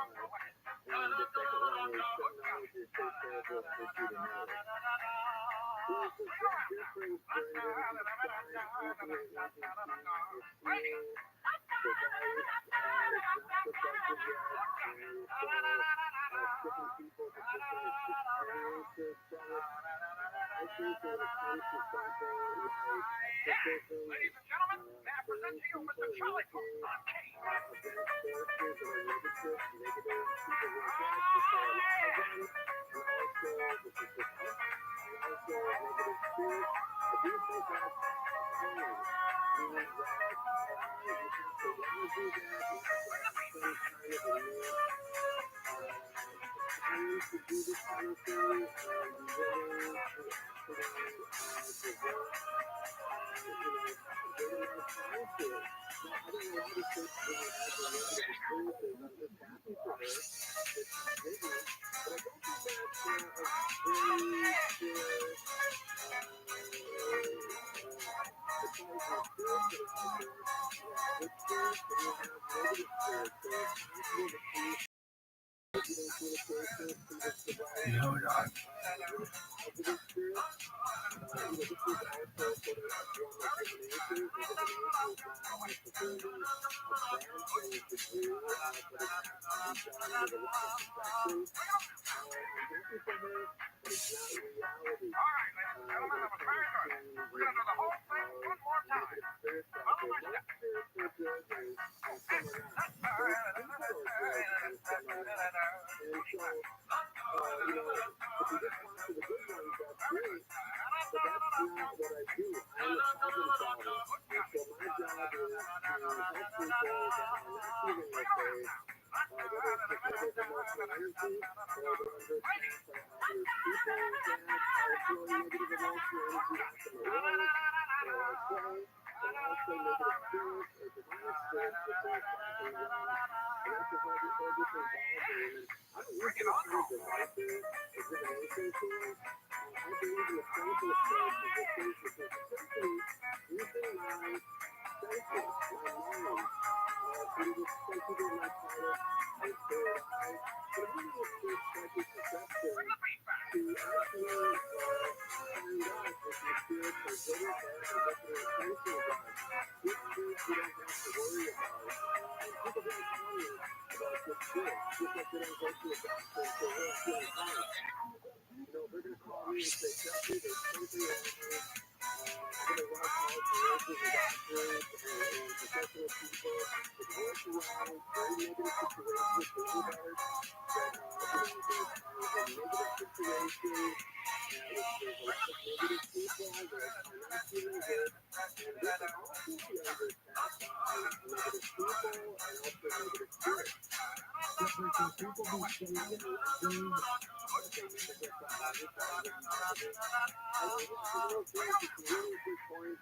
And the second one is technology to take care of us for you to know. There's a big difference in the government agency is seeing the virus. It's not protected yet, and so different people get different experiences from it. I think when it comes to something like activism, bringing people working against forces that are negative, people who are bad to say a lot of them, and also the statistics, and also negative spirits. I do think that's pain, meaning that you have to want to do that, you have to have some kind of a new time to do this kind of thing, and be willing to actually devote a good amount of time to it. Now, I don't know why this person didn't have the negative experiences. I'm just happy for her that she didn't. But I don't think that's a very good advice for spirits that are out there. You have good spirits and you have negative spirits. So it's possible to see marketing communications through this device. Positive spirits. This is also sort of a form of divination. And divination is not necessarily a bad thing to do, but it has to be done with a lot of perfection. I'm happy for her, but it's not reality when it comes to the amount of negative spirits out there. Most spirits are good and some are not. Most people are good and some are not. And so, if you just watch the good ones, that's great. But that's not what I do. I'm a problem solver. And so my job is to help people that are not feeling okay, whether it's negative emotional energy or they're under attack by other people that are feeling negative emotional energy out in the world or at play, or also negative spirits or demonic spirits that they're talking around. And that's a whole different ballgame. And I don't use those kind of devices or divination tools. I believe in the clinical approach of the things which is simply using my senses, my mind, and just some people might call it a third eye, but really it's just psychic perception to actually find out if your spirits are good or bad or what their intentions are. Good spirits you don't have to worry about. People don't tell you about good spirits, just like they don't go to a doctor and say, well, I'm feeling fine. They're going to call me and say, Jeffrey, there's something wrong with me. I'm going to run calls to nurses and doctors and professional people that work around very negative situations, baby bars, that, there's a negative situation, there's a lot of negative people that are not feeling good, and they can also be under attack by negative people and also negative spirits. Jeffrey, can people be saying the right things? It's a really good point.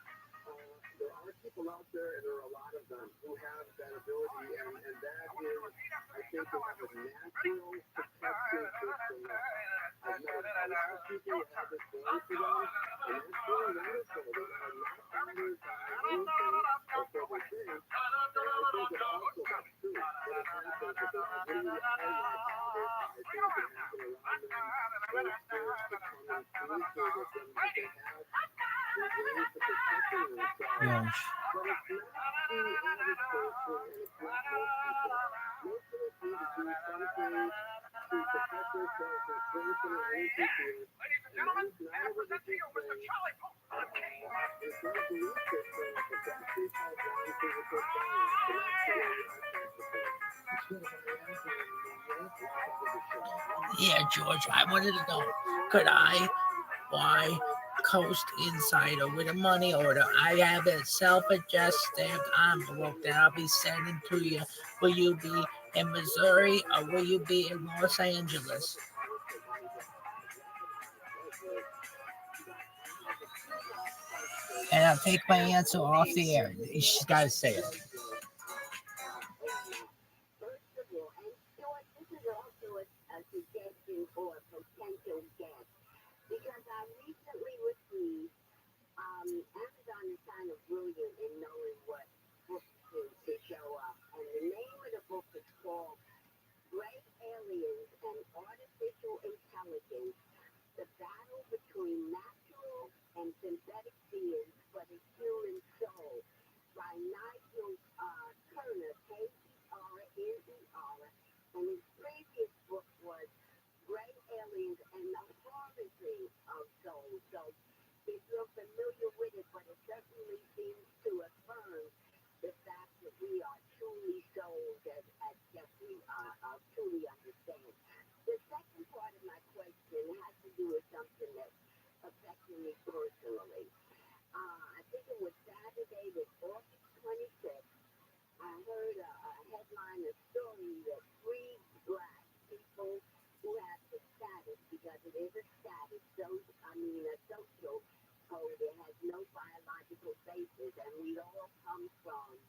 There are people out there, and there are a lot of them, who have that ability, and that is, I think, they have a natural protection system. I've met a lot of people who have this going for them, and that's really wonderful. They are not bothered by anything or what they think, and I think it also helps too. That it happens, that they are really not bothered by things that happen around them, or spirits that come and communicate with them, that they have ways of protecting themselves. Yes. But it's not the average person, and it's not most people. Most of us need to do something to protect ourselves and strengthen our energy field, and that is not a religious thing. It's not a belief system. It's actually called non-physical science, and that's the way I practice it. Yeah, George, I wanted to know, could I buy Coast Insider with a money order? I have a self-addressed stamped envelope that I'll be sending to you. Will you be in Missouri or will you be in Los Angeles? And I'll take my answer off the air. She's got to say it. Suggestion or potential guest, because I recently received Amazon is kind of brilliant in knowing what books to show up, and the name of the book is called Great a social code. It has no biological basis, and we all come from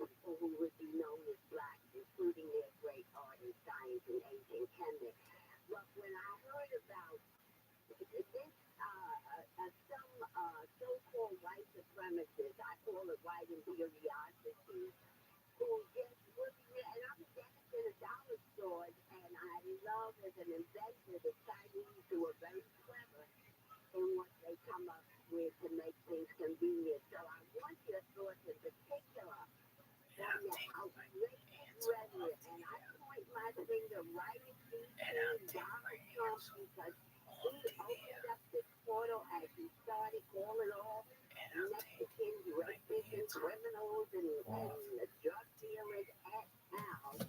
people who would be known as blacks, including their great art and science and ancient chemists. But when I heard about this, some so-called white supremacists, I call it white inferiority, who just looking at, and I'm a dentist in a dollar store, and I love as an inventor the Chinese who are very clever in what they come up with to make things convenient. So I want your thoughts in particular on the outrageous rhetoric, and I point my finger right at DC Donald Trump because he opened up this portal as he started calling all Mexicans rapists and criminals and drug dealers at al.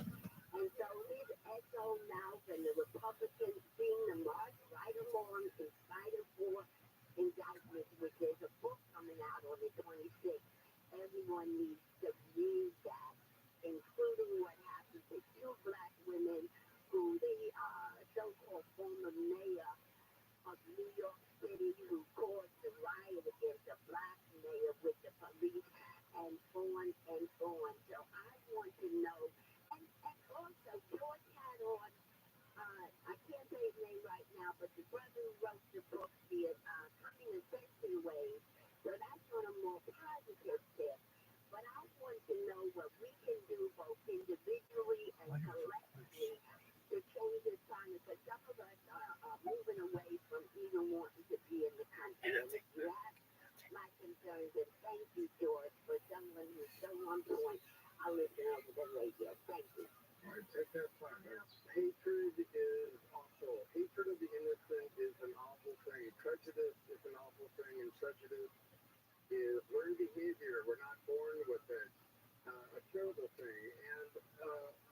And so his echo mouth and the Republicans seem to march right along in spite of 4 indictments, which there's a book coming out on the 26th. Everyone needs to read that, including what happened to 2 black women who the so-called former mayor of New York City who caused the riot against a black mayor with the police and on and on. So I want to know, and also George had on, I can't say his name right now, but the brother who wrote the book, the Coming Ascension Wave. So that's on a more positive tip. But I want to know what we can do both individually and collectively to change this climate, because some of us are moving away from even wanting to be in the country. And if you have my concerns, and thank you, George, for someone who's so on point. I'll listen over the radio. Thank you. All right, take that part. Hatred is awful. Hatred of the innocent is an awful thing. Prejudice is an awful thing, and prejudice is learned behavior. We're not born with it. A terrible thing. And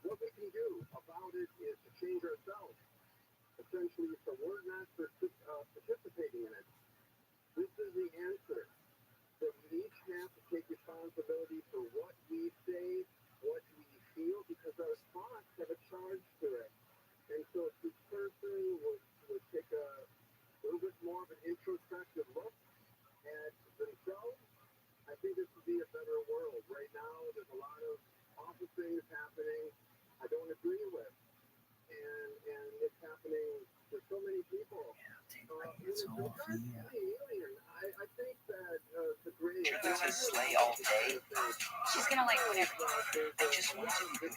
what we can do about it is to change ourselves. Essentially, so we're not participating in it. This is the answer. So we each have to take responsibility for what we say, what we feel, because our thoughts have a charge to it. And so if this person would take a little bit more of an introspective look at themselves, I think this would be a better world. Right now, there's a lot of awful things happening I don't agree with. And it's happening to so many people. I think that the great slay all day. She's gonna like whatever. I just want to be good.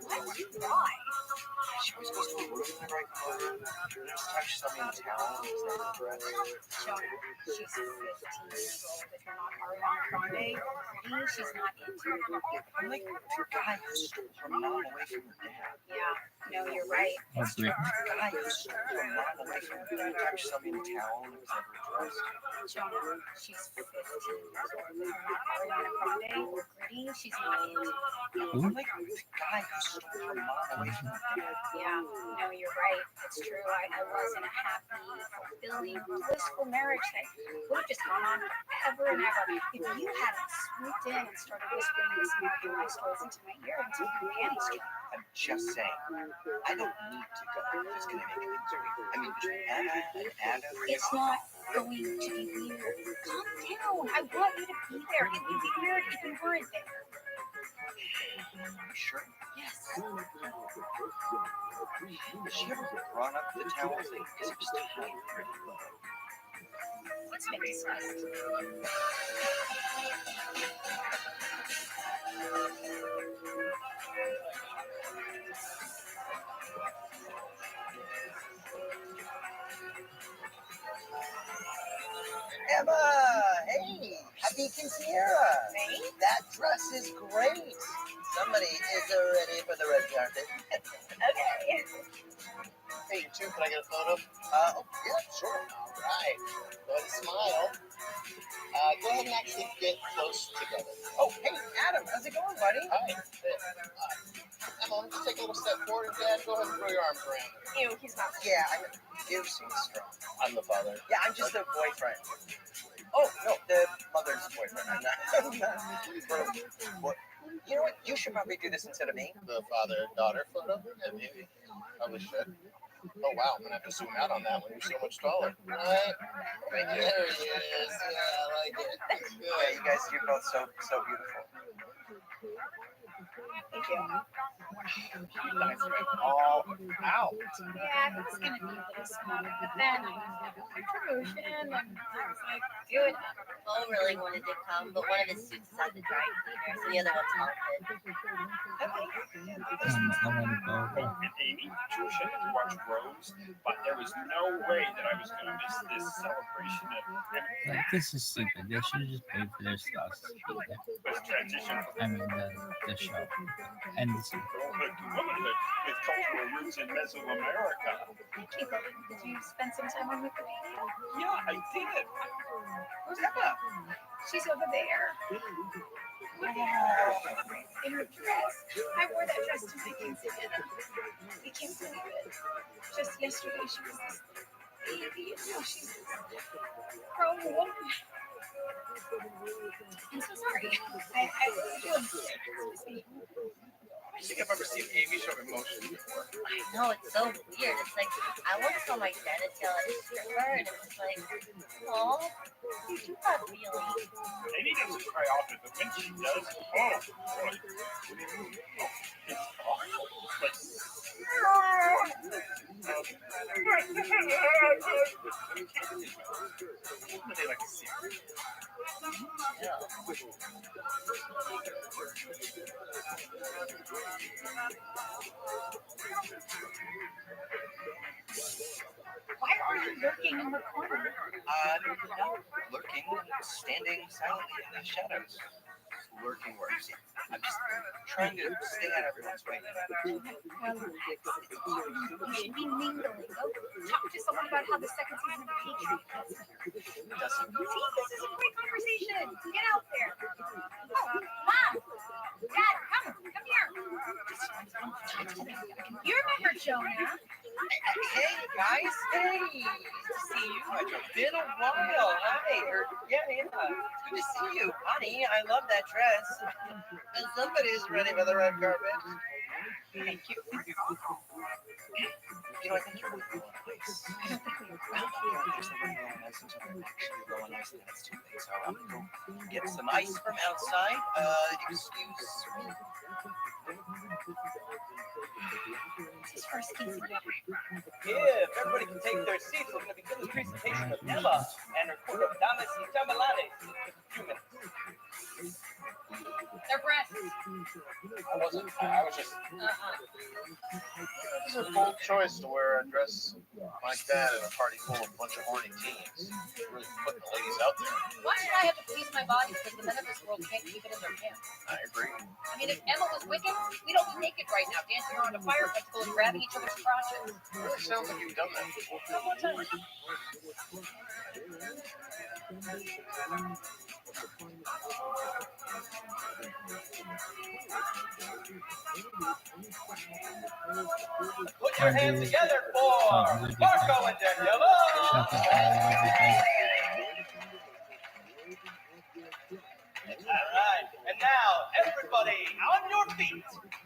What? Why? She was supposed to be looking right for her. This time she saw me in town. Jonah, she's 15 years old. If you're not Ariana Grande or pretty, she's not into it. I'm like the guy who stole her mom away from her dad. Yeah, no, you're right. It's true. The guy who stole her mom away from her dad. Time she saw me in town. It was never addressed. Jonah, she's 15 years old. If you're not Ariana Grande or pretty, she's not into it. I'm like the guy who stole her mom away from her dad. Yeah, no, you're right. It's true. I was in a happy, fulfilling, blissful marriage that would have just gone on forever and ever if you hadn't swooped in and started whispering these Mark and stories into my ear and taking my panties straight. I'm just saying, I don't need to go. It's going to make it easier. I mean, between Anna and Adam. It's not going to be weird. Calm down. I want you to be there. It would be weird if you weren't there. Are you sure? Yes. Has she ever brought up the towel thing? Because it was tied pretty low. Let's make this nice. Emma, hey, happy quinceañera. Hey? That dress is great. Somebody is ready for the red carpet. Okay. Hey, you too, can I get a photo? Yeah, sure. All right. Go ahead and smile. Go ahead and actually get close together. Oh, hey, Adam, how's it going, buddy? Hi. Emma, just take a little step forward, Dad. Go ahead and throw your arms around her. Ew, he's not. Yeah, you seem strong. I'm the father. Yeah, I'm just the boyfriend. Oh, no, the mother's boyfriend. I'm not. What? You know what? You should probably do this instead of me. The father-daughter photo? Yeah, maybe. Probably should. Oh wow, I'm gonna have to zoom out on that when you're so much taller. Right? Right there he is. Yeah, I like it. Yeah, you guys, you're both so beautiful. Thank you. That's right. All out. Yeah, it was gonna be a little small, but then I had promotion and I was like, do it. Bo really wanted to come, but one of his suits is at the dry cleaner, so the other one's haunted. And Amy, Jewish had to watch Rose, but there was no way that I was going to miss this celebration of Like, this is stupid. They should have just paid for their stuff. this transition I mean, the show. And the suit. from womanhood to womanhood with cultural roots in Mesoamerica. Thank you. Did you spend some time on Wikipedia? Yeah, I did. Where's Emma? She's over there. In her dress. I wore that dress to my quinceañera. I can't believe it. Just yesterday she was this baby and now she's this grown woman. I'm so sorry. I was doing excuse me. I don't think I've ever seen Amy show emotion before. I know, it's so weird. It's like, I once saw my genitalia at a stripper, and it was like, oh, you do have feelings. Amy doesn't cry often, but when she does, oh, boy. It's awful. But What they like to see. Yeah. Why are you lurking in the corner? Not lurking, standing silently in the shadows. Lurking works. I'm just trying to stay out of everyone's way. Relax. It's party. You should be mingling. Go talk to someone about how the second season of Patriot does. See, this is a great conversation. Get out there. Oh, Mom! Dad, come here. You remember Jonah? Hey guys, hey, good to see you. It's been a while. Hi, yeah. Good to see you, honey. I love that dress. And somebody's ready for the red carpet. Thank you. You know, I think you're really nice. I don't think we were well. There's something really nice until I'm actually really nice and then it's too late. So I'm gonna go get some ice from outside. Excuse me. It's his first quinceañera. Yeah, if everybody can take their seats, we're going to begin the presentation of Emma and her court of damas y chambelanes in a few minutes. Their breasts. I was just. It's a bold choice to wear a dress like that at a party full of a bunch of horny teens. Really putting the ladies out there. Why should I have to please my body because the men of this world can't keep it in their pants? I agree. I mean, if Emma was wicked, we'd all be naked right now, dancing around a fire festival and grabbing each other's crotches. It really sounds like you've done that before. One more time. Put your hands together for Marco and Daniela. All right, and now everybody on your feet.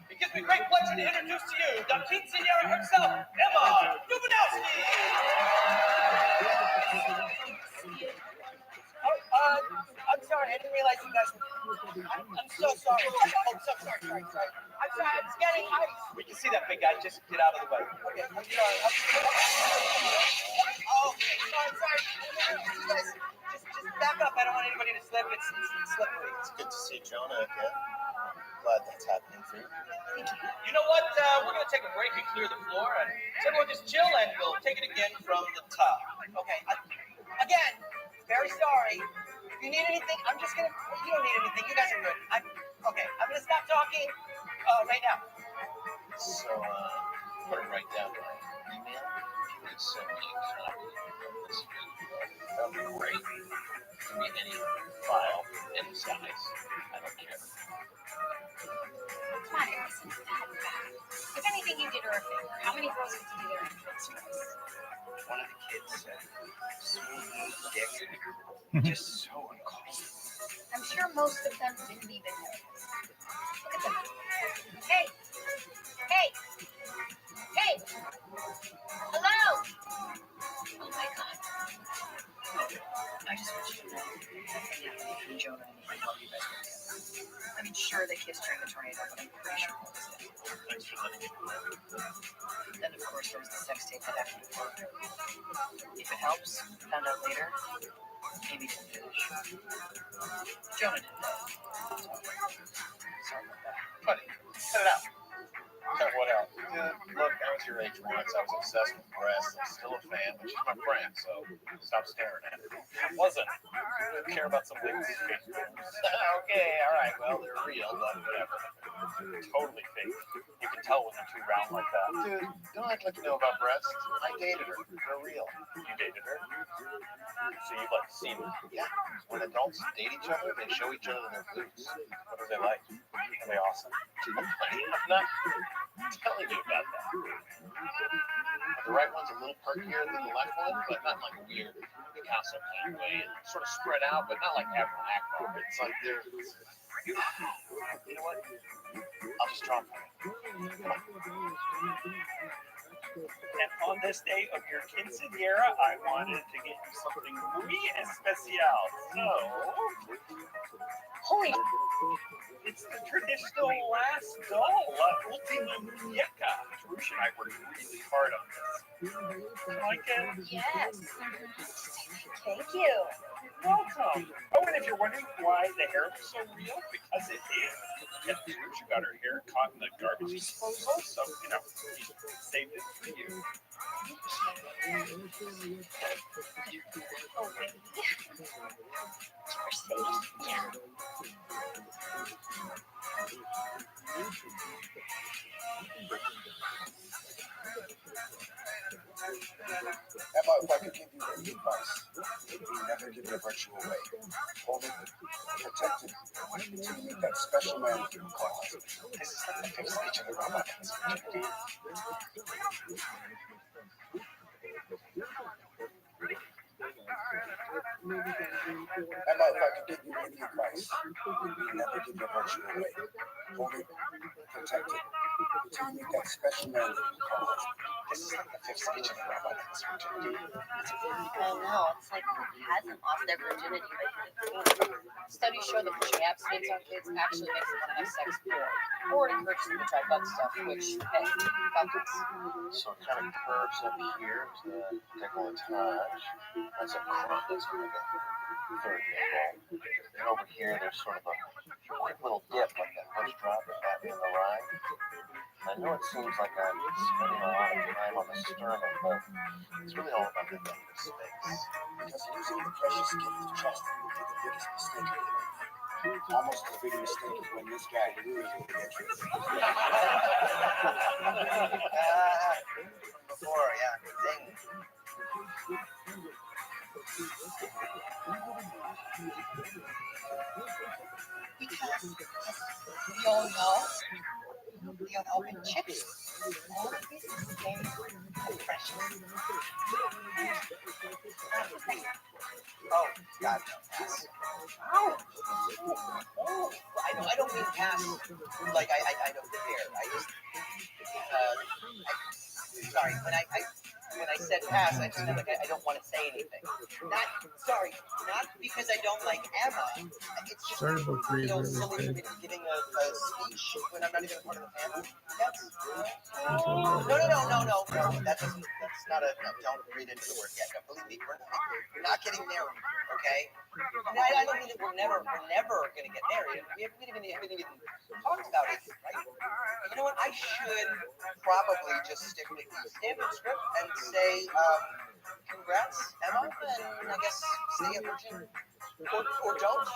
It gives me great pleasure to introduce to you the quinceañera herself, Emma Dubanowski. I'm sorry, I didn't realize you guys were. I'm so sorry. Oh, so sorry. I'm sorry, I was getting ice. We can see that big guy. Just get out of the way. Okay, I'm sorry. Oh, sorry. You guys, just back up. I don't want anybody to slip. It's slippery. It's good to see Jonah again. Glad that's happening for you. You know what? We're going to take a break and clear the floor. And so everyone just chill and we'll take it again from the top. Okay. Again, very sorry. If you need anything, I'm just gonna. You don't need anything. You guys are good. I'm gonna stop talking right now. So, put it right down to my email. If you could send me a copy of this video, that would be great. It can be any file, any size. I don't care. Come on, Emerson. If anything, you did her a favor. How many girls did you do their entrance dress? One of the kids said, "Smooth dick." Just so uncalled. I'm sure most of them didn't even notice. Look at them. Hey! tornado, but I'm pretty sure it was it. Thanks for letting me know. Then, of course, there was the sex tape that happened before. If it helps, found out later, maybe didn't finish. Jonah didn't know. Sorry about that. Buddy, cut it out. What else? Dude, look, I was your age once. I was obsessed with breasts. I'm still a fan, but she's my friend, so stop staring at her. I wasn't. I don't care about some lazy fake boobs. Okay, all right. Well, they're real, but whatever. Totally fake. You can tell when they're too round like that. Dude, don't act like you know about breasts. I dated her. They're real. You dated her? So you've like seen them? Yeah. When adults date each other, they show each other their boobs. What are they like? Are they awesome? I'm not telling you about that. The right one's a little perkier than the left one, but not like a weird Picasso kind of way. It's sort of spread out, but not like acro. It's like they're. You know what? I'll just draw for you. And on this day of your quinceañera, I wanted to get you something muy especial. So, Holy, it's the traditional last doll, La Última Muñeca. Rush and I worked really hard on this. You like it? yes. Thank you. Welcome. Oh, and if you're wondering why the hair looks so real, because it is. Yeah, Rush got her hair caught in the garbage disposal, so, you know, we saved it for you. Oh, baby. You're safe. Yeah. Emma, if I could give you any advice, you never give your virtue away. Hold it, protect it, until you meet that special man with your claws. This is like the fifth speech of the robot. Emma, if I could give you any advice, you never give your virtue away. Hold it, protect it, until you meet that special man with your claws. This is like the fifth speech of the robot. I know. It's like who hasn't lost their virginity lately? Studies show that pushing abstinence on kids actually makes them want to have sex more, or it encourages them to try butt stuff, which, hey, buckets. So it kind of curves up here to décolletage. That's a crop. That's kind of a third nipple. And over here, there's sort of a quick little dip, like that first drop of that in the ride. And I know it seems like I'm spending a lot of time on the sternum, but it's really all about the negative space. Because losing the precious gift of trust would be the biggest mistake of your life. Almost as big a mistake as when this guy really gets it. Before, yeah, zing. Because we all know we have open chips. All of this is very precious. Oh, God, no, pass. Oh, I don't mean pass. Like I don't care. I just sorry. When I said pass, I just meant like I don't want to say anything. Not because I don't like Emma. It's just silly for me to be giving a speech when I'm not even a part of the family. No. That's not a. No, don't read into the word yet. No, believe me, we're not getting married. Okay. I don't mean that we're never gonna get married. We haven't even talked about it, right? You know what? I should probably just stick with the standard script and say, congrats, Emma, and I guess stay a virgin. Or don't.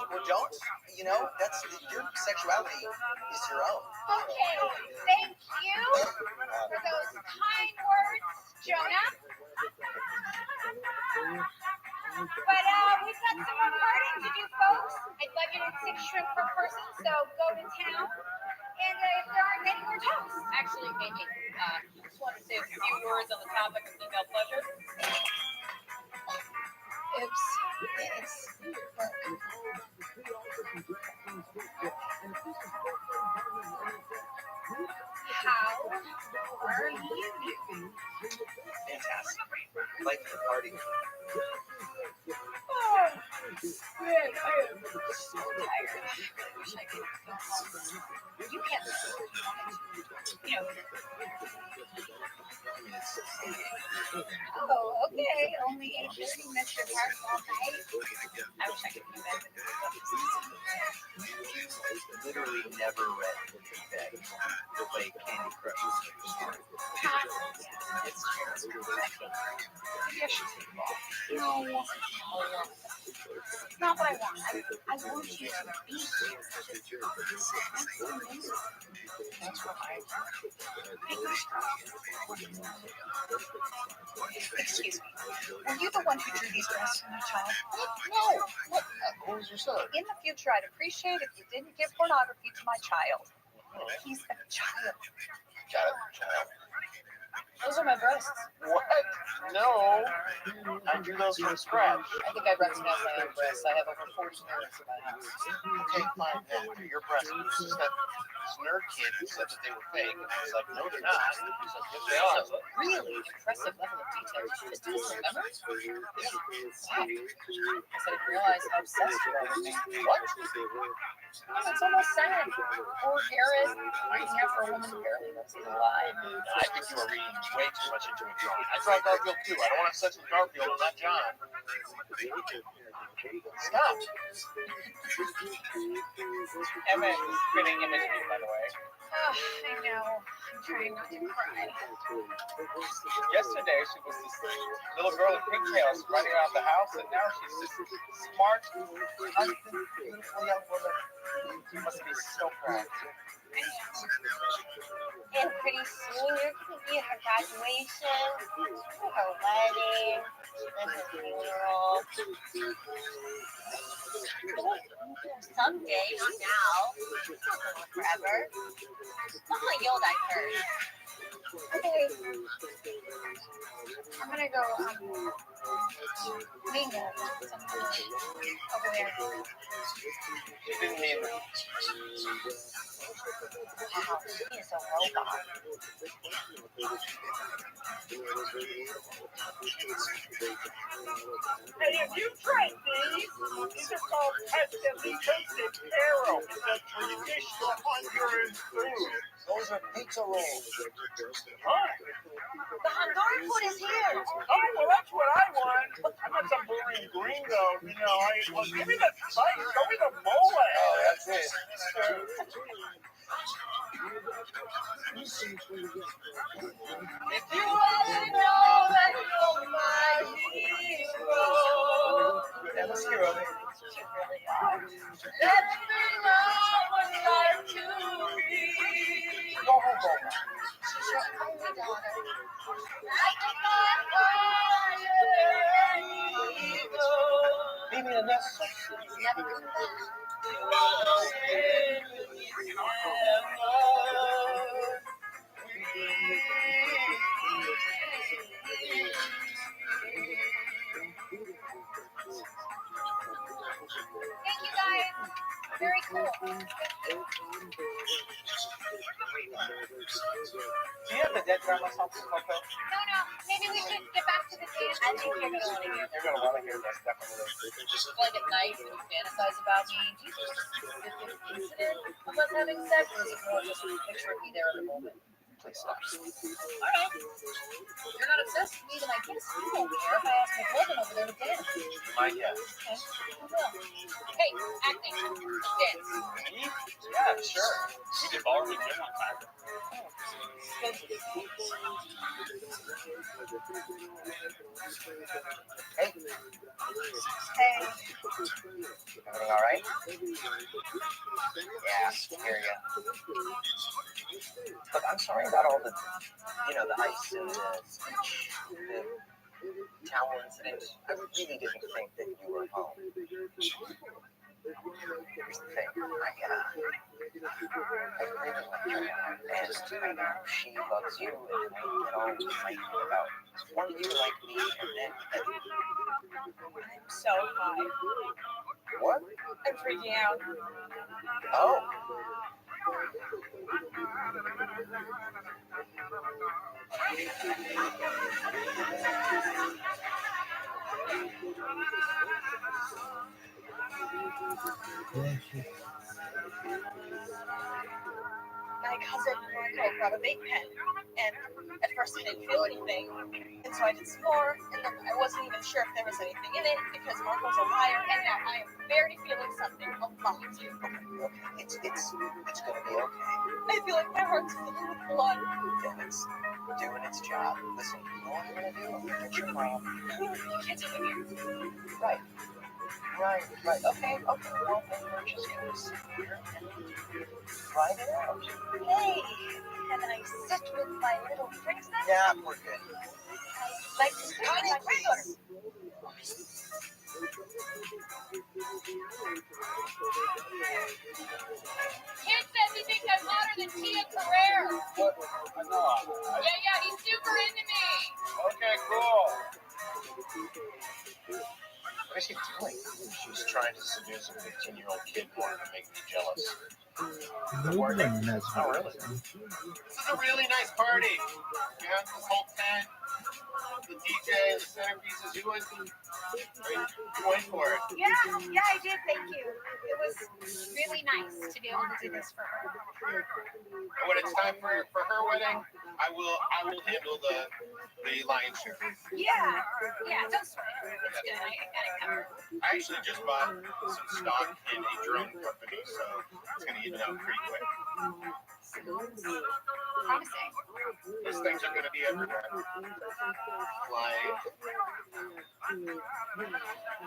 You know, that's your sexuality is your own. Okay, thank you for those kind words, Jonah. But we've got some more partying to do, folks. I budgeted 6 shrimp per person, so go to town. And if there aren't any more toast. Actually, maybe. Just want to say a few words on the topic of female pleasure. Oops. How are you doing? Fantastic. Like the party. Oh, man, I am so tired. I wish I could go home. You can't we ate 30 minutes of parts all night. I wish I could do that. Literally never read that the way Candy Crush is smart. It's maybe I should take it off. No. It's not what I want. I want you to be here. That's what I Excuse me. Were you the one who drew these dresses for my child? No. What? Who's your son? In the future, I'd appreciate if you didn't give pornography to my child. He's a child. Got it, child. Those are my breasts. What? No. I drew those from scratch. I think I recognize my own breasts. I have over 40 mirrors in my house. Okay, fine. Yeah, they're your breasts. It's just that this nerd kid who said that they were fake, and I was like, no, they're not. He's like, yes, they are. But Really impressive level of detail. Did you just do this, remember? Wow. I didn't realize how obsessed you are with me. what? It's almost sad. Poor Garrett, reaching out for a woman who barely knows he's alive. I think you are reading way too much into it, John. I draw Garfield too. I don't want to have sex with Garfield and not John. Stop. Emma is spinning imagery, by the way. I know. I'm trying not to cry. Yesterday, she was this little girl with pigtails running around the house, and now she's this smart, beautiful young woman. You must be so proud. And pretty soon you're going to be at her graduation, her wedding, and her funeral. Someday, not now. It's not going to live forever. Not like the old I heard. Okay. I'm gonna go bingo over there. You didn't mean that. Wow, he is a robot. Hey, have you tried these? These are called pescately toasted taro. It's a traditional Honduran food. Those are pizza rolls. Huh? The Honduran food is here. Oh, well, that's what I want. I want some boring gringo. You know, well, give me the spice. Show me the mole. Oh, that's it. If you wanna know that you're my hero, Emma Hero. you really are. Let me know what life to be. Go home, go. She's your only daughter. I cannot find an eagle. Leave me a nest. He's never come back. You are Thank you guys. Very cool. Do you have the dead grandma's house, Coco? No. Maybe we should get back to the dance. I think you're going to want to hear You're going to want to hear this, definitely. Like at night when you fantasize about me, do you think this is a specific incident of us having sex, or is it more just picturing me there in the moment? Please stop. Alright. You're not obsessed with me, then I guess you won't care if I ask my cousin over there to dance. My guess. Okay, I will. Hey, acting, dance. Me? Yeah, sure. We did ballroom in gym one time. Hey. Hey. Everything all right? Yeah, hear ya. Look, I'm sorry about all the, the ice and the speech, the towel incident. I really didn't think that you were home. Here's the thing. I really like her, and I know she loves you, and I get all excited about wanting you to like me, and then I'm so high. what? I'm freaking out. Oh. my cousin brought a vape pen, and at first I didn't feel anything, and so I did some more, and then I wasn't even sure if there was anything in it because Marco's a liar, and now I am very feeling something a lot. Okay, it's gonna be okay. I feel like my heart's filling with blood. And it's doing its job. Listen, you know what I'm gonna do? I'm gonna get your mom. You can't do it here. Right. Okay. Well, then we're just gonna sit here and try it out. Hey, can I sit with my little princess? Yeah, we're good. I'd like to sit with my granddaughter. Kid says he thinks I'm hotter than Tia Carrere. What? No. Yeah, he's super into me. Okay, cool. What is she doing? She's trying to seduce a 15-year-old kid in order to make me jealous. Maybe I'm not Oh, really? This is a really nice party. You have this whole tent, the DJ, the centerpieces. You went for it. Yeah, I did. Thank you. It was really nice to be able to do this for her. And when it's time for her wedding, I will handle the lion's share. Yeah, don't sweat it. It's good. I got it covered. I actually just bought some stock in a drone company, so it's going to even out pretty quick. Promising. Those things are going to be everywhere. Flying.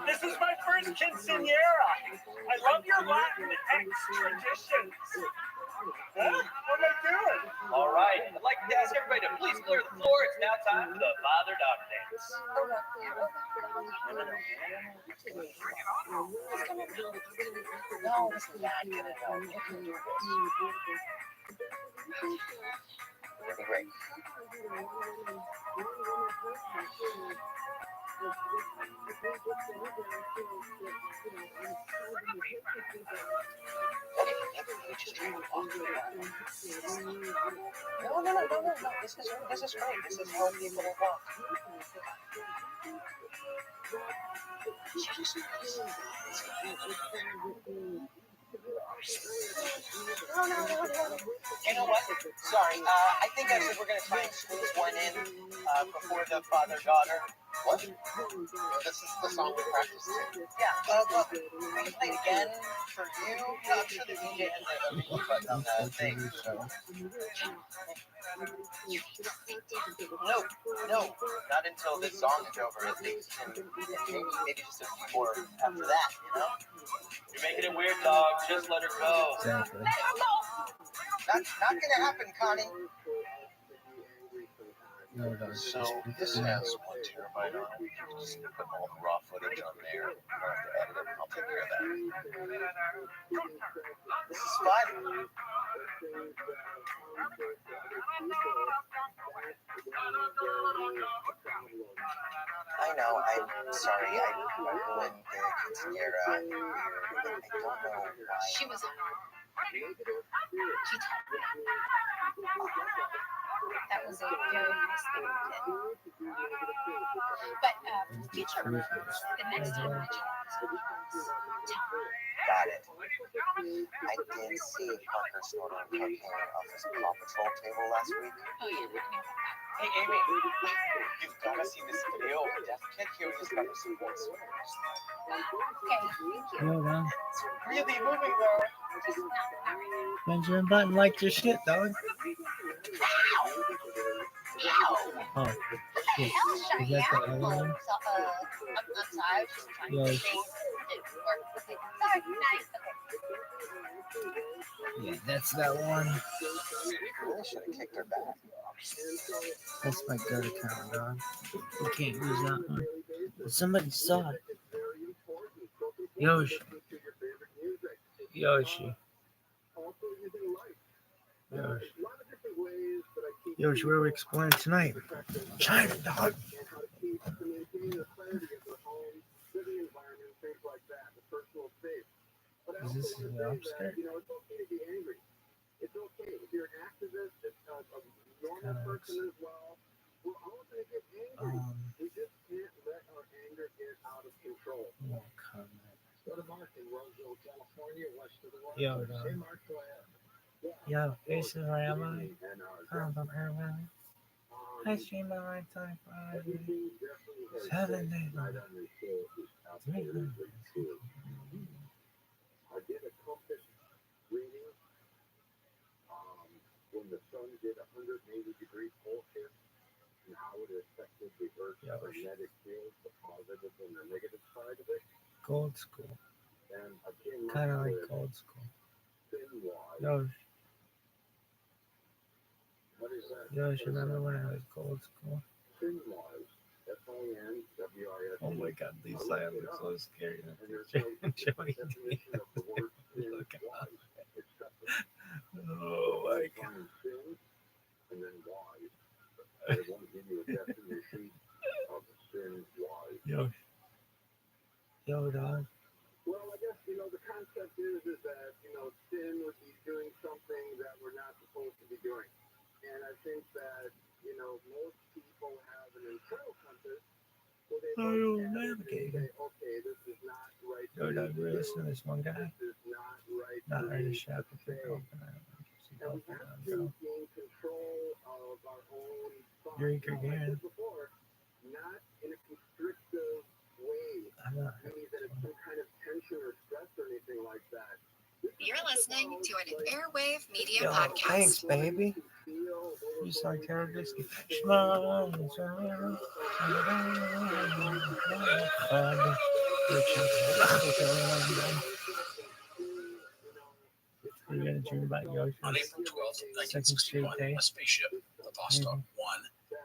This is my first quinceañera. I love your Latin X traditions. Huh? What am I doing? All right, I'd like to ask everybody to please clear the floor. It's now time for the father-daughter dance. No, this is not gonna go. You can do this. It'll be great. No. This is great. This is how people walk. No. You know what? Sorry. I think I said we're gonna try and squeeze one in before the father-daughter. What? This is the song we practiced to. Yeah. We can play it again for you. I'm sure the DJ has a mute button on the thing. So. No. Not until this song is over, at least. And maybe just a few more after that, you know? You're making it weird, dog. Just let her go. Exactly. Not gonna happen, Connie. No, no. So this has 1 terabyte on it. You can just put all the raw footage on there. You don't have to edit it. I'll take care of that. This is fun. I know. I'm sorry. I ruined the quinceañera here, but I don't know why. She was hot. She told me. That was a very nice thing you did. But future reference, the next time that you Got it. I did see Parker snort on cocaine off his Paw Patrol table last week. oh yeah, Hey, Amy, you've got to see this video of Deaf Kid here. He's got some voice. okay, thank you. Hold on. It's really moving though. Just not really. Benjamin Button liked your shit, dog. Oh, shit. Hell, Is Cheyenne. that the other one? I'm sorry, I was just trying Yeah. to think it worked. Okay, sorry, nice. Okay. Yeah, that's that one. Really should have kicked her back. That's my gut account, dog. You can't use that one. But somebody saw it. Yoshi. Yoshi. Yoshi, where are we exploring tonight? China, dog. Is this the upstairs? It's okay if you're an activist, a normal person as well. We're all going to get angry. We just can't let our anger get out of control. No comment. Go to Mark in Roseville, California, west of the water. Yo, dog. Hey, Mark, go ahead. Yo, this is Rabbi. I'm from Irvine. I stream my lifetime Friday. 7 days a week. 300. I did a compass reading when the sun did 180-degree pole shift and how it affected the Earth's magnetic field, the positive and the negative side of it. Gold school. And again, Kind of like gold school. spin-wise, Yo, what is that? remember when I was gold school? Spin-wise, S-I-N-W-I-S. Oh my god, these signs are so scary. And there's no Joey definition of the word spin Look at wise, except Oh my god. spin and then wise. But it won't give you a definition of spin wise. Yo, dog. Well, I guess, the concept is that, sin would be doing something that we're not supposed to be doing. And I think that, most people have an internal compass where they look at it and say, okay, this is not right. Yo, dog, we're listening to this one guy. This is not right. Not right to shop if say. you're open. I don't know if you And we open have it, to bro. gain control of our own thoughts. You're Like I again. said before, not in a constrictive way, I'm not. meaning that it's some kind of tension or stress or anything like that. You're listening to an Airwave Media Yo, podcast. thanks, baby. You sound terrible. You're gonna dream about Yoshi's On April 12th, second straight 1961, day. a spaceship, the Vostok 1,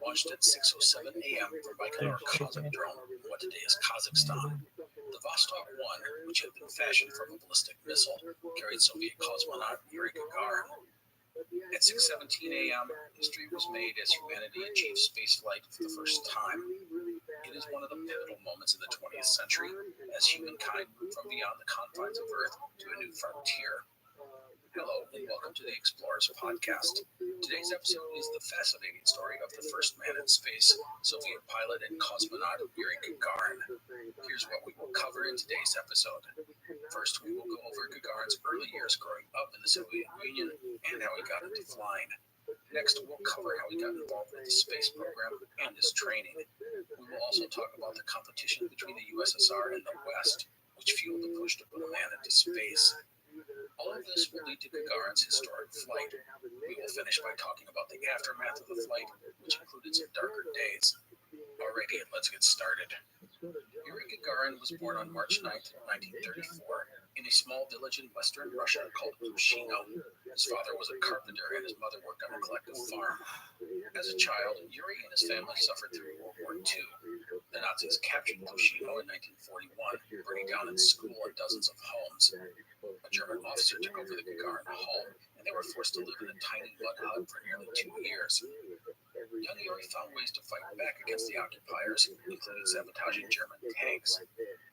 launched at 6:07 a.m. from Baikonur Cosmodrome in what today is Kazakhstan. The Vostok 1, which had been fashioned from a ballistic missile, carried Soviet cosmonaut Yuri Gagarin. At 6:17 a.m., history was made as humanity achieved spaceflight for the first time. It is one of the pivotal moments of the 20th century as humankind moved from beyond the confines of Earth to a new frontier. Hello and welcome to the Explorers Podcast. Today's episode is the fascinating story of the first man in space, Soviet pilot and cosmonaut Yuri Gagarin. Here's what we will cover in today's episode. First, we will go over Gagarin's early years growing up in the Soviet Union and how he got into flying. Next, we'll cover how he got involved with the space program and his training. We will also talk about the competition between the USSR and the West, which fueled the push to put a man into space. All of this will lead to Gagarin's historic flight. We will finish by talking about the aftermath of the flight, which included some darker days. Alrighty, let's get started. Yuri Gagarin was born on March 9th, 1934, in a small village in western Russia called Pushino. His father was a carpenter and his mother worked on a collective farm. As a child, Yuri and his family suffered through World War II. The Nazis captured Pushino in 1941, burning down its school and dozens of homes. A German officer took over the Gagarin home, and they were forced to live in a tiny mud hut for nearly 2 years. Young Yuri found ways to fight back against the occupiers, including sabotaging German tanks.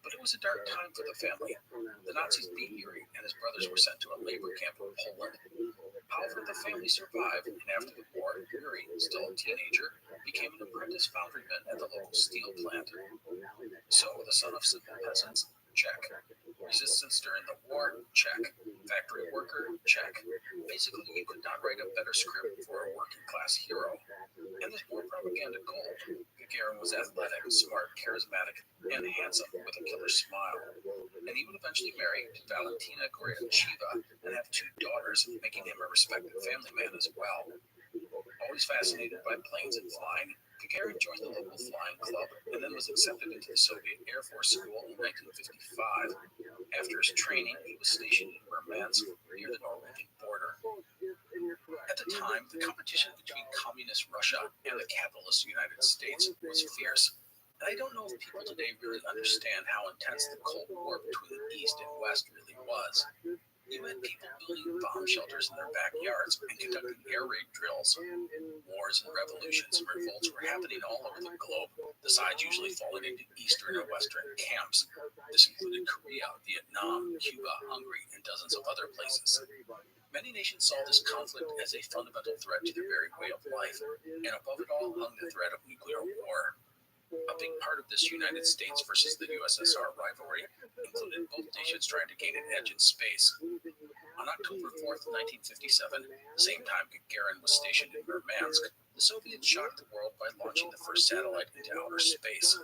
But it was a dark time for the family. The Nazis beat Yuri, and his brothers were sent to a labor camp in Poland. However, the family survived, and after the war, Yuri, still a teenager, became an apprentice foundryman at the local steel plant. So, the son of simple peasants? Check. Resistance during the war? Check. Factory worker? Check. Basically, you could not write a better script for a working class hero. And there's more propaganda gold. Gagarin was athletic, smart, charismatic, and handsome with a killer smile. And he would eventually marry Valentina Goryachiva and have 2 daughters, making him a respected family man as well. Always fascinated by planes and flying, Gagarin joined the local flying club and then was accepted into the Soviet Air Force School in 1955. After his training, he was stationed in Murmansk, near the Norwegian border. At the time, the competition between communist Russia and the capitalist United States was fierce. And I don't know if people today really understand how intense the Cold War between the East and West really was. You had people building bomb shelters in their backyards and conducting air raid drills. Wars and revolutions and revolts were happening all over the globe, the sides usually falling into eastern or western camps. This included Korea, Vietnam, Cuba, Hungary, and dozens of other places. Many nations saw this conflict as a fundamental threat to their very way of life, and above it all hung the threat of nuclear war. A big part of this United States versus the USSR rivalry included both nations trying to gain an edge in space. On October 4th, 1957, the same time Gagarin was stationed in Murmansk, the Soviets shocked the world by launching the first satellite into outer space.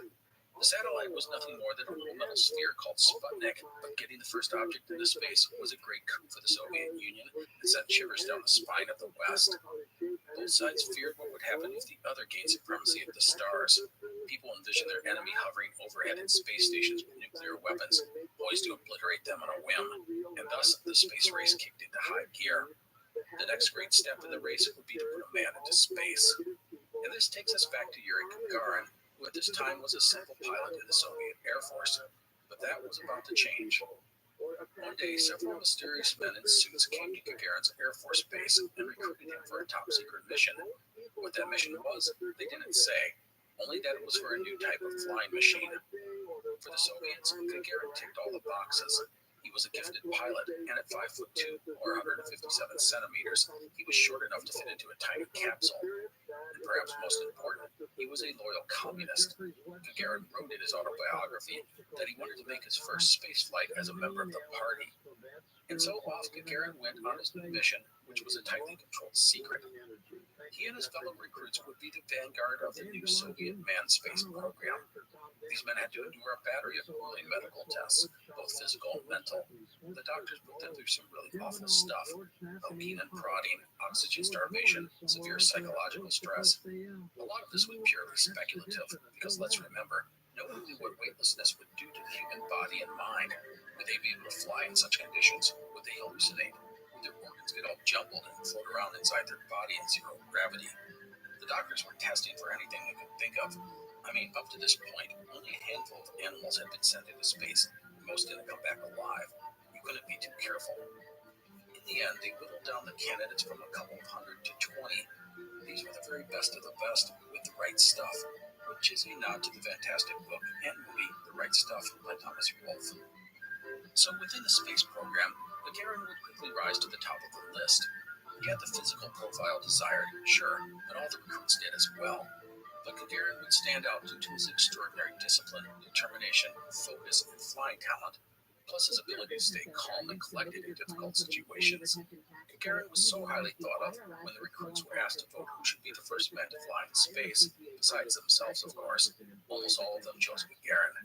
The satellite was nothing more than a little metal sphere called Sputnik, but getting the first object into space was a great coup for the Soviet Union and sent shivers down the spine of the West. Both sides feared what would happen if the other gained supremacy of the stars. People envisioned their enemy hovering overhead in space stations with nuclear weapons, poised to obliterate them on a whim, and thus the space race kicked into high gear. The next great step in the race would be to put a man into space. And this takes us back to Yuri Gagarin, who at this time was a simple pilot in the Soviet Air Force. But that was about to change. One day, several mysterious men in suits came to Gagarin's Air Force base and recruited him for a top-secret mission. What that mission was, they didn't say, only that it was for a new type of flying machine. For the Soviets, Gagarin ticked all the boxes. He was a gifted pilot, and at 5'2" or 157 centimeters, he was short enough to fit into a tiny capsule. And perhaps most important, he was a loyal communist. Gagarin wrote in his autobiography that he wanted to make his first space flight as a member of the party. And so off Gagarin went on his new mission, which was a tightly controlled secret. He and his fellow recruits would be the vanguard of the new Soviet manned space program. These men had to endure a battery of grueling medical tests, both physical and mental. The doctors put them through some really awful stuff: poking and prodding, oxygen starvation, severe psychological stress. A lot of this was purely speculative, because let's remember, no one knew what weightlessness would do to the human body and mind. Would they be able to fly in such conditions? Would they hallucinate? Would their organs get all jumbled and float around inside their body in zero gravity? The doctors were testing for anything they could think of. I mean, up to this point, only a handful of animals had been sent into space, and most didn't come back alive. You couldn't be too careful. In the end, they whittled down the candidates from a couple of hundred to 20. These were the very best of the best, with the right stuff, which is a nod to the fantastic book and movie The Right Stuff by Thomas Wolfe. So within the space program, Gagarin would quickly rise to the top of the list. He had the physical profile desired, sure, but all the recruits did as well. But Gagarin would stand out due to his extraordinary discipline, determination, focus, and flying talent, plus his ability to stay calm and collected in difficult situations. Gagarin was so highly thought of, when the recruits were asked to vote who should be the first man to fly in space, besides themselves, of course, almost all of them chose Gagarin.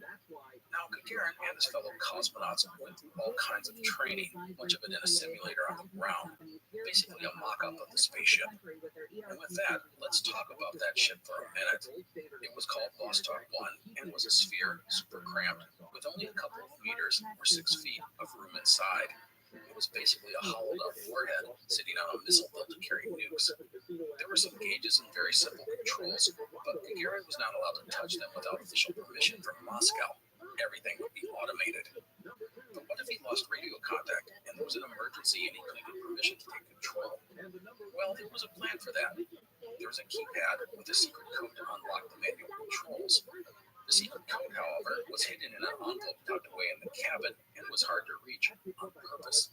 Now, Gagarin and his fellow cosmonauts went through all kinds of training, much of it in a simulator on the ground, basically a mock-up of the spaceship. And with that, let's talk about that ship for a minute. It was called Vostok 1 and was a sphere, super cramped, with only a couple of meters or 6 feet of room inside. It was basically a hollowed-out warhead sitting on a missile built to carry nukes. There were some gauges and very simple controls, but Gagarin was not allowed to touch them without official permission from Moscow. Everything would be automated. But what if he lost radio contact and there was an emergency and he couldn't get permission to take control? Well, there was a plan for that. There was a keypad with a secret code to unlock the manual controls. The secret code, however, was hidden in an envelope tucked away in the cabin and was hard to reach on purpose.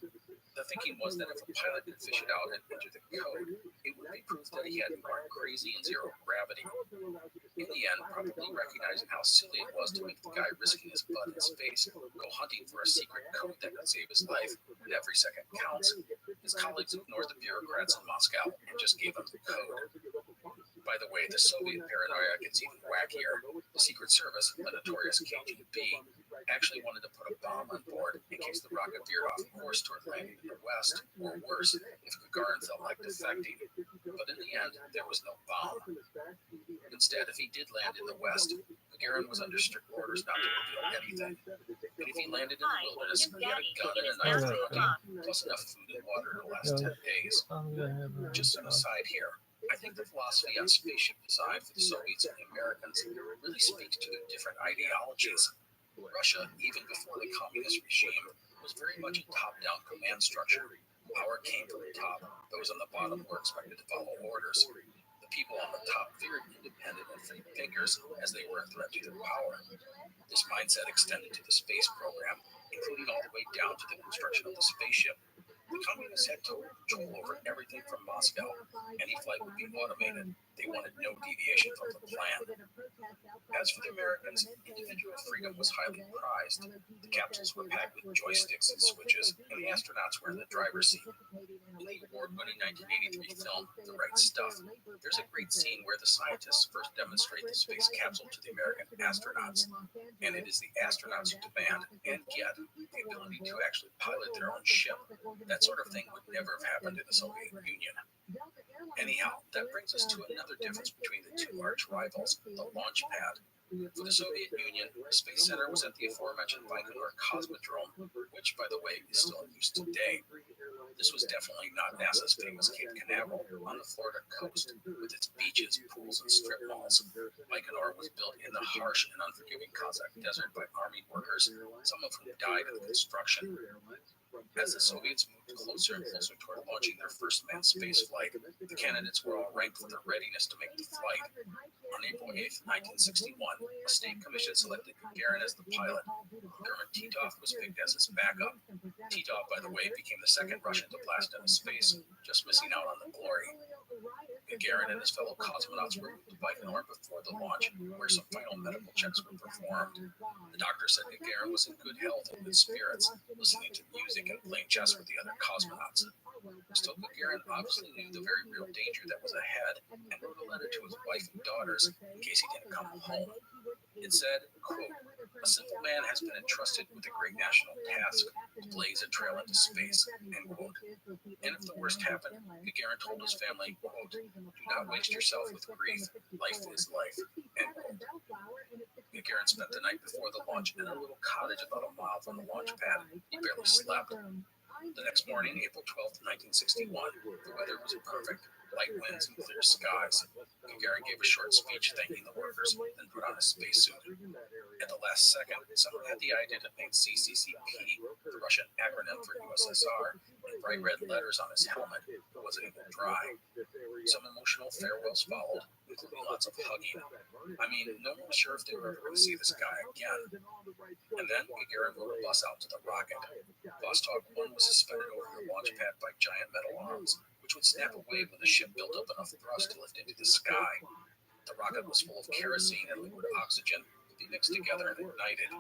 The thinking was that if a pilot could fish it out and enter the code, it would be proof that he hadn't gone crazy in zero gravity. In the end, probably recognizing how silly it was to make the guy risking his blood in space go hunting for a secret code that could save his life when every second counts, his colleagues ignored the bureaucrats in Moscow and just gave him the code. By the way, the Soviet paranoia gets even wackier. The Secret Service, the notorious KGB, actually wanted to put a bomb on board in case the rocket veered off course toward landing in the West, or worse, if Gagarin felt like defecting. But in the end, there was no bomb. Instead, if he did land in the West, Gagarin was under strict orders not to reveal anything. But if he landed in the wilderness, he had a gun and a knife for hunting, plus enough food and water to last 10 days. Just an aside here, I think the philosophy on spaceship design for the Soviets and the Americans really speaks to their different ideologies. Russia, even before the communist regime, was very much a top-down command structure. Power came from the top. Those on the bottom were expected to follow orders. The people on the top feared independent and free thinkers, as they were a threat to their power. This mindset extended to the space program, including all the way down to the construction of the spaceship. The communists had total control over everything from Moscow. Any flight would be automated. They wanted no deviation from the plan. As for the Americans, individual freedom was highly prized. The capsules were packed with joysticks and switches, and the astronauts were in the driver's seat. In the award-winning 1983 film, The Right Stuff, there's a great scene where the scientists first demonstrate the space capsule to the American astronauts, and it is the astronauts who demand and get the ability to actually pilot their own ship. That sort of thing would never have happened in the Soviet Union. Anyhow, that brings us to another difference between the two arch rivals, the launch pad. For the Soviet Union, the Space Center was at the aforementioned Baikonur Cosmodrome, which, by the way, is still in use today. This was definitely not NASA's famous Cape Canaveral on the Florida coast, with its beaches, pools, and strip malls. Baikonur was built in the harsh and unforgiving Kazakh desert by army workers, some of whom died in the construction. As the Soviets moved closer and closer toward launching their first manned space flight, the candidates were all ranked for their readiness to make the flight. On April 8, 1961, a state commission selected Gagarin as the pilot. German Titov was picked as his backup. Titov, by the way, became the second Russian to blast into space, just missing out on the glory. Gagarin and his fellow cosmonauts were moved to Baikonur before the launch, where some final medical checks were performed. The doctor said Gagarin was in good health and good spirits, listening to music and playing chess with the other cosmonauts. Still, Gagarin obviously knew the very real danger that was ahead and wrote a letter to his wife and daughters in case he didn't come home. It said, quote, "A simple man has been entrusted with a great national task to blaze a trail into space," end quote. And if the worst happened, Gagarin told his family, quote, "Do not waste yourself with grief. Life is life," end quote. Gagarin spent the night before the launch in a little cottage about a mile from the launch pad. He barely slept. The next morning, April 12, 1961, the weather was perfect. Light winds and clear skies. Gagarin gave a short speech thanking the workers, then put on a spacesuit. At the last second, someone had the idea to paint CCCP, the Russian acronym for USSR, in bright red letters on his helmet, but wasn't even dry. Some emotional farewells followed, including lots of hugging. I mean, no one was sure if they were ever going to see this guy again. And then Gagarin rode a bus out to the rocket. Vostok 1 was suspended over the launch pad by giant metal arms, which would snap away when the ship built up enough thrust to lift into the sky. The rocket was full of kerosene and liquid oxygen to be mixed together and ignited.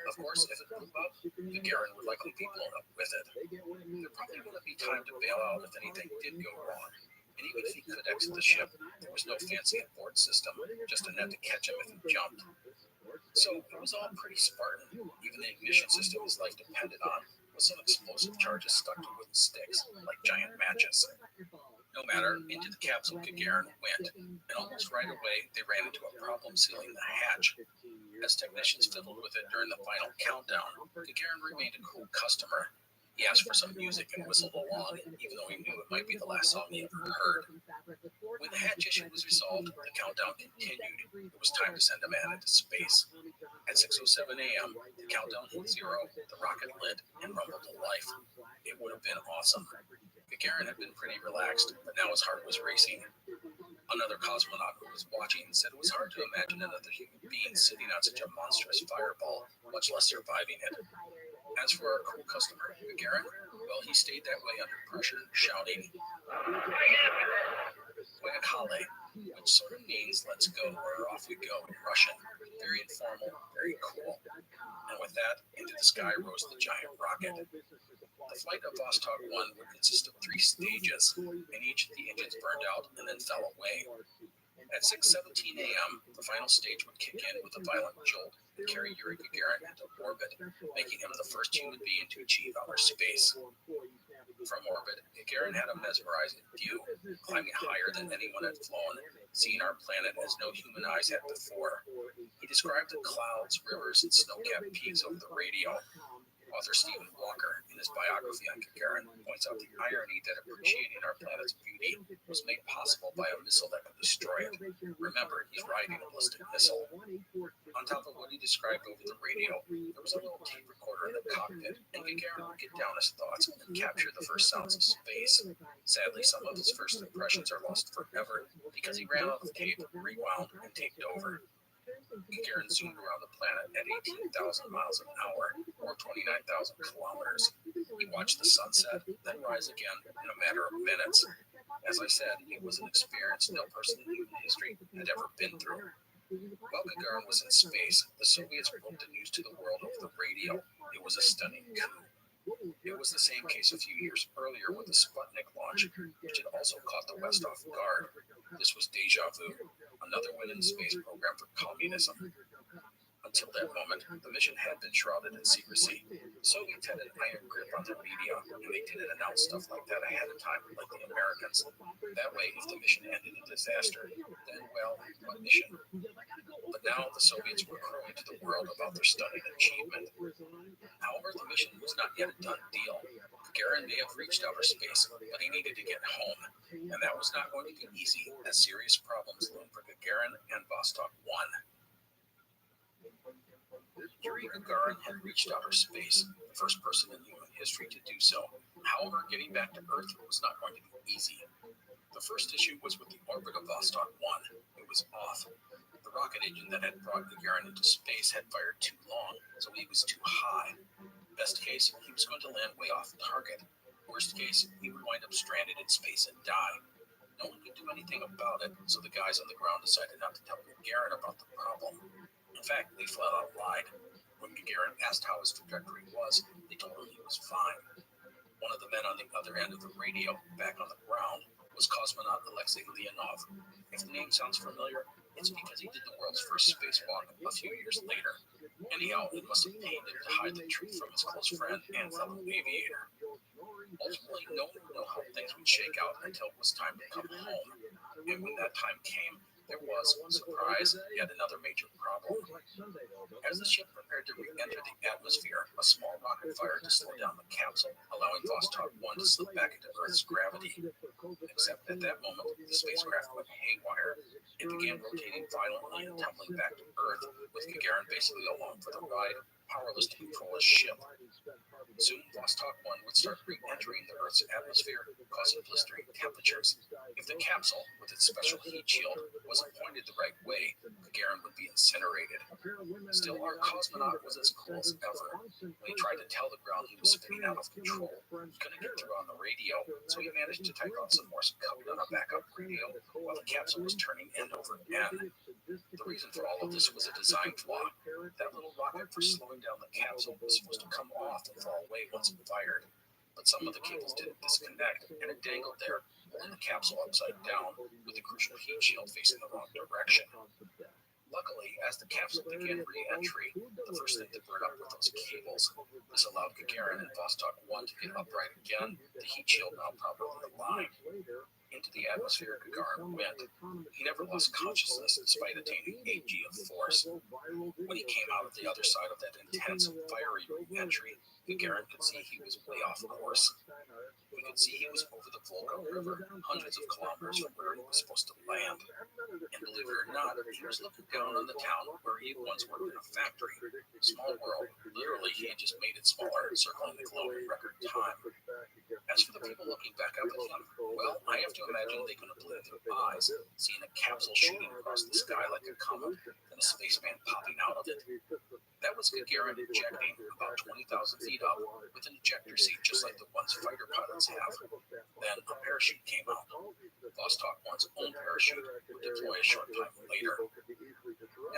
Of course, if it blew up, Gagarin would likely be blown up with it. There probably wouldn't be time to bail out if anything did go wrong. And even if he could exit the ship, there was no fancy abort system, just a net to catch him if he jumped. So it was all pretty Spartan. Even the ignition system his life depended on was some explosive charges stuck to wooden sticks, like giant matches. No matter, into the capsule Gagarin went, and almost right away they ran into a problem sealing the hatch. As technicians fiddled with it during the final countdown, Gagarin remained a cool customer. He asked for some music and whistled along, even though he knew it might be the last song he ever heard. When the hatch issue was resolved, the countdown continued. It was time to send a man into space. At 6:07 a.m., the countdown hit zero, the rocket lit, and rumbled to life. It would have been awesome. Gagarin had been pretty relaxed, but now his heart was racing. Another cosmonaut who was watching said it was hard to imagine another human being sitting on such a monstrous fireball, much less surviving it. As for our cool customer, Gagarin, well, he stayed that way under pressure, shouting, "Poyakale," which sort of means "let's go," or "off we go" in Russian. Very informal, very cool. And with that, into the sky rose the giant rocket. The flight of Vostok 1 would consist of 3 stages, and each of the engines burned out and then fell away. At 6:17 a.m., the final stage would kick in with a violent jolt and carry Yuri Gagarin into orbit, making him the first human being to achieve outer space. From orbit, Gagarin had a mesmerizing view, climbing higher than anyone had flown, seeing our planet as no human eyes had before. He described the clouds, rivers, and snow-capped peaks over the radio. Author Stephen Walker, in his biography on Gagarin, points out the irony that appreciating our planet's beauty was made possible by a missile that could destroy it. Remember, he's riding a ballistic missile. On top of what he described over the radio, there was a little tape recorder in the cockpit, and Gagarin would get down his thoughts and capture the first sounds of space. Sadly, some of his first impressions are lost forever because he ran out of tape, rewound, and taped over. Gagarin zoomed around the planet at 18,000 miles an hour, or 29,000 kilometers. He watched the sunset, then rise again in a matter of minutes. As I said, it was an experience no person in human history had ever been through. While Gagarin was in space, the Soviets broke the news to the world over the radio. It was a stunning coup. It was the same case a few years earlier with the Sputnik launch, which had also caught the West off guard. This was deja vu, another win in the space program for communism. Until that moment, the mission had been shrouded in secrecy. The Soviets had an iron grip on their media, and they didn't announce stuff like that ahead of time, like the Americans. That way, if the mission ended in disaster, then, well, what mission? But now the Soviets were crowing to the world about their stunning achievement. However, the mission was not yet a done deal. Gagarin may have reached outer space, but he needed to get home, and that was not going to be easy, as serious problems loomed for Gagarin and Vostok 1. Yuri Gagarin had reached outer space, the first person in human history to do so. However, getting back to Earth was not going to be easy. The first issue was with the orbit of Vostok 1. It was off. The rocket engine that had brought Gagarin into space had fired too long, so he was too high. Best case, he was going to land way off target. Worst case, he would wind up stranded in space and die. No one could do anything about it, so the guys on the ground decided not to tell Gagarin about the problem. In fact, they flat out lied. When Gagarin asked how his trajectory was, they told him he was fine. One of the men on the other end of the radio, back on the ground, was cosmonaut Alexei Leonov. If the name sounds familiar, it's because he did the world's first spacewalk a few years later. Anyhow, it must have pained him to hide the truth from his close friend and fellow aviator. Ultimately, no one would know how things would shake out until it was time to come home. And when that time came, there was, surprise, yet another major problem. As the ship prepared to re-enter the atmosphere, a small rocket fired to slow down the capsule, allowing Vostok 1 to slip back into Earth's gravity. Except at that moment, the spacecraft went haywire. It began rotating violently and tumbling back to Earth, with Gagarin basically along for the ride, powerless to control his ship. Soon, Vostok 1 would start re-entering the Earth's atmosphere, causing blistering temperatures. If the capsule, with its special heat shield, wasn't pointed the right way, Gagarin would be incinerated. Still, our cosmonaut was as cool as ever. When he tried to tell the ground he was spinning out of control, he couldn't get through on the radio, so he managed to type out some Morse code on a backup radio while the capsule was turning end over end. The reason for all of this was a design flaw. That little rocket for slowing down the capsule was supposed to come off and fall away once it fired. But some of the cables didn't disconnect, and it dangled there, holding the capsule upside down, with the crucial heat shield facing the wrong direction. Luckily, as the capsule began re-entry, the first thing to burn up were those cables. This allowed Gagarin and Vostok 1 to get upright again, the heat shield now properly aligned. Into the atmosphere Gagarin went. He never lost consciousness despite attaining 8 G of force. When he came out of the other side of that intense, fiery re-entry, Gagarin could see he was way off course. He could see he was over the Volga River, hundreds of kilometers from where he was supposed to land. And believe it or not, he was looking down on the town where he once worked in a factory. Small world. Literally, he had just made it smaller, circling the globe in record time. As for the people looking back up at him, well, I have to imagine they couldn't believe their eyes, seeing a capsule shooting across the sky like a comet, and a spaceman popping out of it. That was Gagarin ejecting about 20,000 feet up, with an ejector seat just like the ones fighter pilots have. Then a parachute came out. Vostok 1's own parachute would deploy a short time later.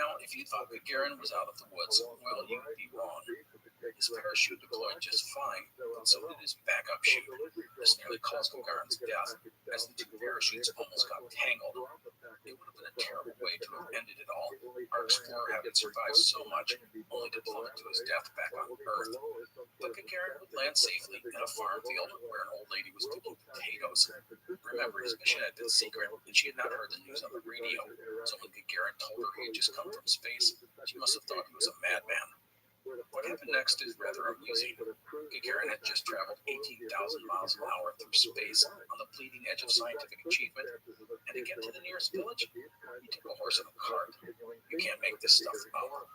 Now, if you thought Gagarin was out of the woods, well, you would be wrong. His parachute deployed just fine, but so did his backup chute. This nearly caused Gagarin's death, as the two parachutes almost got tangled. It would have been a terrible way to have ended it all. Our explorer having survived so much, only to plummet to his death back on Earth. But Gagarin would land safely in a farm field where an old lady was picking potatoes. Remember, his mission had been secret, and she had not heard the news on the radio. So when Gagarin told her he had just come from space, she must have thought he was a madman. What happened next is rather amusing. Gagarin had just traveled 18,000 miles an hour through space on the bleeding edge of scientific achievement, and to get to the nearest village, he took a horse and a cart. You can't make this stuff up.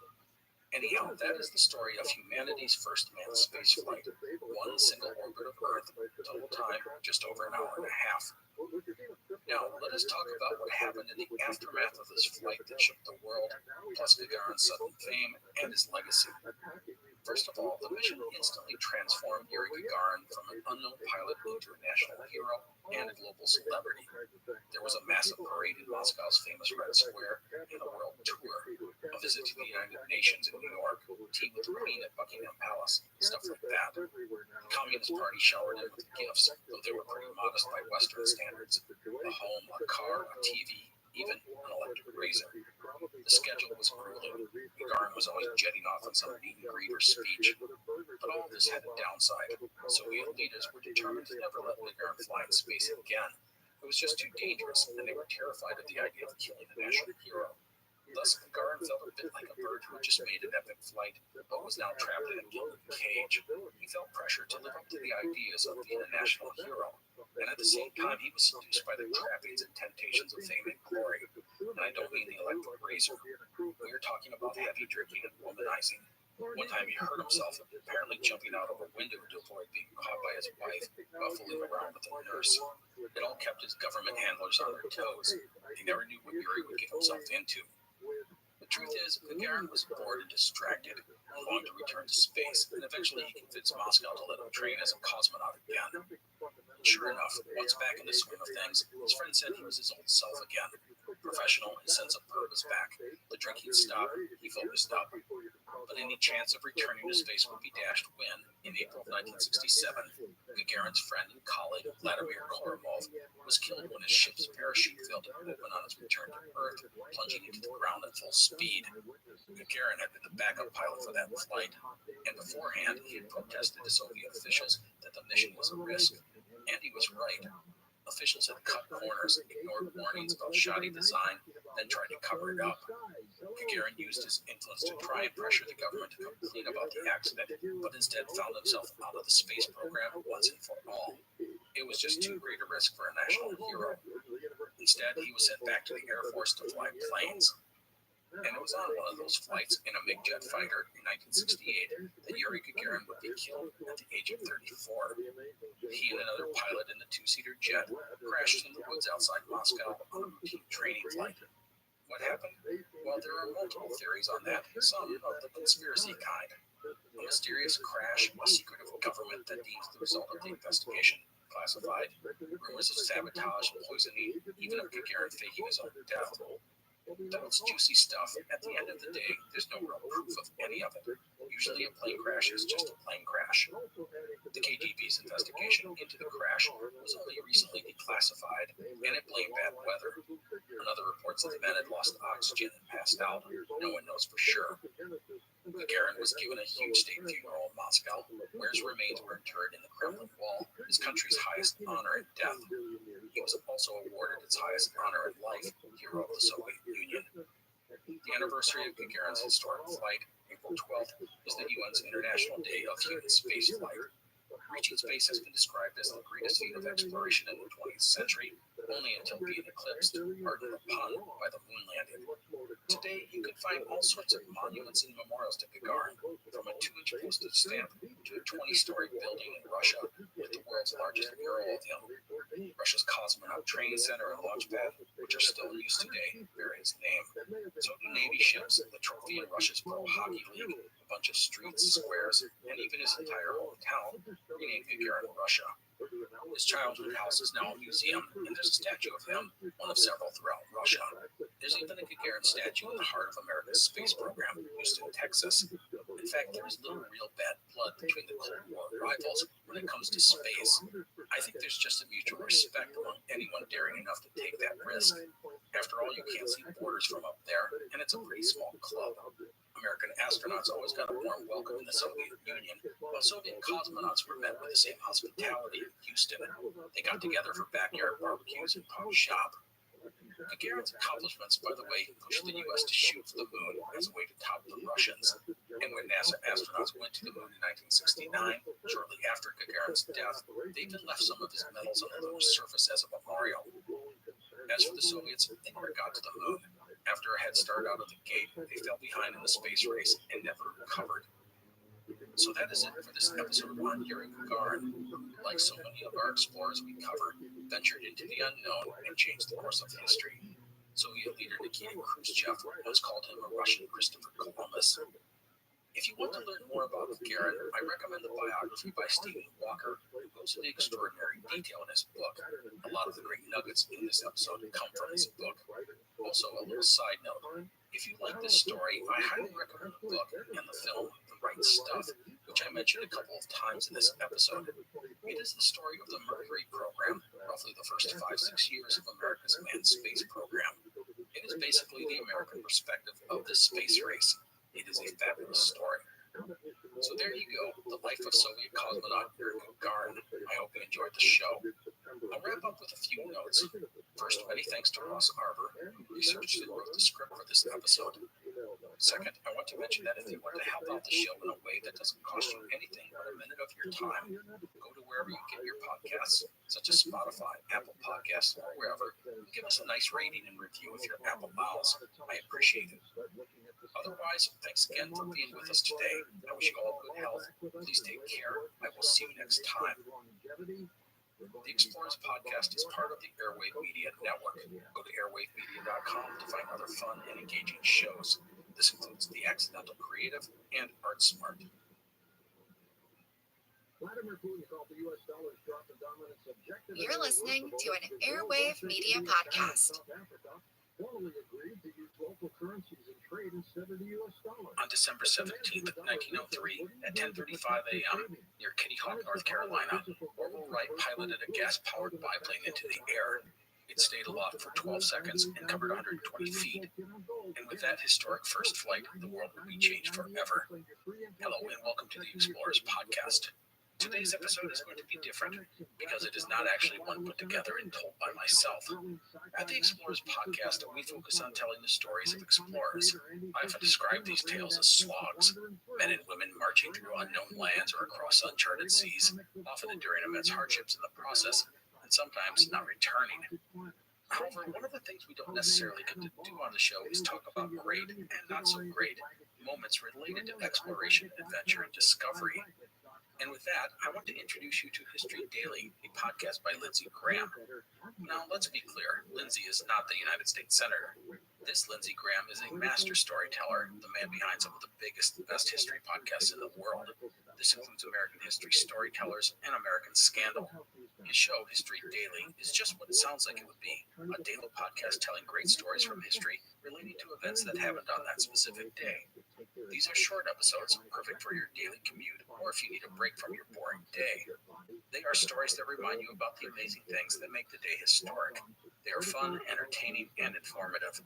Anyhow, that is the story of humanity's first manned spaceflight. One single orbit of Earth, total time just over an hour and a half. Now, let us us talk about what happened in the aftermath of this flight that shook the world, plus Gagarin's sudden fame and his legacy. First of all, the mission instantly transformed Yuri Gagarin from an unknown pilot into a national hero and a global celebrity. There was a massive parade in Moscow's famous Red Square and a world tour, a visit to the United Nations in New York, tea with the Queen at Buckingham Palace, stuff like that. The Communist Party showered him with gifts, though they were pretty modest by Western standards. A home, a car, a TV, even an electric razor. The schedule was grueling. Gagarin was always jetting off on some meet and greet or speech. But all this had a downside. Soviet leaders were determined to never let Gagarin fly in space again. It was just too dangerous, and they were terrified of the idea of killing a national hero. Thus, Gagarin felt a bit like a bird who had just made an epic flight, but was now trapped in a gilded cage. He felt pressure to live up to the ideas of being a national hero, and at the same time, he was seduced by the trappings and temptations of fame and glory. And I don't mean the electric razor. We are talking about heavy drinking and womanizing. One time he hurt himself, apparently jumping out of a window to avoid being caught by his wife while fooling around with a nurse. It all kept his government handlers on their toes. They never knew what Yuri would get himself into. The truth is, Gagarin was bored and distracted. He longed to return to space, and eventually he convinced Moscow to let him train as a cosmonaut again. Sure enough, once back in the swing of things, his friend said he was his old self again. Professional, his sense of purpose back. The drinking stopped, he focused up. But any chance of returning to space would be dashed when, in April of 1967, Gagarin's friend and colleague, Vladimir Koromov, was killed when his ship's parachute failed to open on his return to Earth, plunging into the ground at full speed. Gagarin had been the backup pilot for that flight, and beforehand he had protested to Soviet officials that the mission was a risk. And he was right. Officials had cut corners, ignored warnings about shoddy design, then tried to cover it up. Gagarin used his influence to try and pressure the government to come clean about the accident, but instead found himself out of the space program once and for all. It was just too great a risk for a national hero. Instead, he was sent back to the Air Force to fly planes. And it was on one of those flights in a MiG jet fighter in 1968 that Yuri Gagarin would be killed at the age of 34. He and another pilot in the two-seater jet crashed in the woods outside Moscow on a routine training flight. What happened? Well, there are multiple theories on that, some of the conspiracy kind. A mysterious crash, a secret of government that deems the result of the investigation classified, rumors of sabotage, poisoning, even of Gagarin faking his own death. Though it's juicy stuff, at the end of the day, there's no real proof of any of it. Usually a plane crash is just a plane crash. The KGB's investigation into the crash was only recently declassified, and it blamed bad weather. Another reports that the men had lost oxygen and passed out. No one knows for sure. Gagarin was given a huge state funeral in Moscow, where his remains were interred in the Kremlin Wall, his country's highest honor in death. He was also awarded its highest honor in life, Hero of the Soviet Union. The anniversary of Gagarin's historic flight, April 12th, is the UN's International Day of Human Spaceflight. Reaching space has been described as the greatest feat of exploration in the 20th century, only until being eclipsed, pardon the pun, by the moon landing. Today, you can find all sorts of monuments and memorials to Gagarin, from a 2-inch postage stamp to a 20-story building in Russia with the world's largest mural of him. Russia's Cosmonaut Training Center and Launchpad, which are still in use today, bear his name. So do Navy ships, the trophy in Russia's Pro Hockey League, a bunch of streets, squares, and even his entire hometown, renamed Gagarin, Russia. His childhood house is now a museum, and there's a statue of him, one of several throughout Russia. There's even a Gagarin statue in the heart of America's space program, Houston, Texas. In fact, there is little real bad blood between the Cold War rivals when it comes to space. I think there's just a mutual respect among anyone daring enough to take that risk. After all, you can't see borders from up there, and it's a pretty small club. American astronauts always got a warm welcome in the Soviet Union, while Soviet cosmonauts were met with the same hospitality in Houston. They got together for backyard barbecues and pub shop. Gagarin's accomplishments, by the way, pushed the U.S. to shoot for the moon as a way to top the Russians. And when NASA astronauts went to the moon in 1969, shortly after Gagarin's death, they even left some of his medals on the lunar surface as a memorial. As for the Soviets, they never got to the moon. After a head start out of the gate, they fell behind in the space race and never recovered. So that is it for this episode on Yuri Gagarin. Like so many of our explorers we cover, ventured into the unknown and changed the course of history. Soviet leader Nikita Khrushchev once called him a Russian Christopher Columbus. If you want to learn more about Gagarin, I recommend the biography by Stephen Walker, who goes into extraordinary detail in his book. A lot of the great nuggets in this episode come from his book. Also, a little side note, if you like this story, I highly recommend the book and the film The Right Stuff, which I mentioned a couple of times in this episode. It is the story of the Mercury program, roughly the first 5-6 years of America's manned space program. It is basically the American perspective of this space race. It is a fabulous story. So there you go, the life of Soviet cosmonaut Yuri Gagarin. I hope you enjoyed the show. I'll wrap up with a few notes. First, many thanks to Ross Arbor, who researched and wrote the script for this episode. Second, I want to mention that if you want to help out the show in a way that doesn't cost you anything but a minute of your time, go to wherever you get your podcasts, such as Spotify, Apple Podcasts, or wherever, and give us a nice rating and review if you're Apple Pals. I appreciate it. Otherwise, thanks again for being with us today. I wish you all good health. Please take care. I will see you next time. The Explorers Podcast is part of the Airwave Media Network. Go to airwavemedia.com to find other fun and engaging shows. This includes The Accidental Creative and Art Smart. You're listening to an Airwave Media Podcast. On December 17th, 1903, at 10:35 a.m., near Kitty Hawk, North Carolina, Orville Wright piloted a gas-powered biplane into the air. It stayed aloft for 12 seconds and covered 120 feet. And with that historic first flight, the world would be changed forever. Hello and welcome to the Explorers Podcast. Today's episode is going to be different because it is not actually one put together and told by myself. At the Explorers Podcast, we focus on telling the stories of explorers. I've described these tales as slogs, men and women marching through unknown lands or across uncharted seas, often enduring immense hardships in the process, and sometimes not returning. However, one of the things we don't necessarily get to do on the show is talk about great and not so great moments related to exploration, adventure, and discovery. And with that, I want to introduce you to History Daily, a podcast by Lindsey Graham. Now, let's be clear, Lindsey is not the United States Senator. This Lindsey Graham is a master storyteller, the man behind some of the biggest and best history podcasts in the world. This includes American History Storytellers and American Scandal. His show, History Daily, is just what it sounds like it would be, a daily podcast telling great stories from history relating to events that happened on that specific day. These are short episodes, perfect for your daily commute or if you need a break from your boring day. They are stories that remind you about the amazing things that make the day historic. They are fun, entertaining, and informative.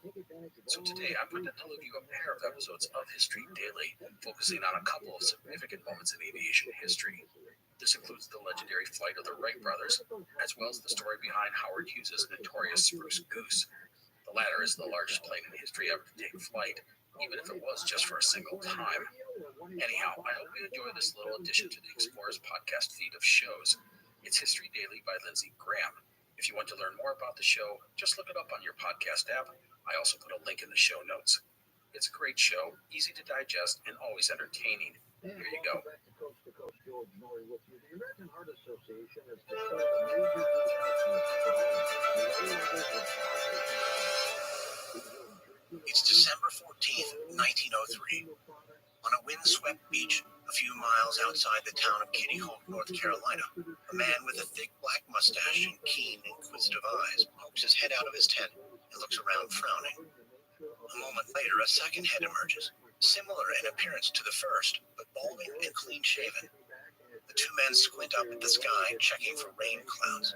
So today I'm going to deliver you a pair of episodes of History Daily, focusing on a couple of significant moments in aviation history. This includes the legendary flight of the Wright brothers, as well as the story behind Howard Hughes' notorious Spruce Goose. The latter is the largest plane in history ever to take flight, even if it was just for a single time. Anyhow, I hope you enjoy this little addition to the Explorers Podcast feed of shows. It's History Daily by Lindsey Graham. If you want to learn more about the show, just look it up on your podcast app. I also put a link in the show notes. It's a great show, easy to digest, and always entertaining. Here you go. It's December 14th, 1903. On a windswept beach a few miles outside the town of Kitty Hawk, North Carolina, a man with a thick black mustache and keen, inquisitive eyes pokes his head out of his tent and looks around frowning. A moment later, a second head emerges, similar in appearance to the first, but balding and clean-shaven. The two men squint up at the sky, checking for rain clouds.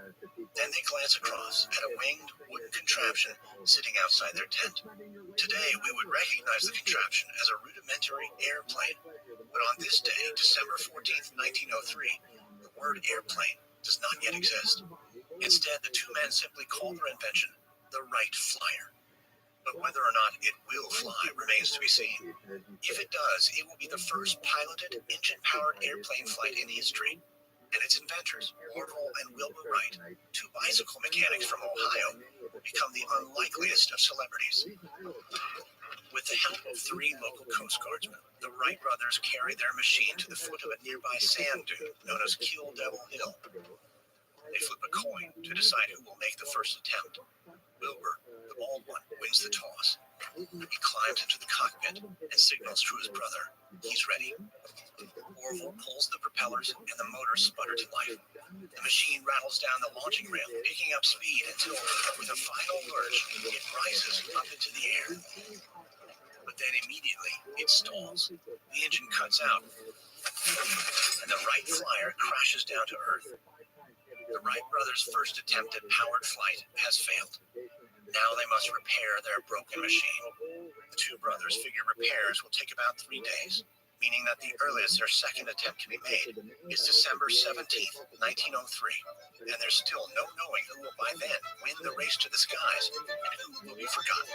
Then they glance across at a winged wooden contraption sitting outside their tent. Today, we would recognize the contraption as a rudimentary airplane, but on this day, December 14th, 1903, the word airplane does not yet exist. Instead, the two men simply call their invention the Wright Flyer. But whether or not it will fly remains to be seen. If it does, it will be the first piloted, engine-powered airplane flight in history. And its inventors, Orville and Wilbur Wright, two bicycle mechanics from Ohio, will become the unlikeliest of celebrities. With the help of 3 local Coast Guardsmen, the Wright brothers carry their machine to the foot of a nearby sand dune known as Kill Devil Hill. They flip a coin to decide who will make the first attempt. Wilbur, the bald one, wins the toss. He climbs into the cockpit and signals to his brother. He's ready. Orville pulls the propellers and the motors sputter to life. The machine rattles down the launching rail, picking up speed until, with a final lurch, it rises up into the air. But then immediately, it stalls. The engine cuts out, and the Wright flyer crashes down to Earth. The Wright brothers' first attempt at powered flight has failed. Now they must repair their broken machine. The two brothers figure repairs will take about 3 days, meaning that the earliest their second attempt can be made is December 17th, 1903. And there's still no knowing who will by then win the race to the skies and who will be forgotten.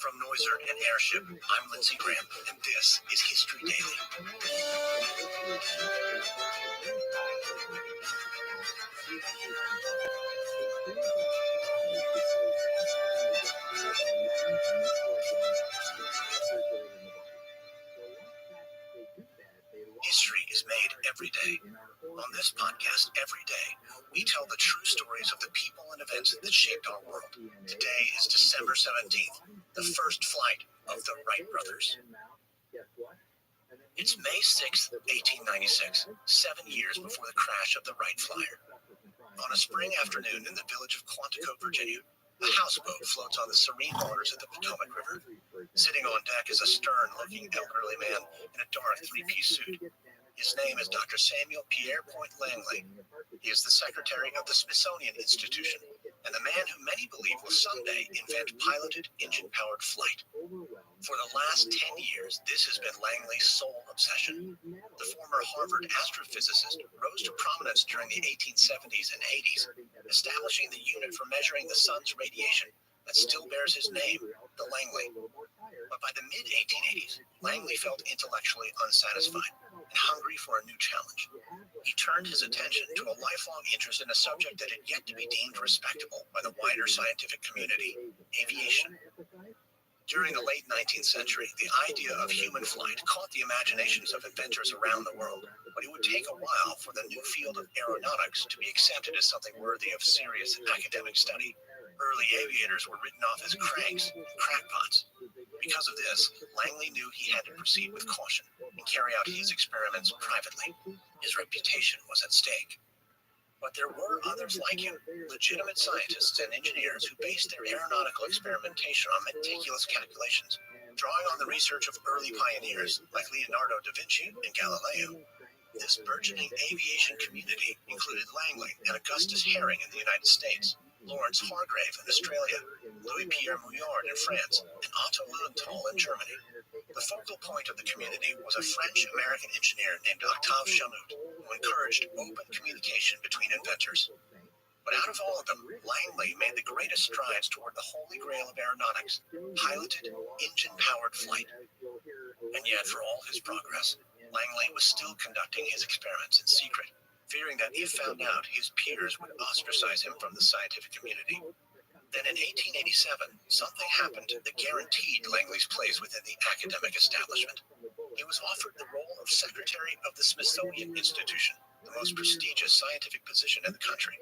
From Noiser and Airship, I'm Lindsey Graham, and this is History Daily. History is made every day. On this podcast, every day, we tell the true stories of the people and events that shaped our world. Today is December 17th, the first flight of the Wright brothers. It's May 6th, 1896, 7 years before the crash of the Wright flyer. On a spring afternoon in the village of Quantico, Virginia, a houseboat floats on the serene waters of the Potomac River. Sitting on deck is a stern-looking elderly man in a dark three-piece suit. His name is Dr. Samuel Pierre Point Langley. He is the secretary of the Smithsonian Institution and the man who many believe will someday invent piloted, engine-powered flight. For the last 10 years, this has been Langley's sole obsession. The former Harvard astrophysicist rose to prominence during the 1870s and 80s, establishing the unit for measuring the sun's radiation that still bears his name, the Langley. But by the mid-1880s, Langley felt intellectually unsatisfied and hungry for a new challenge. He turned his attention to a lifelong interest in a subject that had yet to be deemed respectable by the wider scientific community, aviation. During the late 19th century, the idea of human flight caught the imaginations of inventors around the world, but it would take a while for the new field of aeronautics to be accepted as something worthy of serious academic study. Early aviators were written off as cranks and crackpots. Because of this, Langley knew he had to proceed with caution and carry out his experiments privately. His reputation was at stake. But there were others like him, legitimate scientists and engineers who based their aeronautical experimentation on meticulous calculations, drawing on the research of early pioneers like Leonardo da Vinci and Galileo. This burgeoning aviation community included Langley and Augustus Herring in the United States, Lawrence Hargrave in Australia, Louis-Pierre Mouillard in France, and Otto Lilienthal in Germany. The focal point of the community was a French-American engineer named Octave Chanute, who encouraged open communication between inventors. But out of all of them, Langley made the greatest strides toward the holy grail of aeronautics, piloted, engine-powered flight. And yet, for all his progress, Langley was still conducting his experiments in secret, fearing that if found out, his peers would ostracize him from the scientific community. Then in 1887, something happened that guaranteed Langley's place within the academic establishment. He was offered the role of secretary of the Smithsonian Institution, the most prestigious scientific position in the country.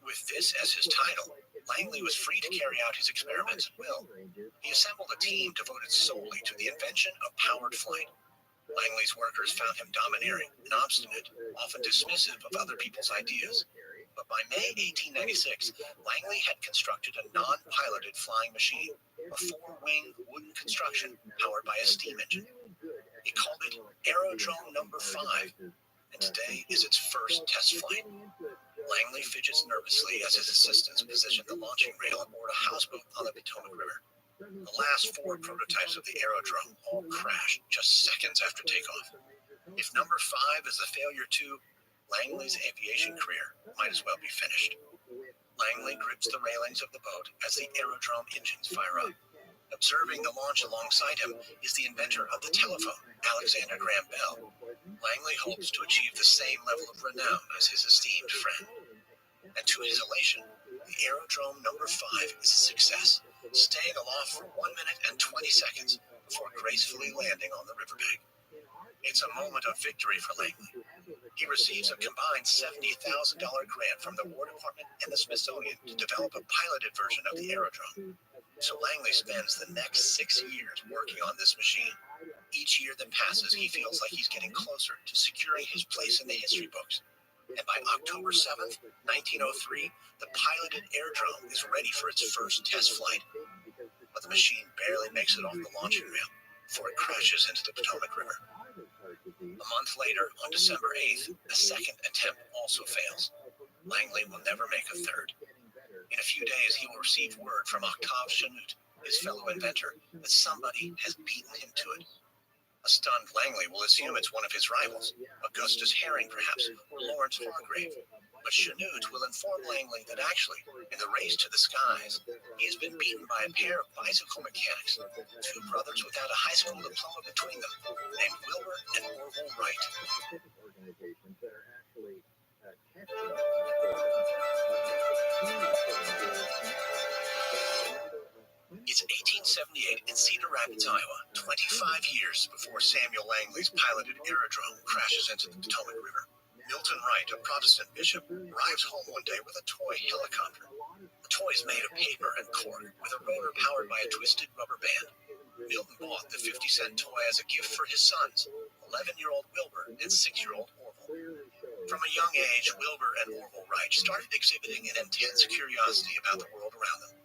With this as his title, Langley was free to carry out his experiments at will. He assembled a team devoted solely to the invention of powered flight. Langley's workers found him domineering and obstinate, often dismissive of other people's ideas. But by May 1896, Langley had constructed a non-piloted flying machine, a four-wing wooden construction powered by a steam engine. He called it Aerodrome Number 5, and today is its first test flight. Langley fidgets nervously as his assistants position the launching rail aboard a houseboat on the Potomac River. The last four prototypes of the aerodrome all crashed just seconds after takeoff. If number 5 is a failure too, Langley's aviation career might as well be finished. Langley grips the railings of the boat as the aerodrome engines fire up. Observing the launch alongside him is the inventor of the telephone, Alexander Graham Bell. Langley hopes to achieve the same level of renown as his esteemed friend. And to his elation, the aerodrome number 5 is a success, staying aloft for 1 minute and 20 seconds before gracefully landing on the riverbank. It's a moment of victory for Langley. He receives a combined $70,000 grant from the War Department and the Smithsonian to develop a piloted version of the aerodrome. So Langley spends the next 6 years working on this machine. Each year that passes, he feels like he's getting closer to securing his place in the history books. And by October 7th, 1903, the piloted aerodrome is ready for its first test flight. But the machine barely makes it off the launching rail before it crashes into the Potomac River. A month later, on December 8th, a second attempt also fails. Langley will never make a third. In a few days, he will receive word from Octave Chanute, his fellow inventor, that somebody has beaten him to it. A stunned Langley will assume it's one of his rivals, Augustus Herring perhaps, or Lawrence Hargrave. But Chanute will inform Langley that actually, in the race to the skies, he has been beaten by a pair of bicycle mechanics, two brothers without a high school diploma between them, named Wilbur and Orville Wright. It's 1878 in Cedar Rapids, Iowa, 25 years before Samuel Langley's piloted aerodrome crashes into the Potomac River. Milton Wright, a Protestant bishop, arrives home one day with a toy helicopter. The toy is made of paper and cork, with a rotor powered by a twisted rubber band. Milton bought the 50-cent toy as a gift for his sons, 11-year-old Wilbur and 6-year-old Orville. From a young age, Wilbur and Orville Wright started exhibiting an intense curiosity about the world around them.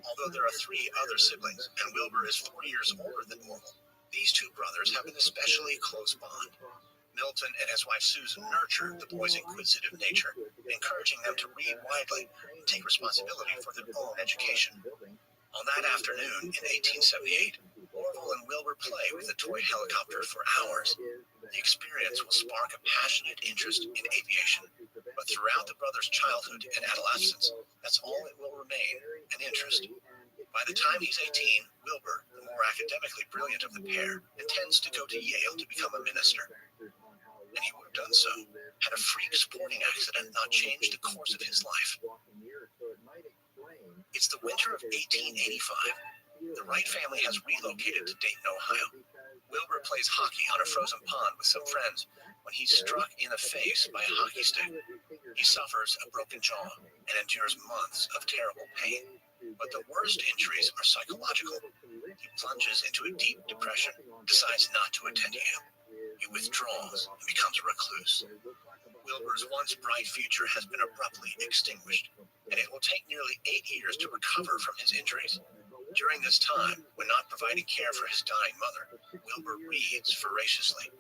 Although there are 3 other siblings, and Wilbur is 4 years older than Orville, these two brothers have an especially close bond. Milton and his wife Susan nurture the boys' inquisitive nature, encouraging them to read widely and take responsibility for their own education. On that afternoon in 1878, Orville and Wilbur play with the toy helicopter for hours. The experience will spark a passionate interest in aviation, but throughout the brothers' childhood and adolescence, that's all it will remain, an interest. By the time he's 18, Wilbur, the more academically brilliant of the pair, intends to go to Yale to become a minister. And he would have done so, had a freak sporting accident not changed the course of his life. It's the winter of 1885. The Wright family has relocated to Dayton, Ohio. Wilbur plays hockey on a frozen pond with some friends when he's struck in the face by a hockey stick. He suffers a broken jaw and endures months of terrible pain. But the worst injuries are psychological. He plunges into a deep depression, decides not to attend Yale. He withdraws and becomes a recluse. Wilbur's once bright future has been abruptly extinguished, and it will take nearly 8 years to recover from his injuries. During this time, when not providing care for his dying mother, Wilbur reads voraciously.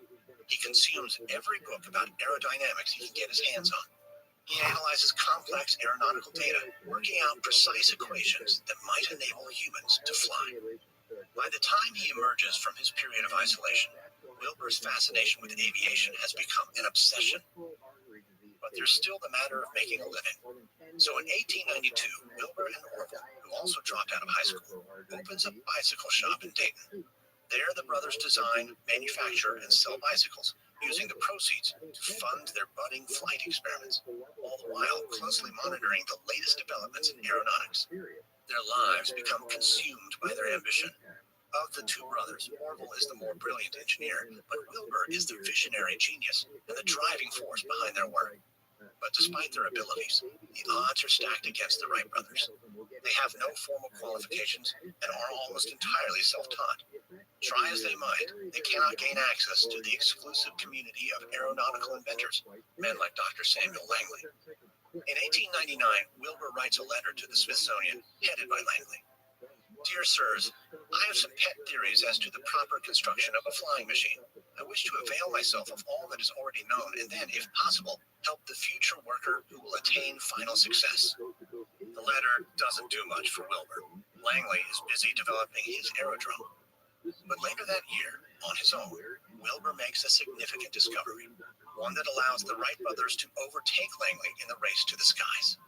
He consumes every book about aerodynamics he can get his hands on. He analyzes complex aeronautical data, working out precise equations that might enable humans to fly. By the time he emerges from his period of isolation, Wilbur's fascination with aviation has become an obsession. But there's still the matter of making a living. So in 1892, Wilbur and Orville, who also dropped out of high school, opens a bicycle shop in Dayton. There, the brothers design, manufacture, and sell bicycles, using the proceeds to fund their budding flight experiments, all the while closely monitoring the latest developments in aeronautics. Their lives become consumed by their ambition. Of the two brothers, Orville is the more brilliant engineer, but Wilbur is the visionary genius and the driving force behind their work. But despite their abilities, the odds are stacked against the Wright brothers. They have no formal qualifications and are almost entirely self-taught. Try as they might, they cannot gain access to the exclusive community of aeronautical inventors, men like Dr. Samuel Langley. In 1899, Wilbur writes a letter to the Smithsonian, headed by Langley. Dear sirs, I have some pet theories as to the proper construction of a flying machine. I wish to avail myself of all that is already known and then, if possible, help the future worker who will attain final success. The letter doesn't do much for Wilbur. Langley is busy developing his aerodrome. But later that year, on his own, Wilbur makes a significant discovery, one that allows the Wright brothers to overtake Langley in the race to the skies.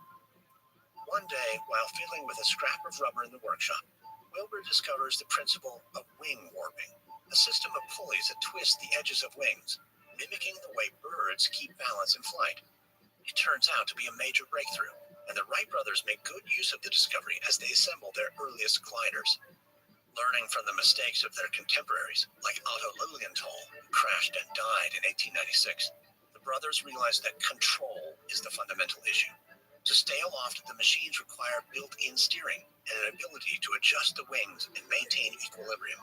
One day, while fiddling with a scrap of rubber in the workshop, Wilbur discovers the principle of wing warping, a system of pulleys that twist the edges of wings, mimicking the way birds keep balance in flight. It turns out to be a major breakthrough, and the Wright brothers make good use of the discovery as they assemble their earliest gliders. Learning from the mistakes of their contemporaries, like Otto Lilienthal, who crashed and died in 1896, the brothers realized that control is the fundamental issue. To stay aloft, the machines require built-in steering and an ability to adjust the wings and maintain equilibrium.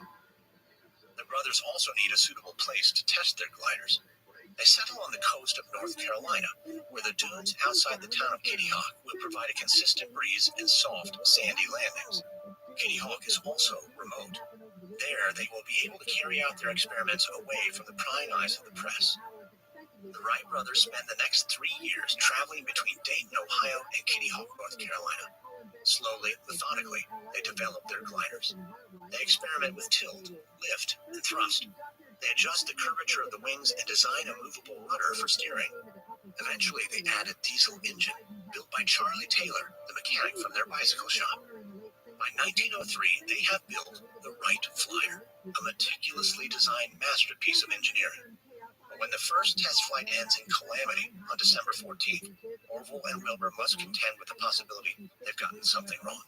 The brothers also need a suitable place to test their gliders. They settle on the coast of North Carolina, where the dunes outside the town of Kitty Hawk will provide a consistent breeze and soft, sandy landings. Kitty Hawk is also remote. There, they will be able to carry out their experiments away from the prying eyes of the press. The Wright brothers spend the next 3 years traveling between Dayton, Ohio, and Kitty Hawk, North Carolina. Slowly, methodically, they develop their gliders. They experiment with tilt, lift, and thrust. They adjust the curvature of the wings and design a movable rudder for steering. Eventually, they add a diesel engine built by Charlie Taylor, the mechanic from their bicycle shop. By 1903, they have built the Wright Flyer, a meticulously designed masterpiece of engineering. But when the first test flight ends in calamity on December 14th, Orville and Wilbur must contend with the possibility they've gotten something wrong.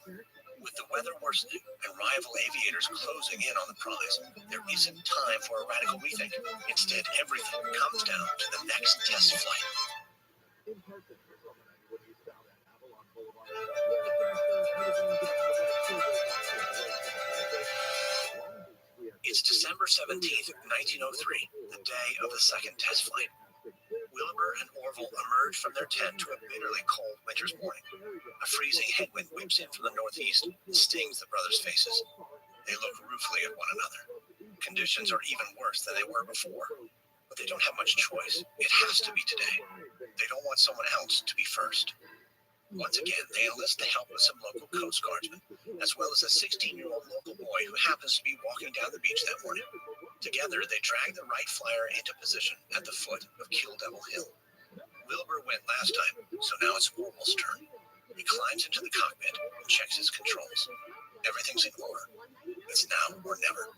With the weather worsening and rival aviators closing in on the prize, there isn't time for a radical rethink. Instead, everything comes down to the next test flight. It's December 17th, 1903, the day of the second test flight. Wilbur and Orville emerge from their tent to a bitterly cold winter's morning. A freezing headwind whips in from the northeast and stings the brothers' faces. They look ruefully at one another. Conditions are even worse than they were before, but they don't have much choice. It has to be today. They don't want someone else to be first. Once again, they enlist the help of some local Coast Guardsmen, as well as a 16-year-old local boy who happens to be walking down the beach that morning. Together, they drag the Wright Flyer into position at the foot of Kill Devil Hill. Wilbur went last time, so now it's Orville's turn. He climbs into the cockpit and checks his controls. Everything's in order. It's now or never.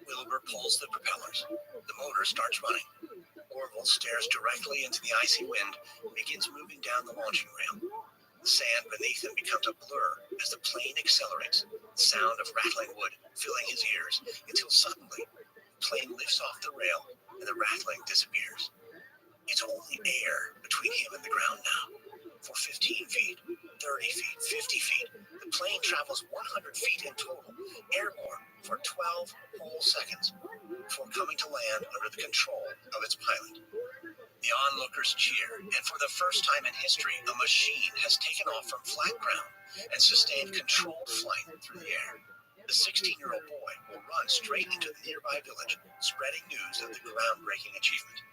Wilbur pulls the propellers. The motor starts running. Orville stares directly into the icy wind and begins moving down the launching ramp. The sand beneath him becomes a blur as the plane accelerates, the sound of rattling wood filling his ears, until suddenly the plane lifts off the rail and the rattling disappears. It's only air between him and the ground now. For 15 feet, 30 feet, 50 feet, the plane travels 100 feet in total, airborne for 12 whole seconds, before coming to land under the control of its pilot. The onlookers cheer, and for the first time in history, a machine has taken off from flat ground and sustained controlled flight through the air. The 16-year-old boy will run straight into the nearby village, spreading news of the groundbreaking achievement.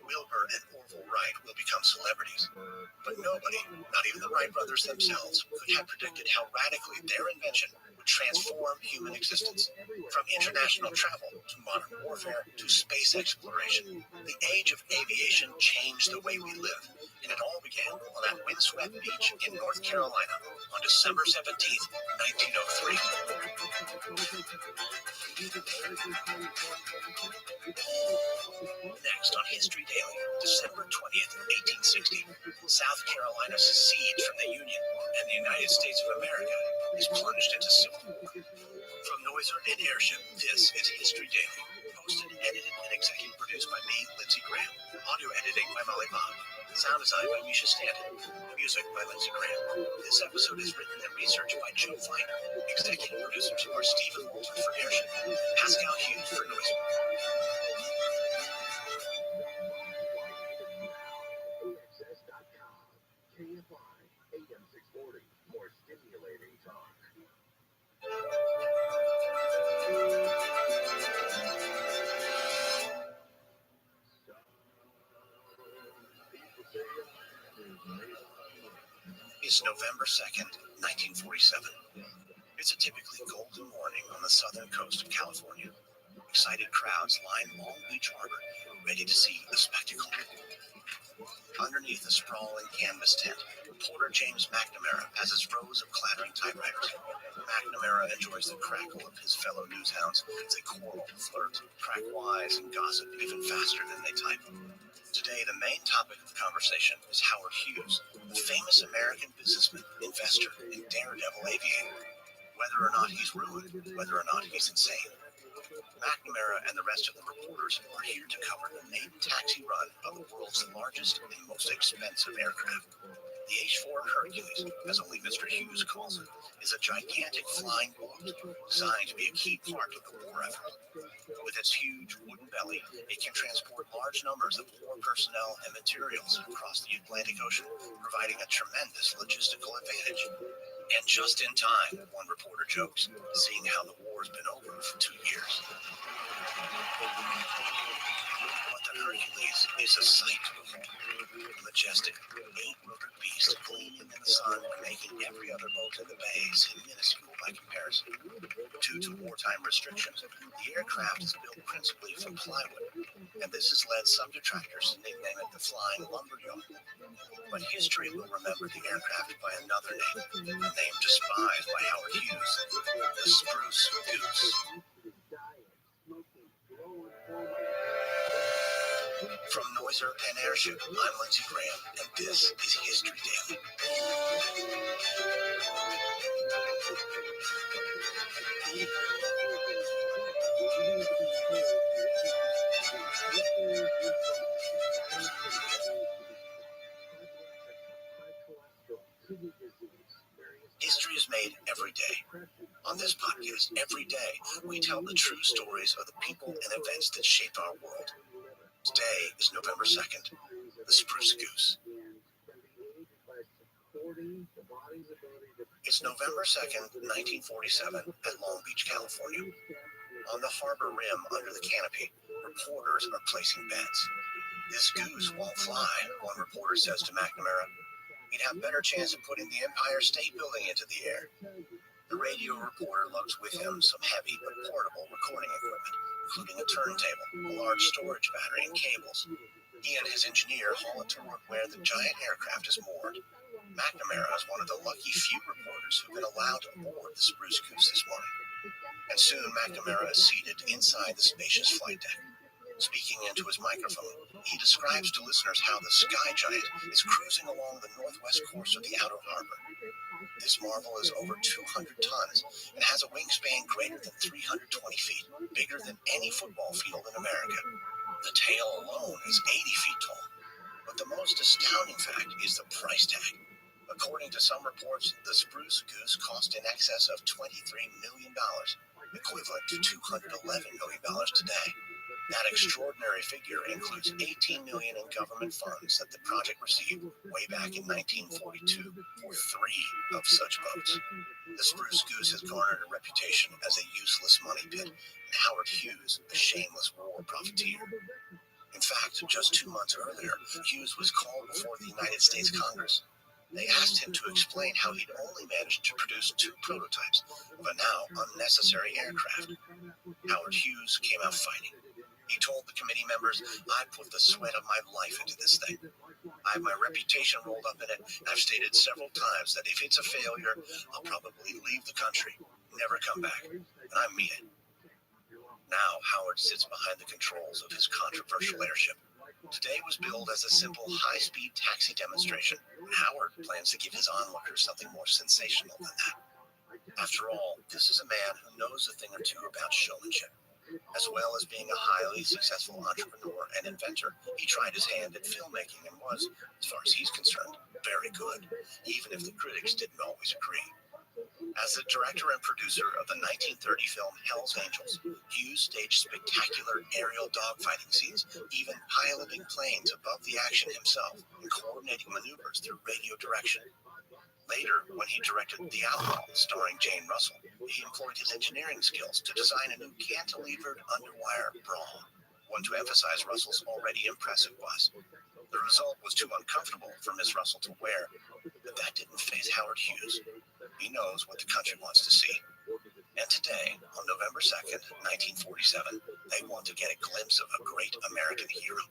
Wilbur and Orville Wright will become celebrities. But nobody, not even the Wright brothers themselves, could have predicted how radically their invention would transform human existence. From international travel to modern warfare to space exploration, the age of aviation changed the way we live. And it all began on that windswept beach in North Carolina on December 17th, 1903. Next on History Daily, December 20th, 1860, South Carolina secedes from the Union, and the United States of America is plunged into civil war. From Noiser and Airship, this is History Daily, hosted, edited, and executive produced by me, Lindsey Graham. Audio editing by Molly Bob. Sound design by Misha Stanton. Music by Lindsey Graham. This episode is written and researched by Joe Finder. Executive producers are Stephen Walter for Airship, Pascal Hughes for Noiser. KFI, AM 640, more stimulating talk. It's November 2nd, 1947. It's a typically golden morning on the southern coast of California. Excited crowds line Long Beach Harbor, ready to see the spectacle. Underneath the sprawling canvas tent, reporter James McNamara has his rows of clattering typewriters. McNamara enjoys the crackle of his fellow newshounds as they quarrel, flirt, crack wise, and gossip even faster than they type. Today, the main topic of conversation is Howard Hughes, the famous American businessman, investor, and daredevil aviator. whether or not he's ruined, whether or not he's insane. McNamara and the rest of the reporters are here to cover the maiden taxi run of the world's largest and most expensive aircraft. The H-4 Hercules, as only Mr. Hughes calls it, is a gigantic flying boat designed to be a key part of the war effort. With its huge wooden belly, it can transport large numbers of war personnel and materials across the Atlantic Ocean, providing a tremendous logistical advantage. And just in time, one reporter jokes, seeing how the war's been over for 2 years. But the Hercules is a sight to behold. A majestic, 8-rotor beast gleaming in the sun and making every other boat in the bay seem minuscule by comparison. Due to wartime restrictions, the aircraft is built principally from plywood, and this has led some detractors to nickname it the Flying Lumberjack. But history will remember the aircraft by another name, a name despised by Howard Hughes, the Spruce Goose. From Noiser and Airship, I'm Lindsey Graham, and this is History Daily. History is made every day. On this podcast, every day, we tell the true stories of the people and events that shaped our world. Today is November 2nd, the Spruce Goose. It's November 2nd, 1947, at Long Beach, California. On the harbor rim under the canopy, reporters are placing bets. This goose won't fly, one reporter says to McNamara. He'd have better chance of putting the Empire State Building into the air. The radio reporter lugs with him some heavy but portable recording equipment, including a turntable, a large storage battery, and cables. He and his engineer haul it toward where the giant aircraft is moored. McNamara is one of the lucky few reporters who've been allowed to board the Spruce Goose this morning. And soon McNamara is seated inside the spacious flight deck. Speaking into his microphone, he describes to listeners how the Sky Giant is cruising along the northwest course of the outer harbor. This marvel is over 200 tons and has a wingspan greater than 320 feet, bigger than any football field in America. The tail alone is 80 feet tall. But the most astounding fact is the price tag. According to some reports, the Spruce Goose cost in excess of $23 million, equivalent to $211 million today. That extraordinary figure includes $18 million in government funds that the project received way back in 1942 for 3 of such boats. The Spruce Goose has garnered a reputation as a useless money pit, and Howard Hughes, a shameless war profiteer. In fact, just 2 months earlier, Hughes was called before the United States Congress. They asked him to explain how he'd only managed to produce 2 prototypes of a now unnecessary aircraft. Howard Hughes came out fighting. He told the committee members, I put the sweat of my life into this thing. I have my reputation rolled up in it, and I've stated several times that if it's a failure, I'll probably leave the country, never come back, and I mean it. Now Howard sits behind the controls of his controversial airship. Today was billed as a simple high-speed taxi demonstration, and Howard plans to give his onlookers something more sensational than that. After all, this is a man who knows a thing or two about showmanship. As well as being a highly successful entrepreneur and inventor, he tried his hand at filmmaking and was, as far as he's concerned, very good, even if the critics didn't always agree. As the director and producer of the 1930 film Hell's Angels, Hughes staged spectacular aerial dogfighting scenes, even piloting planes above the action himself and coordinating maneuvers through radio direction. Later, when he directed The Outlaw, starring Jane Russell, he employed his engineering skills to design a new cantilevered underwire brawl, one to emphasize Russell's already impressive bust. The result was too uncomfortable for Miss Russell to wear, but that didn't faze Howard Hughes. He knows what the country wants to see. And today, on November 2nd, 1947, they want to get a glimpse of a great American hero.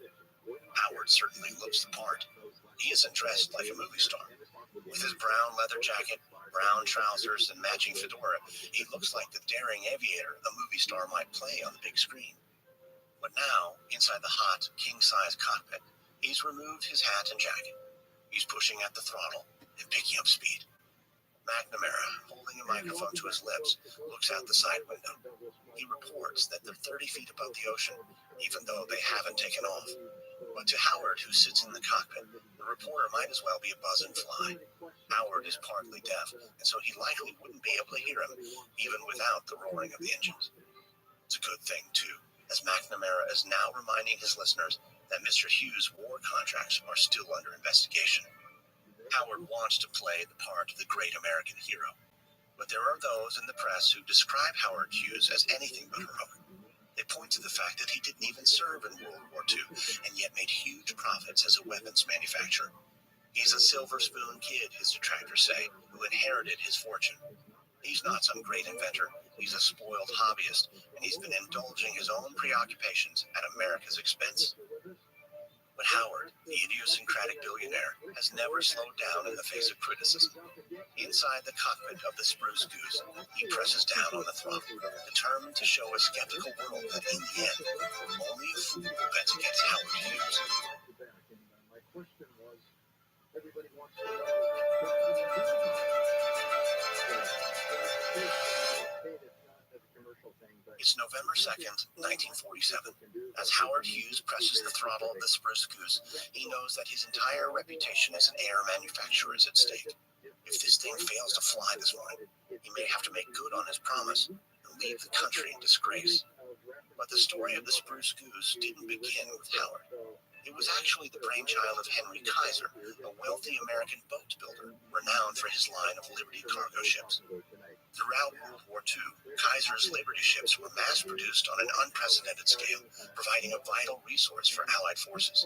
Howard certainly looks the part. He isn't dressed like a movie star. With his brown leather jacket, brown trousers, and matching fedora, he looks like the daring aviator a movie star might play on the big screen. But now, inside the hot, king-size cockpit, he's removed his hat and jacket. He's pushing at the throttle and picking up speed. McNamara, holding a microphone to his lips, looks out the side window. He reports that they're 30 feet above the ocean, even though they haven't taken off. But to Howard, who sits in the cockpit, the reporter might as well be a buzzing fly. Howard is partly deaf, and so he likely wouldn't be able to hear him, even without the roaring of the engines. It's a good thing, too, as McNamara is now reminding his listeners that Mr. Hughes' war contracts are still under investigation. Howard wants to play the part of the great American hero, but there are those in the press who describe Howard Hughes as anything but heroic. They point to the fact that he didn't even serve in World War II and yet made huge profits as a weapons manufacturer. He's a silver spoon kid, his detractors say, who inherited his fortune. He's not some great inventor. He's a spoiled hobbyist, and he's been indulging his own preoccupations at America's expense. But Howard, the idiosyncratic billionaire, has never slowed down in the face of criticism. Inside the cockpit of the Spruce Goose, he presses down on the throttle, determined to show a skeptical world that in the end, only a fool bets against Howard Hughes. My question was, everybody wants to know. It's November 2nd, 1947. As Howard Hughes presses the throttle of the Spruce Goose, he knows that his entire reputation as an air manufacturer is at stake. If this thing fails to fly this morning, he may have to make good on his promise and leave the country in disgrace. But the story of the Spruce Goose didn't begin with Howard. It was actually the brainchild of Henry Kaiser, a wealthy American boat builder renowned for his line of Liberty cargo ships. Throughout World War II, Kaiser's Liberty ships were mass-produced on an unprecedented scale, providing a vital resource for Allied forces.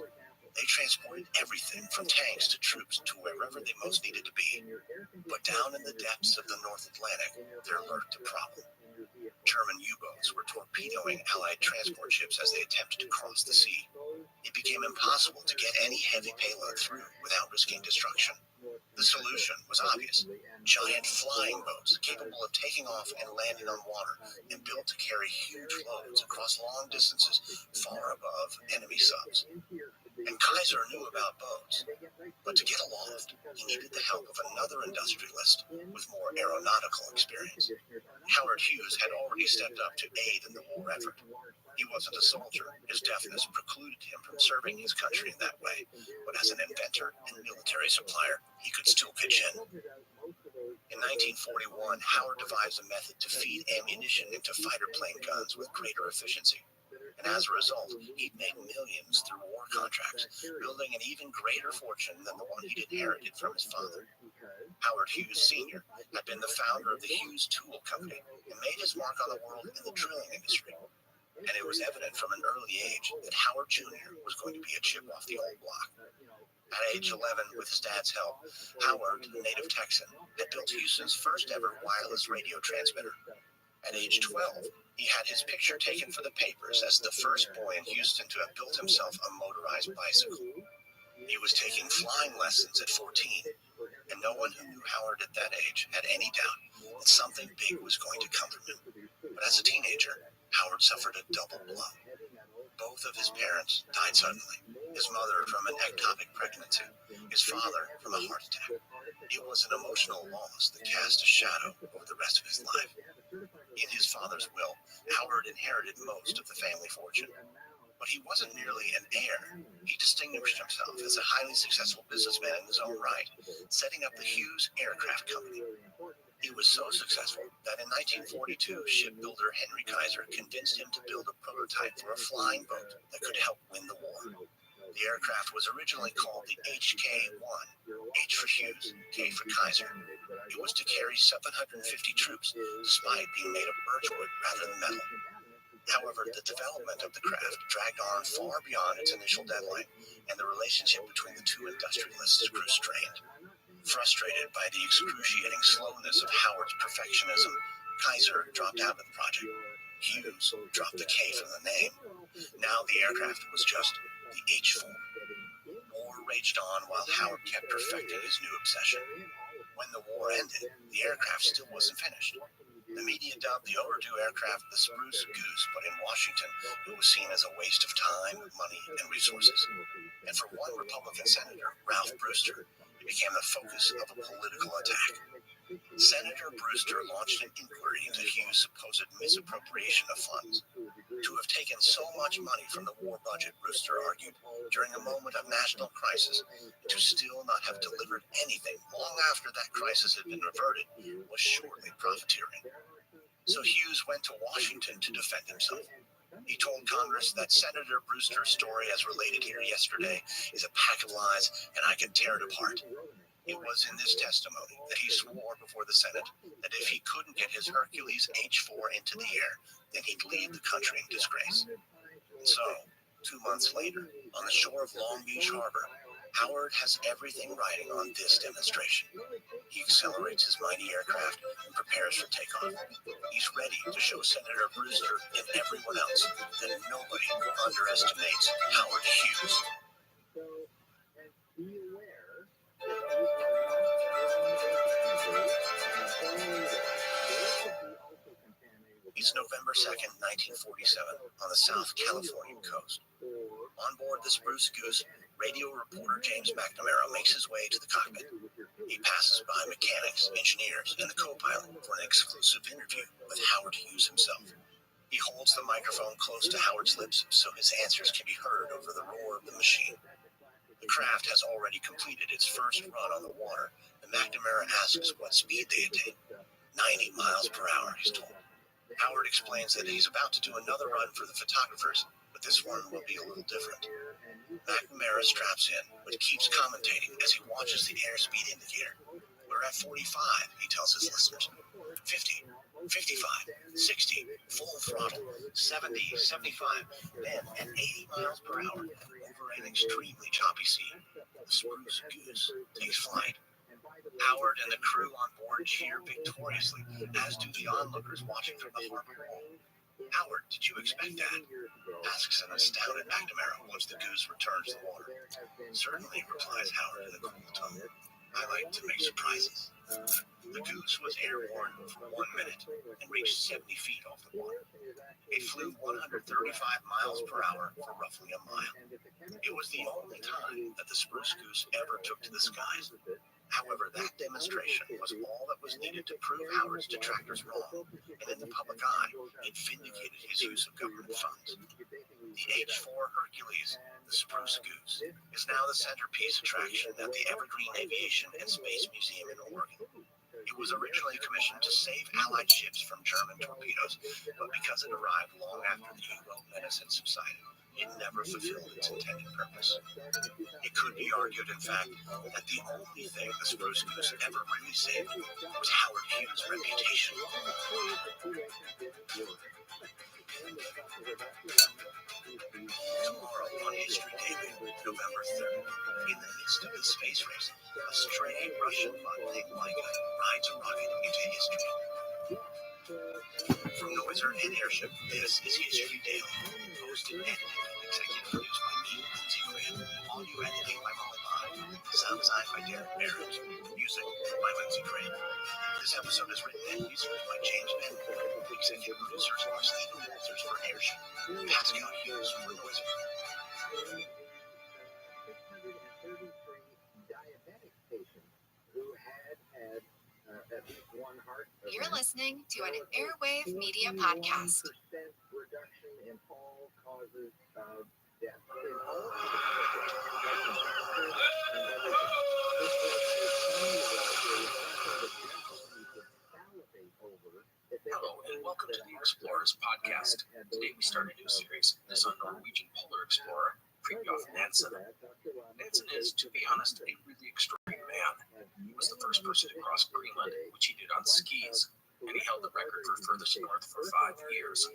They transported everything from tanks to troops to wherever they most needed to be. But down in the depths of the North Atlantic, there lurked a problem. German U-boats were torpedoing Allied transport ships as they attempted to cross the sea. It became impossible to get any heavy payload through without risking destruction. The solution was obvious. Giant flying boats capable of taking off and landing on water and built to carry huge loads across long distances far above enemy subs. And Kaiser knew about boats, but to get aloft, he needed the help of another industrialist with more aeronautical experience. Howard Hughes had already stepped up to aid in the war effort. He wasn't a soldier. His deafness precluded him from serving his country in that way, but as an inventor and military supplier, he could still pitch in. In 1941, Howard devised a method to feed ammunition into fighter plane guns with greater efficiency. And as a result, he'd made millions through war contracts, building an even greater fortune than the one he'd inherited from his father. Howard Hughes Sr. had been the founder of the Hughes Tool Company and made his mark on the world in the drilling industry. And it was evident from an early age that Howard Jr. was going to be a chip off the old block. At age 11, with his dad's help, Howard, a native Texan, had built Houston's first ever wireless radio transmitter. At age 12, he had his picture taken for the papers as the first boy in Houston to have built himself a motorized bicycle. He was taking flying lessons at 14, and no one who knew Howard at that age had any doubt that something big was going to come from him. But as a teenager, Howard suffered a double blow. Both of his parents died suddenly, his mother from an ectopic pregnancy, his father from a heart attack. It was an emotional loss that cast a shadow over the rest of his life. In his father's will, Howard inherited most of the family fortune. But he wasn't merely an heir. He distinguished himself as a highly successful businessman in his own right, setting up the Hughes Aircraft Company. He was so successful that in 1942, shipbuilder Henry Kaiser convinced him to build a prototype for a flying boat that could help win the war. The aircraft was originally called the HK-1, H for Hughes, K for Kaiser. It was to carry 750 troops, despite being made of birchwood rather than metal. However, the development of the craft dragged on far beyond its initial deadline, and the relationship between the two industrialists grew strained. Frustrated by the excruciating slowness of Howard's perfectionism, Kaiser dropped out of the project. Hughes dropped the K from the name. Now the aircraft was just the H-4. War raged on while Howard kept perfecting his new obsession. When the war ended, the aircraft still wasn't finished. The media dubbed the overdue aircraft the Spruce Goose, but in Washington, it was seen as a waste of time, money, and resources. And for one Republican senator, Ralph Brewster, it became the focus of a political attack. Senator Brewster launched an inquiry into Hughes' supposed misappropriation of funds. To have taken so much money from the war budget, Brewster argued, during a moment of national crisis, to still not have delivered anything long after that crisis had been averted, was surely profiteering. So Hughes went to Washington to defend himself. He told Congress that Senator Brewster's story, as related here yesterday, is a pack of lies, and I can tear it apart. It was in this testimony that he swore before the Senate that if he couldn't get his Hercules H-4 into the air, then he'd leave the country in disgrace. So, 2 months later, on the shore of Long Beach Harbor, Howard has everything riding on this demonstration. He accelerates his mighty aircraft and prepares for takeoff. He's ready to show Senator Brewster and everyone else that nobody underestimates Howard Hughes. It's November 2nd, 1947, on the South Californian coast. On board the Spruce Goose, radio reporter James McNamara makes his way to the cockpit. He passes by mechanics, engineers, and the co-pilot for an exclusive interview with Howard Hughes himself. He holds the microphone close to Howard's lips so his answers can be heard over the roar of the machine. The craft has already completed its first run on the water, and McNamara asks what speed they attain. 90 miles per hour, he's told. Howard explains that he's about to do another run for the photographers, but this one will be a little different. McNamara straps in, but keeps commentating as he watches the airspeed indicator. We're at 45, he tells his listeners. 50, 55, 60, full throttle, 70, 75, then at 80 miles per hour, over an extremely choppy sea, the Spruce Goose takes flight. Howard and the crew on board cheer victoriously, as do the onlookers watching from the harbor wall. Howard, did you expect that? Asks an astounded McNamara once the Goose returns to the water. Certainly, replies Howard in a cool tone. I like to make surprises. The Goose was airborne for 1 minute and reached 70 feet off the water. It flew 135 miles per hour for roughly a mile. It was the only time that the Spruce Goose ever took to the skies. However, that demonstration was all that was needed to prove Howard's detractors wrong, and in the public eye, it vindicated his use of government funds. The H-4 Hercules, the Spruce Goose, is now the centerpiece attraction at the Evergreen Aviation and Space Museum in Oregon. It was originally commissioned to save Allied ships from German torpedoes, but because it arrived long after the U-boat menace had subsided, it never fulfilled its intended purpose. It could be argued, in fact, that the only thing the Spruce Goose ever really saved was Howard Hughes' reputation. Tomorrow on History Day, November 3rd, in the midst of the space race, a stray Russian bot named Micah rides a rocket into history. From Noiser and Airship, this is History Daily. Hosted and edited, executive produced by me, Lindsay Graham. Audio editing by Molly Bond. Sound design by Derek Barrett. Music by Lindsay Graham. This episode is written and researched by James Benton. Executive producers are Stephen Walters for Airship. Pascal Hughes for Noiser. You're listening to an Airwave Media Podcast. Reduction in all causes of death. Hello and welcome to the Explorers Podcast. Today we start a new series. This on Norwegian Polar Explorer, Fridtjof Nansen. Nansen is, to be honest, a really extraordinary man. He was the first person to cross Greenland, which he did on skis, and he held the record for furthest north for 5 years.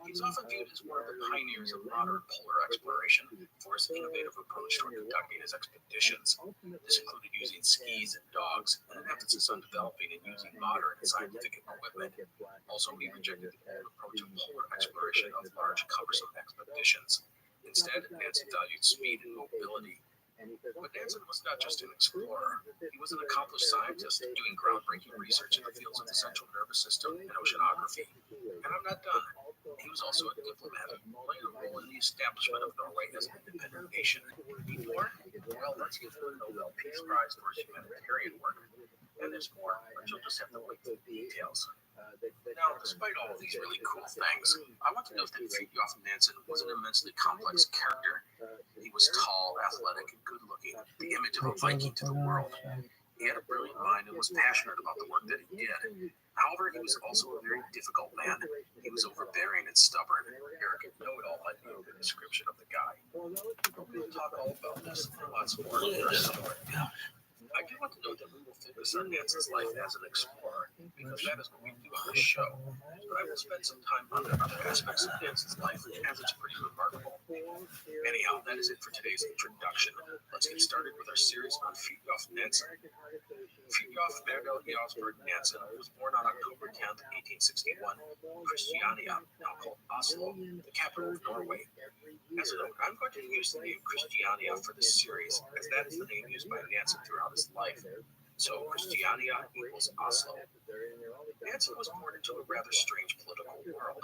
He's often viewed as one of the pioneers of modern polar exploration for his innovative approach toward conducting his expeditions. This included using skis and dogs, and an emphasis on developing and using modern scientific equipment. Also, he rejected the old approach of polar exploration of large, cumbersome expeditions. Instead, Nansen valued speed and mobility. But Nansen was not just an explorer. He was an accomplished scientist doing groundbreaking research in the fields of the central nervous system and oceanography. And I'm not done. He was also a diplomat, playing a role in the establishment of Norway as an independent nation. Before, well, let's give him the Nobel Peace Prize for his humanitarian work. And there's more, but you'll just have to wait for the details. Now, despite all of these really cool things, I want to note that Fridtjof Nansen was an immensely complex character. He was tall, athletic, and good-looking, the image of a Viking to the world. He had a brilliant mind and was passionate about the work that he did. However, he was also a very difficult man. He was overbearing and stubborn. Arrogant know-it-all might be a good description of the guy. We'll talk all about this and lots more in the rest of it. I do want to note that we will focus on Nansen's life as an explorer, because that is what we do on this show. But I will spend some time on the other aspects of Nansen's life, as it's pretty remarkable. Anyhow, that is it for today's introduction. Let's get started with our series on Fridtjof Nansen. Fridtjof Bertel Jarlsberg Nansen was born on October 10, 1861, in Christiania, now called Oslo, the capital of Norway. As a note, I'm going to use the name Christiania for this series, as that is the name used by Nansen throughout his life. So Christiania equals Oslo. Nansen was born into a rather strange political world.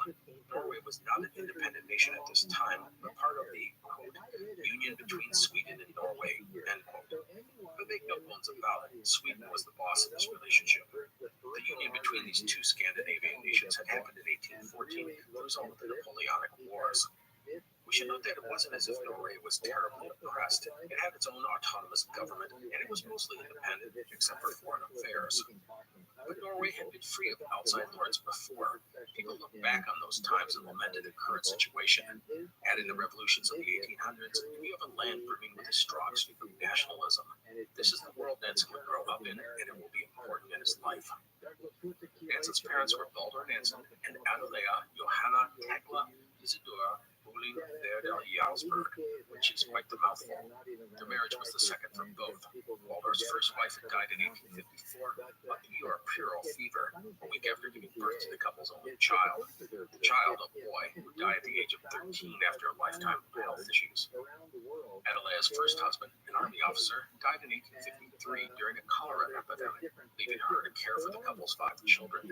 Norway was not an independent nation at this time, but part of the, quote, union between Sweden and Norway, end quote. But make no bones about it, Sweden was the boss in this relationship. The union between these two Scandinavian nations had happened in 1814, the result of the Napoleonic Wars. We should note that it wasn't as if Norway was terribly oppressed. It had its own autonomous government, and it was mostly independent, except for foreign affairs. But Norway had been free of outside lords before. People look back on those times and lamented the current situation. Add in the revolutions of the 1800s, and you have a land brimming with a strong streak of nationalism. This is the world Nansen would grow up in, and it will be important in his life. Nansen's parents were Baldur Nansen and Adelaide Johanna Tekla Isidora Bertel Jarlsberg, which is quite the mouthful. Their marriage was the second from both. Baldur's first wife had died in 1854 of puerile fever, a week after giving birth to the couple's only child. The child, a boy, who died at the age of 13 after a lifetime of health issues. Adelaide's first husband, an army officer, died in 1853 during a cholera epidemic, leaving her to care for the couple's 5 children.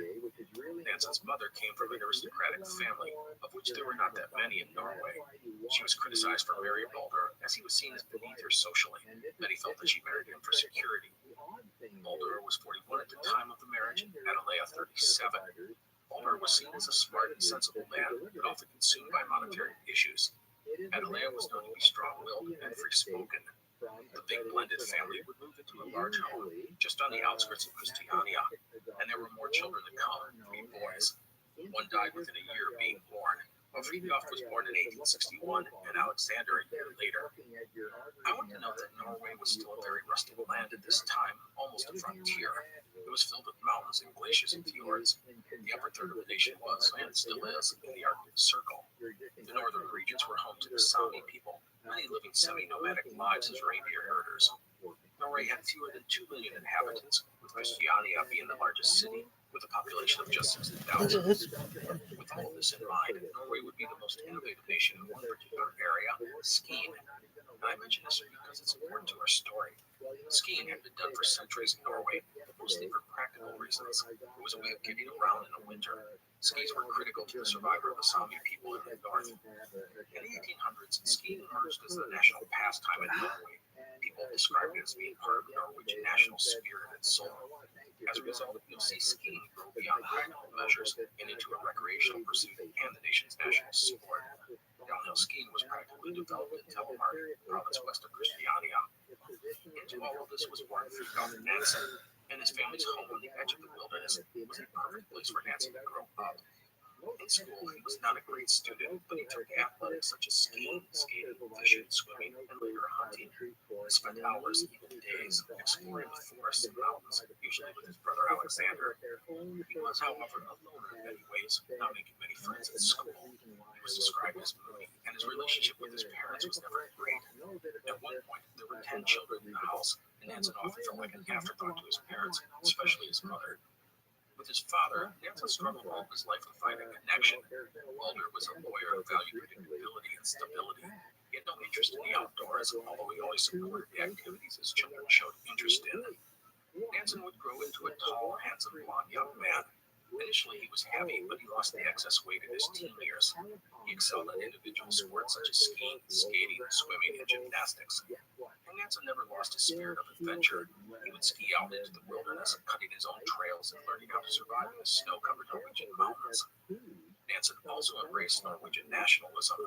Nansen's mother came from an aristocratic family, of which there were not that many in Norway. She was criticized for marrying Baldur, as he was seen as beneath her socially. Many felt that she married him for security. Baldur was 41 at the time of the marriage, Adelaide 37. Baldur was seen as a smart and sensible man, but often consumed by monetary issues. Adelaide was known to be strong-willed and free-spoken. The big blended family would move into a large home just on the outskirts of Christiania, and there were more children to come, 3 boys. One died within a year of being born. Fridtjof was born in 1861, and Alexander a year later. I want to note that Norway was still a very rustic land at this time, almost a frontier. It was filled with mountains and glaciers and fjords. The upper third of the nation was, and still is, in the Arctic Circle. The northern regions were home to the Sami people, many living semi-nomadic lives as reindeer herders. Norway had fewer than 2 million inhabitants, with Christiania being the largest city, with a population of just 60,000. With all of this in mind, Norway would be the most innovative nation in one particular area, skiing. And I mention this because it's important to our story. Skiing had been done for centuries in Norway, but mostly for practical reasons. It was a way of getting around in the winter. Skis were critical to the survival of the Sami people in the north. In the 1800s, skiing emerged as the national pastime in Norway. People described it as being part of the Norwegian national spirit and soul. As a result, you'll see skiing grow beyond practical measures and into a recreational pursuit and the nation's national sport. Downhill skiing was practically developed in Telemark, province west of Christiania. Into all of this was born Fridtjof Nansen, and his family's home on the edge of the wilderness was a perfect place for Nansen to grow up. In school, he was not a great student, but he took athletics such as skiing, skating, fishing, swimming, and later hunting. He spent hours, even days, exploring the forests and mountains, usually with his brother Alexander. He was, however, a loner in many ways, not making many friends at school. He was described as moody, and his relationship with his parents was never great. At one point, there were 10 children in the house, and Nansen often felt like an afterthought to his parents, especially his mother. With his father, Nansen struggled all his life to find a connection. Baldur was a lawyer who valued predictability and stability. He had no interest in the outdoors, although he always supported the activities his children showed interest in. Nansen would grow into a tall, handsome, blond young man. Initially, he was heavy, but he lost the excess weight in his teen years. He excelled in individual sports such as skiing, skating, swimming, and gymnastics. In And Nansen never lost his spirit of adventure. He would ski out into the wilderness, cutting his own trails and learning how to survive in the snow-covered Norwegian mountains. Nansen also embraced Norwegian nationalism.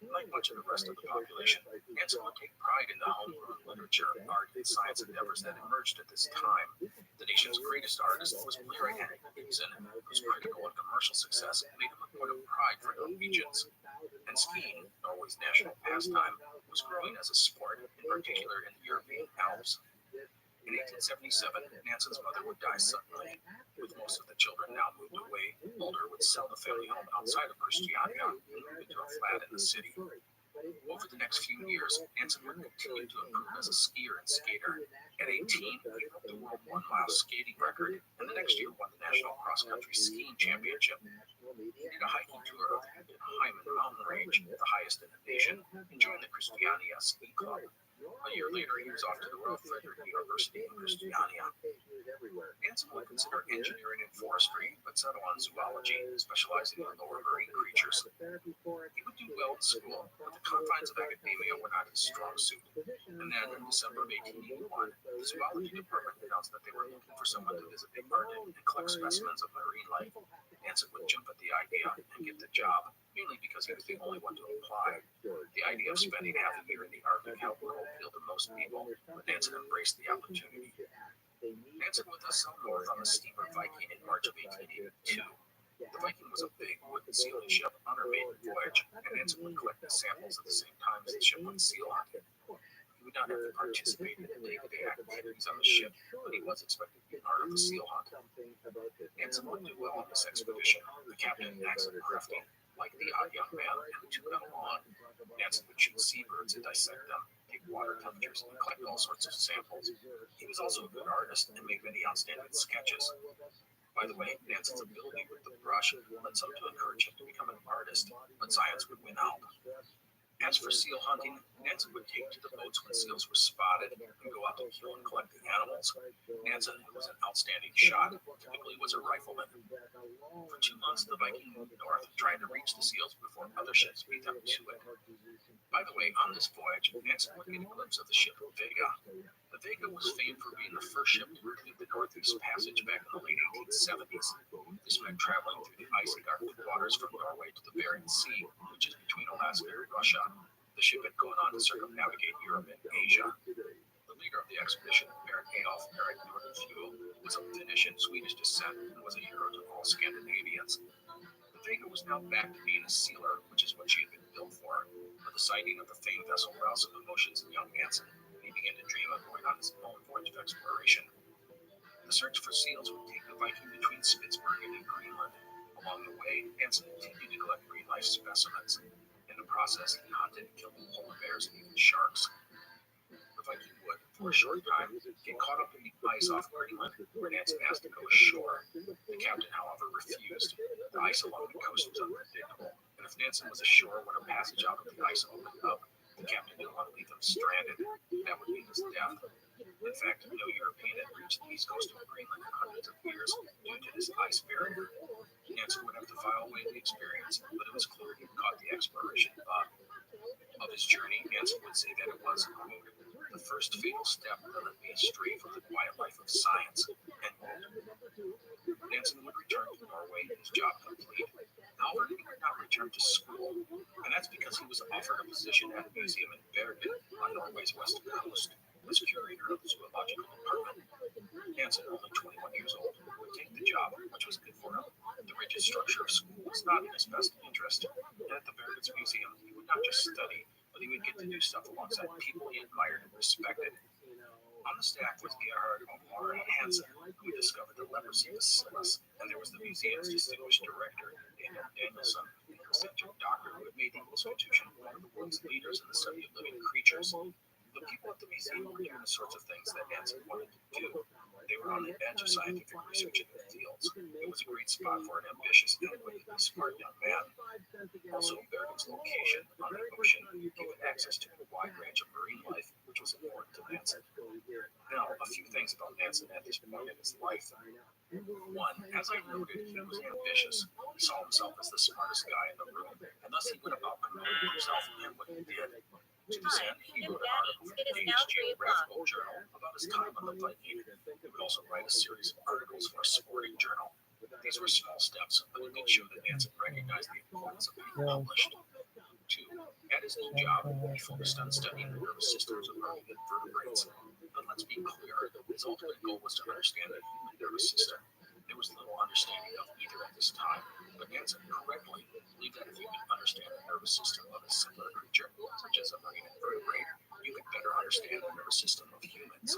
Like much of the rest of the population, Nansen would take pride in the homegrown literature, art, and science endeavors that emerged at this time. The nation's greatest artist was playwright Henrik Ibsen, whose critical and commercial success made him a point of pride for Norwegians. And skiing, Norway's national pastime, was growing as a sport, in particular in the European Alps. In 1877, Nansen's mother would die suddenly. With most of the children now moved away, Mulder would sell the family home outside of Christiania and move into a flat in the city. Over the next few years, Nansen would continue to improve as a skier and skater. At 18, he broke the world 1 mile skating record, and the next year won the National Cross Country Skiing Championship. He did a hiking tour of the Hyman mountain range, the highest in the nation, and joined the Christiania Ski Club. A year later, he was off to the Royal Frederick University in Christiania. Nansen would consider engineering and forestry, but settle on zoology, specializing in lower marine creatures. He would do well in school, but the confines of academia were not his strong suit. And then, in December of 1881, the zoology department announced that they were looking for someone to visit the garden and collect specimens of marine life. Nansen would jump at the idea and get the job, mainly because he was the only one to apply. The idea of spending half a year in the Arctic helped appeal to most people, but Nansen embraced the opportunity. Nansen would thus sail north on the steamer Viking in March of 1882. The Viking was a big wooden sealing ship on her maiden voyage, and Nansen would collect the samples at the same time as the ship went seal hunting. He would not have to participate in the day-to-day activities on the ship, but he was expected to be part of the seal hunt. Nansen would do well on this expedition. The captain, excellent crafty, liked the odd young man, and the two got along. Nansen would shoot seabirds and dissect them, take water temperatures, and collect all sorts of samples. He was also a good artist and made many outstanding sketches. By the way, Nansen's ability with the brush led some to encourage him to become an artist, but science would win out. As for seal hunting, Nansen would take to the boats when seals were spotted and go out to kill and collect the animals. Nansen, who was an outstanding shot, typically was a rifleman. For 2 months, the Viking moved north, trying to reach the seals before other ships beat them to it. By the way, on this voyage, Nansen would get a glimpse of the ship Vega. The Vega was famed for being the first ship to complete the Northeast Passage back in the late 1870s. This meant traveling through the icy Arctic waters from Norway to the Bering Sea, which is between Alaska and Russia. The ship had gone on to circumnavigate Europe and Asia. The leader of the expedition, Baron Adolf Erik Nordenfjord, was of Finnish and Swedish descent and was a hero to all Scandinavians. The Vega was now back to being a sealer, which is what she had been built for. But the sighting of the famed vessel roused some emotions in young Nansen, and he began to dream of going on his own voyage of exploration. The search for seals would take the Viking between Spitsbergen and Greenland. Along the way, Nansen continued to collect marine life specimens. In the process, he hunted and killed polar bears and even sharks. The Viking would, for a short time, get caught up in the ice off Greenland, where Nansen asked to go ashore. The captain, however, refused. The ice along the coast was unpredictable, and if Nansen was ashore when a passage out of the ice opened up, the captain didn't want to leave him stranded. That would mean his death. In fact, no European had reached the east coast of Greenland in hundreds of years due to this ice barrier. Nansen would have to file away the experience, but it was clear he caught the exploration bug. Of his journey, Nansen would say that it was, quote, the first fatal step that led me astray from the quiet life of science, end quote. Nansen would return to Norway, his job complete. However, he would not return to school, and that's because he was offered a position at a museum in Bergen on Norway's west coast as curator of the zoological department. Nansen, only 21 years old, would take the job, which was good for him. The rigid structure of school was not in his best interest, and at the Bergen's museum, he would not just study, but he would get to do stuff alongside people he admired and respected. On the staff was Gerhard Omar Hansen, who discovered the leprosy bacillus, and there was the museum's distinguished director, Daniel Danielson, an eccentric doctor who had made the institution one of the world's leaders in the study of living creatures. The people at the museum were doing the sorts of things that Nansen wanted to do. They were on the edge of scientific research in their fields. It was a great spot for an ambitious, analytically smart young man. Also, Bergen's location on the ocean gave it access to a wide range of marine life, which was important to Nansen. Now, a few things about Nansen at this point in his life. One, as I noted, he was ambitious. He saw himself as the smartest guy in the room, and thus he went about promoting himself and what he did. To this end, he wrote an article for the Danish Geographical Journal about his time on the Viking. He would also write a series of articles for a sporting journal. These were small steps, but it did show that Nansen recognized the importance of being published. 2. At his new job, he focused on studying the nervous systems of early invertebrates. But let's be clear, his ultimate goal was to understand the human nervous system. There was little understanding of either at this time, but Nansen correctly believed that if you could understand the nervous system of a similar creature, such as a marine invertebrate, you could better understand the nervous system of humans.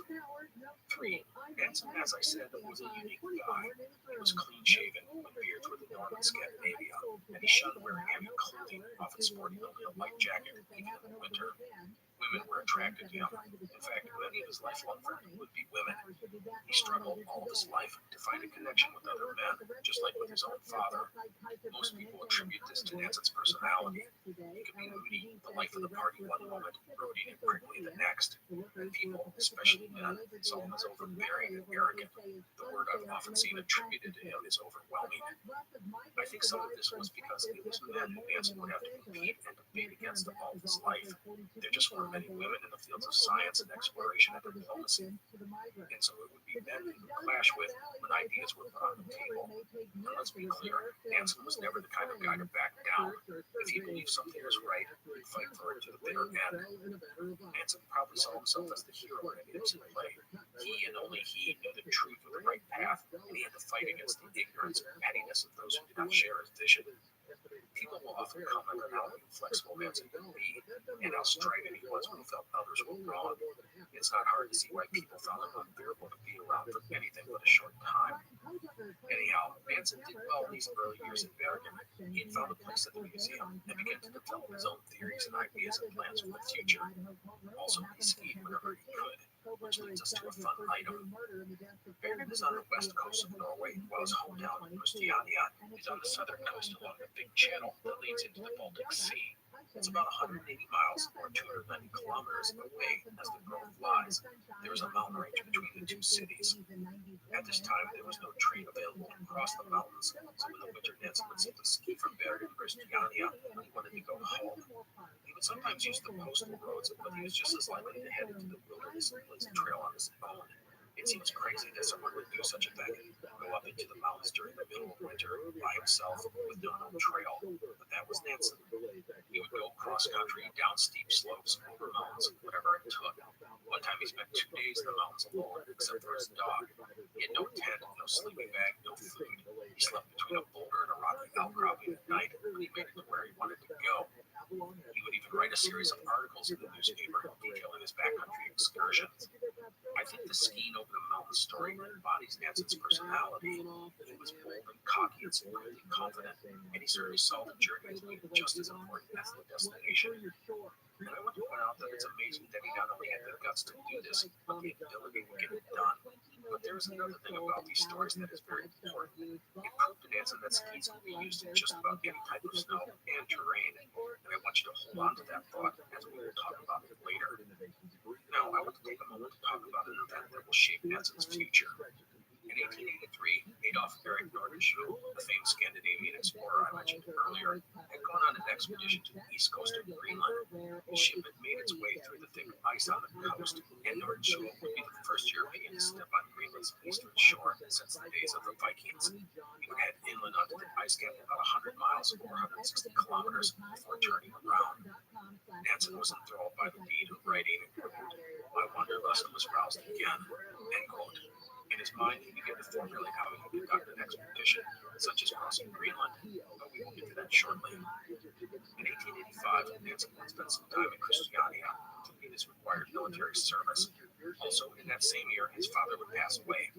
3. Nansen, as I said, was a unique guy. He was clean-shaven, with beards with Northern Scandinavia, and he shunned wearing heavy clothing, often sporting only a light jacket, even in the winter. Women were attracted to him. In fact, many of his lifelong friends would be women. He struggled all of his life to find a connection with other men, just like with his own father. Most people attribute this to Nansen's personality. He could be moody, the life of the party one moment, brooding and prickly the next. And people, especially men, saw him as overbearing and arrogant. The word I've often seen attributed to him is overwhelming. I think some of this was because it was men who Nansen would have to compete and debate against all of his life. There just weren't many women in the fields of science and exploration and diplomacy. And so it would be men he would clash with when ideas were put on the table. And let's be clear, Nansen was never the kind of guy to back down. If he believed something was right, he'd fight for it to the bitter end. Nansen probably saw himself as the hero in an innocent play. He and only he knew the truth of the right path, and he had to fight against the ignorance and pettiness of those who did not share his vision. People will often comment on how inflexible Nansen could be, and how strident he was when he felt others were wrong. It's not hard to see why people found him unbearable to be around for anything but a short time. Anyhow, Nansen did well in these early years in Bergen. He had found a place at the museum and began to develop his own theories and ideas and plans for the future. Also, he skied whenever he could, which leads us to a fun item. Bergen is on the west coast of Norway, while his hometown, Christiania, is on the southern coast along the big channel that leads into the Baltic Sea. It's about 180 miles or 290 kilometers away as the road lies. There is a mountain range between the two cities. At this time, there was no train available to cross the mountains, so in the winter, Nansen would simply ski from Bergen to Christiania when he wanted to go home. He would sometimes use the postal roads, but he was just as likely to head into the wilderness and blaze a trail on his own. It seems crazy that someone would do such a thing, go up into the mountains during the middle of winter by himself with no known trail, but that was Nansen. He would go cross-country, down steep slopes, over mountains, whatever it took. One time he spent 2 days in the mountains alone, except for his dog. He had no tent, no sleeping bag, no food. He slept between a boulder and a rocky outcropping at night, but he made it to where he wanted to go. He would even write a series of articles in the newspaper detailing his backcountry excursions. I think the skiing over the mountain story embodies Nansen's personality. He was bold and cocky and supremely confident, and he certainly saw the journey as being just as important as the destination. And I want to point out that it's amazing that he not only had the guts to do this, but the ability to get it done. But there is another thing about these stories that is very important. It proved to Nansen that skis can be used in just about any type of snow and terrain, and I want you to hold on to that thought as we will talk about it later. Now, I want to take a moment to talk about an event that will shape Nansen's future. In 1883, Adolf Erik Nordenskiöld, the famed Scandinavian explorer I mentioned earlier, had gone on an expedition to the east coast of Greenland. His ship had made its way through the thick ice on the coast, and Nordenskiöld would be the first European to step on Greenland's eastern shore since the days of the Vikings. He would head inland onto the ice cap about 100 miles or 160 kilometers before turning around. Nansen was enthralled by the deed of writing and quote, "My wanderlust was roused again," end quote. In his mind, he began to formulate how he could conduct an expedition, such as crossing Greenland, but we will get to that shortly. In 1885, Nansen would spend some time in Christiania, completing his required military service. Also, in that same year, his father would pass away.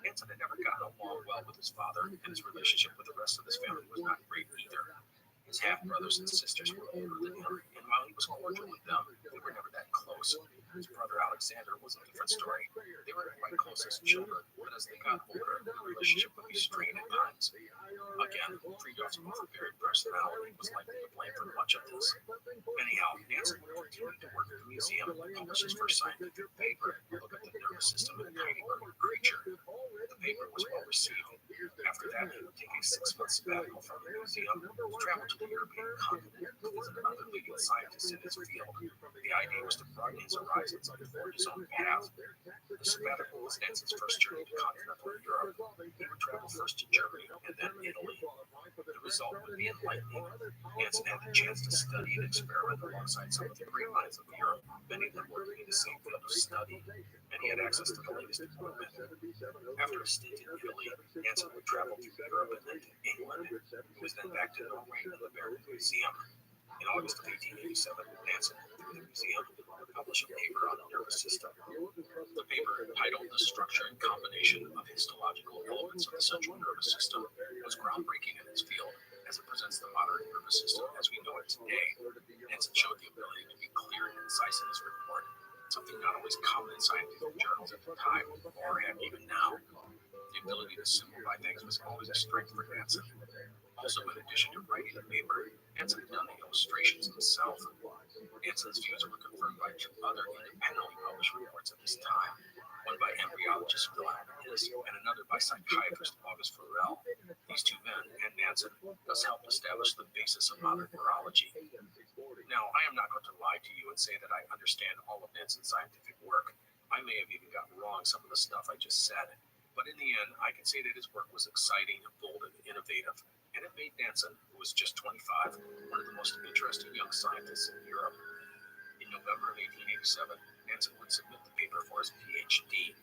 Nansen had never gotten along well with his father, and his relationship with the rest of his family was not great either. His half-brothers and sisters were older than him, and while he was cordial with them, they were never that close. His brother Alexander was a different story. They were quite close as children, but as they got older, the relationship would be strained at times. Again, Friedrich's overbearing personality was likely to blame for much of this. Anyhow, Nansen would continue to work at the museum and publish his first scientific paper, Look at the Nervous System of a Tiny Bird Creature. The paper was well received. After After that, he would take a 6-month sabbatical from the museum, travel to the European continent to visit other leading scientists in his field. The idea was to broaden his horizons and forge his own path. The sabbatical was Nansen's first journey to continental Europe. He would travel first to Germany and then Italy. The result would be enlightening. Nansen had the chance to study and experiment alongside some of the great minds of Europe, many of them working in the same field of study, and he had access to the latest equipment. After a stint in Italy, Nansen would travel through Europe and then to England. He was then back to Norway to the American Museum. In August of 1887, Nansen, through the museum, published a paper on the nervous system. The paper, titled The Structure and Combination of Histological Elements of the Central Nervous System, was groundbreaking in its field, as it presents the modern nervous system as we know it today. Nansen showed the ability to be clear and concise in his report, something not always common in scientific journals at the time, or even now. The ability to simplify things was always a strength for Nansen. Also, in addition to writing the paper, Nansen had done the illustrations himself. Nansen's views were confirmed by 2 other independently published reports at this time, one by embryologist Philip and another by psychiatrist August Forel. These 2 men and Nansen thus helped establish the basis of modern neurology. Now, I am not going to lie to you and say that I understand all of Nansen's scientific work. I may have even gotten wrong some of the stuff I just said, but in the end, I can say that his work was exciting, bold, and innovative, and it made Nansen, who was just 25, one of the most interesting young scientists in Europe. In November of 1887, Nansen would submit the paper for his PhD.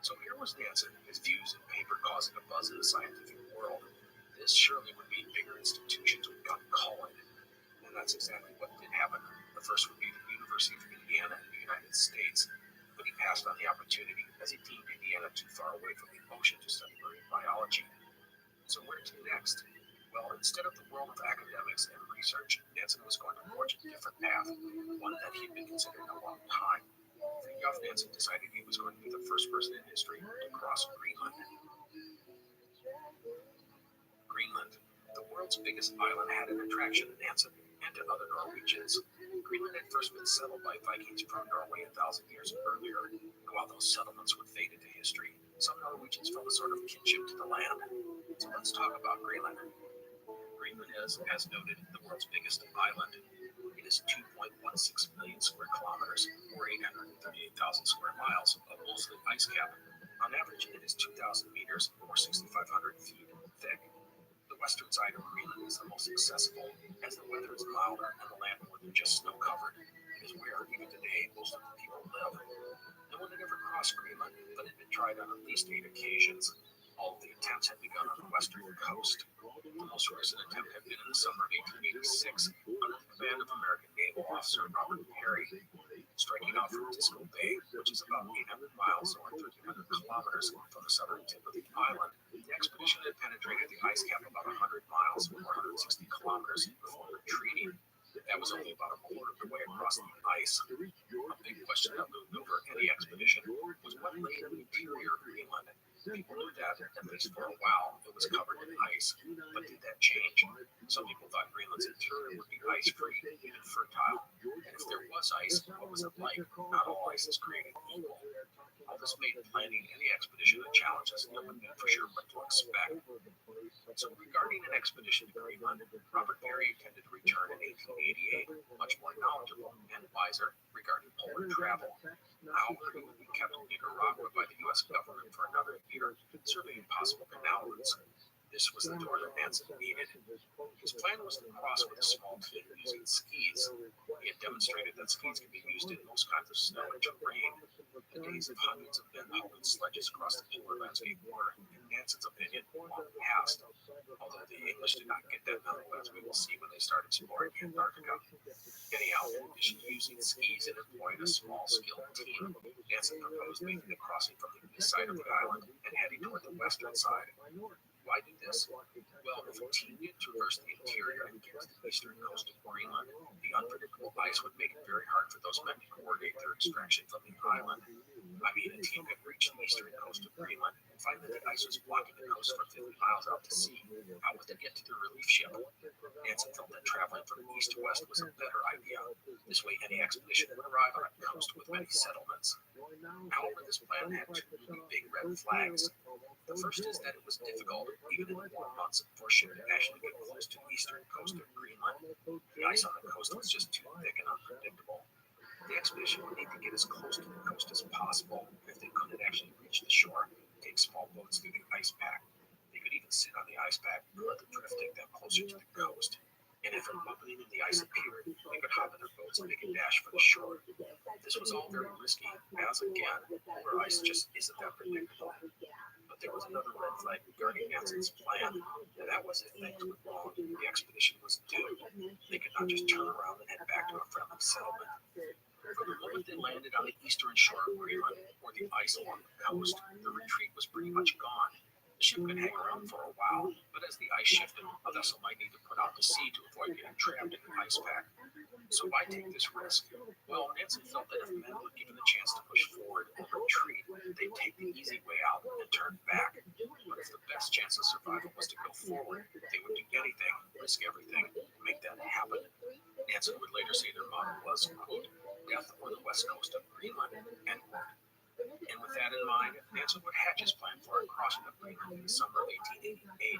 So here was Nansen, his views and paper causing a buzz in the scientific world. This surely would mean bigger institutions would come calling, and that's exactly what did happen. The first would be the University of Indiana in the United States, but he passed on the opportunity as he deemed Indiana too far away from the ocean to study marine biology. So where to next? Well, instead of the world of academics and research, Nansen was going to forge a different path, one that he'd been considering a long time. Fridtjof Nansen decided he was going to be the first person in history to cross Greenland. Greenland, the world's biggest island, had an attraction to Nansen and to other Norwegians. Greenland had first been settled by Vikings from Norway 1,000 years earlier, and while those settlements would fade into history, some Norwegians felt a sort of kinship to the land. So let's talk about Greenland. Greenland is, as noted, the world's biggest island. It is 2.16 million square kilometers, or 838,000 square miles, of mostly ice cap. On average, it is 2,000 meters, or 6,500 feet, thick. The western side of Greenland is the most accessible, as the weather is milder and the land more than just snow-covered. It is where, even today, most of the people live. No one had ever crossed Greenland, but it had been tried on at least 8 occasions. All of the attempts had begun on the western coast. The most recent attempt had been in the summer of 1886 under the command of American naval officer Robert Peary. Striking off from Disco Bay, which is about 800 miles or 1,300 kilometers from the southern tip of the island, the expedition had penetrated the ice cap about 100 miles or 160 kilometers before retreating. That was only about a quarter of the way across the ice. A big question that loomed over any expedition was what lay in the interior of Greenland. People knew that, at least for a while, it was covered in ice. But did that change? Some people thought Greenland's interior would be ice-free, even fertile. And if there was ice, what was it like? Not all ice is created equal. All this made planning any expedition a challenge, as no one knew for sure what to expect. So regarding an expedition to Greenland, Robert Peary intended to return in 1888, much more knowledgeable and wiser regarding polar travel. However, he would be kept in Nicaragua by the U.S. government for another year, serving impossible canal routes. This was the tour that Nansen needed. His plan was to cross with a small team using skis. He had demonstrated that skis can be used in most kinds of snow and terrain. The days of hundreds of men hauling sledges across the polar landscape were, in Nansen's opinion, long past. Although the English did not get that memo, as we will see when they start exploring Antarctica. Anyhow, in addition to using skis and employing a small, skilled team, Nansen proposed making the crossing from the east side of the island and heading toward the western side. Why do this? Well, if a team had traversed the interior and get to the eastern coast of Greenland, the unpredictable ice would make it very hard for those men to coordinate their extraction from the island. I mean, a team could reach the eastern coast of Greenland and find that the ice was blocking the coast for 50 miles out to sea. How would they get to the relief ship? Nansen felt that traveling from east to west was a better idea. This way, any expedition would arrive on a coast with many settlements. However, this plan had two really big red flags. The first is that it was difficult, even in warm months, for a ship to actually get close to the eastern coast of Greenland. The ice on the coast was just too thick and unpredictable. The expedition would need to get as close to the coast as possible, and if they couldn't actually reach the shore, take small boats through the ice pack. They could even sit on the ice pack and let the drift take them closer to the coast. And if an opening in the ice appeared, they could hop in their boats and make a dash for the shore. This was all very risky, as again, polar ice just isn't that predictable. But there was another red flag regarding Nansen's plan, and that was if things went wrong, the expedition was doomed. They could not just turn around and head back to a friendly settlement. From the moment they landed on the eastern shore of Greenland, or the ice along the coast, the retreat was pretty much gone. The ship could hang around for a while, but as the ice shifted, a vessel might need to put out to sea to avoid getting trapped in the ice pack. So why take this risk? Well, Nansen felt that if men were given the chance to push forward or retreat, they'd take the easy way out and turn back. But if the best chance of survival was to go forward, they would do anything, risk everything, to make that happen. Nansen would later say their motto was, quote, death or the west coast of Greenland, end quote. And with that in mind, Nansen would hatch his plan for a crossing of Greenland in the summer of 1888.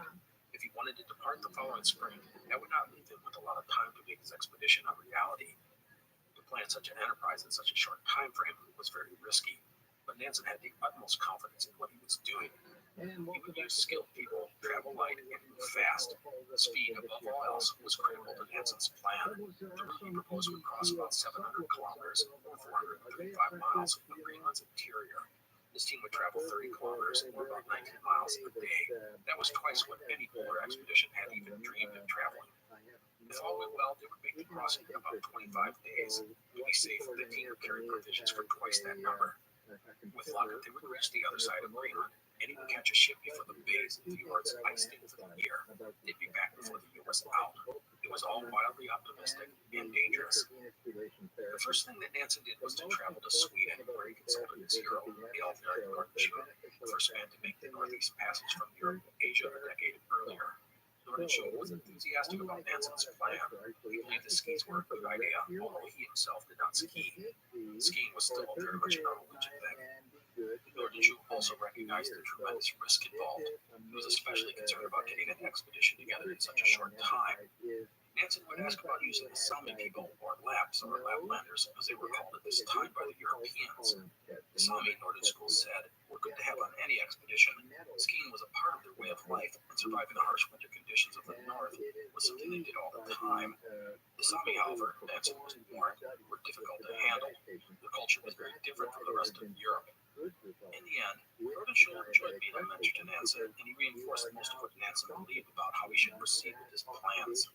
If he wanted to depart the following spring, that would not leave him with a lot of time to make his expedition a reality. To plan such an enterprise in such a short time frame was very risky, but Nansen had the utmost confidence in what he was doing. He would use skilled people, travel light, and move fast. Speed, above all else, was critical to Nansen's plan. The route he proposed would cross about 700 kilometers, or 435 miles, of Greenland's interior. This team would travel 30 kilometers, or about 19 miles, a day. That was twice what any polar expedition had even dreamed of traveling. If all went well, they would make the crossing in about 25 days. To be safe, the team would carry provisions for twice that number. With luck, they would reach the other side of Greenland, and he would catch a ship before the bays and fjords iced in for the year. They'd be back before the year was out. It was all wildly optimistic and dangerous. The first thing that Nansen did was to travel to Sweden, where he consulted his hero, Nordenskiöld, the first man to make the northeast passage from Europe to Asia a decade earlier. Nordenskiöld was enthusiastic about Nansen's plan. He believed the skis were a good idea, although he himself did not ski. Skiing was still very much a Norwegian thing. Nordenskiöld also recognized the tremendous risk involved. He was especially concerned about getting an expedition together in such a short time. Nansen would ask about using the Sami people, or Lapps, or Laplanders, as they were called at this time by the Europeans. The Sami, Nordenskiöld said, were good to have on any expedition. Skiing was a part of their way of life, and surviving the harsh winter conditions of the north was something they did all the time. The Sami, however, Nansen was warned, were difficult to handle. The culture was very different from the rest of Europe. In the end, Nordenskiöld enjoyed being a mentor to Nansen, and he reinforced most of what Nansen believed about how he should proceed with his plans.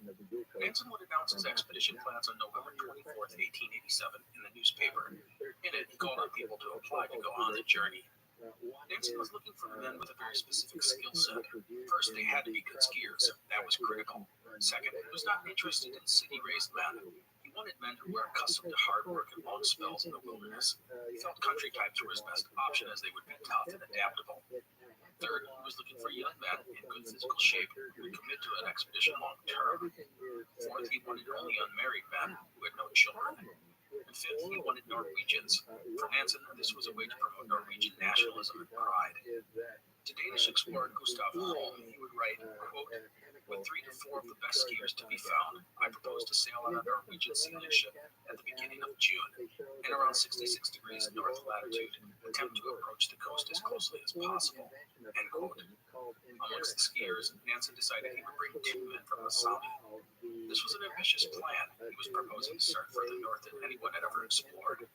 Nansen would announce his expedition plans on November 24th, 1887, in the newspaper. In it, he called on people to apply to go on the journey. Nansen was looking for men with a very specific skill set. First, they had to be good skiers. That was critical. Second, he was not interested in city-raised men. He wanted men who were accustomed to hard work and long spells in the wilderness. He felt country types were his best option, as they would be tough and adaptable. Third, he was looking for young men in good physical shape who would commit to an expedition long term. Fourth, he wanted only unmarried men who had no children. And fifth, he wanted Norwegians. For Nansen, this was a way to promote Norwegian nationalism and pride. To Danish explorer Gustav Holm, he would write, quote, with 3 to 4 of the best skiers to be found, I propose to sail on a Norwegian sealing ship at the beginning of June, and around 66 degrees north latitude, attempt to approach the coast as closely as possible, end quote. Amongst the skiers, Nansen decided he would bring 2 men from the Sami. This was an ambitious plan. He was proposing to start further north than anyone had ever explored.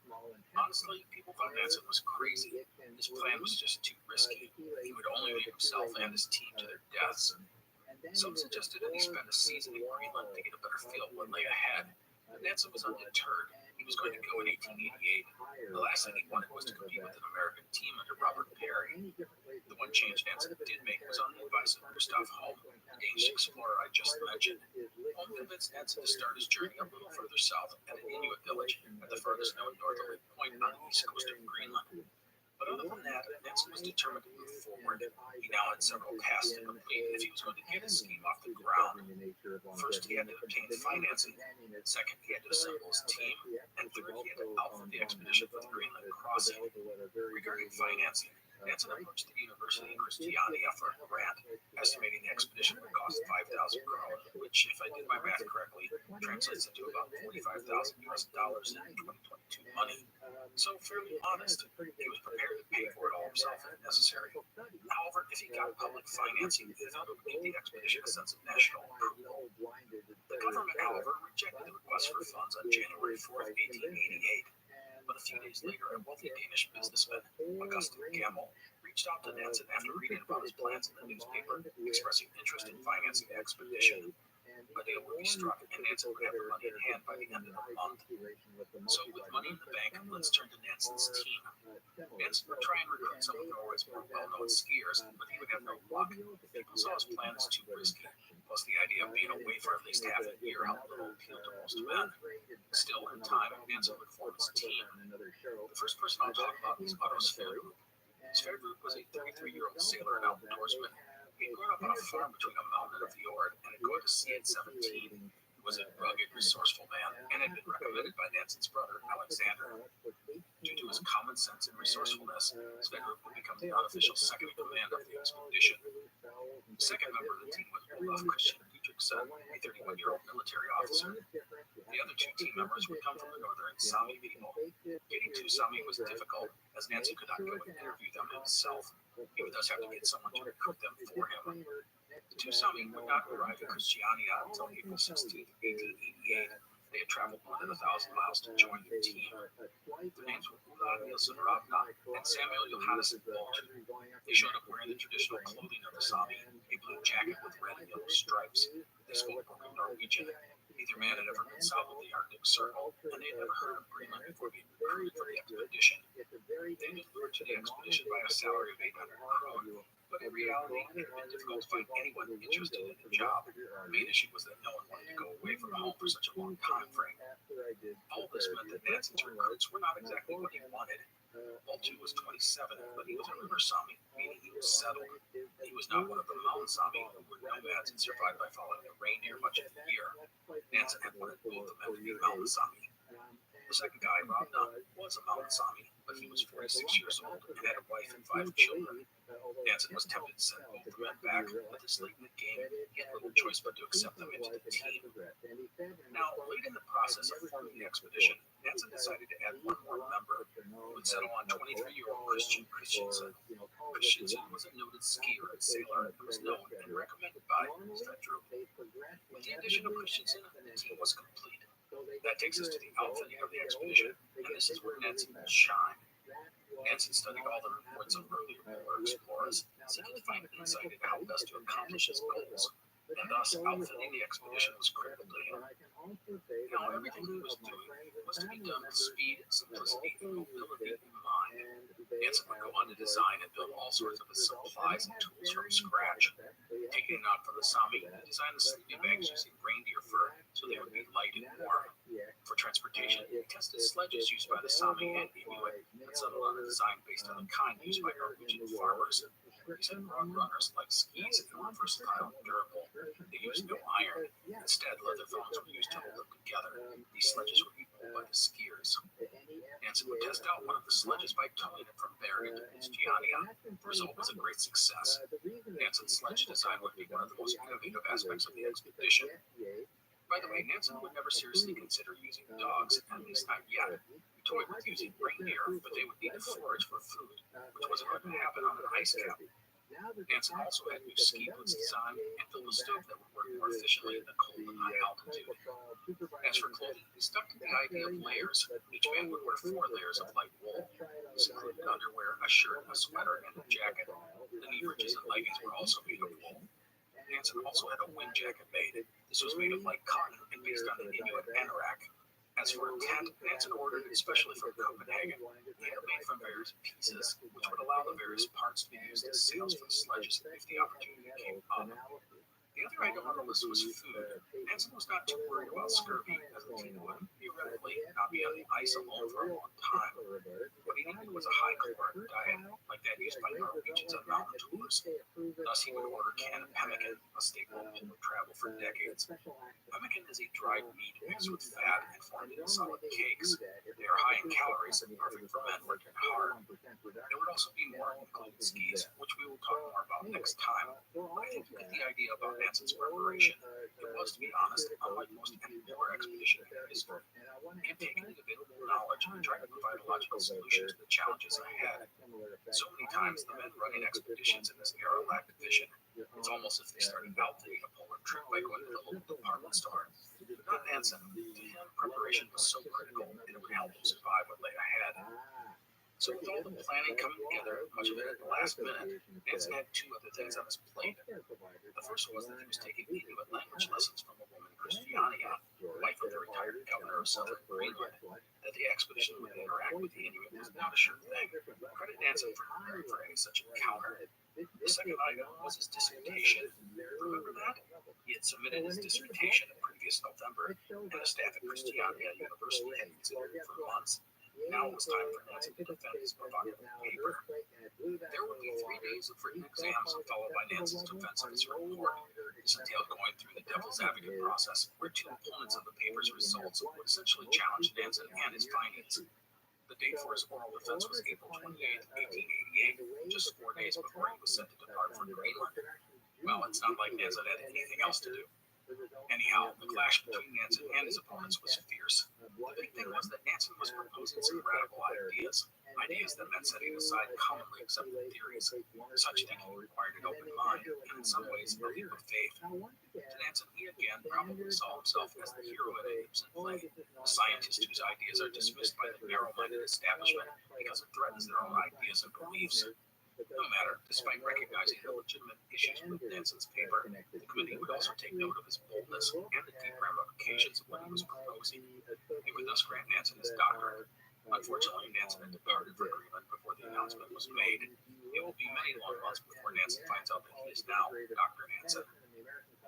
Honestly, people thought Nansen was crazy. His plan was just too risky. He would only leave himself and his team to their deaths. Some suggested that he spend a season in Greenland to get a better feel of what lay ahead. But Nansen was undeterred. He was going to go in 1888. The last thing he wanted was to compete with an American team under Robert Peary. The one change Nansen did make was on the advice of Gustav Holm, the Danish explorer I just mentioned. Holm convinced Nansen to start his journey a little further south at an Inuit village at the furthest known northerly point on the east coast of Greenland. But other than that, Nansen was determined to move forward. He now had several tasks to complete if he was going to get his scheme off the ground. First, he had to obtain financing. Second, he had to assemble his team. And third, he had to outfit the expedition for the Greenland crossing. Regarding financing, Nansen approached the University of Christiania for a grant, estimating the expedition would cost 5,000 kroner, which, if I did my math correctly, translates into about $45,000 in 2022 money. So fairly modest. He was prepared to pay for it all himself if necessary. However, if he got public financing, he thought it would give the expedition a sense of national approval. The government, however, rejected the request for funds on January 4th, 1888. But a few days later, a wealthy Danish businessman, Augustin Gammel, reached out to Nansen after reading about his plans in the newspaper, expressing interest in financing the expedition. A deal would be struck, and Nansen would have the money in hand by the end of the month. So, with money in the bank, let's turn to Nansen's team. Nansen would try and recruit some of Norway's more well-known skiers, but he would have no luck. People saw his plan as too risky. Plus, the idea of being away for at least half a year held little appeal to most men. Still, in time, Nansen would form his team. The first person I'll talk about is Otto Sverdrup. Sverdrup was a 33-year-old sailor and outdoorsman. He had grown up on a farm between a mountain and a fjord and had gone to sea at 17. He was a rugged, resourceful man and had been recommended by Nansen's brother, Alexander. Due to his common sense and resourcefulness, Sverdrup would become the unofficial second in command of the expedition. The second member of the team was Olaf Christian Dietrichson, a 31-year-old military officer. The other two team members would come from the northern Sami people. Getting to Sami was difficult, as Nansen could not go and interview them himself. He would thus have to get someone to recruit them for him. The two Sami would not arrive in Christiania until April 16, 1888. They had traveled more than 1,000 miles to join their team. Their names were Ulla Nilsson Ragna and Samuel Johannesson Bolt. They showed up wearing the traditional clothing of the Sami, a blue jacket with red and yellow stripes. They spoke broken Norwegian. Neither man had ever been south of the Arctic Circle, and they had never heard of Greenland before being recruited for the expedition. They had been lured to the expedition by a salary of 800 kroner, but in reality, it had been difficult to find anyone interested in the job. The main issue was that no one wanted to go away from home for such a long time frame. All this meant that Nansen's recruits were not exactly what he wanted. Boltu was 27, but he was a river Sami, meaning he was settled. He was not one of the mountain Sami who were nomads and survived by following the reindeer much of the year. Nansen had wanted both of them to be mountain Sami. The second guy, Ragna, was a mountain Sami, but he was 46 years old and had a wife and 5 children. Nansen was tempted to send both the men back, but this late in the game, he had little choice but to accept them into the team. Now, late in the process of forming the expedition, Nansen decided to add one more member, who would settle on 23-year-old Christian Christensen. Christensen was a noted skier and sailor who was known and recommended by Sverdrup. With the addition of Christensen, the team was complete. That takes us to the outfitting of the expedition, and this is where Nansen will shine. Nansen studied all the reports of earlier polar explorers, seeking to find insight into how best to accomplish his goals, and thus outfitting the expedition was critical to him. Now, everything he was doing was to be done with speed, simplicity, and mobility in mind. Nansen would go on to design and build all sorts of his supplies and tools from scratch. Taking it out from the Sami, he designed the sleeping bags using reindeer fur so they would be light and warm. For transportation, he tested sledges used by the Sami and Inuit and settled on a design based on the kind used by Norwegian farmers. These had broad runners like skis and were versatile and durable. They used no iron. Instead, leather thongs were used to hold them together. These sledges would be pulled by the skiers. Nansen would test out one of the sledges by towing it from Bergen to Christiania. The result was a great success. Nansen's sledge design would be one of the most innovative aspects of the expedition. By the way, Nansen would never seriously consider using dogs, at least not yet. He toyed with using reindeer, but they would need to forage for food, which wasn't going to happen on an ice cap. Nansen also had new ski boots designed and built a stove that would work more efficiently in the cold and high altitude. As for clothing, he stuck to the idea of layers. Each man would wear 4 layers of light wool. This included underwear, a shirt, a sweater, and a jacket. The knee breeches and leggings were also made of wool. Nansen also had a wind jacket made. This was made of light cotton and based on the Inuit anorak. As for a tent, Nansen ordered it especially from Copenhagen. They are made from various pieces, which would allow the various parts to be used as sails for the sledges if the opportunity came up. The The other item on the list was food. Nansen was not too worried about scurvy, as the teen would theoretically not be on the ice alone for a long time. What he needed was a high-caloric diet, like that used by Norwegians on mountain tours. Thus, he would order canned pemmican, a staple of polar travel for decades. Pemmican is a dried meat mixed with fat and formed into solid cakes. They are high in calories and perfect for men working hard. There would also be more including skis, which we will talk more about next time. But I think you get the idea about Nansen's preparation. It was, to be honest, unlike most polar expedition in history. He had taken the available knowledge and tried to provide a logical solution to the challenges ahead. So many times, the men running expeditions in this era lacked vision. It's almost as if they started outfitting a polar trip by going to the local department store. But not Nansen. To him, preparation was so critical, and it would help him survive what lay ahead. So with all the planning coming together, much of it at the last minute, Nansen had two other things on his plate. The first was that he was taking Inuit language lessons from a woman, Christiania, wife of the retired governor of southern Greenland. That the expedition would interact with the Inuit was not a sure thing. Credit Nansen for preparing for any such encounter. The second item was his dissertation. Remember that? He had submitted his dissertation in previous November, and the staff at Christiania University had considered it for months. Now it was time for Nansen to defend his provocative paper. There would be 3 days of written exams, followed by Nansen's defense of his report. This entailed going through the devil's advocate process, where two opponents of the paper's results would essentially challenge Nansen and his findings. The date for his oral defense was April 28, 1888, just 4 days before he was set to depart for Greenland. Well, it's not like Nansen had anything else to do. Anyhow, the clash between Nansen and his opponents was fierce. The big thing was that Nansen was proposing some radical ideas that meant setting aside commonly accepted theories. Such thinking required an open mind, and in some ways, a leap of faith. To Nansen, he again probably saw himself as the hero in a Ibsen play, a scientist whose ideas are dismissed by the narrow-minded establishment because it threatens their own ideas and beliefs. No matter, despite recognizing the legitimate issues with Nansen's paper, the committee would also take note of his boldness and the deep ramifications of what he was proposing. They would thus grant Nansen his doctorate. Unfortunately, Nansen had departed for Greenland before the announcement was made. It will be many long months before Nansen finds out that he is now Dr. Nansen.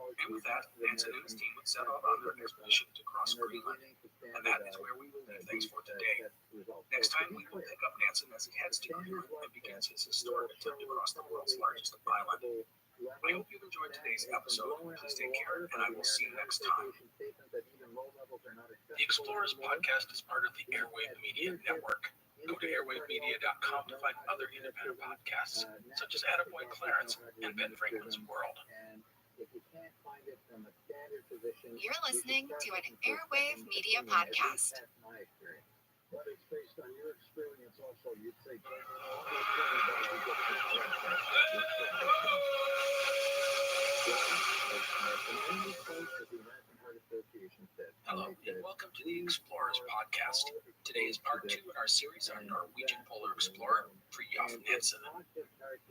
And with that, Nansen and his team would set out on their expedition to cross Greenland. And that is where we will leave things for today. Next time, we will pick up Nansen as he heads to Greenland and begins his historic attempt to cross the world's largest island. I hope you've enjoyed today's episode. Please take care, and I will see you next time. The Explorers Podcast is part of the Airwave Media Network. Go to airwavemedia.com to find other independent podcasts, such as Attaboy Clarence and Ben Franklin's World. You're listening to an Airwave Media Podcast. But it's based on your experience also. You'd say, Hello, and welcome to the Explorers Podcast. Today is part 2 in our series on Norwegian polar explorer Fridtjof Nansen.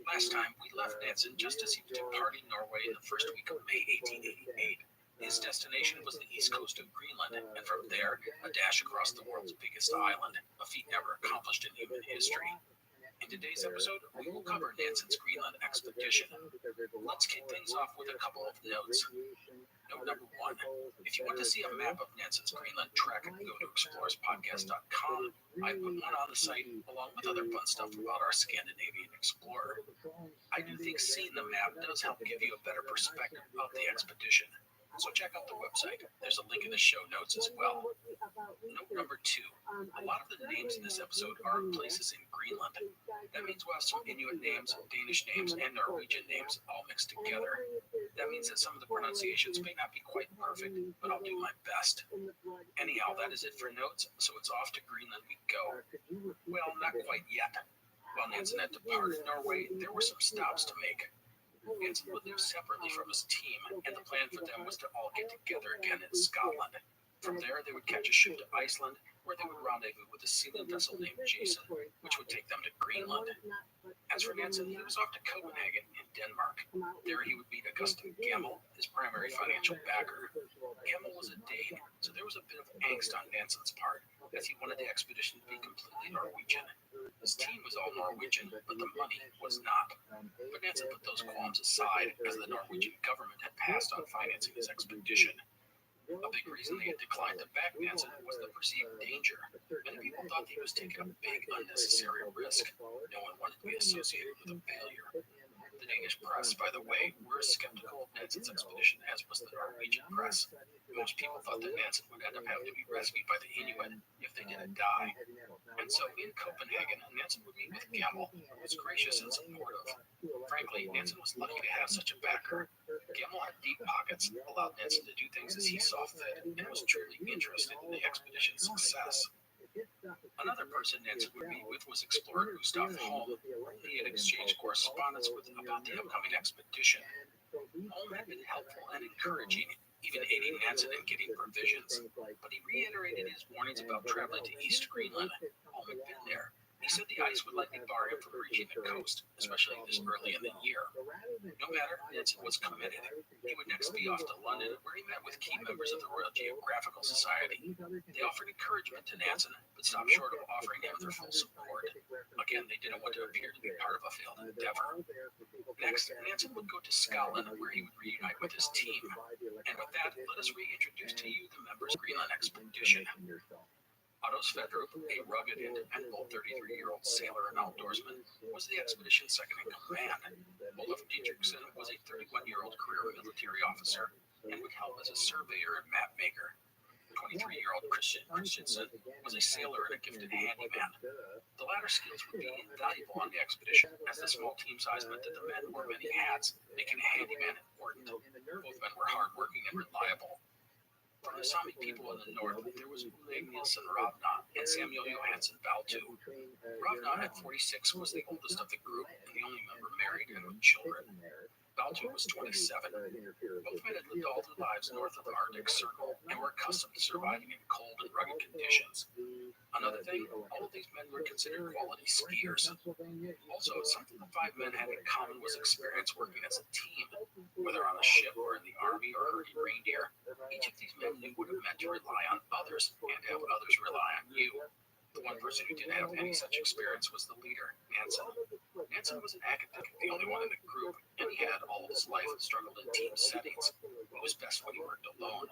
Last time, we left Nansen just as he was departing Norway in the first week of May 1888. His destination was the east coast of Greenland, and from there, a dash across the world's biggest island, a feat never accomplished in human history. In today's episode, we will cover Nansen's Greenland expedition. Let's kick things off with a couple of notes. Note number 1, if you want to see a map of Nansen's Greenland trek, go to explorerspodcast.com. I put one on the site, along with other fun stuff about our Scandinavian explorer. I do think seeing the map does help give you a better perspective of the expedition. So check out the website. There's a link in the show notes as well. Note number 2. A lot of the names in this episode are places in Greenland. That means we'll have some Inuit names, Danish names, and Norwegian names all mixed together. That means that some of the pronunciations may not be quite perfect, but I'll do my best. Anyhow, that is it for notes, so it's off to Greenland we go. Well, not quite yet. While Nansen had departed Norway, there were some stops to make. Nansen would live separately from his team, and the plan for them was to all get together again in Scotland. From there, they would catch a ship to Iceland, where they would rendezvous with a sealing vessel named Jason, which would take them to Greenland. As for Nansen, he was off to Copenhagen in Denmark. There he would meet Augustin Gemmel, his primary financial backer. Gemmel was a Dane, So there was a bit of angst on Nansen's part, as he wanted the expedition to be completely Norwegian. His team was all Norwegian, but the money was not. But Nansen put those qualms aside, as the Norwegian government had passed on financing his expedition. A big reason they had declined to back Nansen was the perceived danger. Many people thought that he was taking a big, unnecessary risk. No one wanted to be associated with a failure. The Danish press, by the way, were as skeptical of Nansen's expedition as was the Norwegian press. Most people thought that Nansen would end up having to be rescued by the Inuit if they didn't die. And so in Copenhagen, Nansen would meet with Gemmel, who was gracious and supportive. Frankly, Nansen was lucky to have such a backer. Gemmel had deep pockets, allowed Nansen to do things as he saw fit, and was truly interested in the expedition's success. Another person Nansen would meet with was explorer Gustav Holm, whom he had exchanged correspondence with about the upcoming expedition. Holm had been helpful and encouraging, even aiding Nansen in getting provisions, but he reiterated his warnings about traveling to East Greenland. Holm had been there. He said the ice would likely bar him from reaching the coast, especially this early in the year. No matter, Nansen was committed. He would next be off to London, where he met with key members of the Royal Geographical Society. They offered encouragement to Nansen, but stopped short of offering him their full support. Again, they didn't want to appear to be part of a failed endeavor. Next, Nansen would go to Scotland, where he would reunite with his team. And with that, let us reintroduce to you the members of the Greenland expedition. Otto Sverdrup, a rugged and dependable 33-year-old sailor and outdoorsman, was the expedition's second in command. Olaf Dietrichson was a 31-year-old career military officer and would help as a surveyor and map maker. 23-year-old Christensen was a sailor and a gifted handyman. The latter skills would be invaluable on the expedition, as the small team size meant that the men wore many hats, making a handyman important. Both men were hardworking and reliable. From the Sami people in the north, there was Ole Nielsen Ravna and Samuel Johansen Baltu. Ravna, at 46, was the oldest of the group and the only member married and with children. Baltu was 27. Both men had lived all their lives north of the Arctic Circle and were accustomed to surviving in cold and rugged conditions. Another thing, all of these men were considered quality skiers. Also, something the five men had in common was experience working as a team. Whether on a ship or in the army or herding reindeer, each of these men knew what it meant to rely on others and have others rely on you. The one person who didn't have any such experience was the leader, Nansen. Nansen was an academic, the only one in the group, and he had all of his life struggled in team settings. He was best when he worked alone.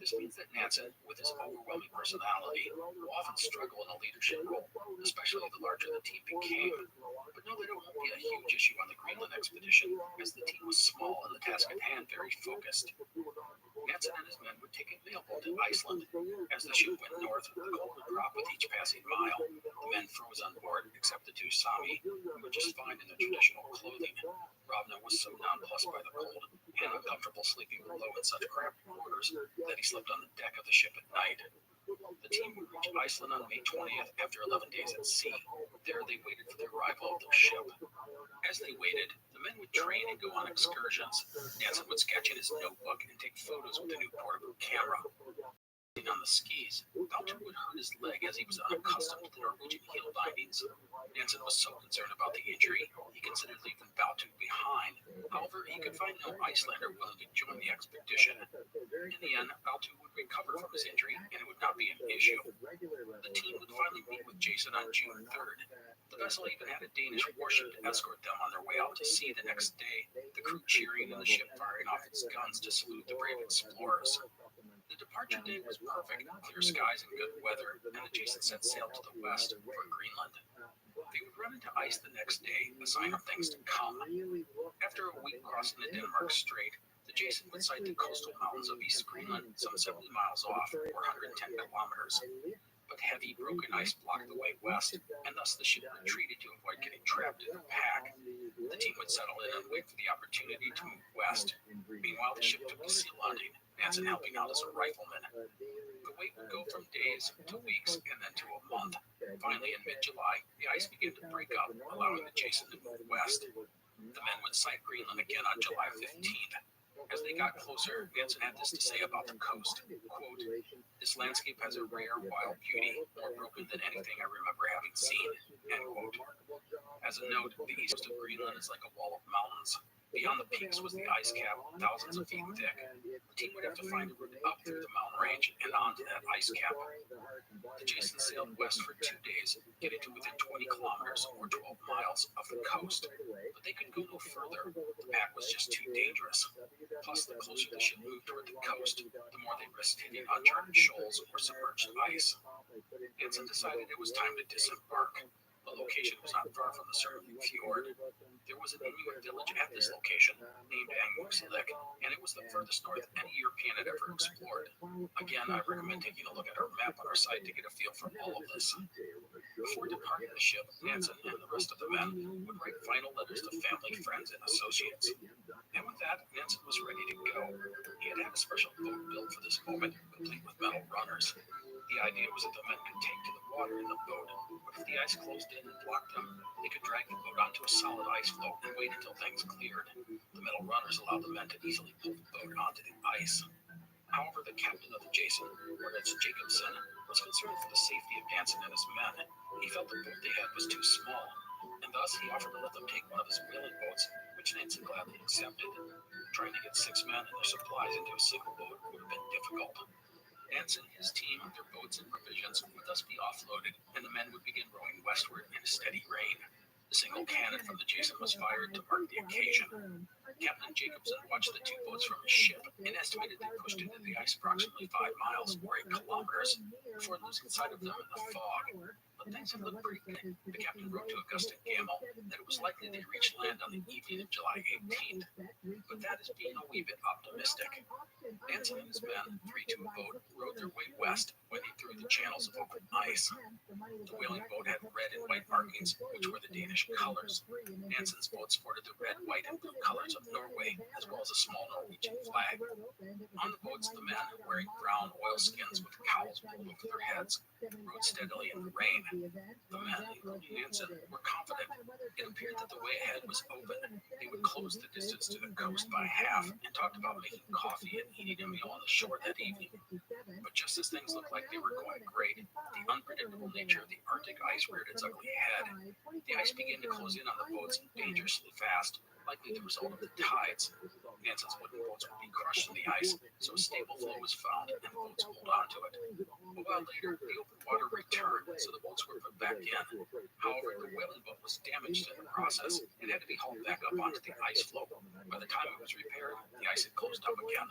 This means that Nansen, with his overwhelming personality, will often struggle in a leadership role, especially the larger the team became. But know that it won't be a huge issue on the Greenland expedition, as the team was small and the task at hand very focused. Nansen and his men would take a mailboat to Iceland. As the ship went north, the cold would drop with each passing mile. The men froze on board, except the two Sami, who were just fine in their traditional clothing. Ravna was so nonplussed by the cold and uncomfortable sleeping below in such cramped quarters that he slept on the deck of the ship at night. The team would reach Iceland on May 20th after 11 days at sea. There they waited for the arrival of their ship. As they waited, the men would train and go on excursions. Nansen would sketch in his notebook and take photos with a new portable camera. On the skis, Baltu would hurt his leg as he was unaccustomed to the Norwegian heel bindings. Nansen was so concerned about the injury, he considered leaving Baltu behind. However, he could find no Icelander willing to join the expedition. In the end, Baltu would recover from his injury, and it would not be an issue. The team would finally meet with Jason on June 3rd. The vessel even had a Danish warship to escort them on their way out to sea the next day, the crew cheering and the ship firing off its guns to salute the brave explorers. The departure day was perfect, clear skies and good weather, and the Jason set sail to the west for Greenland. They would run into ice the next day, a sign of things to come. After a week crossing the Denmark Strait, the Jason would sight the coastal mountains of East Greenland, some 70 miles off, or 110 kilometers. But heavy, broken ice blocked the way west, and thus the ship retreated to avoid getting trapped in the pack. The team would settle in and wait for the opportunity to move west. Meanwhile, the ship took to sea landing, Nansen helping out as a rifleman. The wait would go from days to weeks and then to a month. Finally, in mid-July, the ice began to break up, allowing the Jason to move west. The men would sight Greenland again on July 15th. As they got closer, Nansen had this to say about the coast, quote, "This landscape has a rare, wild beauty, more broken than anything I remember having seen," end quote. As a note, the east coast of Greenland is like a wall of mountains. Beyond the peaks was the ice cap, thousands of feet thick. The team would have to find a route up through the mountain range and onto that ice cap. The Jason sailed west for 2 days, getting to within 20 kilometers or 12 miles of the coast. But they could go no further. The pack was just too dangerous. Plus, the closer the ship moved toward the coast, the more they risked hitting uncharted shoals or submerged ice. Nansen decided it was time to disembark. The location was not far from the Surley Fjord. There was an Inuit village at this location named Angmukselik, and it was the furthest north any European had ever explored. Again, I recommend taking a look at our map on our site to get a feel for all of this. Before departing the ship, Nansen and the rest of the men would write final letters to family, friends, and associates. And with that, Nansen was ready to go. He had a special boat built for this moment, complete with metal runners. The idea was that the men could take to the water in the boat, but if the ice closed in and blocked them, they could drag the boat onto a solid ice floe and wait until things cleared. The metal runners allowed the men to easily pull the boat onto the ice. However, the captain of the Jason, Ernest Jacobson, was concerned for the safety of Nansen and his men. He felt the boat they had was too small, and thus he offered to let them take one of his whaling boats, which Nansen gladly accepted. Trying to get 6 men and their supplies into a single boat would have been difficult. Nansen, his team, their boats and provisions would thus be offloaded, and the men would begin rowing westward in a steady rain. The single cannon from the Jason was fired to mark the occasion. Captain Jacobson watched the 2 boats from his ship and estimated they pushed into the ice approximately 5 miles or 8 kilometers before losing sight of them in the fog. But things had looked pretty good. The captain wrote to Augusta Gamble that it was likely they'd reach land on the evening of July 18th. But that is being a wee bit optimistic. Nansen and his men, 3 to a boat, rowed their way west, wading through the channels of open ice. The whaling boat had red and white markings, which were the Danish colors. Nansen's boat sported the red, white, and blue colors of Norway, as well as a small Norwegian flag. On the boats, the men, wearing brown oilskins with cowls pulled over their heads, rowed steadily in the rain. The men, including Nansen, were confident. It appeared that the way ahead was open. They would close the distance to the coast by half and talked about making coffee and eating a meal on the shore that evening. But just as things looked like they were going great, the unpredictable nature of the Arctic ice reared its ugly head. The ice began to close in on the boats dangerously fast, likely the result of the tides. Nansen's wooden boats would be crushed in the ice, so a stable floe was found and the boats pulled onto it. A while later, the open water returned, so the boats were put back in. However, the whaling boat was damaged in the process and had to be hauled back up onto the ice floe. By the time it was repaired, the ice had closed up again.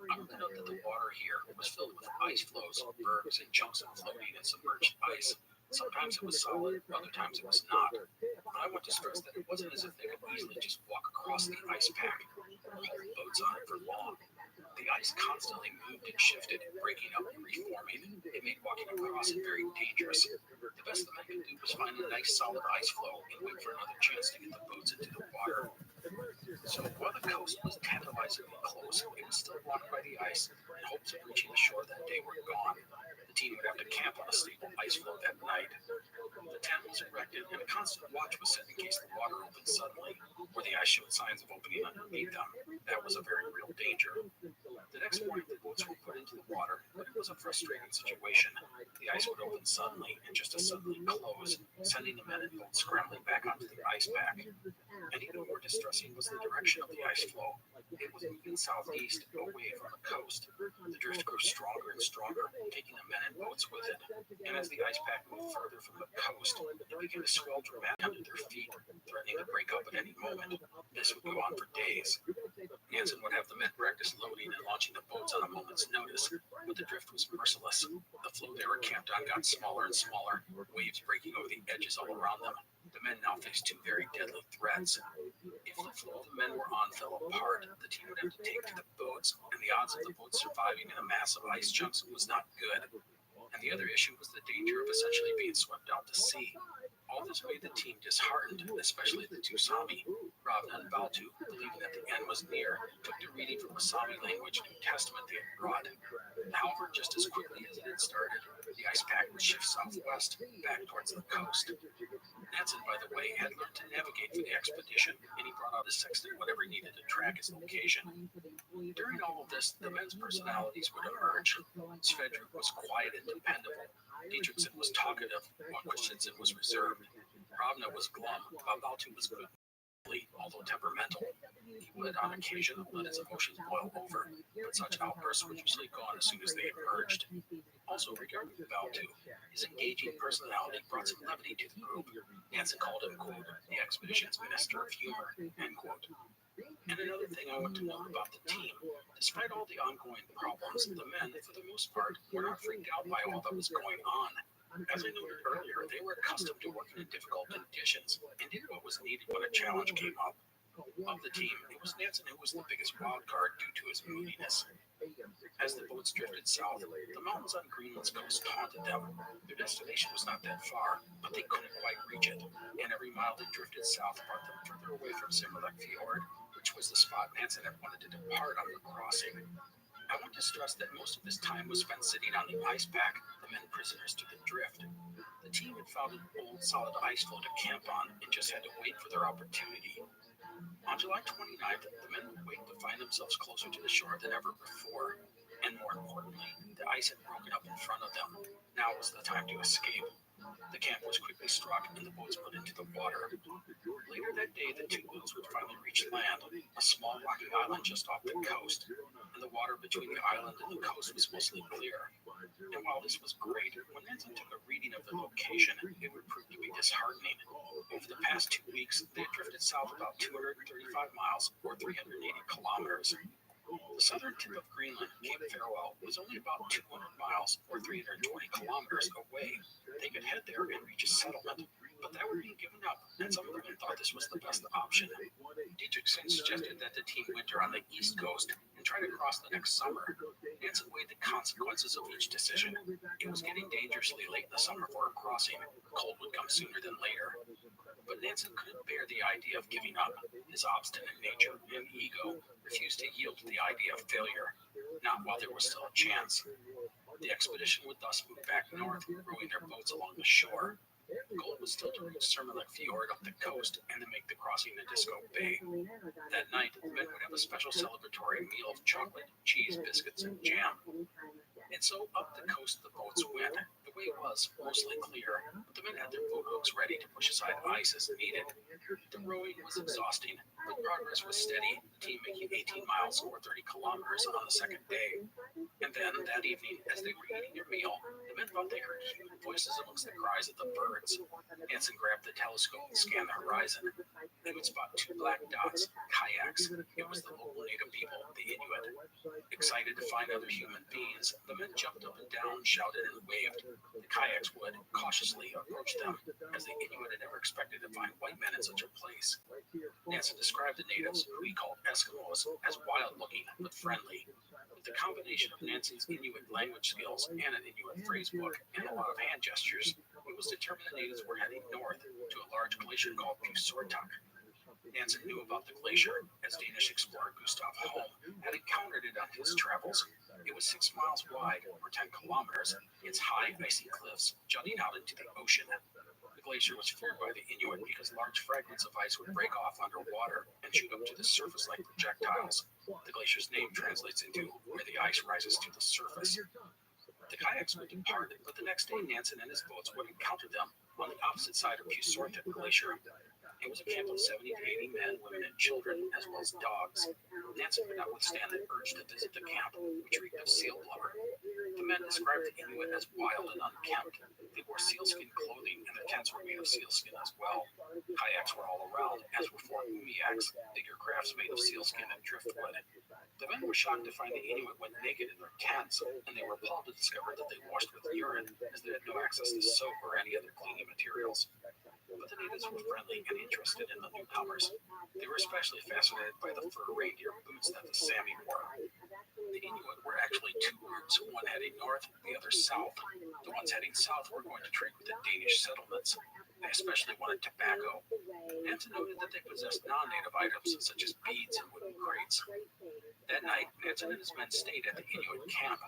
I want to note that the water here was filled with ice floes, bergs, and chunks of floating and submerged ice. Sometimes it was solid, other times it was not. But I want to stress that it wasn't as if they could easily just walk across the ice pack or hold boats on it for long. The ice constantly moved and shifted, breaking up and reforming. It made walking across it very dangerous. The best the men could do was find a nice solid ice floe and wait for another chance to get the boats into the water. So while the coast was tantalizingly close, it was still blocked by the ice, and hopes of reaching the shore that day were gone. The team would have to camp on a stable ice floe that night. The tent was erected, and a constant watch was set in case the water opened suddenly, or the ice showed signs of opening underneath them. That was a very real danger. The next morning, the boats were put into the water, but it was a frustrating situation. The ice would open suddenly and just as suddenly close, sending the men and boats scrambling back onto the ice pack. And even more distressing was the direction of the ice floe. It was moving southeast, away from the coast. The drift grew stronger and stronger, taking the men and boats with it. And as the ice pack moved further from the coast, it began to swell dramatically under their feet, threatening to break up at any moment. This would go on for days. Nansen would have the men practice loading and launching the boats on a moment's notice, but the drift was merciless. The floe they were camped on got smaller and smaller, waves breaking over the edges all around them. The men now faced 2 very deadly threats. If the floe the men were on fell apart, the team would have to take to the boats, and the odds of the boats surviving in a mass of ice chunks was not good. And the other issue was the danger of essentially being swept out to sea. All this made the team disheartened, especially the 2 Sami. Rabbi and Baltu, believing that the end was near, took to reading from a Sami language New Testament they had brought. However, just as quickly as it had started, the ice pack would shift southwest, back towards the coast. Nansen, by the way, had learned to navigate for the expedition, and he brought out his sextant whenever he needed to track his location. During all of this, the men's personalities would emerge. Svedrud was quiet and dependable. Dietrichson was talkative, while Christensen was reserved. Ravna was glum, while Baltu was good Although temperamental, he would on occasion let his emotions boil over, but such outbursts were usually gone as soon as they emerged. Also, regarding Baltu, his engaging personality brought some levity to the group. Nansen called him, quote, the expedition's minister of humor, end quote. And another thing I want to note about the team, despite all the ongoing problems, the men, for the most part, were not freaked out by all that was going on. As I noted earlier, they were accustomed to working in difficult conditions and did what was needed when a challenge came up. Of the team, it was Nansen who was the biggest wild card due to his moodiness. As the boats drifted south, the mountains on Greenland's coast taunted them. Their destination was not that far, but they couldn't quite reach it, and every mile they drifted south brought them further away from Simmerlek Fjord, which was the spot Nansen had wanted to depart on the crossing. I want to stress that most of this time was spent sitting on the ice pack, the men prisoners to the drift. The team had found an old solid ice floe to camp on and just had to wait for their opportunity. On July 29th, the men would wake to find themselves closer to the shore than ever before. And more importantly, the ice had broken up in front of them. Now was the time to escape. The camp was quickly struck and the boats put into the water. Later that day, the two boats would finally reach land, a small rocky island just off the coast, and the water between the island and the coast was mostly clear. And while this was great, when Nansen took a reading of the location, it would prove to be disheartening. Over the past 2 weeks, they had drifted south about 235 miles, or 380 kilometers. The southern tip of Greenland, Cape Farewell, was only about 200 miles, or 320 kilometers away. They could head there and reach a settlement, but that would be given up, and some of them thought this was the best option. Dietrichson suggested that the team winter on the east coast and try to cross the next summer. Nansen weighed the consequences of each decision. It was getting dangerously late in the summer for a crossing. Cold would come sooner than later. But Nansen couldn't bear the idea of giving up. His obstinate nature and ego refused to yield to the idea of failure, not while there was still a chance. The expedition would thus move back north, rowing their boats along the shore. The goal was still to reach Simmerlek Fjord up the coast and to make the crossing to Disco Bay. That night, the men would have a special celebratory meal of chocolate, cheese, biscuits, and jam. And so up the coast the boats went. The way was mostly clear, but the men had their boat hooks ready to push aside ice as needed. The rowing was exhausting, but progress was steady, the team making 18 miles or 30 kilometers on the second day. And then, that evening, as they were eating their meal, the men thought they heard human voices amongst the cries of the birds. Nansen grabbed the telescope and scanned the horizon. They would spot 2 black dots, kayaks. It was the local native people, the Inuit. Excited to find other human beings, the men jumped up and down, shouted, and waved. The kayaks would cautiously approach them, as the Inuit had never expected to find white men in such a place. Nansen described the natives, who he called Eskimos, as wild-looking but friendly. With the combination of Nansen's Inuit language skills and an Inuit phrase book and a lot of hand gestures, it was determined the natives were heading north to a large glacier called Pusortak. Nansen knew about the glacier, as Danish explorer Gustav Holm had encountered it on his travels. It was 6 miles wide, or 10 kilometers, its high, icy cliffs jutting out into the ocean. The glacier was feared by the Inuit because large fragments of ice would break off underwater and shoot up to the surface like projectiles. The glacier's name translates into where the ice rises to the surface. The kayaks would depart, but the next day Nansen and his boats would encounter them on the opposite side of Pusortak Glacier. It was a camp of 70 to 80 men, women, and children, as well as dogs. Nansen could not withstand the urge to visit the camp, which reeked of seal blubber. The men described the Inuit as wild and unkempt. They wore sealskin clothing, and their tents were made of sealskin as well. Kayaks were all around, as were 4 umiaks, bigger crafts made of sealskin and driftwood. The men were shocked to find the Inuit went naked in their tents, and they were appalled to discover that they washed with urine, as they had no access to soap or any other cleaning materials. But the natives were friendly and interested in the newcomers. They were especially fascinated by the fur reindeer boots that the Sami wore. The Inuit were actually 2 groups, one heading north, the other south. The ones heading south were going to trade with the Danish settlements. They especially wanted tobacco. Nansen noted that they possessed non-native items, such as beads and wooden crates. That night, Nansen and his men stayed at the Inuit camp.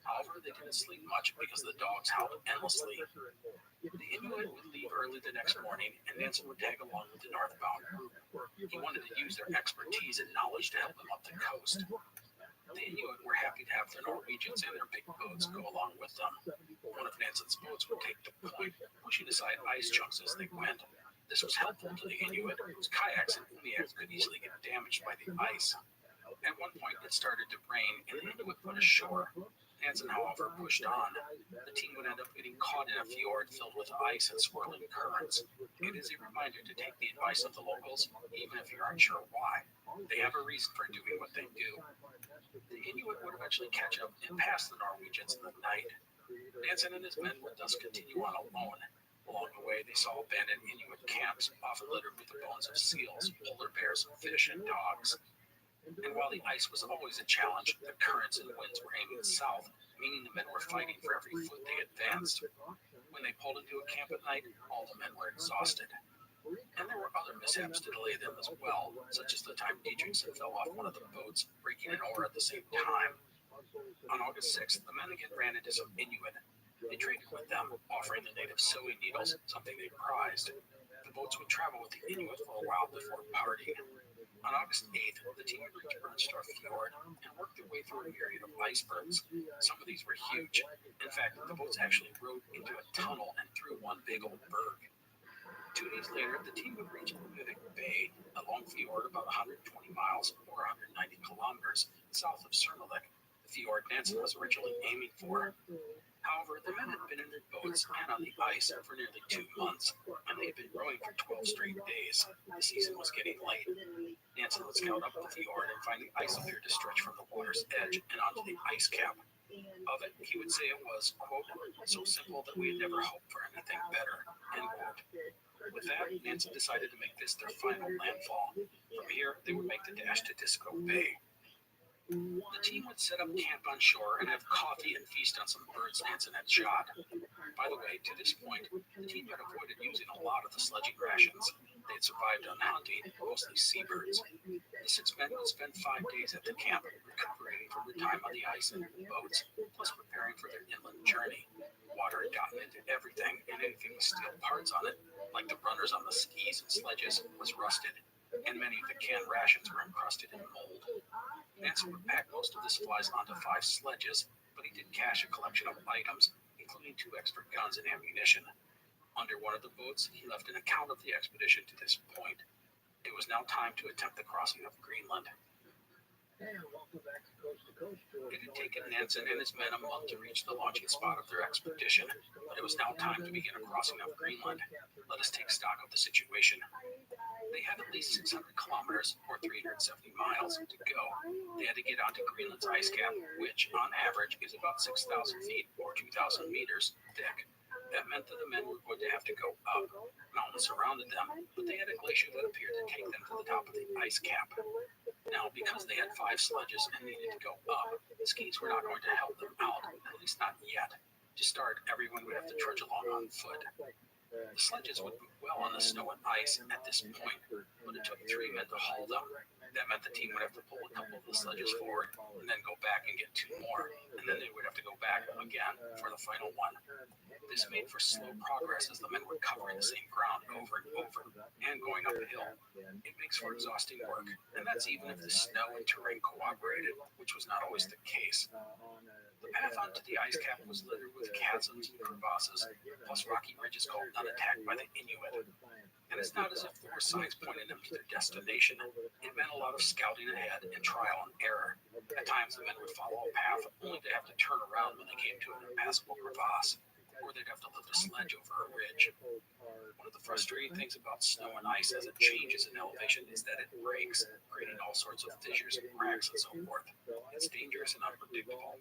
However, they didn't sleep much because the dogs howled endlessly. The Inuit would leave early the next morning, and Nansen would tag along with the northbound group. He wanted to use their expertise and knowledge to help them up the coast. The Inuit were happy to have their Norwegians and their big boats go along with them. One of Nansen's boats would take the point, pushing aside ice chunks as they went. This was helpful to the Inuit, whose kayaks and umiaks could easily get damaged by the ice. At one point, it started to rain, and the Inuit put ashore. Nansen, however, pushed on. The team would end up getting caught in a fjord filled with ice and swirling currents. It is a reminder to take the advice of the locals, even if you aren't sure why. They have a reason for doing what they do. The Inuit would eventually catch up and pass the Norwegians in the night. Nansen and his men would thus continue on alone. Along the way, they saw abandoned Inuit camps, often littered with the bones of seals, polar bears, fish, and dogs. And while the ice was always a challenge, the currents and winds were aiming south, meaning the men were fighting for every foot they advanced. When they pulled into a camp at night, all the men were exhausted. And there were other mishaps to delay them as well, such as the time Dietrichson fell off one of the boats, breaking an oar at the same time. On August 6th, the men again ran into some Inuit. They traded with them, offering the native sewing needles, something they prized. The boats would travel with the Inuit for a while before parting. On August 8th, the team would reach Bernstorff Fjord and work their way through a myriad of icebergs. Some of these were huge. In fact, the boats actually rode into a tunnel and through one big old berg. 2 days later, the team would reach Utvik Bay, a long fjord about 120 miles or 190 kilometers south of Cermalik, the fjord Nansen was originally aiming for. However, the men had been in their boats and on the ice for nearly 2 months, and they had been rowing for 12 straight days. The season was getting late. Nansen would scout up the fjord and find the ice appeared to stretch from the water's edge and onto the ice cap. Of it, he would say it was, quote, so simple that we had never hoped for anything better, end quote. With that, Nansen decided to make this their final landfall. From here, they would make the dash to Disco Bay. The team would set up camp on shore and have coffee and feast on some birds Nansen had shot. By the way, to this point, the team had avoided using a lot of the sledging rations. They had survived on hunting, mostly seabirds. The 6 men would spend 5 days at the camp, recuperating from their time on the ice and in the boats, plus preparing for their inland journey. Water had gotten into everything, and anything with steel parts on it, like the runners on the skis and sledges, was rusted, and many of the canned rations were encrusted in mold. Nansen would pack most of the supplies onto 5 sledges, but he did cache a collection of items, including 2 extra guns and ammunition. Under one of the boats, he left an account of the expedition to this point. It was now time to attempt the crossing of Greenland. It had taken Nansen and his men a month to reach the launching spot of their expedition, but it was now time to begin a crossing of Greenland. Let us take stock of the situation. They had at least 600 kilometers, or 370 miles, to go. They had to get onto Greenland's ice cap, which, on average, is about 6,000 feet, or 2,000 meters, thick. That meant that the men were going to have to go up. Mountains surrounded them, but they had a glacier that appeared to take them to the top of the ice cap. Now, because they had 5 sledges and needed to go up, the skis were not going to help them out, at least not yet. To start, everyone would have to trudge along on foot. The sledges would move well on the snow and ice at this point, but it took 3 men to haul them. That meant the team would have to pull a couple of the sledges forward and then go back and get 2 more, and then they would have to go back again for the final one. This made for slow progress as the men were covering the same ground over and over and going uphill. It makes for exhausting work, and that's even if the snow and terrain cooperated, which was not always the case. The path onto the ice cap was littered with chasms and crevasses, plus rocky ridges called unattacked by the Inuit. And it's not as if there were signs pointing them to their destination. It meant a lot of scouting ahead and trial and error. At times, the men would follow a path only to have to turn around when they came to an impassable crevasse, or they'd have to lift a sledge over a ridge. One of the frustrating things about snow and ice as it changes in elevation is that it breaks, creating all sorts of fissures and cracks and so forth. It's dangerous and unpredictable.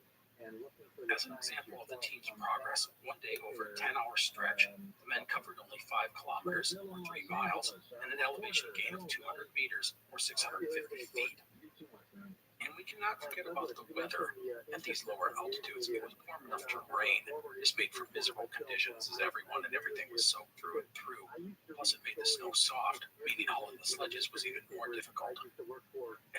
As an example of the team's progress, one day over a 10-hour stretch, the men covered only 5 kilometers, or 3 miles, and an elevation gain of 200 meters, or 650 feet. And we cannot forget about the weather. At these lower altitudes, it was warm enough to rain. This made for miserable conditions as everyone and everything was soaked through and through. Plus, it made the snow soft, meaning hauling the sledges was even more difficult.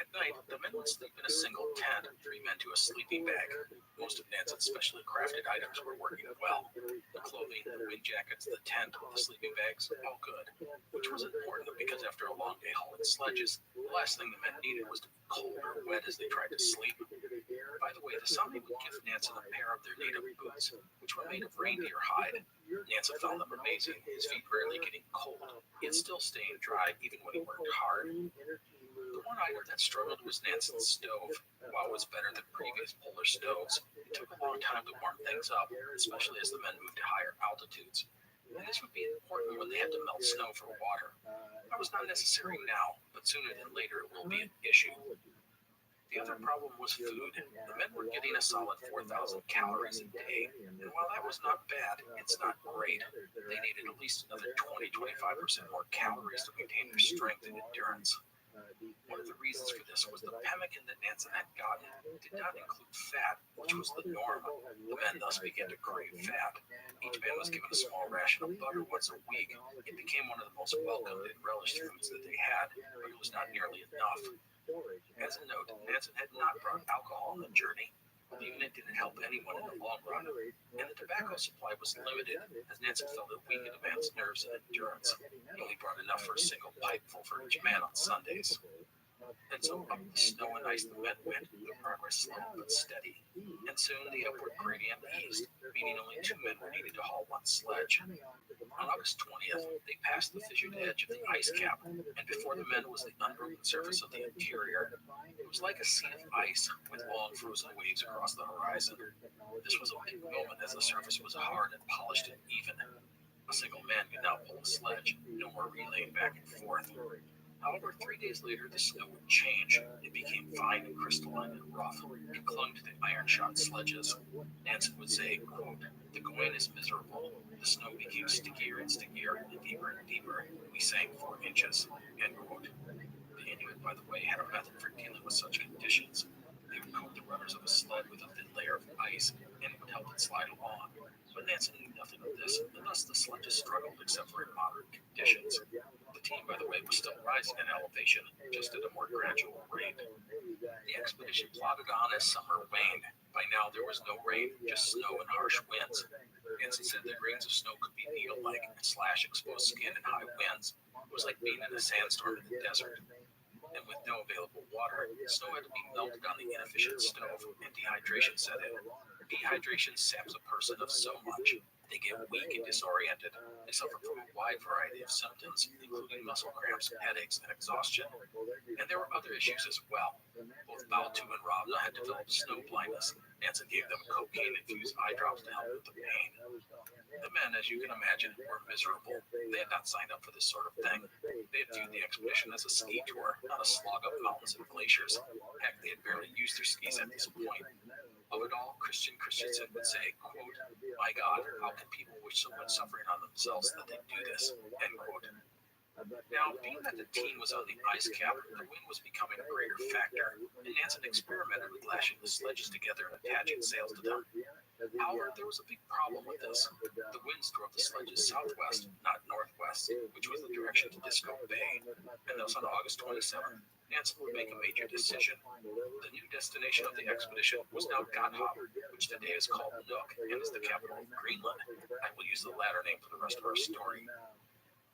At night, the men would sleep in a single tent, 3 men to a sleeping bag. Most of Nansen's specially crafted items were working well. The clothing, the wind jackets, the tent, the sleeping bags, all good. Which was important because after a long day hauling sledges, the last thing the men needed was to be cold or wet as they tried to sleep. By the way, the Sami would give Nansen a pair of their native boots, which were made of reindeer hide. Nansen found them amazing, his feet rarely getting cold, yet still staying dry even when he worked hard. The one item that struggled was Nansen's stove. While it was better than previous polar stoves, it took a long time to warm things up, especially as the men moved to higher altitudes. And this would be important when they had to melt snow for water. That was not necessary now, but sooner than later it will be an issue. The other problem was food. The men were getting a solid 4,000 calories a day, and while that was not bad, it's not great. They needed at least another 20-25% more calories to maintain their strength and endurance. One of the reasons for this was the pemmican that Nansen had gotten did not include fat, which was the norm. The men thus began to crave fat. Each man was given a small ration of butter once a week. It became one of the most welcomed and relished foods that they had, but it was not nearly enough. As a note, Nansen had not brought alcohol on the journey, believing it didn't help anyone in the long run, and the tobacco supply was limited, as Nansen felt it weakened a man's nerves and endurance. He only brought enough for a single pipeful for each man on Sundays. And so up the snow and ice the men went, their progress slow but steady, and soon the upward gradient eased, meaning only 2 men were needed to haul one sledge. On August 20th, they passed the fissured edge of the ice cap, and before the men was the unbroken surface of the interior. It was like a sea of ice, with long frozen waves across the horizon. This was a big moment as the surface was hard and polished and even. A single man could now pull a sledge, no more relaying back and forth. However, 3 days later, the snow would change. It became fine and crystalline and rough. It clung to the iron-shod sledges. Nansen would say, quote, "The going is miserable. The snow became stickier and stickier and deeper and deeper. We sank 4 inches." End quote. The Inuit, by the way, had a method for dealing with such conditions. They would coat the runners of a sled with a thin layer of ice, and it would help it slide along. But Nansen knew nothing of this, and thus the sledges struggled except for in moderate conditions. The team, by the way, was still rising in elevation, just at a more gradual rate. The expedition plodded on as summer waned. By now, there was no rain, just snow and harsh winds. Nansen said the grains of snow could be needle-like and slash exposed skin in high winds. It was like being in a sandstorm in the desert. And with no available water, snow had to be melted on the inefficient stove, and dehydration set in. Dehydration saps a person of so much. They get weak and disoriented. They suffer from a wide variety of symptoms, including muscle cramps, headaches, and exhaustion. And there were other issues as well. Both Baltu and Rabbi had developed snow blindness. Nansen gave them cocaine-infused eye drops to help with the pain. The men, as you can imagine, were miserable. They had not signed up for this sort of thing. They had viewed the expedition as a ski tour, not a slog up mountains and glaciers. Heck, they had barely used their skis at this point. Of it all, Christensen would say, quote, "My God, how can people wish so much suffering on themselves that they do this?" End quote. Now, being that the team was on the ice cap, the wind was becoming a greater factor, and Nansen experimented with lashing the sledges together and attaching sails to them. However, there was a big problem with this. The winds drove the sledges southwest, not northwest, which was the direction to Disco Bay, and thus on August 27th, Nansen would make a major decision. The new destination of the expedition was now Godhavn, which today is called Nuuk and is the capital of Greenland. I will use the latter name for the rest of our story.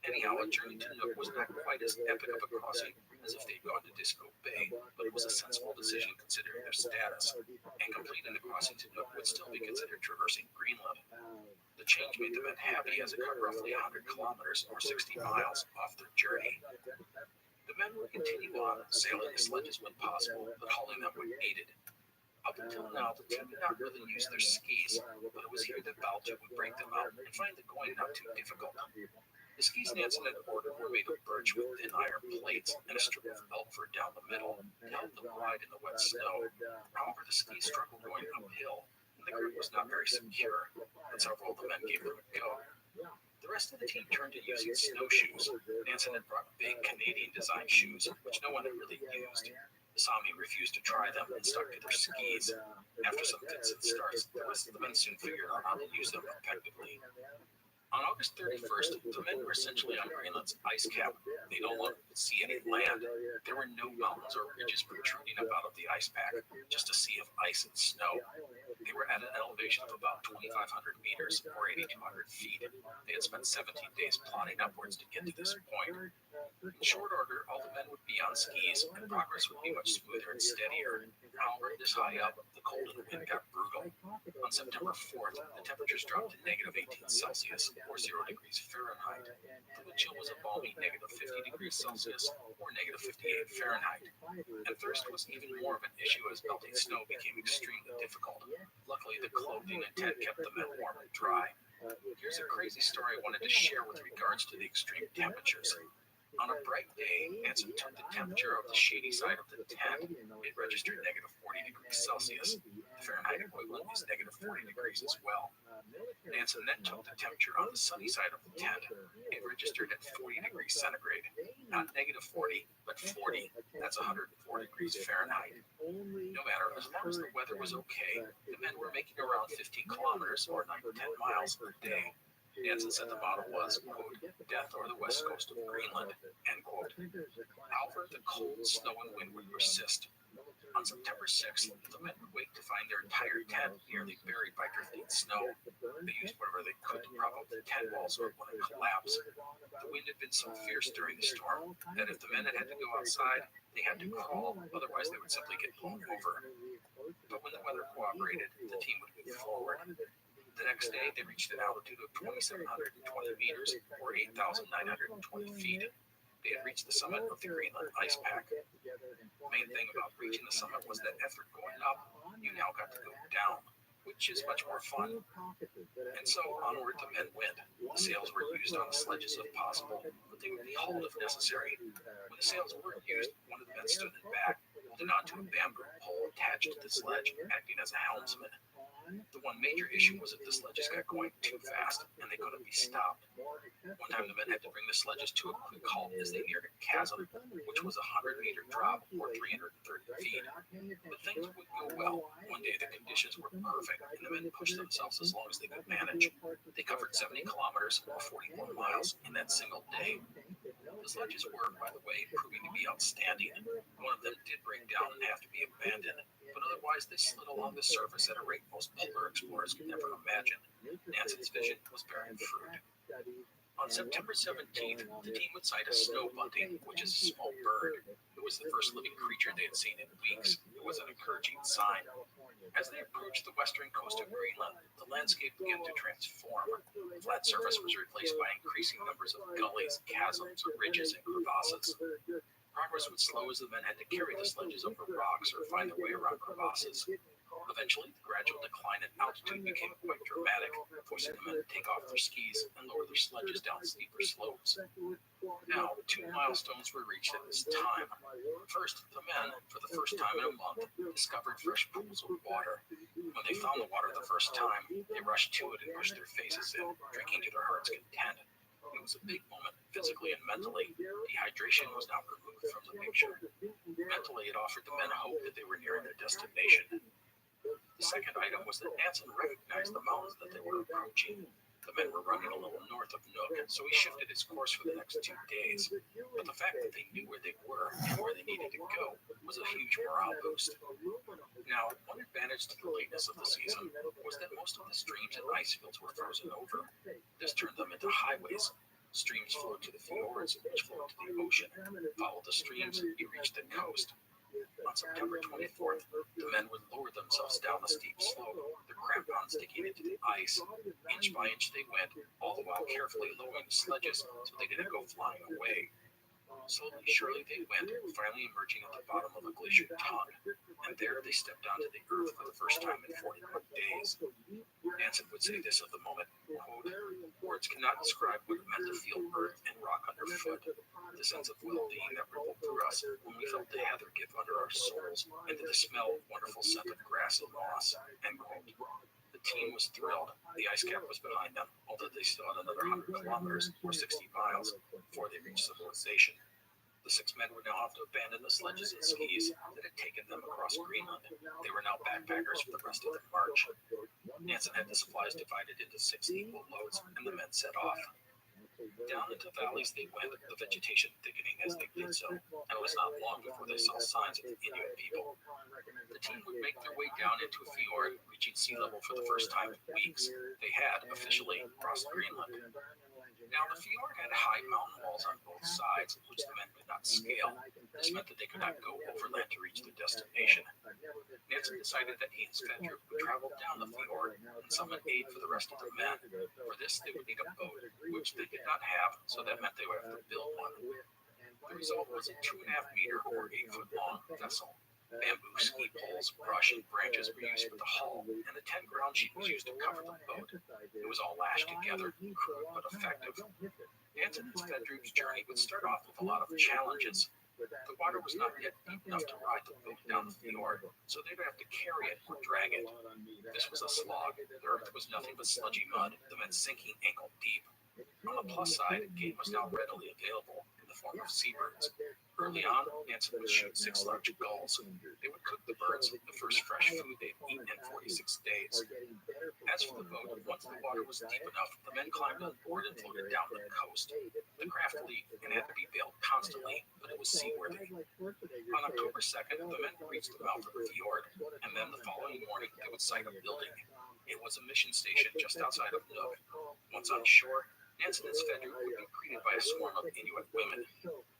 Anyhow, a journey to Nuuk was not quite as epic of a crossing as if they'd gone to Disco Bay, but it was a sensible decision considering their status, and completing the crossing to Nuuk would still be considered traversing Greenland. The change made the men happy as it cut roughly 100 kilometers or 60 miles off their journey. The men would continue on, sailing the sledges when possible, but hauling them when needed. Up until now, the team did not really use their skis, but it was here that Baltu would break them out and find the going not too difficult. The skis Nansen had ordered were made of birch with thin iron plates and a strip of elk fur down the middle to help them ride in the wet snow. However, the skis struggled going uphill, and the grip was not very secure, but several of the men gave them a go. The rest of the team turned to using snowshoes. Nansen had brought big Canadian-designed shoes, which no one had really used. The Sami refused to try them and stuck to their skis. After some fits and starts, the rest of the men soon figured out how to use them effectively. On August 31st, the men were essentially on Greenland's ice cap. They no longer could see any land. There were no mountains or ridges protruding up out of the ice pack, just a sea of ice and snow. They were at an elevation of about 2,500 meters, or 8,200 feet. They had spent 17 days plodding upwards to get to this point. In short order, all the men would be on skis, and progress would be much smoother and steadier. However, this high up, the cold and wind got brutal. On September 4th, the temperatures dropped to negative 18 Celsius, or 0 degrees Fahrenheit. The wind chill was a balmy negative 50 degrees Celsius, or negative 58 Fahrenheit. At first, it was even more of an issue as melting snow became extremely difficult. Luckily, the clothing and tent kept the men warm and dry. Here's a crazy story I wanted to share with regards to the extreme temperatures. On a bright day, Nansen took the temperature of the shady side of the tent. It registered negative 40 degrees Celsius. The Fahrenheit equivalent is negative 40 degrees as well. Nansen then took the temperature on the sunny side of the tent. It registered at 40 degrees centigrade. Not negative 40, but 40. That's 104 degrees Fahrenheit. No matter, as long as the weather was okay, the men were making around 15 kilometers or 9 to 10 miles a day. Nansen said the motto was, quote, death or the west coast of Greenland, end quote. However, the cold, snow, and wind would persist. On September 6th, the men would wake to find their entire tent nearly buried by drifting snow. They used whatever they could to prop up the tent walls or it wouldn't collapse. The wind had been so fierce during the storm that if the men had to go outside, they had to crawl, otherwise they would simply get blown over. But when the weather cooperated, the team would move forward. The next day, they reached an altitude of 2,720 meters, or 8,920 feet. They had reached the summit of the Greenland ice pack. The main thing about reaching the summit was that after going up, you now got to go down, which is much more fun. And so onward the men went. The sails were used on the sledges if possible, but they would be hauled if necessary. When the sails weren't used, one of the men stood in back, holding onto a bamboo pole attached to the sledge, acting as a helmsman. The one major issue was that the sledges got going too fast, and they couldn't be stopped. One time the men had to bring the sledges to a quick halt as they neared a chasm, which was a 100-meter drop, or 330 feet. But things would go well. One day the conditions were perfect, and the men pushed themselves as long as they could manage. They covered 70 kilometers, or 41 miles, in that single day. The sledges were, by the way, proving to be outstanding. One of them did break down and have to be abandoned, but otherwise they slid along the surface at a rate most polar explorers could never imagine. Nansen's vision was bearing fruit. On September 17th, the team would sight a snow bunting, which is a small bird. It was the first living creature they had seen in weeks. It was an encouraging sign. As they approached the western coast of Greenland, the landscape began to transform. The flat surface was replaced by increasing numbers of gullies, chasms, ridges, and crevasses. Progress would slow as the men had to carry the sledges over rocks or find their way around crevasses. Eventually, the gradual decline in altitude became quite dramatic, forcing the men to take off their skis and lower their sledges down steeper slopes. Now, two milestones were reached at this time. First, the men, for the first time in a month, discovered fresh pools of water. When they found the water the first time, they rushed to it and pushed their faces in, drinking to their heart's content. It was a big moment, physically and mentally. Dehydration was now removed from the picture. Mentally, it offered the men hope that they were nearing their destination. The second item was that Nansen recognized the mountains that they were approaching. The men were running a little north of Nook, so he shifted his course for the next 2 days. But the fact that they knew where they were and where they needed to go was a huge morale boost. Now, one advantage to the lateness of the season was that most of the streams and ice fields were frozen over. This turned them into highways. Streams flowed to the fjords, which flowed to the ocean. Follow the streams, you reach the coast. On September 24th, the men would lower themselves down a steep slope, their crampons sticking into the ice. Inch by inch they went, all the while carefully lowering the sledges so they didn't go flying away. Slowly, surely they went, finally emerging at the bottom of a glacier tongue, and there they stepped onto the earth for the first time in 41 days. Nansen would say this of the moment, quote, words cannot describe what it meant to feel earth and rock underfoot, the sense of well-being that rippled through us when we felt the heather give under our soles, and to the smell of wonderful scent of grass and moss, end quote. The team was thrilled. The ice cap was behind them, although they still had another 100 kilometers, or 60 miles, before they reached civilization. The 6 men would now have to abandon the sledges and skis that had taken them across Greenland. They were now backpackers for the rest of the march. Nansen had the supplies divided into 6 equal loads, and the men set off. Down into valleys they went, the vegetation thickening as they did so, and it was not long before they saw signs of the Inuit people. The team would make their way down into a fjord, reaching sea level for the first time in weeks. They had officially crossed Greenland. Now, the fjord had high mountain walls on both sides, which the men could not scale. This meant that they could not go overland to reach their destination. Nansen decided that he and Svendrup would travel down the fjord and summon aid for the rest of the men. For this, they would need a boat, which they did not have, so that meant they would have to build one. The result was a 2.5 meter or 8 foot long vessel. Bamboo, ski poles, brush, and branches were used for the hull, and the 10 ground sheet was used to cover the boat. It was all lashed together, crude but effective. Nansen and Svendrup's journey would start off with a lot of challenges. The water was not yet deep enough to ride the boat down the fjord, so they would have to carry it or drag it. This was a slog. The earth was nothing but sludgy mud, the men sinking ankle deep. On the plus side, game was now readily available in the form of seabirds. Early on, Nansen would shoot 6 large gulls. They would cook the birds, the first fresh food they'd eaten in 46 days. As for the boat, once the water was deep enough, the men climbed on board and floated down the coast. The craft leaked and had to be bailed constantly, but it was seaworthy. On October 2nd, the men reached the mouth of the fjord, and then the following morning they would sight a building. It was a mission station just outside of Nuuk. Once on shore, Nansen and Svendrup would be greeted by a swarm of Inuit women.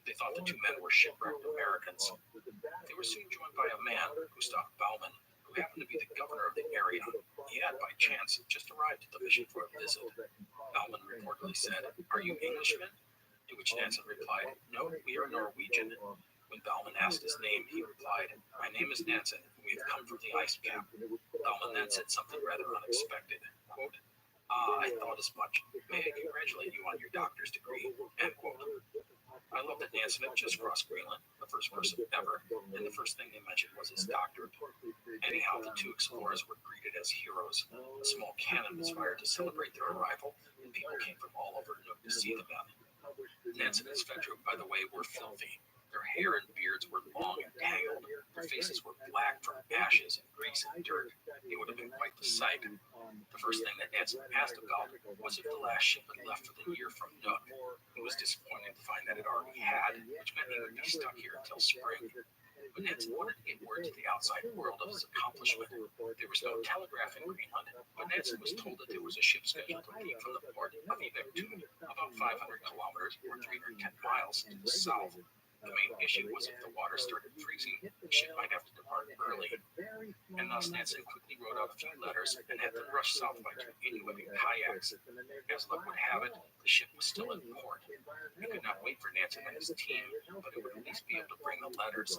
They thought the 2 men were shipwrecked Americans. They were soon joined by a man, Gustav Bauman, who happened to be the governor of the area. He had, by chance, just arrived at the mission for a visit. Bauman reportedly said, "Are you Englishmen?" To which Nansen replied, "No, we are Norwegian." When Bauman asked his name, he replied, "My name is Nansen, and we have come from the ice cap." Bauman then said something rather unexpected. Quote, "I thought as much. May I congratulate you on your doctor's degree." End quote. I love that Nansen had just crossed Greenland, the first person ever, and the first thing they mentioned was his doctorate. Anyhow, the 2 explorers were greeted as heroes. A small cannon was fired to celebrate their arrival, and people came from all over Nuuk to see the men. Nansen and Svendrup, by the way, were filthy. Their hair and beards were long and tangled. Their faces were black from ashes and grease and dirt. It would have been quite the sight. The first thing that Nansen asked about was if the last ship had left for the year from Nuuk. He was disappointed to find that it already had, which meant he would be stuck here until spring. But Nansen wanted to get word to the outside world of his accomplishment. There was no telegraph in Greenland, but Nansen was told that there was a ship scheduled to leave from the port of Ivektun, about 500 kilometers or 310 miles to the south. The main issue was if the water started freezing, the ship might have to depart early. And thus Nansen quickly wrote out a few letters and had them rushed south by 2 Inuit in kayaks. As luck would have it, the ship was still in port. It could not wait for Nansen and his team, but it would at least be able to bring the letters.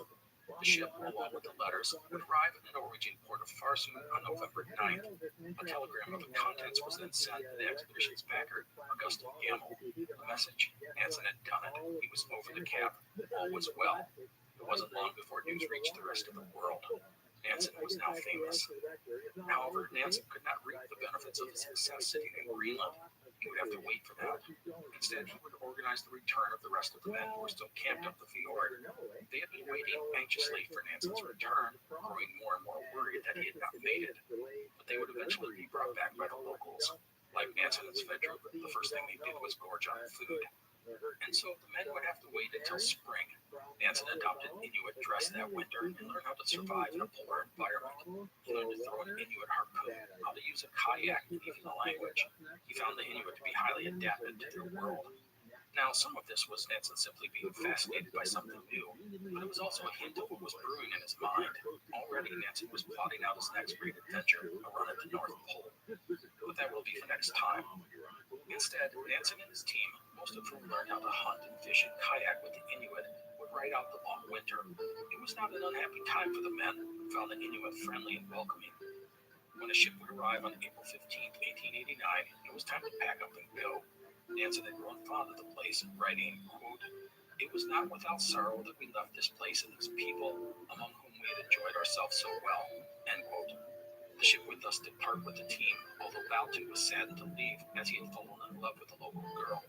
The ship, along with the letters, would arrive in the Norwegian port of Farsund on November 9th. A telegram of the contents was then sent to the expedition's backer, Augustin Gamel. The message: Nansen had done it. He was over the cap. All was well. It wasn't long before news reached the rest of the world. Nansen was now famous. However, Nansen could not reap the benefits of the success sitting in Greenland. He would have to wait for that. Instead, he would organize the return of the rest of the men who were still camped up the fjord. They had been waiting anxiously for Nansen's return, growing more and more worried that he had not made it. But they would eventually be brought back by the locals. Like Nansen and Svendrup, the first thing they did was gorge on food. And so the men would have to wait until spring. Nansen adopted Inuit dress that winter and learned how to survive in a polar environment. He learned to throw an Inuit harpoon, how to use a kayak, and even the language. He found the Inuit to be highly adapted to their world. Now, some of this was Nansen simply being fascinated by something new, but it was also a hint of what was brewing in his mind. Already, Nansen was plotting out his next great adventure, a run at the North Pole. But that will be for next time. Instead, Nansen and his team, most of whom learned how to hunt and fish and kayak with the Inuit, would ride out the long winter. It was not an unhappy time for the men, who found the Inuit friendly and welcoming. When a ship would arrive on April 15, 1889, it was time to pack up and go. Nansen had grown fond of the place, writing, quote, "It was not without sorrow that we left this place and these people, among whom we had enjoyed ourselves so well." End quote. The ship would thus depart with the team, although Baltu was saddened to leave, as he had fallen in love with a local girl.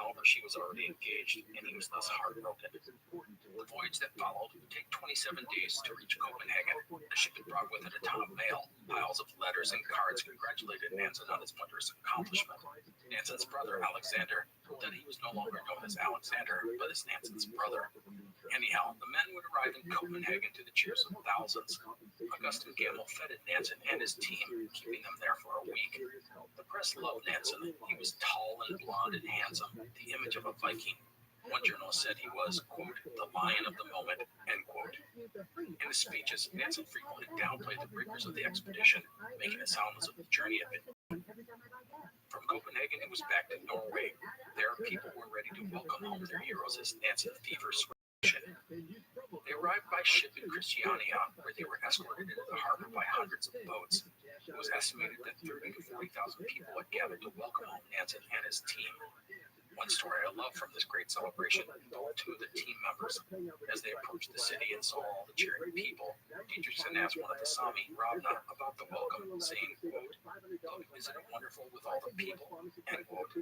However, she was already engaged, and he was thus heartbroken. The voyage that followed would take 27 days to reach Copenhagen. The ship had brought with it a ton of mail. Piles of letters and cards congratulated Nansen on his wondrous accomplishment. Nansen's brother, Alexander, told that he was no longer known as Alexander, but as Nansen's brother. Anyhow, the men would arrive in Copenhagen to the cheers of thousands. Augustin Gamble feted Nansen and his team, keeping them there for a week. The press loved Nansen. He was tall and blond and handsome, the image of a Viking. One journalist said he was, quote, the lion of the moment, end quote. In his speeches, Nansen frequently downplayed the rigors of the expedition, making it sound as if the journey had been. From Copenhagen, it was back to Norway. There, people were ready to welcome home their heroes as Nansen fever swept. They arrived by ship in Christiania, where they were escorted into the harbor by hundreds of boats. It was estimated that 30,000 to 40,000 people had gathered to welcome home Nansen and his team. One story I love from this great celebration involved two of the team members. As they approached the city and saw all the cheering people, Dietrichson asked one of the Sami, Rabbi, about the welcome, saying, quote, isn't it wonderful with all the people, end quote.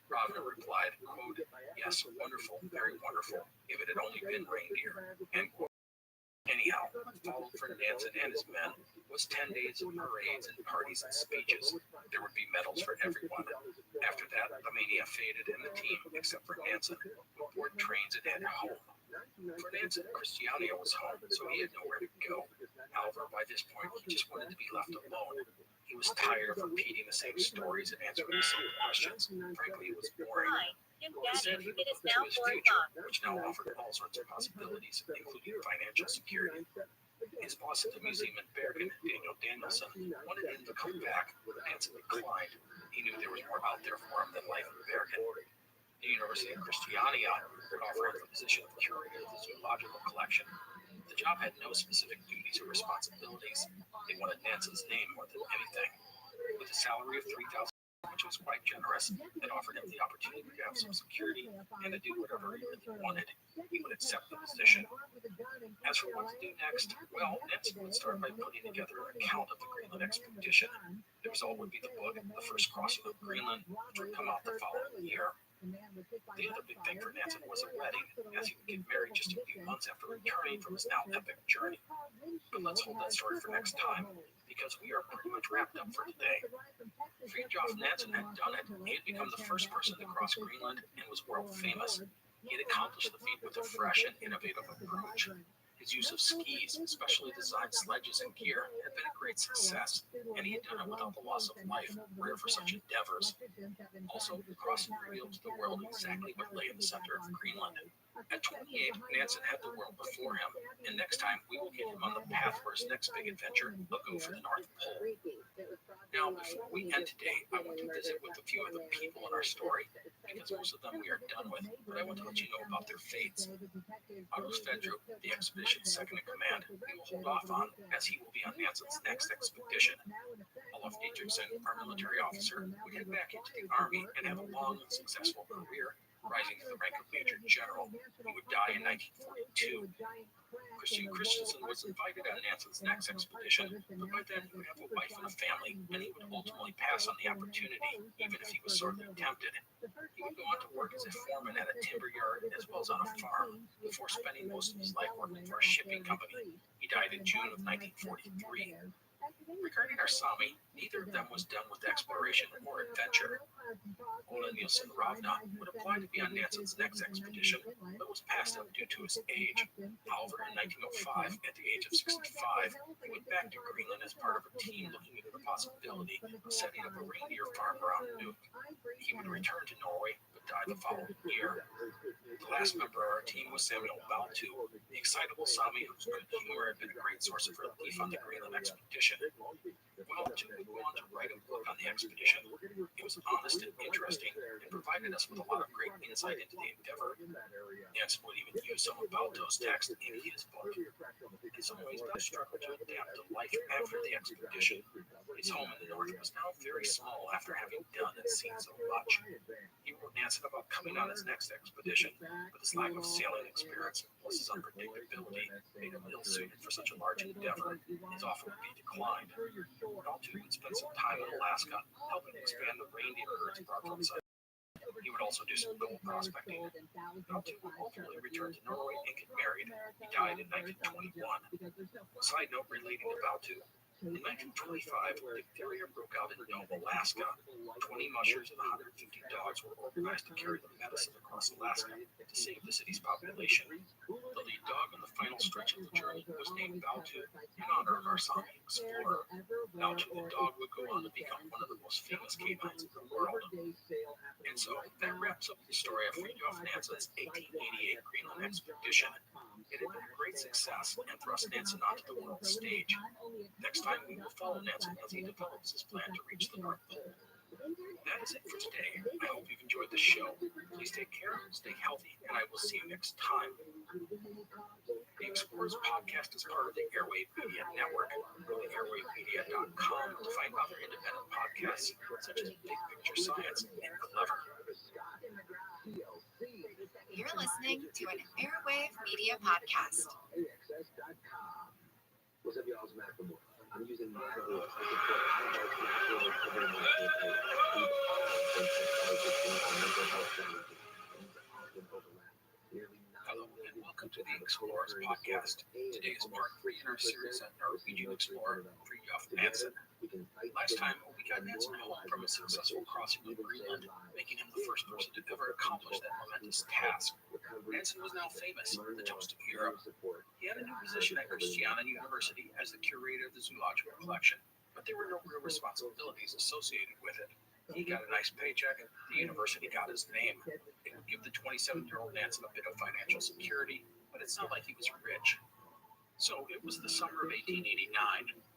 Rabbi replied, quote, yes, wonderful, very wonderful, if it had only been reindeer, end quote. Anyhow, what followed for Nansen and his men was 10 days of parades and parties and speeches. There would be medals for everyone. After that, the mania faded and the team, except for Nansen, would board trains and head home. For Nansen, Christiania was home, so he had nowhere to go. However, by this point, he just wanted to be left alone. He was tired of repeating the same stories and answering the same questions. Frankly, it was boring. Instead, he looked to his future, which now offered all sorts of possibilities, including financial security. His boss at the museum in Bergen, Daniel Danielson, wanted him to come back, but Nansen declined. He knew there was more out there for him than life in Bergen. The University of Christiania would offer him the position of curator of the zoological collection. The job had no specific duties or responsibilities. They wanted Nansen's name more than anything. With a salary of $3,000, which was quite generous, it offered him the opportunity to have some security and to do whatever he really wanted. He would accept the position. As for what to do next, well, Nansen would start by putting together an account of the Greenland expedition. The result would be the book, The First Crossing of Greenland, which would come out the following year. The other big thing for Nansen was a wedding, as he would get married just a few months after returning from his now epic journey. But let's hold that story for next time, because we are pretty much wrapped up for today. Fridtjof Nansen had done it. He had become the first person to cross Greenland and was world famous. He had accomplished the feat with a fresh and innovative approach. His use of skis, specially designed sledges and gear, had been a great success, and he had done it without the loss of life, rare for such endeavors. Also, the crossing revealed to the world exactly what lay in the center of Greenland. At 28, Nansen had the world before him, and next time we will get him on the path for his next big adventure, a go for the North Pole. Now, before we end today, I want to visit with a few of the people in our story, because most of them we are done with, but I want to let you know about their fates. Otto Sverdrup, the expedition's second in command, we will hold off on, as he will be on Nansen's next expedition. Olaf Dietrichson, our military officer, would head back into the army and have a long and successful career, rising to the rank of Major General. He would die in 1942. Christian Christensen was invited on Nansen's next expedition, but by then he would have a wife and a family, and he would ultimately pass on the opportunity, even if he was sorely tempted. He would go on to work as a foreman at a timber yard as well as on a farm, before spending most of his life working for a shipping company. He died in June of 1943. Regarding our Sami, neither of them was done with exploration or adventure. Ola Nielsen Ravna would apply to be on Nansen's next expedition, but was passed up due to his age. However, in 1905, at the age of 65, he went back to Greenland as part of a team looking into the possibility of setting up a reindeer farm around Nuuk. He would return to Norway, but died the following year. The last member of our team was Samuel Baltu, the excitable Sami whose good humor had been a great source of relief on the Greenland expedition. Baltu would go on to write a book on the expedition. It was honest and interesting, and provided us with a lot of great insight into the endeavor. Nansen would even use some of Baltu's text in his book. In some ways, Baltu struggled to adapt to life after the expedition. His home in the north was now very small after having done and seen so much. He wrote Nansen about coming on his next expedition, but his lack of sailing experience plus his unpredictability made him ill-suited for such a large endeavor. His offer would be declined. Baltu would spend some time in Alaska, helping expand the reindeer herds brought from south. He would also do some gold prospecting. Baltu ultimately returned to Norway and get married. He died in 1921. Side note relating to Baltu. In 1925, diphtheria broke out in Nome, Alaska. 20 mushers and 150 dogs were organized to carry the medicine across Alaska to save the city's population. The lead dog on the final stretch of the journey was named Baltu in honor of our Sami explorer. Baltu the dog would go on to become one of the most famous canines in the world. And so that wraps up the story of Fridtjof Nansen's 1888 Greenland expedition. It had been a great success and thrust Nansen onto the world stage. Next time we will follow Nansen as he develops his plan to reach the North Pole. That is it for today. I hope you've enjoyed the show. Please take care, stay healthy, and I will see you next time. The Explorers podcast is part of the Airwave Media Network. Go to airwavemedia.com to find other independent podcasts such as Big Picture Science and Clever. You're listening to an Airwave Media podcast. What's up, y'all? It's Matt from Moore. I'm using my Hello and welcome to the Explorers podcast. Today is part 3 in our series on Norwegian explorer Fridtjof Nansen. Last time we got Nansen home from a successful crossing of Greenland, making him the first person to ever accomplish that momentous task. Nansen was now famous, the toast of Europe. He had a new position at Christiania University as the curator of the zoological collection, but there were no real responsibilities associated with it. He got a nice paycheck, the university got his name. It would give the 27-year-old Nansen a bit of financial security, but it's not like he was rich. So it was the summer of 1889.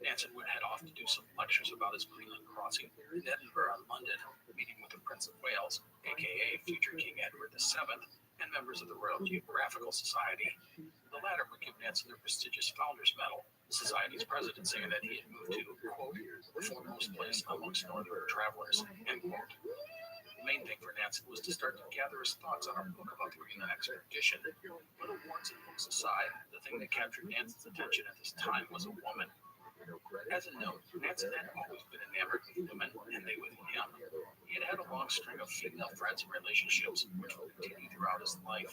Nansen would head off to do some lectures about his Greenland crossing in Edinburgh and London, meeting with the Prince of Wales, aka future King Edward VII, and members of the Royal Geographical Society. The latter would give Nansen the prestigious Founders Medal, the Society's president saying that he had moved to, quote, the foremost place amongst northern travelers, end quote. The main thing for Nansen was to start to gather his thoughts on our book about the Greenland expedition. But awards and books aside, the thing that captured Nansen's attention at this time was a woman. As a note, Nansen had always been enamored with women, and they with him. He had had a long string of female friends and relationships, which would continue throughout his life.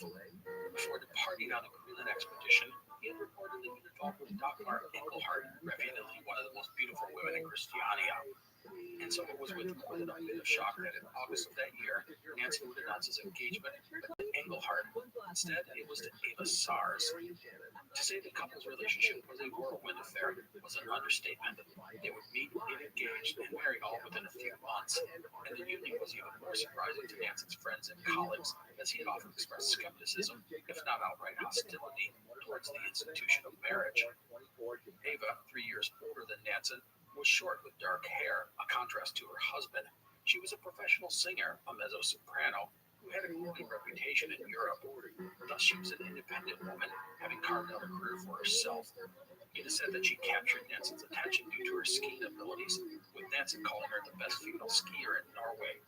Before departing on the Greenland expedition, he had reportedly been involved with Dagmar Engelhardt, reputedly one of the most beautiful women in Christiania. And so it was with more than a bit of shock that in August of that year, Nansen would announce his engagement with Engelhardt. Instead, it was to Eva Sars. To say the couple's relationship was a whirlwind affair was an understatement. They would meet, get engaged, and marry all within a few months. And the union was even more surprising to Nansen's friends and colleagues, as he had often expressed skepticism, if not outright hostility, towards the institution of marriage. Eva, 3 years older than Nansen, was short with dark hair, a contrast to her husband. She was a professional singer, a mezzo-soprano, who had a glowing reputation in Europe. Thus, she was an independent woman, having carved out a career for herself. It is said that she captured Nansen's attention due to her skiing abilities, with Nansen calling her the best female skier in Norway.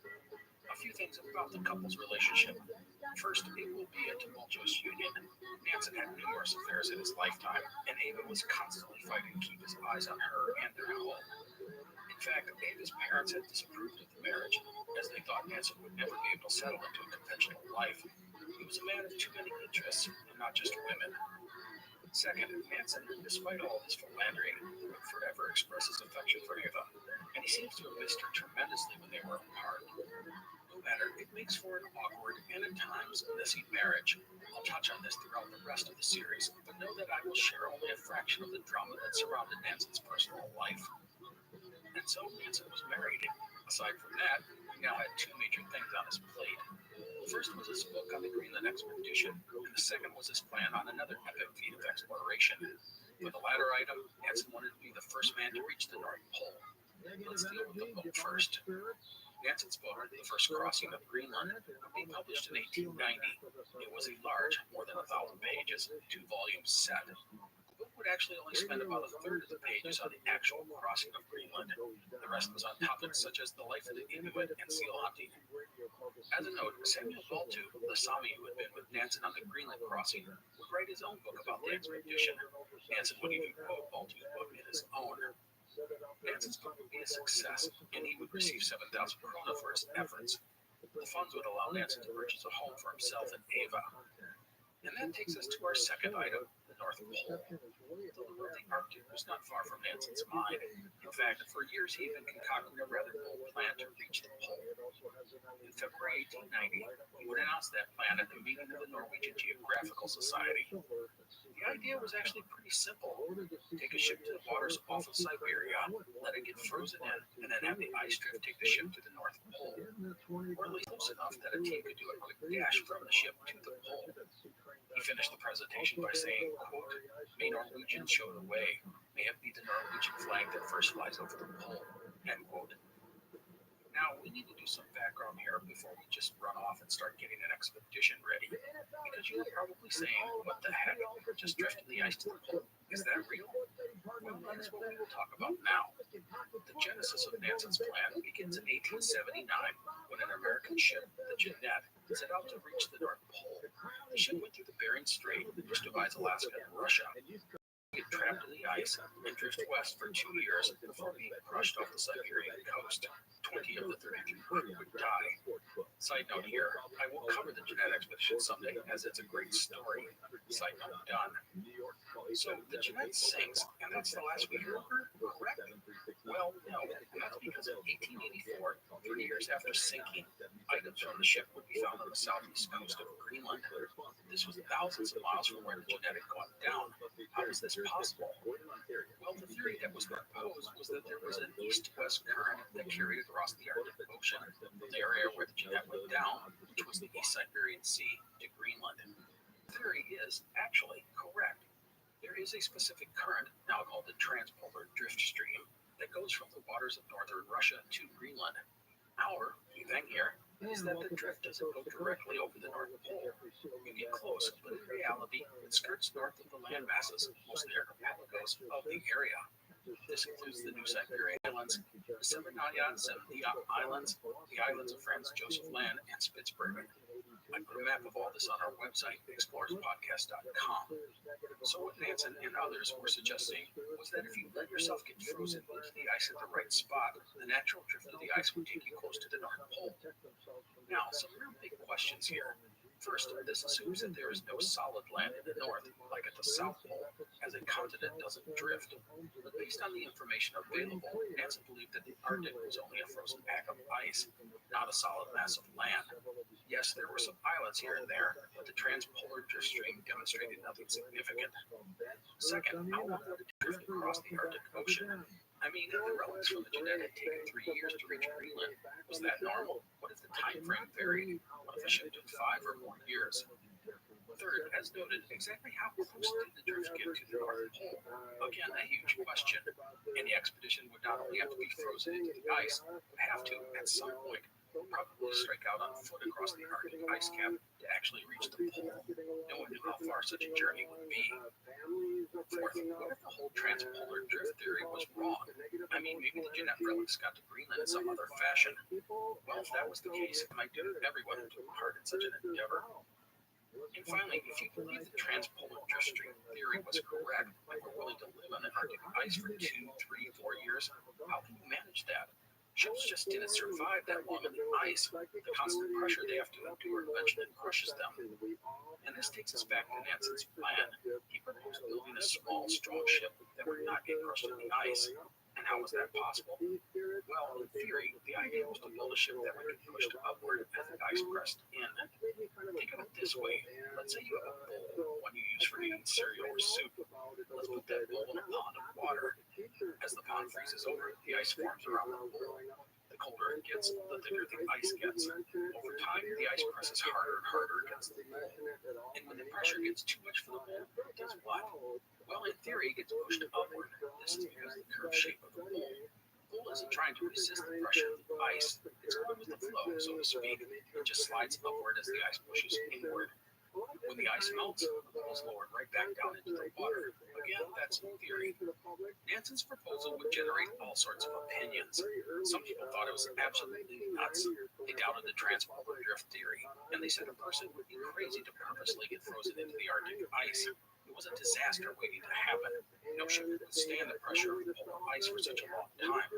A few things about the couple's relationship. First, it will be a tumultuous union. Nansen had numerous affairs in his lifetime, and Eva was constantly fighting to keep his eyes on her and their home. In fact, Eva's parents had disapproved of the marriage, as they thought Nansen would never be able to settle into a conventional life. He was a man of too many interests, and not just women. Second, Nansen, despite all his philandering, would forever express his affection for Eva, and he seems to have missed her tremendously when they were apart. No matter, it makes for an awkward and at times messy marriage. I'll touch on this throughout the rest of the series, but know that I will share only a fraction of the drama that surrounded Nansen's personal life. And so Nansen was married. Aside from that, he now had 2 major things on his plate. The first was his book on the Greenland expedition, and the second was his plan on another epic feat of exploration. For the latter item, Nansen wanted to be the first man to reach the North Pole. Let's deal with the book first. Nansen's book, The First Crossing of Greenland, would be published in 1890. It was a large, more than 1,000 pages, 2-volume set. The book would actually only spend about a third of the pages on the actual crossing of Greenland. The rest was on topics such as the life of the Inuit and seal hunting. As a note, Samuel Baltu, the Sami who had been with Nansen on the Greenland crossing, would write his own book about the expedition. Nansen would even quote Baltu's book in his own. Nansen's book would be a success, and he would receive 7,000 krona for his efforts. The funds would allow Nansen to purchase a home for himself and Ava. And that takes us to our second item, the North Pole. The wealthy Arctic was not far from Nansen's mind. In fact, for years he had been concocting a rather bold plan to reach the pole. In February 1890, he would announce that plan at the meeting of the Norwegian Geographical Society. The idea was actually pretty simple. Take a ship to the waters off of Siberia, let it get frozen in, and then have the ice drift take the ship to the North Pole. Or at least close enough that a team could do a quick dash from the ship to the pole. He finished the presentation by saying, quote, "May Norwegians show the way. May it be the Norwegian flag that first flies over the pole," end quote. Now, we need to do some background here before we just run off and start getting an expedition ready. Because you're probably saying, what the heck, just drifting the ice to the pole? Is that real? Well, that is what we will talk about now. The genesis of Nansen's plan begins in 1879 when an American ship, the Jeannette, set out to reach the North Pole. The ship went through the Bering Strait, which divides Alaska and Russia. Get trapped in the ice and drift west for 2 years before being crushed off the Siberian coast. 20 of the 33 crew would die. Side note here, I will cover the Jeannette expedition someday as it's a great story. Side note done. So the Jeannette sinks, and that's the last we hear of her, correct? Well, no, that's because in 1884, 30 years after sinking, items from the ship would be found on the southeast coast of Greenland. This was thousands of miles from where the Jeannette had gone down. How is this possible? Well, the theory that was proposed was that there was an east-west current that carried across the Arctic Ocean from the area where the Jeannette went down, which was the East Siberian Sea, to Greenland. The theory is actually correct. There is a specific current, now called the transpolar drift stream, that goes from the waters of northern Russia to Greenland. Our key thing here is that the drift doesn't go directly over the North Pole. You get close, but in reality, it skirts north of the land masses, mostly archipelagos, of the area. This includes the New Siberian Islands, the Severnaia and Semlya Islands, the islands of Franz Josef Land, and Spitsbergen. I put a map of all this on our website, explorerspodcast.com. So what Nansen and others were suggesting was that if you let yourself get frozen into the ice at the right spot, the natural drift of the ice would take you close to the North Pole. Now, some real big questions here. First, this assumes that there is no solid land in the north, like at the South Pole, as a continent doesn't drift. But based on the information available, Nansen believed that the Arctic was only a frozen pack of ice, not a solid mass of land. Yes, there were some islands here and there, but the transpolar drift stream demonstrated nothing significant. Second, how long would it drift across the Arctic Ocean? I mean, the relics from the Jeannette had taken 3 years to reach Greenland. Was that normal? What if the time frame varied? What if the ship took 5 or more years? Third, as noted, exactly how close did the drift get to the North Pole? Again, a huge question. Any expedition would not only have to be frozen into the ice, but have to, at some point, probably strike out on foot across the Arctic ice cap to actually reach the pole. No one knew how far such a journey would be. Fourth, what if the whole transpolar drift theory was wrong? I mean, maybe the Jeannette relics got to Greenland in some other fashion. Well, if that was the case, it might do everyone who took part in such an endeavor. And finally, if you believe the transpolar drift stream theory was correct and were willing to live on the Arctic ice for 2, 3, 4 years, how can you manage that? Ships just didn't survive that long in the ice. The constant pressure they have to endure eventually crushes them. And this takes us back to Nansen's plan. He proposed building a small, strong ship that would not get crushed in the ice. And how was that possible? Well, in theory, the idea was to build a ship that would get pushed upward as the ice pressed in. Think of it this way. Let's say you have a bowl, one you use for eating cereal or soup. Let's put that bowl in a pond of water. As the pond freezes over, the ice forms around the bowl. The colder it gets, the thicker the ice gets. Over time, the ice presses harder and harder against the bowl. And when the pressure gets too much for the bowl, it does what? Well, in theory, it gets pushed upward. This is because of the curved shape of the bowl. The bowl isn't trying to resist the pressure of the ice. It's going with the flow, so to speak. It just slides upward as the ice pushes inward. When the ice melts, the bowl is lowered right back down into the water. Again, that's in theory. Nansen's proposal would generate all sorts of opinions. Some people thought it was absolutely nuts. They doubted the transpolar drift theory, and they said a person would be crazy to purposely get frozen into the Arctic ice. It was a disaster waiting to happen. No ship could withstand the pressure of the polar ice for such a long time.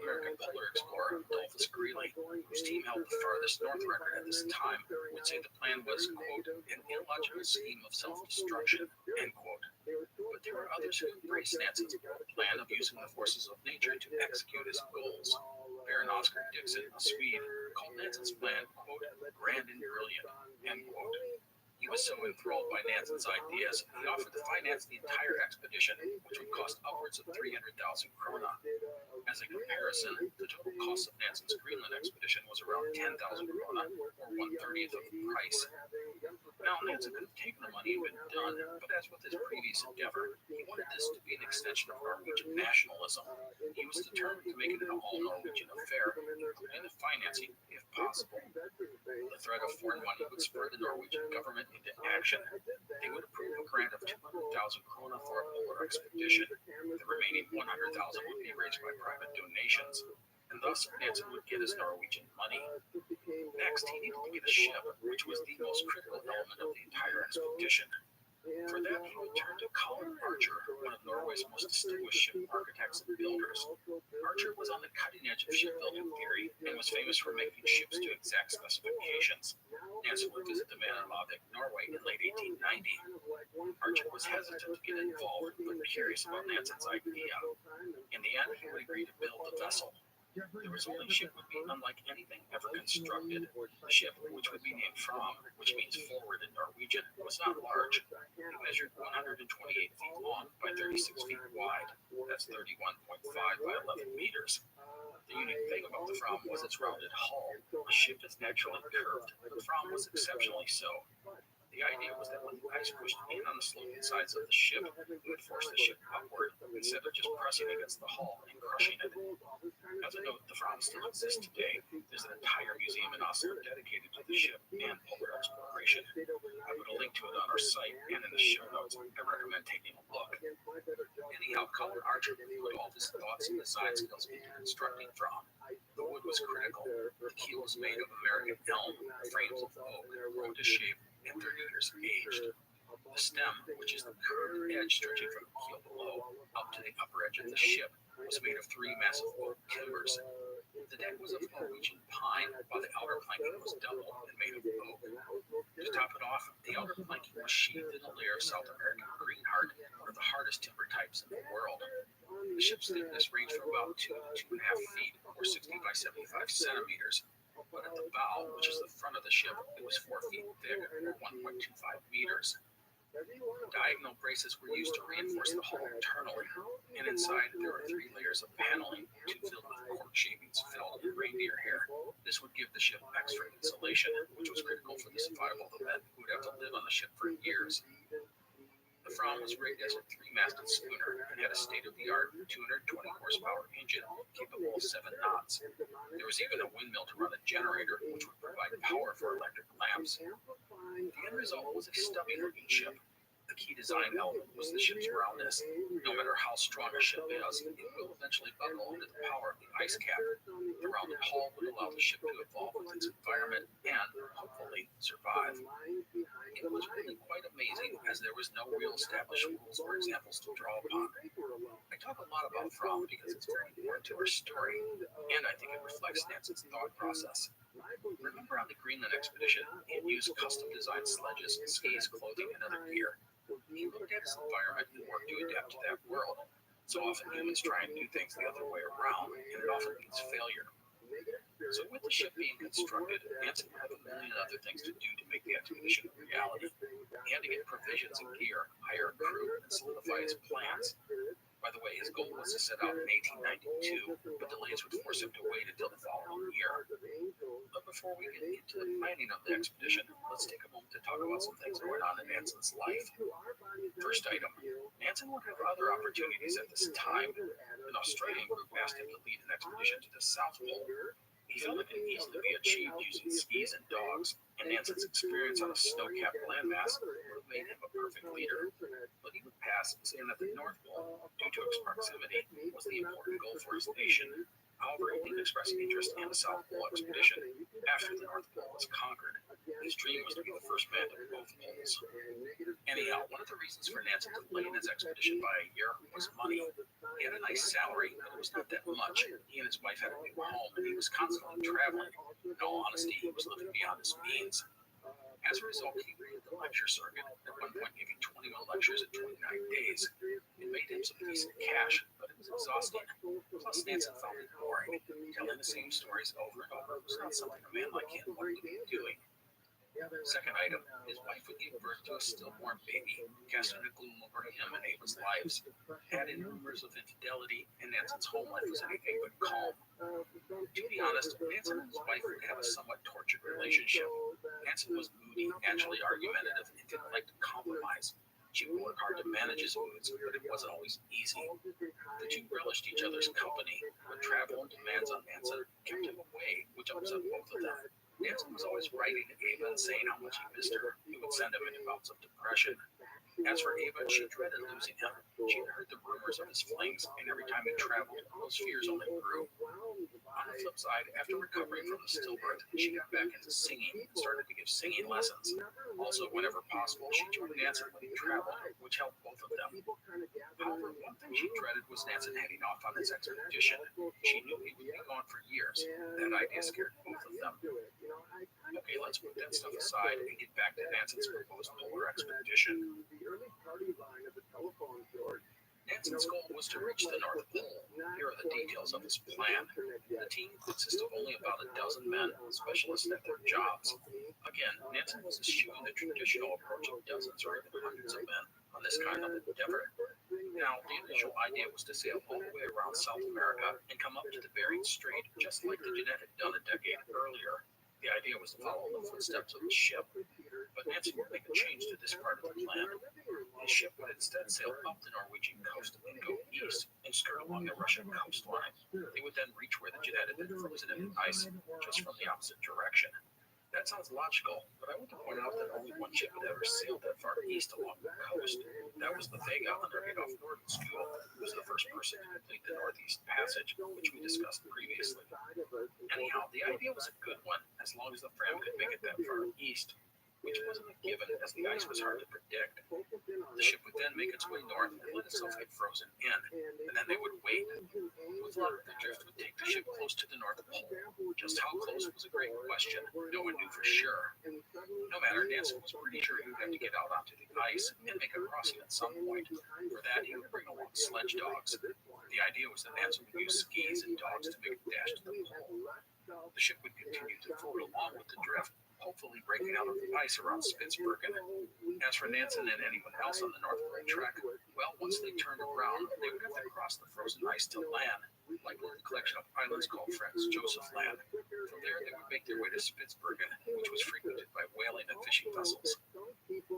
American polar explorer Adolphus Greely, whose team held the farthest north record at this time, would say the plan was, quote, an illogical scheme of self-destruction, end quote. But there were others who embraced Nansen's plan of using the forces of nature to execute his goals. Baron Oscar Dixon, a Swede, called Nansen's plan, quote, grand and brilliant, end quote. He was so enthralled by Nansen's ideas, he offered to finance the entire expedition, which would cost upwards of 300,000 krona. As a comparison, the total cost of Nansen's Greenland expedition was around 10,000 krona, or 1/30th of the price. Now, Nansen could have taken the money and been done, but as with his previous endeavor, he wanted this to be an extension of Norwegian nationalism. He was determined to make it an all-Norwegian affair, including the financing, if possible. The threat of foreign money would spur the Norwegian government into action. They would approve a grant of 200,000 krona for a polar expedition. The remaining 100,000 would be raised by private donations, and thus Nansen would get his Norwegian money. Next, he needed to get a ship, which was the most critical element of the entire expedition. For that, he would turn to Colin Archer, one of Norway's most distinguished ship architects and builders. Archer was on the cutting edge of shipbuilding theory and was famous for making ships to exact specifications. Nansen would visit the man in Larvik, Norway in late 1890. Archer was hesitant to get involved, but curious about Nansen's idea. In the end, he would agree to build the vessel. The resulting ship would be unlike anything ever constructed. The ship, which would be named Fram, which means forward in Norwegian, was not large. It measured 128 feet long by 36 feet wide. That's 31.5 by 11 meters. The unique thing about the Fram was its rounded hull. A ship is naturally curved, but the Fram was exceptionally so. The idea was that when the ice pushed in on the sloping sides of the ship, it would force the ship upward instead of just pressing against the hull and crushing it. As a note, the Fram still exists today. There's an entire museum in Oslo dedicated to the ship and polar exploration. I put a link to it on our site and in the show notes. I recommend taking a look. Anyhow, Colin Archer put all his thoughts and design skills into constructing Fram. The wood was critical. The keel was made of American elm, the frames of oak, grown to shape, and 30 years aged. The stem, which is the curved edge stretching from the keel below up to the upper edge of the ship, was made of 3 massive oak timbers. The deck was of Norwegian pine, while the outer planking was double and made of oak. To top it off, the outer planking was sheathed in a layer of South American greenheart, one of the hardest timber types in the world. The ship's thickness ranged from about 2 to 2.5 feet, or 60 by 75 centimeters. But at the bow, which is the front of the ship, it was 4 feet thick, or 1.25 meters. Diagonal braces were used to reinforce the hull internally, and inside there are 3 layers of paneling, 2 filled with cork shavings, felt, and reindeer hair. This would give the ship extra insulation, which was critical for the survival of the men who would have to live on the ship for years. The Fram was rigged as a 3-masted schooner and had a state-of-the-art 220 horsepower engine capable of 7 knots. There was even a windmill to run a generator, which would provide power for electric lamps. The end result was a stubby-looking ship. The key design element was the ship's roundness. No matter how strong a ship is, it will eventually buckle under the power of the ice cap. The rounded hull would allow the ship to evolve with its environment and, hopefully, survive. It was really quite amazing, as there was no real established rules or examples to draw upon. I talk a lot about Fram because it's very important to our story, and I think it reflects Nansen's thought process. Remember on the Greenland expedition, he had used custom-designed sledges, skis, clothing, and other gear. He looked at his environment and worked to adapt to that world. So often humans try and do things the other way around, and it often means failure. So with the ship being constructed, Nansen would have a million other things to do to make the expedition a reality. He had to get provisions and gear, hire a crew, and solidify his plans. By the way, his goal was to set out in 1892, but delays would force him to wait until the following year. But before we get into the planning of the expedition, let's take a moment to talk about some things going on in Nansen's life. First item, Nansen would have other opportunities at this time. An Australian group asked him to lead an expedition to the South Pole. He felt it could easily be achieved using skis and dogs, and Nansen's experience on a snow-capped landmass would have made him a perfect leader. But he would pass, saying that the North Pole, due to its proximity, was the important goal for his nation. However, he did express interest in the South Pole expedition after the North Pole was conquered. His dream was to be the first man to both poles. Anyhow, one of the reasons for Nansen delaying his expedition by a year was money. He had a nice salary, but it was not that much. He and his wife had a new home, and he was constantly traveling. In all honesty, he was living beyond his means. As a result, he created the lecture circuit, at one point giving 21 lectures in 29 days. It made him some decent cash, but it was exhausting. Plus, Nansen found it boring. Telling the same stories over and over was not something a man like him wanted to be doing. Second item, his wife would give birth to a stillborn baby, casting a gloom over him and Ava's lives. Add in rumors of infidelity, and Nansen's home life was anything but calm. To be honest, Nansen and his wife would have a somewhat tortured relationship. Nansen was moody, naturally argumentative, and didn't like to compromise. She would work hard to manage his moods, but it wasn't always easy. The two relished each other's company, but travel and demands on Nansen kept him away, which upset both of them. Nansen was always writing to Ava and saying how much he missed her. He would send him into bouts of depression. As for Ava, she dreaded losing him. She had heard the rumors of his flings, and every time he traveled, those fears only grew. On the flip side, after recovering from the stillbirth, she got back into singing and started to give singing lessons. Also, whenever possible, she joined Nansen when he traveled, which helped both of them. However, one thing she dreaded was Nansen heading off on his expedition. She knew he would be gone for years. That idea scared both of them. Okay, let's put that stuff aside and get back to Nansen's proposed polar expedition. Nansen's goal was to reach the North Pole. Here are the details of his plan. The team consisted of only about a dozen men, specialists at their jobs. Again, Nansen was eschewing the traditional approach of dozens or even hundreds of men on this kind of endeavor. Now, the initial idea was to sail all the way around South America and come up to the Bering Strait, just like the Jeanette had done a decade earlier. The idea was to follow the footsteps of the ship, but Nansen would make a change to this part of the plan. The ship would instead sail up the Norwegian coast and go east and skirt along the Russian coastline. They would then reach where the Jeanette had been frozen in ice, just from the opposite direction. That sounds logical, but I want to point out that only one ship had ever sailed that far east along the coast. That was the Vega under Adolf Nordenskjöld, who was the first person to complete the Northeast Passage, which we discussed previously. Anyhow, the idea was a good one, as long as the Fram could make it that far east, which wasn't a given as the ice was hard to predict. The ship would then make its way north and let itself get frozen in, and then they would wait. With luck, the drift would take the ship close to the North Pole. Just how close was a great question. No one knew for sure. No matter, Nansen was pretty sure he would have to get out onto the ice and make a crossing at some point. For that, he would bring along sledge dogs. The idea was that Nansen would use skis and dogs to make a dash to the pole. The ship would continue to float along with the drift, hopefully breaking out of the ice around Spitsbergen. As for Nansen and anyone else on the North Pole trek, well, once they turned around, they would have to cross the frozen ice to land, likely the collection of islands called Franz Josef Land. From there, they would make their way to Spitsbergen, which was frequented by whaling and fishing vessels.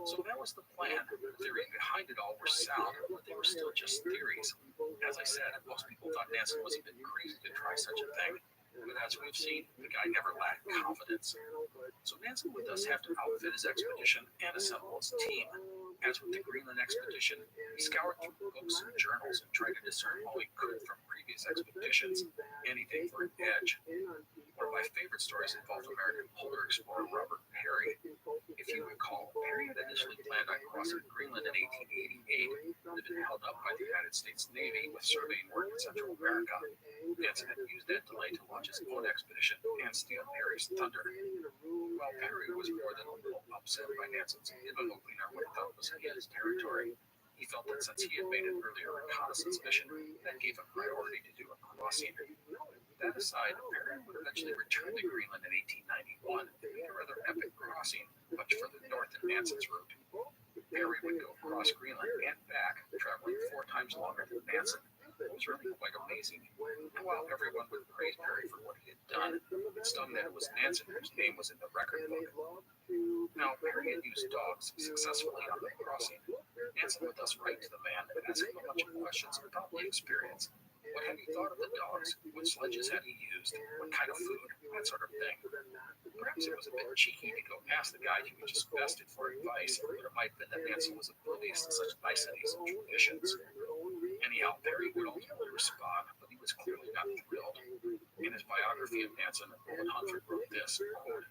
So that was the plan. The theory behind it all were sound, but they were still just theories. As I said, most people thought Nansen was a bit crazy to try such a thing. But as we've seen, the guy never lacked confidence. So Nansen would thus have to outfit his expedition and assemble his team. As with the Greenland expedition, he scoured through books and journals and tried to discern all he could from previous expeditions, anything for an edge. One of my favorite stories involved American polar explorer Robert Peary. If you recall, Peary had initially planned on crossing Greenland in 1888, but had been held up by the United States Navy with surveying work in Central America. Nansen had used that delay to launch his own expedition and steal Peary's thunder. While Peary was more than a little upset by Nansen's opening on what he thought was his territory, he felt that since he had made an earlier reconnaissance mission, that gave him priority to do a crossing. That aside, Peary would eventually return to Greenland in 1891 and make a rather epic crossing, much further north than Nansen's route. Peary would go across Greenland and back, traveling 4 times longer than Nansen. It was really quite amazing. And while everyone would praise Peary for what he had done, it stung that it was Nansen whose name was in the record book. Now, Peary had used dogs successfully on the crossing. Nansen would thus write to the man and ask him a bunch of questions about the experience. What had he thought of the dogs? What sledges had he used? What kind of food? That sort of thing. Perhaps it was a bit cheeky to go ask the guy he was just bested for advice, but it might have been that Nansen was oblivious to such niceties and traditions. Anyhow, Peary would ultimately respond, but he was clearly not thrilled. In his biography of Nansen, Owen Huntford wrote this, quote,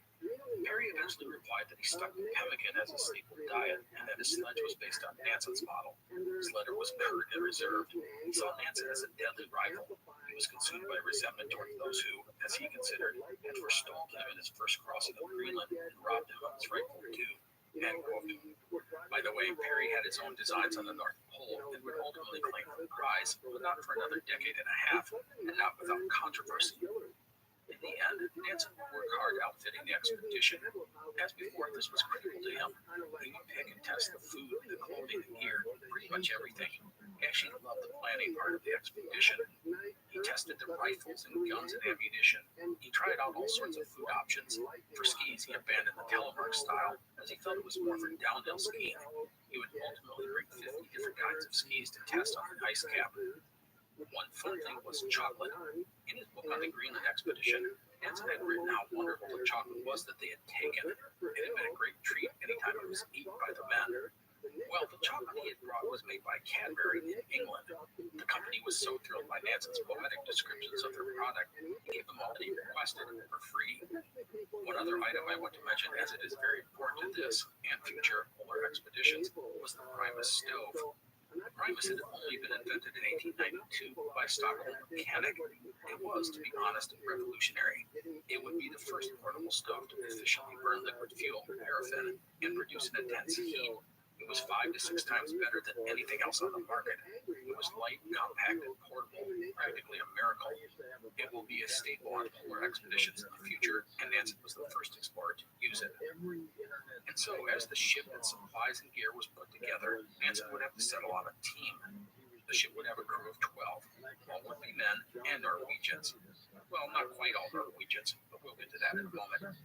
Perry eventually replied that he stuck to pemmican as a staple diet and that his sledge was based on Nansen's model. His letter was curt and reserved. He saw Nansen as a deadly rival. He was consumed by resentment toward those who, as he considered, had forestalled him in his first crossing of Greenland and robbed him of his rightful due. End quote. By the way, Perry had his own designs on the North Pole and would ultimately claim the prize, but not for another decade and a half, and not without controversy. In the end, Nansen would work hard outfitting the expedition. As before, this was critical to him. He would pick and test the food, the clothing, the gear, pretty much everything. He actually loved the planning part of the expedition. He tested the rifles and guns and ammunition. He tried out all sorts of food options. For skis, he abandoned the telemark style, as he felt it was more for downhill skiing. He would ultimately bring 50 different kinds of skis to test on the ice cap. One fun thing was chocolate. In his book on the Greenland expedition, Nansen had written how wonderful the chocolate was that they had taken. It had been a great treat anytime it was eaten by the men. Well, the chocolate he had brought was made by Cadbury in England. The company was so thrilled by Nansen's poetic descriptions of their product, he gave them all that he requested for free. One other item I want to mention, as it is very important to this and future polar expeditions, was the Primus stove. The Primus had only been invented in 1892 by a Stockholm mechanic. It was, to be honest, revolutionary. It would be the first portable stove to efficiently burn liquid fuel, paraffin, and produce an intense heat. It was 5 to 6 times better than anything else on the market. It was light, compact, and portable, practically a miracle. It will be a staple on polar expeditions in the future, and Nansen was the first explorer to use it. And so, as the ship and supplies and gear was put together, Nansen would have to settle on a team. The ship would have a crew of 12. All would be men and Norwegians. Well, not quite all Norwegians, but we'll get to that in a moment.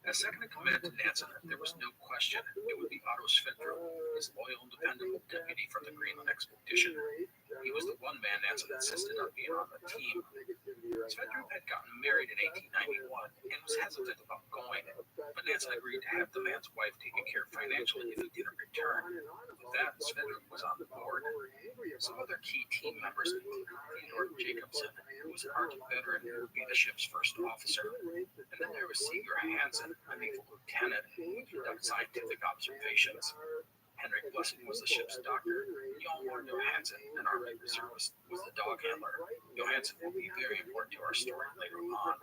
As second in command to Nansen, there was no question it would be Otto Sverdrup, his loyal and dependable deputy from the Greenland expedition. He was the one man Nansen insisted on being on the team. Sverdrup had gotten married in 1891 and was hesitant about going, but Nansen agreed to have the man's wife taken care of financially if he didn't return. With that, Sverdrup was on the board. Some other key team members included Theodore Jacobsen, who was an Arctic veteran who would be the ship's first officer. And then there was Sigurd Hansen, a naval lieutenant who conducted scientific observations. Henrik Blessing was the ship's doctor. Hjalmar Johansen, an Arctic reservist, was the dog handler. Johansen will be very important to our story later on.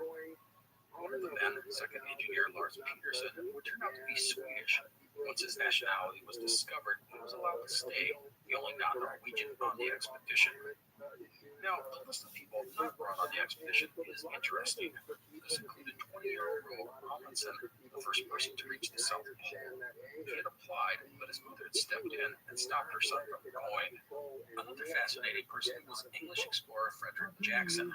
One of the men, second engineer Lars Peterson, would turn out to be Swedish. Once his nationality was discovered, he was allowed to stay, the only non-Norwegian on the expedition. Now, the list of people not brought on the expedition is interesting. This included 20-year-old Roald Amundsen, the first person to reach the South Pole. He had applied, but his mother had stepped in and stopped her son from going. Another fascinating person was English explorer Frederick Jackson.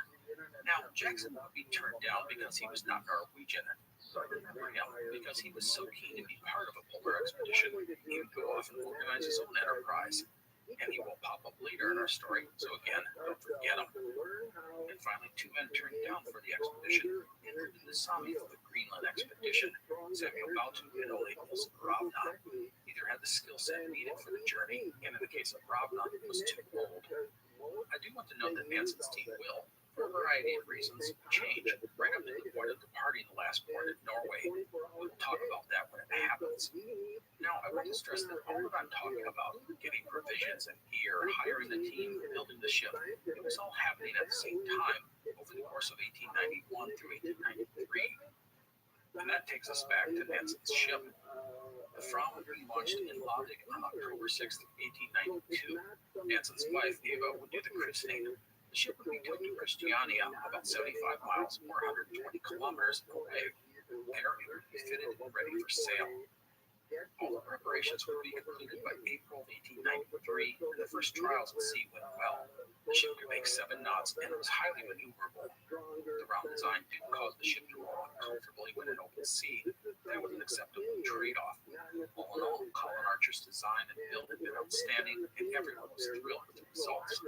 Now, Jackson would be turned down because he was not Norwegian. So I remember him because he was so keen to be part of a polar expedition, he would go off and organize his own enterprise. And he will pop up later in our story, so again, don't forget him. And finally, 2 men turned down for the expedition, including the Sami for the Greenland expedition, Samuel Baltu and Ole Olsen Ravna. Neither had the skill set needed for the journey, and in the case of Ravna, was too old. I do want to note that Nansen's team will, for a variety of reasons, change right up to the point of departing the last port in Norway. We'll talk about that when it happens. Now, I want to stress that all that I'm talking about, getting provisions and gear, hiring the team, building the ship, it was all happening at the same time over the course of 1891 through 1893. And that takes us back to Nansen's ship. The Fram would be launched in Lavik on October 6, 1892. Nansen's wife, Eva, would do the christening. The ship would be towed to Christiania, about 75 miles or 120 kilometers away. There, it would be fitted and ready for sail. All the preparations would be completed by April 1893, and the first trials at sea went well. The ship could make 7 knots, and it was highly maneuverable. The round design didn't cause the ship to roll uncomfortably when in open sea. That was an acceptable trade-off. All in all, Colin Archer's design and build had been outstanding, and everyone was thrilled with the results.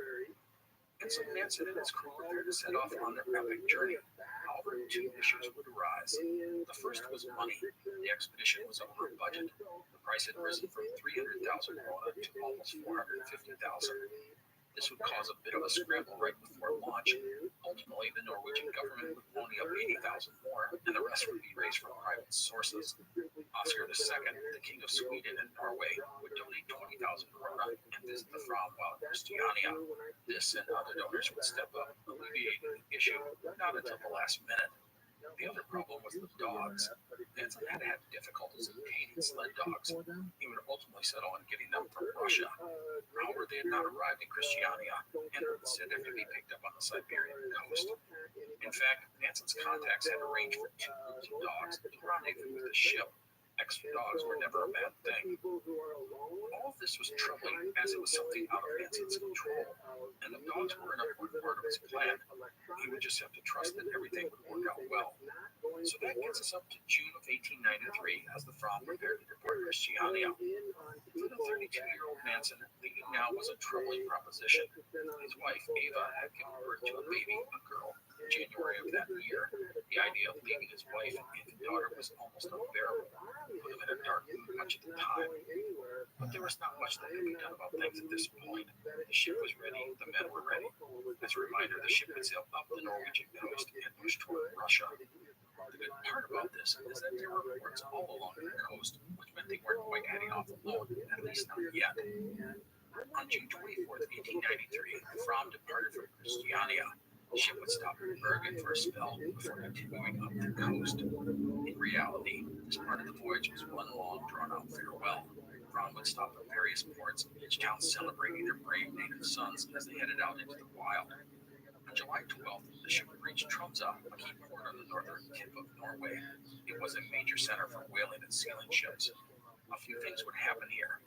And so Nansen and his crew prepared to set off on their epic journey. However, 2 issues would arise. The first was money. The expedition was over budget. The price had risen from 300,000 krona to almost 450,000. This would cause a bit of a scramble right before launch. Ultimately, the Norwegian government would pony up 80,000 more, and the rest would be raised from private sources. Oscar II, the King of Sweden and Norway, would donate 20,000 krona and visit the Fram while in Christiania. This and other donors would step up, alleviating the issue, not until the last minute. The other problem was the dogs. Nansen had had difficulties obtaining sled dogs. He would ultimately settle on getting them from Russia. However, they had not arrived in Christiania and would instead have to be picked up on the Siberian coast. In fact, Nansen's contacts had arranged for 2 groups of dogs to rendezvous with the ship. Extra dogs were never a bad thing. All of this was troubling as it was something out of Nansen's control, and the dogs were an important part of his plan. He would just have to trust that everything would work out well. So that gets us up to June of 1893 as the Fram prepared to depart Christiania. For the 32-year-old Nansen, leaving now was a troubling proposition. His wife, Eva, had given birth to a baby, a girl, in January of that year. The idea of leaving his wife and infant daughter was almost unbearable. Put him in a dark mood much of the time. But there was not much that could be done about things at this point. The ship was ready, the men were ready. As a reminder, the ship would sail up the Norwegian coast and push toward Russia. The good part about this is that there were ports all along the coast, which meant they weren't quite heading off alone, at least not yet. On June 24th, 1893, the Fram departed from Christiania. The ship would stop in Bergen for a spell before continuing up the coast. In reality, this part of the voyage was one long, drawn-out farewell. Fram would stop at various ports, each town celebrating their brave native sons as they headed out into the wild. On July 12th, the ship reached Tromsø, a key port on the northern tip of Norway. It was a major center for whaling and sealing ships. A few things would happen here.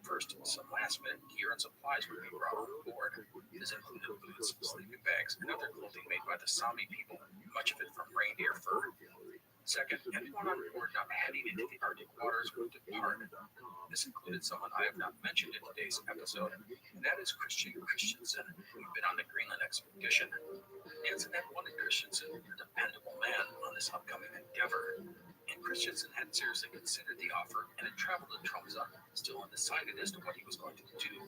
First, some last-minute gear and supplies would be brought on board. This included boots, sleeping bags, and other clothing made by the Sami people, much of it from reindeer fur. Second, anyone on board not heading into the Arctic waters would depart. This included someone I have not mentioned in today's episode, and that is Christian Christensen, who had been on the Greenland expedition. Nansen had wanted Christensen, a dependable man, on this upcoming endeavor. And Christensen had seriously considered the offer and had traveled to Tromsø, still undecided as to what he was going to do.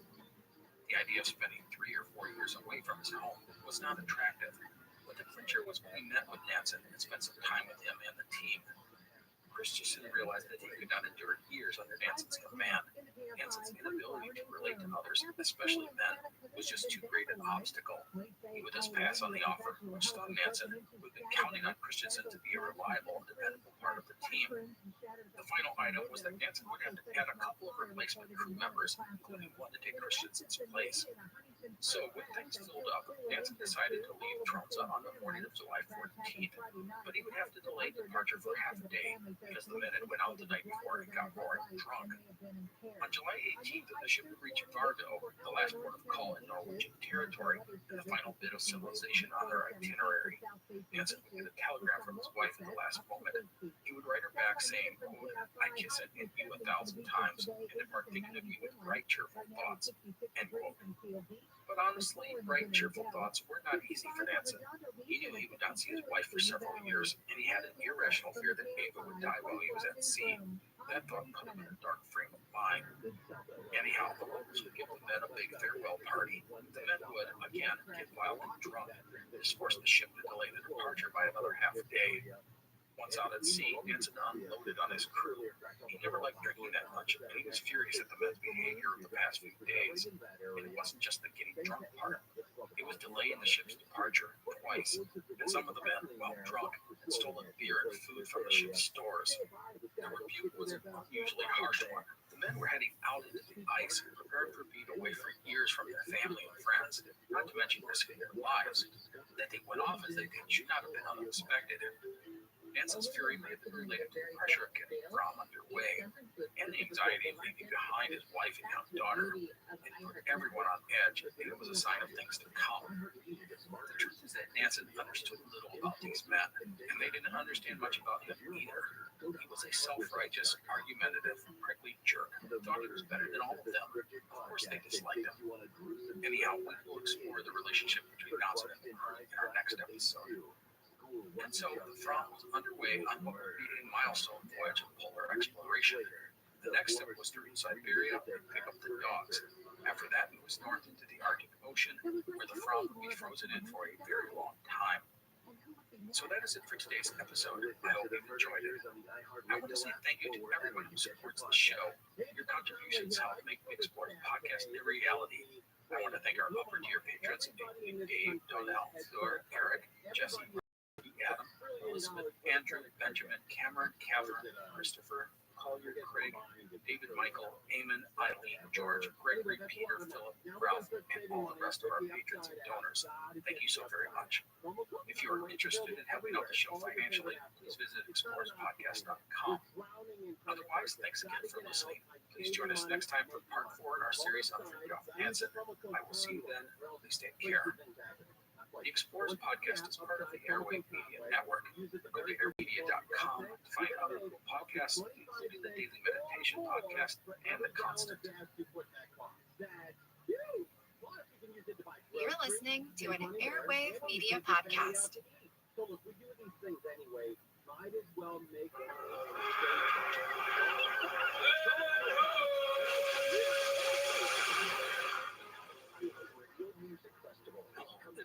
The idea of spending 3 or 4 years away from his home was not attractive, but the clincher was when he met with Nansen and spent some time with him and the team. Christensen realized that he could not endure years under Nansen's command. Nansen's inability to relate to others, especially men, was just too great an obstacle. He would thus pass on the offer, which stung Nansen, who had been counting on Christensen to be a reliable and dependable part of the team. The final item was that Nansen would have to add a couple of replacement crew members, including one to take Christensen's place. So when things filled up, Nansen decided to leave Tromsø on the morning of July 14th, but he would have to delay departure for half a day because the men had went out the night before and got roaring drunk. On July 18th, the ship would reach Vardo, the last port of call in Norwegian territory, and the final bit of civilization on their itinerary. Nansen would get a telegram from his wife at the last moment. He would write her back saying, quote, "I kiss it in you 1,000 times, and depart thinking of you with bright, cheerful thoughts," end quote. But honestly, bright, cheerful thoughts were not easy for Nansen. He knew he would not see his wife for several years, and he had an irrational fear that Eva would die while he was at sea. That thought put him in a dark frame of mind. Anyhow, the locals would give the men a big farewell party. The men would, again, get wildly drunk. This forced the ship to delay the departure by another half a day. Once out at sea, Nansen unloaded on his crew. He never liked drinking that much, and he was furious at the men's behavior of the past few days. And it wasn't just the getting drunk part. It was delaying the ship's departure twice, and some of the men, while drunk, had stolen beer and food from the ship's stores. The rebuke was an unusually harsh one. The men were heading out into the ice, prepared for being away for years from their family and friends, not to mention risking their lives. That they went off as they did should not have been unexpected. Nansen's fury may have been related to the pressure of getting Fram underway, and the anxiety of leaving behind his wife and young daughter. It put everyone on edge, and it was a sign of things to come. The truth is that Nansen understood little about these men, and they didn't understand much about him either. He was a self-righteous, argumentative, prickly jerk who thought he was better than all of them. Of course they disliked him. Anyhow, we will explore the relationship between Nansen and the crew in our next episode. And so the Fram was underway on what would be a milestone voyage of polar exploration. The next step was to reach Siberia and pick up the dogs. After that, it was north into the Arctic Ocean, where the Fram would be frozen in for a very long time. So that is it for today's episode. I hope you've enjoyed it. I want to say thank you to everyone who supports the show. Your contributions help make Big Sports Podcast a reality. I want to thank our upper tier patrons, including Dave, Donnell, Thor, Eric, Jesse, Adam, Elizabeth, Andrew, Benjamin, Cameron, Catherine, Christopher, Collier, Craig, David, Michael, Eamon, Eileen, George, Gregory, Peter, Philip, Ralph, and all the rest of our patrons and donors. Thank you so very much. If you are interested in helping out the show financially, please visit explorerspodcast.com. Otherwise, thanks again for listening. Please join us next time for part 4 in our series on Fridtjof Nansen. I will see you then. Please take care. The Explorers Podcast is part of the Airwave Media Network. Go to airmedia.com to find other cool podcasts, including the Daily Meditation Podcast and The Constant. You're listening to an Airwave Media Podcast. So if we do these things anyway, might as well make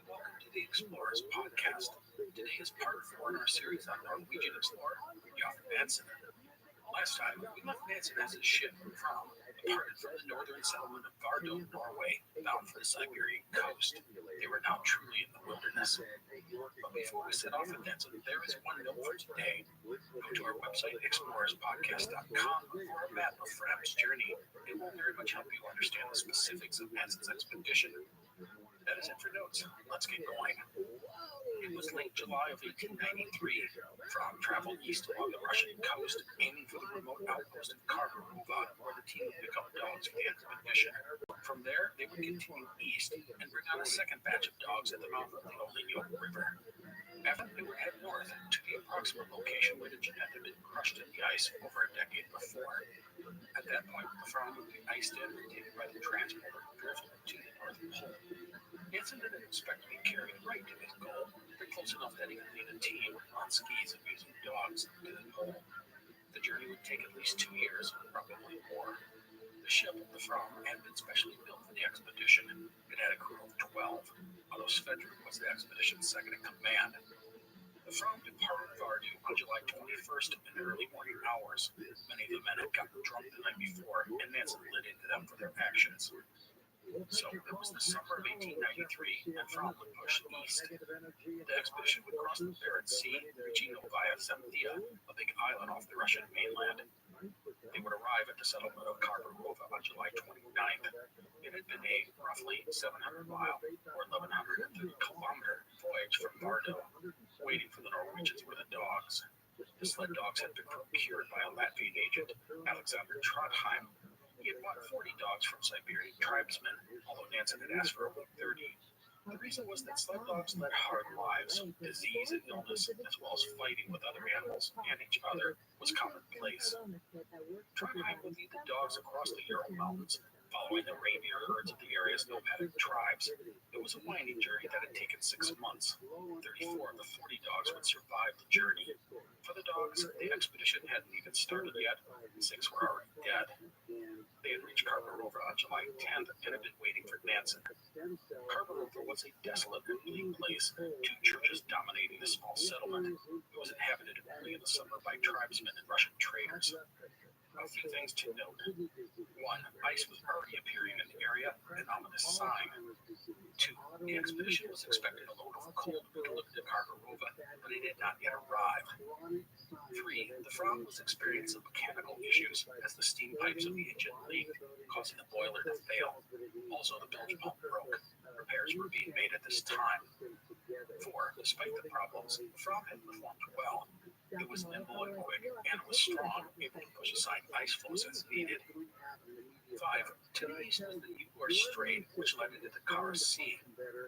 Welcome to the Explorers Podcast. Today is part 4 in our series on Norwegian explorer Fridtjof Nansen. Last time, we left Nansen as his ship departed from the northern settlement of Vardø, Norway, bound for the Siberian coast. They were now truly in the wilderness. But before we set off with Nansen, there is one note for today. Go to our website, explorerspodcast.com, for a map of Fram's journey. It will very much help you understand the specifics of Nansen's expedition. That is it for notes. Let's get going. It was late July of 1893. Fram traveled east along the Russian coast, aiming for the remote outpost of Karbarova, where the team would pick up dogs for the expedition. From there, they would continue east and bring out a second batch of dogs at the mouth of the Olenyok River. After they would head north to the approximate location where the Jeanette had been crushed in the ice over a decade before. At that point, the Fram would be iced in and taken by the transporter driven to the North Pole. Nansen didn't expect to be carried right to his goal, but close enough that he could lead a team on skis and using dogs to the pole. The journey would take at least 2 years, probably more. The ship, the Fram, had been specially built for the expedition. It had a crew of 12, although Svedrud was the expedition's second in command. The Fram departed Vardø on July 21st in the early morning hours. Many of the men had gotten drunk the night before, and Nansen lit into them for their actions. So it was the summer of 1893, and Fram would push east. The expedition would cross the Barents Sea, reaching Novaya Zemlya, a big island off the Russian mainland. They would arrive at the settlement of Karbarova on July 29th. It had been a roughly 700-mile or 1,130-kilometer voyage from Vardø, waiting for the Norwegians with the dogs. The sled dogs had been procured by a Latvian agent, Alexander Trondheim. He had bought 40 dogs from Siberian tribesmen, although Nansen had asked for only 30. The reason was that sled dogs led hard lives. Disease and illness, as well as fighting with other animals and each other, was commonplace. Trondheim would lead the dogs across the Ural Mountains, following the reindeer herds of the area's nomadic tribes. It was a winding journey that had taken 6 months. 34 of the 40 dogs would survive the journey. For the dogs, the expedition hadn't even started yet. 6 were already dead. They had reached Karbarova on July 10th and had been waiting for Nansen. Karbarova was a desolate and bleak place, 2 churches dominating the small settlement. It was inhabited early in the summer by tribesmen and Russian traders. A few things to note. 1. Ice was already appearing in the area, an ominous sign. 2. The expedition was expecting a load of coal to be delivered to Karbarova, but it had not yet arrived. 3. The Fram was experiencing mechanical issues as the steam pipes of the engine leaked, causing the boiler to fail. Also, the bilge pump broke. Repairs were being made at this time. 4. Despite the problems, the Fram had performed well. It was nimble and quick, and it was strong, able to push aside ice floes as needed. 5. To the east was the Igers Strait, which led into the Kara Sea.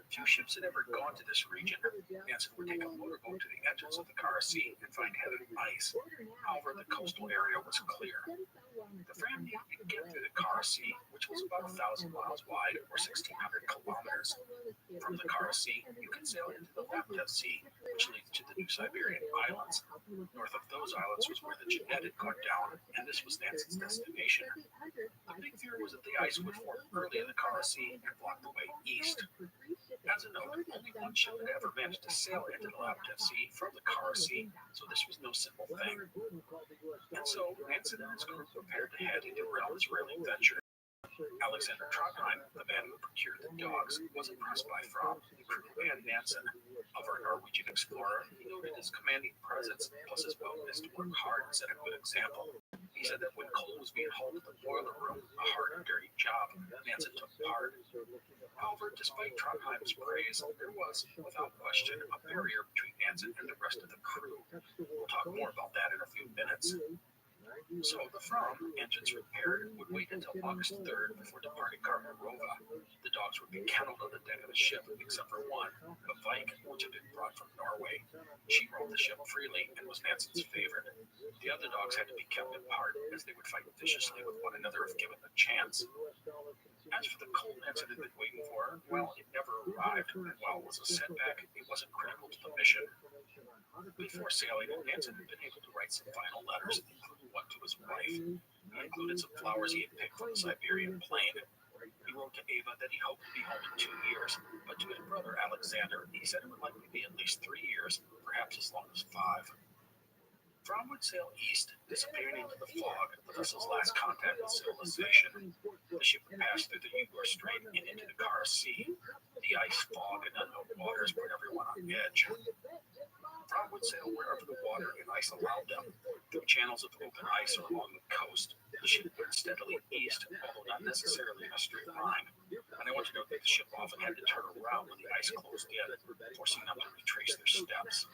Few ships had ever gone to this region. Nansen would take a motorboat to the entrance of the Kara Sea and find heavy ice. However, the coastal area was clear. The Fram needed to get through the Kara Sea, which was about 1,000 miles wide or 1,600 kilometers. From the Kara Sea, you can sail into the Laptev Sea, which leads to the New Siberian Islands. North of those islands was where the Jeanette had gone down, and this was Nansen's destination. The The big fear was that the ice would form early in the Kara Sea and block the way east. As a note, only one ship had ever managed to sail into the Laptev Sea from the Kara Sea, so this was no simple thing. And so, Nansen and his crew prepared to head into realms railing venture. Alexander Trondheim, the man who procured the dogs, was impressed by Fromm, the crew, and Nansen. Of our Norwegian explorer, he noted his commanding presence, plus his willingness to work hard and set a good example. He said that when coal was being hauled to the boiler room, a hard and dirty job, Nansen took part. However, despite Trondheim's praise, there was, without question, a barrier between Nansen and the rest of the crew. We'll talk more about that in a few minutes. So the Fromm, engines repaired, would wait until August 3rd before departing Karmarova. The dogs would be kenneled on the deck of the ship, except for one, a Vike, which had been brought from Norway. She roamed the ship freely and was Nansen's favorite. The other dogs had to be kept apart, as they would fight viciously with one another if given the chance. As for the coal Nansen had been waiting for, well, it never arrived, and while it was a setback, it wasn't critical to the mission. Before sailing, Nansen had been able to write some final letters, including one to his wife. He included some flowers he had picked from the Siberian plain. He wrote to Ava that he hoped to be home in 2 years, but to his brother Alexander, he said it would likely be at least 3 years, perhaps as long as 5. Fromm would sail east, disappearing into the fog, the vessel's last contact with civilization. The ship would pass through the Igor Strait and into the Kara Sea. The ice, fog, and unknown waters put everyone on edge. Fromm would sail wherever the water and ice allowed them. Through channels of open ice or along the coast, the ship went steadily east, although not necessarily in a straight line. And I want to note that the ship often had to turn around when the ice closed in, forcing them to retrace their steps.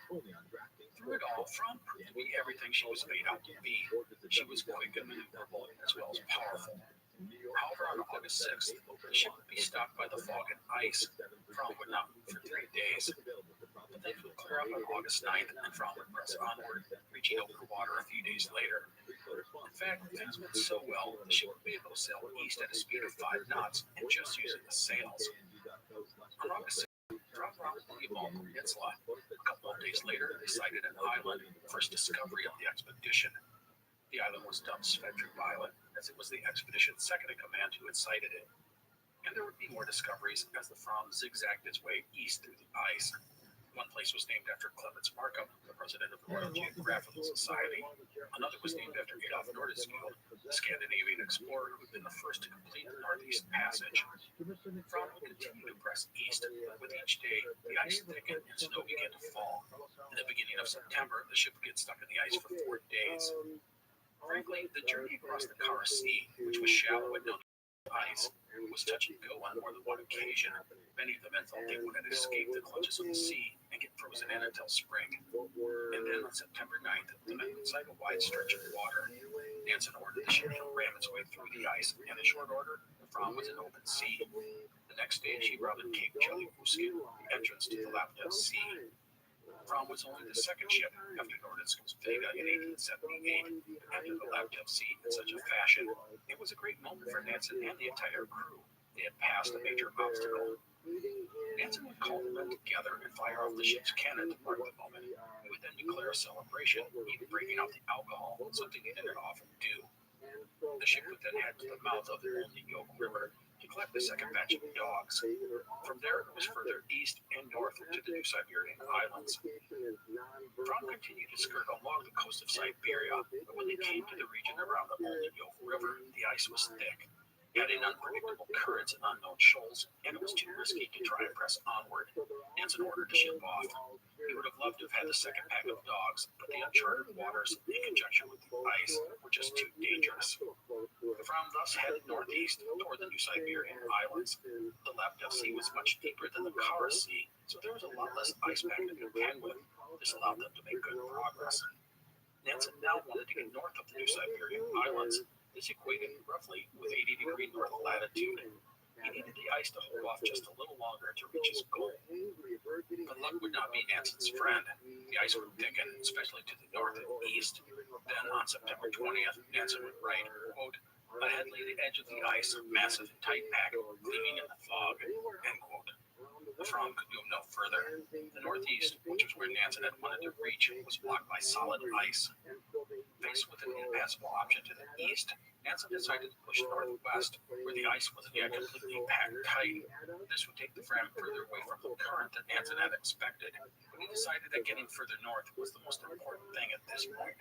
Through it all, Fromm proved to be everything she was made out to be. She was quick and maneuverable as well as powerful. However, on August 6th, the ship would be stopped by the fog and ice. Fromm would not move for 3 days. But things would clear up on August 9th, and Fromm would press onward, reaching open water a few days later. In fact, things went so well, the ship would be able to sail east at a speed of 5 knots and just using the sails. On August 6th, Fromm rounded the Yamal Peninsula. A couple of days later, they sighted an island, the first discovery of the expedition. The island was dubbed Svedrick Island, as it was the expedition's second-in-command who had sighted it. And there would be more discoveries as the Fromm zigzagged its way east through the ice. One place was named after Clemens Markham, the president of the Royal Geographical Society. Another was named after Adolf Nordenskiöld, the Scandinavian explorer who had been the first to complete the Northeast Passage. Fromm would continue to press east, but with each day, the ice thickened and snow began to fall. In the beginning of September, the ship would get stuck in the ice for 4 days. Frankly, the journey across the Kara Sea, which was shallow and no ice, was touch and go on more than one occasion. Many of the men thought they would have escaped the clutches of the sea and get frozen in until spring. And then on September 9th, the men would sight a wide stretch of water. Nansen ordered the ship to ram its way through the ice, and in short order, the Fromm was in open sea. The next day, she rounded Cape Chelyabinsk, the entrance to the Laptev Sea. Fromm was only the second ship, after Nordenskiöld's Vega in 1878, to enter the Laptev Sea in such a fashion. It was a great moment for Nansen and the entire crew. They had passed a major obstacle. Nansen would call the men together and fire off the ship's cannon to mark the moment. He would then declare a celebration, even breaking out the alcohol, something he didn't often do. The ship would then head to the mouth of the Olney Yoke River to collect the second batch of dogs. From there, it was further east and north to the New Siberian Islands. Fromm continued to skirt along the coast of Siberia, but when they came to the region around the Olney Yoke River, the ice was thick. Adding unpredictable currents and unknown shoals, and it was too risky to try and press onward. Nansen ordered the ship off. He would have loved to have had the second pack of dogs, but the uncharted waters, in conjunction with the ice, were just too dangerous. The Fromm thus headed northeast toward the New Siberian Islands. The Laptev Sea was much deeper than the Kara Sea, so there was a lot less ice pack to contend with. This allowed them to make good progress. Nansen now wanted to get north of the New Siberian Islands. This equated roughly with 80-degree north latitude. He needed the ice to hold off just a little longer to reach his goal. But luck would not be Nansen's friend. The ice would thicken, especially to the north and east. Then, on September 20th, Nansen would write, quote, "Ahead lay the edge of the ice, massive and tight pack, gleaming in the fog," end quote. The Fromm could go no further. The northeast, which was where Nansen had wanted to reach, was blocked by solid ice. Faced with an impassable option to the east, Nansen decided to push northwest, where the ice wasn't yet completely packed tight. This would take the Fram further away from the current that Nansen had expected, but he decided that getting further north was the most important thing at this point.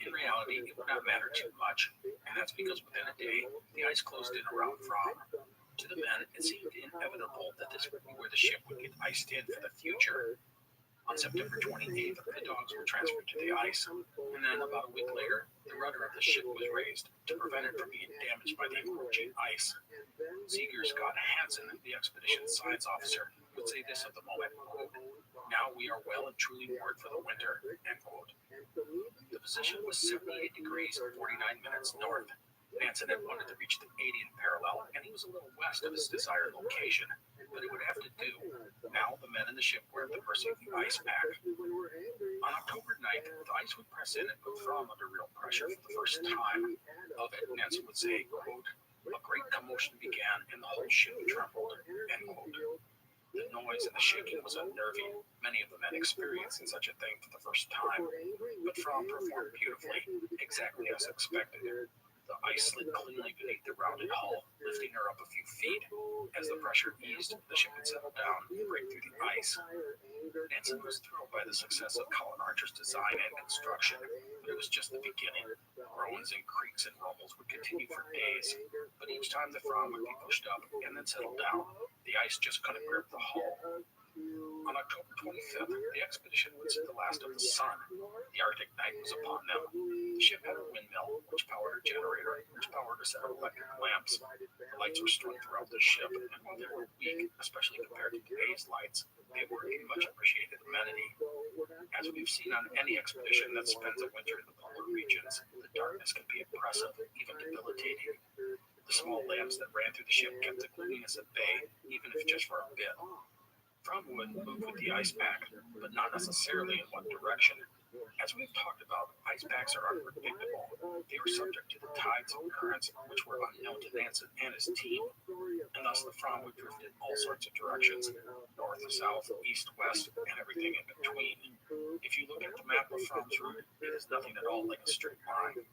In reality, it would not matter too much, and that's because within a day, the ice closed in around Fram. To the men, it seemed inevitable that this would be where the ship would get iced in for the future. On September 28th, the dogs were transferred to the ice, and then about a week later, the rudder of the ship was raised to prevent it from being damaged by the encroaching ice. Seeger Scott Hansen, the expedition science officer, would say this of the moment, quote, "Now we are well and truly moored for the winter," end quote. The position was 78 degrees and 49 minutes north. Nansen had wanted to reach the 80th parallel, and he was a little west of his desired location, but it would have to do. Now the men in the ship were at the mercy of the ice pack. On October 9th, the ice would press in and put Fram under real pressure for the first time. Of it, Nansen would say, quote, "A great commotion began and the whole ship trembled," end quote. The noise and the shaking was unnerving, many of the men experiencing such a thing for the first time. But Fram performed beautifully, exactly as expected. The ice slid cleanly beneath the rounded hull, lifting her up a few feet. As the pressure eased, the ship would settle down and break through the ice. Nansen was thrilled by the success of Colin Archer's design and construction, but it was just the beginning. Groans and creaks and rumbles would continue for days, but each time the Fram would be pushed up and then settle down, the ice just couldn't grip the hull. On October 25th, the expedition would see the last of the sun. The Arctic night was upon them. The ship had a windmill, which powered a generator, which powered a set of electric lamps. The lights were strung throughout the ship, and while they were weak, especially compared to today's lights, they were a much appreciated amenity. As we've seen on any expedition that spends a winter in the polar regions, the darkness can be oppressive, even debilitating. The small lamps that ran through the ship kept the gloominess at bay, even if just for a bit. Fram would move with the ice pack, but not necessarily in one direction. As we've talked about, ice packs are unpredictable. They were subject to the tides and currents, which were unknown to Nansen and his team, and thus the Fram would drift in all sorts of directions, north, south, east, west, and everything in between. If you look at the map of Fram's route, it is nothing at all like a straight line.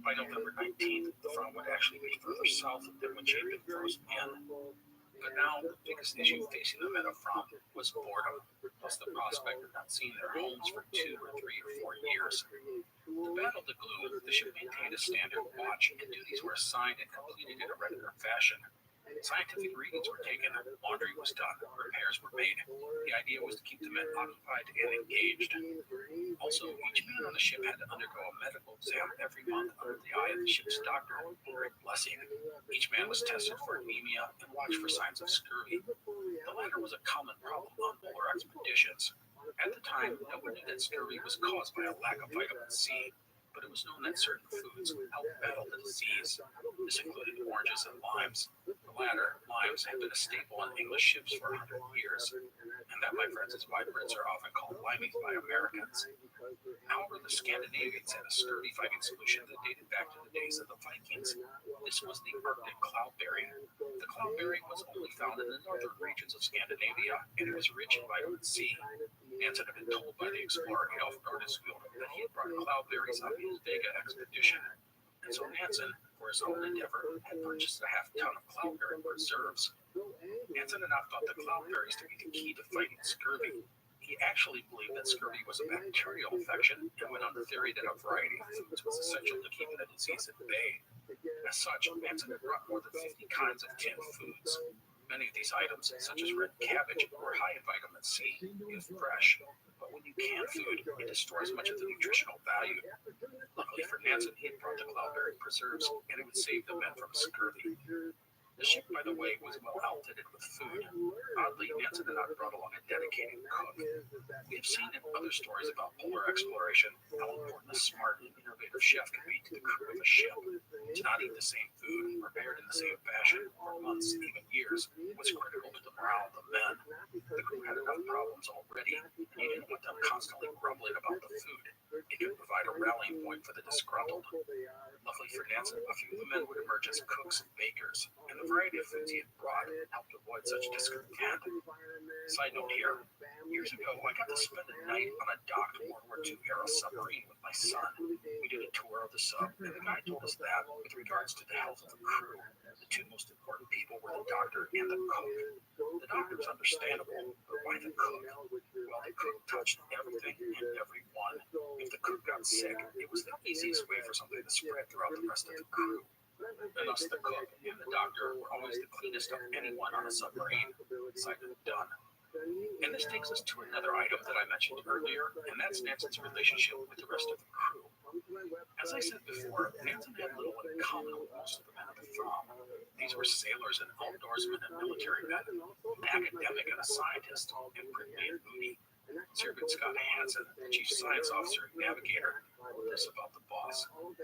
By November 19th, the Fram would actually be further south than when she had been frozen in. But now, the biggest issue facing the men of Fram was boredom, plus the prospect of not seeing their homes for 2 or 3 or 4 years. To battle the gloom, the ship maintained a standard watch, and duties were assigned and completed in a regular fashion. Scientific readings were taken, laundry was done, repairs were made. The idea was to keep the men occupied and engaged. Also, each man on the ship had to undergo a medical exam every month under the eye of the ship's doctor, Eric Blessing. Each man was tested for anemia and watched for signs of scurvy. The latter was a common problem on polar expeditions. At the time, no one knew that scurvy was caused by a lack of vitamin C, but it was known that certain foods helped battle the disease. This included oranges and limes. The latter, limes, have been a staple on English ships for 100 years, and that, my friends, is why Brits are often called limeys by Americans. However, the Scandinavians had a scurvy-fighting solution that dated back to the days of the Vikings. This was the Arctic cloudberry. The cloudberry was only found in the northern regions of Scandinavia, and it was rich in vitamin C. Nansen had been told by the explorer Adolf Nordensfield that he had brought cloudberries on his Vega expedition. And so Nansen, for his own endeavor, had purchased a half-ton of cloudberry preserves. Nansen had not thought the cloudberries to be the key to fighting scurvy. He actually believed that scurvy was a bacterial infection and went on the theory that a variety of foods was essential to keeping the disease at bay. As such, Nansen had brought more than 50 kinds of tinned foods. Many of these items, such as red cabbage, were high in vitamin C if fresh, but when you can food, it destroys much of the nutritional value. Luckily for Nansen, he had brought the cloudberry preserves, and it would save the men from scurvy. The ship, by the way, was well outfitted with food. Oddly, Nansen had not brought along a dedicated cook. We have seen in other stories about polar exploration how important a smart and innovative chef can be to the crew of a ship. To not eat the same food, prepared in the same fashion, for months, even years, was critical to the morale of the men. The crew had enough problems already, and you didn't want them constantly grumbling about the food. It could provide a rallying point for the disgruntled. Luckily for Nansen, a few of the men would emerge as cooks and bakers, and the variety of foods he had brought helped avoid such discontent. Side note here, years ago I got to spend a night on a docked World War II era submarine with my son. We did a tour of the sub, and the guy told us that, with regards to the health of the crew, the two most important people were the doctor and the cook. The doctor was understandable, but why the cook? Well, the cook touched everything and everyone. If the cook got sick, it was the easiest way for something to spread throughout the rest of the crew. And thus the cook and the doctor were always the cleanest of anyone on a submarine. Side note done. And this takes us to another item that I mentioned earlier, and that's Nansen's relationship with the rest of the crew. As I said before, Nansen had little in common with most of the men of the Throm. These were sailors and outdoorsmen and military men, an academic and a scientist, and prickly and moody. Sergeant Scott Hansen, the chief science officer and navigator, wrote this about the boss. Quote,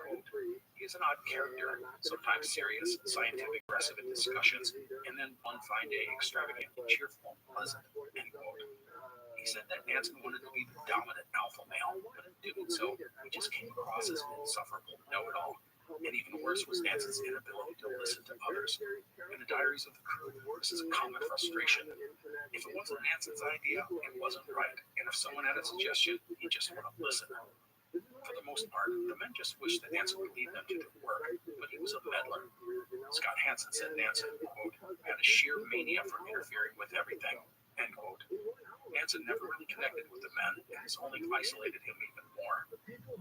he is an odd character, sometimes serious, scientific, aggressive in discussions, and then one fine day extravagant and cheerful and pleasant. End quote. He said that Nansen wanted to be the dominant alpha male, but in doing so, he just came across as an insufferable know-it-all. And even worse was Nansen's inability to listen to others. In the diaries of the crew, this is a common frustration. If it wasn't Nansen's idea, it wasn't right. And if someone had a suggestion, he just wouldn't listen. For the most part, the men just wished that Nansen would leave them to do work, but he was a meddler. Scott Hansen said Nansen, quote, had a sheer mania for interfering with everything, end quote. Nansen never really connected with the men, and this only isolated him even more.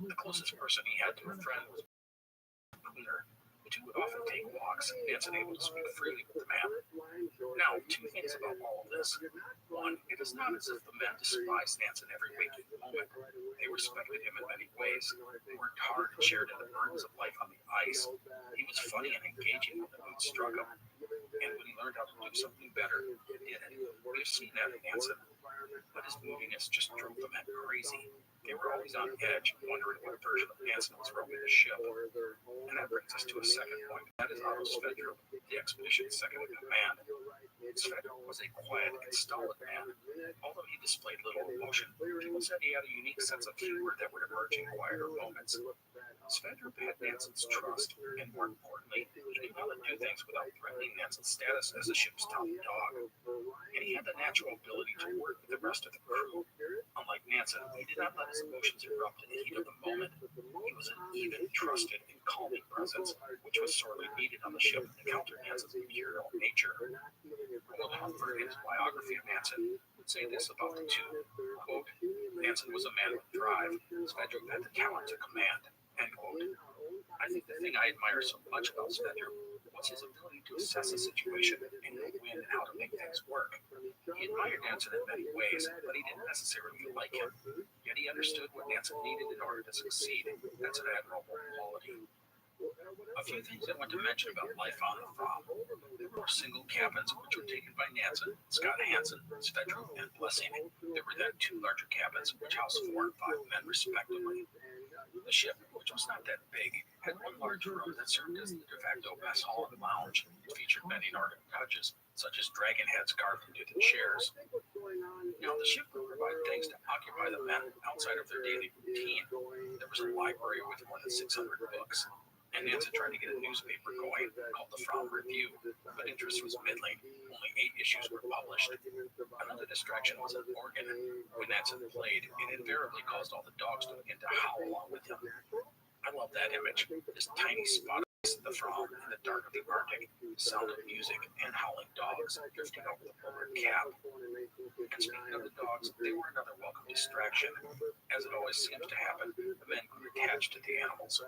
The closest person he had to a friend was Cooner. The two would often take walks, Nansen able to speak freely with the man. Now, two things about all of this. One, it is not as if the men despised Nansen every waking moment. They respected him in many ways. They worked hard and shared in the burdens of life on the ice. He was funny and engaging when the mood struck him. And when he learned how to do something better, he did it. We've seen that in Nansen. But his moodiness just drove the men crazy. They were always on edge, wondering what version of Nansen was roaming the ship. And that brings us to a second point. That is Otto Sverdrup, the expedition's second in command. Sverdrup was a quiet and stolid man. Although he displayed little emotion, people said he had a unique sense of humor that would emerge in quieter moments. Sverdrup had Nansen's trust, and more importantly, he knew how to do things without threatening Nansen's status as the ship's top dog. And he had the natural ability to work with the rest of the crew. Unlike Nansen, he did not let his emotions erupt in the heat of the moment. He was an even, trusted, and calming presence, which was sorely needed on the ship to counter Nansen's imperial nature. Roald Humphrey, in his biography of Nansen, would say this about the two. Quote, Nansen was a man with drive. Sverdrup had the talent to command. End quote. I think the thing I admire so much about Sverdrup was his ability to assess a situation and know when and how to make things work. He admired Nansen in many ways, but he didn't necessarily like him. Yet he understood what Nansen needed in order to succeed. That's an admirable quality. A few things I want to mention about life on the Throm. There were single cabins which were taken by Nansen, Scott Hansen, Sverdrup, and Blessing. There were then two larger cabins which housed 4 and 5 men respectively. The ship, which was not that big, had one large room that served as the de facto mess hall and lounge. It featured many Nordic touches, such as dragon heads carved into the chairs. Now, the ship would provide things to occupy the men outside of their daily routine. There was a library with more than 600 books. And Nansen tried to get a newspaper going called the Throm Review, but interest was middling. Only 8 issues were published. Another distraction was an organ. When Nansen played, it invariably caused all the dogs to begin to howl along with him. I love that image. This tiny spot of the Throm in the dark of the Arctic, the sound of music and howling dogs drifting over the forward cap. And speaking of the dogs, they were another welcome distraction. As it always seems to happen, the men grew attached to the animals.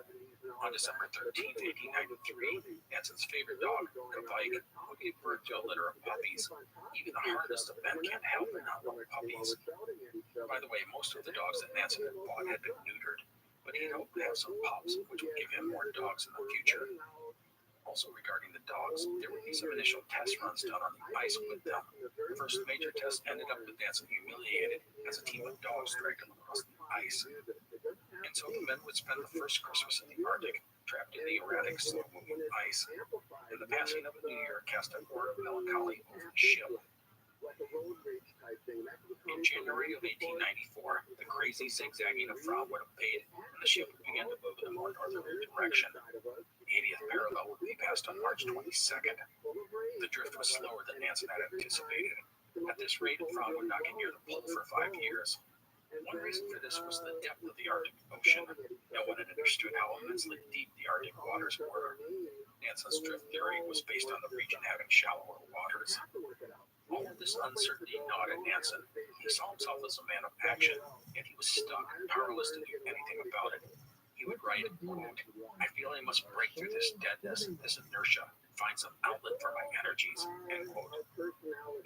On December 13, 1893, Nansen's favorite dog, Kavike, gave birth to a litter of puppies. Even the hardest of men can't help but not love puppies. By the way, most of the dogs that Nansen had bought had been neutered, but he'd hoped to have some pups, which would give him more dogs in the future. Also regarding the dogs, there would be some initial test runs done on the ice with them. The first major test ended up with Nansen humiliated as a team of dogs dragged him across the ice. And so the men would spend the first Christmas in the Arctic, trapped in the erratic, slow-moving ice. And the passing of a new year cast a aura of melancholy over the ship. In January of 1894, the crazy zigzagging of Fromm would abate, and the ship would begin to move in a more northerly direction. The 80th parallel would be passed on March 22nd. The drift was slower than Nansen had anticipated. At this rate, Fromm would not get near the pole for 5 years. One reason for this was the depth of the Arctic Ocean. No one had understood how immensely deep the Arctic waters were. Nansen's drift theory was based on the region having shallower waters. All of this uncertainty gnawed at Nansen. He saw himself as a man of action, yet he was stuck, powerless to do anything about it. He would write, quote, "I feel I must break through this deadness, this inertia, find some outlet for my energies," end quote.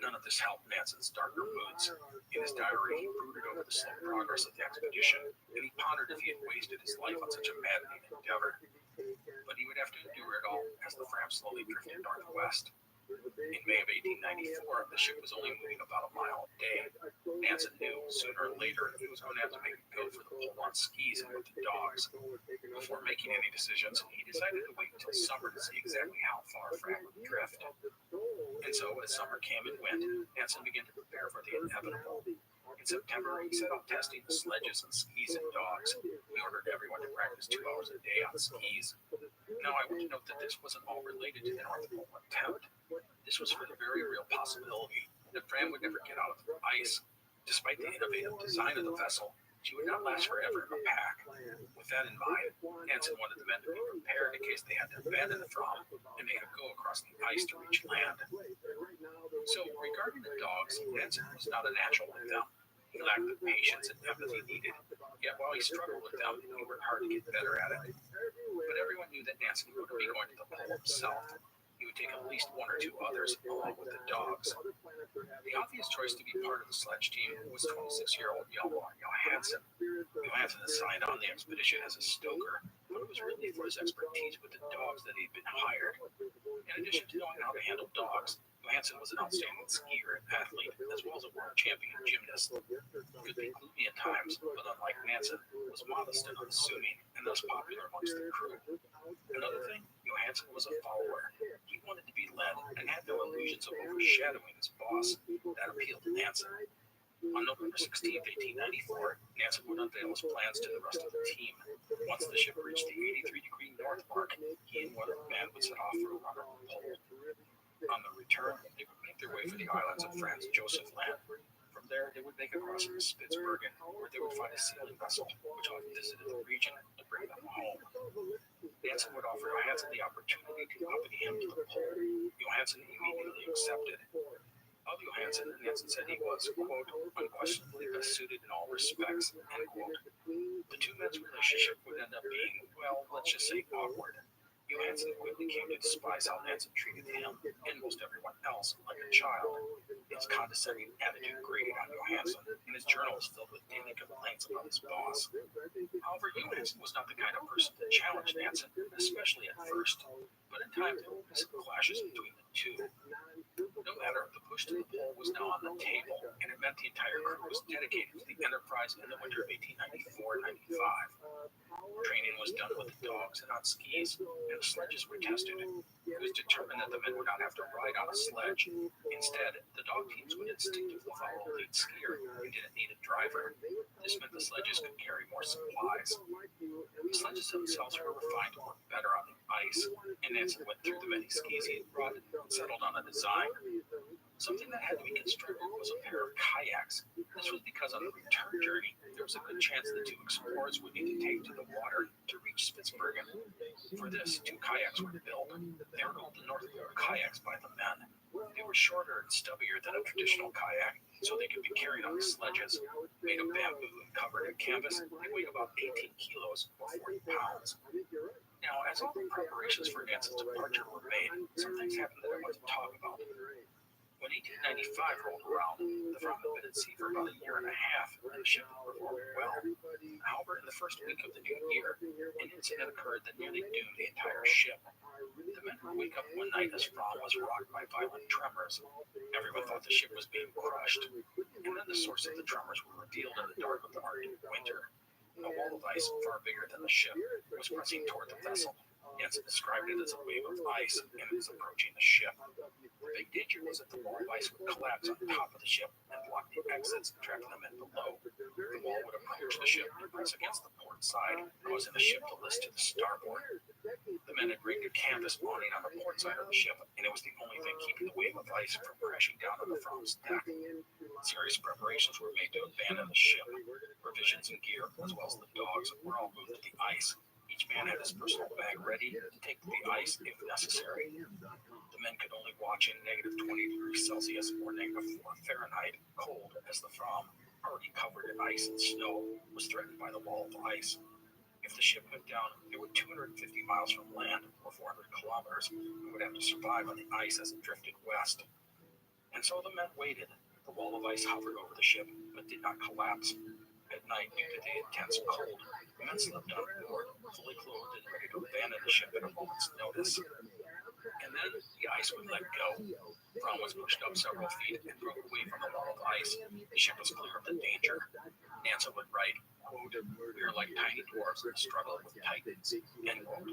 None of this helped Nansen's darker moods. In his diary, he brooded over the slow progress of the expedition, and he pondered if he had wasted his life on such a maddening endeavor. But he would have to endure it all as the Fram slowly drifted northwest. In May of 1894, the ship was only moving about a mile a day. Nansen knew sooner or later he was going to have to make a go for the pole on skis and with the dogs. Before making any decisions, he decided to wait until summer to see exactly how far Fram would drift. And so, as summer came and went, Nansen began to prepare for the inevitable. In September, he set off testing the sledges and skis and dogs. He ordered everyone to practice 2 hours a day on skis. Now, I want to note that this wasn't all related to the North Pole attempt. This was for the very real possibility that Fram would never get out of the ice. Despite the innovative design of the vessel, she would not last forever in a pack. With that in mind, Nansen wanted the men to be prepared in case they had to abandon the Fram and make a go across the ice to reach land. So, regarding the dogs, Nansen was not a natural with them. He lacked the patience and empathy needed. Yet while he struggled with them, he worked hard to get better at it. But everyone knew that Nansen wouldn't be going to the pole himself. He would take at least 1 or 2 others along with the dogs. The obvious choice to be part of the sledge team was 26-year-old Johansen. Johansen had signed on the expedition as a stoker, but it was really for his expertise with the dogs that he'd been hired. In addition to knowing how to handle dogs, Johansen was an outstanding skier and athlete, as well as a world champion gymnast. He could be gloomy at times, but unlike Nansen, was modest and unassuming, and thus popular amongst the crew. Another thing, Johansen was a follower. He wanted to be led and had no illusions of overshadowing his boss. That appealed to Nansen. On November 16, 1894, Nansen would unveil his plans to the rest of the team. Once the ship reached the 83-degree north mark, he and one of the men would set off for a run on the pole. On the return, they would make their way for the islands of Franz Josef Land. From there, they would make a crossing to Spitsbergen, where they would find a sealing vessel, which had visited the region, to bring them home. Nansen would offer Johansen the opportunity to accompany him to the pole. Johansen immediately accepted. Of Johansen, Nansen said he was, quote, "unquestionably best suited in all respects," end quote. The two men's relationship would end up being, well, let's just say awkward. Johansen quickly came to despise how Nansen treated him and most everyone else like a child. His condescending attitude grated on Johansen, and his journal was filled with daily complaints about his boss. However, Johansen was not the kind of person to challenge Nansen, especially at first. But in time, there would be some clashes between the two. No matter, the push to the pole was now on the table, and it meant the entire crew was dedicated to the enterprise in the winter of 1894-95. Training was done with the dogs and on skis, and the sledges were tested. It was determined that the men would not have to ride on a sledge. Instead, the dog teams would instinctively follow a lead skier who didn't need a driver. This meant the sledges could carry more supplies. The sledges themselves were refined to work better on the ice, and Nansen went through the many skis he had brought and settled on a design. Something that had to be constructed was a pair of kayaks. This was because on the return journey, there was a good chance the two explorers would need to take to the water to reach Spitsbergen. For this, 2 kayaks were built. They were called the North Pole kayaks by the men. They were shorter and stubbier than a traditional kayak, so they could be carried on the sledges. Made of bamboo and covered in canvas, they weighed about 18 kilos or 40 pounds. Now, as all the preparations for Nansen's departure were made, some things happened that I want to talk about. When 1895 rolled around, the Fram had been at sea for about a year and a half, and the ship performed well. However, in the first week of the new year, an incident occurred that nearly doomed the entire ship. The men would wake up one night as Fram was rocked by violent tremors. Everyone thought the ship was being crushed, and then the source of the tremors were revealed in the dark of the Arctic winter. A wall of ice far bigger than the ship was pressing toward the vessel. Nansen described it as a wave of ice and it was approaching the ship. The big danger was that the wall of ice would collapse on top of the ship and block the exits, trapping them in below. The wall would approach the ship and press against the port side, causing the ship to list to the starboard. The men had rigged a canvas awning on the port side of the ship, and it was the only thing keeping the wave of ice from crashing down on the Fram's deck. Serious preparations were made to abandon the ship. Provisions and gear, as well as the dogs, were all moved to the ice. Each man had his personal bag ready to take to the ice if necessary. The men could only watch in negative 20 degrees Celsius or negative 4 Fahrenheit, cold, as the Fram, already covered in ice and snow, was threatened by the wall of ice. If the ship went down, it would 250 miles from land, or 400 kilometers, and would have to survive on the ice as it drifted west. And so the men waited. The wall of ice hovered over the ship, but did not collapse. At night, due to the intense cold, the men slept on board, fully clothed and ready to abandon the ship at a moment's notice. And then the ice would let go. Fram was pushed up several feet and broke away from the wall of ice. The ship was clear of the danger. Nansen would write, quote, "We are like tiny dwarfs in a struggle with titans," end quote.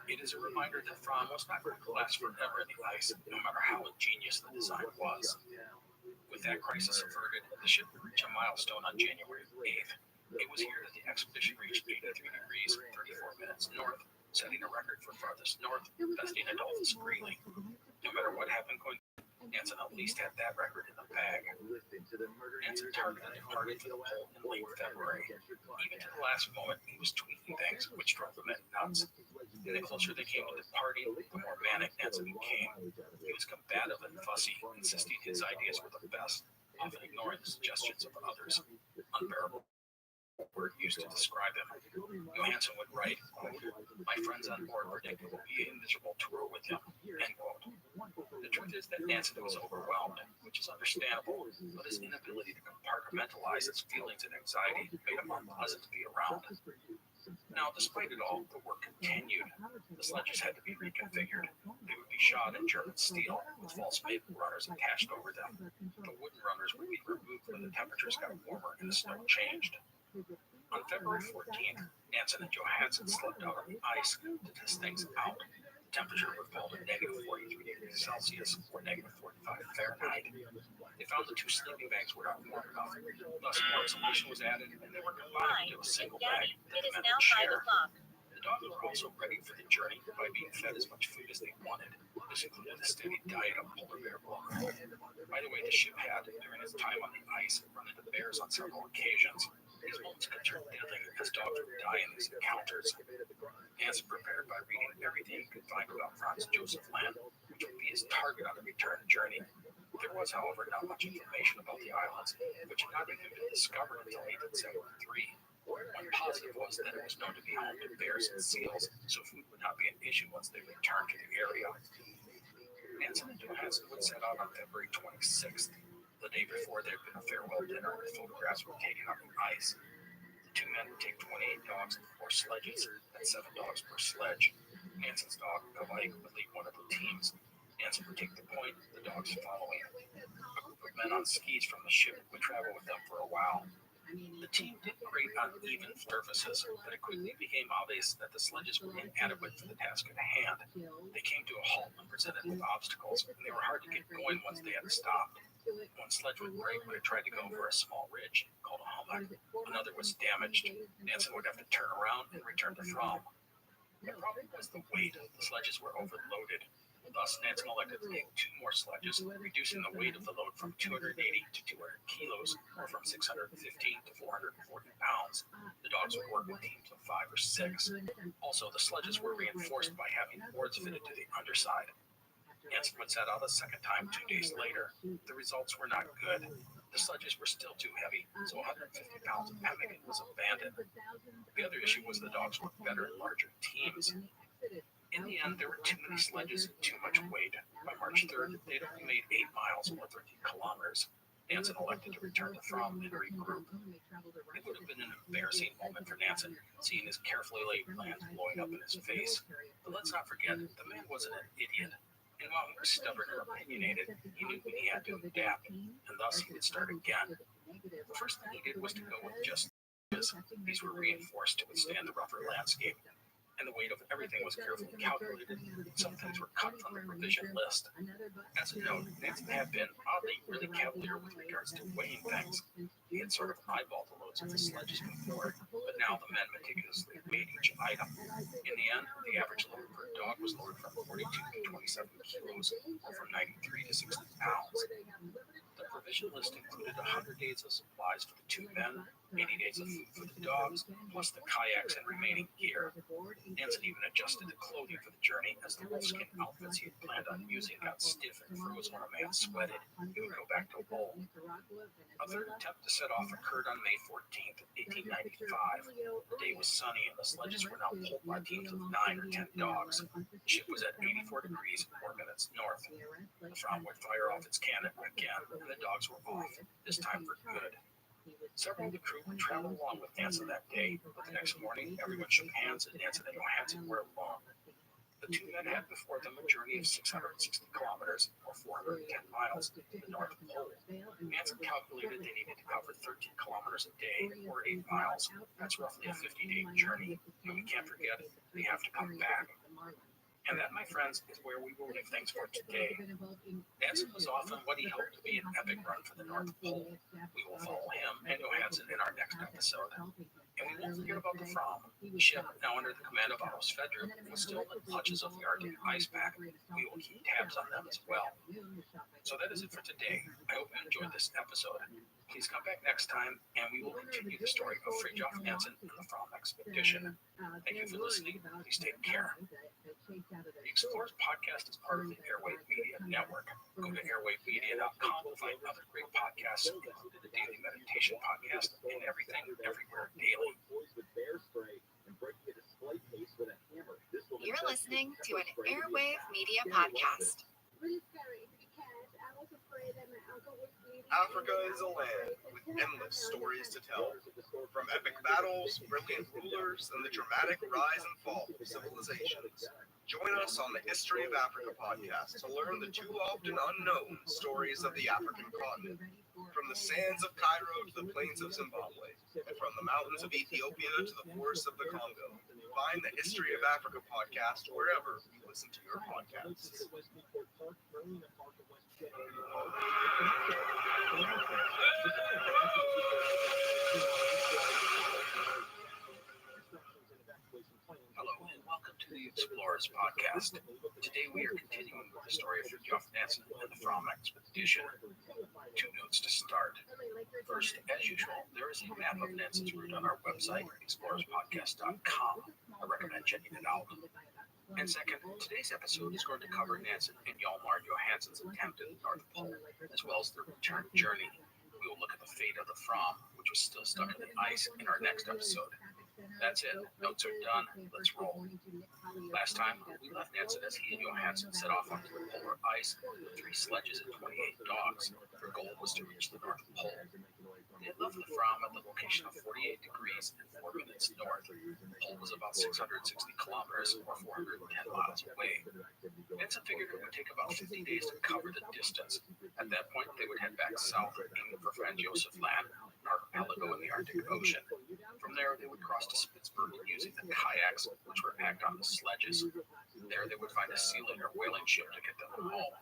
It is a reminder that Fram was not going to last forever in the ice, no matter how ingenious the design was. With that crisis averted, the ship would reach a milestone on January 8th. It was here that the expedition reached 83 degrees 34 minutes north, setting a record for farthest north, besting a dolphin's Greeley. No matter what happened going, Nansen at least had that record in the bag. Nansen targeted departed for the pole in late February. Even to the last moment, he was tweaking things, which drove the men nuts. And the closer they came to departing, the more manic Nansen became. He was combative and fussy, insisting his ideas were the best, often ignoring the suggestions of others. Unbearable word used to describe him. Johansson would write, quote, "My friends on board predict it will be a miserable tour with him," end quote. The truth is that Nansen was overwhelmed, which is understandable, but his inability to compartmentalize his feelings and anxiety made him unpleasant to be around. Now, despite it all, the work continued. The sledges had to be reconfigured. They would be shod in German steel, with false maple runners attached over them. The wooden runners would be removed when the temperatures got warmer and the snow changed. On February 14th, Nansen and Johansson slept out on the ice to test things out. The temperature would fall to negative 43 degrees Celsius or negative 45 Fahrenheit. They found the two sleeping bags were not warm enough. Thus, more insulation was added, and they were combined into a single bag that the men would share. The dogs were also ready for the journey by being fed as much food as they wanted. This included a steady diet of polar bear blubber. By the way, the ship had, during its time on the ice, run into bears on several occasions. These moments could turn deadly as dogs would die in these encounters. Nansen prepared by reading everything he could find about Franz Josef Land, which would be his target on the return journey. There was, however, not much information about the islands, which had not even been discovered until 1873. One positive was that it was known to be home to bears and seals, so food would not be an issue once they returned to the area. Nansen and Johansson would set out on February 26th. The day before, there had been a farewell dinner and photographs were taken on the ice. The two men would take 28 dogs and 4 sledges, and 7 dogs per sledge. Nansen's dog, Rabbi, would lead one of the teams. Nansen would take the point, the dogs following. A group of men on skis from the ship would travel with them for a while. The team did great on even surfaces, but it quickly became obvious that the sledges were inadequate for the task at hand. They came to a halt when presented with obstacles, and they were hard to get going once they had stopped. One sledge would break when it tried to go over a small ridge, called a hummock. Another was damaged. Nansen would have to turn around and return to Fram. The problem was the weight. The sledges were overloaded. Thus, Nansen elected to take 2 more sledges, reducing the weight of the load from 280 to 200 kilos, or from 615 to 440 pounds. The dogs would work in teams of 5 or 6. Also, the sledges were reinforced by having boards fitted to the underside. Nansen would set out a second time 2 days later. The results were not good. The sledges were still too heavy, so 150 pounds of pemmican was abandoned. The other issue was the dogs worked better in larger teams. In the end, there were too many sledges and too much weight. By March 3rd, they'd only made 8 miles or 13 kilometers. Nansen elected to return to Fram and regroup. It would have been an embarrassing moment for Nansen, seeing his carefully laid plans blowing up in his face. But let's not forget, the man wasn't an idiot. And while he was stubborn and opinionated, he knew when he had to adapt, and thus he would start again. The first thing he did was to go with just sledges. These were reinforced to withstand the rougher landscape. and the weight of everything was carefully calculated. Some things were cut from the provision list. As a note, Nansen had been oddly really cavalier with regards to weighing things. He had sort of eyeballed the loads of the sledges before, but now the men meticulously weighed each item. In the end, the average load per dog was lowered from 42 to 27 kilos, or from 93 to 60 pounds. The provision list included 100 days of supplies for the 2 men, 80 days of food for the dogs, plus the kayaks and remaining gear. Nansen even adjusted the clothing for the journey as the wolfskin outfits he had planned on using got stiff and froze when a man sweated. He would go back to wool. A third attempt to set off occurred on May 14th, 1895. The day was sunny and the sledges were now pulled by teams of 9 or 10 dogs. The ship was at 84 degrees 4 minutes north. The Fram would fire off its cannon again, and the dogs were off, this time for good. Several of the crew would travel along with Nansen that day, but the next morning everyone shook hands and Nansen and Johansson were alone. The 2 men had before them a journey of 660 kilometers, or 410 miles, to the North Pole. Nansen calculated they needed to cover 13 kilometers a day, or 8 miles. That's roughly a 50-day journey, and we can't forget they have to come back. And that, my friends, is where we will leave things for today. Nansen was off on what he hoped to be an epic run for the North Pole. We will follow him and Johansson in our next episode. And we won't forget about the Fram. The ship, now under the command of Otto Svedrup, was still in the clutches of the Arctic ice pack. We will keep tabs on them as well. So that is it for today. I hope you enjoyed this episode. Please come back next time, and we will continue the story of Fridtjof Nansen and the Fram expedition. Thank you for listening. Please take care. The Explorers podcast is part of the Airwave Media Network. Go to airwavemedia.com to find other great podcasts, including the Daily Meditation Podcast and Everything Everywhere Daily. You're listening to an Airwave Media Podcast. Africa is a land with endless stories to tell. From epic battles, brilliant rulers, and the dramatic rise and fall of civilizations. Join us on the History of Africa podcast to learn the too often unknown stories of the African continent. From the sands of Cairo to the plains of Zimbabwe, and from the mountains of Ethiopia to the forests of the Congo. Find the History of Africa podcast wherever you listen to your podcasts. Hello and welcome to the Explorers podcast. Today we are continuing with the story of Fridtjof Nansen and the Fram expedition. 2 notes to start. First, as usual, there is a map of Nansen's route on our website, explorerspodcast.com. I recommend checking it out. And second, today's episode is going to cover Nansen and Hjalmar Johansson's attempt at the North Pole, as well as their return journey. We will look at the fate of the Fram, which was still stuck in the ice, in our next episode. That's it. Notes are done. Let's roll. Last time, we left Nansen as he and Johansson set off onto the polar ice with 3 sledges and 28 dogs. Their goal was to reach the North Pole. They had left the Fram at the location of 48 degrees and 4 minutes north. The pole was about 660 kilometers, or 410 miles away. Nansen figured it would take about 50 days to cover the distance. At that point, they would head back south, aiming for Franz Josef Land, an archipelago in the Arctic Ocean. From there, they would cross to Spitzbergen using the kayaks, which were packed on the sledges. There, they would find a sealing or whaling ship to get them home.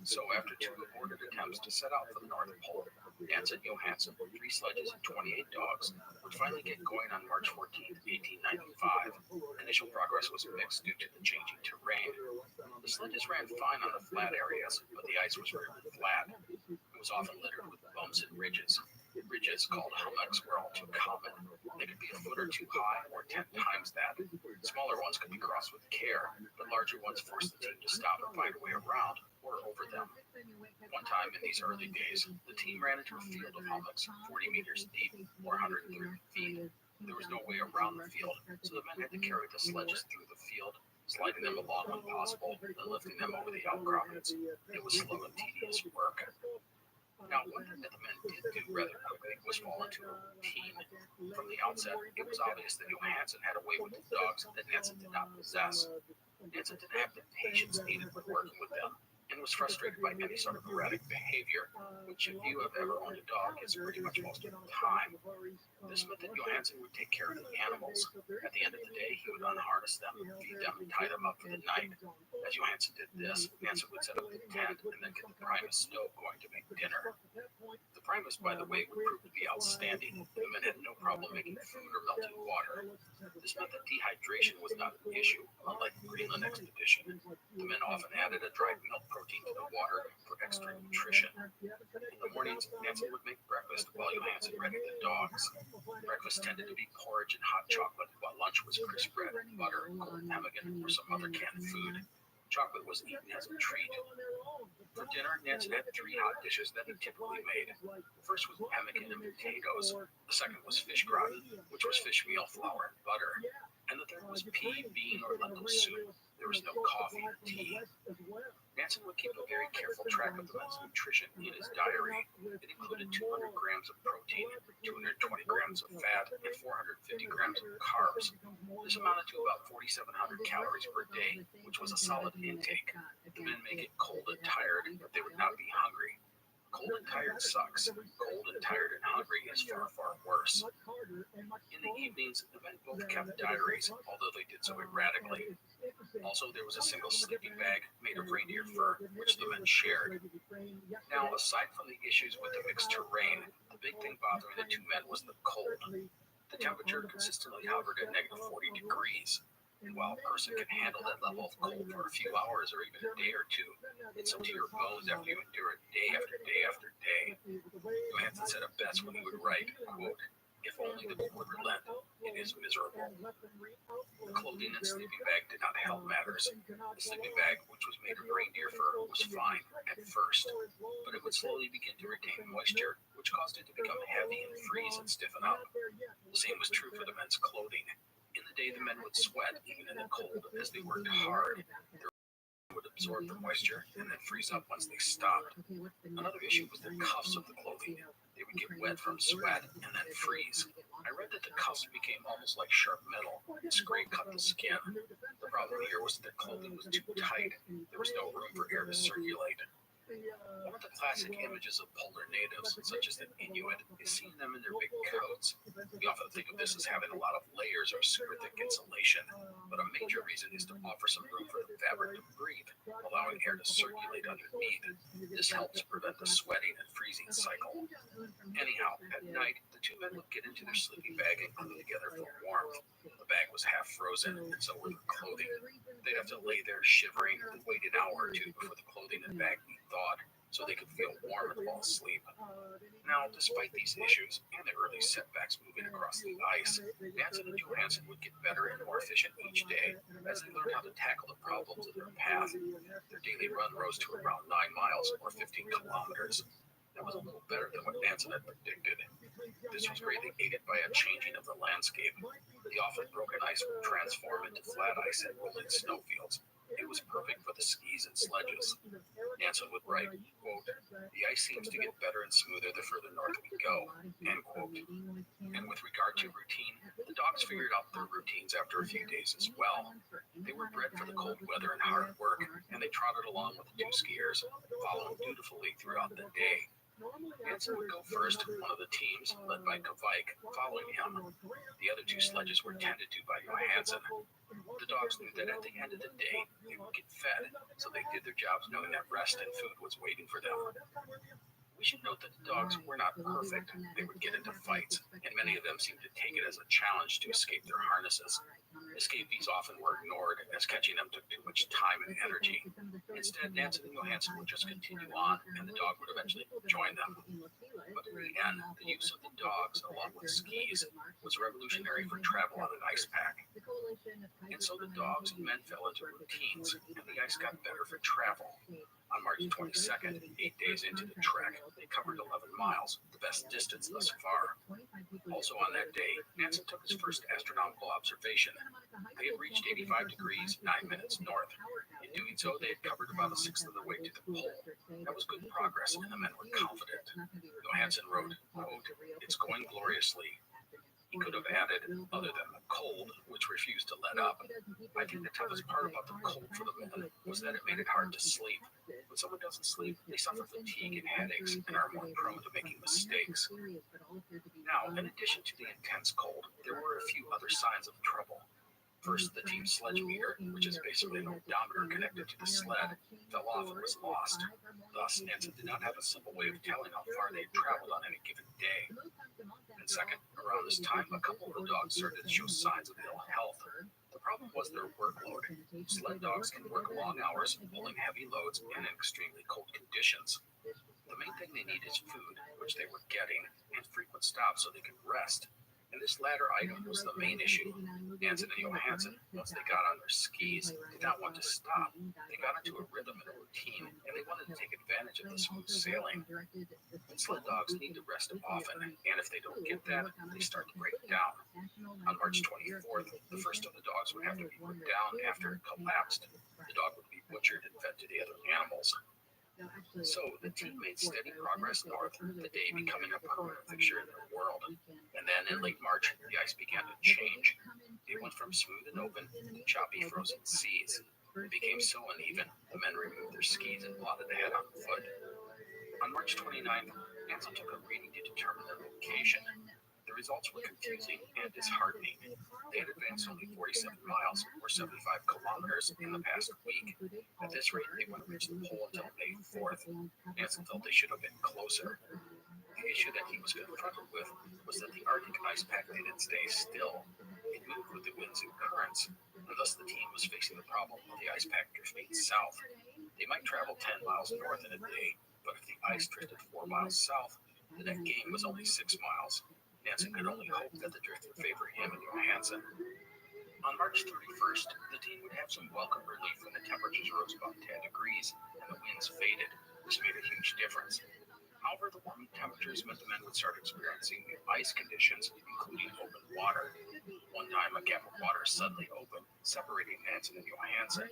So, after 2 aborted attempts to set out for the North Pole, Nansen and Johansson, 3 sledges and 28 dogs, would finally get going on March 14, 1895. Initial progress was mixed due to the changing terrain. The sledges ran fine on the flat areas, but the ice was rarely flat. It was often littered with bumps and ridges. Ridges, called hummocks, were all too common. They could be a foot or 2 high, or 10 times that. Smaller ones could be crossed with care, but larger ones forced the team to stop and find a way around, or over them. One time in these early days, the team ran into a field of hummocks 40 meters deep, or 130 feet. There was no way around the field, so the men had to carry the sledges through the field, sliding them along when possible, and lifting them over the outcroppings. It was slow and tedious work. Now, one thing that the men did do rather quickly was fall into a routine. From the outset, it was obvious that Johansson had a way with the dogs that Nansen did not possess. Nansen didn't have the patience needed when working with them, and and was frustrated by any sort of erratic behavior, which if you have ever owned a dog is pretty much most of the time. This meant that Johansson would take care of the animals. At the end of the day, he would unharness them, feed them, and tie them up for the night. As Johansson did this, Nansen would set up the tent and then get the Primus stove going to make dinner. The Primus, by the way, would prove to be outstanding. The men had no problem making food or melting water. This meant that dehydration was not an issue, unlike the Greenland expedition. The men often added a dried milk protein to the water for extra nutrition. In the mornings, Nansen would make breakfast while Johansson readied the dogs. Breakfast tended to be porridge and hot chocolate, while lunch was crisp bread, butter, cold pemmican, or some other canned food. Chocolate was eaten as a treat. For dinner, Nansen had 3 hot dishes that he typically made. The first was pemmican and potatoes. The second was fish gratin, which was fish meal, flour, and butter. And the third was pea, bean, or lentil soup. There was no coffee or tea. Nansen would keep a very careful track of the men's nutrition in his diary. It included 200 grams of protein, 220 grams of fat, and 450 grams of carbs. This amounted to about 4,700 calories per day, which was a solid intake. The men may get cold and tired, but they would not be hungry. Cold and tired sucks. Cold and tired and hungry is far, far worse. In the evenings, the men both kept diaries, although they did so erratically. Also, there was a single sleeping bag made of reindeer fur, which the men shared. Now, aside from the issues with the mixed terrain, the big thing bothering the 2 men was the cold. The temperature consistently hovered at negative 40 degrees. And while a person can handle that level of cold for a few hours or even a day or two, it's up to your bones after you endure it day after day after day. Johansson said it best when he would write, quote, "If only the cold would relent, it is miserable." The clothing and sleeping bag did not help matters. The sleeping bag, which was made of reindeer fur, was fine at first, but it would slowly begin to retain moisture, which caused it to become heavy and freeze and stiffen up. The same was true for the men's clothing. In the day, the men would sweat, even in the cold, as they worked hard. Their would absorb the moisture and then freeze up once they stopped. Another issue was the cuffs of the clothing. They would get wet from sweat and then freeze. I read that the cuffs became almost like sharp metal and scrape cut the skin. The problem here was that their clothing was too tight. There was no room for air to circulate. One of the classic images of polar natives, such as the Inuit, is seeing them in their big coats. We often think of this as having a lot of layers or super thick insulation, but a major reason is to offer some room for the fabric to breathe, allowing air to circulate underneath. This helps prevent the sweating and freezing cycle. Anyhow, at night, the 2 men would get into their sleeping bag and glue together for warmth. The bag was half frozen, and so were their clothing. They'd have to lay there shivering and wait an hour or 2 before the clothing and bag be thawed, so they could feel warm and fall asleep. Now, despite these issues and the early setbacks moving across the ice, Nansen and Johansson would get better and more efficient each day as they learned how to tackle the problems of their path. Their daily run rose to around 9 miles or 15 kilometers. That was a little better than what Nansen had predicted. This was greatly aided by a changing of the landscape. The often broken ice would transform into flat ice and rolling snowfields. It was perfect for the skis and sledges. Nansen would write, quote, "The ice seems to get better and smoother the further north we go," end quote. And with regard to routine, the dogs figured out their routines after a few days as well. They were bred for the cold weather and hard work, and they trotted along with the 2 skiers, following dutifully throughout the day. Nansen would go first, one of the teams, led by Kvike, following him. The other 2 sledges were tended to by Johansson. The dogs knew that at the end of the day, they would get fed, so they did their jobs knowing that rest and food was waiting for them. We should note that the dogs were not perfect. They would get into fights, and many of them seemed to take it as a challenge to escape their harnesses. Escapees often were ignored, as catching them took too much time and energy. Instead, Nansen and Johansson would just continue on, and the dog would eventually join them. But in the end, the use of the dogs, along with skis, was revolutionary for travel on an ice pack. And so the dogs and men fell into routines, and the ice got better for travel. On March 22nd, 8 days into the trek, they covered 11 miles, the best distance thus far. Also on that day, Nansen took his first astronomical observation. They had reached 85 degrees, 9 minutes north. In doing so, they had covered about a sixth of the way to the pole. That was good progress, and the men were confident. Johansson wrote, quote, "It's going gloriously." He could have added, other than the cold, which refused to let up. I think the toughest part about the cold for the men was that it made it hard to sleep. When someone doesn't sleep, they suffer fatigue and headaches and are more prone to making mistakes. Now, in addition to the intense cold, there were a few other signs of trouble. First, the team sledge meter, which is basically an odometer connected to the sled, fell off and was lost. Thus, Nansen did not have a simple way of telling how far they had traveled on any given day. And second, around this time, a couple of the dogs started to show signs of ill health. The problem was their workload. Sled dogs can work long hours, pulling heavy loads in extremely cold conditions. The main thing they need is food, which they were getting, and frequent stops so they could rest. And this latter item was the main issue. Nansen and Johansson, once they got on their skis, did not want to stop. They got into a rhythm and a routine, and they wanted to take advantage of the smooth sailing. Sled dogs need to rest often, and if they don't get that, they start to break down. On March 24th, the first of the dogs would have to be put down after it collapsed. The dog would be butchered and fed to the other animals. So the team made steady progress north, the day becoming a permanent fixture in their world. And then in late March, the ice began to change. It went from smooth and open to choppy frozen seas. It became so uneven, the men removed their skis and plotted ahead on foot. On March 29th, Nansen took a reading to determine their location. The results were confusing and disheartening. They had advanced only 47 miles, or 75 kilometers, in the past week. At this rate, they wouldn't reach the pole until May 4th. Nansen felt they should have been closer. The issue that he was confronted with was that the Arctic ice pack didn't stay still. It moved with the winds and currents, and thus the team was facing the problem of the ice pack drifting south. They might travel 10 miles north in a day, but if the ice drifted 4 miles south, the net gain was only 6 miles. Nansen could only hope that the drift would favor him and Johansson. On March 31st, the team would have some welcome relief when the temperatures rose about 10 degrees and the winds faded. This made a huge difference. However, the warming temperatures meant the men would start experiencing new ice conditions, including open water. One time, a gap of water suddenly opened, separating Nansen and Johansson.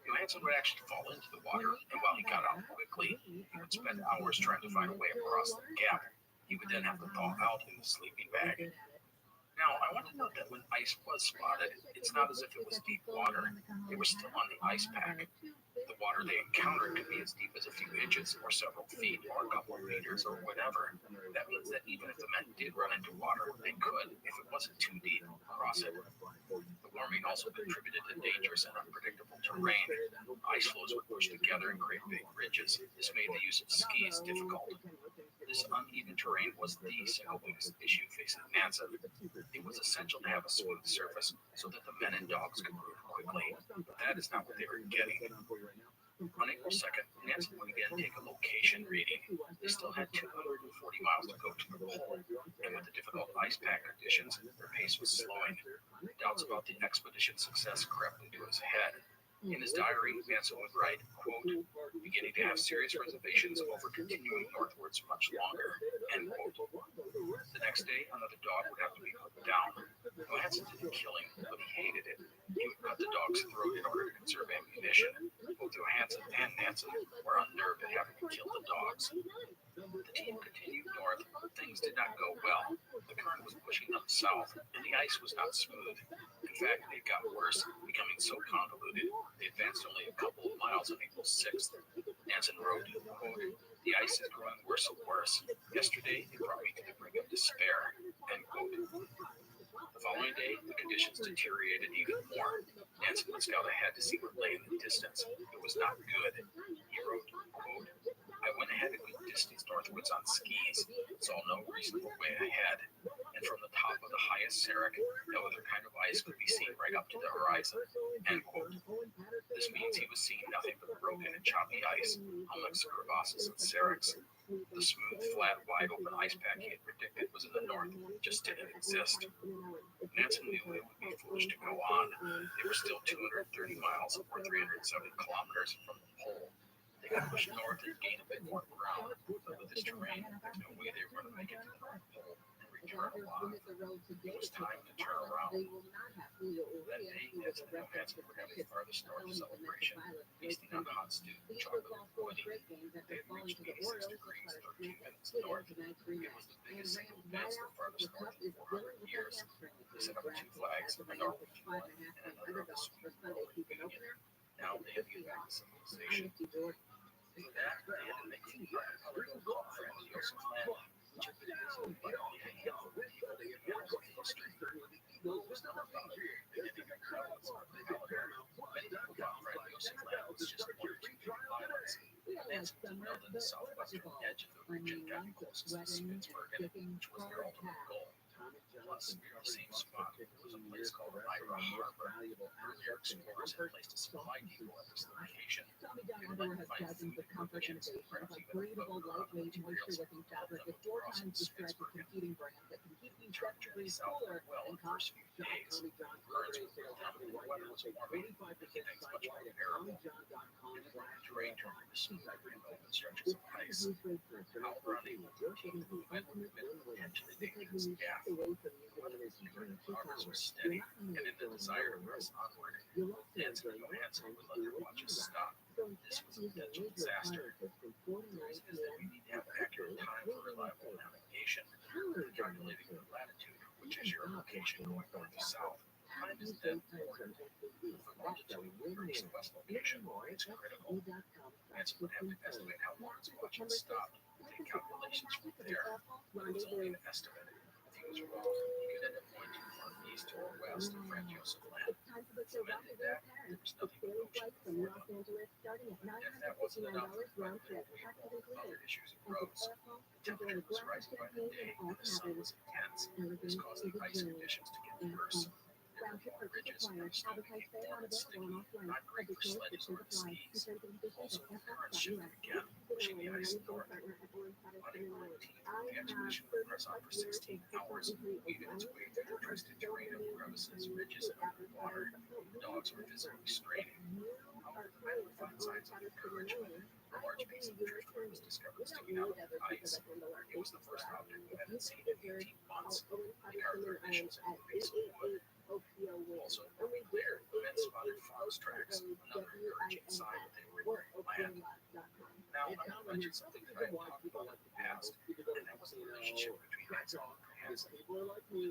Johansson would actually fall into the water, and while he got out quickly, he would spend hours trying to find a way across the gap. He would then have to thaw out in the sleeping bag. Now, I want to note that when ice was spotted, it's not as if it was deep water. They were still on the ice pack. The water they encountered could be as deep as a few inches or several feet or a couple of meters or whatever. That means that even if the men did run into water, they could, if it wasn't too deep, cross it. The warming also contributed to dangerous and unpredictable terrain. Ice floes would push together and create big ridges. This made the use of skis difficult. This uneven terrain was the single biggest issue facing Nansen. It was essential to have a smooth surface so that the men and dogs could move quickly, but that is not what they were getting. On April 2nd, Nansen would again take a location reading. They still had 240 miles to go to the pole, and with the difficult ice pack conditions, their pace was slowing. Doubts about the expedition's success crept into his head. In his diary, Nansen would write, quote, beginning to have serious reservations over continuing northwards much longer, end quote. The next day, another dog would have to be put down. Johansson didn't kill him, but he hated it. He would cut the dog's throat in order to conserve ammunition. Both Johansson and Nansen were unnerved at having to kill the dogs. The team continued north, but things did not go well. The current was pushing them south, and the ice was not smooth. In fact, it got worse, becoming so convoluted, they advanced only a couple of miles on April 6th. Nansen wrote, quote, the ice is growing worse and worse. Yesterday, it brought me to the brink of despair, end quote. The following day, the conditions deteriorated even more. Nansen would scout ahead to see what lay in the distance. It was not good. He wrote, quote, I went ahead a good distance northwards on skis, saw no reasonable way ahead, and from the top of the highest serac, no other kind of ice could be seen right up to the horizon, end quote. This means he was seeing nothing but broken and choppy ice, hummocks, crevasses, and seracs. The smooth, flat, wide-open ice pack he had predicted was in the north, just didn't exist. Nansen knew it would be foolish to go on. They were still 230 miles, or 370 kilometers, from the pole. They could push north and gain a bit more ground, but with this terrain, there's no way they were going to make it to the North Pole and return alive. It was time to turn around. That day, Nancy and Johansson were having farthest north celebration, feasting on hot stew, chocolate, and pudding. They had reached 86 degrees 13 minutes north. It was the biggest single advance the farthest north in 400 years. They set up 2 flags, a Norwegian one and another of the Swedish Union. Now they had to get back to civilization. For that, they had to make a political call for Antioch's land, which had been easily by only a handful of people in American history. It was not about giving a crowd some calendar. Many people thought Antioch's land was just 1 or 2 big islands. Nancy didn't know that the southwestern edge of the region got closest to Spitsbergen, which was their ultimate goal. Plus, near the same spot was a place called Ira Harbor. Earlier explorers had placed a supply depot at this location. They would like to find food and provisions, perhaps even a boat or other materials to help them crossing Spitsbergen. The journey south went well in the first few days. Currents were built up and the weather was warming, making things much more bearable. Terrain turned into smooth and open stretches of ice. However, on April 13th, the wind potentially making us gaff. Progress was steady, and in the desire to press onward, Nancy and Johansson would let their watches stop. This was a potential disaster. The reason is that we need to have accurate time for reliable navigation. For calculating the latitude, which is your location going north to south, time is dead important. If the longitude reaches the west location, it's critical. Nancy would have to estimate how long his watch had stopped, take calculations from there, but it was only an estimate. If he was wrong, he could end up going too far east or west of Franz Josef Land. If the man did that, there was nothing but ocean before them. If that wasn't enough, other issues arose. The temperature was rising by the day, and the sun was intense. This caused the ice conditions to get worse. There were more ridges, and snow became warm and sticky, not great for sledges or skis. Also, the currents shifted again, pushing the ice north. On April 18th, the expedition would press on for 16 hours, weaving its way through the twisted terrain of crevices, ridges, and underwater. The dogs were visibly straining. However, the men would find signs of encouragement. A large piece of driftwood was discovered sticking out of the ice. It was the first object the men had seen in 18 months. The Arthur initials had a piece of wood. Also, there, the men spotted fox tracks, another encouraging sign that they were in land. Now, I want to mention something that I had talked about in the past, and that was the relationship between Nancy and Johansson. The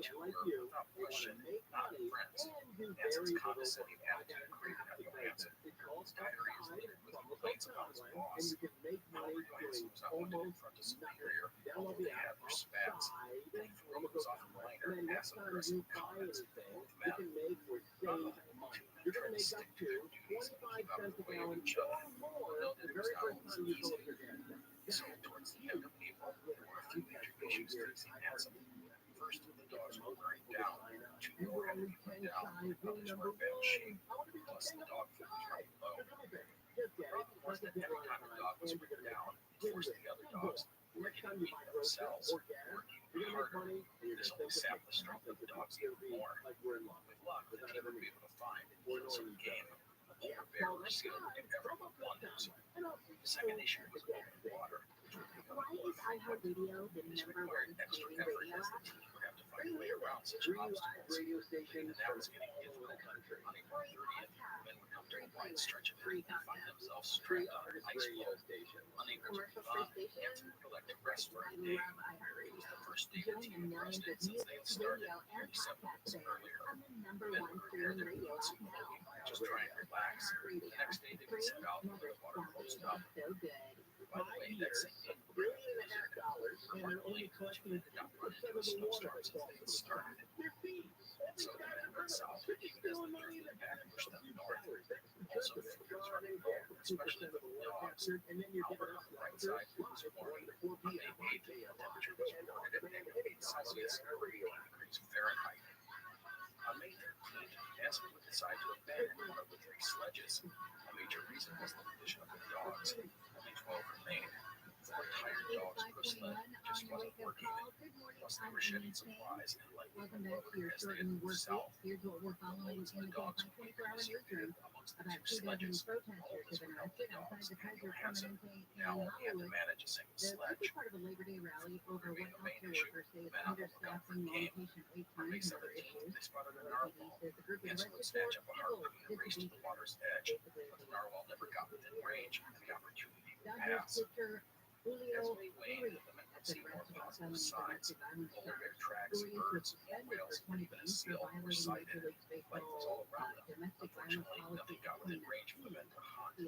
two were, without question, not friends. Nanson's condescending attitude grated on Johansson. His diary is littered with complaints about his boss. However, Johansson was not one to confront a superior, although they had their spats. Thankfully, he was often minor, passive-aggressive comments. Both men tried to stick to their duties and keep out of the way of each other. Though it was not always easy. So, towards the end of April, there were a few major issues facing Nancy. First, the dogs were wearing down. 2 more had to be put down, others were in bad shape, plus the dog food was running low. The problem was that every time a dog was put down, it forced the other dogs, ready to eat themselves, to work even harder. This only sapped the strength of the dogs even more. With luck, the team would be able to find and kill some game. A polar bear or seal would do everyone wonders. The second issue was open water, which would become a blood frequent. This required extra effort as the team would have to find a way around such obstacles. And that was getting difficult. On April 30th, men would come to a wide stretch of it and find themselves stranded on an ice floe. Unable to move on, Nancy would elect to rest for a day. It was the first day the team had rested since they had started nearly 7 months earlier. The men would prepare their boots and clothing, just try and relax. The next day they would set out with the water closed up. By the way, that same day would bring a blizzard. Apparently, which meant it got run into a snowstorm since they had started. And so the men went south, even as the drifting back pushed them north. Also, food was running low, especially for the dogs. However, on the bright side, it was warming. On May 8th, the temperature was recorded at -8 Celsius or 80 degrees Fahrenheit. On May 13th, Nancy would decide to abandon one of the 3 sledges. A major reason was the condition of the dogs. Only 12 remained. Tired dogs per sled just wasn't working. Plus, they were shedding supplies and lightning as they had moved south. Loads of the dogs were being distributed amongst the two sledges. All of us were healthy dogs and Johansson now only had to manage a single sledge. Food remained the main issue. The men on the lookout for game. On May 17th, they spotted a narwhal. Hanson would snatch up a harpoon and race to the water's edge, but the narwhal never got within range, and the opportunity would pass. As we waned, the men would see more positive signs. Polar bear tracks, birds, whales, and even a seal were sighted. Life was all around them. Unfortunately, nothing got within range for the men to hunt.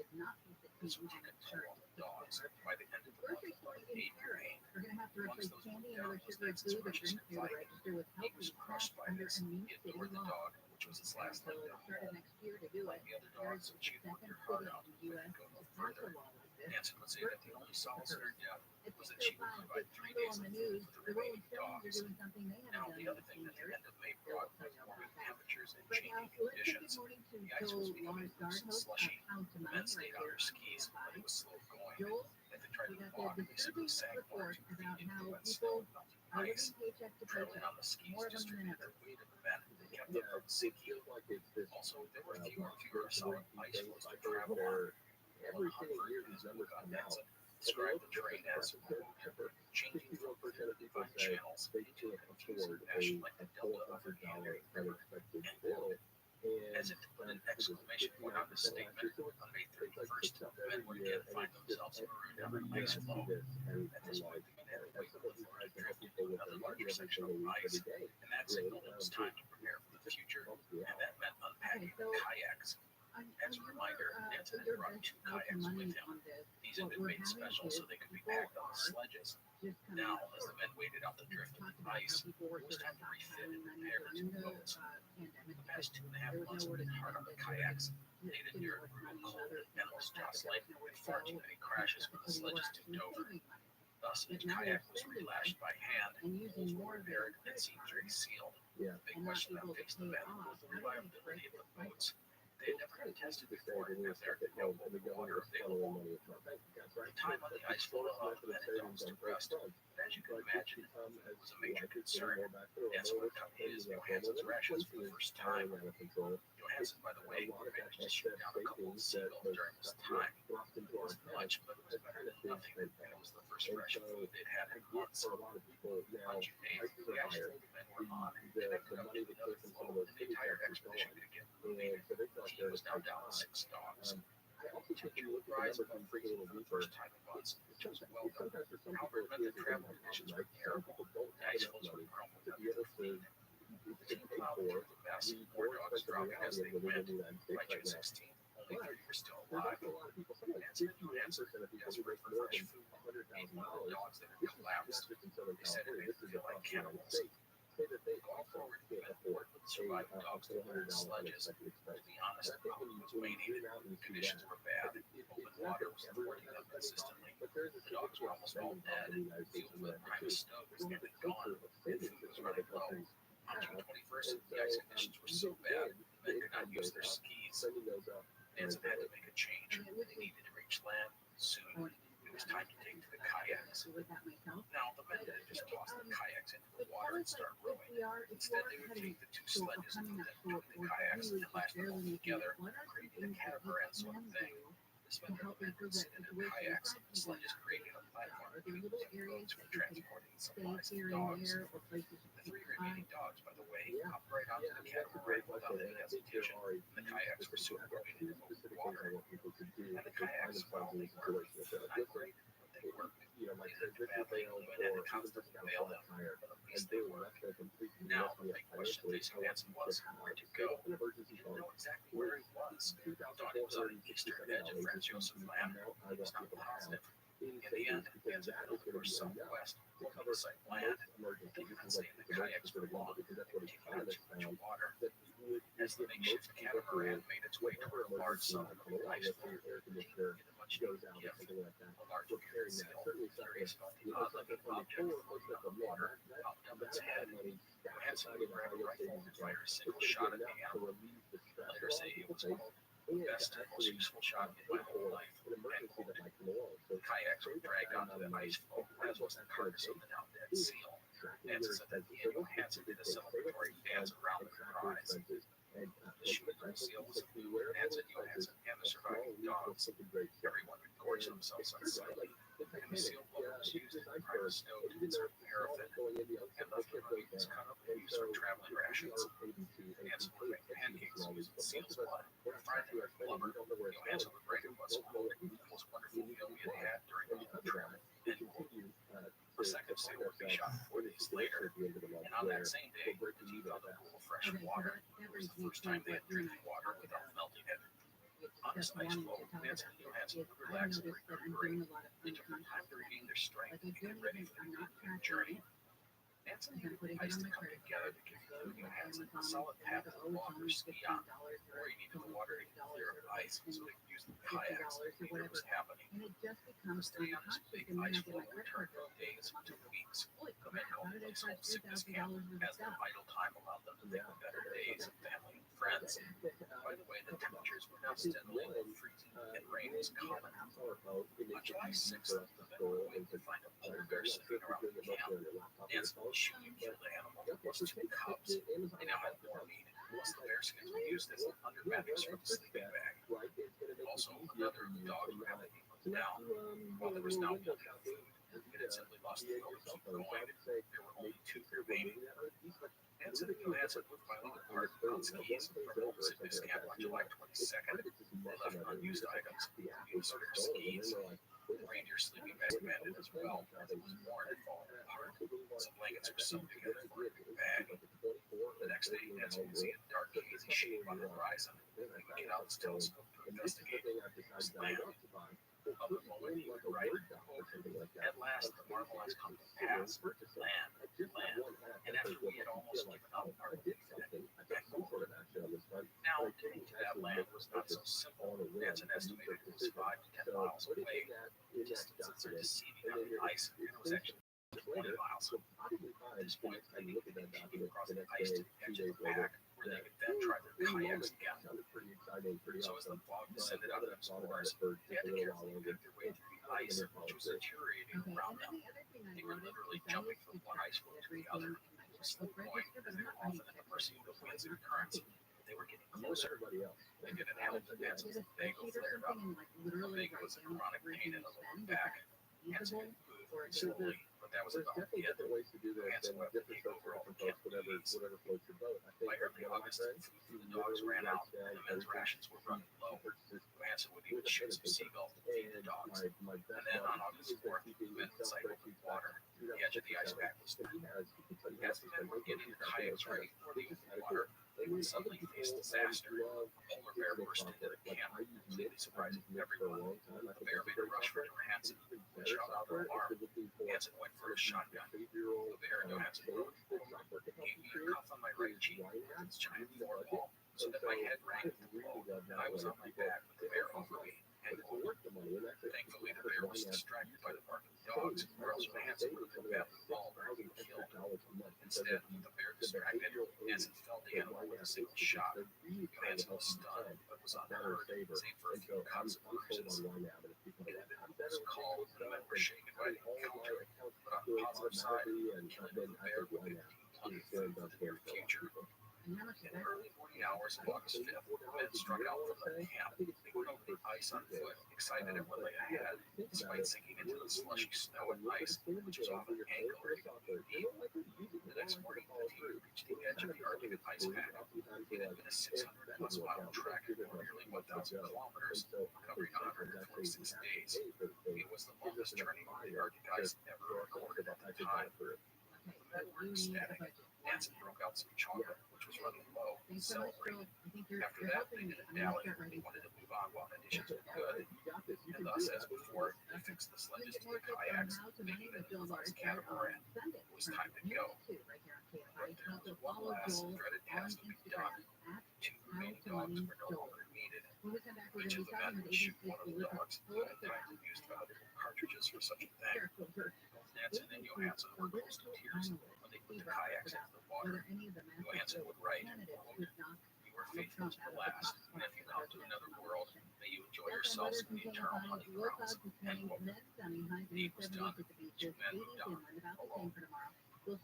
This was taken toll on the dogs. By the end of the month, about 8 remained. Amongst those moved down was the suspicious Viking. He was crushed by this. He adored the dog, which was his last thing to hold. Like the other dogs, which he had worked their heart out, but could go no further. Hanson would say that the only solace in her death was that she would provide 3 days of food for the remaining dogs. Now, the other thing that the end of May brought was warming temperatures and changing conditions. The ice was becoming loose and slushy. The men stayed on their skis, but it was slow going. If they tried to walk, they simply sank 1 or 2 feet into the wet snow and melted ice. Trailing on the skis distributed their weight of the men and kept them from sinking. Also, there were fewer and fewer solid ice floes to travel on. Hanson described the terrain as changing from fine channels into a confusing mesh like the delta of a meandering river. As if to put an exclamation point on the statement, on May 31st, the men would again find themselves marooned on an ice floe. At this point, the men had to wait for the floe to drift into another larger section of ice, and that signaled it was time to prepare for the future, and that meant unpacking the kayaks. As a reminder, Hanson had brought 2 kayaks with him. These had been made special so they could be packed on the sledges. Now, as the men waded out the drift of the ice, it was time to refit and prepare the 2 boats. The past 2.5 months have been hard on the kayaks. They'd endured brutal cold, endless jostling, and far too many crashes when the sledges tipped over. Thus, each kayak was relashed by hand, holes were repaired, and seams resealed. The big question that faced the men was the reliability of the boats. They had never been tested before if there could go over water available. The time on the ice floe allowed the men and dogs to rest, but as you can imagine, it was a major concern. Hanson would cut his Johansson's rations for the first time. Johansson, by the way, managed to shoot down a couple of seagulls during this time. It wasn't much, but it was better than nothing, and it was the first fresh food they'd had in months. On June 8th, the ice floe the men were on connected up to another floe, and the entire expedition could get moving. The team was now down to 6 dogs. Temperature would rise above freezing for the first time in months, which was welcome. However, it meant that travel conditions were terrible. The ice floes would crumble under the feet. The team plowed through the mess, more dogs dropping as they went. By June 16th, only 3 were still alive. Hanson and Johansson, desperate for fresh food, ate one of the dogs that had collapsed. They said it made them feel like cannibals. Going forward, the men worked with the surviving dogs to load the sledges. To be honest, the problem was waning. Conditions were bad. Open water was thwarting them consistently. The dogs were almost all dead. Fuel for the Primus stove was nearly gone, and food was running low. On June 21st, the ice conditions were so bad, the men could not use their skis. Hanson had to make a change. They needed to reach land soon. It was time to take to the kayaks. Now, the men didn't just toss the kayaks into the water and start rowing. Instead, they would take the 2 sledges and put them between the kayaks and lash them all together, creating a catamaran sort of thing. This meant that the men would sit in their kayaks, and the sledges created a platform between the 2 boats for transporting supplies and dogs. The 3 remaining dogs, by the way, hopped right onto the catamaran without any hesitation, and the kayaks were soon rowing in open water. And the kayaks, well, they were not great, but they worked. They didn't do badly, even had to constantly bail them, but at least they worked. Now, the big question facing Hanson was where to go. He didn't know exactly where he was. He thought he was on the eastern edge of Franz Josef Land. He was not positive. In the end, Hanson headed over southwest, hoping to sight land. They couldn't stay in the kayaks for long. They were taking on too much water. As the makeshift catamaran made its way toward a large submarine ice floe, the team needed a much needed gift, a large bearded seal. Curious about the odd-looking object floating on the water, popped up its head. Johansson would grab a rifle and fire a single shot at the animal. Later say it was called The best and most useful shot in my whole life. The kayaks were dragged onto the ice floe, as was the carcass of the now dead seal. Nancy said that he and Johansson did a celebratory dance around the prize. The shooting of the seal was a blue, Nancy, Johansson, and the surviving dogs. Everyone would gorge themselves on selfie. And the seal blubber was used in the private stove to conserve paraffin, and leftover meat was cut up and used for traveling rations. Nancy would make pancakes using seal's blood. Fried them with blubber. Johansson would brag about the most wonderful meal we had had during the whole trip. The second seal would be shot 4 days later, and on that same day, the team found a pool of fresh water. It was the first time they had drinking water without melting it. On this ice floe, Nancy and Johansson would relax and recuperate. They took the time to regain their strength and get ready for the new journey. Nancy needed the ice to come together to give you and Johansson a solid path to walk or ski on, or you needed the water to clear up the ice so they could use the kayaks to see what was happening. The stay on this big ice floe would turn from days to weeks. The men called the place home sickness camp, as their idle time allowed them to think of better days of family and friends. By the way, the temperatures were now steadily freezing and rain was common. On July 6th, the men were waiting to find a polar bear sitting around the camp. Nancy was shooting killed the animal plus 2 cubs. They now had more meat, plus the bear skins were used as an under mattress for the sleeping bag. Also, another dog rabbit was down. While there was now plenty of food, it had simply lost the will to keep going. There were only 2 remaining. Nancy and Johansson would finally depart on skis from home sickness camp on July 22nd. They left unused items, including spare skis. The reindeer sleeping bag demanded as well, as it was worn and falling apart. Some blankets were sewn together for a big bag. The next day, Nancy would see a dark, hazy shape on the horizon. He would get out his telescope to investigate. It was land. Of the moment he would write, at last the marvel has come to pass. Land, land. And after we had almost given up our belief in it, now getting to that land was not so simple. Nansen estimated it was 5 to 10 miles away. The distances are deceiving on the ice, and it was actually 20 miles. At this point, they needed to continue across the ice to the edge of the pack, where they could then try their kayaks again. So as the fog descended on them spores, they had to carefully make their way through the ice, which was deteriorating around them. They were literally jumping from one ice floe to the other. It was slow going, and they were often at the mercy of the winds and currents. They were getting closer. They didn't have to dance as the vago flared up. The vago was a chronic pain in the lower back. Nancy could move slowly, but that was about it. Johansson left the vago for all the camp duties. By early August, food for the dogs ran out, and the men's rations were running low. Johansson would even shoot some seagulls to feed the dogs. And then on August 4th, the men would sight open water. The edge of the ice pack was through. As the men were getting their kayaks ready for the open water, they would suddenly face disaster. A polar bear burst into the camp, completely surprising everyone. The bear made a rush for Johansson and shot out an alarm. Johansson went for a shotgun. The bear, Johansson wrote, gave me a cuff on my right cheek with its giant foreball, so that my head rang with the blow, and I was on my back with the bear over me. Thankfully, the bear was distracted by the barking dogs, or else Johansson would have been badly mauled or even killed. Instead, the bear distracted, Johansson felled the animal with a single shot. Johansson was stunned, but was unhurt, save for a few cuts and bruises. It had been almost calm, and the men were shaken by the encounter, but on the positive side, killing the bear would have plenty of food for the near future. In the early morning hours of August 5th, the men struck out from the camp. They went over the ice on foot, excited at what lay ahead, despite sinking into the slushy snow and ice, which was often ankle or even knee deep. The next morning, the team reached the edge of the Arctic ice pack. It had been a 600-plus mile trek, or nearly 1,000 kilometers, covering 146 days. It was the longest journey over the Arctic ice ever recorded at the time. The men were ecstatic. Nansen broke out some chocolate, which was running low, and celebrated. After that, they didn't dally. They wanted to move on while conditions were good. And thus, as before, they fixed the sledges to the kayaks, making the Nil's catamaran. It was time to go. But there was one last dreaded task to be done. 2 remaining dogs were no longer needed. Each of the men would shoot one of the dogs, and at times used valuable cartridges for such a thing. Both Nansen and Johansson were close to tears when they put the kayaks into the water. Johansson would write, quote, "You were faithful to the last, and if you come to another world, yourselves some eternal hunting grounds. End quote. The deed was done. Two men moved on, alone. The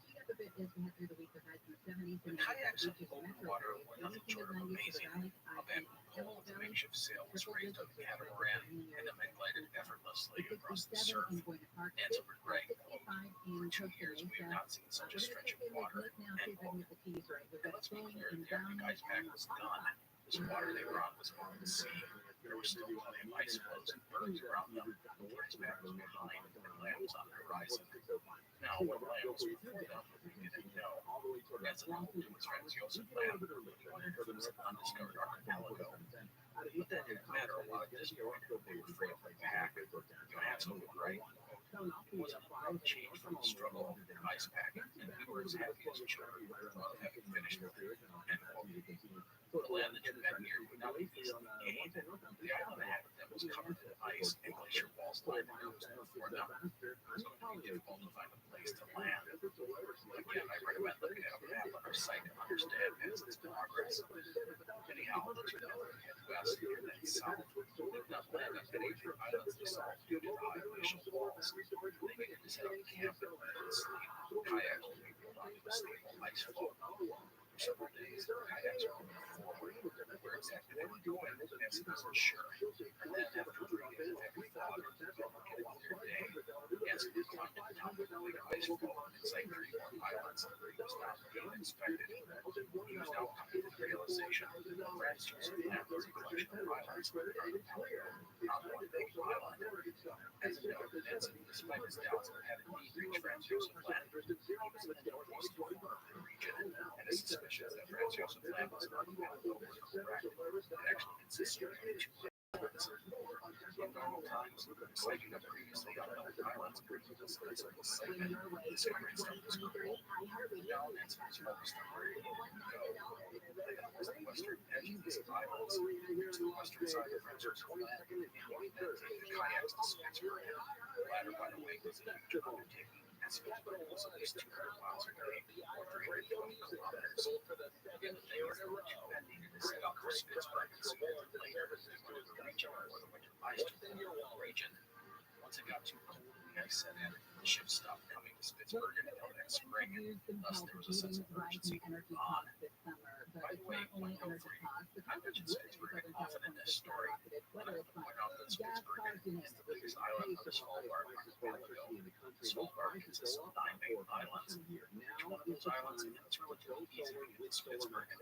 kayaks on the open water were nothing short of amazing. A bamboo pole with a makeshift sail was raised on the catamaran, and the men glided effortlessly across the surf. Nancy would write, quote, "For 2 years we have not seen such a stretch of water," end quote. And let's be clear, the Arctic ice pack was done. This water they were on was more of the sea. There were still plenty of ice floes and bergs around them. The ice pack was behind, and land was on the horizon. Now, what land was before them, we didn't know. As an old to his friends Joseph Lamb, he wanted to use an undiscovered archipelago. But that didn't matter a lot at this point. They were free of the pack. Johansson would write, "It wasn't a rough change from the struggle of the ice pack, and we were as happy as children of having finished with it." End quote. The land that you met near would not be easily gained. The island half of them was covered with ice, and glacier walls lined the coast before them. It was going to be difficult to find a place to land. Again, I recommend looking at a map on our site to understand its progress. Anyhow, the two men head west and then south. They did not land on any of the islands they saw due to the high glacial walls. They needed to set up camp and sleep. Kayaks would be pulled onto a stable ice floe. For several days, the kayaks were moving forward. Where exactly they were going, Nancy wasn't sure. And then, after 3 days of heavy fog, they would get one more day. Nancy would climb to the top of the big ice floe and sight 3 more islands. It was not what he had expected. He was now coming to the realization that Franz Joseph Land was a collection of islands, not one big island. As a note, Nancy, despite his doubts, had indeed reached Franz Joseph Land. He was in the northeastern corner of the region, and his suspicions that Franz Joseph Land was an archipelago were correct. It actually consisted of 2 islands. In normal times, sighting of previously unknown islands could be discussed in this segment. Discovering stuff was cool. Now Nancy was focused on where he wanted to go. That was the western edge of these islands. To the western side of Franz Joseph Land, and then take the kayaks to Spitzbergen. The latter, by the way, was a huge undertaking, as Spitzbergen was at least 200 miles away, or 320 kilometers. Again, the thing is that the 2 men needed to set out for Spitzbergen sooner than later. They wanted to reach out before the winter ice took over the region. Once it got too cold and the ice set in, the ships stopped coming to Spitzbergen until next spring. Thus, there was a sense of urgency to move on. By the way, one note for you. I mentioned Spitzbergen often in this story. I'd like to point out that Spitzbergen is the biggest island of the Svalbard archipelago. Svalbard consists of 9 main islands. Each one of those islands, and it's relatively easy to get to Spitzbergen.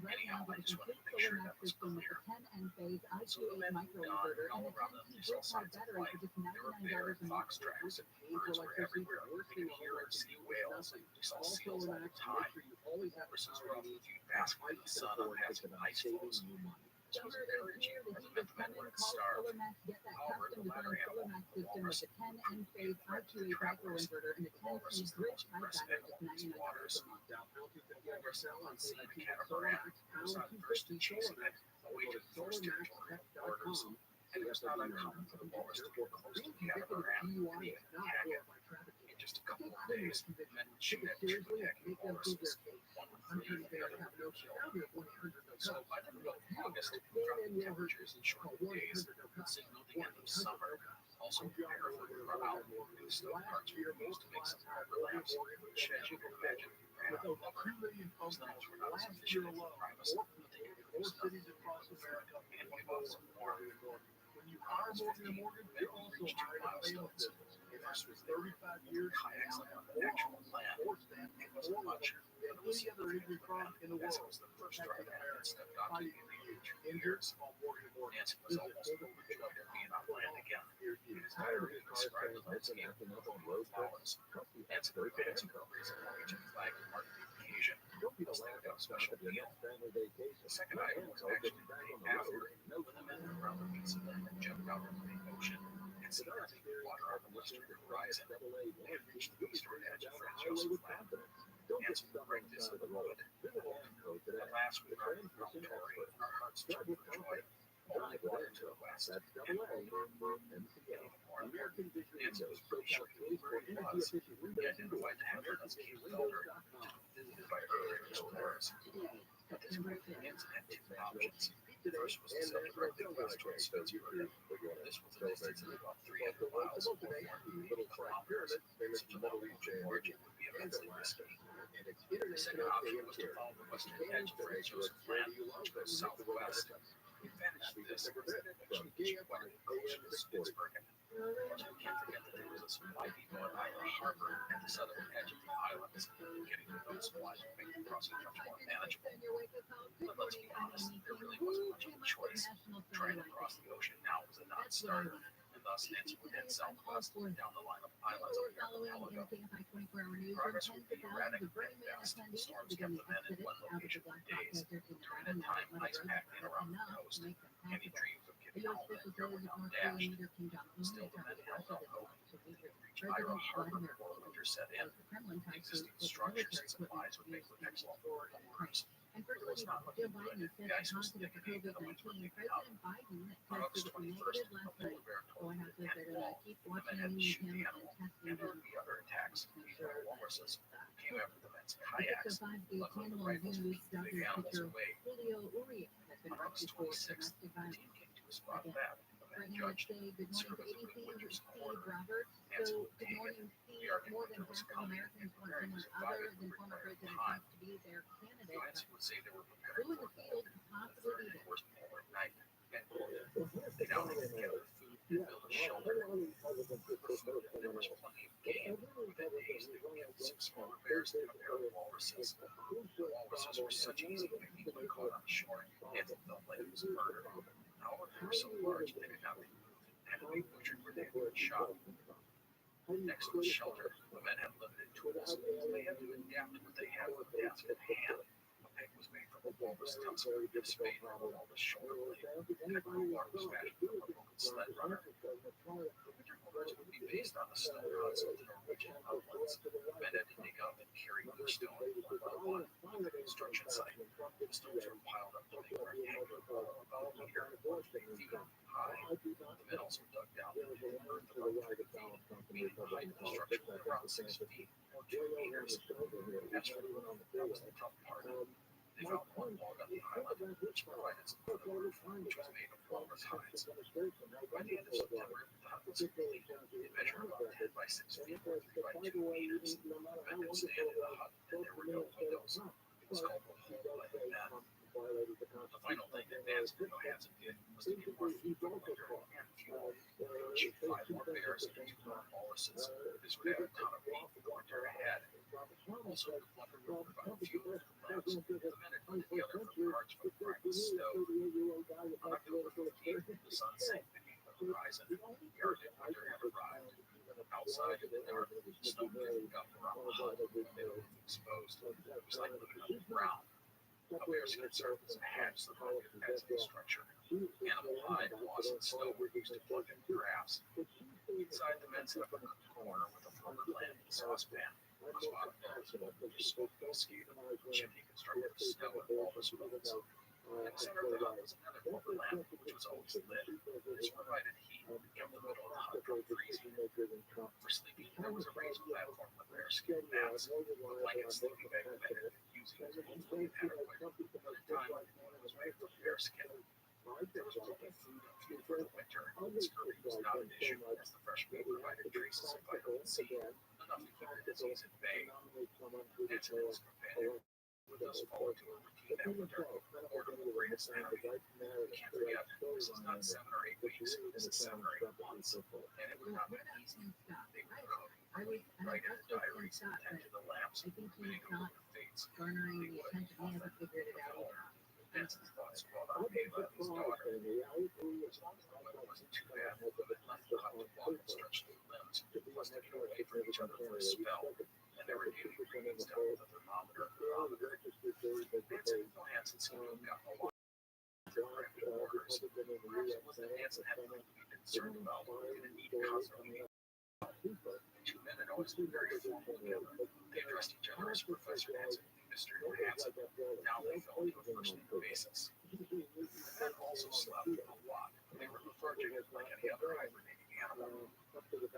Anyhow, I just wanted to make sure that was clear. So the men moved on, and all around them they saw signs of life. There were bear and fox tracks, and birds were everywhere. They could hear and see whales, and they saw seals all the time. Horses were often viewed basking in the sun on passing ice floes. This was encouraging, as it meant the men wouldn't starve. However, the latter animal, the walrus, proved to be a threat to the travelers. The walrus is the most impressive animal in these waters. The walrus, unseen in a catamaran, was not averse to chasing it away to the forest territory of borders. And it was not uncommon for the walrus to get close to the catamaran and even attack it. In just a couple of days, the men would shoot at 2 attacking walruses. One would flee, the other would be killed. So by the middle of August, dropping temperatures in short days would signal the end of summer. Also prepare for the drought. New snow parts were used to make some overlaps, which, as you can imagine, ran out of rubber. Those levels were not as efficient as the Primus, but they could produce enough and give off some warmth. On August 15th, men would reach 2 milestones. First was 35 years kayaks like on the actual land. It wasn't much, but it was significant for them, as it was the first dry land that stepped onto in 2 years. Nancy was almost overjoyed at being on land again. In his diary, he described the landscape with flowers. Nancy would raise a Norwegian flag to mark the occasion. Thus, they would have a special meal. The second item was actually the day after, when the men were around the piece of land and jumped out into the ocean and see nothing but water on the western horizon. They had reached the eastern edge of Franz Joseph Land. Nancy would write this in the wood. At last we arrived at Mount Tory, and our hearts jumped for joy. Only water to the west, and even more important, Nancy was pretty sure he knew where it was. He identified the heifer as Cape Felder, visited by earlier explorers. At this point, Nancy had 2 options. First was to sail directly west towards Spitzbergen. This was a distance of about 300 miles or 480 kilometers. Such a long voyage would be immensely risky. The second option was to follow the western edge of Franz Josef Land, which goes southwest. The advantage of this was that it actually gets you quite closer to Spitzbergen. Also, we can't forget that there was a supply depot at Island Harbor at the southern edge of the islands. Getting to those supplies would make the crossing much more manageable. But let's be honest, there really wasn't much of a choice. Trying to cross the ocean now was a non-starter, and thus Nancy would head southwest down the line of islands up the archipelago. Progress would be erratic and fast. Storms kept the men in one location for days. During that time, ice packed in around the coast. Any dreams of getting home that year were now dashed. Still, the men held out hope. Reach Ira Harbor before winter set in. The existing structures and supplies would make for excellent forwarding orders. It was not looking good. The ice was thick and heavy, and the winds were picking up. On August 21st, a polar bear tore through the tent wall. The men had to shoot the animal, and there would be other attacks. These were walruses who came after the men's kayaks. Luckily, the rifles would keep the big animals away. On August 26th, the team came to a spot that the men judged would serve as a good winter's quarter. Nancy would take it. The Arctic winter was coming, and preparing was invited would require time. Nancy would say they were preparing for the third and worst polar night. They now need to gather food and build a shelter. For food, there was plenty of game. Within days, they would get 6 polar bears and a pair of walruses. The walruses were such easy picking when caught on shore. Nancy felt like it was murder. However, they were so large they could not be moved and had to be butchered where they had been shot. Next to the shelter, the men had limited tools, so they had to adapt to what they had for the task at hand. A pick was made from a walrus tusk, a spade from a walrus shoulder blade, and a crowbar was fashioned from a broken sled runner. The winter quarters would be based on the snow huts of the Norwegian uplands. The men had to dig up and carry each stone one by one to the construction site. The stones were piled up to make a rectangular wall about a meter, 3 feet high. The men also dug down into the earth about 3 feet, meaning the height of the structure was around 6 feet or 2 meters. As for the roof, that was the tough part. They found one log on the island, which provided support for the roof, which was made of walrus hides. By the end of September, the hut was complete. It measured about 10 by 6 feet or 3 by 2 meters. The men could stand in the hut, and there were no windows. It was called the hole by the men. The final thing that Nancy and Johansson did was to get more food for the winter and fuel. They would shoot 5 more bears and 2 more walruses. This would have a ton of meat for the winter ahead. Also, the blubber would provide fuel for the labs. The men had put together for the parts from the practice stove. On October 15th, the sun sank beneath the horizon. The Arctic winter had arrived. Outside in the dark, snow drifted up around the hut. They were exposed. It was like living underground. A bearskin served as a hatch that hung it as a structure. Animal hide, moss, and snow were used to plug in grass. Inside, the men set up a cooked corner with a floated lamp and saucepan. A spot of bells which smoked biscuit. A chimney constructed of snow and walrus bones. In the center of the hut was another floated lamp, which was always lit. This provided heat and kept the middle of the hut from freezing. For sleeping, there was a raised platform with bearskin mats. The blanket sleeping bag the men had been using was mostly adequate. Another time, one was made from bearskin. There was plenty of food and fuel for the winter. Scurvy was not an issue, as the fresh meat provided traces of vitamin C, enough to keep the disease at bay. Nancy and his companion would thus fall into a routine that winter, boredom the greatest enemy. You can't forget, this is not 7 or 8 weeks, this is 7 or 8 months, and it would not be easy. They would cook, clean, write in their diaries, and tend to the lamps, reading over the fates. They would often film. Nancy's thoughts brought on Ava, his daughter. As long as the weather wasn't too bad, the women left the hut to walk and stretch their limbs, plus to get away from each other for a spell, and there were daily readings down with a thermometer and barometer. Nancy and Johansson seemed to have gotten along with their private quarters. Perhaps it was that Nancy had nothing to be concerned about, didn't need constantly. The 2 men had always been very formal together. They addressed each other as Professor Nancy and Mr. Johansson. Now they fell into a first-name basis. The men also slept a lot. They were lethargic like any other hibernating animal. Like the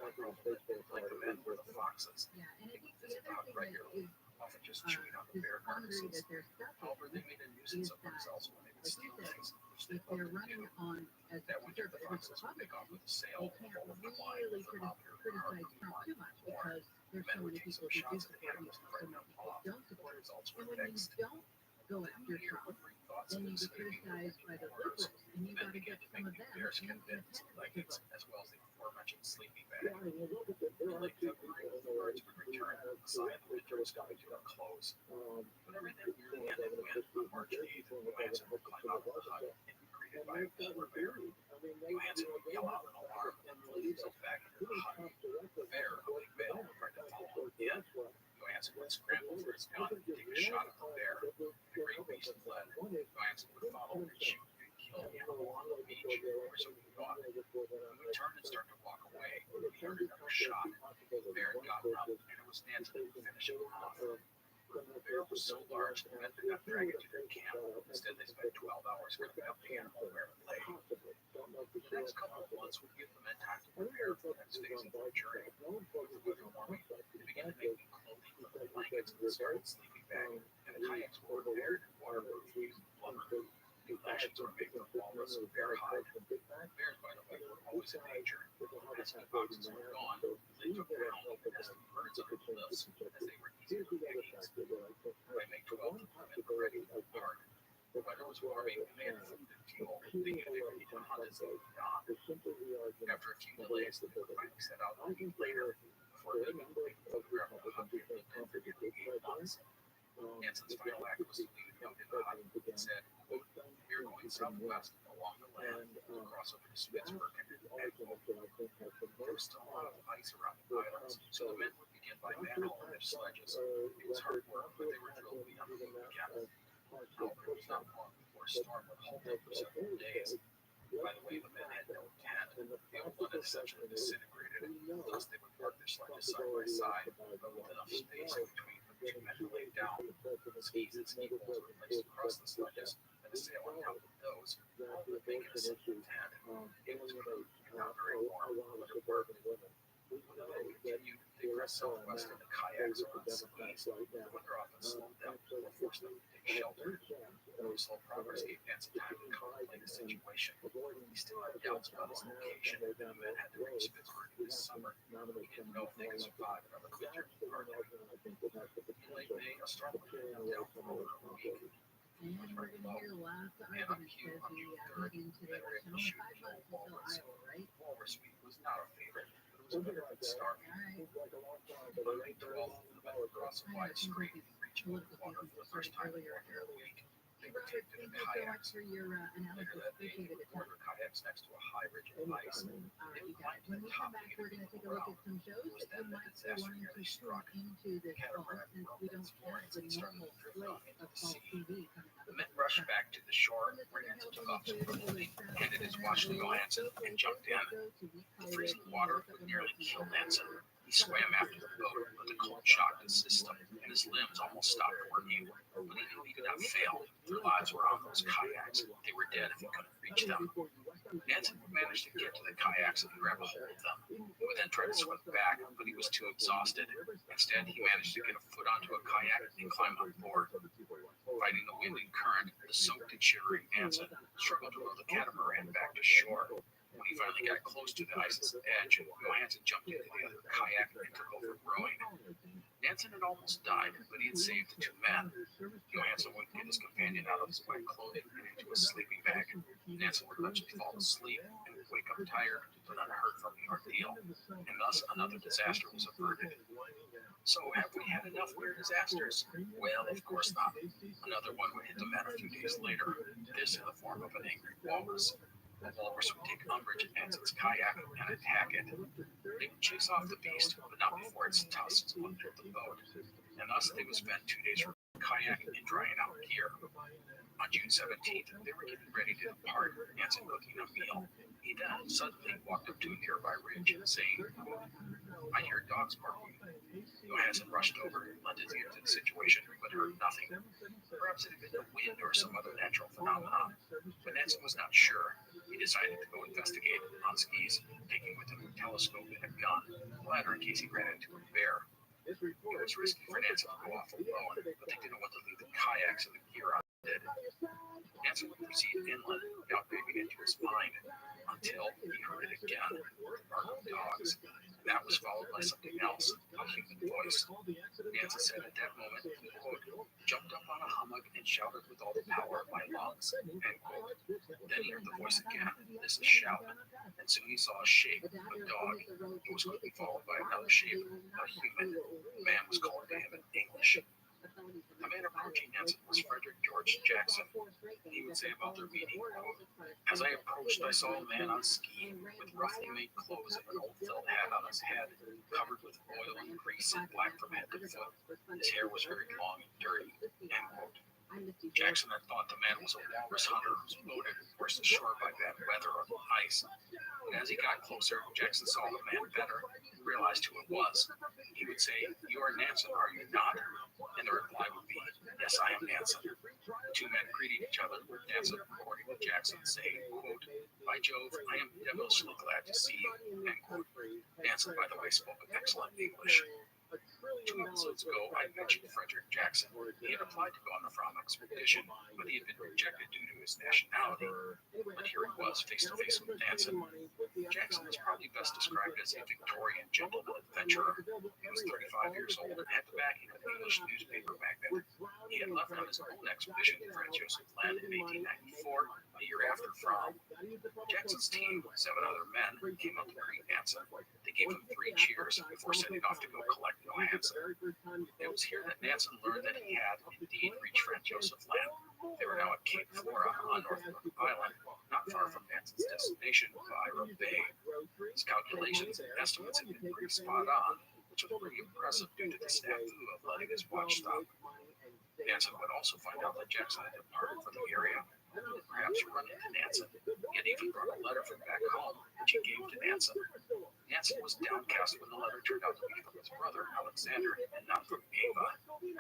men were the foxes. They would visit the hut regularly, often just chewing on the bear carcasses. However, they made a nuisance of themselves when they and steal things, which they if they're both running do. on as That winter, the conservative Foxes would make off with a sail, they can't hold the line really with a criticize Trump too much because there's so many people who do support him and so many people who don't support him. And when you don't go after Trump, then you get criticized by the liberals, and you got to get some of them bearskin in mittens, leggings, as well as the aforementioned sleeping bag. Yeah, I mean, look at this. In late February, the birds would return, a sign the winter was coming to a close. When everything nearly ended when, on March 8th, Johansson would climb out of the hut and be greeted by a polar bear. Johansson would yell out an alarm and flee himself back into the hut. The bear, a big male, tried to follow him in. Johansson would scramble for his gun and take a shot at the bear. The great beast fled. Johansson would follow and shoot and kill the animal on the beach, or so he thought. He would turn and start to walk away. He heard another shot. The bear got up, and it was Nansen who finished him off. The bear was so large that men could not drag it to their camp. Instead, they spent 12 hours cutting up the animal where it lay. The next couple of months would give the men time to prepare for the next phase of their journey. With the weather warming, they began to make new clothing from the blankets and the started sleeping bag, and the kayaks were repaired and waterproof using blubber. New lashings were made from walrus and bear hide. Bears, by the way, were always in danger. As the foxes were gone, they took ground and nested birds on the cliffs, as they were easy for pickings. By May 12th, the men were ready to depart. The weather was warming, and they had food and fuel. They knew they were to hunt as they moved on. After a few delays, they would finally set out a week later. Before leaving, they photographed the hut they lived in for nearly 8 months. Nansen's final act was to leave a note in the hut and said, quote, "We are going southwest along the land to cross over to Spitzbergen," end quote. There was still a lot of ice around the islands, so the men would begin by manhauling their sledges. It was hard work, but they were thrilled to be on the move again. However, it was not long before a storm would hold them for several days. By the way, the men had no tent. The old one had essentially disintegrated, thus they would park their sledges side by side, but with enough space in between for the two men to lay down. Skis and ski poles were placed across the sledges, and a sail on top of those, all the big in a single tent. It was cold and not very warm, but it worked. When the men continued, they pressed southwest in the kayaks or on skis. The weather often slowed them or forced them to take shelter. Though slow progress gave Nansen time to contemplate the situation. He still had doubts about his location, and the men had to reach Spitzbergen this summer. He didn't know if they could survive another winter in Arctic. In late May, a storm would keep them down for over a week. And we're going to hear lots of arguments as we head into the election. Only 5 months until Iowa, right? Walrus Week was not a favorite, but it was better than starving. On May 12th, the men would cross a wide stream and reach open water for the first time in more than a week. They were Robert, taken in thank you so much kayaks. for your Later analysis. that day, they Appreciate would it. board their kayaks next to a high ridge of ice. All They right, you would guys. climb to When the we top come back, to we're get going a to take a look look around. at some shows It was that you then that might be disaster wanting nearly to struck. tune into The this fall, catamaran since broke we its don't have moorings the and started normal to drift slate off into of the fall sea. TV coming up. The men rushed back to the shore, where Nansen took off superbly, handed his watch to Johansson, and jumped in. The freezing water would nearly kill Nansen. He swam after the boat, but the cold shocked his system, and his limbs almost stopped working. But he knew he could not fail. Their lives were on those kayaks. They were dead if he couldn't reach them. Nansen would manage to get to the kayaks and grab a hold of them. He would then try to swim back, but he was too exhausted. Instead, he managed to get a foot onto a kayak and climb on board. Fighting the wind and current, the soaked and shivering Nansen struggled to row the catamaran back to shore. When he finally got close to the ice's edge, Johansson jumped into the other kayak and took over rowing. Nansen had almost died, but he had saved the 2 men. Johansson would get his companion out of his wet clothing and into a sleeping bag. Nansen would eventually fall asleep and would wake up tired but unhurt from the ordeal, and thus another disaster was averted. So have we had enough weird disasters? Well, of course not. Another one would hit the men a few days later, this in the form of an angry walrus. The walrus would take umbrage at Nansen's kayak and attack it. They would chase off the beast, but not before its tusks would hit the boat, and thus they would spend 2 days kayaking and drying out gear. On June 17th, they were getting ready to depart, Nansen cooking a meal. He then suddenly walked up to a nearby ridge, saying, quote, "I hear dogs barking." Johansson rushed over and lent his ear to the situation, but heard nothing. Perhaps it had been the wind or some other natural phenomenon. But Nansen was not sure. He decided to go investigate on skis, taking with him a telescope and a gun, the latter in case he ran into a bear. It was risky for Nansen to go off alone, but they didn't want to leave the kayaks and the gear undid. Nansen Nansen would proceed inland, now digging into his mind, until he heard it again, the bark of dogs. That was followed by something else, a human voice. Nansen said at that moment, he, quote, jumped up on a hummock and shouted with all the power of my lungs, end quote. Then he heard the voice again, this is shout, and soon he saw a shape, a dog. It was quickly followed by another shape, a human. The man was calling to him in English. The man approaching Nansen was Frederick George Jackson. He would say about their meeting, quote, as I approached, I saw a man on ski with roughly made clothes and an old felt hat on his head, covered with oil and grease and black from head to foot. His hair was very long and dirty, end quote. Jackson had thought the man was a walrus hunter whose boat had been forced ashore by bad weather or ice. And as he got closer, Jackson saw the man better and realized who it was. He would say, you are Nansen, are you not? And the reply would be, yes, I am Nansen. The two men greeted each other, with Nansen, according to Jackson, saying, quote, by Jove, I am devilishly glad to see you, end quote. Nansen, by the way, spoke excellent English. 2 episodes ago, I mentioned Frederick Jackson. He had applied to go on the Fromm expedition, but he had been rejected due to his nationality. But here he was, face to face with Nansen. Jackson was probably best described as a Victorian gentleman adventurer. He was 35 years old and had the backing of an English newspaper magnate. He had left on his own expedition to Franz Josef Land in 1894, a year after Fromm. Jackson's team, 7 other men, came up to greet Nansen. They gave him 3 cheers before setting off to go collect Johansson. It was here that Nansen learned that he had indeed reached Franz Josef Land. They were now at Cape Flora on North Cook Island, not far from Nansen's destination, Bay. His calculations and estimates had been pretty spot on, which was pretty impressive due to the snafu of letting his watch stop. Nansen would also find out that Jackson had departed for the area, and would perhaps run into Nansen. He had even brought a letter from back home, which he gave to Nansen. Nansen was downcast when the letter turned out to be from his brother, Alexander, and not from Ava.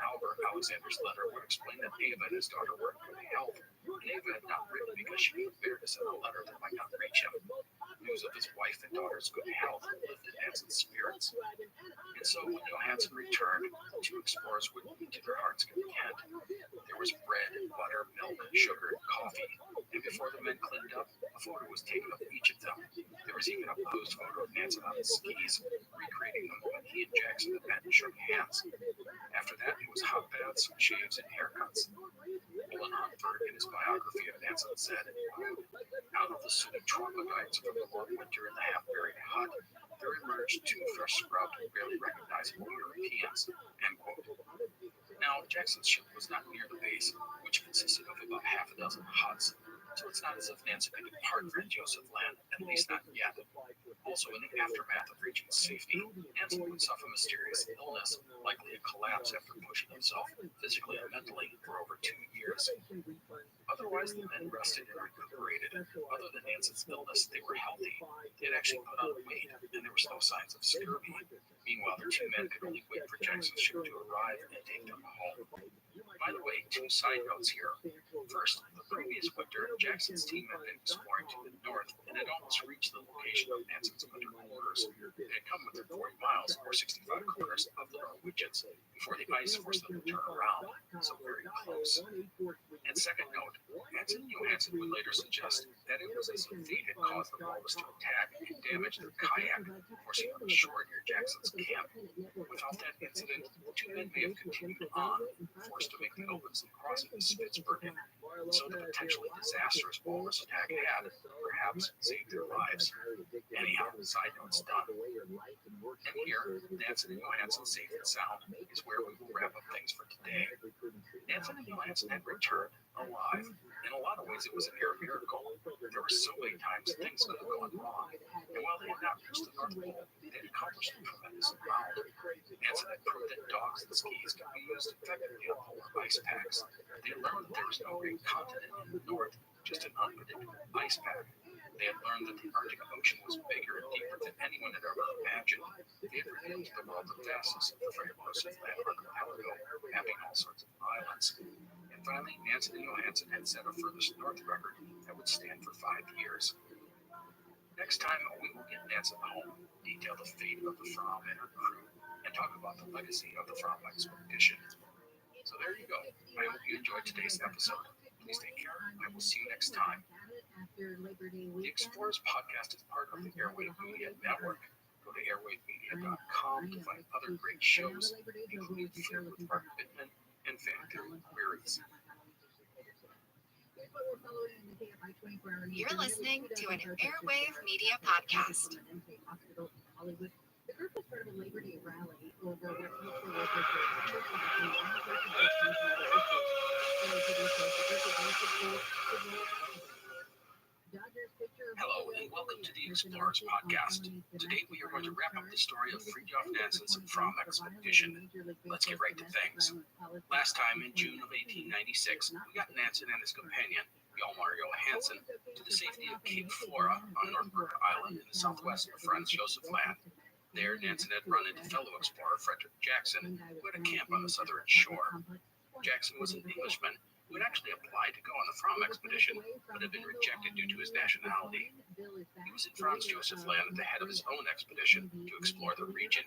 However, Alexander's letter would explain that Ava and his daughter were in good health, and Ava had not written because she could bear to send a letter that might not reach him. News of his wife and daughter's good health lifted Nansen's spirits. And so when Johansson returned, the 2 explorers would eat to their heart's content. There was bread, butter, milk, sugar, and coffee, and before the men cleaned up, a photo was taken of each of them. There was even a posed photo of Nansen on his skis, recreating the moment he and Jackson had met and shook hands. After that, it was hot baths, shaves, and haircuts. Olin Huntford, in his biography of Nansen, said, quote, out of the sooty troglodytes from the warm winter in the half-buried hut, there emerged 2 fresh-sprouted, barely recognizable Europeans, end quote. Now, Jackson's ship was not near the base, which consisted of about half a dozen huts, so it's not as if Nansen could depart Franz Josef Land, at least not yet. Also, in the aftermath of reaching safety, Nansen would suffer mysterious illness, likely a collapse after pushing himself physically and mentally for over 2 years. Otherwise, the men rested and recuperated. Other than Nansen's illness, they were healthy. They had actually put on weight, and there was no signs of scurvy. Meanwhile, the 2 men could only wait for Jackson's ship to arrive and take them home. By the way, 2 side notes here. First, the previous winter, Jackson's team had been exploring to the north and had almost reached the location of Nansen's winter quarters. They had come within 40 miles, or 65 kilometers, of the Norwegians before the ice forced them to turn around, so very close. And second note, Nansen and Johansson would later suggest that it was as if fate had caused the walrus to attack and damage their kayak, forcing them ashore near Jackson's camp. Without that incident, the 2 men may have continued on, forced to make the Openson crossing to Spitsbergen, and so the potentially disastrous walrus attack had, perhaps, saved their lives. Anyhow, side note's done. And here, Nansen and Johansson safe and sound is where we will wrap up things for today. Nansen and Johansson had returned alive. In a lot of ways, it was a near miracle. There were so many times things could have gone wrong, and while they had not reached the North Pole, they had accomplished a tremendous amount. Nansen had proved that dogs and skis could be used effectively on polar ice packs. They had learned that there was no great continent in the north, just an unpredictable ice pack. They had learned that the Arctic Ocean was bigger and deeper than anyone had ever imagined. They had revealed to the world the vastness of the Franz Josef Land archipelago, mapping all sorts of islands. And finally, Nansen and Johansson had set a furthest north record that would stand for 5 years. Next time, we will get Nansen home, detail the fate of the Fromm and her crew, and talk about the legacy of the Fromm expedition. So there you go. I hope you enjoyed today's episode. Please take care. I will see you next time. The Explorers podcast is part of the Airwave Media Network. Go to airwavemedia.com to find other great shows, including Food with Mark Bittman and Fan Theory Queries. You're listening to an Airwave Media podcast. The group was part of a Labor Day rally over what postal workers Hello and welcome to the Explorers podcast. Today we are going to wrap up the story of Fridtjof Nansen's Fram expedition. Let's get right to things. Last time in June of 1896, we got Nansen and his companion, Hjalmar Johansen, to the safety of Cape Flora on Nordberg Island in the southwest of Franz Josef Land. There, Nansen had run into fellow explorer Frederick Jackson, who had a camp on the southern shore. Jackson was an Englishman who had actually applied to go on the Fram expedition, but had been rejected due to his nationality. He was in Franz Josef Land at the head of his own expedition to explore the region.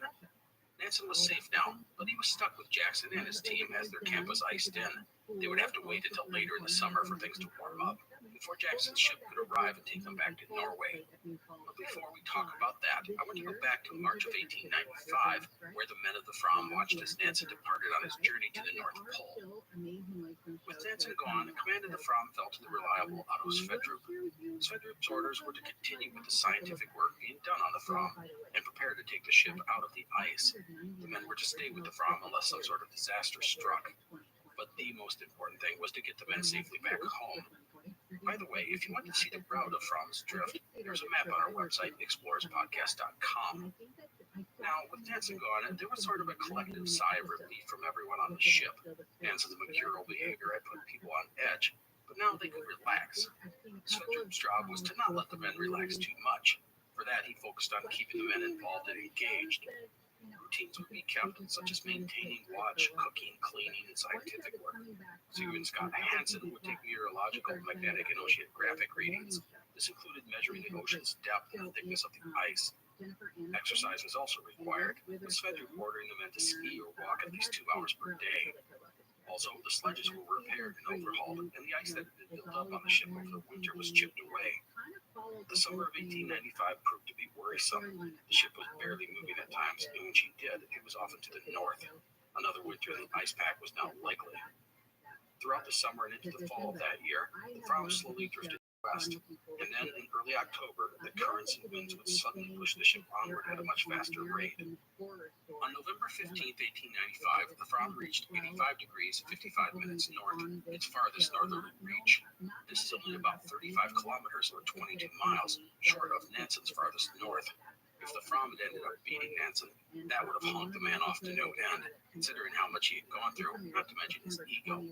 Nansen was safe now, but he was stuck with Jackson and his team as their camp was iced in. They would have to wait until later in the summer for things to warm up, before Jackson's ship could arrive and take them back to Norway. But before we talk about that, I want to go back to March of 1895, where the men of the Fram watched as Nansen departed on his journey to the North Pole. With Nansen gone, command of the Fram fell to the reliable Otto Sverdrup. Sverdrup's orders were to continue with the scientific work being done on the Fram and prepare to take the ship out of the ice. The men were to stay with the Fram unless some sort of disaster struck. But the most important thing was to get the men safely back home. By the way, if you want to see the route of Fram's drift, there's a map on our website, explorerspodcast.com. Now, with Nansen gone, there was sort of a collective sigh of relief from everyone on the ship. Nansen's mercurial behavior had put people on edge, but now they could relax. Sverdrup's job was to not let the men relax too much. For that, he focused on keeping the men involved and engaged. Routines would be kept, such as maintaining watch, cooking, cleaning, and scientific work. Sigurd Scott Hansen would take meteorological, magnetic, and oceanographic readings. This included measuring the ocean's depth and the thickness of the ice. Exercise was also required, with Sverdrup ordering the men to ski or walk at least 2 hours per day. Also, the sledges were repaired and overhauled, and the ice that had been built up on the ship over the winter was chipped away. The summer of 1895 proved to be worrisome. The ship was barely moving at times, and when she did, it was often to the north. Another winter in the ice pack was not likely. Throughout the summer and into the fall of that year, the Fram slowly drifted west, and then in early October, the currents and winds would suddenly push the ship onward at a much faster rate. On November 15, 1895, the Fram reached 85 degrees 55 minutes north, its farthest northerly reach. This is only about 35 kilometers or 22 miles short of Nansen's farthest north. If the Fram had ended up beating Nansen, that would have honked the man off to no end, considering how much he had gone through, not to mention his ego.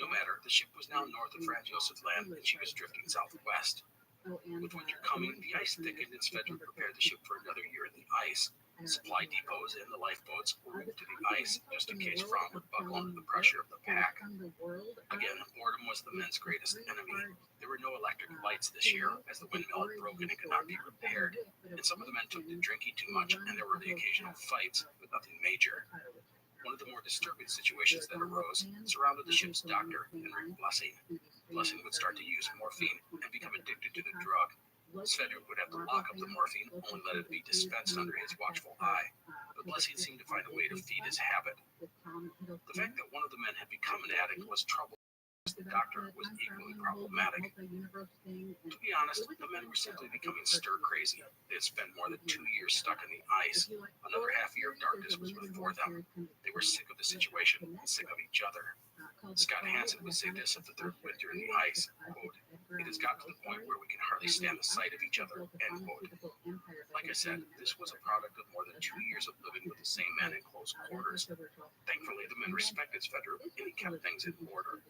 No matter, the ship was now north of Franz Josef Land, and she was drifting southwest. With winter coming, the ice thickened and Sverdrup prepared the ship for another year in the ice. Supply depots and the lifeboats were moved to the ice, just in case Fram would buckle under the pressure of the pack. Again, boredom was the men's greatest enemy. There were no electric lights this year, as the windmill had broken and could not be repaired, and some of the men took to drinking too much, and there were the occasional fights, but nothing major. One of the more disturbing situations that arose surrounded the ship's doctor, Henry Blessing. Blessing would start to use morphine and become addicted to the drug. Sverdrup would have to lock up the morphine, only let it be dispensed under his watchful eye. But Blessing seemed to find a way to feed his habit. The fact that one of the men had become an addict was trouble. The doctor was equally problematic. To be honest, the men were simply becoming stir crazy. They had spent more than 2 years stuck in the ice. Another half year of darkness was before them. They were sick of the situation and sick of each other. Scott Hansen would say this of the third winter in the ice, quote, "It has got to the point where we can hardly stand the sight of each other," end quote. Like I said, this was a product of more than 2 years of living with the same men in close quarters. Thankfully, the men respected Sverdrup and he kept things in order.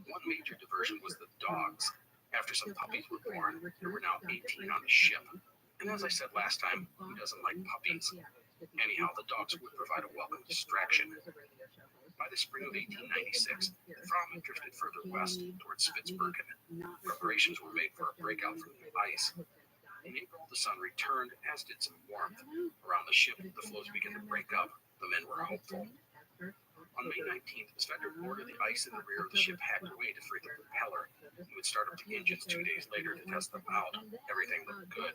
One major diversion was the dogs. After some puppies were born, there were now 18 on the ship. And as I said last time, who doesn't like puppies? Anyhow, the dogs would provide a welcome distraction. By the spring of 1896, the Fram had drifted further west towards Spitsbergen. Preparations were made for a breakout from the ice. In April, the sun returned, as did some warmth. Around the ship, the floes began to break up. The men were hopeful. On May 19th, Svedra ordered the ice in the rear of the ship hacked away to free the propeller. He would start up the engines 2 days later to test them out. Everything looked good.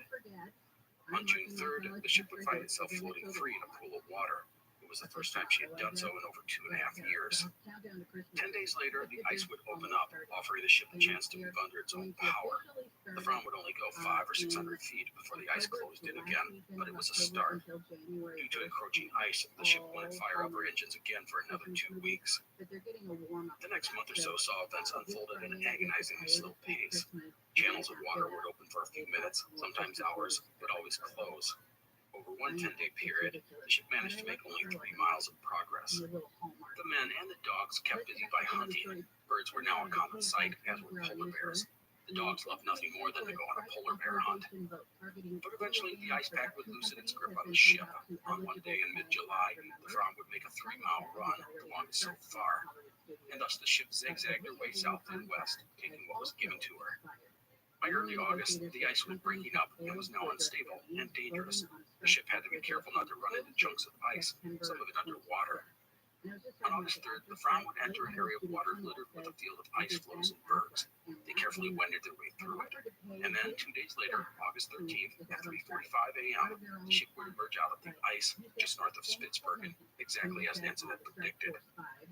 On June 3rd, the ship would find itself floating free in a pool of water. It was the first time she had done so in over 2.5 years. 10 days later, the ice would open up, offering the ship a chance to move under its own power. The Fram would only go 500 or 600 feet before the ice closed in again, but it was a start. Due to encroaching ice, the ship wouldn't fire up her engines again for another 2 weeks. The next month or so saw events unfolded at an agonizingly slow pace. Channels of water would open for a few minutes, sometimes hours, but always close. Over one 10-day period, the ship managed to make only 3 miles of progress. The men and the dogs kept busy by hunting. Birds were now a common sight, as were polar bears. The dogs loved nothing more than to go on a polar bear hunt. But eventually, the ice pack would loosen its grip on the ship. On one day in mid-July, the Fram would make a 3-mile run, the longest so far. And thus the ship zigzagged her way south and west, taking what was given to her. By early August, the ice was breaking up and was now unstable and dangerous. The ship had to be careful not to run into chunks of ice, some of it underwater. On August 3rd, the Fram would enter an area of water littered with a field of ice floes and bergs. They carefully wended their way through it. And then, 2 days later, August 13th, at 3:45 a.m., the ship would emerge out of the ice just north of Spitsbergen, exactly as Nansen had predicted.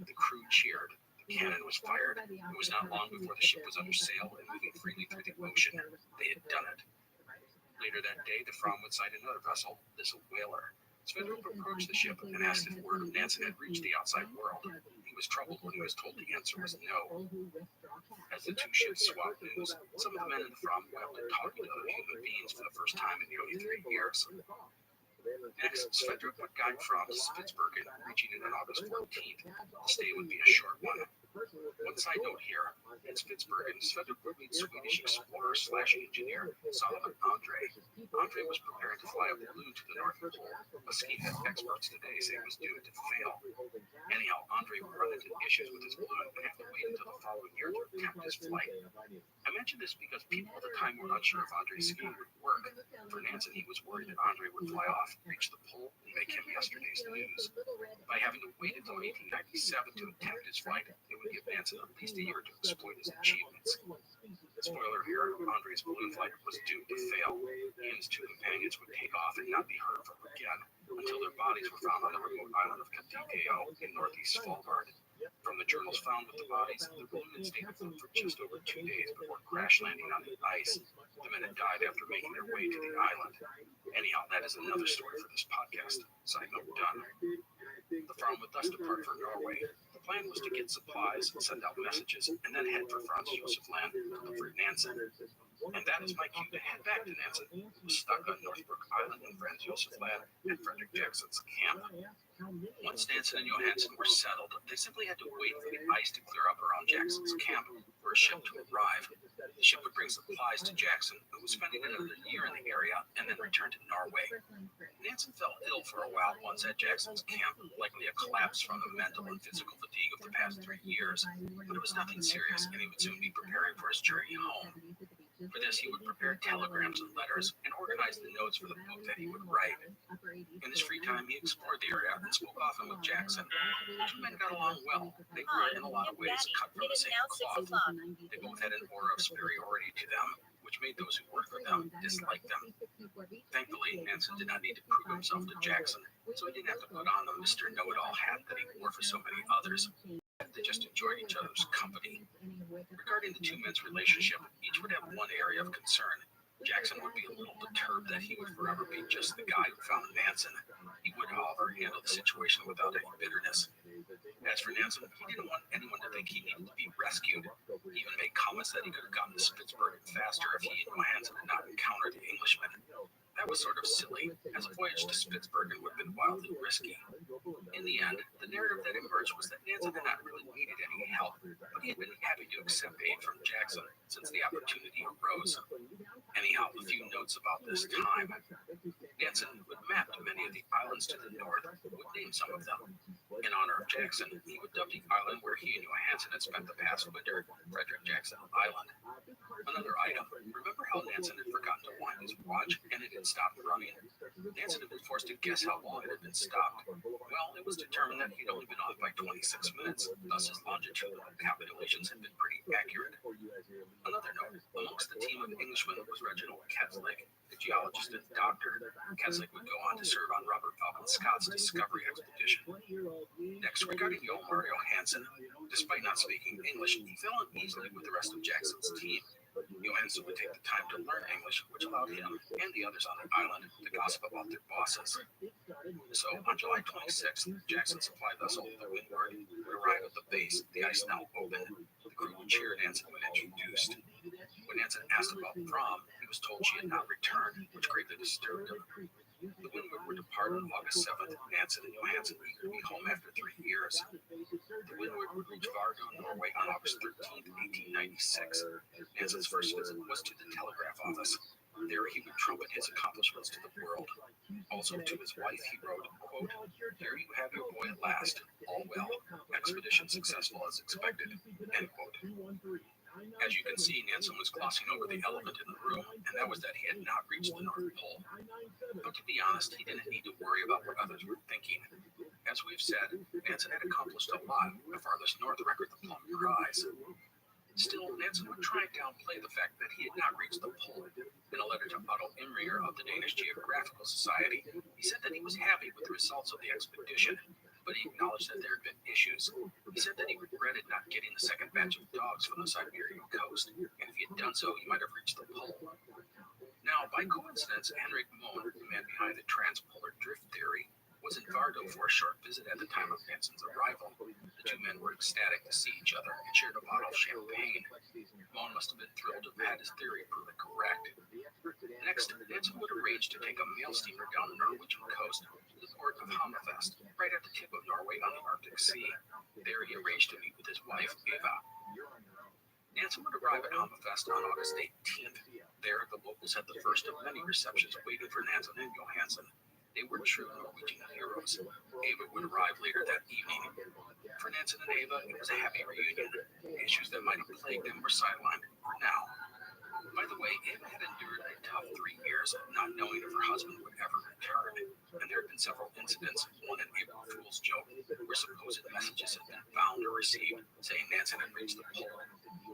The crew cheered. The cannon was fired. It was not long before the ship was under sail and moving freely through the ocean. They had done it. Later that day, the Fram would sight another vessel, this a whaler. Svendrup approached the ship and asked if word of Nansen had reached the outside world. He was troubled when he was told the answer was no. As the two ships swapped news, some of the men in the Fram wept at talking to other human beings for the first time in nearly 3 years. Next, Svendrup would guide Fram to Spitsbergen, reaching it on August 14th. The stay would be a short one. One side note here, at Spitsbergen, Svendrup would meet Swedish explorer/engineer Solomon Andre. Andre was preparing to fly a balloon to the North Pole, a scheme that experts today say was doomed to fail. Anyhow, Andre would run into issues with his balloon and have to wait until the following year to attempt his flight. I mention this because people at the time were unsure if Andre's scheme would work. For Nansen, he was worried that Andre would fly off, reach the pole, and make him yesterday's news. By having to wait until 1897 to attempt his flight, it would give Nansen at least a year to exploit his achievements. Spoiler here, Andre's balloon flight was doomed to fail. He and his 2 companions would take off and not be heard from again until their bodies were found on the remote island of Katikeo in northeast Svalbard. From the journals found with the bodies, the balloon had stayed afloat for just over 2 days before crash landing on the ice. The men had died after making their way to the island. Anyhow, that is another story for this podcast. Side note done. The Fram would thus depart for Norway. The plan was to get supplies, send out messages, and then head for Franz Josef Land to look for Nansen. And that is my cue to head back to Nansen, who was stuck on Northbrook Island in Franz Josef Land at Frederick Jackson's camp. Once Nansen and Johansen were settled, they simply had to wait for the ice to clear up around Jackson's camp for a ship to arrive. The ship would bring supplies to Jackson, who was spending another year in the area, and then return to Norway. Nansen fell ill for a while once at Jackson's camp, likely a collapse from the mental and physical fatigue of the past 3 years, but it was nothing serious, and he would soon be preparing for his journey home. For this, he would prepare telegrams and letters and organize the notes for the book that he would write. In his free time, he explored the area and spoke often with Jackson. The 2 men got along well. They were, in a lot of ways, cut from the same cloth. They both had an aura of superiority to them, which made those who worked for them dislike them. Thankfully, Nansen did not need to prove himself to Jackson, so he didn't have to put on the Mr. Know-It-All hat that he wore for so many others. They just enjoyed each other's company. Regarding the 2 men's relationship, each would have one area of concern. Jackson would be a little perturbed that he would forever be just the guy who found Nansen. He would, however, handle the situation without any bitterness. As for Nansen, he didn't want anyone to think he needed to be rescued. He even made comments that he could have gotten to Spitsbergen faster if he and Johansen had not encountered the Englishmen. That was sort of silly, as a voyage to Spitsbergen would have been wildly risky. In the end, the narrative that emerged was that Nansen had not really needed any help, but he had been happy to accept aid from Jackson since the opportunity arose. Anyhow, a few notes about this time. Nansen would map many of the islands to the north, would name some of them. In honor of Jackson, he would dub the island where he and Johansen had spent the past winter, Frederick Jackson Island. Another item, remember how Nansen had forgotten to wind his watch and it had stopped running? Nansen had been forced to guess how long it had been stopped. Well, Well, it was determined that he'd only been on by 26 minutes, thus his longitudinal calculations had been pretty accurate. Another note, amongst the team of Englishmen was Reginald Keslick, a geologist and doctor. Keslick would go on to serve on Robert Falcon Scott's discovery expedition. Next, regarding Yomar Johansson, despite not speaking English, he fell in easily with the rest of Jackson's team. Johansson would take the time to learn English, which allowed him and the others on the island to gossip about their bosses. So, on July 26th, Jackson's supply vessel, the Windward, would arrive at the base, the ice now open. The crew would cheer Nansen when introduced. When Nansen asked about prom, he was told she had not returned, which greatly disturbed him. The Windward would depart on August 7th, Nansen and Johansson eager to be home after 3 years. The Windward would reach Vardø, Norway on August 13th, 1896. Nansen's first visit was to the telegraph office. There he would trumpet his accomplishments to the world. Also to his wife he wrote, quote, "Here you have your boy at last, all well, expedition successful as expected," end quote. As you can see, Nansen was glossing over the elephant in the room, and that was that he had not reached the North Pole. But to be honest, he didn't need to worry about what others were thinking. As we've said, Nansen had accomplished a lot, the farthest north record the plum rise. Still, Nansen would try and downplay the fact that he had not reached the pole. In a letter to Otto Imrier of the Danish Geographical Society, he said that he was happy with the results of the expedition, but he acknowledged that there had been issues. He said that he regretted not getting the second batch of dogs from the Siberian coast, and if he had done so, he might have reached the pole. Now, by coincidence, Henrik Mohn, the man behind the transpolar drift theory, was in Vardø for a short visit at the time of Nansen's arrival. The two men were ecstatic to see each other and shared a bottle of champagne. Mohn must have been thrilled to have had his theory proven correct. Next, Nansen would arrange to take a mail steamer down the Norwegian coast to the port of Hammerfest, right at the tip of Norway on the Arctic Sea. There he arranged to meet with his wife, Eva. Nansen would arrive at Hammerfest on August 18th. There, the locals had the first of many receptions waiting for Nansen and Johansson. They were true Norwegian heroes. Eva would arrive later that evening. For Nansen and Eva, it was a happy reunion. Issues that might have plagued them were sidelined for now. By the way, Eva had endured a tough 3 years, not knowing if her husband would ever return. And there had been several incidents, one an April Fool's joke, where supposed messages had been found or received saying Nansen had reached the pole.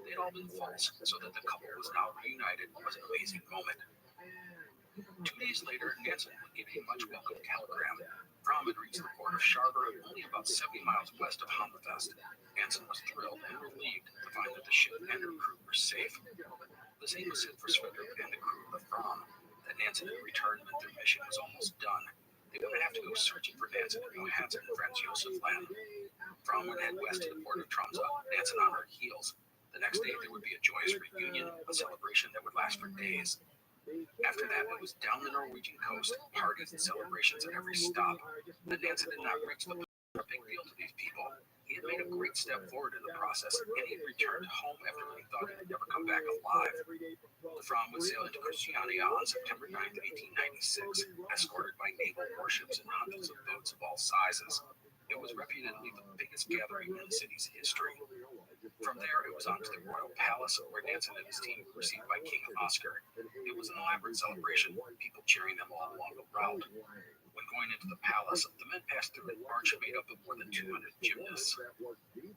They had all been false, so that the couple was now reunited was an amazing moment. 2 days later, Nansen would get a much welcome telegram. Fram had reached the port of Sharber, only about 70 miles west of Hammerfest. Nansen was thrilled and relieved to find that the ship and her crew were safe. The same was said for Sverdrup and the crew of the Fram. That Nansen had returned meant their mission was almost done. They wouldn't have to go searching for Nansen and Johansson and Franz Josef Land. Fram would head west to the port of Tromsø, Nansen on her heels. The next day there would be a joyous reunion, a celebration that would last for days. After that, it was down the Norwegian coast, parties and celebrations at every stop. That Nansen did not reach the pole was a big deal to these people. He had made a great step forward in the process, and he had returned home after he thought he would never come back alive. The Fram would sail into Christiania on September 9th, 1896, escorted by naval warships and hundreds of boats of all sizes. It was reputedly the biggest gathering in the city's history. From there, it was on to the Royal Palace, where Nansen and his team were received by King Oscar. It was an elaborate celebration, people cheering them all along the route. When going into the palace, the men passed through an arch made up of more than 200 gymnasts.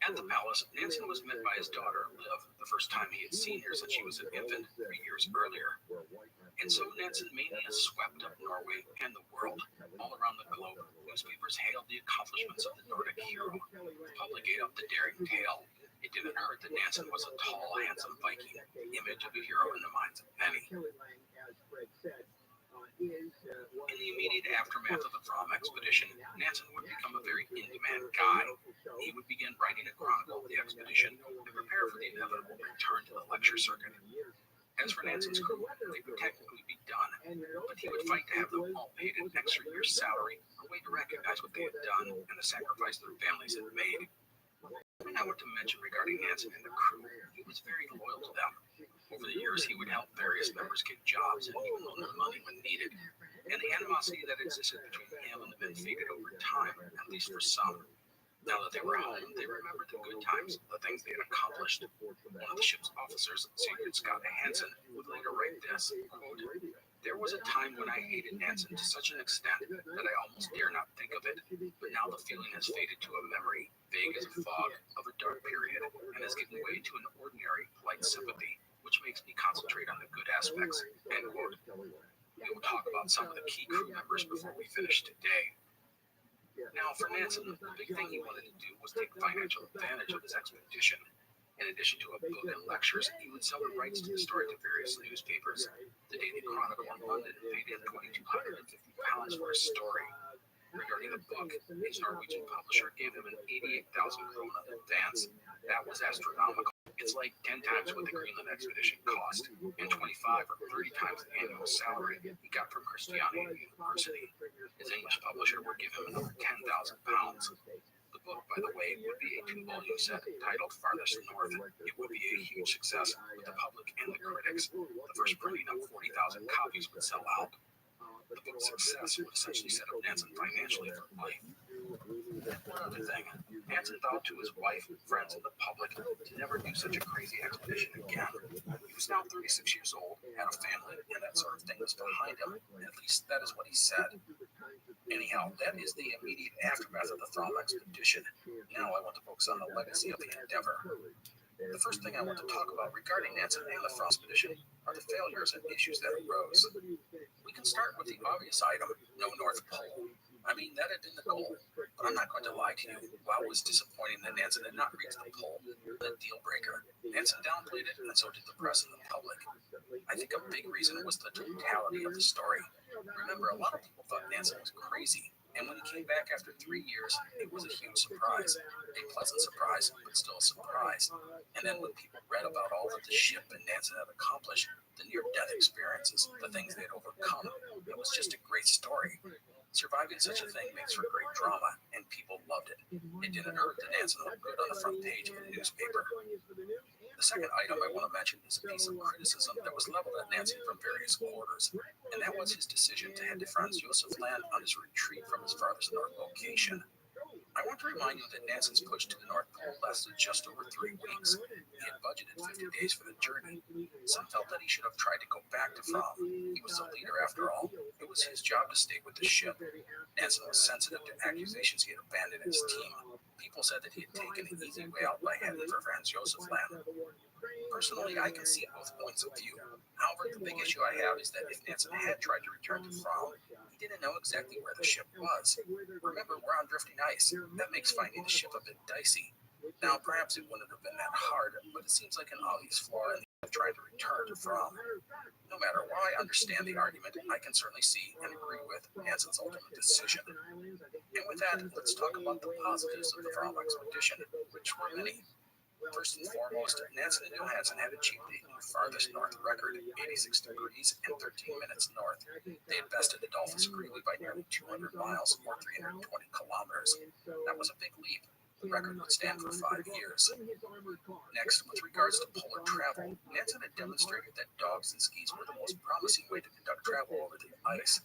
At the palace, Nansen was met by his daughter, Liv, the first time he had seen her since she was an infant 3 years earlier. And so Nansen mania swept up Norway and the world. All around the globe, newspapers hailed the accomplishments of the Nordic hero. The public ate up the daring tale. It didn't hurt that Nansen was a tall, handsome Viking, image of a hero in the minds of many. In the immediate aftermath of the Fram expedition, Nansen would become a very in-demand guy. He would begin writing a chronicle of the expedition and prepare for the inevitable return to the lecture circuit. As for Nansen's crew, they would technically be done, but he would fight to have them all paid an extra year's salary, a way to recognize what they had done and the sacrifice their families had made. Something I want to mention regarding Nansen and the crew, he was very loyal to them. Over the years, he would help various members get jobs and even loan them money when needed. And the animosity that existed between him and the men faded over time, at least for some. Now that they were home, they remembered the good times, the things they had accomplished. One of the ship's officers, Sigurd Scott Hansen, would later write this, quote, There was a time when I hated Nansen to such an extent that I almost dare not think of it, but now the feeling has faded to a memory, vague as a fog, of a dark period, and has given way to an ordinary, polite sympathy, which makes me concentrate on the good aspects. End quote. We will talk about some of the key crew members before we finish today. Now, for Nansen, the big thing he wanted to do was take financial advantage of his expedition. In addition to a book and lectures, he would sell the rights to the story to various newspapers. The Daily Chronicle in London paid him £2,250 for his story. Regarding the book, his Norwegian publisher gave him an 88,000 krona advance. That was astronomical. It's like 10 times what the Greenland expedition cost, and 25 or 30 times the annual salary he got from Christiania University. His English publisher would give him another £10,000. The book, by the way, would be a 2-volume set titled Farthest North. It would be a huge success with the public and the critics. The first printing of 40,000 copies would sell out. The book's success would essentially set up Nansen financially for life. One other thing, Nansen vowed to his wife, friends, and the public to never do such a crazy expedition again. He was now 36 years old, had a family, and that sort of thing was behind him. At least that is what he said. Anyhow, that is the immediate aftermath of the Throm expedition. Now I want to focus on the legacy of the endeavor. The first thing I want to talk about regarding Nansen and the Throm expedition are the failures and issues that arose. We can start with the obvious item, no North Pole. I mean, that had been the goal, but I'm not going to lie to you. While it was disappointing that Nansen had not reached the pole, the deal breaker. Nansen downplayed it, and so did the press and the public. I think a big reason was the totality of the story. Remember, a lot of people thought Nansen was crazy, and when he came back after 3 years, it was a huge surprise. A pleasant surprise, but still a surprise. And then when people read about all that the ship and Nansen had accomplished, the near-death experiences, the things they had overcome, it was just a great story. Surviving such a thing makes for great drama, and people loved it. It didn't hurt that Nansen looked good on the front page of the newspaper. The second item I want to mention is a piece of criticism that was leveled at Nansen from various quarters, and that was his decision to head to Franz Josef Land on his retreat from his farthest north location. I want to remind you that Nansen's push to the North Pole lasted just over 3 weeks. He had budgeted 50 days for the journey. Some felt that he should have tried to go back to Throm. He was the leader after all. It was his job to stay with the ship. Nansen was sensitive to accusations he had abandoned his team. People said that he had taken an easy way out by heading for Franz Josef Land. Personally, I can see both points of view. However, the big issue I have is that if Nansen had tried to return to Throm, he didn't know exactly where the ship was. Remember, we're on drifting ice. That makes finding the ship a bit dicey. Now, perhaps it wouldn't have been that hard, but it seems like an obvious flaw in the trying to return to Throm. No matter why I understand the argument, I can certainly see and agree with Nansen's ultimate decision. And with that, let's talk about the positives of the Throm expedition, which were many. First and foremost, Nansen and Johansen had achieved a new farthest north record, 86 degrees and 13 minutes north. They had bested Adolphus Greely by nearly 200 miles, or 320 kilometers. That was a big leap. The record would stand for 5 years. Next, with regards to polar travel, Nansen had demonstrated that dogs and skis were the most promising way to conduct travel over the ice.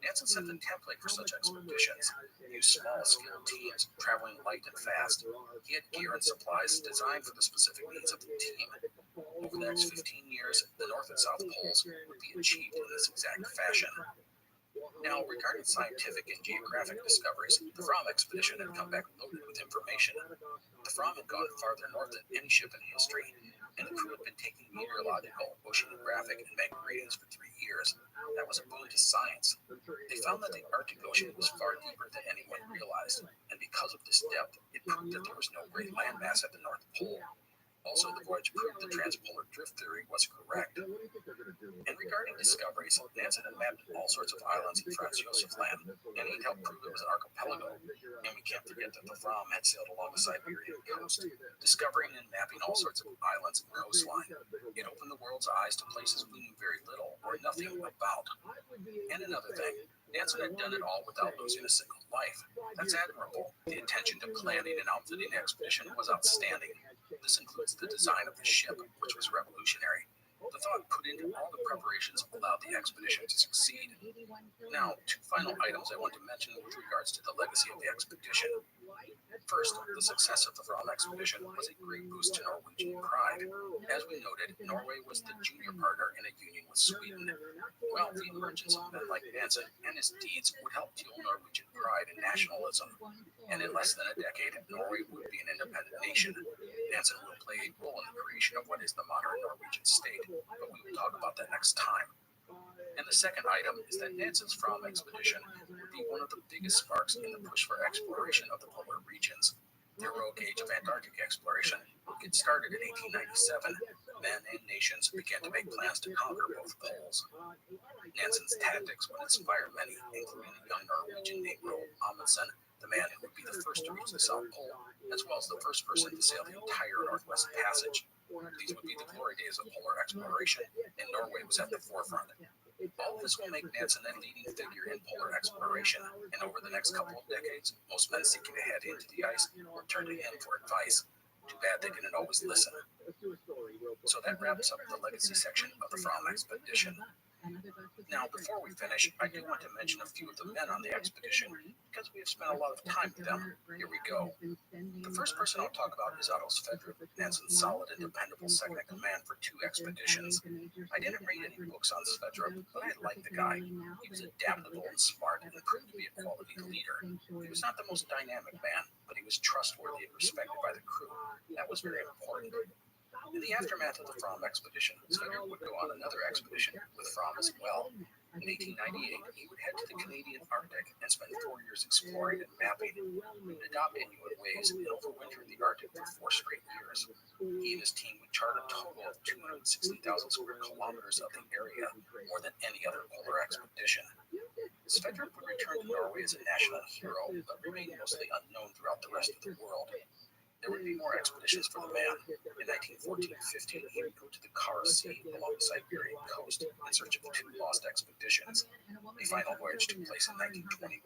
Nansen set the template for such expeditions. He used small, skilled teams, traveling light and fast. He had gear and supplies designed for the specific needs of the team. Over the next 15 years, the North and South Poles would be achieved in this exact fashion. Now, regarding scientific and geographic discoveries, the Throm expedition had come back loaded with information. The Throm had gone farther north than any ship in history, and the crew had been taking meteorological, oceanographic, and magnetic readings for 3 years. That was a boon to science. They found that the Arctic Ocean was far deeper than anyone realized, and because of this depth, it proved that there was no great landmass at the North Pole. Also, the voyage proved the transpolar drift theory was correct. And regarding discoveries, Nansen had mapped all sorts of islands in Franz Josef Land, and he'd helped prove it was an archipelago. And we can't forget that the Throm had sailed along the Siberian coast, discovering and mapping all sorts of islands and coastline. It opened the world's eyes to places we knew very little or nothing about. And another thing, Nansen had done it all without losing a single life. That's admirable. The attention to planning and outfitting the expedition was outstanding. This includes the design of the ship, which was revolutionary. The thought put into all the preparations allowed the expedition to succeed. Now, 2 final items I want to mention with regards to the legacy of the expedition. First, the success of the Fram expedition was a great boost to Norwegian pride. As we noted, Norway was the junior partner in a union with Sweden. Well, the emergence of men like Nansen and his deeds would help fuel Norwegian pride and nationalism. And in less than a decade, Norway would be an independent nation. Nansen will play a role in the creation of what is the modern Norwegian state, but we will talk about that next time. And the second item is that Nansen's Fram expedition would be one of the biggest sparks in the push for exploration of the polar regions. The heroic age of Antarctic exploration would get started in 1897. Men and nations began to make plans to conquer both poles. Nansen's tactics would inspire many, including a young Norwegian named Roald Amundsen, the man who would be the first to reach the South Pole, as well as the first person to sail the entire Northwest Passage. These would be the glory days of polar exploration, and Norway was at the forefront. All this will make Nansen a leading figure in polar exploration, and over the next couple of decades, most men seeking to head into the ice will turn to him for advice. Too bad they didn't always listen. So that wraps up the legacy section of the Fram expedition. Now, before we finish, I do want to mention a few of the men on the expedition, because we have spent a lot of time with them. Here we go. The first person I'll talk about is Otto Sverdrup, Nansen's solid and dependable second-in-command for 2 expeditions. I didn't read any books on Sverdrup, but I liked the guy. He was adaptable and smart and proved to be a quality leader. He was not the most dynamic man, but he was trustworthy and respected by the crew. That was very important. In the aftermath of the Fram expedition, Sverdrup would go on another expedition with Fram as well. In 1898, he would head to the Canadian Arctic and spend 4 years exploring and mapping. He would adopt Inuit ways and overwinter in the Arctic for 4 straight years. He and his team would chart a total of 260,000 square kilometers of the area, more than any other polar expedition. Sverdrup would return to Norway as a national hero, but remain mostly unknown throughout the rest of the world. There would be more expeditions for the man. In 1914-15, he would go to the Kara Sea along the Siberian coast in search of 2 lost expeditions. The final voyage took place in 1921,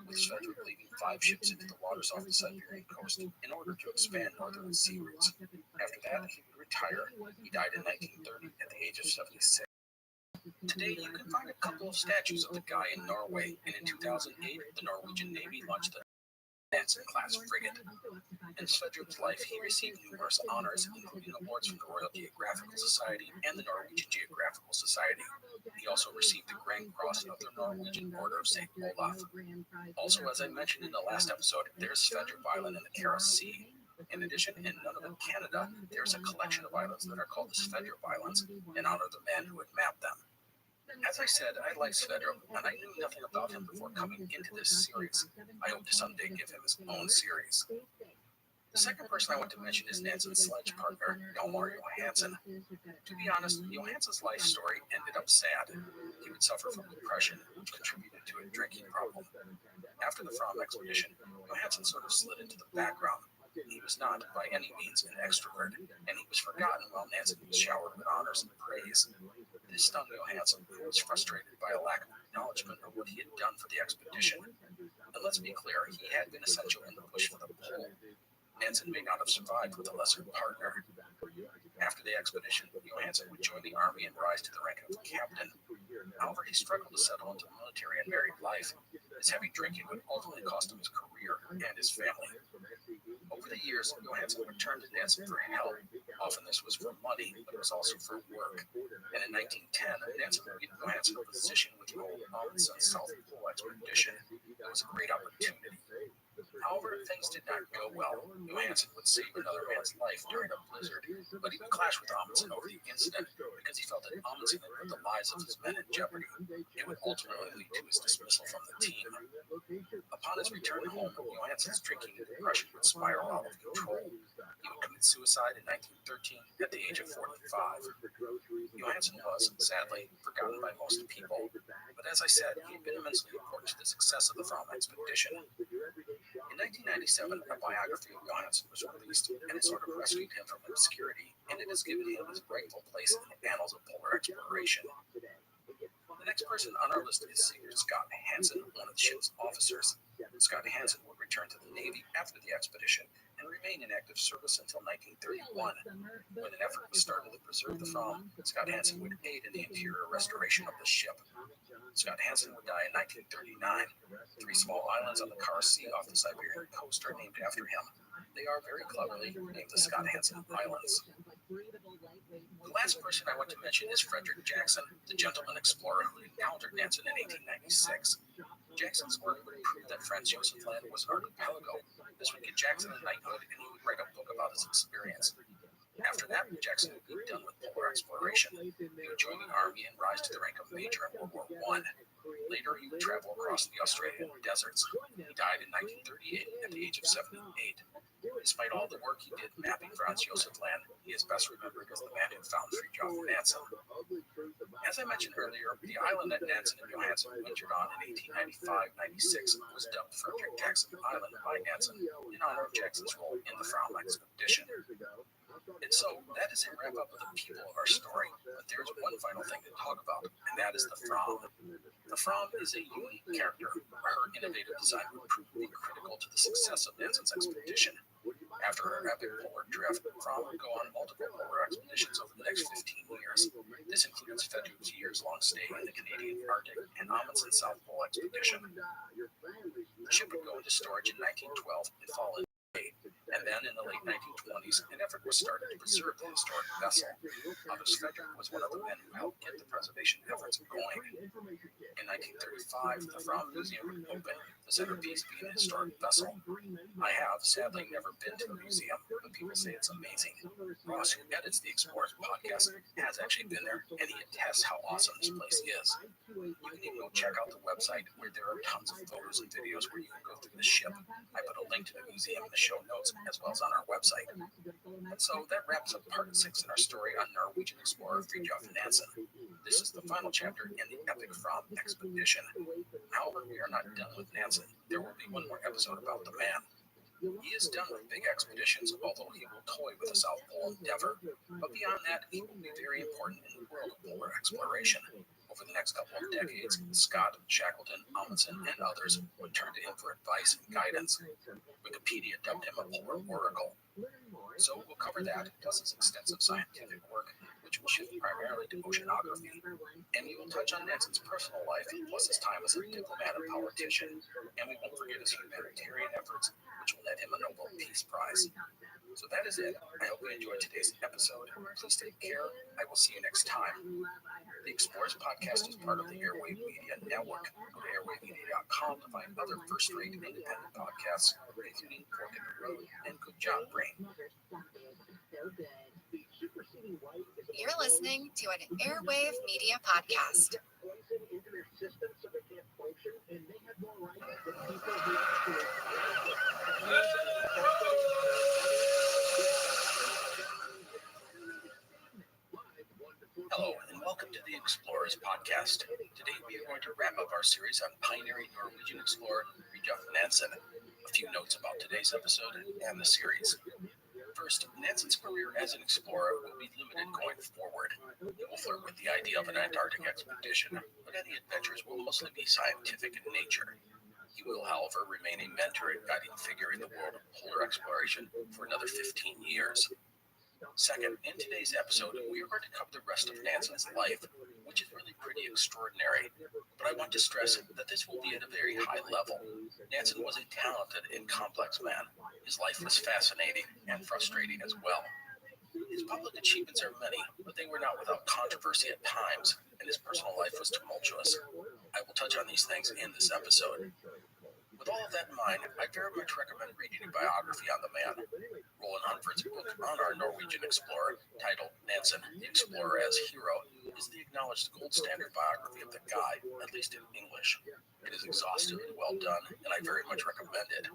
with Sverdrup leading 5 ships into the waters off the Siberian coast in order to expand northern sea routes. After that, he would retire. He died in 1930 at the age of 76. Today, you can find a couple of statues of the guy in Norway, and in 2008, the Norwegian Navy launched the Nansen-class frigate. In Sverdrup's life, he received numerous honors, including awards from the Royal Geographical Society and the Norwegian Geographical Society. He also received the Grand Cross of the Norwegian Order of St. Olaf. Also, as I mentioned in the last episode, there's Sverdrup Island in the Kara Sea. In addition, in Nunavut, Canada, there's a collection of islands that are called the Sverdrup Islands in honor of the men who had mapped them. As I said, I like Sverdrup, and I knew nothing about him before coming into this series. I hope to someday give him his own series. The second person I want to mention is Nansen's sledge partner, Hjalmar Johansen. To be honest, Johansen's life story ended up sad. He would suffer from depression, which contributed to a drinking problem. After the Fram expedition, Johansen sort of slid into the background. He was not, by any means, an extrovert, and he was forgotten while Nansen was showered with honors and praise. This stung Johansen, who was frustrated by a lack of acknowledgement of what he had done for the expedition. And let's be clear, he had been essential in the push for the pole. Nansen may not have survived with a lesser partner. After the expedition, Johansen would join the army and rise to the rank of captain. However, he struggled to settle into military and married life. His heavy drinking would ultimately cost him his career and his family. Over the years, Johansen would turn to Nansen for help. Often this was for money, but it was also for work. And in 1910, Nansen would give Johansen a position with Roald Amundsen's South Pole expedition. It was a great opportunity. However, things did not go well. Johansen would save another man's life during a blizzard, but he would clash with Amundsen over the incident because he felt that Amundsen had put the lives of his men in jeopardy. It would ultimately lead to his dismissal from the team. Upon his return home, Johansen's drinking and depression would spiral out of control. He would commit suicide in 1913 at the age of 45. Johansen was, sadly, forgotten by most people, but as I said, he had been immensely important to the success of the Fram expedition. In 1997, a biography of Johansen was released, and it sort of rescued him from obscurity, and it has given him his rightful place in the annals of polar exploration. The next person on our list is Sigurd Scott Hansen, one of the ship's officers. Scott Hansen would return to the Navy after the expedition and remained in active service until 1931, when an effort was started to preserve the Fram. Scott Hansen would aid in the interior restoration of the ship. Scott Hansen would die in 1939. 3 small islands on the Kara Sea off the Siberian coast are named after him. They are very cleverly named the Scott Hansen Islands. The last person I want to mention is Frederick Jackson, the gentleman explorer who encountered Nansen in 1896. Jackson's work would prove that Franz Josef Land was an archipelago. This would get Jackson a knighthood, and he would write a book about his experience. After that, Jackson would be done with polar exploration. He would join the army and rise to the rank of major in World War I. Later, he would travel across the Australian deserts. He died in 1938 at the age of 78. Despite all the work he did mapping Franz Josef Land, he is best remembered as the man who found Fridtjof Nansen. As I mentioned earlier, the island that Nansen and Johansen wintered on in 1895-96 was dubbed Frederick Jackson Island by Nansen in honor of Jackson's role in the Fram expedition. And so, that is a wrap-up of the people of our story, but there's one final thing to talk about, and that is the Fram. The Fram is a unique character. Her innovative design would prove to be critical to the success of Nansen's expedition. After her epic polar drift, Fram would go on multiple polar expeditions over the next 15 years. This includes Frederick's years-long stay in the Canadian Arctic and Amundsen's South Pole expedition. The ship would go into storage in 1912 and fall in May, and then in the late 1920s, an effort was started to preserve the historic vessel. Others Frederick was one of the men who helped get the preservation efforts going. In 1935, the Fram Museum would open, the centerpiece being a historic vessel. I have, sadly, never been to the museum, but people say it's amazing. Ross, who edits the Explorers podcast, has actually been there, and he attests how awesome this place is. You can even go check out the website, where there are tons of photos and videos where you can go through the ship. I put a link to the museum in the show notes, as well as on our website. And so that wraps up part 6 in our story on Norwegian explorer Fridtjof Nansen. This is the final chapter in the epic Fram expedition. However, we are not done with Nansen. There will be one more episode about the man. He is done with big expeditions, although he will toy with the South Pole endeavor. But beyond that, he will be very important in the world of polar exploration. Over the next couple of decades, Scott, Shackleton, Amundsen, and others would turn to him for advice and guidance. Wikipedia dubbed him a polar oracle. So we'll cover that, plus his extensive scientific work, which will shift primarily to oceanography. And we will touch on Nansen's personal life, plus his time as a diplomat and politician. And we won't forget his humanitarian efforts, which will net him a Nobel Peace Prize. So that is it. I hope you enjoyed today's episode. Please take care. I will see you next time. The Explorers podcast is part of the Airwave Media Network. Go to airwavemedia.com to find other first-rate independent podcasts, including Fork in the Road and Good Job Brain. You're listening to an Airwave Media podcast. Hello, and welcome to the Explorers podcast. Today we are going to wrap up our series on pioneering Norwegian explorer Fridtjof Nansen. A few notes about today's episode and the series. First, Nansen's career as an explorer will be limited going forward. He will flirt with the idea of an Antarctic expedition, but any adventures will mostly be scientific in nature. He will, however, remain a mentor and guiding figure in the world of polar exploration for another 15 years. Second, in today's episode, we are going to cover the rest of Nansen's life, which is really pretty extraordinary. But I want to stress that this will be at a very high level. Nansen was a talented and complex man. His life was fascinating and frustrating as well. His public achievements are many, but they were not without controversy at times, and his personal life was tumultuous. I will touch on these things in this episode. With all of that in mind, I very much recommend reading a biography on the man. Roland Huntford's book on our Norwegian explorer, titled Nansen, the Explorer as Hero, is the acknowledged gold standard biography of the guy, at least in English. It is exhaustive and well done, and I very much recommend it.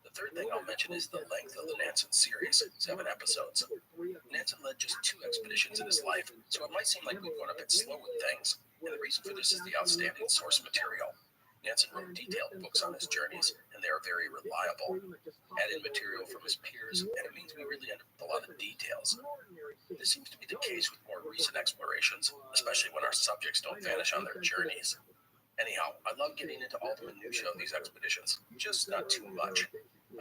The third thing I'll mention is the length of the Nansen series, 7 episodes. Nansen led just 2 expeditions in his life, so it might seem like we've gone a bit slow with things, and the reason for this is the outstanding source material. Nansen wrote detailed books on his journeys, and they are very reliable. Add in material from his peers, and it means we really end up with a lot of details. This seems to be the case with more recent explorations, especially when our subjects don't vanish on their journeys. Anyhow, I love getting into all the minutiae of these expeditions, just not too much.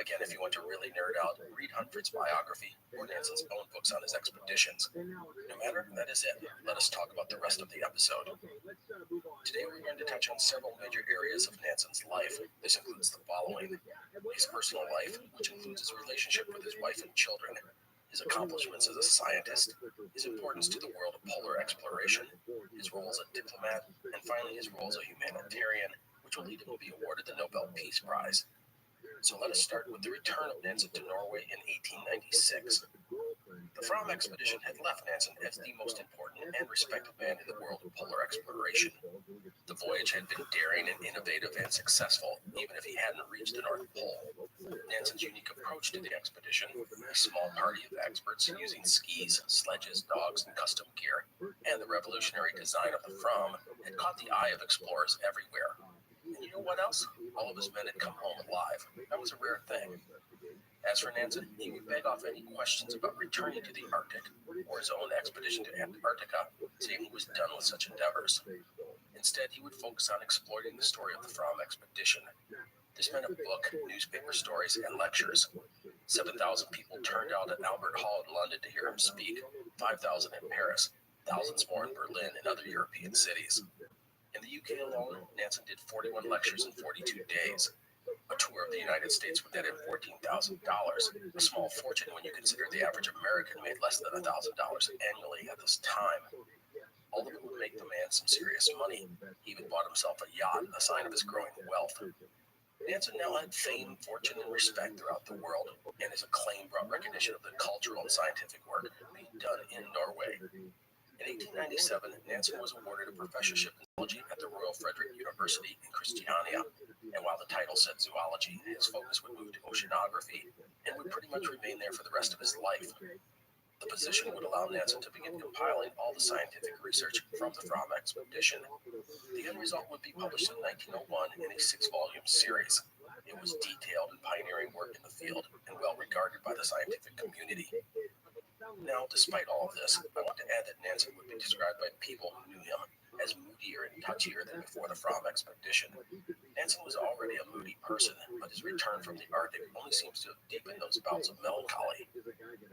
Again, if you want to really nerd out, read Huntford's biography or Nanson's own books on his expeditions. No matter, that is it. Let us talk about the rest of the episode. Today we're going to touch on several major areas of Nanson's life. This includes the following: his personal life, which includes his relationship with his wife and children, his accomplishments as a scientist, his importance to the world of polar exploration, his role as a diplomat, and finally his role as a humanitarian, which will lead him to be awarded the Nobel Peace Prize. So let us start with the return of Nansen to Norway in 1896. The Fram expedition had left Nansen as the most important and respected man in the world of polar exploration. The voyage had been daring and innovative and successful, even if he hadn't reached the North Pole. Nansen's unique approach to the expedition, a small party of experts using skis, sledges, dogs, and custom gear, and the revolutionary design of the Fram, had caught the eye of explorers everywhere. And you know what else? All of his men had come home alive. That was a rare thing. As for Nansen, he would beg off any questions about returning to the Arctic or his own expedition to Antarctica, saying he was done with such endeavors. Instead, he would focus on exploiting the story of the Fram expedition. This meant a book, newspaper stories, and lectures. 7,000 people turned out at Albert Hall in London to hear him speak, 5,000 in Paris, thousands more in Berlin and other European cities. In the UK alone, Nansen did 41 lectures in 42 days. A tour of the United States would net him $14,000, a small fortune when you consider the average American made less than $1,000 annually at this time. All of it would make the man some serious money. He even bought himself a yacht, a sign of his growing wealth. Nansen now had fame, fortune, and respect throughout the world, and his acclaim brought recognition of the cultural and scientific work being done in Norway. In 1897, Nansen was awarded a professorship in zoology at the Royal Frederick University in Christiania, and while the title said zoology, his focus would move to oceanography and would pretty much remain there for the rest of his life. The position would allow Nansen to begin compiling all the scientific research from the Fram expedition. The end result would be published in 1901 in a 6-volume series. It was detailed and pioneering work in the field and well regarded by the scientific community. Now, despite all of this, I want to add that Nansen would be described by people who knew him as moodier and touchier than before the Fram expedition. Nansen was already a moody person, but his return from the Arctic only seems to have deepened those bouts of melancholy.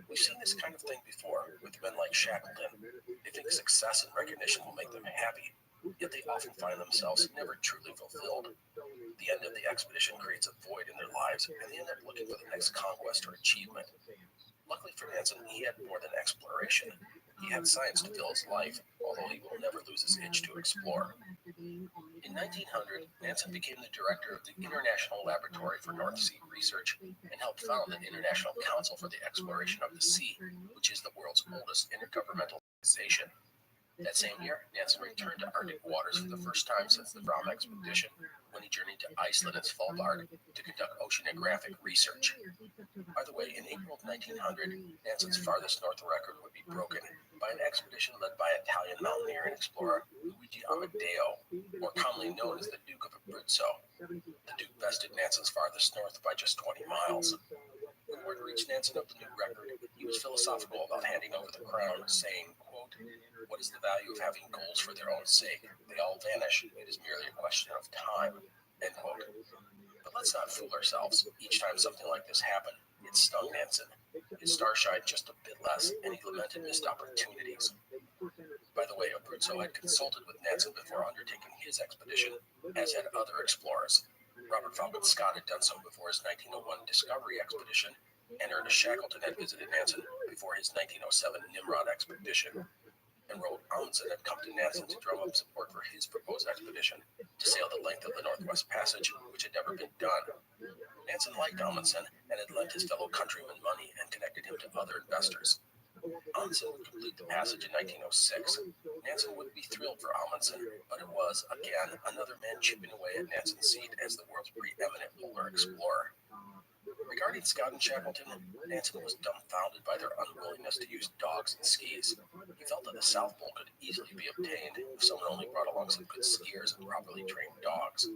We've seen this kind of thing before with men like Shackleton. They think success and recognition will make them happy, yet they often find themselves never truly fulfilled. The end of the expedition creates a void in their lives, and they end up looking for the next conquest or achievement. Luckily for Nansen, he had more than exploration. He had science to fill his life, although he will never lose his itch to explore. In 1900, Nansen became the director of the International Laboratory for North Sea Research and helped found the International Council for the Exploration of the Sea, which is the world's oldest intergovernmental organization. That same year, Nansen returned to Arctic waters for the first time since the Fram expedition, when he journeyed to Iceland and Svalbard to conduct oceanographic research. By the way, in April of 1900, Nansen's farthest north record would be broken by an expedition led by Italian mountaineer and explorer Luigi Amadeo, more commonly known as the Duke of Abruzzo. The Duke bested Nansen's farthest north by just 20 miles. When word reached Nansen of the new record, he was philosophical about handing over the crown, saying, quote, "What is the value of having goals for their own sake? They all vanish. It is merely a question of time," end quote. But let's not fool ourselves. Each time something like this happened, it stung Nansen. His star shined just a bit less, and he lamented missed opportunities. By the way, Abruzzo had consulted with Nansen before undertaking his expedition, as had other explorers. Robert Falcon Scott had done so before his 1901 Discovery expedition, and Ernest Shackleton had visited Nansen before his 1907 Nimrod expedition. And Roald Amundsen had come to Nansen to drum up support for his proposed expedition to sail the length of the Northwest Passage, which had never been done. Nansen liked Amundsen and had lent his fellow countrymen money and connected him to other investors. Amundsen would complete the passage in 1906. Nansen would be thrilled for Amundsen, but it was, again, another man chipping away at Nansen's seat as the world's preeminent polar explorer. Regarding Scott and Shackleton, Nansen was dumbfounded by their unwillingness to use dogs and skis. He felt that the South Pole could easily be obtained if someone only brought along some good skiers and properly trained dogs.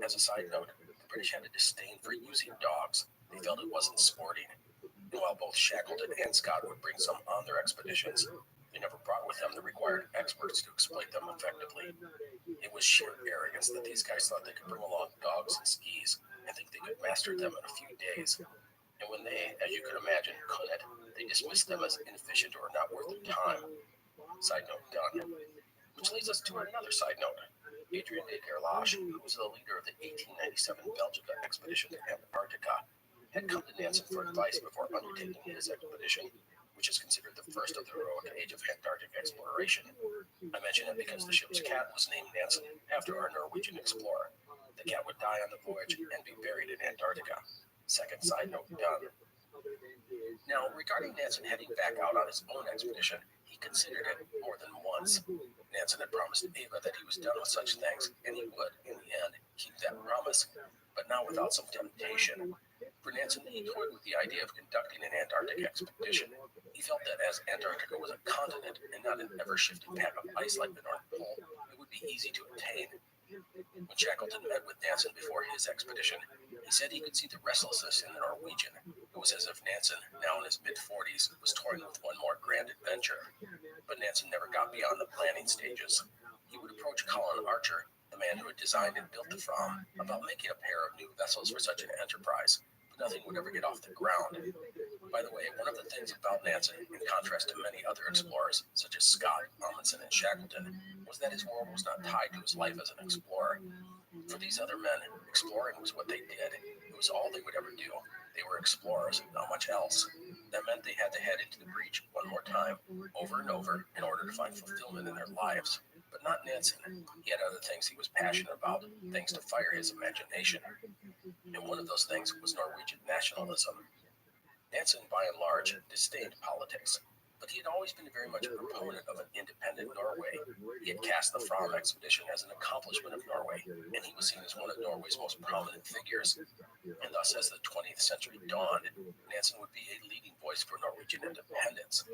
As a side note, the British had a disdain for using dogs. They felt it wasn't sporting. And while both Shackleton and Scott would bring some on their expeditions, they never brought with them the required experts to exploit them effectively. It was sheer arrogance that these guys thought they could bring along dogs and skis. and think they could master them in a few days. And when they, as you could imagine, couldn't, they dismissed them as inefficient or not worth their time. Side note done. Which leads us to another side note. Adrian de Gerlache, who was the leader of the 1897 Belgica expedition to Antarctica, had come to Nansen for advice before undertaking his expedition, which is considered the first of the heroic age of Antarctic exploration. I mention it because the ship's cat was named Nansen after our Norwegian explorer. The cat would die on the voyage and be buried in Antarctica. Second side note done. Now, regarding Nansen heading back out on his own expedition, he considered it more than once. Nansen had promised Ava that he was done with such things, and he would, in the end, keep that promise, but now without some temptation. For Nansen, he toyed with the idea of conducting an Antarctic expedition. He felt that as Antarctica was a continent and not an ever-shifting pack of ice like the North Pole, it would be easy to obtain. When Shackleton met with Nansen before his expedition, he said he could see the restlessness in the Norwegian. It was as if Nansen, now in his mid-40s, was toying with one more grand adventure. But Nansen never got beyond the planning stages. He would approach Colin Archer, the man who had designed and built the Fram, about making a pair of new vessels for such an enterprise, but nothing would ever get off the ground. By the way, one of the things about Nansen, in contrast to many other explorers, such as Scott, Amundsen, and Shackleton, was that his world was not tied to his life as an explorer. For these other men, exploring was what they did. It was all they would ever do. They were explorers, not much else. That meant they had to head into the breach one more time, over and over, in order to find fulfillment in their lives. But not Nansen. He had other things he was passionate about, things to fire his imagination. And one of those things was Norwegian nationalism. Nansen, by and large, disdained politics, but he had always been very much a proponent of an independent Norway. He had cast the Fram expedition as an accomplishment of Norway, and he was seen as one of Norway's most prominent figures. And thus, as the 20th century dawned, Nansen would be a leading voice for Norwegian independence.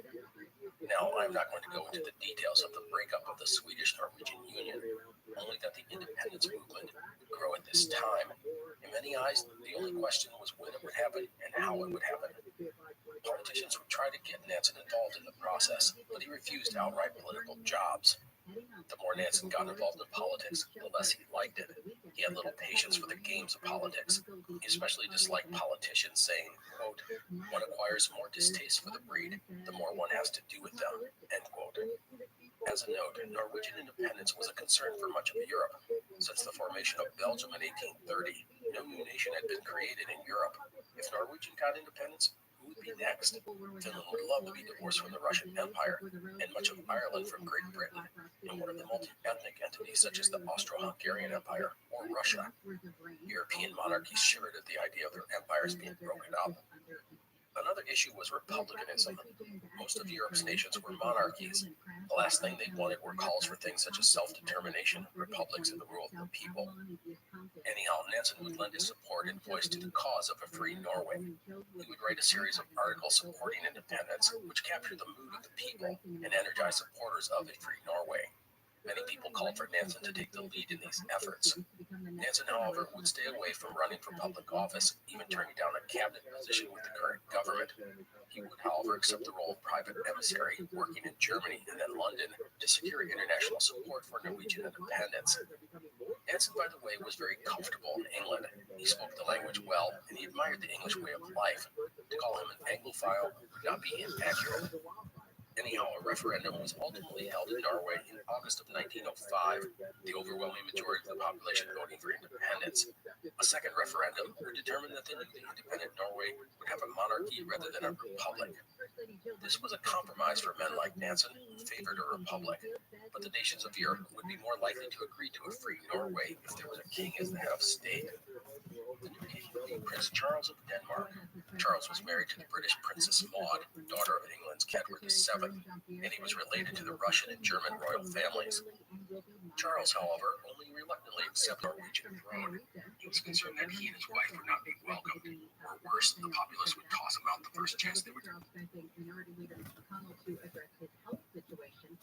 Now, I'm not going to go into the details of the breakup of the Swedish-Norwegian Union, only that the independence movement would grow at this time. In many eyes, the only question was when it would happen and how it would happen. Politicians would try to get Nansen involved in the process, but he refused outright political jobs. The more Nansen got involved in politics, the less he liked it. He had little patience for the games of politics. He especially disliked politicians saying, quote, "One acquires more distaste for the breed, the more one has to do with them," end quote. As a note, Norwegian independence was a concern for much of Europe. Since the formation of Belgium in 1830, no new nation had been created in Europe. If Norwegian got independence, who would be next? Finland would love to be divorced from the Russian Empire, and much of Ireland from Great Britain, and one of the multi-ethnic entities such as the Austro-Hungarian Empire or Russia. European monarchies shivered at the idea of their empires being broken up. Another issue was republicanism. Most of Europe's nations were monarchies. The last thing they wanted were calls for things such as self-determination, republics, and the rule of the people. Anyhow, Nansen would lend his support and voice to the cause of a free Norway. He would write a series of articles supporting independence, which captured the mood of the people and energized supporters of a free Norway. Many people called for Nansen to take the lead in these efforts. Nansen, however, would stay away from running for public office, even turning down a cabinet position with the current government. He would, however, accept the role of private emissary, working in Germany and then London to secure international support for Norwegian independence. Nansen, by the way, was very comfortable in England. He spoke the language well, and he admired the English way of life. To call him an Anglophile would not be inaccurate. Anyhow, a referendum was ultimately held in Norway in August of 1905, the overwhelming majority of the population voting for independence. A second referendum would determine that the newly independent Norway would have a monarchy rather than a republic. This was a compromise for men like Nansen, who favored a republic, but the nations of Europe would be more likely to agree to a free Norway if there was a king as the head of state. The new king would be Prince Charles of Denmark. Charles was married to the British Princess Maud, daughter of England's Edward VII, and he was related to the Russian and German royal families. Charles, however, only reluctantly accepted the Norwegian throne. He was concerned that he and his wife would not be welcomed, or worse, the populace would toss him out the first chance they would. Minority Leader Mitch McConnell to address his health situation.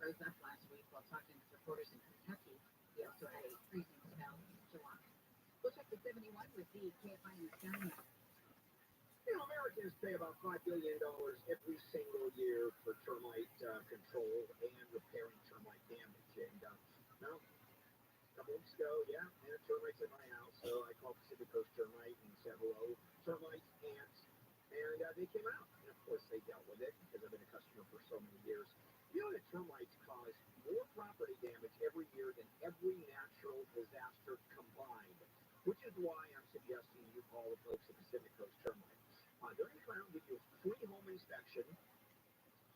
Rose up last week while talking with reporters in Kentucky. He also had a freezing spell in July. We'll check the 71 with the KFI in the sky now. You know, Americans pay about $5 billion every single year for termite control and repairing termite damage. And, well, a couple weeks ago, yeah, termites at my house, so I called Pacific Coast Termite and said hello, termites, ants, and they came out. And of course, they dealt with it because I've been a customer for so many years. You know that termites cause more property damage every year than every natural disaster combined, which is why I'm suggesting you call the folks at Pacific Coast Termite. They're going to come out and give you a free home inspection.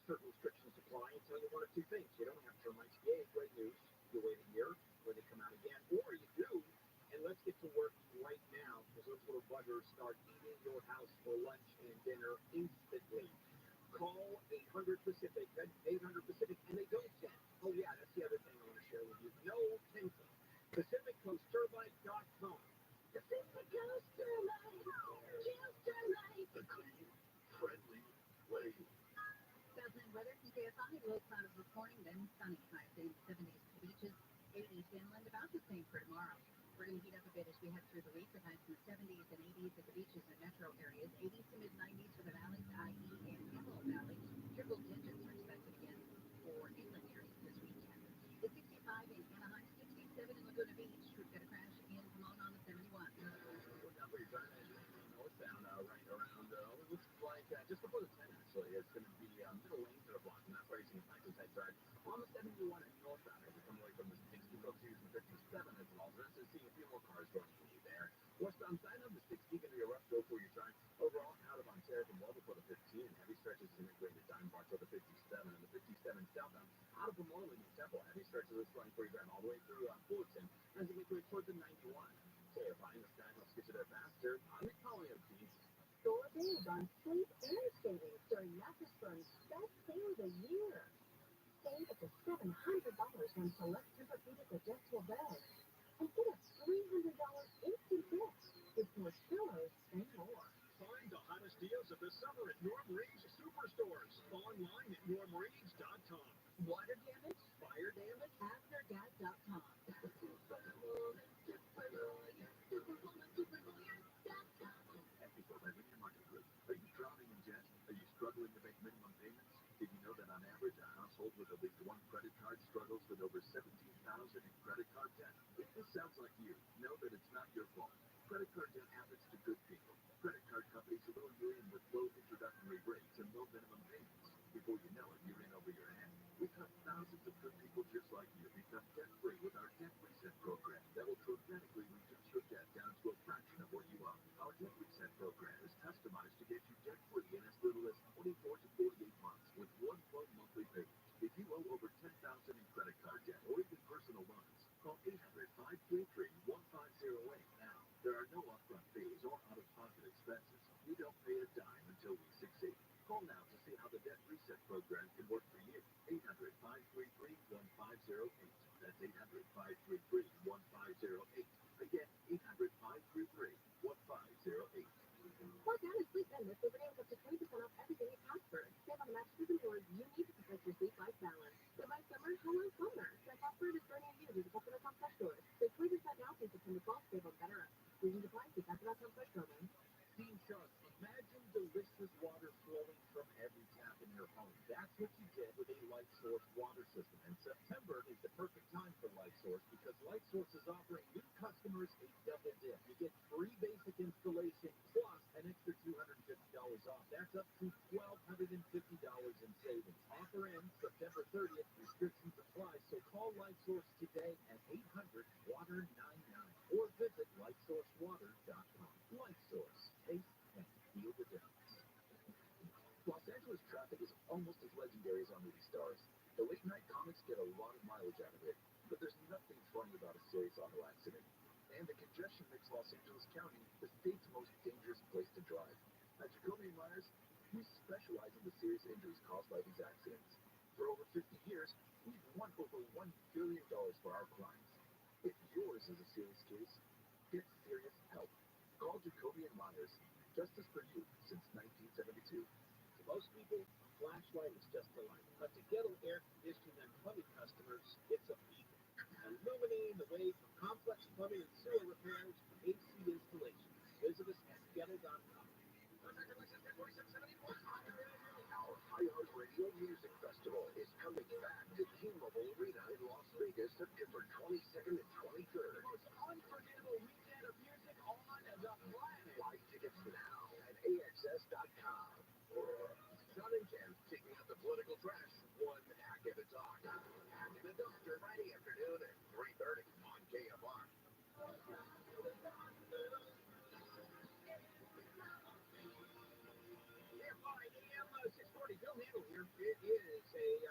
Certain restrictions apply and tell you one of two things. You don't have termites. Yay, great news. You wait a year where they come out again, or you do, and let's get to work right now because those little buggers start eating your house for lunch and dinner instantly. Call 800 Pacific, 800 Pacific, and they don't send. Oh yeah, that's the other thing I want to share with you. No tinting. PacificCoastTermite.com. Pacific Coast Termite. Just termite. The clean, friendly way. Southland weather, KFI, low clouds this morning, then sunny, highs in the 70s to the beaches, 80s inland, about the same for tomorrow. We're going to heat up a bit as we head through the week, with highs in the 70s and 80s at the beaches and metro areas, 80s to mid-90s for the valleys, IE and Emerald Valley. Triple digits are expected again for inland areas this weekend. It's 65 in Anaheim, 67 in Laguna Beach. We've got a crash in Pomona on the 71. Northbound right around, it looks like just before the 10 actually. It's going to be middle lanes that are blocked, and that's why you're seeing Franklin type drive. On the 71 and northbound as you come away from the 60 go to the 57 as well. So that's seeing a few more cars going to you there. Westbound side of the 60 going to be a rough go for your time. Overall, out of Ontario from well before the 15. Heavy stretches in the Great Dime Bar till the 57, and the 57 southbound out of Moreland and Temple. Heavy stretches is running for your drive all the way through Fullerton as you make your way toward the 91. KFI in the sky helps get you there faster. I'm McCauley of Peace. Store big on sleep and savings during Mattress Firm's best sale of the year. Save up to $700 on select Tempur-Pedic adjustable beds. And get a $300 instant gift with more pillows and more. Find the hottest deals of the summer at Norm Reed's Superstores. Online at normreeds.com. Water damage? Fire damage? AfterGas.com. Are you drowning in debt? Are you struggling to make minimum payments? Did you know that on average a household with at least one credit card struggles with over $17,000 in credit card debt? If this sounds like you, know that it's not your fault. Credit card debt happens to good people. Credit card companies lure you in with low introductory rates and low minimum payments. Before you know it, you're in over your head. We've helped thousands of good people just like you become debt-free with our Debt Reset program that will dramatically reduce your debt down to a fraction of what you owe. Our Debt Reset program is customized to get you debt-free in as little as 24 to 48 months with one low monthly payment. If you owe over $10,000 in credit card debt or even personal loans, call 800-533-1508 now. There are no upfront fees or out-of-pocket expenses. You don't pay a dime until we succeed. Call now to see how the Debt Reset program can work for you. 800-533-1508. That's 800-533-1508. Again, 800-533-1508. Plug down and sleep better with Liberty up to 20% off everything at Casper. Save on the mattresses and doors you need to protect your sleep-life balance. Goodbye summer, hello summer. Step Casper is burning you with the Coconut Fresh stores. Save 20% now through September 12th. Save on better. Reading the price, see Coconut Fresh program. Steam Shark, imagine delicious water flowing from every tap in your home. That's what you get with a Light Source water system. And September is the perfect time for Light Source because Light Source is offering new customers a double dip. You get free basic installation plus an extra $250 off. That's up to $1,250 in savings. Offer ends September 30th. Restrictions apply. So call Light Source today at 800-WATER-99 or visit lightsourcewater.com. Light Source. Taste and feel the difference. Los Angeles traffic is almost as legendary as our movie stars. The late-night comics get a lot of mileage out of it, but there's nothing funny about a serious auto accident. And the congestion makes Los Angeles County the state's most dangerous place to drive. At Jacoby & Myers, we specialize in the serious injuries caused by these accidents. For over 50 years, we've won over $1 billion for our crimes. If yours is a serious case, get serious help. Call Jacoby & Myers. Justice for you since 1972. To most people, flashlight is just a light. But to Ghetto Air Conditioning and Plumbing customers, it's a beacon. Illuminating the way from complex plumbing and sewer repairs to AC installations. Visit us at ghetto.com. Our iHeartRadio Music Festival is coming back to T-Mobile Arena in Las Vegas September 22nd and 23rd. The most unforgettable Dumpster Friday afternoon at 3:30 on KFR. KFR AM 640. Bill Handle here. It is a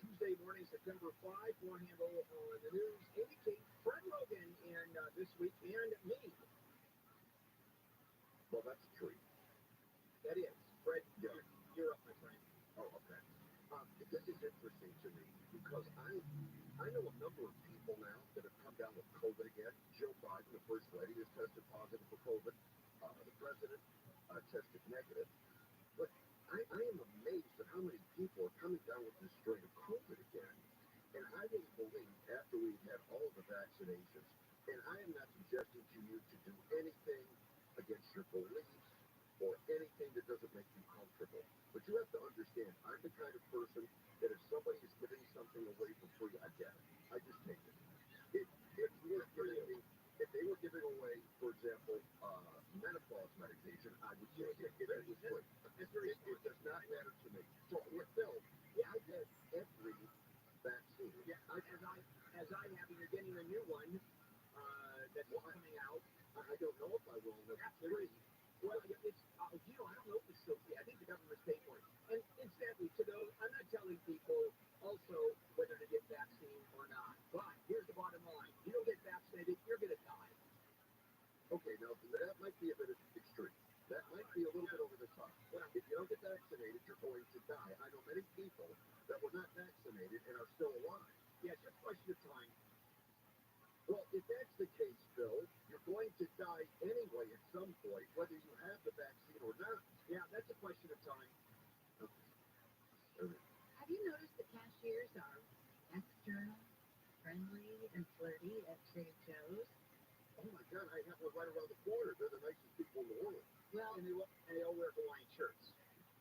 Tuesday morning, September 5. One handle on the news. Indicate Fred Rogan and this week and me. Well, that's a treat. That is. Fred, you're up, my friend. Oh, okay. This is interesting to me because I know a number of people now that have come down with COVID again. Joe Biden, the first lady, has tested positive for COVID. The president tested negative. But I am amazed at how many people are coming down with this strain of COVID again. And I really believe after we've had all of the vaccinations, and I am not suggesting to you to do anything against your beliefs or anything that doesn't make you comfortable. But you have to understand, I'm the kind of person that if somebody is giving something away for free, I get it. I just take it. If they were giving away, for example, menopause medication, I would take it. It was free. It does not matter to me. So, Phil, I've had every vaccine. Yeah, as I have, you're getting a new one that's coming out. I don't know if I will. That's free. Well, it's, I don't know if it's still free. I think the government's paying for it. And incidentally, to those, I'm not telling people also whether to get vaccine or not. But here's the bottom line. You don't get vaccinated, you're going to die. Okay, now that might be a bit extreme. That might be a little bit over the top. Well, if you don't get vaccinated, you're going to die. I know many people that were not vaccinated and are still alive. Yeah, it's just a question of time. Well, if that's the case, Phil, you're going to die anyway at some point, whether you have the vaccine or not. Yeah, that's a question of time. Okay. Have you noticed the cashiers are external, friendly, and flirty at Trader Joe's? Oh my God, I have one right around the corner. They're the nicest people in the world. Well, and they all wear Hawaiian shirts.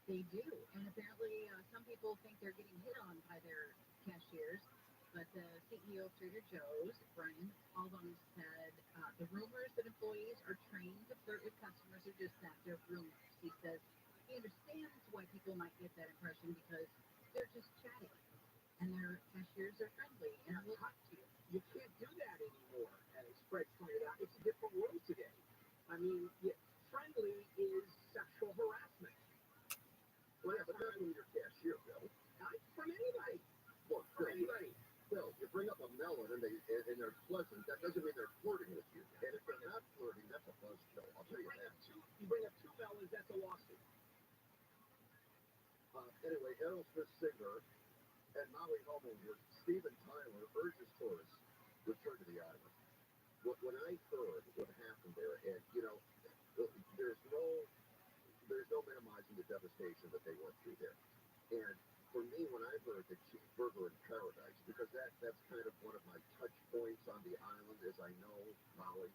They do, and apparently some people think they're getting hit on by their cashiers. But the CEO of Trader Joe's, Brian Aldon, said the rumors that employees are trained to flirt with customers are just that, they're rumors. He says he understands why people might get that impression because they're just chatty and their cashiers are friendly and will talk to you. You can't do that anymore, as Fred pointed out. It's a different world today. I mean, friendly is sexual harassment. Well, yeah, but not when you're cashier, Bill. From anybody. Look, from anybody. Bill, you bring up a melon and they're pleasant. That doesn't mean they're flirting with you. And if they're not flirting, that's a buzzkill. I'll tell you that. You bring up two melons, that's a lawsuit. Anyway, Aerosmith singer and Maui homeowner Steven Tyler urges tourists to return to the island. When I heard what happened there, and there's no minimizing the devastation that they went through there. And for me, when I heard the cheeseburger in paradise, because that's kind of one of my touch points on the island, as I know Maui,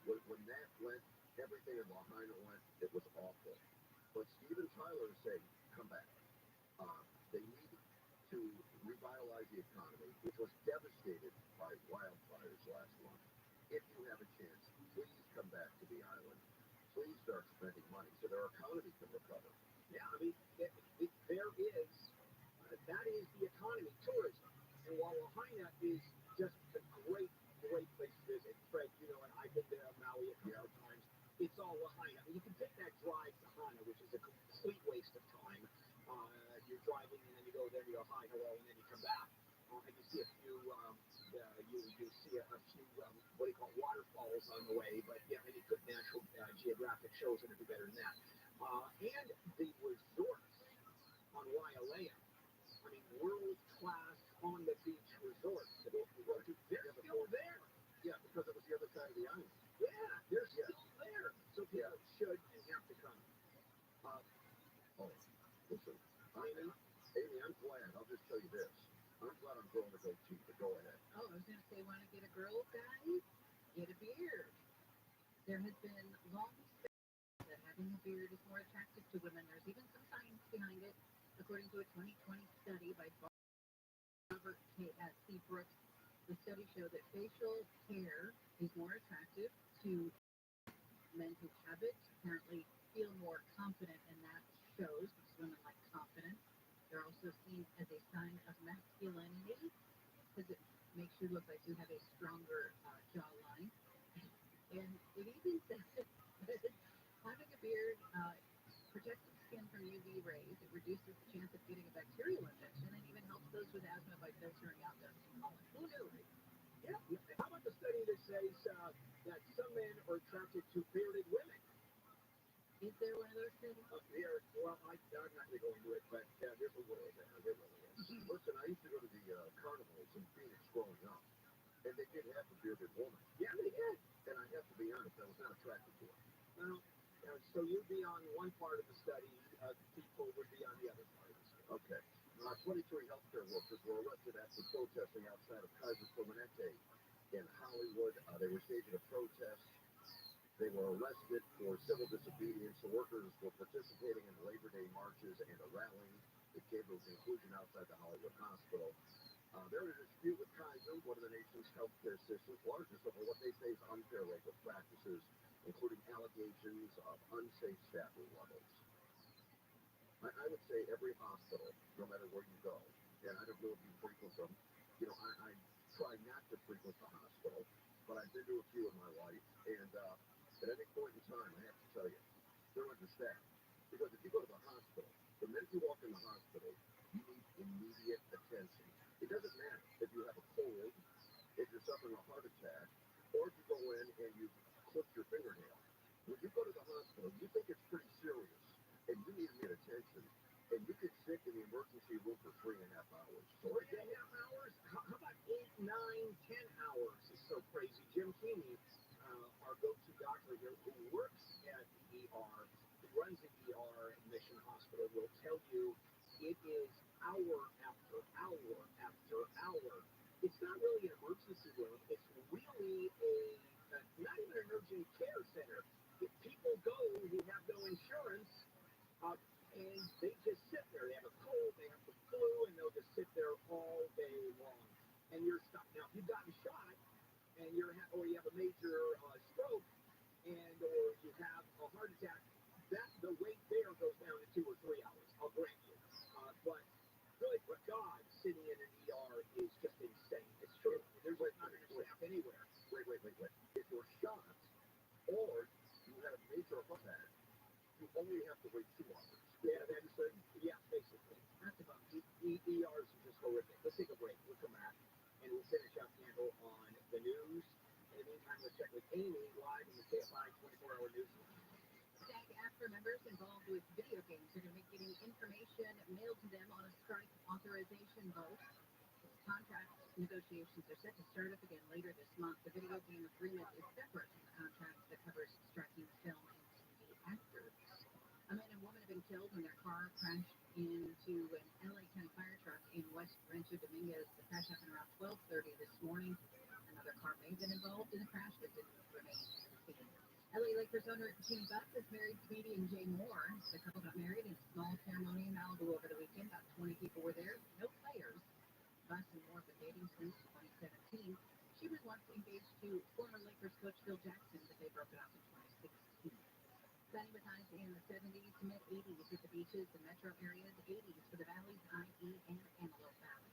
when that went, everything in Lahaina went, it was awful. But Steven Tyler is saying, come back. They need to revitalize the economy, which was devastated by wildfires last month. If you have a chance, please come back to the island. Please start spending money so their economy can recover. Yeah, I mean, there is, that is the economy, tourism. And while Lahaina is just a great place to visit, Fred, and I've been to Maui a couple of times, it's all Lahaina. I mean, you can take that drive to Hana, which is a complete waste of time. You're driving and then you go there and you go, hi, hello, and then you come back. And you see a few, you see a few, what do you call it, waterfalls on the way, but any good National Geographic shows it would be better than that. And the resorts on Wailea, I mean, world-class on-the-beach resorts that you go to, they're still there. Yeah, because it was the other side of the island. Yeah, they're still there. So people should and have to come. Listen, Amy, I'm glad. I'll just tell you this. I'm glad I'm growing a goatee, but go ahead. Oh, I was going to say, want to get a girl guy? Get a beard. There has been long speculation that having a beard is more attractive to women. There's even some science behind it. According to a 2020 study by Robert C. Brooks, the study showed that facial hair is more attractive to men who have it. Apparently feel more confident, and that shows because women like confidence. They're also seen as a sign of masculinity because it should look like you have a stronger jawline. And it even says that having a beard protects the skin from UV rays. It reduces the chance of getting a bacterial infection and even helps those with asthma by filtering out their pollen. Who knew? Yeah. How about the study that says that some men are attracted to bearded women? Is there one of those things? Well, I'm not going to go into it, but there's a world there. There really is. Listen, I used to go to the carnivals in Phoenix growing up, and they did have a bearded woman. Yeah, they did. And I have to be honest, I was not attracted to her. Well, so you'd be on one part of the study, people would be on the other part of the study. Okay. 23 healthcare workers were arrested after protesting outside of Kaiser Permanente in Hollywood. They were staging a protest. They were arrested for civil disobedience. The workers were participating in Labor Day marches and a rally that came to a conclusion outside the Hollywood hospital. They're in a dispute with Kaiser, one of the nation's healthcare systems, largest over what they say is unfair labor practices, including allegations of unsafe staffing levels. I would say every hospital, no matter where you go, and I don't know if you frequent them, I try not to frequent the hospital, but I've been to a few in my life, and at any point in time, I have to tell you, they're understaffed. Because if you go to the hospital, the minute you walk in the hospital, you need immediate attention. It doesn't matter if you have a cold, if you're suffering a heart attack, or if you go in and you clip your fingernail. When you go to the hospital, you think it's pretty serious, and you need immediate attention, and you get sick in the emergency room for 3.5 hours. 3.5 hours? How about 8, 9, 10 hours? It's so crazy. Jim Keeney, our go-to doctor here, who works at the ER, who runs the ER at Mission Hospital, will tell you it is hour after hour after hour. It's not really an emergency room. It's really not even an urgent care center. If people go who have no insurance, and they just sit there. They have a cold, they have the flu, and they'll just sit there all day long. And you're stuck. Now, if you've gotten shot, and or you have a major stroke, or you have a heart attack, the wait there goes down to 2 or 3 hours. I'll grant you. But good God, sitting in an ER is just insane. It's true. There's not enough staff anywhere. Wait. If you're shot or you had a major heart attack, you only have to wait 2 hours. Yeah, basically. That's about it. ERs are just horrific. Let's take a break. We'll come back and we'll finish up handle on the news. In the meantime, let's check with Amy live in the KFI 24-hour news. SAG-AFTRA members involved with video games are going to be getting information mailed to them on a strike authorization vote. Contract negotiations are set to start up again later this month. The video game agreement is separate from the contract that covers striking film and TV actors. A man and woman have been killed when their car crashed into an LA County fire truck in West Rancho Dominguez. The crash happened around 12:30 this morning. Another car may have been involved in the crash that didn't remain seen. LA Lakers owner Jimmy Buck is married to comedian Jay Moore. The couple got married in a small ceremony in Malibu over the weekend. About 20 people were there, no players. Buck and Moore have been dating since 2017. She was once engaged to former Lakers coach Phil Jackson, but they broke it up in 2016. Sunny with highs in the 70s to mid-80s at the beaches and metro areas, 80s for the valleys, IE, and Antelope Valley.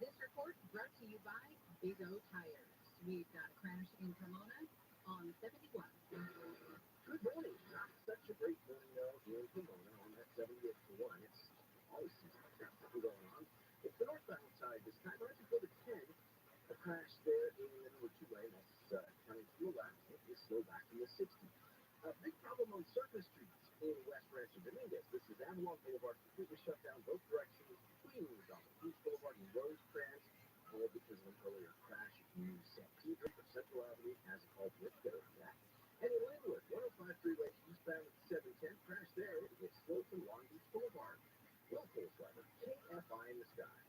This report brought to you by Big O Tires. We've got a crash in Pomona on 71. Good morning. Such a great morning here in Pomona on that 78-1. It's always some traffic going on. It's the northbound side this time. Right before the 10, a crash there in the number 2 lane. That's coming from the left. It is slow back in the 60. A big problem on Surface Street in West Rancho Dominguez. This is Avalon Boulevard, completely shut down both directions between East Boulevard and Rosecrans, all because of an earlier crash. You see Central Avenue has a call for that. And in Linwood, 105 freeway eastbound at 710, crash there. It gets slow from Long Beach Boulevard. Well, full driver, KFI in the sky.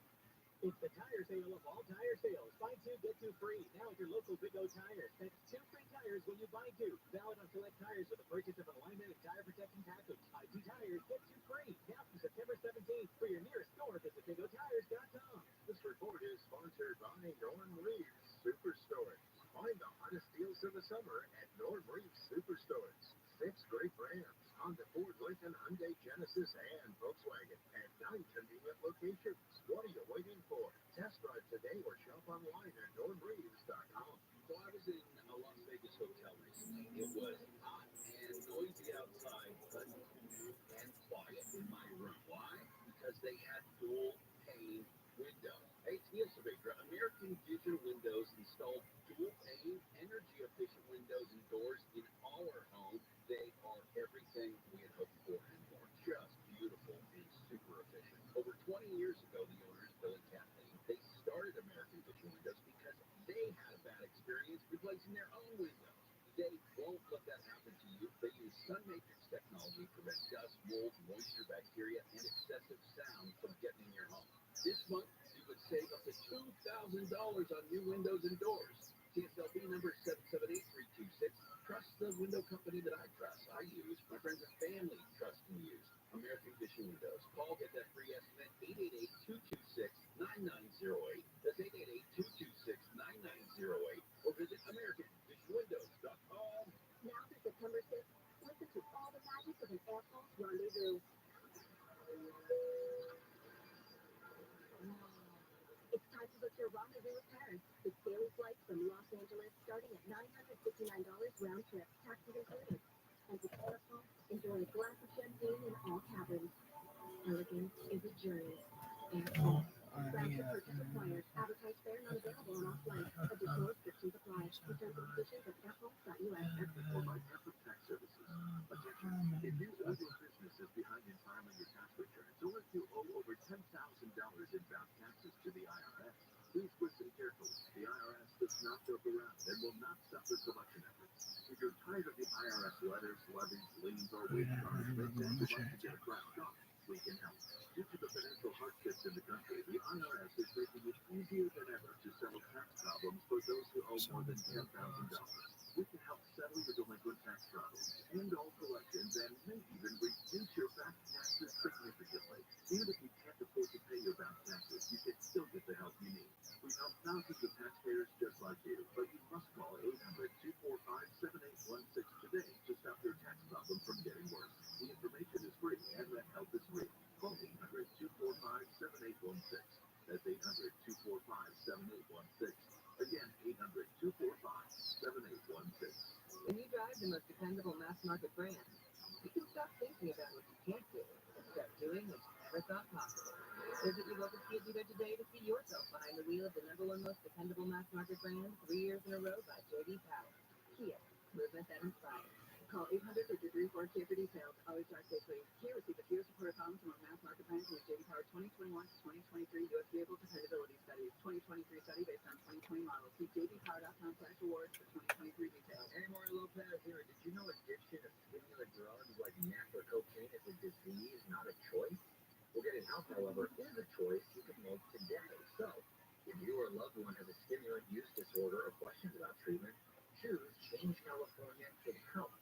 It's the tire sale of all tire sales. Buy 2, get 2 free. Now at your local Big O Tires. That's 2 free tires when you buy 2. Valid on select tires with the purchase of an alignment and tire protection package. Buy 2 tires, get 2 free. Now through September 17th. For your nearest store, visit BigOTires.com. This report is sponsored by Norm Reeves Superstores. Find the hottest deals of the summer at Norm Reeves Superstores. 6 great brands, Honda, Ford, Lincoln, Hyundai, Genesis, and Volkswagen at 9 convenient locations. What are you waiting for? Test drive today or shop online at normbreeze.com. So I was in a Las Vegas hotel recently. It was hot and noisy outside, but cool and quiet in my room. Why? Because they had dual pane windows. Hey, it's Neil Cervegra. American Vision Windows installed dual pane, energy efficient windows and doors in our home. They are everything we had hoped for and more. Just beautiful and super efficient. Over 20 years ago, the owners, Bill and Kathleen, they started American Vision Windows because they had a bad experience replacing their own windows. They won't let that happen to you. They use sun matrix technology to prevent dust, mold, moisture, bacteria, and excessive sound from getting in your home. This month, you could save up to $2,000 on new windows and doors. TSLB number 778326. Trust the window company that I trust. I use. My friends and family trust and use American Vision Windows. Call, get that free estimate, 888-226-9908. That's 888-226-9908. Or visit AmericanVisionWindows.com. Now through September 6th, listen to all the magic of an Air Pulse rendezvous. It's time to book your rendezvous with Paris with daily flights from Los Angeles starting at $959 round trip, taxes included. And with Air Pulse, enjoy a glass of champagne in all cabins. Elegance is a journey. Air Pulse. Round trip purchase required. Advertised fare not available on all flights. Additional restrictions apply. See terms and conditions at airpulse.us. Effort Tax Services. Attention, if you owe your businesses behind in filing your tax returns, or if you owe over $10,000 in back taxes to the IRS, please listen carefully. The IRS does not joke around and will not stop their collection efforts. If you're tired of the IRS letters, levies, liens, or wage garnishments, and would like to get cracked off, we can help. Due to the financial hardships in the country, the IRS is making it easier than ever to settle tax problems for those who owe more than $10,000. We can help settle your delinquent tax problems, end all collections, and may even reduce your back taxes significantly. Even if you can't afford to pay your back taxes, you can still get the help you need. We help thousands of taxpayers just like you, but you must call 800-245-7816 today to stop your tax problem from getting worse. The information is free and the help is real. Call 800-245-7816. That's 800-245-7816. Again, 800-245-7816. When you drive the most dependable mass market brand, you can stop thinking about what you can't do and start doing what you never thought possible. Visit your local Kia dealer today to see yourself behind the wheel of the #1 most dependable mass market brand 3 years in a row by J.D. Power. Kia, movement that inspires. Call 800-5334-KIA for details. Always drive safely. Kia received a Kia supporter column from our mass market brands in the J.D. Power 2021 to 2023 U.S. Vehicle Dependability Studies. 2023 study based on 2020 models. See jdpower.com/awards for 2023 details. Hey, Mario Lopez here. Did you know addiction of stimulant drugs like meth or cocaine is a disease, not a choice? Well, getting help, however, is a choice you can make today. So, if you or a loved one has a stimulant use disorder or questions about treatment, choose Change California Get Help.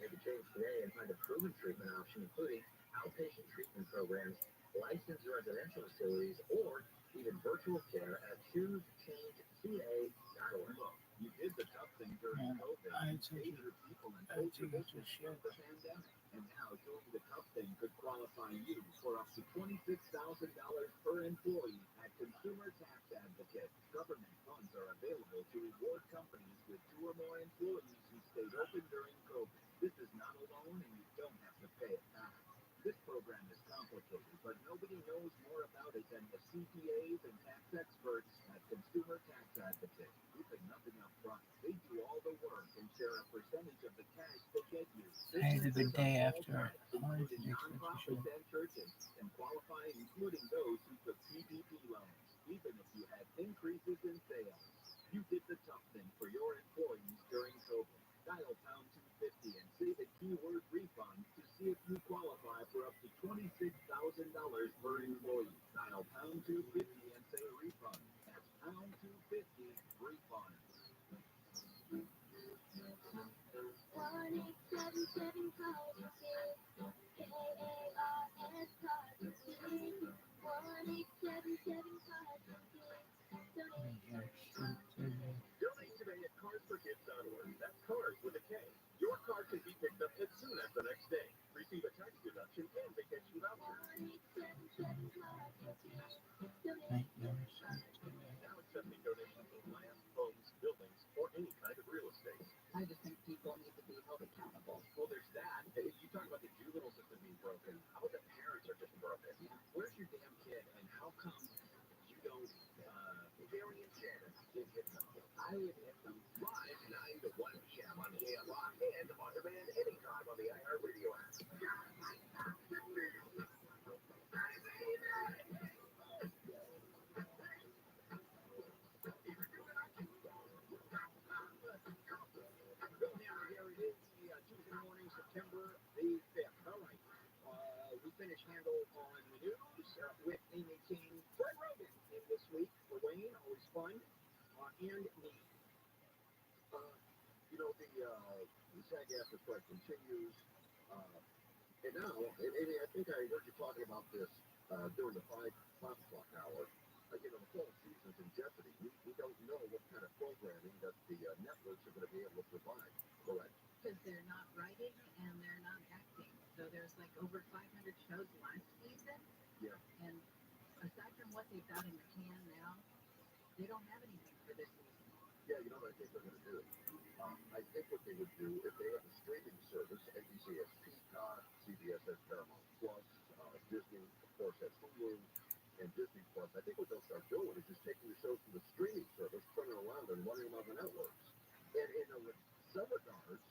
Make a change today and find a proven treatment option, including outpatient treatment programs, licensed residential facilities, or even virtual care at ChooseChangeCA.org. You did the tough thing during COVID. You saved your people and told your business from the pandemic. And now doing the tough thing could qualify you for up to $26,000 per employee at Consumer Tax Advocate. Government funds are available to reward companies with 2 or more employees who stayed open during COVID. This is not a loan and you don't have to pay it back. This program is complicated, but nobody knows more about it than the CPAs and tax experts at Consumer Tax Advocate. You pay nothing up front. They do all the work and share a percentage of the cash they get you. I had a good day after. Including nonprofits and churches, and qualify including those who took PPP loans, even if you had increases in sales. You did the tough thing for your employees during COVID. Dial pound 250 and say the keyword refund to see if you qualify for up to $26,000 per employee. Dial pound 250 and say refund. That's pound 250 refund. 1877 Carter Kid, KARS Carter Kid, 1877 Carter Kid. Donate today at carsforkids.org. That's cars with a K. Your car can be picked up as soon as the next day. Receive live live 9 to 1 p.m. on KLR and on demand anytime on the iHeartRadio app. Bill Hammer here. It is Tuesday morning, September the 5th. All right. We finished handle on the news with Amy King, Fred Rogan in this week for Wayne. Always fun. And me. The SAG-AFTRA strike continues. And now, Amy, I think I heard you talking about this during the 5 o'clock hour. The fall season's in jeopardy. We don't know what kind of programming that the networks are going to be able to provide. Correct. Because they're not writing and they're not acting. So there's like over 500 shows last season. Yeah. And aside from what they've got in the can now, they don't have anything for this season. Yeah, you know what I think they're going to do? I think what they would do, if they have a streaming service, ABC has Peacock, CBS has Paramount Plus, Disney, of course, has Hulu, and Disney Plus. I think what they'll start doing is just taking the shows from the streaming service, turning around and running them on the networks. And in some regards,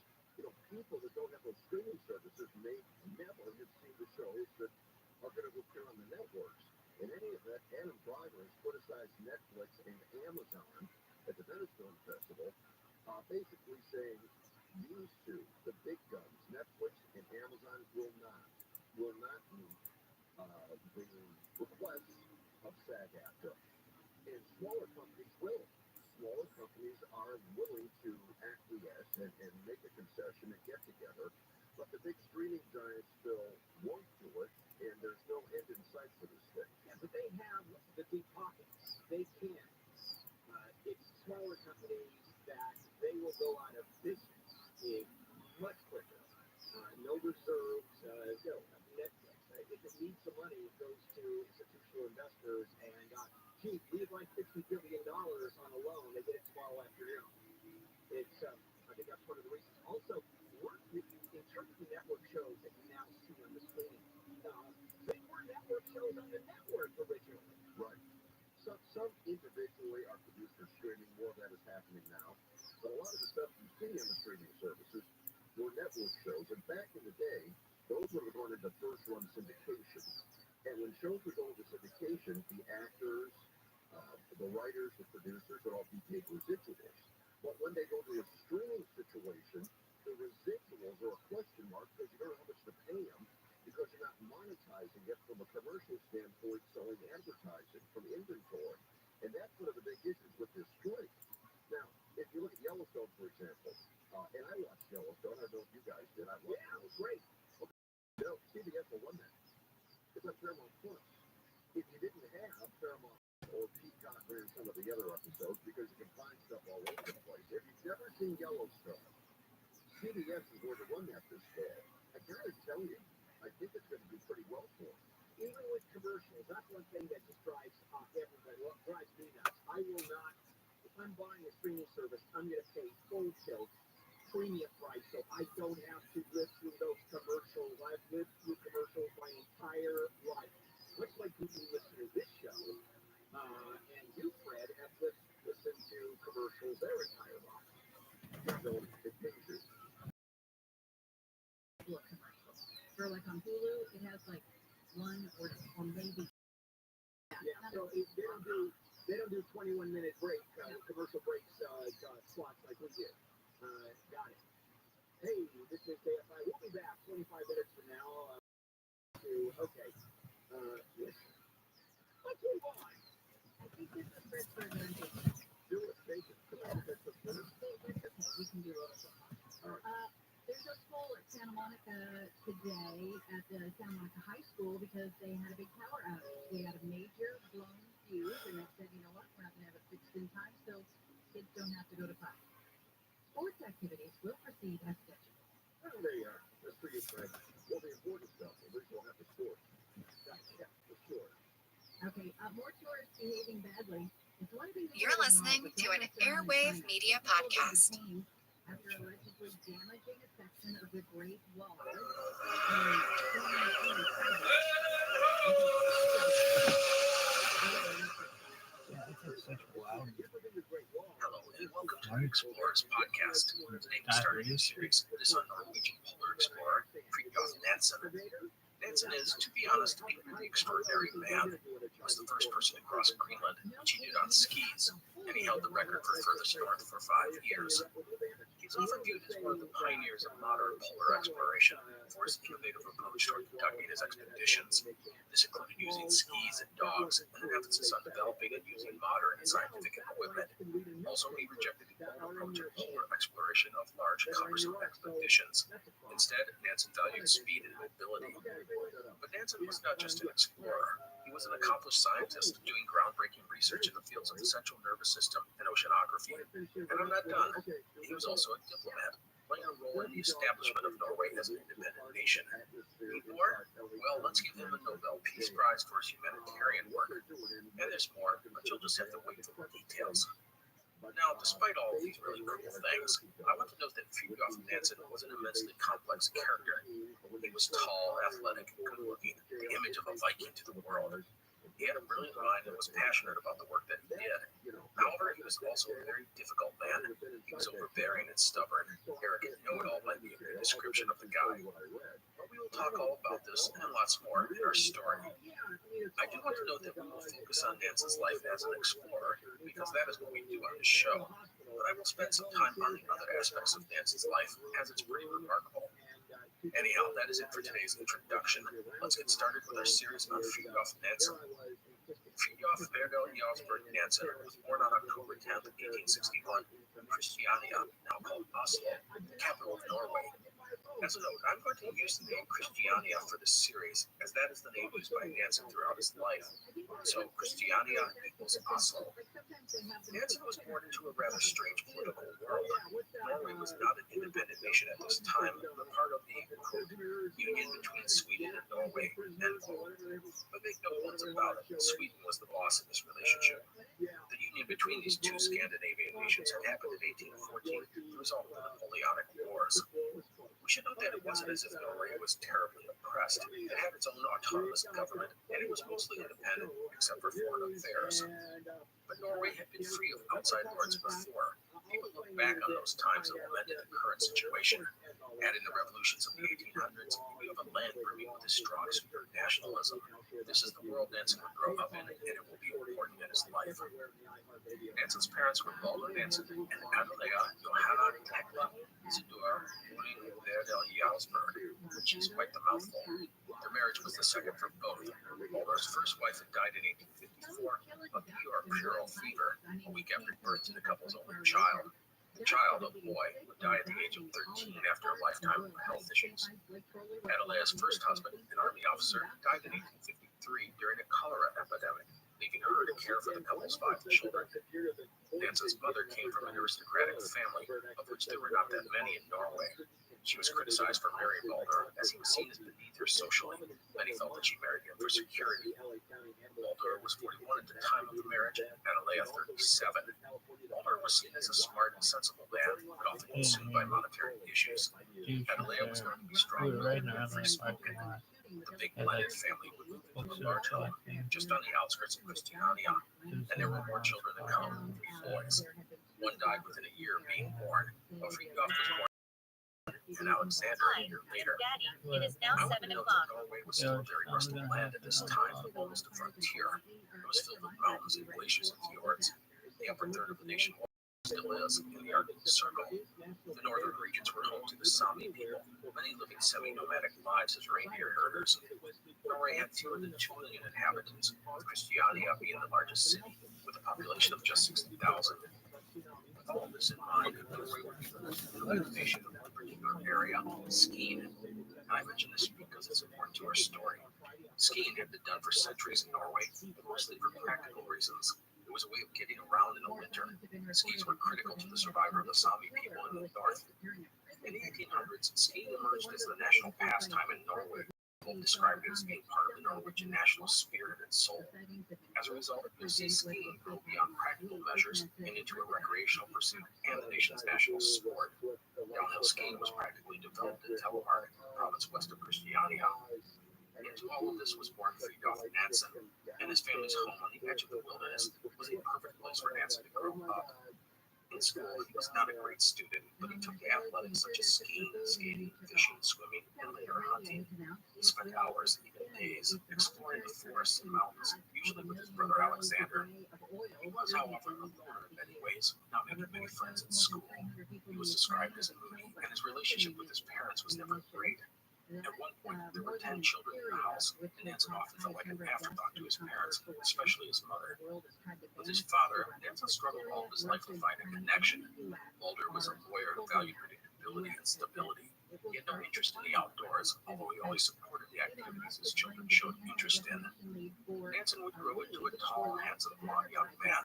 people that don't have those streaming services may never have seen the shows that are going to appear on the networks. In any event, Adam Driver has criticized Netflix and Amazon at the Venice Film Festival, basically saying these two, the big guns, Netflix and Amazon, will not meet the requests of SAG-AFTRA. And smaller companies will. Smaller companies are willing to acquiesce and make a concession and get together, but the big streaming giants still won't do it, and there's no end in sight for this thing. Yeah, but they have the deep pockets. They can. It's smaller companies that they will go out of business in much quicker. No reserves, Netflix. If it needs some money, it goes to institutional investors and, we'd like $50 billion on a loan. They get it tomorrow afternoon. It's, I think that's one of the reasons. Also, in terms of the network shows that you now see on the screen, they were network shows on the network originally. Right. Some individually are produced for streaming. More of that is happening now. But a lot of the stuff you see on the streaming services were network shows. And back in the day, those were going into first-run syndication. And when shows were going to syndication, the actors, the writers, the producers would all be paid residuals. But when they go to a streaming situation, the residuals are a question mark because you don't know how much to pay them because you're not monetizing it from a commercial standpoint, selling advertising from inventory. And that's one of the big issues with this strike. Now, if you look at Yellowstone, for example, and I watched Yellowstone, I don't know if you guys did. It was great. Okay. CBS will run that. It's on Paramount Plus. If you didn't have Paramount or Peacock or some of the other episodes, because you can find stuff all over the place. If you've never seen Yellowstone, CBS is going to run that this fall. I gotta tell you, I think it's going to do pretty well for them. Even with commercials, that's one thing that just drives everybody. Well, drives me nuts. I will not. If I'm buying a streaming service, I'm going to pay full tilt premium price, so I don't have to live through those commercials. I've lived through commercials my entire life. Much like you can listen to this show, and you, Fred, have listened to commercials their entire life. So it pays you. Look, commercials. For like on Hulu, it has like one or maybe. Yeah, so they don't do 21-minute break, commercial breaks, slots like we did. Got it. Hey, this is KFI. We'll be back 25 minutes from now. Yes. Let's move on. I think this is Fred's burger and bacon. Do it, bacon. We can do it. There's a poll at Santa Monica today at the Santa Monica High School because they had a big power outage. They had a major blown fuse, and they said, you know what, we're not going to have it fixed in time, so kids don't have to go to class. Sports activities will proceed as scheduled. Well, there you are. That's for you, Fred. Well, the important stuff. At least we'll have the sports. Yeah, for sure. Okay, more tourists behaving badly. You're listening to an Airwave Media Podcast. After allegedly damaging a section of the Great Wall. Hello and welcome Explorers podcast. Today we started a new series. This on Norwegian polar explorer, Fridtjof Nansen. Nansen is, to be honest, a really extraordinary man. He was the first person to cross Greenland, which he did on skis, and he held the record for furthest north for 5 years. He's often viewed as one of the pioneers of modern polar exploration for his innovative approach toward conducting his expeditions. This included using skis and dogs, and an emphasis on developing and using modern scientific equipment. Also, he rejected the old approach of polar exploration of large, cumbersome expeditions. Instead, Nansen valued speed and mobility. But Nansen was not just an explorer. He was an accomplished scientist doing groundbreaking research in the fields of the central nervous system and oceanography. And I'm not done. He was also a diplomat, playing a role in the establishment of Norway as an independent nation. Need more? Well, let's give him a Nobel Peace Prize for his humanitarian work. And there's more, but you'll just have to wait for the details. Now, despite all of these really cool things, I want to note that Fridtjof Nansen was an immensely complex character. He was tall, athletic, good-looking, the image of a Viking to the world. He had a brilliant mind and was passionate about the work that he did. However, he was also a very difficult man. He was overbearing and stubborn. Arrogant know-it-all might be a good description of the guy. But we will talk all about this and lots more in our story. I do want to note that we will focus on Nansen's life as an explorer, because that is what we do on this show. But I will spend some time on the other aspects of Nansen's life, as it's pretty remarkable. Anyhow, that is it for today's introduction. Let's get started with our series on Fridtjof Nansen. Fridtjof Nansen was born on October 10, 1861, in Christiania, now called Oslo, the capital of Norway. As a note, I'm going to use the name Christiania for this series, as that is the name used by Nansen throughout his life. So Christiania equals Oslo. Nansen was born into a rather strange political world. Norway was not an independent nation at this time, but part of the union between Sweden and Norway. But make no bones about it, Sweden was the boss in this relationship. The union between these two Scandinavian nations had happened in 1814 as a result of the Napoleonic Wars. We should note that it wasn't as if Norway was terribly oppressed. It had its own autonomous government, and it was mostly independent, except for foreign affairs. But Norway had been free of outside lords before. People look back on those times and lament the current situation. And in the revolutions of the 1800s, we have a land brimming with a strong super nationalism. This is the world Nansen would grow up in, and it will be important in his life. Nansen's parents were Balder Nansen and Adelea Johanna Tekla Isidor Uling Verdal Jarlsberg, which is quite the mouthful. Their marriage was the second for both. Balder's first wife had died in 1854 of puerperal fever, a week after birth to the couple's only child. The child, a boy, would die at the age of 13 after a lifetime of health issues. Adelea's first husband, an army officer, died in 1853 during a cholera epidemic, leaving her to care for the couple's 5 children. Nansen's mother came from an aristocratic family, of which there were not that many in Norway. She was criticized for marrying Balder, as he was seen as beneath her socially. Many felt that she married him for security. Balder was 41 at the time of the marriage, Adelea 37. Balder was seen as a smart and sensible man, but often consumed by monetary issues. Adelea was known to be strong-willed and free-spoken. The big blended family would move into a large home just on the outskirts of Christiania, and there were more children to come, 3 boys. One died within a year of being born, while Fridtjof was born and Alexander a year later. It is now 7 o'clock. Norway was still a very rustic land at this time, almost a frontier. It was filled with mountains and glaciers and fjords. The upper third of the nation still is in the Arctic Circle. The northern regions were home to the Sami people, many living semi-nomadic lives as reindeer herders. Norway had fewer than 2 million inhabitants, with Christiania being the largest city, with a population of just 60,000. With all of this in mind, Norway would be the most polluted nation of the particular area, skiing. And I mention this because it's important to our story. Skiing had been done for centuries in Norway, but mostly for practical reasons. It was a way of getting around in the winter. Skis were critical to the survival of the Sami people in the north. In the 1800s, skiing emerged as the national pastime in Norway. People described it as being part of the Norwegian national spirit and soul. As a result, you see skiing grew beyond practical measures and into a recreational pursuit and the nation's national sport. Downhill skiing was practically developed in Telemark, province west of Christiania. Into all of this was born Fridtjof Nansen, and his family's home on the edge of the wilderness was a perfect place for Nansen to grow up. In school, he was not a great student, but he took to athletics such as skiing, skating, fishing, swimming, and later hunting. He spent hours, even days, exploring the forests and mountains, usually with his brother Alexander. He was, however, a loner in many ways, not making many friends at school. He was described as moody, and his relationship with his parents was never great. At one point, there were 10 children in the house, and Nansen often felt like an afterthought to his parents, especially his mother. With his father, Nansen struggled all of his life to find a connection. Mulder was a lawyer who valued predictability and stability. He had no interest in the outdoors, although he always supported the activities his children showed interest in. Nansen would grow into a tall, handsome, blond young man.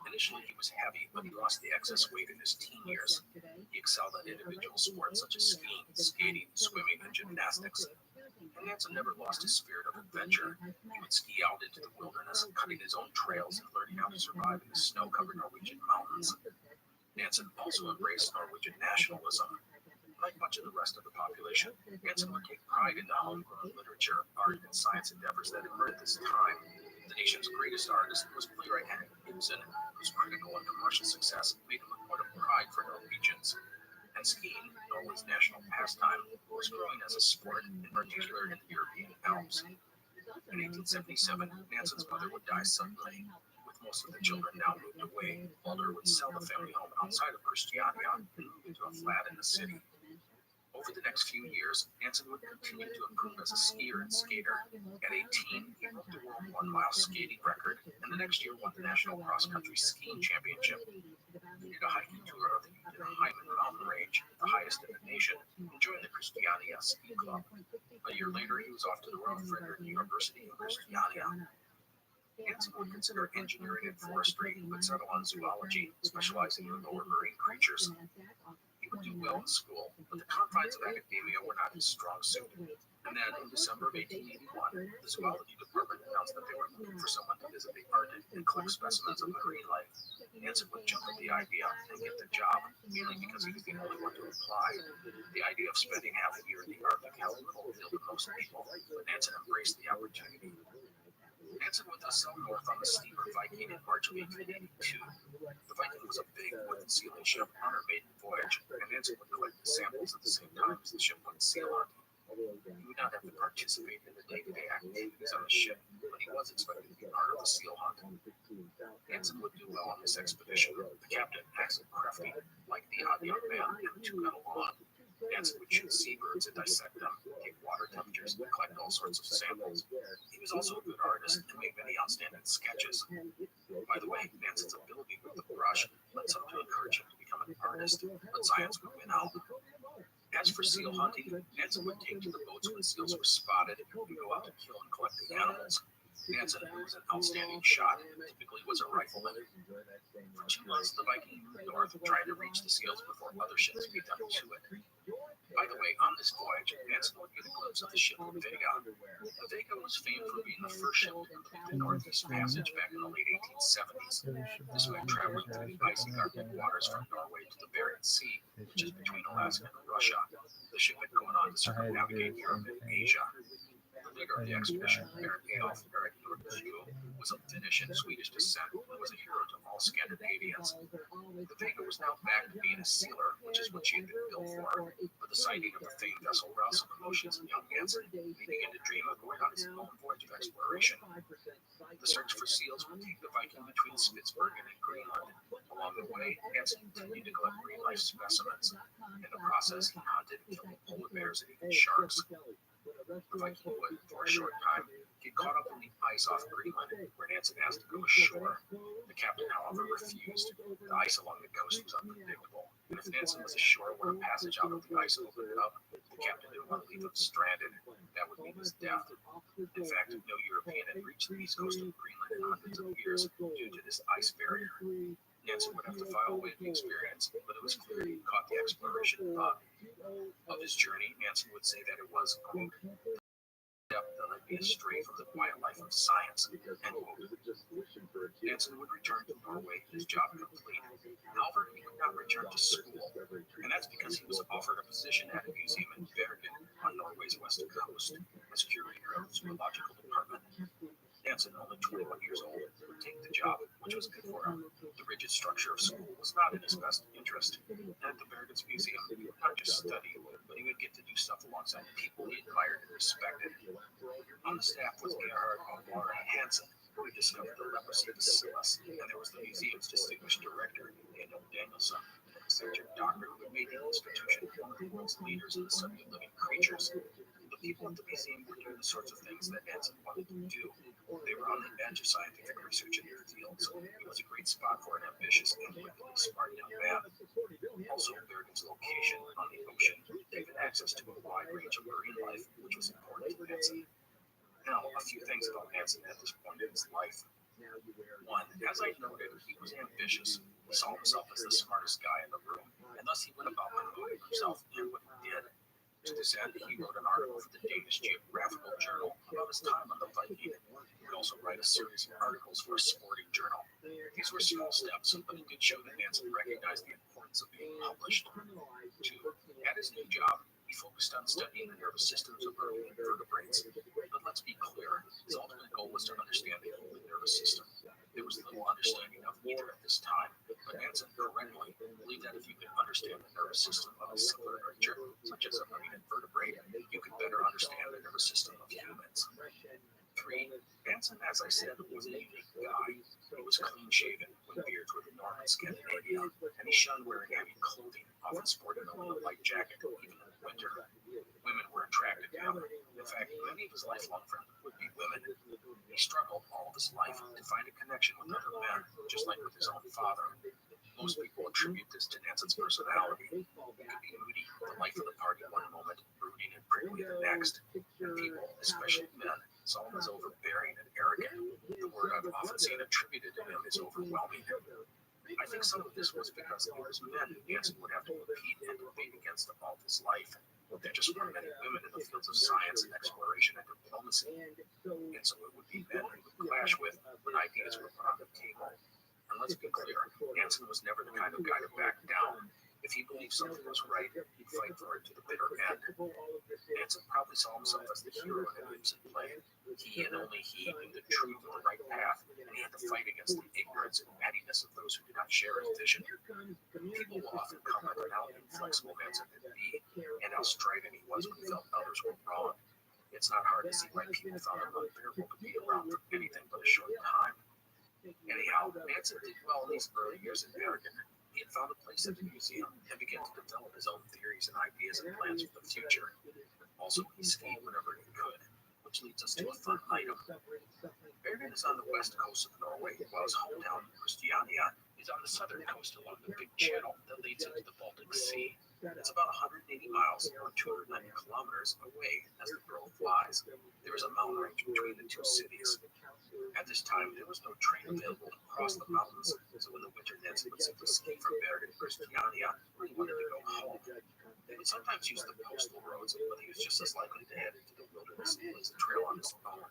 Initially, he was heavy, but he lost the excess weight in his teen years. He excelled at individual sports such as skiing, skating, swimming, and gymnastics. And Nansen never lost his spirit of adventure. He would ski out into the wilderness, cutting his own trails and learning how to survive in the snow-covered Norwegian mountains. Nansen also embraced Norwegian nationalism. Like much of the rest of the population, Nansen would take pride in the homegrown literature, art, and science endeavors that emerged at this time. The nation's greatest artist was playwright Henrik Ibsen, whose critical and commercial success made him a point of pride for Norwegians. And skiing, Norway's national pastime, was growing as a sport, in particular in the European Alps. In 1877, Nansen's mother would die suddenly. With most of the children now moved away, Mulder would sell the family home outside of Christiania and move into a flat in the city. Over the next few years, Nansen would continue to improve as a skier and skater. At 18, he broke the world 1-mile skating record, and the next year won the National Cross Country Skiing Championship. He did a hiking tour of the Hyman mountain range, the highest in the nation, and joined the Christiania Ski Club. A year later, he was off to the Royal Frederick University in Christiania. Nansen would consider engineering and forestry, but settled on zoology, specializing in lower marine creatures. He would do well in school, but the confines of academia were not his strong suit. And then, in December of 1881, the zoology department announced that they were looking for someone to visit the Arctic and collect specimens of marine life. Nansen would jump at the idea and get the job, mainly because he was the only one to apply. The idea of spending half a year in the Arctic held little appeal to most people, but Nansen embraced the opportunity. Nansen would thus sail north on the steamer Viking in March of 1882. The Viking was a big wooden sealing ship on her maiden voyage, and Nansen would collect the samples at the same time as the ship went seal hunting. He would not have to participate in the day-to-day activities on the ship, but he was expected to be part of the seal hunt. Nansen would do well on this expedition. The captain, Axel Crafty, liked the odd young man, and the two got along. Nansen would shoot seabirds and dissect them, take water temperatures, and collect all sorts of samples. He was also a good artist and made many outstanding sketches. By the way, Nansen's ability with the brush led some to encourage him to become an artist, but science would win out. As for seal hunting, Nansen would take to the boats when seals were spotted and would go out to kill and collect the animals. Nansen, who was an outstanding shot, typically was a rifleman. For 2 months, the Viking moved north, trying to reach the seals before other ships beat them to it. By the way, on this voyage, Nansen would get a glimpse of the ship the Vega. The Vega was famed for being the first ship to complete the Northeast Passage back in the late 1870s. This meant traveling through the icy Arctic waters from Norway to the Bering Sea, which is between Alaska and Russia. The ship had gone on to circumnavigate Europe and Asia. The leader of the expedition, Baron Adolf Erik Nordström, was of Finnish and Swedish descent and was a hero to all Scandinavians. The Vega was now back to being a sealer, which is what she had been built for. But the sighting of the famed vessel roused some emotions in young Nansen. He began to dream of going on his own voyage of exploration. The search for seals would take the Viking between Spitsbergen and Greenland. Along the way, Nansen continued to collect marine life specimens. In the process, he hunted and killed polar bears and even sharks. The Viking would, for a short time, get caught up in the ice off Greenland, where Nansen asked to go ashore. The captain, however, refused. The ice along the coast was unpredictable, and if Nansen was ashore when a passage out of the ice opened up, the captain didn't want to leave him stranded. That would mean his death. In fact, no European had reached the east coast of Greenland in hundreds of years due to this ice barrier. Nansen would have to file away the experience, but it was clear he caught the exploration bug. Of his journey, Nansen would say that it was, quote, depth that led me astray from the quiet life of science, end quote. Nansen would return to Norway, his job complete. However, he would not return to school, and that's because he was offered a position at a museum in Bergen on Norway's west coast as curator of the zoological department. Nansen, only 21 years old, would take the job, which was good for him. The rigid structure of school was not in his best interest. And at the Bergen's Museum, he would not just study, but he would get to do stuff alongside people he admired and respected. On the staff was Gerhard von Hansen, who discovered the leprosy bacillus, and there was the museum's distinguished director, Daniel Danielson, an eccentric doctor who had made the institution one of the world's leaders in the study of living creatures. The people at the museum were doing the sorts of things that Hansen wanted to do. They were on the edge of scientific research in their fields. It was a great spot for an ambitious and wickedly smart young man. Also, Bergen's location on the ocean gave it access to a wide range of marine life, which was important to Hansen. Now, a few things about Hansen at this point in his life. One, as I noted, he was ambitious. He saw himself as the smartest guy in the room, and thus he went about promoting himself and what he did. To this end, he wrote an article for the Danish Geographical Journal about his time on the Viking. He would also write a series of articles for a sporting journal. These were small steps, but it did show that Hansen recognized the importance of being published. Two, at his new job, he focused on studying the nervous systems of early invertebrates. But let's be clear, his ultimate goal was to understand the human nervous system. There was little understanding of either at this time, but Hansen correctly believed that if you could understand the nervous system of a simpler creature, such as a marine invertebrate, you could better understand the nervous system of humans. 3. Hansen, as I said, was a unique guy. He was clean-shaven, with beards were the norm in Scandinavia, and he shunned wearing heavy clothing, often sported only a light jacket, even in winter. Women were attracted to him. In fact, many of his lifelong friends would be women. He struggled all of his life to find a connection with other men, just like with his own father. Most people attribute this to Hansen's personality. He could be moody, the life of the party one moment, brooding and prickly the next. And people, especially men, saw him as overbearing and arrogant. The word I've often seen attributed to him is overwhelming. I think some of this was because it was men Hansen would have to compete and debate against all his life. There just weren't many women in the fields of science and exploration and diplomacy, and so it would be men he would clash with when ideas were put on the table. And let's be clear, Hansen was never the kind of guy to back down. If he believed something was right, he'd fight for it to the bitter end. Hansen probably saw himself as the hero in an Ibsen play. He and only he knew the truth of the right path, and he had to fight against the ignorance and pettiness of those who did not share his vision. People will often comment on how inflexible Hansen could be, and how strident he was when he felt others were wrong. It's not hard to see why people found him unbearable to be around for anything but a short time. Anyhow, Hansen did well in these early years in Bergen. He had found a place at the museum and began to develop his own theories and ideas and plans for the future. Also, he skied whenever he could, which leads us to a fun item. Bergen is on the west coast of Norway, while his hometown, Christiania, is on the southern coast along the big channel that leads into the Baltic Sea. It's about 180 miles or 290 kilometers away as the crow flies. There is a mountain range between the two cities. At this time, there was no train available to cross the mountains, so in the winter, Hansen would simply ski from Bergen to Christiania, where he wanted to go home. They would sometimes use the postal roads, but he was just as likely to head into the wilderness and blaze a trail on his own.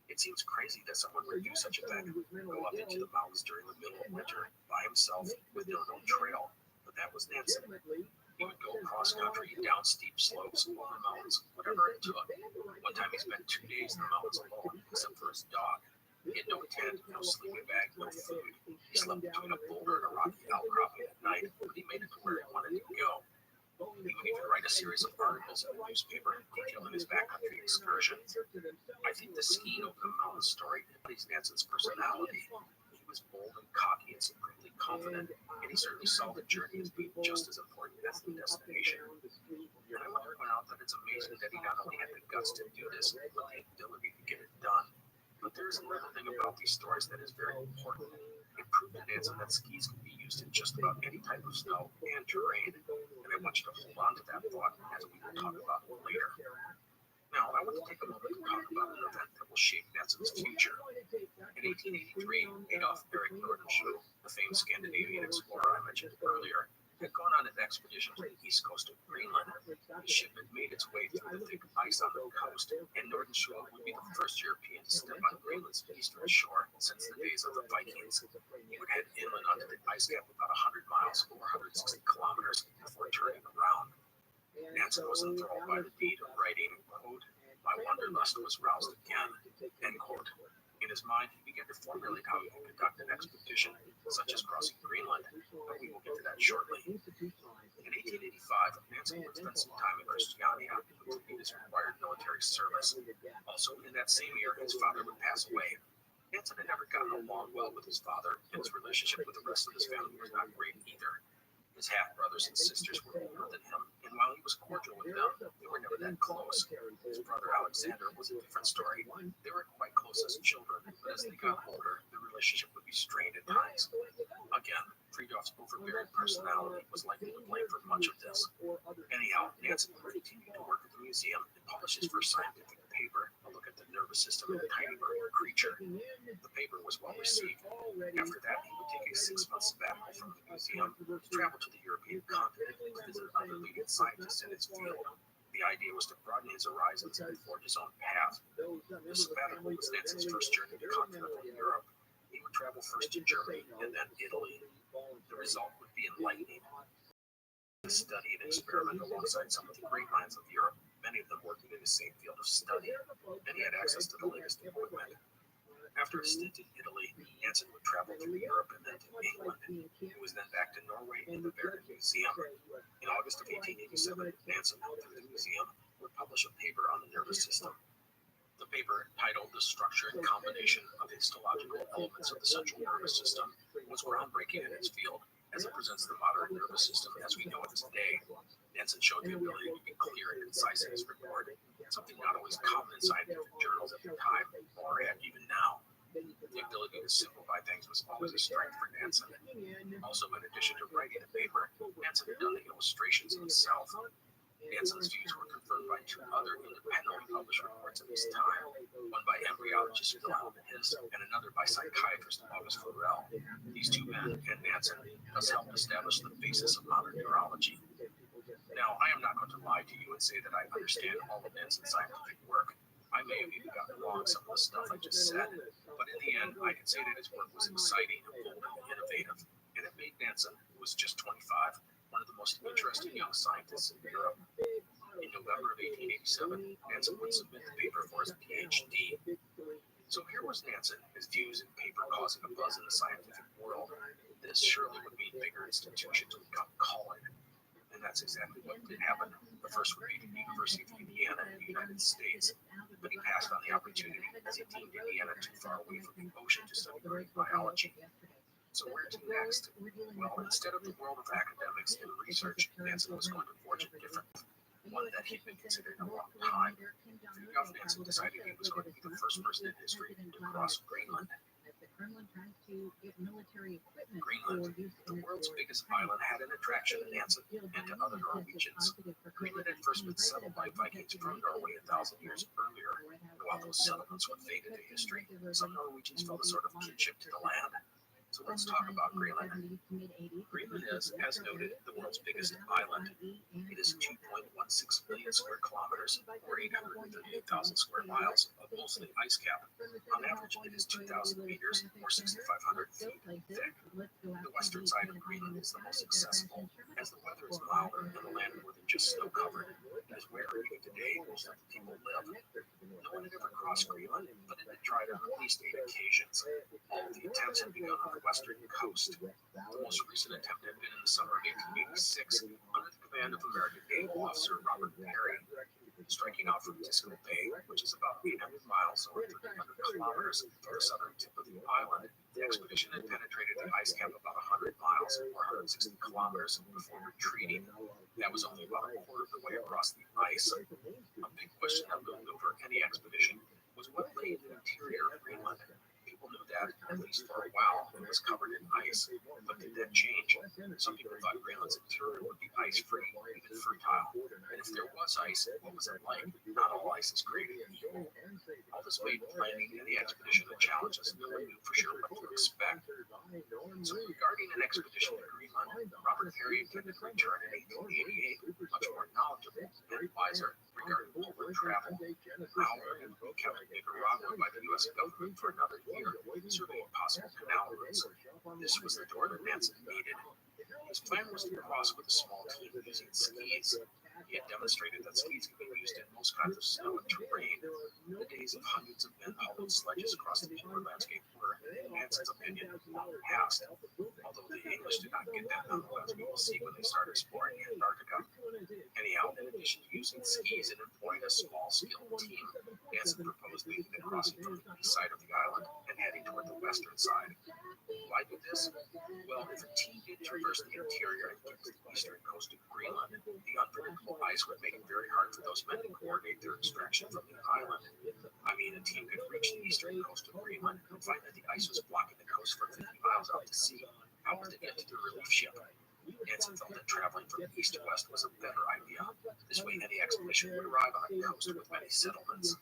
It seems crazy that someone would do such a thing, go up into the mountains during the middle of winter by himself with no known trail, but that was Hansen. He would go cross country, down steep slopes, over mountains, whatever it took. One time he spent 2 days in the mountains alone, except for his dog. He had no tent, no sleeping bag, no food. He slept between a boulder and a rocky outcropping at night, but he made it to where he wanted to go. He would even write a series of articles in the newspaper detailing his backcountry excursion. I think the skiing over the mountain story embodies Hansen's personality. He was bold and cocky and supremely confident, and he certainly saw the journey as being just as important as the destination. And I want to point out that it's amazing that he not only had the guts to do this, but the ability to get it done. But there is another thing about these stories that is very important. It proved to Hansen that skis can be used in just about any type of snow and terrain, and I want you to hold on to that thought as we will talk about it later. Now, I want to take a moment to talk about an event that will shape Hansen's future. In 1883, Adolf Erik Nordenskiöld, the famed Scandinavian explorer I mentioned earlier, had gone on an expedition to the east coast of Greenland. His ship had made its way through the thick ice on the coast, and Nordenskiöld would be the first European to step on Greenland's eastern shore since the days of the Vikings. He would head inland onto the ice cap about 100 miles or 160 kilometers before turning around. Hansen was enthralled by the deed of writing, quote, "My wanderlust was roused again," end quote. In his mind, he began to formulate how he could conduct an expedition, such as crossing Greenland, but we will get to that shortly. In 1885, Nansen would spend some time in Christiania, completing his required military service. Also, in that same year, his father would pass away. Nansen had never gotten along well with his father, and his relationship with the rest of his family was not great either. His half-brothers and sisters were older than him, and while he was cordial with them, they were never that close. His brother Alexander was a different story. They were quite close as children, but as they got older, the relationship would be strained at times. Again, Friedhoff's overbearing personality was likely to blame for much of this. Anyhow, Nansen would continue to work at the museum and publish his first scientific paper, a look at the nervous system of a tiny marine creature. The paper was well received. After that, he would take a 6-month sabbatical from the museum to travel to the European continent to visit other leading scientists in his field. The idea was to broaden his horizons and forge his own path. The sabbatical was Nansen's first journey to continental Europe. He would travel first to Germany and then Italy. The result would be enlightening. He studied and experimented alongside some of the great minds of Europe, many of them working in the same field of study, and he had access to the latest equipment. After a stint in Italy, Nansen would travel through Europe and then to England. He was then back to Norway and the Bavarian Museum. In August of 1887, Nansen, through the museum, would publish a paper on the nervous system. The paper, titled The Structure and Combination of Histological Elements of the Central Nervous System, was groundbreaking in its field, as it presents the modern nervous system as we know it today. Nansen showed the ability to be clear and concise in his report, something not always common in scientific journals at the time, or yet even now. The ability to simplify things was always a strength for Nansen. Also, in addition to writing the paper, Nansen had done the illustrations himself. Nansen's views were confirmed by 2 other independently published reports of his time, one by embryologist Wilhelm His and another by psychiatrist August Forel. These 2 men and Nansen thus helped establish the basis of modern neurology. Now, I am not going to lie to you and say that I understand all of Nansen's scientific work. I may have even gotten wrong some of the stuff I just said, but in the end, I can say that his work was exciting, bold, and innovative, and it made Nansen, who was just 25, one of the most interesting young scientists in Europe. In November of 1887, Nansen would submit the paper for his PhD. So here was Nansen, his views and paper causing a buzz in the scientific world. This surely would mean bigger institutions would come calling. And that's exactly what did happen. The first would be the University of Indiana in the United States, but he passed on the opportunity as he deemed Indiana too far away from the ocean to study marine biology. So where to next? Well, instead of the world of academics and research, Nansen was going to forge a different one that he'd been considering a long time. Friedhoff Nansen decided he was going to be the first person in history to cross Greenland. Greenland, the world's biggest island, had an attraction to Nansen and to other Norwegians. Greenland had first been settled by Vikings from Norway 1,000 years earlier. While those settlements would fade into history, some Norwegians felt a sort of kinship to the land. So let's talk about Greenland. Greenland is, as noted, the world's biggest island. It is 2.16 million square kilometers, or 838,000 square miles, of mostly ice cap. On average, it is 2,000 meters, or 6,500 feet thick. The western side of Greenland is the most accessible, as the weather is milder and the land more than just snow-covered. It is where, even today, most of the people live. No one had ever crossed Greenland, but it had tried on at least 8 occasions. All of the attempts had begun on the western coast. The most recent attempt had been in the summer of 1886 under the command of American naval officer Robert Perry. Striking out from Disco Bay, which is about 800 miles or 300 kilometers from the southern tip of the island, the expedition had penetrated the ice cap about 100 miles or 160 kilometers before retreating. That was only about a quarter of the way across the ice. A big question that loomed over any expedition was what lay in the interior of Greenland. People knew that, at least for a while, it was covered in ice. But did that change? Some people thought Greenland's interior would be ice-free, even fertile. And if there was ice, what was it like? Not all ice is created equal. All this made planning and the expedition a challenge, as no one knew for sure what to expect. So regarding an expedition to Greenland, Robert Perry intended to return in 1888, much more knowledgeable and wiser regarding polar travel. However, he was kept in Nicaragua by the U.S. government for another year, surveying possible canal routes. This was the door that Nansen needed. His plan was to cross with a small team using skis. He had demonstrated that skis could be used in most kinds of snow and terrain. The days of hundreds of men hauling sledges across the polar landscape were, in Hanson's opinion, long past. Although the English did not get that memo, as we will see when they start exploring Antarctica. Anyhow, in addition to using skis and employing a small skilled team, Hanson proposed making the crossing from the east side of the island and heading toward the western side. Why do this? Well, if a team did traverse the interior and get to the eastern coast of Greenland, the unpredictable ice would make it very hard for those men to coordinate their extraction from the island. I mean, a team could reach the eastern coast of Greenland and find that the ice was blocking the coast for 50 miles out to sea. How would they get to the relief ship? Hanson felt that traveling from east to west was a better idea. This way, any expedition would arrive on a coast with many settlements.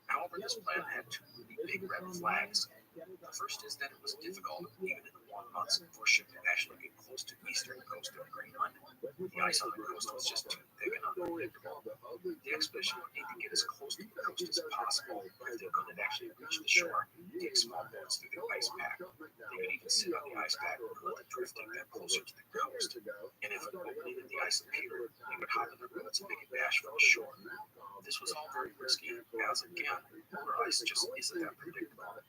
However, this plan had two really big red flags. The first is that it was difficult, even in the warm months, for a ship to actually get close to the eastern coast of Greenland. The ice on the coast was just too thick and unpredictable. The expedition would need to get as close to the coast as possible if they couldn't actually reach the shore, take small boats through the ice pack. They could even sit on the ice pack and let the drift take them closer to the coast. And if an opening in the ice appeared, they would hop in their boats and make a dash for the shore. This was all very risky, as again, polar ice just isn't that predictable.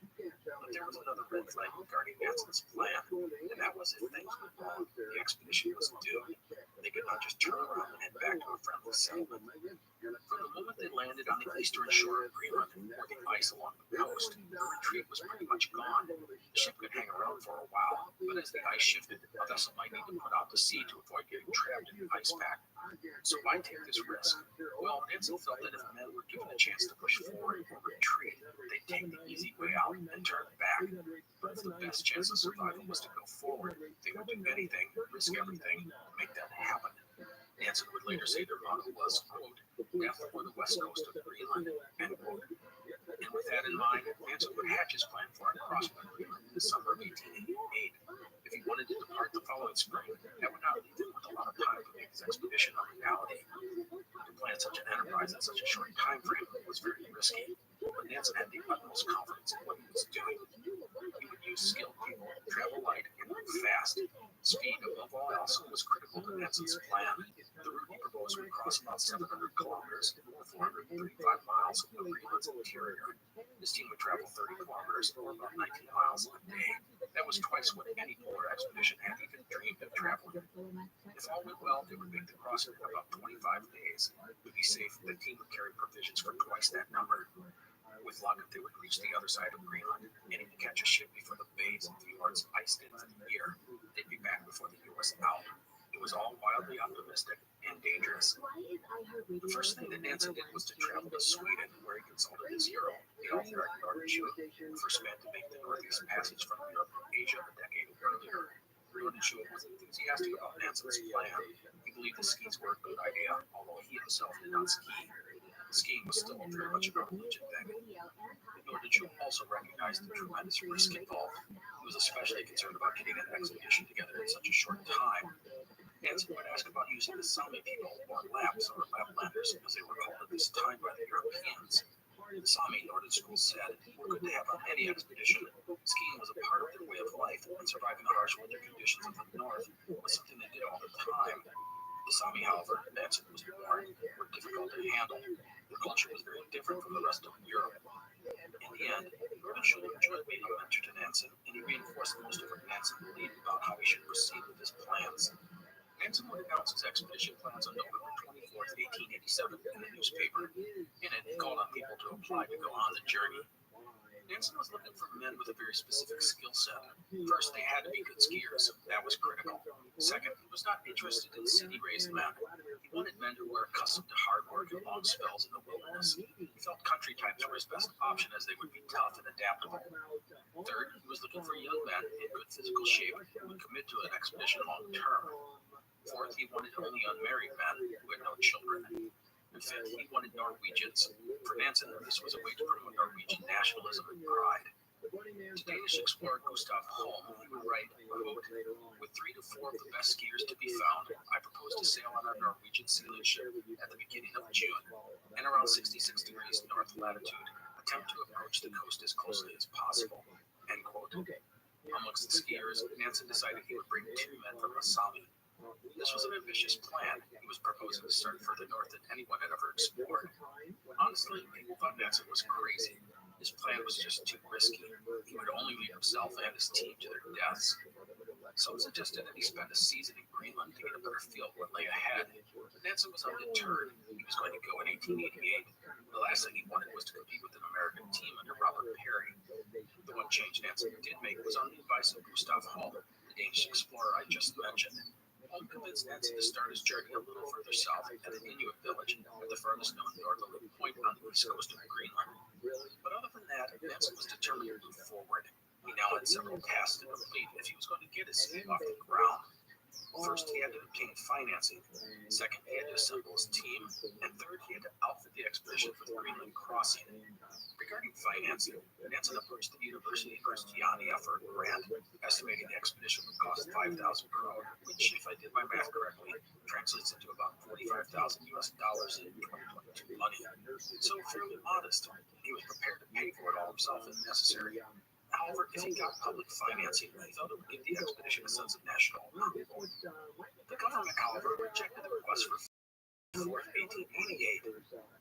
But there was another red flag regarding Hanson's plan, and that was if things went wrong, the expedition was doomed. They could not just turn around and head back to a friendly settlement. From the moment they landed on the eastern shore of Greenland, or the ice along the coast, the retreat was pretty much gone. The ship could hang around for a while, but as the ice shifted, a vessel might need to put out to sea to avoid getting trapped in the ice pack. So why take this risk? Well, Hanson felt that if men were given a chance to push forward or retreat, they'd take the easy way out and turn back. But if the best chance of survival was to go forward, they would do anything, risk everything, to make that happen. Hanson would later say their motto was, quote, death for the west coast of Greenland, end quote. And with that in mind, Hanson would hatch his plan for a crossing of Greenland in the summer of 1888. If he wanted to depart the following spring, that would not leave him with a lot of time to make his expedition a reality. To plan such an enterprise in such a short time frame was very risky, but Hanson had the utmost confidence in what he was doing. He would use skilled people, travel light, and move fast. Speed, above all else, was critical to Hanson's plan. The route he proposed would cross about 700 kilometers, or 435 miles, of Greenland's interior. His team would travel 30 kilometers, or about 19 miles, a day. That was twice what any polar expedition had even dreamed of traveling. If all went well, they would make the crossing in about 25 days. To be safe, the team would carry provisions for twice that number. With luck, they would reach the other side of Greenland, aiming to catch a ship before the bays and fjords iced in for the year. They'd be back before the year was out. It was all wildly optimistic and dangerous. The first thing that Hanson did was to travel to Sweden, where he consulted his hero, the author Nordenskiöld, the first man to make the Northeast Passage from Europe to Asia a decade earlier. Nordenskiöld was enthusiastic about Hanson's plan. He believed the skis were a good idea, although he himself did not ski. Skiing was still very much a religion thing. Nordenskiöld also recognized the tremendous risk involved. He was especially concerned about getting an expedition together in such a short time. Hanson would ask about using the Sami people, or Lapps, or Laplanders, as they were called at this time by the Europeans. The Sami, Nordenskiöld said, were good to have on any expedition. Skiing was a part of their way of life, and surviving the harsh winter conditions of the north was something they did all the time. The Sami, however, Hanson was warned, were difficult to handle. Their culture was very different from the rest of Europe. In the end, Nordenskiöld enjoyed being a mentor to Hanson, and he reinforced most of what Hanson believed about how he should proceed with his plans. Hanson would announce his expedition plans on November 24th, 1887, in the newspaper. In it, he called on people to apply to go on the journey. Hanson was looking for men with a very specific skill set. First, they had to be good skiers. That was critical. Second, he was not interested in city-raised men. He wanted men who were accustomed to hard work and long spells in the wilderness. He felt country types were his best option, as they would be tough and adaptable. Third, he was looking for young men in good physical shape who would commit to an expedition long-term. Fourth, he wanted only unmarried men who had no children. And fifth, he wanted Norwegians. For Hanson, this was a way to promote Norwegian nationalism and pride. To Danish explorer Gustav Holm, he would write, quote, with 3 to 4 of the best skiers to be found, I propose to sail on a Norwegian sealing ship at the beginning of June, and around 66 degrees north latitude, attempt to approach the coast as closely as possible, end quote. Amongst the skiers, Hanson decided he would bring 2 men from the Sami. This was an ambitious plan. He was proposing to start further north than anyone had ever explored. Honestly, people thought Nansen was crazy. His plan was just too risky. He would only lead himself and his team to their deaths. Some suggested that he spend a season in Greenland to get a better feel of what lay ahead. But Nansen was undeterred. He was going to go in 1888. The last thing he wanted was to compete with an American team under Robert Peary. The one change Nansen did make was on the advice of Gustav Holm, the Danish explorer I just mentioned. Holm convinced Nansen to start his journey a little further south at an Inuit village at the furthest known northerly point on the east coast of Greenland. But other than that, Nansen was determined to move forward. He now had several tasks to complete if he was going to get his scheme off the ground. First, he had to obtain financing. Second, he had to assemble his team. And third, he had to outfit the expedition for the Greenland crossing. Regarding financing, Nansen approached the University of Christiania for a grant, estimating the expedition would cost 5,000 kroner, which, if I did my math correctly, translates into about $45,000 in 2022 money. So fairly modest. He was prepared to pay for it all himself if necessary. However, if he got public financing, he thought it would give the expedition a sense of national approval. The government, however, rejected the request for 4th, 1888.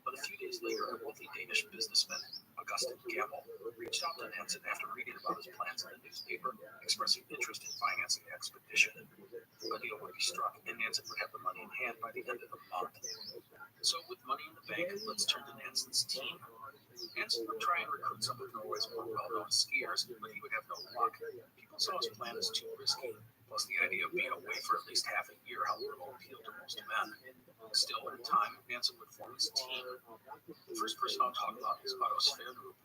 But a few days later, a wealthy Danish businessman, Augustin Gamble, reached out to Nansen after reading about his plans in the newspaper, expressing interest in financing the expedition. A deal would be struck, and Nansen would have the money in hand by the end of the month. So, with money in the bank, let's turn to Nansen's team. Nansen would try and recruit some of Norway's more well-known skiers, but he would have no luck. People saw his plan as too risky, plus the idea of being away for at least half a year helped appeal to most men. Still, in time, Nansen would form his team. The first person I'll talk about is Otto Sverdrup.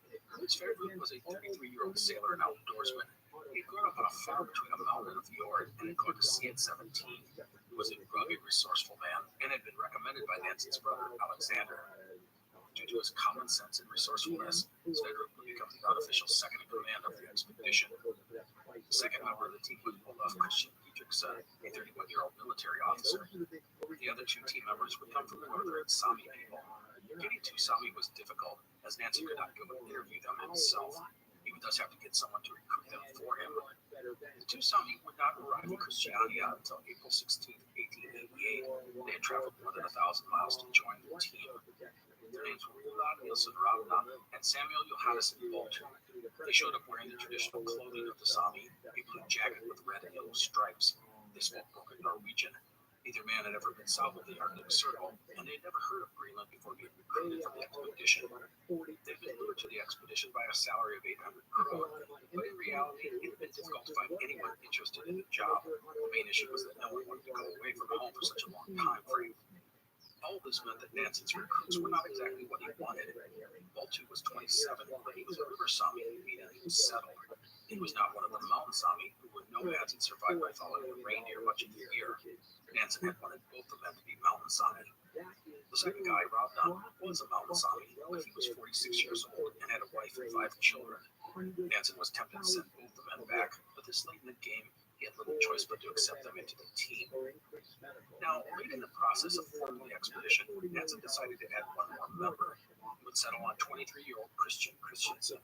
Sverdrup was a 33-year-old sailor and outdoorsman. He had grown up on a farm between a mountain and a fjord and had gone to sea at 17. He was a rugged, resourceful man and had been recommended by Nansen's brother, Alexander. Due to his common sense and resourcefulness, Sverdrup would become the unofficial second in command of the expedition. The second member of the team was Olaf Christian Dietrichson, a 31-year-old military officer. The other two team members would come from the northern Sami people. Getting to Sami was difficult, as Nansen could not go and interview them himself. He would thus have to get someone to recruit them for him. The two Sami would not arrive in Christiania until April 16, 1888. They had traveled more than 1,000 miles to join the team. Their names were Ulla Nilsson Ravna and Samuel Johannesson Bolt. They showed up wearing the traditional clothing of the Sami, a blue jacket with red and yellow stripes. They spoke broken Norwegian. Neither man had ever been south of the Arctic Circle, and they had never heard of Greenland before being recruited for the expedition. They'd been lured to the expedition by a salary of 800 kroner, but in reality, it had been difficult to find anyone interested in the job. The main issue was that no one wanted to go away from home for such a long time frame. All of this meant that Nansen's recruits were not exactly what he wanted. Boltu was 27, but he was a river Sami, meaning he was settled. He was not one of the mountain Sami who were nomads and survived by following the reindeer much of the year. Nansen had wanted both of them to be mountain Sami. The second guy, Ravna, was a mountain Sami, but he was 46 years old and had a wife and 5 children. Nansen was tempted to send both the men back, but this late in the game, he had little choice but to accept them into the team. Now, late in the process of forming the expedition, Nansen decided to add one more member. He would settle on 23-year-old Christian Christiansen.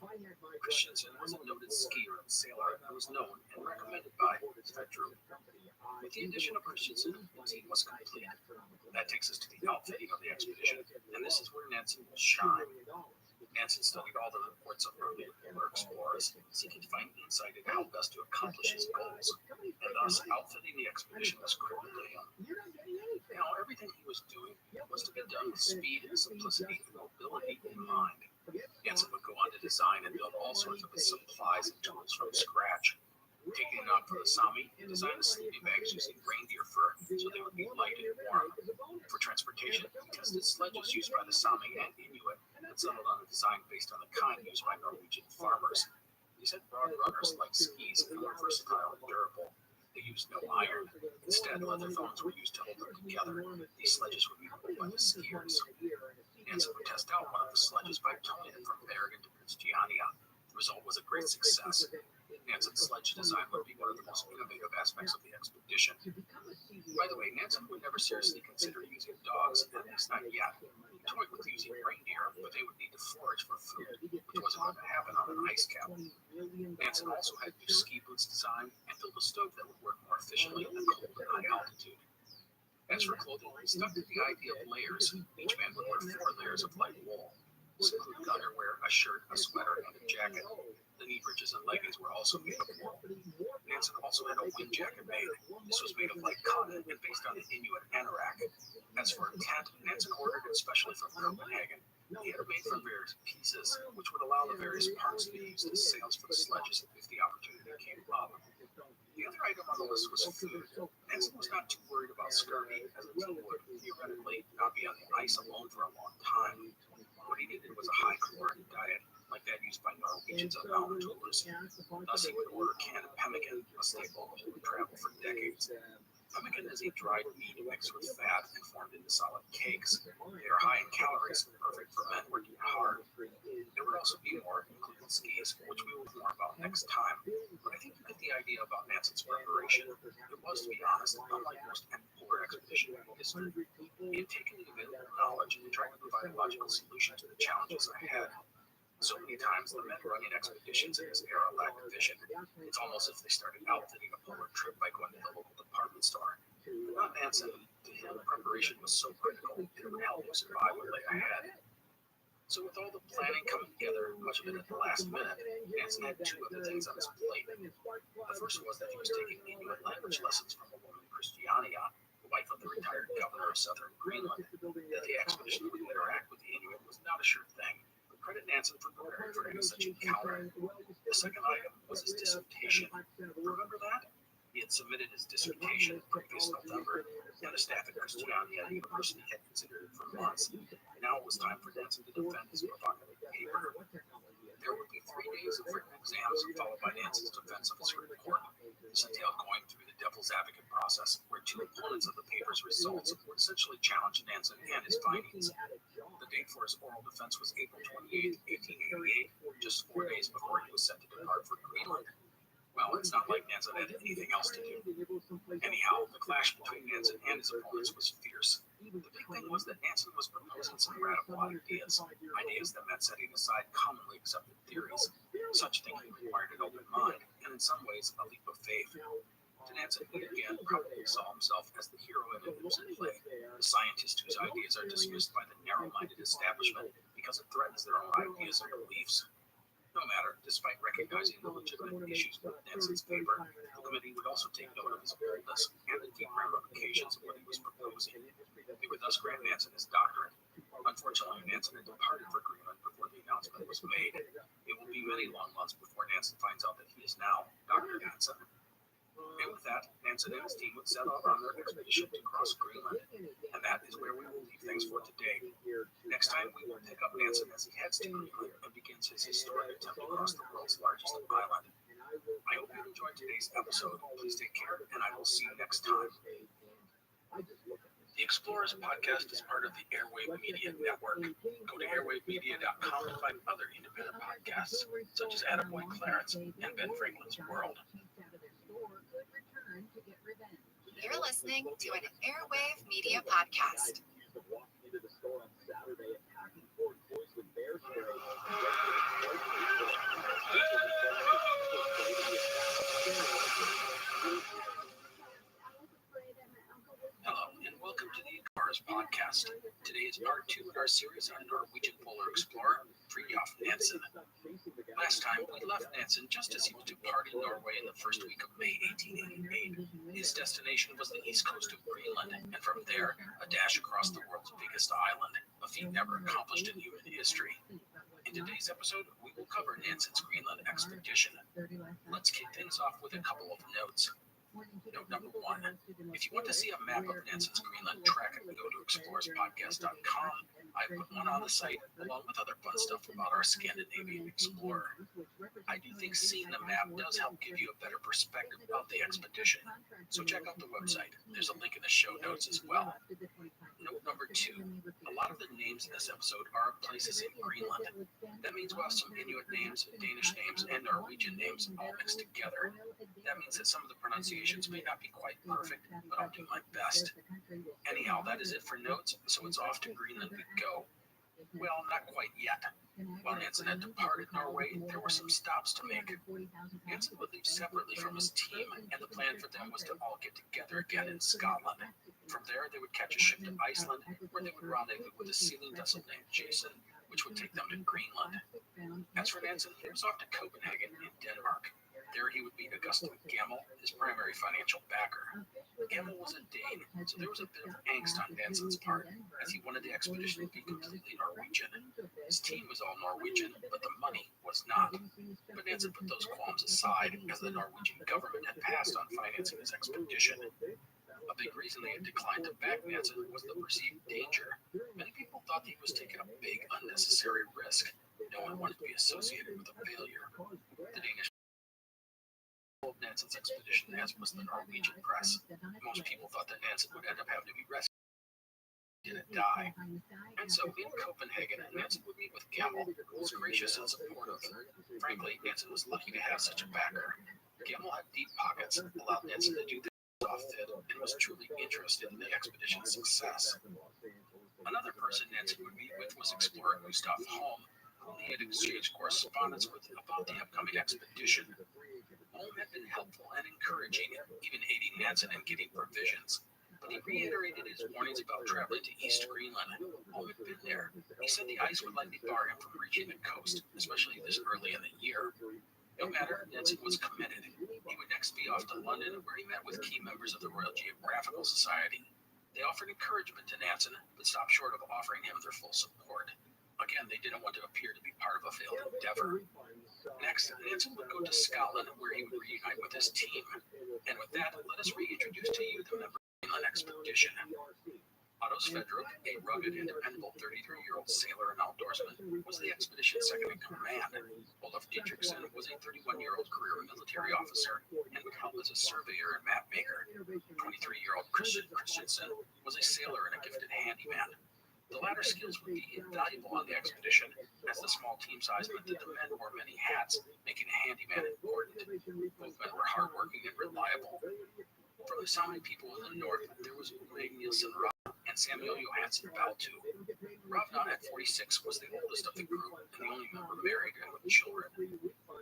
Christiansen was a noted skier and sailor who was known and recommended by Sverdrup. With the addition of Christiansen, the team was complete. That takes us to the outfitting of the expedition, and this is where Nansen will shine. Nansen studied all the reports of early polar explorers, seeking to find insight into how best to accomplish his goals, and thus outfitting the expedition was critical to him. Now, everything he was doing was to be done with speed and simplicity and mobility in mind. Nansen would go on to design and build all sorts of his supplies and tools from scratch. Taking it out for the Sami, he designed the sleeping bags using reindeer fur so they would be light and warm. For transportation, he tested sledges used by the Sami and Inuit and settled on a design based on the kind used by Norwegian farmers. These had broad runners like skis and were versatile and durable. They used no iron. Instead, leather thongs were used to hold them together. These sledges would be pulled by the skiers. Nansen would test out one of the sledges by towing it from Bergen to Christiania. The result was a great success. Nansen's sledge design would be one of the most innovative aspects of the expedition. By the way, Nansen would never seriously consider using dogs, at least not yet. He toyed with using reindeer, but they would need to forage for food, which wasn't going to happen on an ice cap. Nansen also had new ski boots designed and built a stove that would work more efficiently in the cold and high altitude. As for clothing, he stuck to the idea of layers. Each man would wear 4 layers of light wool. This included underwear, a shirt, a sweater, and a jacket. The knee breeches and leggings were also made of wool. Nansen also had a wind jacket made. This was made of light cotton and based on the Inuit anorak. As for a tent, Nansen ordered it specially from Copenhagen. He had it made from various pieces, which would allow the various parts to be used as sails for the sledges if the opportunity came up. The other item on the list was food. Nansen was not too worried about scurvy, as the team would theoretically not be on the ice alone for a long time. What he needed was a high-caloric diet, like that used by Norwegians on mountain tours. Thus, he would order canned pemmican, a staple of polar travel for decades. Pemmican is a dried meat mixed with fat and formed into solid cakes. They are high in calories, perfect for men working hard. There would also be more, including skis, which we will learn more about next time. But I think you get the idea about Nansen's preparation. It was, to be honest, unlike most polar expedition in history. He had taken the available knowledge and tried to provide a logical solution to the challenges ahead. So many times the men running expeditions in this era lacked vision. It's almost as if they started outfitting a polar trip by going to the local department store. But not Nansen. To him, preparation was so critical, it would help him survive what lay ahead. So with all the planning coming together, much of it at the last minute, Nansen had 2 other things on his plate. The first was that he was taking Inuit language lessons from a woman, Christiania, the wife of the retired governor of southern Greenland. That the expedition would interact with the Inuit was not a sure thing. Credit Nansen for preparing for any such encounter. The second item was his dissertation. Remember that? He had submitted his dissertation previous November, and the staff at Christiania University had considered it for months. Now it was time for Nansen to defend his provocative paper. There would be 3 days of written exams, followed by Nansen's defense of his report. This entailed going through the devil's advocate process, where 2 opponents of the paper's results would essentially challenge Nansen and his findings. The date for his oral defense was April 28, 1888, just 4 days before he was set to depart for Greenland. Well, it's not like Nansen had anything else to do. Anyhow, the clash between Nansen and his opponents was fierce. The big thing was that Nansen was proposing some radical ideas that meant setting aside commonly accepted theories. Such thinking required an open mind, and in some ways, a leap of faith. To Nansen, he again probably saw himself as the hero in a losing play, the scientist whose ideas are dismissed by the narrow-minded establishment because it threatens their own ideas and beliefs. No matter, despite recognizing the legitimate issues with Nansen's paper, the committee would also take note of his boldness and the deep ramifications of what he was proposing. They would thus grant Nansen his doctorate. Unfortunately, Nansen had departed for Greenland before the announcement was made. It will be many long months before Nansen finds out that he is now Dr. Nansen. And with that, Nansen and his team would set off on their expedition to cross Greenland. And that is where we will leave things for today. Next time, we will pick up Nansen as he heads to Greenland and begins his historic attempt to cross the world's largest island. I hope you enjoyed today's episode. Please take care, and I will see you next time. The Explorers podcast is part of the Airwave Media Network. Go to airwavemedia.com to find other independent podcasts, such as Attaboy Clarence and Ben Franklin's World. You're listening to an Airwave Media Podcast. Hello, and welcome to the Explorers podcast. Today is part 2 in our series on Norwegian polar explorer, Fridtjof Nansen. Last time, we left Nansen just as he was departing Norway in the first week of May 1888. His destination was the east coast of Greenland, and from there, a dash across the world's biggest island, a feat never accomplished in human history. In today's episode, we will cover Nansen's Greenland expedition. Let's kick things off with a couple of notes. Note number 1, if you want to see a map of Nansen's Greenland trek, go to explorerspodcast.com. I put one on the site, along with other fun stuff about our Scandinavian explorer. I do think seeing the map does help give you a better perspective of the expedition, so check out the website. There's a link in the show notes as well. Note Number 2, a lot of the names in this episode are of places in Greenland. That means we'll have some Inuit names, Danish names, and Norwegian names all mixed together. That means that some of the pronunciations may not be quite perfect, but I'll do my best. Anyhow, that is it for notes, so it's off to Greenland we go. Well, not quite yet. While Nansen had departed Norway, there were some stops to make. Nansen would leave separately from his team, and the plan for them was to all get together again in Scotland. From there, they would catch a ship to Iceland, where they would rendezvous with a sealing vessel named Jason, which would take them to Greenland. As for Nansen, he was off to Copenhagen in Denmark. There he would meet Augustin Gamel, his primary financial backer. Gamel was a Dane, so there was a bit of angst on Nansen's part, as he wanted the expedition to be completely Norwegian. His team was all Norwegian, but the money was not. But Nansen put those qualms aside, as the Norwegian government had passed on financing his expedition. A big reason they had declined to back Nansen was the perceived danger. Many people thought he was taking a big, unnecessary risk. No one wanted to be associated with a failure. The Danish of Nansen's expedition, as was the Norwegian press. Most people thought that Nansen would end up having to be rescued. He didn't die. And so in Copenhagen, Nansen would meet with Gamel, who was gracious and supportive. Frankly, Nansen was lucky to have such a backer. Gamel had deep pockets, allowed Nansen to do things off fit, and was truly interested in the expedition's success. Another person Nansen would meet with was explorer Gustav Holm, whom he had exchanged correspondence with about the upcoming expedition. Holm had been helpful and encouraging, even aiding Nansen in getting provisions. But he reiterated his warnings about traveling to East Greenland. Holm had been there. He said the ice would likely bar him from reaching the coast, especially this early in the year. No matter, Nansen was committed. He would next be off to London, where he met with key members of the Royal Geographical Society. They offered encouragement to Nansen, but stopped short of offering him their full support. Again, they didn't want to appear to be part of a failed endeavor. Next, Nansen would go to Scotland, where he would reunite with his team. And with that, let us reintroduce to you the member of the Greenland expedition. Otto Sverdrup, a rugged and dependable 33-year-old sailor and outdoorsman, was the expedition's second in command. Olaf Dietrichson was a 31-year-old career military officer and would help as a surveyor and map maker. 23-year-old Christensen was a sailor and a gifted handyman. The latter skills would be invaluable on the expedition, as the small team size meant that the men wore many hats, making a handyman important. Both men were hardworking and reliable. From the Sami people in the north, there was Ulrik Nielsen Ravna and Samuel Johansen Baltu. Ravna, at 46, was the oldest of the group and the only member married and with children.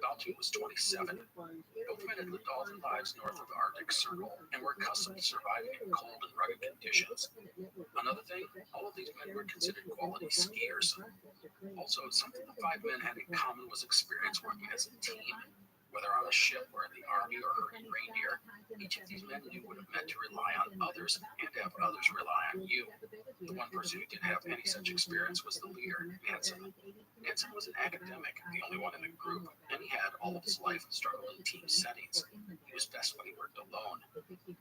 Baltu was 27. Both men had lived all their lives north of the Arctic Circle and were accustomed to surviving in cold and rugged conditions. Another thing, all of these men were considered quality skiers. Also, something the five men had in common was experience working as a team. Whether on a ship or in the army or herding reindeer, each of these men knew what it meant to rely on others and have others rely on you. The one person who didn't have any such experience was the leader, Nansen. Nansen was an academic, the only one in the group, and he had all of his life struggled in team settings. He was best when he worked alone.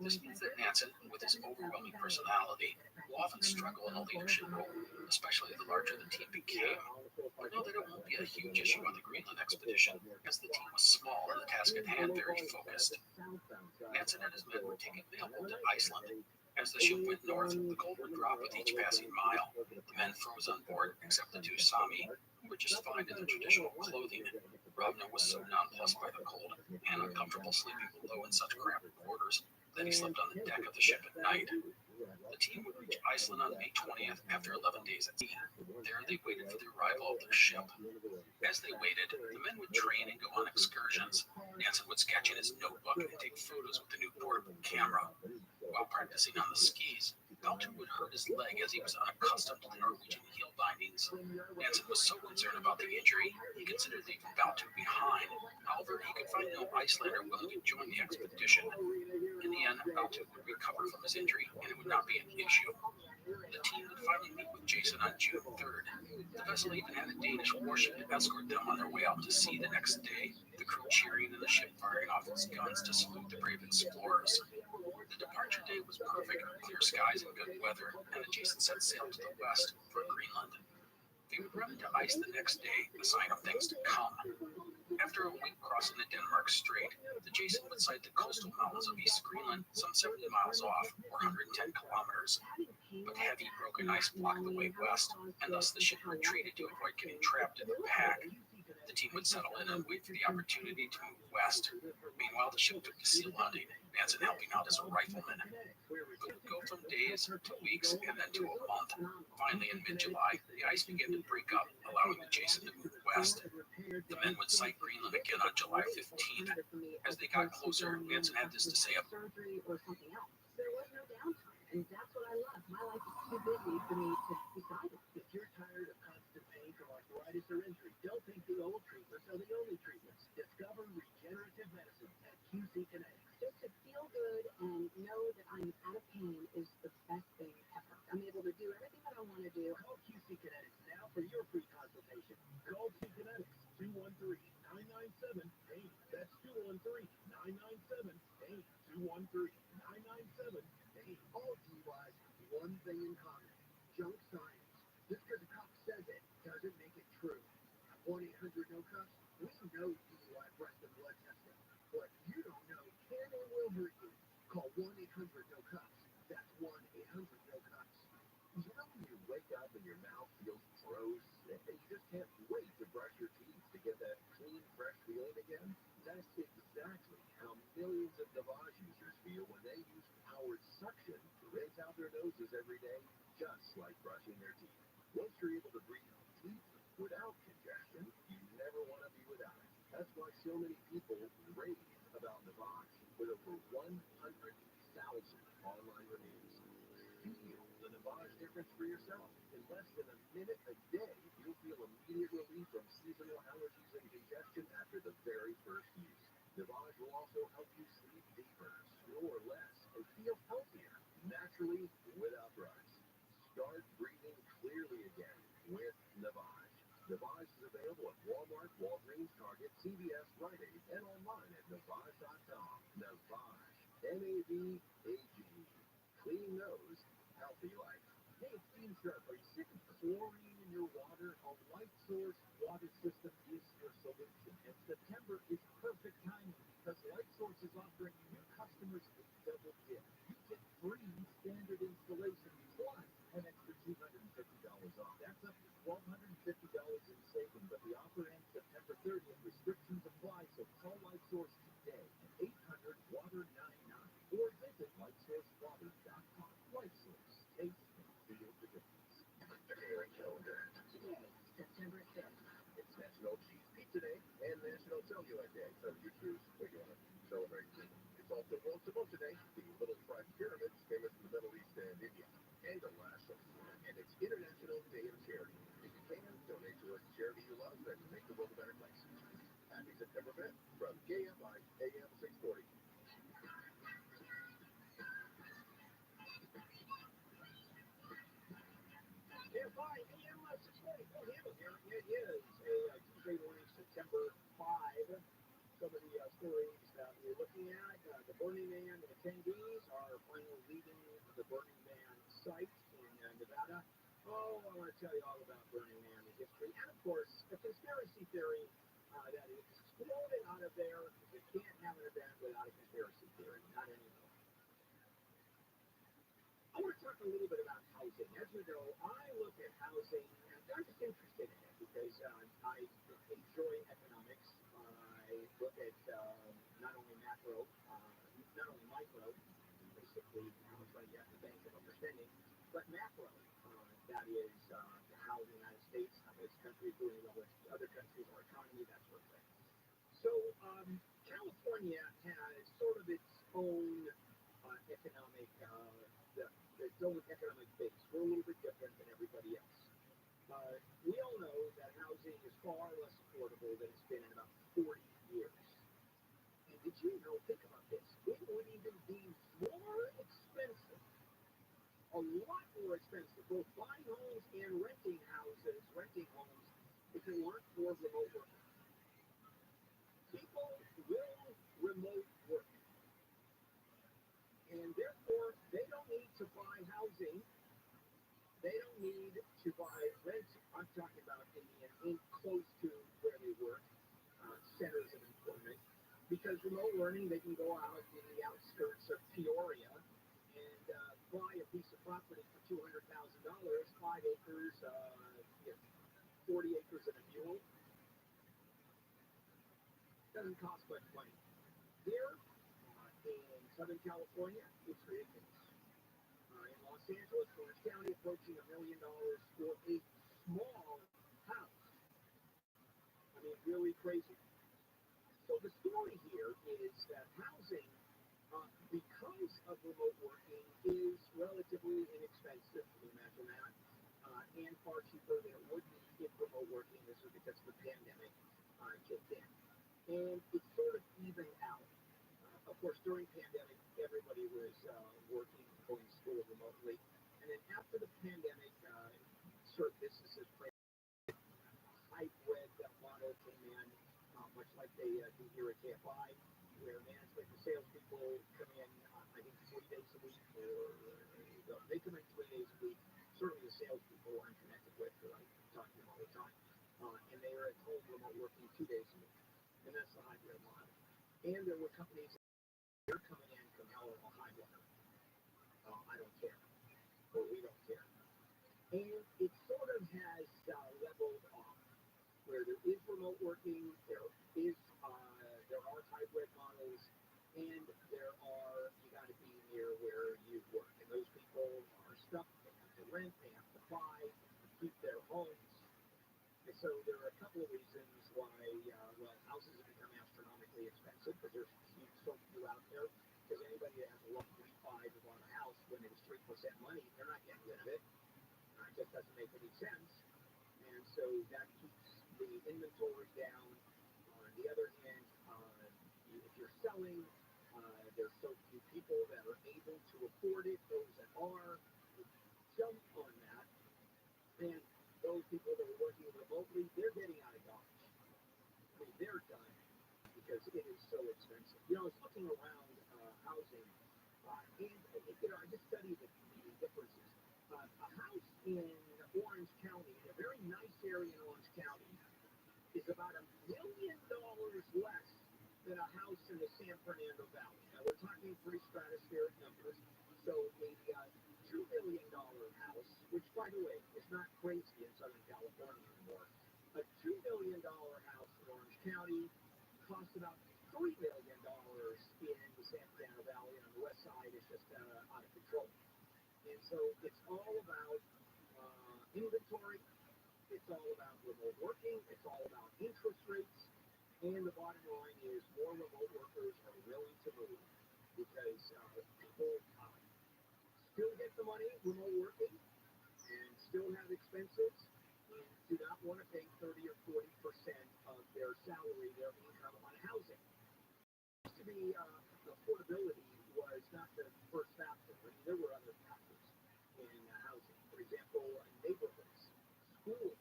This means that Nansen, with his overwhelming personality, will often struggle in a leadership role, especially the larger the team became. We know that it won't be a huge issue on the Greenland expedition, as the team was small and the task at hand very focused. Nansen and his men would take a mailboat to Iceland. As the ship went north, the cold would drop with each passing mile. The men froze on board, except the two Sami, who were just fine in their traditional clothing. Ravna was so nonplussed by the cold and uncomfortable sleeping below in such cramped quarters that he slept on the deck of the ship at night. The team would reach Iceland on May 20th after 11 days at sea. There they waited for the arrival of their ship. As they waited, the men would train and go on excursions. Nansen would sketch in his notebook and take photos with the new portable camera. While practicing on the skis, Baltu would hurt his leg as he was unaccustomed to the Norwegian heel bindings. Nansen was so concerned about the injury, he considered leaving Baltu behind. However, he could find no Icelander willing to join the expedition. In the end, Baltu would recover from his injury, and it would not be an issue. The team would finally meet with Jason on June 3rd. The vessel even had a Danish warship to escort them on their way out to sea the next day, the crew cheering and the ship firing off its guns to salute the brave explorers. The departure day was perfect, clear skies and good weather, and the Jason set sail to the west for Greenland. They would run into ice the next day, a sign of things to come. After a week crossing the Denmark Strait, the Jason would sight the coastal mountains of East Greenland, some 70 miles off, or 110 kilometers. but the heavy broken ice blocked the way west, and thus the ship retreated to avoid getting trapped in the pack. The team would settle in and wait for the opportunity to move west. Meanwhile, the ship took to seal hunting, Nansen helping out as a rifleman. It would go from days to weeks and then to a month. Finally, in mid-July, the ice began to break up, allowing the Jason to move west. The men would sight Greenland again on July 15th. As they got closer, Nansen had this to say about surgery or something else. There was no downtime, and that's what I love. My life is too busy for me to decide it. If you're tired of constant pain from arthritis or injury, don't think the old treatments are the only treatments. Discover regenerative medicine at QC Kinetics. Just to feel good and know that I'm out of pain is the best thing ever. I'm able to do everything that I want to do. Call QC Kinetics now for your free consultation. Call Q Kinetics 213-997-PAIN. That's 213-997-PAIN. 213-997-PAIN. All DUIs have one thing in common: junk science. Just because a cop says it doesn't make it true. At 1-800-NO-CUFFS, we know DUI breast and blood testing. What you don't know can or will hurt you. Call 1-800-NO-CUFFS. That's 1-800-NO-CUFFS. You know when you wake up and your mouth feels gross and you just can't wait to brush your teeth to get that clean, fresh feeling again? That's exactly how millions of Navage users feel when they use powered suction to rinse out their noses every day, just like brushing their teeth. Once you're able to breathe deeply without congestion, you never want to be without it. That's why so many people rave about Navage, with over 100,000 online reviews. Feel the Navage difference for yourself. In less than a minute a day, you'll feel immediate relief from seasonal allergies and congestion after the very first use. Navage will also help you sleep deeper, snore less, and feel healthier naturally without drugs. Start breathing clearly again with Navage. Navage is available at Walmart, Walgreens, Target, CVS, Rite Aid, and online at Navage.com. Navage. N-A-V-A-G. Clean nose, healthy life. Hey, it's Dean Sharp. Are you sick of chlorine in your water? A Light Source water system is your solution. And September is perfect timing because Light Source is offering new customers a double gift. You get free standard installation plus an extra $250 off. That's up to $1,250 in savings, but the offer ends September 30th. Restrictions apply, so call Light Source today at 800-WATER-99 or visit lightsourcewater.com. Light Source. Taste and feel the difference. February calendar. Today, September 5th. It's National Cheese Pizza Day and National Cellulite Day. So you choose what you want to celebrate. It's also World Samosa Day, the little fried pyramids famous in the Middle East and India. And Alaska. And it's International Day of Charity. If you can, donate to a charity you love and make the world a better place. Happy September 5th from KFI AM 640. KFI AM 640. Phil Hamel here. It is a Tuesday morning, September 5. Some of the stories that we're looking at. The Burning Man attendees are finally leaving the Burning Man site in Nevada. Oh, I want to tell you all about Burning Man, the history, and of course, the conspiracy theory that is exploding out of there. You can't have an event without a conspiracy theory, not anymore. I want to talk a little bit about housing. As you know, I look at housing, and I'm just interested in it because I enjoy economics. I look at not only macro, not only micro, basically how much money you have to bank and what you're spending, but macro. That is how the United States, how this country is doing, what other countries, our economy, that sort of thing. So California has sort of its own economic, its own economic base. We're a little bit different than everybody else. We all know that housing is far less affordable than it's been in about 40 years. And did you know, think about this, it would even be more expensive, a lot more expensive, both buying homes and renting homes, if it weren't for remote work. People will remote work. And therefore, they don't need to buy housing. They don't need to buy rent. I'm talking about in close to where they work, centers of employment. Because remote learning, they can go out in the outskirts of Peoria and buy a piece of property for $250,000 Southern California, it's ridiculous. In Los Angeles, Orange County approaching $1 million for a small house. I mean, really crazy. So the story here is that housing, because of remote working, is relatively inexpensive. Can you imagine that? And far cheaper than it would be if remote working. This is because the pandemic kicked in. And it's sort of evened out. Of course, during pandemic, everybody was working, going to school remotely. And then after the pandemic, certain businesses played a hybrid model came in, much like they do here at KFI, where management and salespeople come in, I think 40 days a week, or they come in 3 days a week. Certainly the salespeople I'm connected with, who I talk to them all the time, and they are at home remote working 2 days a week. And that's the hybrid model. And there were companies that are coming in from hell of a hybrid. I don't care, or we don't care. And it sort of has leveled off, where there is remote working, there are hybrid models, and you got to be near where you work. And those people are stuck, they have to rent, they have to buy, keep their homes. And so there are a couple of reasons why, houses have become astronomically expensive, because there's so few out there. Because anybody that has a low 3.5 to buy a house when it was 3% money, they're not getting rid of it. It just doesn't make any sense. And so that keeps the inventory down. On the other hand, if you're selling, there's so few people that are able to afford it. Those that are jump on that. And those people that are working remotely, they're getting out of Dodge. I mean, they're done because it is so expensive. I was looking around housing, and I just studied the differences. A house in Orange County, in a very nice area in Orange County, is about $1 million less than a house in the San Fernando Valley. Now, we're talking pretty stratospheric numbers. So a $2 million house, which, by the way, is not crazy in Southern California anymore. A $2 million house in Orange County costs about $3 million in the San Fernando Valley, and on the west side it's just out of control. And so it's all about inventory, it's all about remote working, it's all about interest rates, and the bottom line is more remote workers are willing to move because people still get the money remote working and still have expenses and do not want to pay 30 or 40% of their salary, their income on housing. Used to be affordability was not the first factor. I mean, there were other factors in housing. For example, neighborhoods, schools,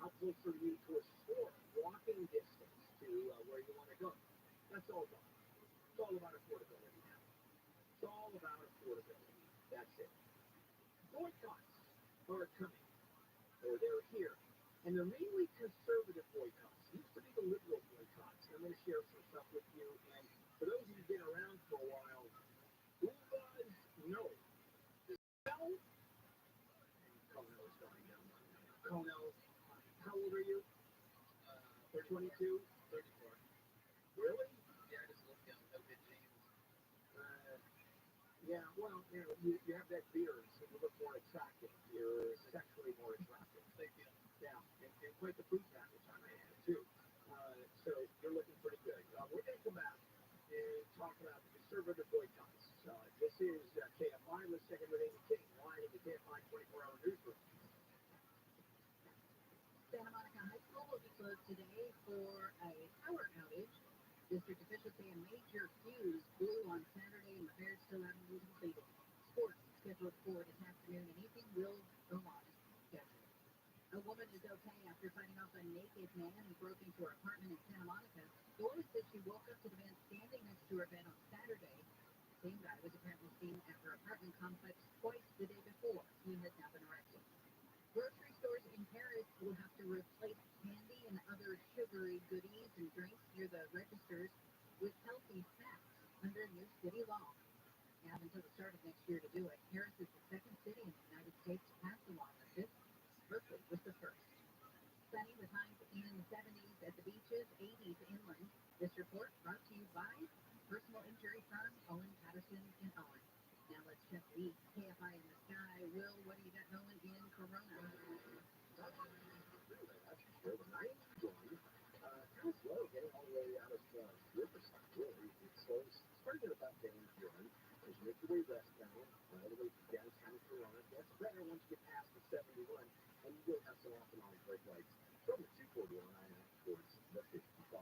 how close are you to a store, walking distance to where you want to go. That's all gone. It's all about affordability now. It's all about affordability. That's it. Boycotts are coming, or they're here, and they're mainly conservative boycotts. It used to be the liberal boycotts. I'm going to share some stuff with you, and for those of you who've been around for a while, who was no. The smell, Cornell is going down. Cornell, how old are you? 22? 34. Really? Yeah, I just looked down. No good genes. Yeah, well, you have that beard, so you look more attractive. You're sexually more attractive. Thank you. Yeah, and quite the fruit package I may have, too. So you're looking pretty good. We're going to come back and talk about the conservative boycotts. This is KFI. Let's check in with Amy King, live in the KFI 24-hour newsroom. Santa Monica High School will be closed today for a power outage. District officials say a major fuse blew on Saturday and repairs still haven't been completed. Sports scheduled for this afternoon and evening will go on as scheduled. A woman is okay after fighting off a naked man who broke into her apartment in Santa Monica. The woman says she woke up to the man standing next to her bed on Saturday. The same guy was apparently seen at her apartment complex twice the day before. He has now been arrested. Grocery stores in Paris will have to replace candy and other sugary goodies and drinks near the registers with healthy snacks under new city law. They have until the start of next year to do it. Paris is the second city in the United States to pass a law like this. Berkeley was the first. Sunny with highs in the 70s at the beaches, 80s inland. This report brought to you by week. KFI in the sky. Will, what do you got going in Corona? Well, the 91, kind of slow getting all the way out of Riverside. Really, it slows starting at about Danbury as you make your way westbound, all the way to downtown Corona. Gets better once you get past the 71, and you will have some off and on brake lights from the 241 out towards the 55.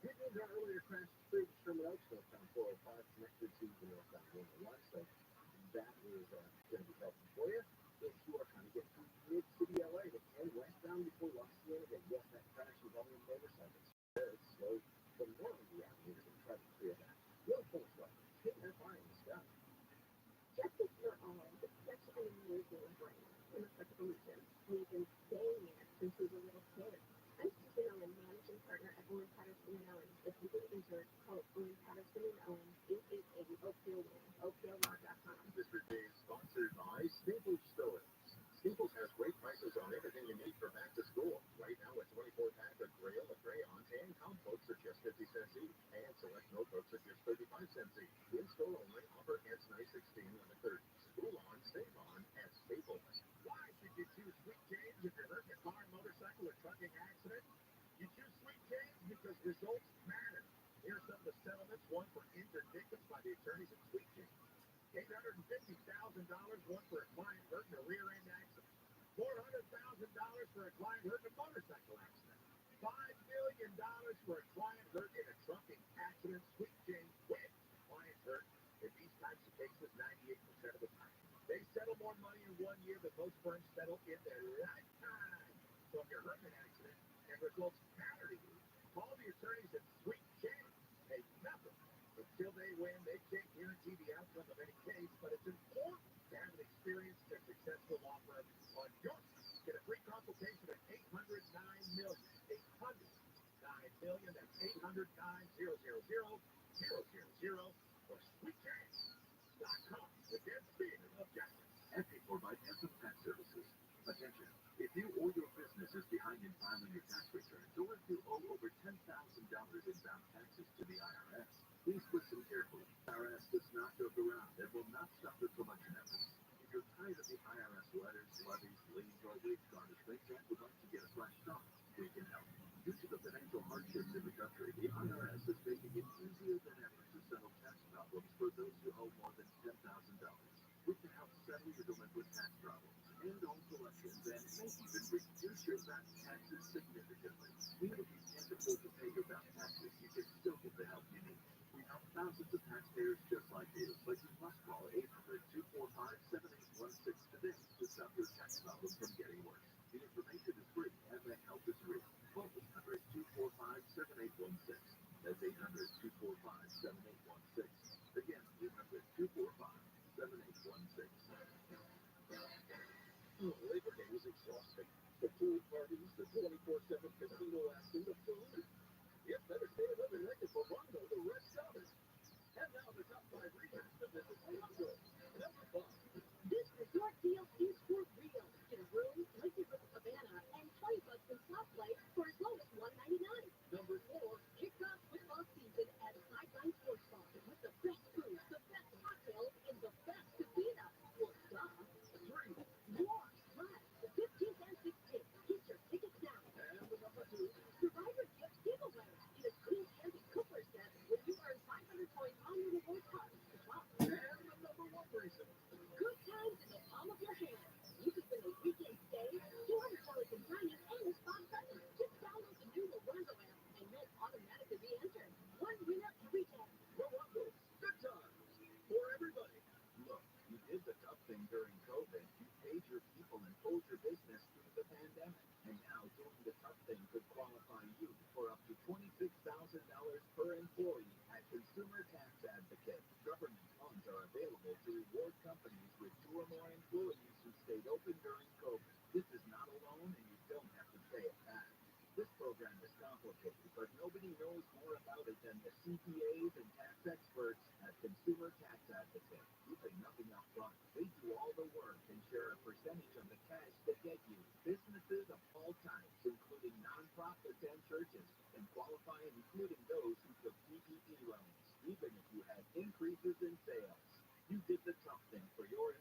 Good news, our earlier crash through Sherman Oaks, northbound 405, connected to the northbound 101, so that is going to be helpful for you. If you are trying to get through mid-city LA to head westbound before La Cienega, yes, that crash involving motorcycles. It's slow from normally around here to try to clear that. Will points well. KFI in the sky. Justice for All is such an amazing brand in the solution. We've been saying it since we were little kids. I'm Susan Owen, managing partner at Owen Patterson & Owens. If you've been injured, call Owen Patterson & Owens, 888-OPL-WIN, OPLLaw.com. This video is sponsored by Staples Stores. Staples has great prices on everything you need for back to school. Right now, a 24-pack of Crayola crayons and compotes are just 50 cents each, and select notebooks are just 35 cents each. In-store only, offer ends 9/16, 11/30. School on, save on at Staples. Why should you choose Sweet Change if you're hurt in a car, motorcycle, or trucking accident? You choose Sweet Change because results matter. Here are some of the settlements won for injured victims by the attorneys at Sweet Change. $850,000 won for a client hurt in a rear-end accident. $400,000 for a client hurt in a motorcycle accident. $5 million for a client hurt in a trucking accident. Sweet Change wins clients hurt in these types of cases 98% of the time. They settle more money in 1 year than most firms settle in their lifetime. So if you're hurt in an accident and results matter to you, call the attorneys at Sweet Change. Pay nothing. Until they win, they can't guarantee the outcome of any case, but it's important to have an experienced and successful law firm on your side. Get a free consultation at 800-9-MILLION. 800-9-MILLION. That's 800-9-000-000 or sweetchange.com. The dead speed of justice. FA4 by Anthem Tax Services. Attention. If you or your business is behind in filing your tax returns, or if you owe over $10,000 in bound taxes to the IRS, please listen carefully. The IRS does not joke around and will not stop their collection efforts. If you're tired of the IRS letters, levies, liens, or wage garnishments and would like to get a fresh start, we can help. Due to the financial hardships in the country, the IRS is making it easier than ever to settle tax problems for those who owe more than $10,000. We can help settle your delinquent tax problems, end all collections, and may even reduce your back taxes significantly. Even if you can't afford to pay your back taxes, you can still get the help you need. We help thousands of taxpayers just like you, but you must call 800-245-7816 today to stop your tax problem from getting worse. The information is free and the help is real. Call 800-245-7816. That's 800-245-7816. Again, 800-245-7816. Labor Day was exhausting. The pool parties, the 24/7 casino action, the food. You better stay another night at Verano the rest of it. And now the top 5 reasons to visit Orlando. Number 5. This resort deal is for real. Get a room, Lake Havana, and $20 in slot play for as low as $199. Number 4. Kick off football season at Sideline Sports Bar with the best food, the best cocktails, and the best tequila. Well, duh. 3. More. Right. The 15th and 16th. Get your tickets now. And the number 2. Survivor Gift Giveaway. Get a cool Andy Cooper set when you earn 500 points on your reward card as well. And the number 1 reason. Good times in the palm of your hand. You can win a weekend stay, $200 in dining, and a spa session. Just download the new Orlando app and you'll automatically be entered. One winner every day. Orlando, good times for everybody. Look, you did the tough thing during COVID. You paid your people and pulled your business through the pandemic. And now doing the tough thing could qualify you for up to $26,000 per employee at Consumer Tax Advocate. Government funds are available to reward companies with 2 or more employees who stayed open during COVID. This is not a loan and you don't have to pay it back. This program is complicated, but nobody knows more about it than the CPAs and tax experts at Consumer Tax Advocate. You pay nothing up front. They do all the work and share a percentage of the cash they get you. Businesses of all types, including nonprofits and churches, can qualify, including those who took PPP loans, even if you had increases in sales. You did the tough thing for your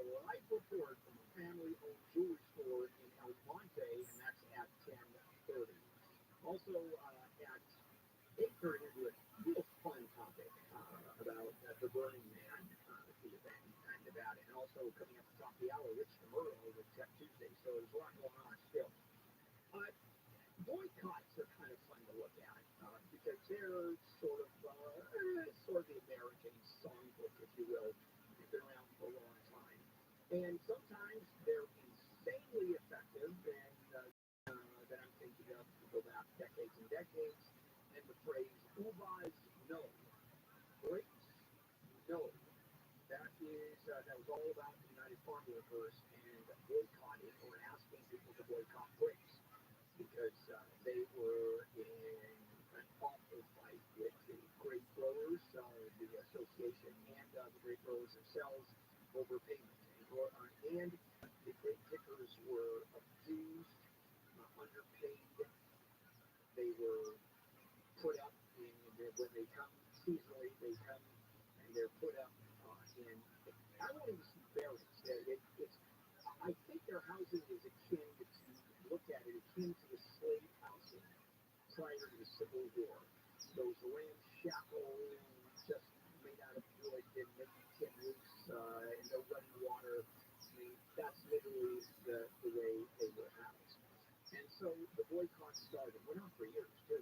a live report from a family-owned jewelry store in El Monte, and that's at 10:30. Also at 8:30, we'll do a real fun topic about the Burning Man, the event in Nevada, and also coming up at the top of the hour, Rich DeMuro with Tech Tuesday. So there's a lot going on still. Boycotts are kind of fun to look at because they're sort of the American songbook, if you will. They've been around for a long time, and sometimes they're insanely effective. And that I'm thinking of go back decades and decades, and the phrase "Ubas no," breaks no. That was all about the United Farm Workers and boycotting or asking people to boycott breaks, because they were in an awful fight with the grape growers, the association, and the grape growers themselves over payment. And the grape pickers were abused, underpaid. They were put up when they come seasonally, they come and they're put up in, I won't even see barracks. I think their housing is akin to, look at it, akin to the slave housing prior to the Civil War. Those ramshackle, just made out of wood and maybe tin roofs and no running water. I mean, that's literally the way they were housed. And so the boycott started. Went on for years, too.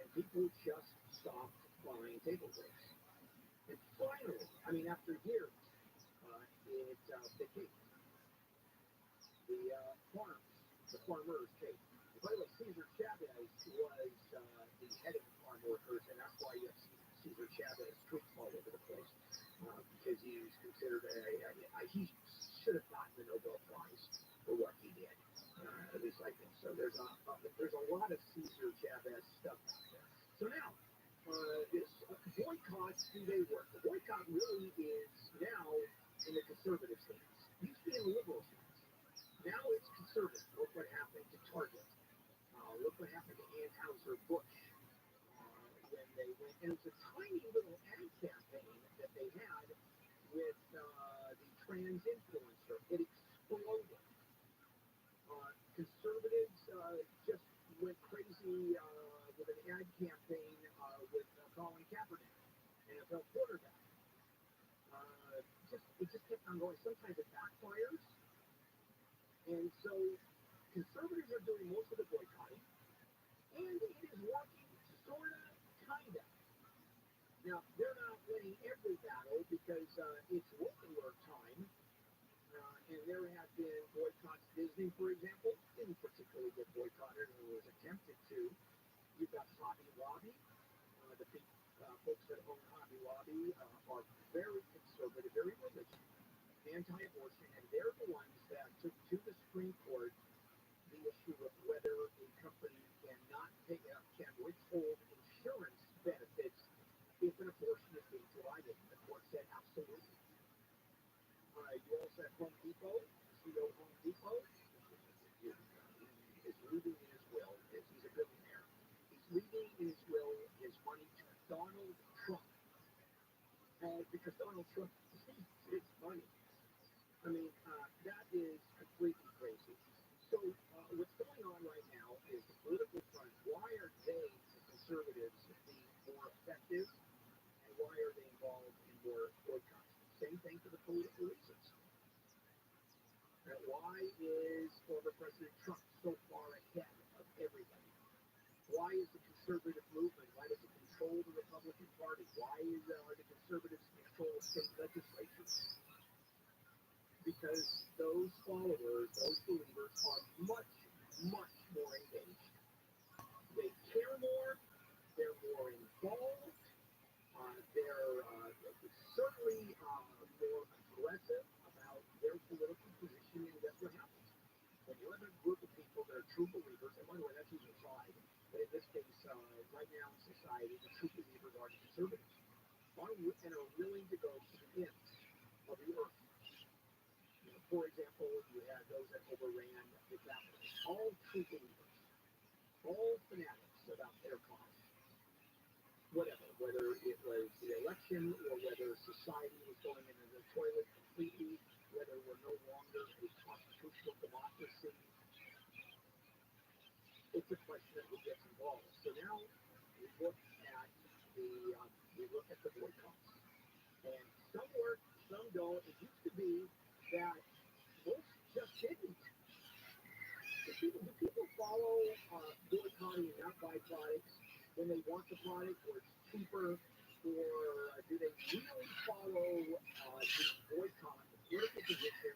And people just stopped buying table grapes. And finally, I mean, after years, it came. The farmers came. By the way, Cesar Chavez was the head of the farm workers, and that's why you have Cesar Chavez tweets all over the place, because he's considered he should have gotten the Nobel Prize for what he did. At least I think so. There's a lot of Cesar Chavez stuff out there. So now, this boycott, do they work? The boycott really is now in the conservative stance. It used to be in the liberal stance. Now it's conservative. Look what happened to Target. Look what happened to Anheuser-Busch when they went. And it was a tiny little ad campaign that they had with the trans influencer. It exploded. Conservatives just went crazy with an ad campaign with Colin Kaepernick, NFL quarterback. It just kept on going. Sometimes it backfires. And so conservatives are doing most of the boycotting, and it is working sort of, kind of. Now, they're not winning every battle because it's woken work time, and there have been boycotts. Disney, for example, didn't particularly get boycotted or was attempted to. You've got Hobby Lobby. The folks that own Hobby Lobby are very conservative, very religious, anti-abortion, and they're the ones that took to the Supreme Court the issue of whether a company can withhold insurance benefits if an abortion is being provided. And the court said absolutely. You also have Home Depot, CEO of Home Depot, is leaving in his will, he's a billionaire. He's leaving in his will his money to Donald Trump. Because Donald Trump needs his money. I mean, that is completely crazy. So what's going on right now is the political front. Why are they, the conservatives, being more effective, and why are they involved in more boycotts? Same thing for the political reasons. Why is former President Trump so far ahead of everybody? Why is the conservative movement, why does it control the Republican Party? Why are the conservatives control state legislatures? Because those followers, those believers are much, much more engaged. They care more, they're more involved, they're certainly more aggressive about their political position, and guess what happens? When you have a group of people that are true believers, and by the way, that's usually tried, but in this case, right now in society, the true believers are the conservatives, and are willing to go to the ends of the earth. For example, you had those that overran the Capitol, all true believers, all fanatics about their cause. Whatever, whether it was the election or whether society was going into the toilet completely, whether we're no longer a constitutional democracy, it's a question that will get involved. So now we look at the boycotts, and some work, some don't. It used to be that most just didn't. Do people follow boycotting and not buy products when they want the product or it's cheaper, or do they really follow the boycott, the political position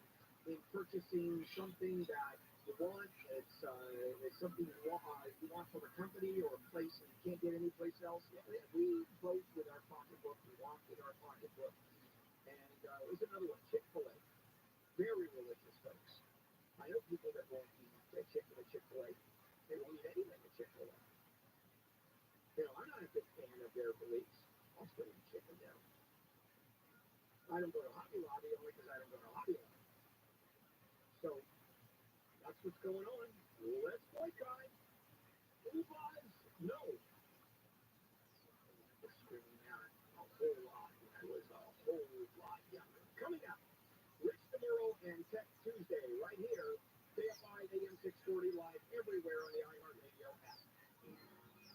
in purchasing something that you want? It's something you want from a company or a place that you can't get anyplace else. Yeah, we vote with our pocketbook. We walk with our pocketbook. And there's another one, Chick-fil-A. Very religious folks. I know people that won't eat Chick-fil-A. They won't eat anything at Chick-fil-A. You know, I'm not a big fan of their beliefs. I'll still eat chicken now. I don't go to Hobby Lobby only because I don't go to Hobby Lobby. So that's what's going on. Let's boycott. Who buys? No. I was screaming out a whole lot when I was a whole lot younger. Coming up, Rich DeMuro and Tech Tuesday right here. KFI AM 640 live everywhere on the iHeartRadio app.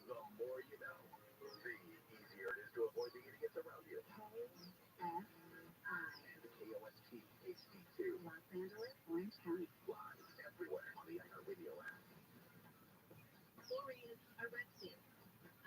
The more you know, the easier it is to avoid the idiots around you. KFI. And KOST HD2. Los Angeles, Orange County. Live everywhere on the iHeartRadio app. Florida's arrested.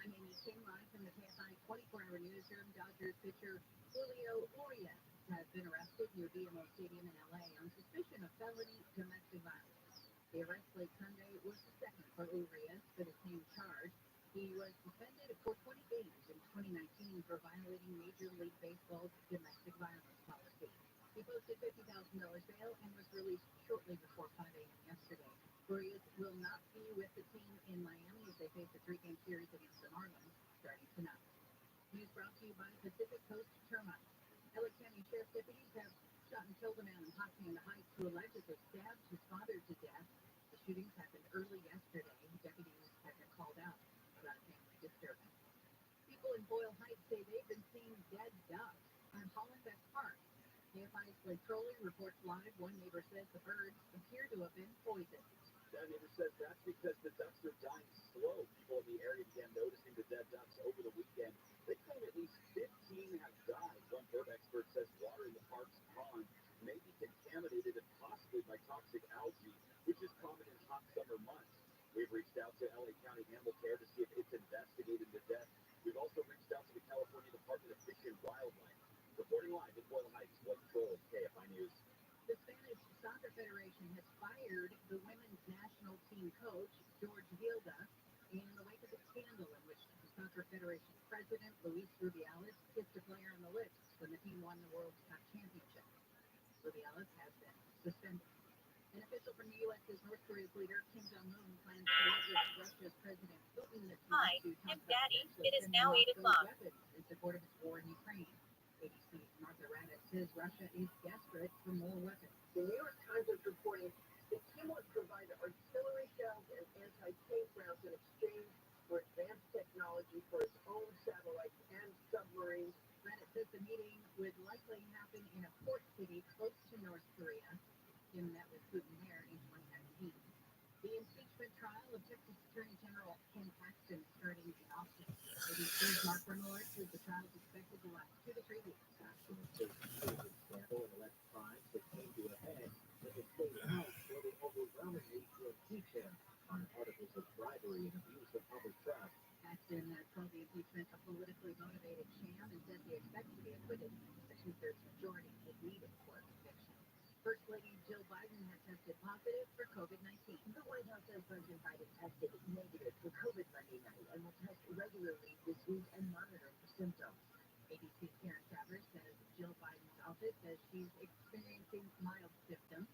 I'm Amy King, live from the KFI 24-hour newsroom. Dodgers pitcher Julio Urias has been arrested near BMO Stadium in LA on suspicion of felony domestic violence. The arrest late Sunday was the second for Urias for the same charge. He was suspended for 20 games in 2019 for violating Major League Baseball's domestic violence policy. He posted $50,000 bail and was released shortly before 5 a.m. yesterday. Urias will not be with the team in Miami as they face a 3-game series against the Marlins starting tonight. News brought to you by Pacific Coast TRUMAN. LA County Sheriff's deputies have shot and killed a man in Hacienda Heights who allegedly stabbed his father to death. The shootings happened early yesterday. Deputies have been called out about a family disturbance. People in Boyle Heights say they've been seeing dead ducks on Hollenbeck Park. KFI's Blake Crowley reports live. One neighbor says the birds appear to have been poisoned. That neighbor says that's because the ducks are dying slow. People in the area began noticing the dead ducks over the weekend. They claim at least 15 have died. One bird expert says water in the park's pond may be contaminated and possibly by toxic algae, which is common in hot summer months. We've reached out to LA County Animal Care to see if it's investigated the death. We've also reached out to the California Department of Fish and Wildlife. Reporting live in Boyle Heights, Blake Crowley, KFI News. The Spanish Soccer Federation has fired the women's national team coach, George Gilda, in the wake of a scandal in which the Soccer Federation president, Luis Rubiales, kissed a player on the lips when the team won the World Cup championship. Rubiales has been suspended. An official from the U.S. says North Korea's leader, Kim Jong-un, plans to meet with Russia's President Putin this month. Hi, I'm Daddy. It is now 8 o'clock. In support of its war in Ukraine. ABC's Martha Raddatz says Russia is desperate for more weapons. The New York Times is reporting that Kim would provide artillery shells and anti-tank rounds in exchange for advanced technology for its own satellites and submarines. Raddatz says the meeting would likely happen in a port city close to North Korea. Kim met with Putin there in 2019. The impeachment trial of Texas Attorney General Ken Paxton is starting in Austin. ABC's Mark Bernard says the trial is expected to last 2 to 3 weeks. Paxton faces a scandal and alleged crimes that came to a head when the state house voted overwhelmingly to impeach him on articles of bribery and abuse of public trust. Paxton called the impeachment a politically motivated sham and says he expects to be acquitted. A 2/3 majority is needed for conviction. First Lady Jill Biden has tested positive for COVID-19. The White House says President Biden tested negative for COVID Monday night and will test regularly this week and monitor for symptoms. ABC's Karen Travers says Jill Biden's office says she's experiencing mild symptoms.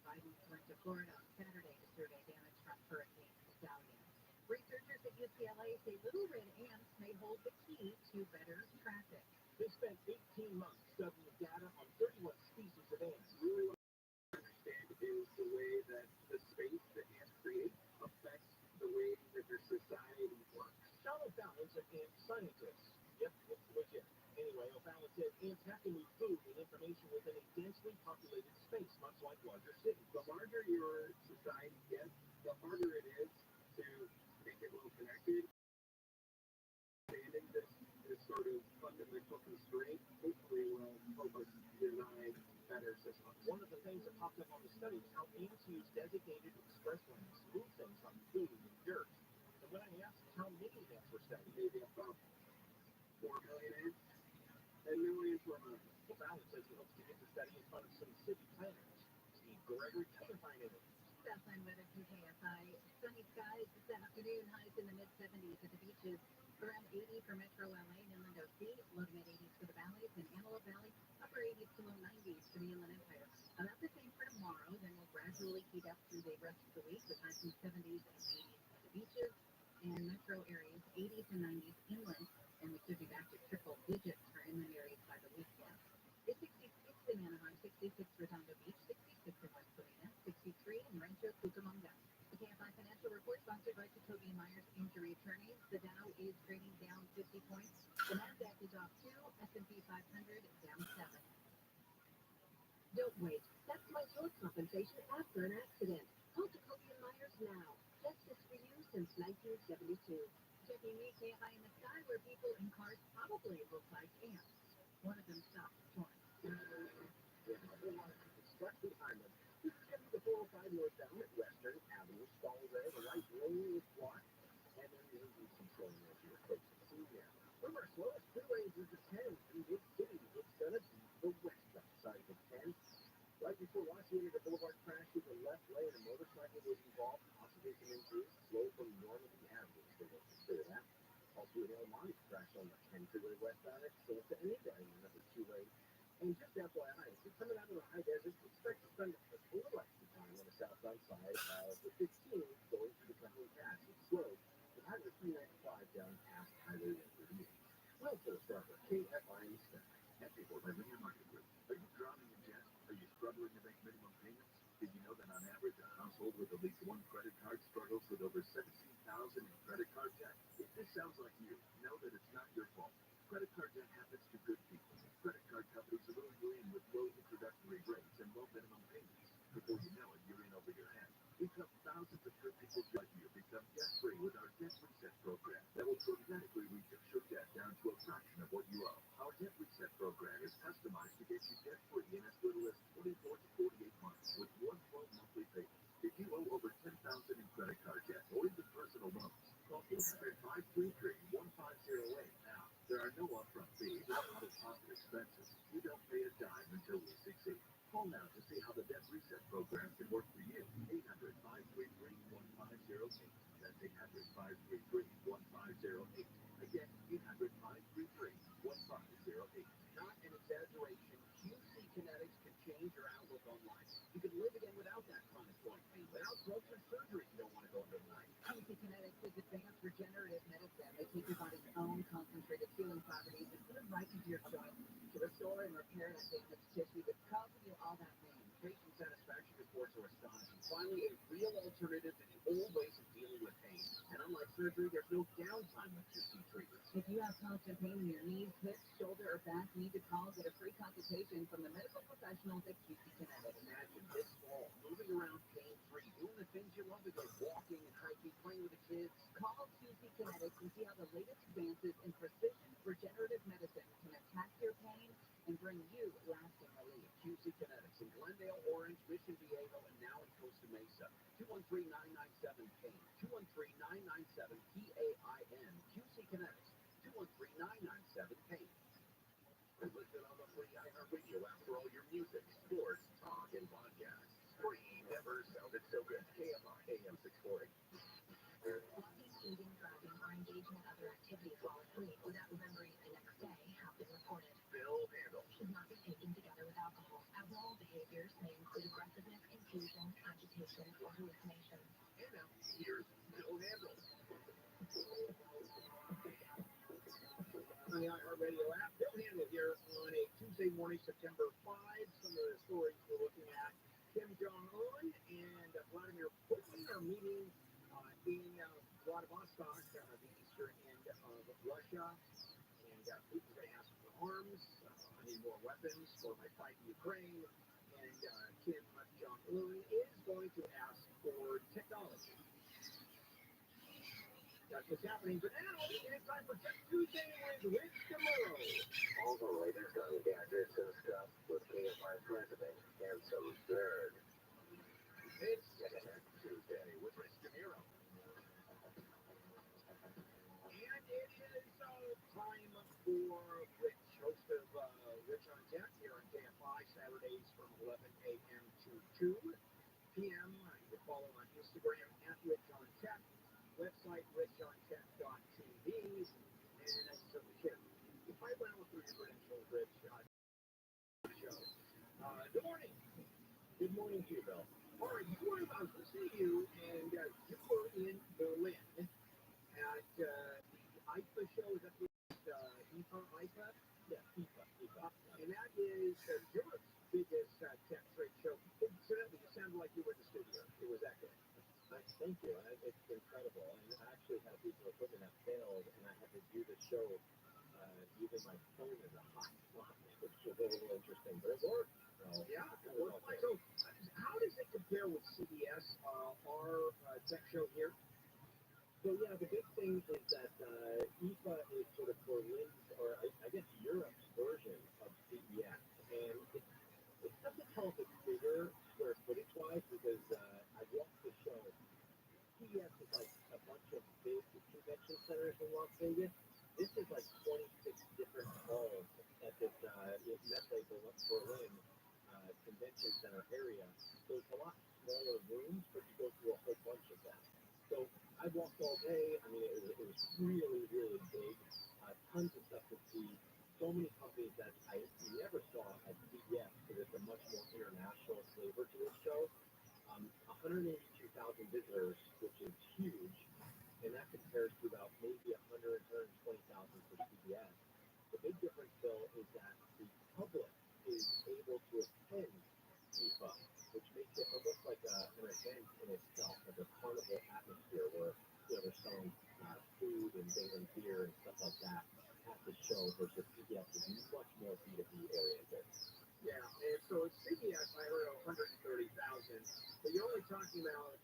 Biden went to Florida on Saturday to survey damage from Hurricane Stallion. Researchers at UCLA say little red ants may hold the key to better traffic. They spent 18 months studying data on 31 species of ants. Really what I understand is the way that the space that ants create affects the way that their society works. Charlotte Fallon's an ant scientist. Yep, it's legit. Anyway, O'Fallon said ants have to move food and information within a densely populated space, much like larger cities. The larger your society gets, the harder it is to make it well connected. Understanding this sort of fundamental constraint hopefully will help us design better systems. One of the things that popped up on the study is how ants use designated express lanes to move things like food and dirt. And when I asked how many ants were studied, maybe about 4 million ants, and no answer were mine. O'Fallon says he hopes to get the study in front of some city planners. Steve Gregory, testifying in it. Southline weather from KSI. Sunny skies this afternoon, highs in the mid-70s at the beaches. Around 80 for Metro LA and Inland OC, low to mid-80s for the valleys, and Antelope Valley, upper 80s to low 90s for the Inland Empire. About the same for tomorrow, then we'll gradually heat up through the rest of the week with highs in the 70s and 80s at the beaches and metro areas, 80s and 90s inland, and we should be back to triple digits for inland areas by the weekend. It's 66 in Anaheim, 66 for Redondo Beach, 66 in West Covina, 63 in Rancho Cucamonga. The KFI Financial Report sponsored by Jacoby & Myers Injury Attorneys. The Dow is trading down 50 points. The Nasdaq is off 2, S&P 500 down 7. Don't wait. That's my short compensation after an accident. Call Jacoby & Myers now. Justice for you since 1972. Checking KFI in the sky where people in cars probably look like ants. One of them stopped torn. Construction island. This is going to be the 405 northbound at Western Avenue. Stall there. The right lane is blocked. And then there will be some slowing as you approach the scene there. One of our slowest freeways is the 10 in Big City. It's going to be the westbound side of the 10. Right before Washington, the Boulevard crashed in the left lane. A motorcycle was involved, possibly some injuries. Slow from Normandy Avenue, so we'll consider that. Also, an El Monte crash on the 10 freeway westbound at Santa Anita in another 2 lanes. And just FYI, if you're coming out of the high desert, expect to spend a little extra time on the southbound side of the 15 going through the Cumberland Pass. It's slow, but Highway 395 down past Highway 138. Well, for the starter, KFI in the sky. People by Linear Market Group. Are you drowning in debt? Are you struggling to make minimum payments? Did you know that on average, a household with at least one credit card struggles with over $17,000 in credit card debt? If this sounds like you, know that it's not your fault. Credit card debt happens to good people. Credit card companies are luring you in with low introductory rates and low minimum payments. Before you know it, you're in over your head. We've helped thousands of good people like you become debt-free with our Debt Reset program that will dramatically reduce your debt down to a fraction of what you owe. Our Debt Reset program is customized to get you debt-free in as little as 24 to 48 months with 112 monthly payments. If you owe over $10,000 in credit card debt or even personal loans, call 800-533-1508 now. There are no upfront fees or out-of-pocket expenses. You don't pay a dime until we succeed. Call now to see how the Debt Reset program can work for you. 800-533-1508. That's 800-533-1508. Again, 800-533-1508. Not an exaggeration. QC Kinetics can change your outlook on life. You can live again without that chronic joint pain, without broken surgery. You don't want to go under the knife. QC Kinetics is advanced regenerative medicine. They take your body's own concentrated healing properties and put it right into your joints to restore and repair that damaged tissue that's causing you all that pain. Patient satisfaction reports are astonishing. Finally, a real alternative to the old ways of dealing with pain. And unlike surgery, there's no downtime with QC treatment. If you have constant pain in your knees, hips, shoulder, or back, you need to call, get a free consultation from the medical professionals at QC Kinetics. Imagine this fall, moving around pain-free, doing the things you love again, walking and hiking, playing with the kids. Call QC Kinetics and see how the latest advances in precision regenerative medicine can attack your pain and bring you lasting relief. QC Kinetics in Glendale, Orange, Mission Viejo, and now in Costa Mesa. 213-997-PAIN. 213-997-PAIN. QC Kinetics. 213-997-PAIN. And listen on the free iHeartRadio app for all your music, sports, talk, and podcasts. Free never sounded so good. KFI AM 640. Walking, eating, driving, or engaging in other activities while asleep without remembering the next day have been reported. Bill Handle. Should not be taken together with alcohol. Abnormal behaviors may include aggressiveness, confusion, agitation, or hallucinations. And now, here's Bill Handle. On the iHeartRadio app, Bill Handle here on a Tuesday morning, September 5. Some of the stories we're looking at. Kim Jong-un and Vladimir Putin are meeting in Vladivostok, the eastern end of Russia. And Putin's going to ask arms. I need more weapons for my fight in Ukraine. And Kim Jong-un is going to ask for technology. That's what's happening. But now it is time for Tech Tuesday with Rich tomorrow. All the latest on gadgets and stuff with KFI President and some third. It's Tech Tuesday with Rich Demiro. And it is time for Rich, host of Rich on Tech here on KFI, Saturdays from 11 a.m. to 2 p.m. You can follow on Instagram at Rich on Tech, website richontech.tv, and so Kim, if I went through your credentials, Rich, show. Good morning. Good morning to you, Bill. All right, you were about to see you, and you were in Berlin at the IFA show. Is that the IFA? Yeah, IFA. And that is Europe's biggest tech trade show. Incidentally, you sounded like you were in the studio. It was that good. Thank you. It's incredible. And I actually had a piece of equipment that failed, and I had to do the show using my phone as a hotspot, which was a little interesting, but it worked. So, yeah. So, how does it compare with CES, our tech show here? So, yeah, the big thing is that IFA is sort of Berlin's, or I guess Europe's version of CES. And it's tough to tell if it's bigger square footage-wise because I walked the show. CES is like a bunch of big convention centers in Las Vegas. This is like 26 different halls at this Messe Berlin convention center area. So it's a lot smaller rooms, but you go through a whole bunch of them. So I walked all day. I mean, it was really, really big. Tons of stuff to see. So many companies that I never saw at CES because it's a much more international flavor to this show. 182,000 visitors, which is huge, and that compares to about maybe 120,000 for CES. The big difference, though, is that the public is able to attend IFA, which makes it almost like an event in itself, like a carnival atmosphere where they're selling food and beer and stuff like that at the show versus CES is much more B2B oriented. Yeah, and so at CES, I heard 130,000, but you're only talking about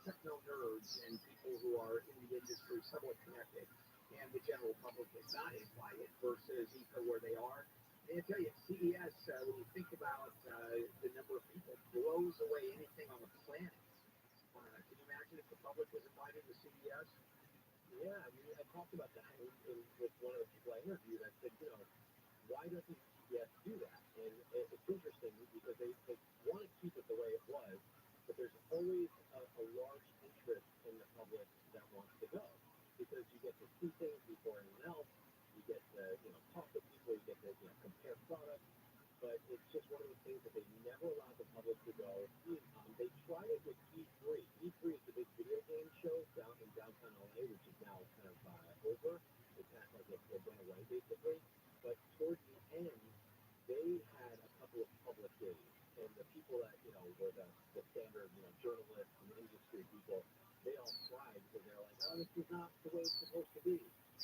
techno nerds and people who are in the industry somewhat connected, and the general public is not invited versus IFA where they are. And I tell you, CES, when you think about the number of people, blows away anything on the planet. Can you imagine if the public was invited to CES? Yeah, I mean, I talked about that with one of the people I interviewed. I said, why doesn't CES do that? And it's interesting because they want to keep it the way it was, but there's always a large interest in the public that wants to go because you get to see things before anyone else. You get to talk to people. You get to compare products. But it's just one of the things that they never allowed the public to go. They tried it with E3. E3 is the big video game show in downtown LA, which is now kind of over. It's kind of like it went away basically. But towards the end, they had a couple of public days, and the people that were the standard journalists and industry people, they all cried because they're like, oh, this is not the way it's supposed to be.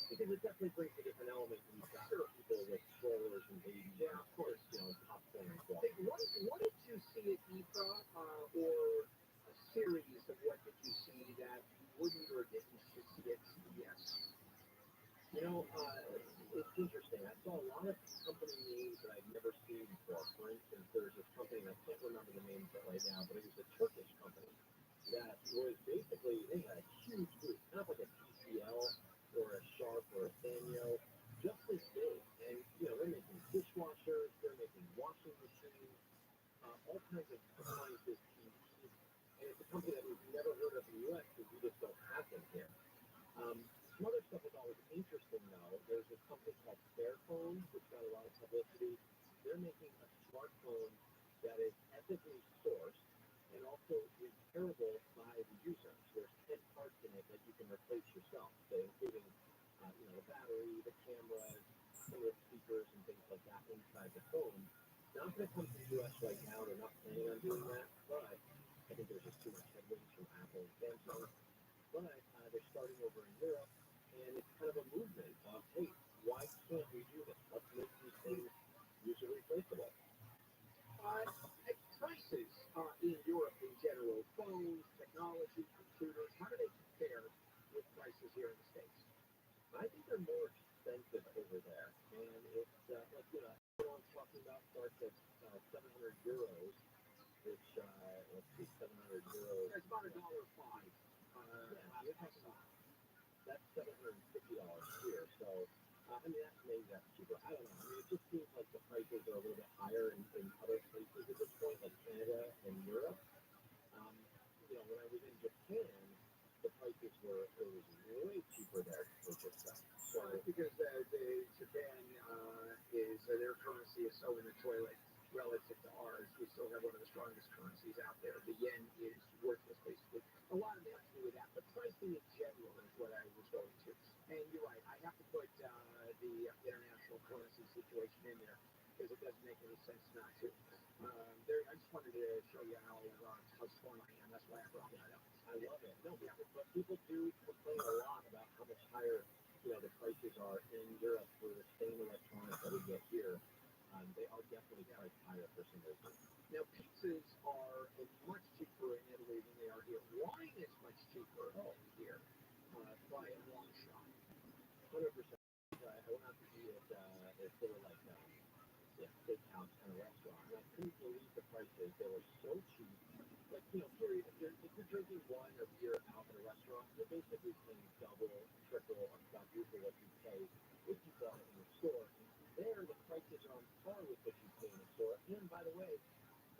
Because it definitely brings a different element when you've got people with strollers and babies. Yeah, of course, popcorn and stuff. What did you see at IFA, or a series of what did you see that you wouldn't or didn't see at CES? It's interesting. I saw a lot of company names that I'd never seen before. For instance, there's this company, and I can't remember the name of it right now, but it was a Turkish company that was basically, they had a huge booth, not like a TCL or a Sharp or a Sanyo, just this big. And, they're making dishwashers, they're making washing machines, all kinds of appliances, TVs, and it's a company that we've never heard of in the U.S. because we just don't have them here. Some other stuff I thought was interesting, though. There's this company called Fairphone, which got a lot of publicity. They're making a smartphone that is ethically sourced and also repairable by the user. So there's 10 parts in it that you can replace yourself, including the battery, the cameras, some of the speakers and things like that inside the phone. Not going to come to the U.S. right now. They're not planning on doing that, but I think there's just too much headwinds from Apple and Samsung. But they're starting over in Europe, and it's kind of a movement of, hey, why can't we do this? Let's make maybe that's cheaper. I don't know. I mean, it just seems like the prices are a little bit higher in other places at this point, like Canada and Europe. You know, when I was in Japan, the prices were it was way cheaper there to purchase stuff. So because Japan is their currency is so in the toilet relative to ours. We still have one of the strongest currencies out there. The yen is worthless, basically. A lot of it has to do with that, but pricing in general is what I was going to. And you're right, I have to put the international currency situation in there because it doesn't make any sense not to. I just wanted to show you how smart I am. That's why I brought that up. I love it. No, yeah, but people do complain a lot about how much higher, you know, the prices are in Europe for the same electronics that we get here. They are definitely priced higher for some reason. Now, pizzas are much cheaper in Italy than they are here. Wine is much cheaper here by a long shot. 100%. I went out to eat at sort of like steakhouse kind of restaurant, and I couldn't believe the prices. They were so cheap. Like, you know, period. If you're drinking wine or beer out at a restaurant, you're basically paying double, triple, or quadruple what you pay if you bought it in the store. There, the prices are on par with what you pay in the store. And by the way,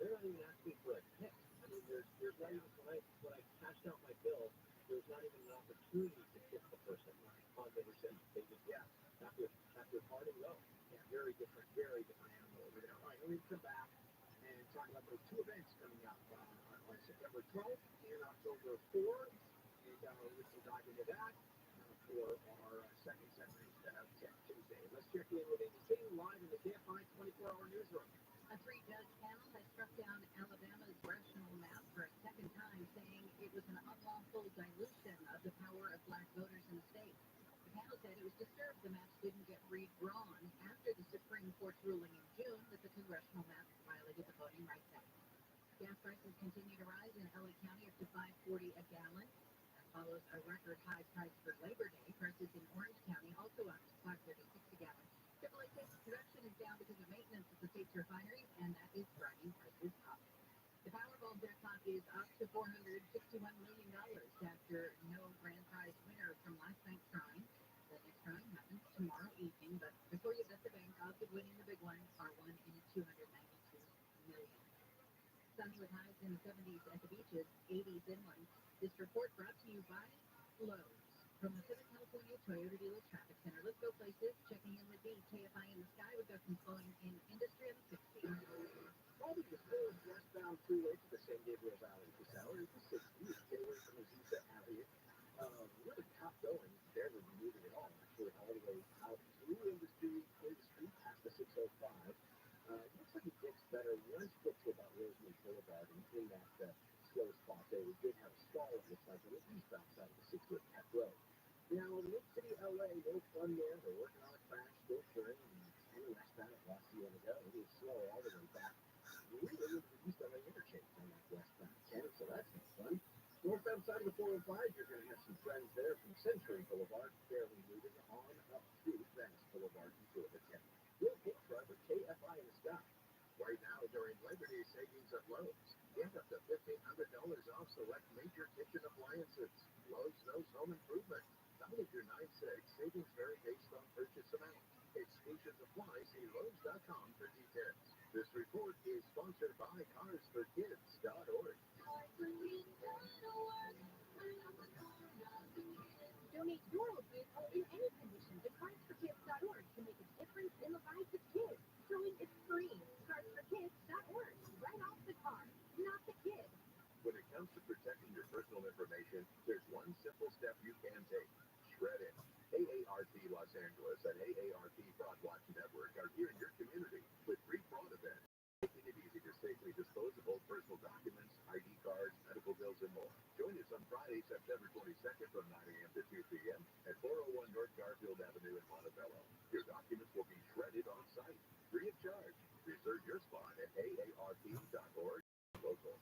they're not even asking for a tip. I mean, there's not even when I cashed out my bill, there's not even an opportunity to tip the person on the receipt. They just tap your card and go. Yeah, very different animal over there. All right, let me come back and talk about those two events coming up on September 12th and October 4th, and we can dive into that for our second segment of Tech Tuesday. Let's check in with Amy King live in the KFI 24-hour newsroom. A three-judge panel has struck down Alabama's rational map for a second time, saying it was an unlawful dilution of the power of black voters in the state. The panel said it was disturbed the maps didn't get redrawn after the Supreme Court's ruling in June that the congressional map violated the Voting Rights Act. Gas prices continue to rise in LA County up to $5.40 a gallon. That follows a record high price for Labor Day. Prices in Orange County also up to $5.36 a gallon. AAA says production is down because of maintenance at the state's refineries, and that is driving prices up. The Powerball jackpot is up to $461 million after no grand prize winner from last night's drawing. The next drawing happens tomorrow evening, but before you bet the bank, odds of winning the big one are 1 in 292 million. Sunny with highs in the 70s at the beaches, 80s inland. This report brought to you by Lowe's. From the Southern California Toyota Dealers Traffic Center, let's go places. Checking in with the KFI in the sky. We've got some flowing in industry on the 60s. Probably the full westbound freeway to the San Gabriel Valley this hour is the 60s. Get away from Azusa Avenue. Really top going, barely moving at all, actually, all the way out through Industry past the 605. Looks like it gets better once you get to about Rosemead Boulevard, and in that slow spot there, we did have a stall, it looks like, on the eastbound side of the 60th Tech Road. Now, in Lake City, LA, no fun there. They're working on a crash, still turning, and westbound at Los Angeles ago. It is slow all the way back, really into the East LA interchange on that westbound 10, so that's no fun. Northbound side of the 405, you're going to have some friends there from Century Boulevard, barely moving on up through Venice Boulevard into the 10. Real quick driver, KFI in the sky. Right now, during Labor Day savings at Lowe's, get up to $1,500 off select major kitchen appliances. Lowe's knows home improvement. Value through 9/6. Savings vary based on purchase amount. Exclusions apply. See Lowe's.com for details. This report is sponsored by CarsForKids.org. Donate your old vehicle in any condition to CarsForKids.org to make a difference in the lives of kids. Throwing is free. CarsForKids.org. Right off the car, not the kid. When it comes to protecting your personal information, there's one simple step you can take. Shred it. AARP Los Angeles and AARP Fraud Watch Network are here in your community with free fraud events, making it easy to safely dispose of old personal documents, ID cards, medical bills, and more. Join us on Friday, September 22nd from 9 a.m. to 2 p.m. at 401 North Garfield Avenue in Montebello. Your documents will be shredded on site, free of charge. Reserve your spot at AARP.org. Local.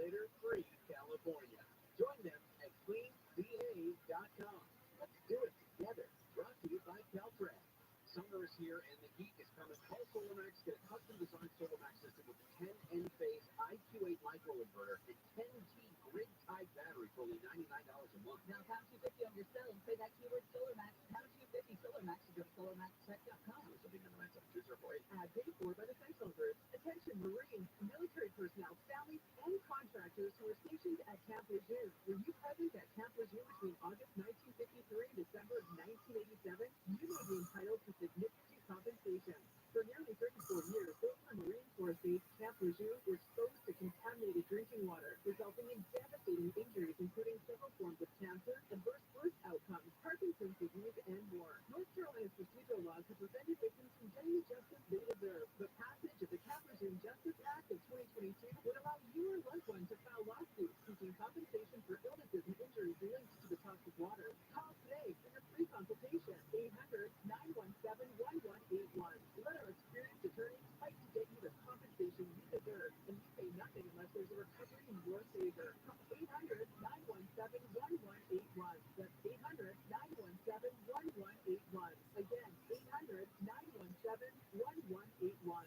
Litter Free California. Join them at cleanva.com. Let's do it together. Brought to you by Caltrans. Summer is here and the heat is coming. Call SolarMax, get a custom designed SolarMax system with a 10 N-phase IQ8 microinverter and 10T grid-tied battery for only $99 a month. Now, pound 250 on your cell and say that keyword SolarMax. Pound 250 SolarMax and go to solarmaxtech.com. Something number 97208. Paid for by the Fence Owners. Attention Marine, military personnel, families, and contractors who are stationed at Camp Lejeune. Were you present at Camp Lejeune between August 1953 and December 1987? You may be entitled to significant compensation. For nearly 34 years, those on Marine Corps base Camp Lejeune were exposed to contaminated drinking water, resulting in devastating injuries, including several forms of cancer, adverse birth outcomes, Parkinson's disease, and more. North Carolina's procedural laws have prevented victims from getting the justice they deserve. The passage of the Camp Lejeune Justice Act of 2022 would allow you or loved one to file lawsuits seeking compensation for illnesses and injuries linked to the toxic water. Call today for your free consultation. 800-917-1181. Let our experienced attorneys fight to get you the compensation you deserve, and you pay nothing unless there's a recovery in your favor. Call 800-917-1181. That's 800-917-1181. Again, 800-917-1181.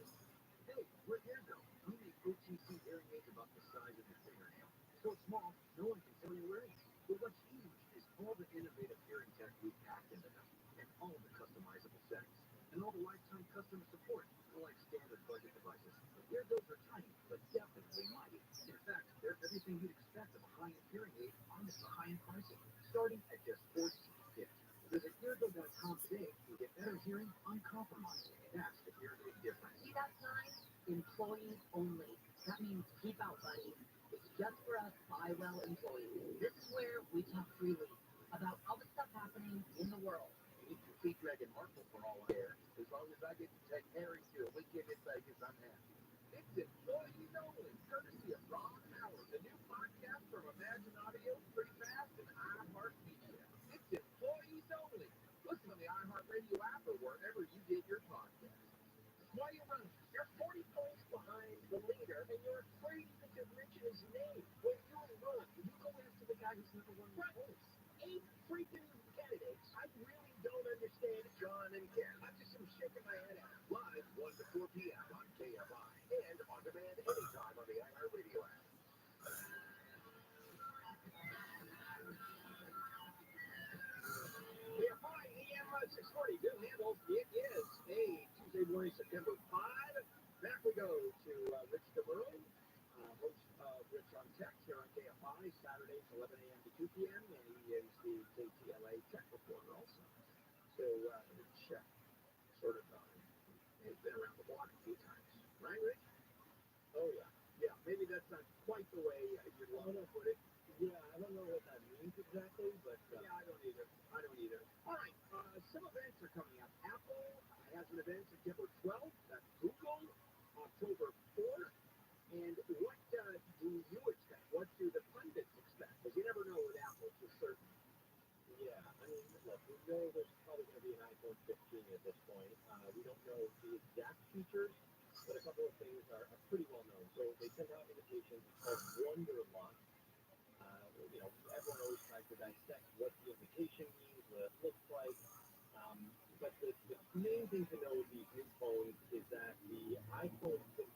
Hey, we're here though. We make OTC hearing aids about the size of your fingernail. So small, no one can tell you're wearing it. But what's huge is all the innovative hearing tech we packed into them, and all the customizable settings, and all the lifetime customer support, unlike standard budget devices. Earbuds are tiny, but definitely mighty. In fact, they're everything you'd expect of a high-end hearing aid, almost a high-end pricing, starting at just $14.50. Visit earbuds.com today and get better hearing uncompromised. That's the hearing aid difference. See that sign? Employees only. That means keep out, buddy. It's just for us buy-well employees. This is where we talk freely about all the stuff happening in the world. You can keep Meghan Markle for all I care. As long as I get to take Harry to a weekend in Vegas, I'm happy. It's employees only, courtesy of Ron Howard, the new podcast from Imagine Audio, Pretty Fast, and iHeartMedia. It's employees only. Listen on the iHeartRadio app or wherever you get your podcast. Why you running? You're 40 points behind the leader, and you're afraid that you've mentioned his name. When you run, you go after the guy who's number one points. 8 freaking candidates. I really don't understand John and Ken. I'm just shaking my head at. Live 1 to 4 p.m. on KFI and on demand anytime on the iHeartRadio app. KFI EM 640 Good Handle. It is a Tuesday morning, September 5. Back we go to Rich DeMuro, host of Rich on Tech here on KFI, Saturdays 11 a.m. to 2 p.m. And he is the KTLA tech reporter also. So Rich sort of has been around the block a few times. Right, Rich? Oh, yeah. Yeah, maybe that's not quite the way you'd want to put it. Yeah, I don't know what that means exactly, but yeah, I don't either. All right, some events are coming up. Apple has an event September 12th. That's Google, October 4th. And what do you expect? What do the pundits expect? Because you never know with Apple for certain. Yeah, I mean, look, we know there's probably going to be an iPhone 15 at this point. We don't know the exact features, but a couple of things are pretty well known. So they send out invitations. It's called Wonderluck. Everyone always tries to dissect what the invitation means, what it looks like. But the main thing to know with these new phones is that the iPhone 15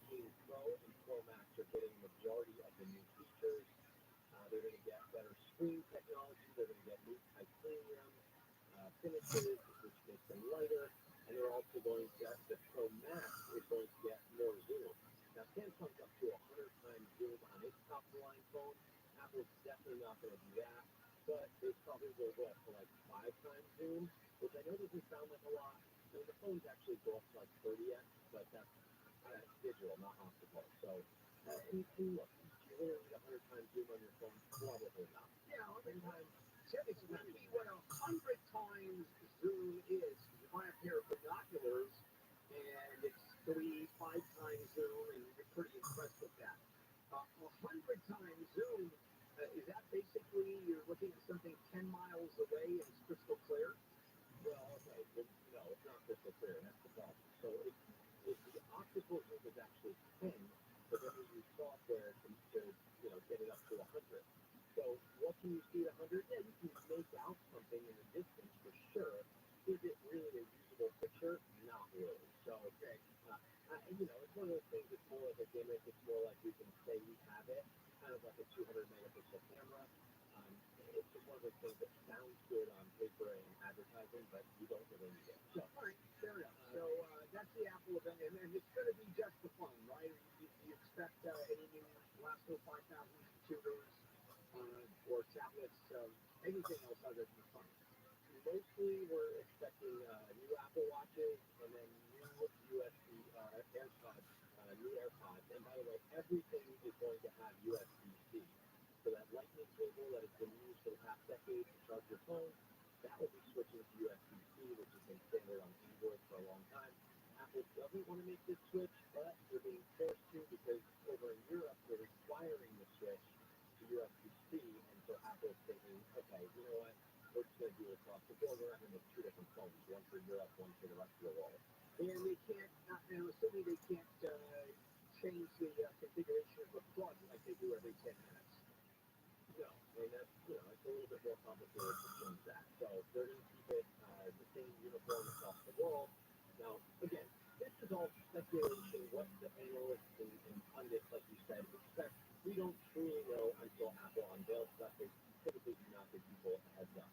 Pro and Pro Max are getting the majority of the new features. They're going to get better screen technology. They're going to get new titanium finishes, which makes them lighter. And they're also going to get, the Pro Max is going to get more zoom. Now, Samsung's up to 100 times zoom on its top-of-the-line phone. Apple's definitely not going to do that, but they probably will go up to like 5 times zoom, which I know doesn't sound like a lot. I mean, the phones actually go up to like 30x, but that's digital, not optical. So, and look, do you really need 100 times zoom on your phone? Probably not. Yeah, 100 times. Explain to me what 100 times zoom is. You buy a pair of binoculars, and it's 3-5 times zoom, and you're pretty impressed with that. 100 times zoom. Is that basically you're looking at something 10 miles away and it's crystal clear? Well, okay, but no, it's not crystal clear. That's the problem. So if the optical zoom is actually 10, but then we use software to get kind of like a 200 megapixel camera. It's just one of those things that sounds good on paper and advertising, but you don't really need it. So, All right, fair enough. So that's the Apple event, and it's going to be just the phone, right? You expect any new Lasco 5000 computers or tablets, anything else other than the phone? mostly we're expecting new Apple Watches and then new USB AirPods, new AirPods. And by the way, everything is going to have USB-C. So that lightning cable that has been used for the past decade to charge your phone, that will be switching to USB-C, which has been standard on Android for a long time. Apple doesn't want to make this switch, but they're being forced to because over in Europe they're requiring the switch to USB-C, and so Apple's thinking, okay, you know what? We're just going to do it across the board. We're not going to make two different phones, one for Europe, one for the rest of the world. And they can't, I'm assuming they can't change the configuration of the plug like they do every 10 minutes. No, and that's, it's a little bit more complicated to change that. So they're going to keep it the same uniform across the world. Now, again, this is all speculation, what the analysts and pundits, like you said, expect. We don't truly know until Apple unveils stuff. They typically do not give people a heads up.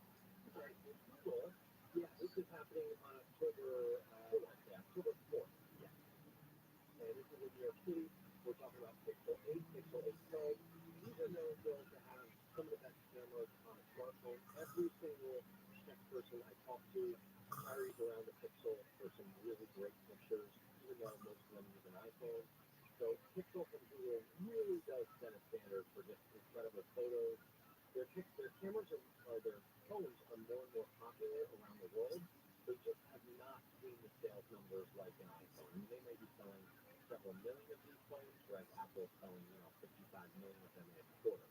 Right. Google, yeah, this is happening on October 4th. Yeah. And this is in New York City. We're talking about Pixel 8, Pixel 8 Pro. These are known to have some of the best cameras on a smartphone. Every single tech person I talk to carries around a Pixel for some really great pictures, even though most of them use an iPhone. So Pixel from Google really does set a standard for just incredible photos. Their cameras their phones are more and more popular around the world. They just have not seen the sales numbers like an iPhone. I mean, they may be selling several million of these phones, whereas Apple's selling, 55 million of them in a quarter.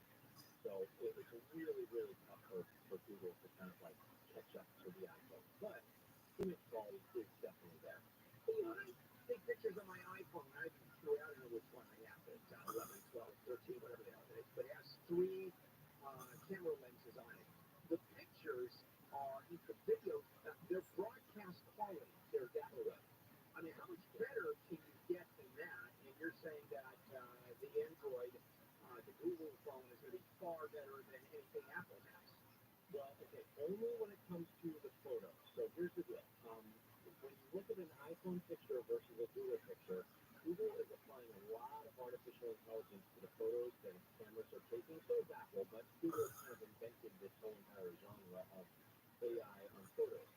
So it's really, really tough for Google to kind of like catch up to the iPhone. But image quality is definitely there. I take pictures on my iPhone. I don't know which one I have. It's 11, 12, 13, whatever the hell it is. But it has 3 camera lenses on it. The pictures are, the videos, they're broadcast quality. They're that way. I mean, how much better can you get than that? And you're saying that the Android, the Google phone is going to be far better than anything Apple has. Well, okay, only when it comes to the photos. So here's the deal. When you look at an iPhone picture versus a Google picture, Google is applying a lot of artificial intelligence to the photos that its cameras are taking. So is Apple, but Google kind of invented this whole entire genre of AI on photos.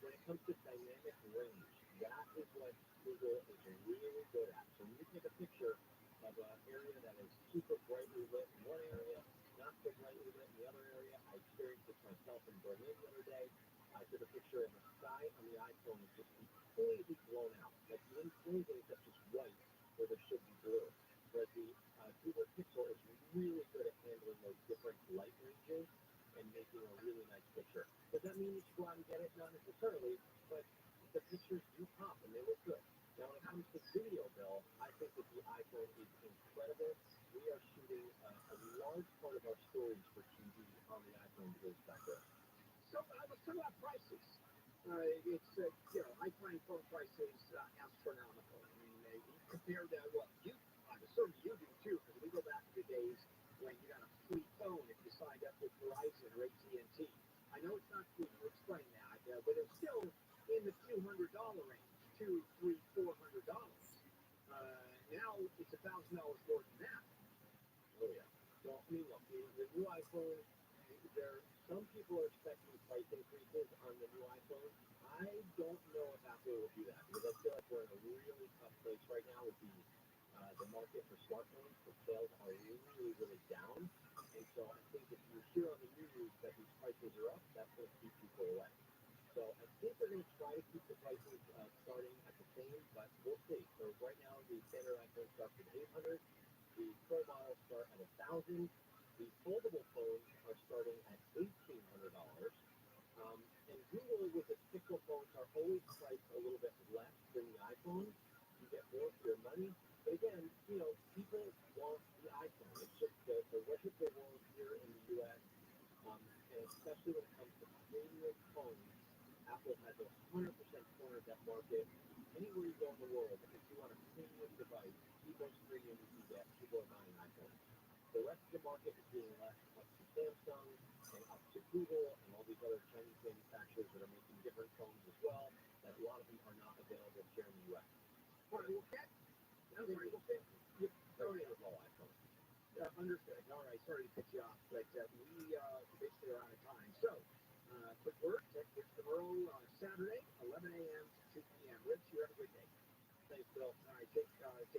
When it comes to dynamic range, that is what Google is really good at. So when you take a picture of an area that is super brightly lit in one area, not so brightly lit in the other area. I experienced this myself in Berlin the other day. I took a picture and the sky on the iPhone was just completely blown out. Like you didn't see anything except just white where there should be blue. Whereas the Google Pixel is really good at handling those different light ranges and making a really nice picture. Does that mean you should go out and get it? Not necessarily, but the pictures do pop and they look good. Now when it comes to video, Bill, I think that the iPhone is incredible. We are shooting a large part of our stories for TV on the iPhone because back there. So let's talk about prices. It's, I find phone prices astronomical. I mean, compared to what I'm assuming you do too, because we go back to the days when you got a free phone if you signed up with Verizon or AT&T. I know it's not free, you explain that, but it's still in the few $100 range, $200, $300, $400. Now it's $1,000 more than that. Oh yeah. Well, I mean, look, the new iPhone, some people are expecting price increases on the new iPhone. I don't know if Apple will do that because I feel like we're in a really tough place right now with the market for smartphones. The sales are really, really down. And so I think if you hear on the news that these prices are up, that's going to keep people away. So I think they're going to try to keep the prices starting at the same, but we'll see. So right now, the standard iPhone starts at $800. The Pro models start at $1,000. The foldable phones are starting at $1,800. And Google, with its Pixel phones, are always priced a little bit less than the iPhone. You get more for your money. But again, people want the iPhone. It's just the way of the world here in the U.S., and especially when it comes to premium phones, Apple has 100% cornered that market. Anywhere you go in the world, if you want a premium device, the most premium you can get, people are buying iPhones. The rest get to up to Samsung and up to Google and all these other Chinese manufacturers that are making different phones as well, that a lot of them are not available here in the U.S. All right, well, Kat, you started with all iPhones. Understood. All right, sorry to cut you off, but we basically are out of time. So, quick word, it's tomorrow, Saturday, 11 a.m. to 2 p.m. Rich, you have a good day. Thanks, Bill. All right, take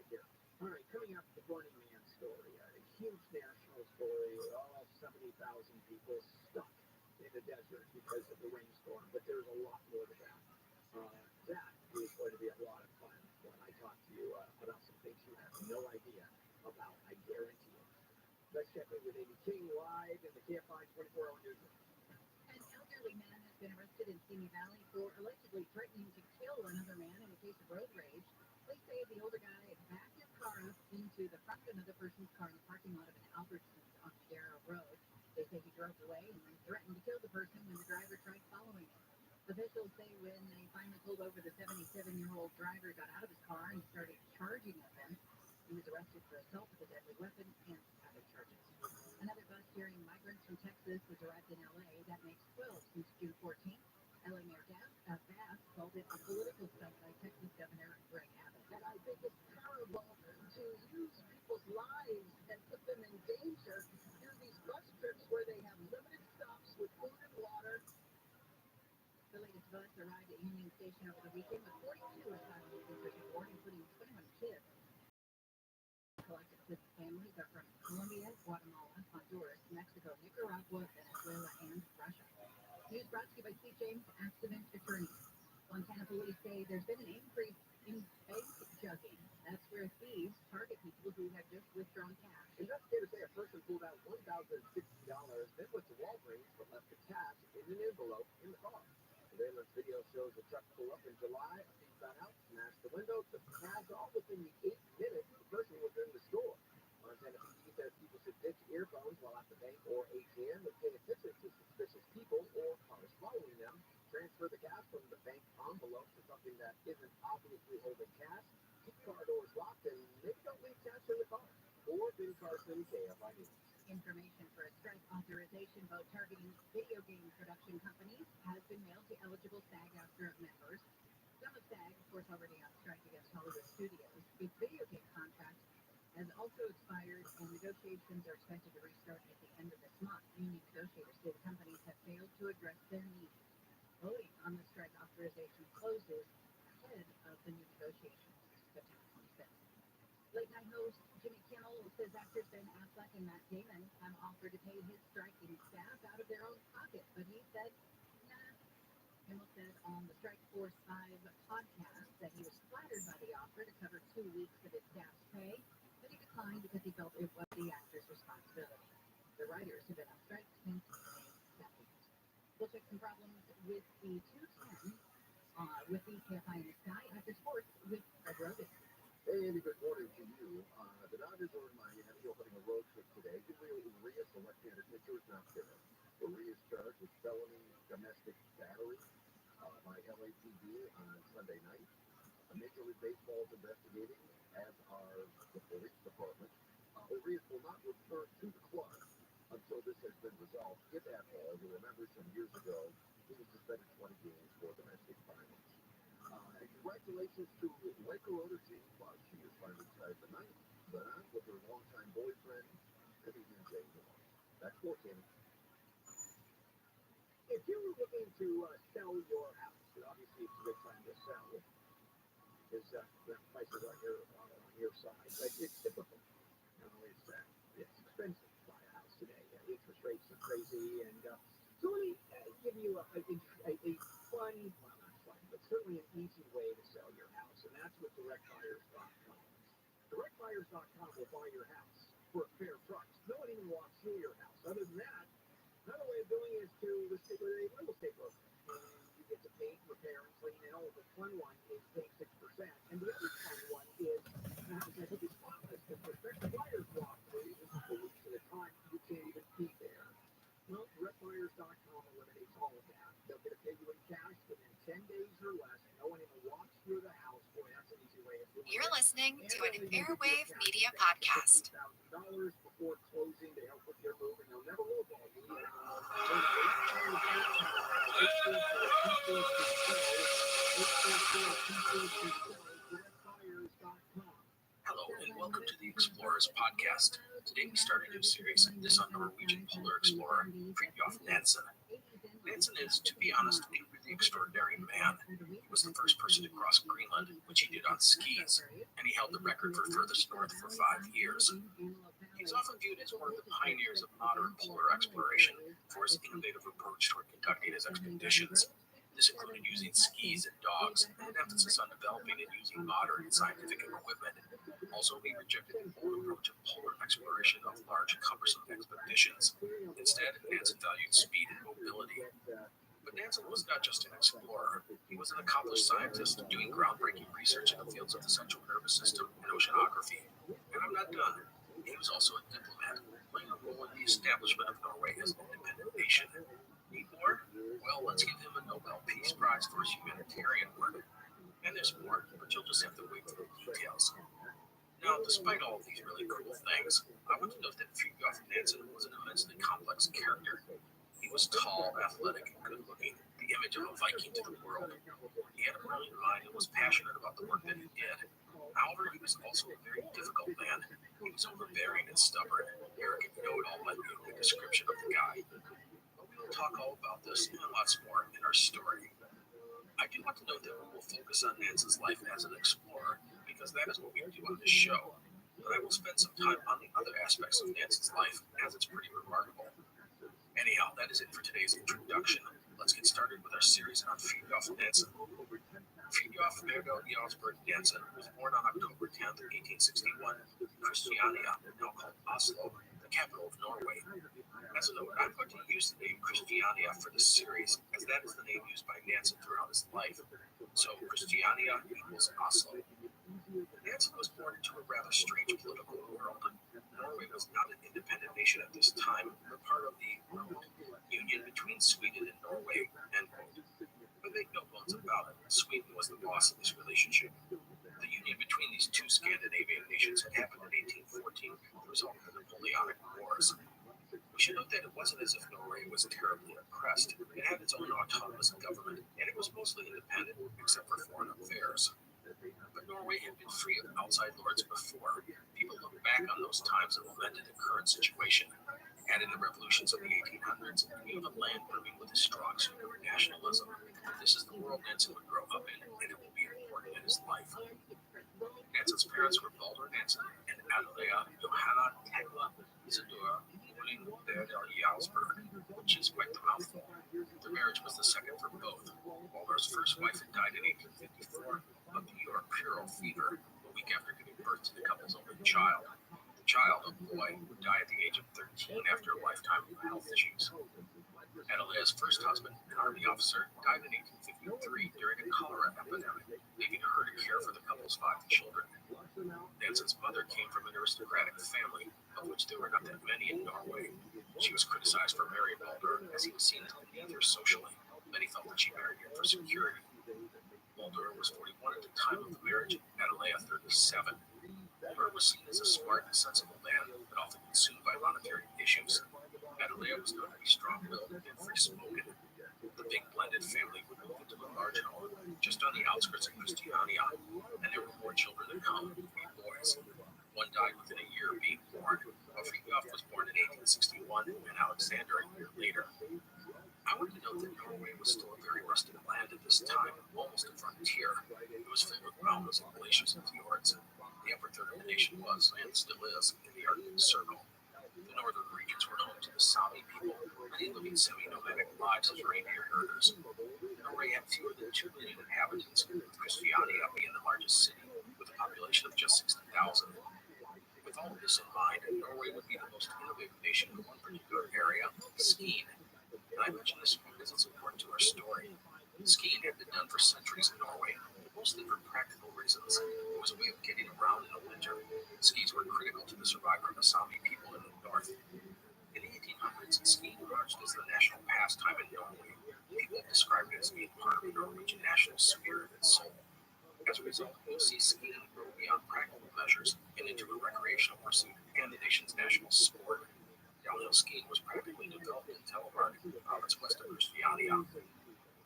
care. All right, coming up, the Burning Man story, a huge national story. All 70,000 people stuck in the desert because of the rainstorm, but there's a lot more to that. That is going to be a lot of fun when I talk to you about some things you have no idea about, I guarantee it. Let's check in with Amy King live in the KFI 24-hour newsroom. An elderly man has been arrested in Simi Valley for allegedly threatening to kill another man in a case of road rage. Police say the older guy backed his car up into the front of another person's car in the parking lot of an Albertsons on Madero Road. They say he drove away and then threatened to kill the person when the driver tried following him. Officials say when they finally pulled over, the 77-year-old driver got out of his car and started charging at them. He was arrested for assault with a deadly weapon and other charges. Another bus carrying migrants from Texas has arrived in L.A. That makes 12 since June 14th. L.A. Mayor Bass called it a political stunt by Texas Governor Greg Abbott. And I think it's terrible to use people's lives and put them in danger through these bus trips where they have limited stops with food and water. The latest bus arrived at Union Station over the weekend with 42 asylum seekers aboard, including 21 kids. Collected with families are from Colombia, Guatemala, Honduras, Mexico, Nicaragua, Venezuela, and Russia. News brought to you by C. James Accident Attorneys. Montana police say there's been an increase in bank jugging. That's where thieves target people who have just withdrawn cash. Investigators say a person pulled out $1,060, then went to Walgreens but left the cash in an envelope in the car. Surveillance video shows a truck pull up in July. A thief got out, smashed the window, took the cash all within the 8 minutes the person was in the store. Montana PD says people should ditch earphones while at the bank or ATM and pay attention to suspicious people or cars following them. Transfer the cash from the bank envelope to something that isn't obviously holding cash. Keep car doors locked and maybe don't leave cash in the car. Or Ben Carson, KFI News. Information for a strike authorization vote targeting video game production companies has been mailed to eligible SAG-AFTRA members. Some of SAG, of course, already on strike against Hollywood studios. Its video game contract has also expired, and negotiations are expected to restart at the end of this month. Union negotiators say the companies have failed to address their needs. Voting on the strike authorization closes ahead of the new negotiations, September 25th. Late night host Jimmy Kimmel says actors Ben Affleck and Matt Damon have offered to pay his striking staff out of their own pocket, but he said, nah. Kimmel said on the Strike Force 5 podcast that he was flattered by the offer to cover 2 weeks of his staff's pay, but he declined because he felt it was the actor's responsibility. The writers have been on strike since May 2nd. We'll check some problems with the 210 with the KFI in the Sky after sports with Rabbi. Hey, Andy, good morning to you. The Dodgers are in Miami opening a road trip today. Julio Urias, the left-handed pitcher, is not there. Urias charged with felony domestic battery by LAPD on Sunday night. Major League Baseball is investigating, as are the police department. Urias will not return to the club until this has been resolved. If at all, you remember some years ago, he was suspended 20 games for domestic violence. And congratulations to Laker owner Jeannie Buss. She has finally decided tonight with her longtime boyfriend, comedian Jay Moore. That's for Kim. If you were looking to sell your house, obviously it's a good time to sell. Because the prices are on your side. But it's typical. You know, it's expensive to buy a house today. Interest rates are crazy. And so let me give you a fun, well, not fun, but certainly an easy way to sell your house. And that's with directbuyers.com. Directbuyers.com will buy your house for a fair price. No one even walks through your house. Other than that, another way of doing it is to list it with a real estate broker. And you get to paint, repair, and clean. And the fun one is paying 6%. And the other fun one is the house has to be spotless. If prospective buyers walk through for weeks at a time, you can't even be there. Well, directbuyers.com eliminates all of that. They'll get to pay you in cash within 10 days or less. No one even walks through the house. Boy, that's an easy way of doing it. You're listening to an Airwave Media Podcast. $1,000 before closing to help with podcast. Today we start a new series, this on Norwegian polar explorer, Fridtjof Nansen. Nansen is, to be honest, a really extraordinary man. He was the first person to cross Greenland, which he did on skis, and he held the record for furthest north for 5 years. He's often viewed as one of the pioneers of modern polar exploration for his innovative approach toward conducting his expeditions. This included using skis and dogs, and an emphasis on developing and using modern scientific equipment. Also, he rejected the old approach of polar exploration of large, cumbersome expeditions. Instead, Nansen valued speed and mobility. But Nansen was not just an explorer. He was an accomplished scientist doing groundbreaking research in the fields of the central nervous system and oceanography. And I'm not done. He was also a diplomat, playing a role in the establishment of Norway as an independent nation. Need more? Well, let's give him a Nobel Peace Prize for his humanitarian work. And there's more, but you'll just have to wait for the details. Now, despite all of these really cool things, I want to note that Fridtjof Nansen was an immensely complex character. He was tall, athletic, and good-looking, the image of a Viking to the world. He had a brilliant mind and was passionate about the work that he did. However, he was also a very difficult man. He was overbearing and stubborn. Arrogant know-it-all might be a good description of the guy. But we will talk all about this and lots more in our story. I do want to note that we will focus on Nansen's life as an explorer, because that is what we do on this show. But I will spend some time on the other aspects of Nansen's life, as it's pretty remarkable. Anyhow, that is it for today's introduction. Let's get started with our series on Fridtjof Nansen. Fridtjof Bergo Jarlsberg Nansen was born on October 10, 1861, in Christiania, now called Oslo, the capital of Norway. As a note, I'm going to use the name Christiania for this series, as that is the name used by Nansen throughout his life. So Christiania equals Oslo. Nansen was born into a rather strange political world. Norway was not an independent nation at this time, but part of the union between Sweden and Norway, end quote. But make no bones about it, Sweden was the boss of this relationship. The union between these two Scandinavian nations had happened in 1814, the result of the Napoleonic Wars. We should note that it wasn't as if Norway was terribly oppressed. It had its own autonomous government, and it was mostly independent, except for foreign affairs. But Norway had been free of outside lords before. People look back on those times and lamented the current situation. Add in the revolutions of the 1800s, and you have a land brimming with a strong spirit of nationalism. This is the world Nansen would grow up in, and it will be important in his life. Nansen's parents were Baldur Nansen and Adelaide Johanna Tegla Isadora Berger Jarlsberg, which is quite the mouthful. The marriage was the second for both. Baldur's first wife had died in 1854 of the puerperal fever, a week after giving birth to the couple's only child. The child, a boy, would die at the age of 13 after a lifetime of health issues. Adelaide's first husband, an army officer, died in 1853 during a cholera epidemic, leaving her to care for the couple's 5 children. Nansen's mother came from an aristocratic family, of which there were not that many in Norway. She was criticized for marrying Baldur, as he was seen as beneath her socially. Many felt that she married him for security. Baldur was 41 at the time of the marriage, Adelaide 37. Baldur was seen as a smart and sensible man, but often consumed by monetary issues. Adelaide was known to be strong-willed and free-spoken. The big blended family would move into a large home just on the outskirts of Christiania, and there were more children to come, 3 boys. One died within a year of being born, while Fridtjof was born in 1861 and Alexander a year later. I want to note that Norway was still a very rustic land at this time, almost a frontier. It was filled with mountains and glaciers and fjords. The upper third of the nation was, and still is, in the Arctic Circle. The northern regions were home to the Sami people, many living semi-nomadic lives as reindeer herders. Norway had fewer than 2 million inhabitants, with Christiania being the largest city, with a population of just 60,000. With all of this in mind, Norway would be the most innovative nation in one particular area, skiing. And I mention this because it's important to our story. Skiing had been done for centuries in Norway, mostly for practical reasons. It was a way of getting around in the winter. Skis were critical to the survival of the Sami people in the north. In the 1800s, skiing emerged as the national pastime in Norway. People described it as being part of the Norwegian national spirit and soul. As a result, you'll see skiing grow beyond practical measures and into a recreational pursuit and the nation's national sport. Downhill skiing was practically developed in Telemark, the province west of Christiania.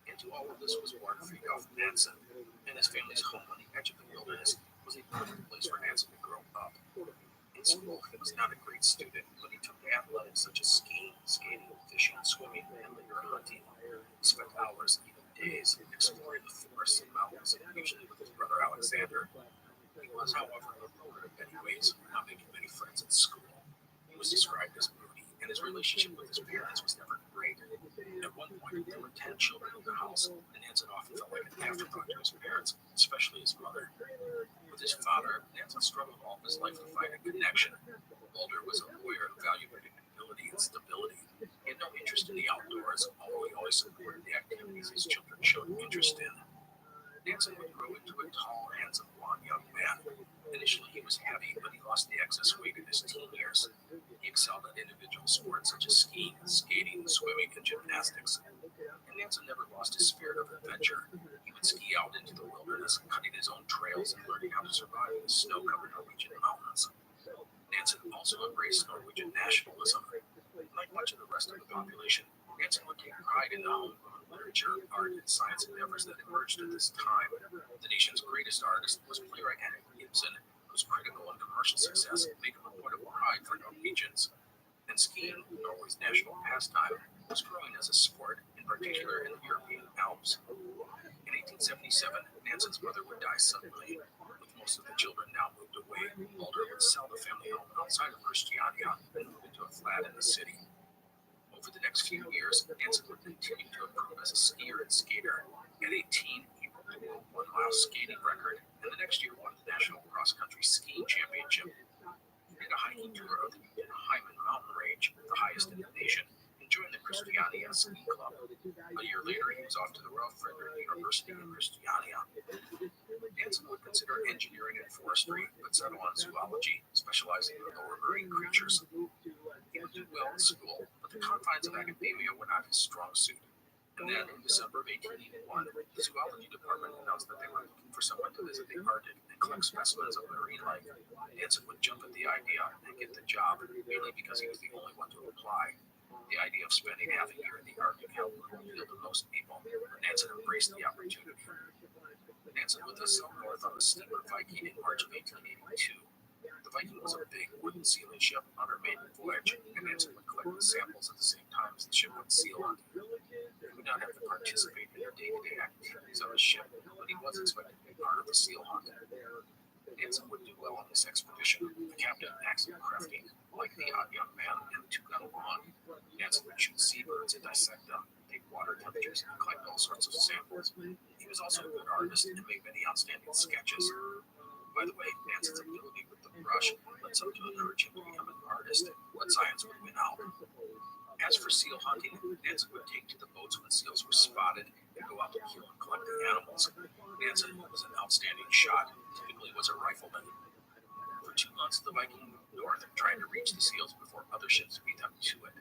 Into all of this was born Fridtjof Nansen, and his family's home on the edge of the wilderness was a perfect place for Nansen to grow up. In In school, he was not a great student, but he took to athletics such as skiing, skating, fishing, swimming, and later hunting. He spent hours, even days, exploring the forests and mountains, usually with his brother Alexander. He was, however, a loner in many ways, not making many friends at school. He was described as moody, and his relationship with his parents was never great. At one point, there were 10 children in the house, and Nansen often felt like an afterthought to his parents, especially his mother. With his father, Nansen struggled all his life to find a connection. Mulder was a lawyer who valued predictability and stability. He had no interest in the outdoors, although he always supported the activities his children showed interest in. Nansen would grow into a tall, handsome, blond young man. Initially, he was heavy, but he lost the excess weight in his teen years. He excelled at individual sports such as skiing, skating, swimming, and gymnastics. And Nansen never lost his spirit of adventure. He would ski out into the wilderness, cutting his own trails and learning how to survive in the snow-covered Norwegian mountains. Nansen also embraced Norwegian nationalism. Like much of the rest of the population, Nansen would take pride in the homegrown literature, art, and science endeavors that emerged at this time. The nation's greatest artist was playwright Henrik Ibsen, whose critical and commercial success made him a point of pride for Norwegians. And skiing, Norway's national pastime, was growing as a sport, in particular in the European Alps. In 1877, Nansen's mother would die suddenly. With most of the children now moved away, Mulder would sell the family home outside of Christiania and move into a flat in the city. Over the next few years, Nansen would continue to improve as a skier and skater. At 18, he broke the world 1-mile skating record, and the next year won the National Cross Country Skiing Championship. He did a hiking tour of the Hyman Mountain Range, the highest in the nation, and joined the Christiania Ski Club. A year later, he was off to the Ralph Frederick University in Christiania. Nansen would consider engineering and forestry, but settle on zoology, specializing in the lower marine creatures. He would do well in school, but the confines of academia were not his strong suit. And then, in December of 1881, the zoology department announced that they were looking for someone to visit the Arctic and collect specimens of marine life. Nansen would jump at the idea and get the job, mainly because he was the only one to apply. The idea of spending half a year in the Arctic held little appeal to most people, but Nansen embraced the opportunity. Nansen would thus sail north on the steamer Viking in March of 1882. The Viking was a big wooden sealing ship on her maiden voyage, and Nansen would collect the samples at the same time as the ship would seal hunt. He would not have to participate in the day-to-day activities of the ship, but he was expected to be part of the seal hunt. Nansen would do well on this expedition. The captain, Axel Crafting, like the odd young man, and 2-gun along. Nansen would shoot seabirds and dissect them, take water temperatures, and collect all sorts of samples. He was also a good artist and made many outstanding sketches. By the way, Nansen's ability with the brush led some to encourage him to become an artist, but science would win out. As for seal hunting, Nansen would take to the boats when seals were spotted and go out to kill and collect the animals. Nansen was an outstanding shot, typically was a rifleman. For 2 months, the Viking moved north, trying to reach the seals before other ships beat them to it.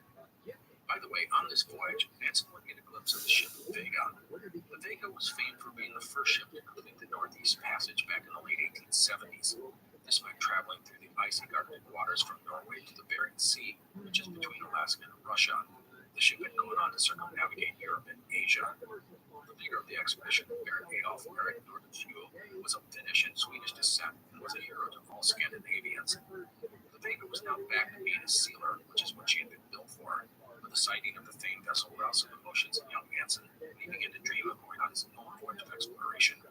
By the way, on this voyage, Nansen would get a glimpse of the ship Vega. The Vega was famed for being the first ship to complete the Northeast Passage back in the late 1870s. This meant traveling through the icy Arctic waters from Norway to the Bering Sea, which is between Alaska and Russia. The ship had gone on to circumnavigate Europe and Asia. The leader of the expedition, Baron Adolf Erik Nordenskjöld, was of Finnish and Swedish descent and was a hero to all Scandinavians. The Vega was now back to being a sealer, which is what she had been built for. But the sighting of the famed vessel roused some emotions in young Nansen, and he began to dream of going on his own voyage of exploration.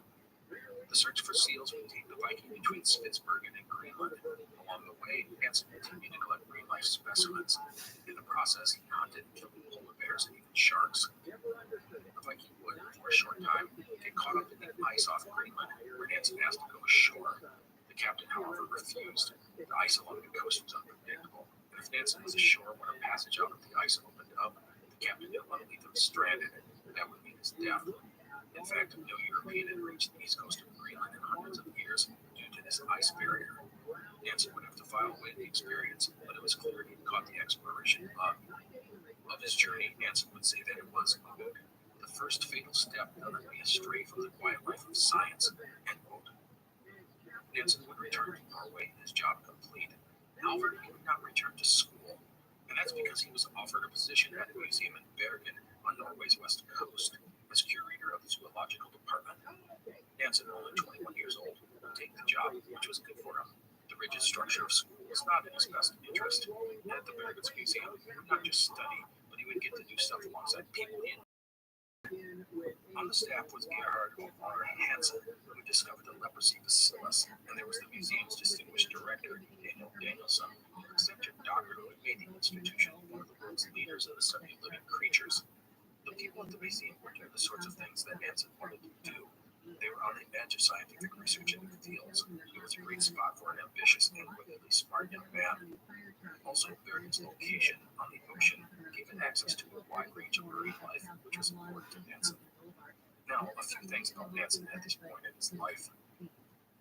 The search for seals would take the Viking between Spitsbergen and Greenland. Along the way, Nansen continued to collect marine life specimens. In the process, he hunted and killed polar bears and even sharks. The Viking would, for a short time, get caught up in the ice off Greenland, where Nansen asked to go ashore. The captain, however, refused. The ice along the coast was unpredictable, and if Nansen was ashore when a passage out of the ice opened up, the captain didn't want to leave him stranded. That would mean his death. In fact, no European had reached the east coast of Greenland in hundreds of years due to this ice barrier. Nansen would have to file away the experience, but it was clear he'd caught the exploration bug. Of his journey, Nansen would say that it was, quote, the first fatal step that led me astray from the quiet life of science, end quote. Nansen would return to Norway, his job complete. However, he would not return to school, and that's because he was offered a position at a museum in Bergen on Norway's west coast as curator of the zoological department. Nansen, only 21 years old, would take the job, which was good for him. The rigid structure of school was not in his best interest, and at the Bergens Museum, he would not just study, but he would get to do stuff alongside people he on the staff was Gerhard Homer Hansen, who discovered the leprosy bacillus, and there was the museum's distinguished director, Daniel Danielson, an eccentric doctor who had made the institution one of the world's leaders in the study of living creatures. The people at the museum were doing the sorts of things that Hansen wanted to do. They were on the edge of scientific research in their fields. It was a great spot for an ambitious and wickedly smart young man. Also, Bergen's location on the ocean gave it access to a wide range of marine life, which was important to Hansen. Now, a few things about Hansen at this point in his life.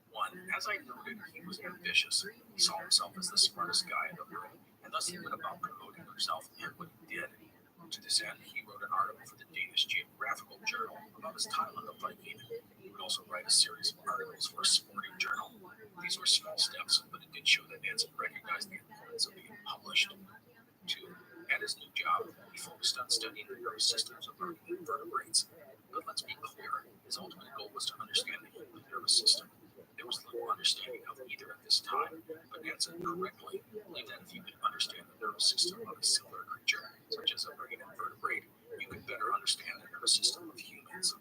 One, as I noted, he was ambitious. He saw himself as the smartest guy in the world, and thus he went about promoting himself and what he did. To this end, he wrote an article for the Danish Geographical Journal about his time on the Viking. He would also write a series of articles for a sporting journal. These were small steps, but it did show that Hansen recognized the importance of being published. Two, at his new job, he focused on studying the nervous systems of marine invertebrates. But let's be clear, his ultimate goal was to understand the human nervous system. There was little understanding of either at this time, but Hansen correctly believed that if you could understand the nervous system of a similar creature, such as a marine invertebrate, you could better understand the nervous system of humans.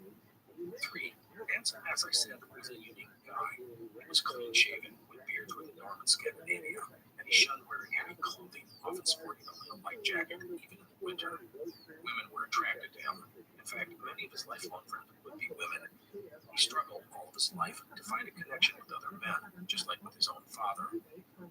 3. Hansen, as I said, was a unique guy. He was clean-shaven, with beards with the norm in Scandinavia, and he shunned wearing heavy clothing, often sporting only a light jacket, even in the winter. Women were attracted to him. In fact, many of his lifelong friends would be women. He struggled all of his life to find a connection with other men, just like with his own father.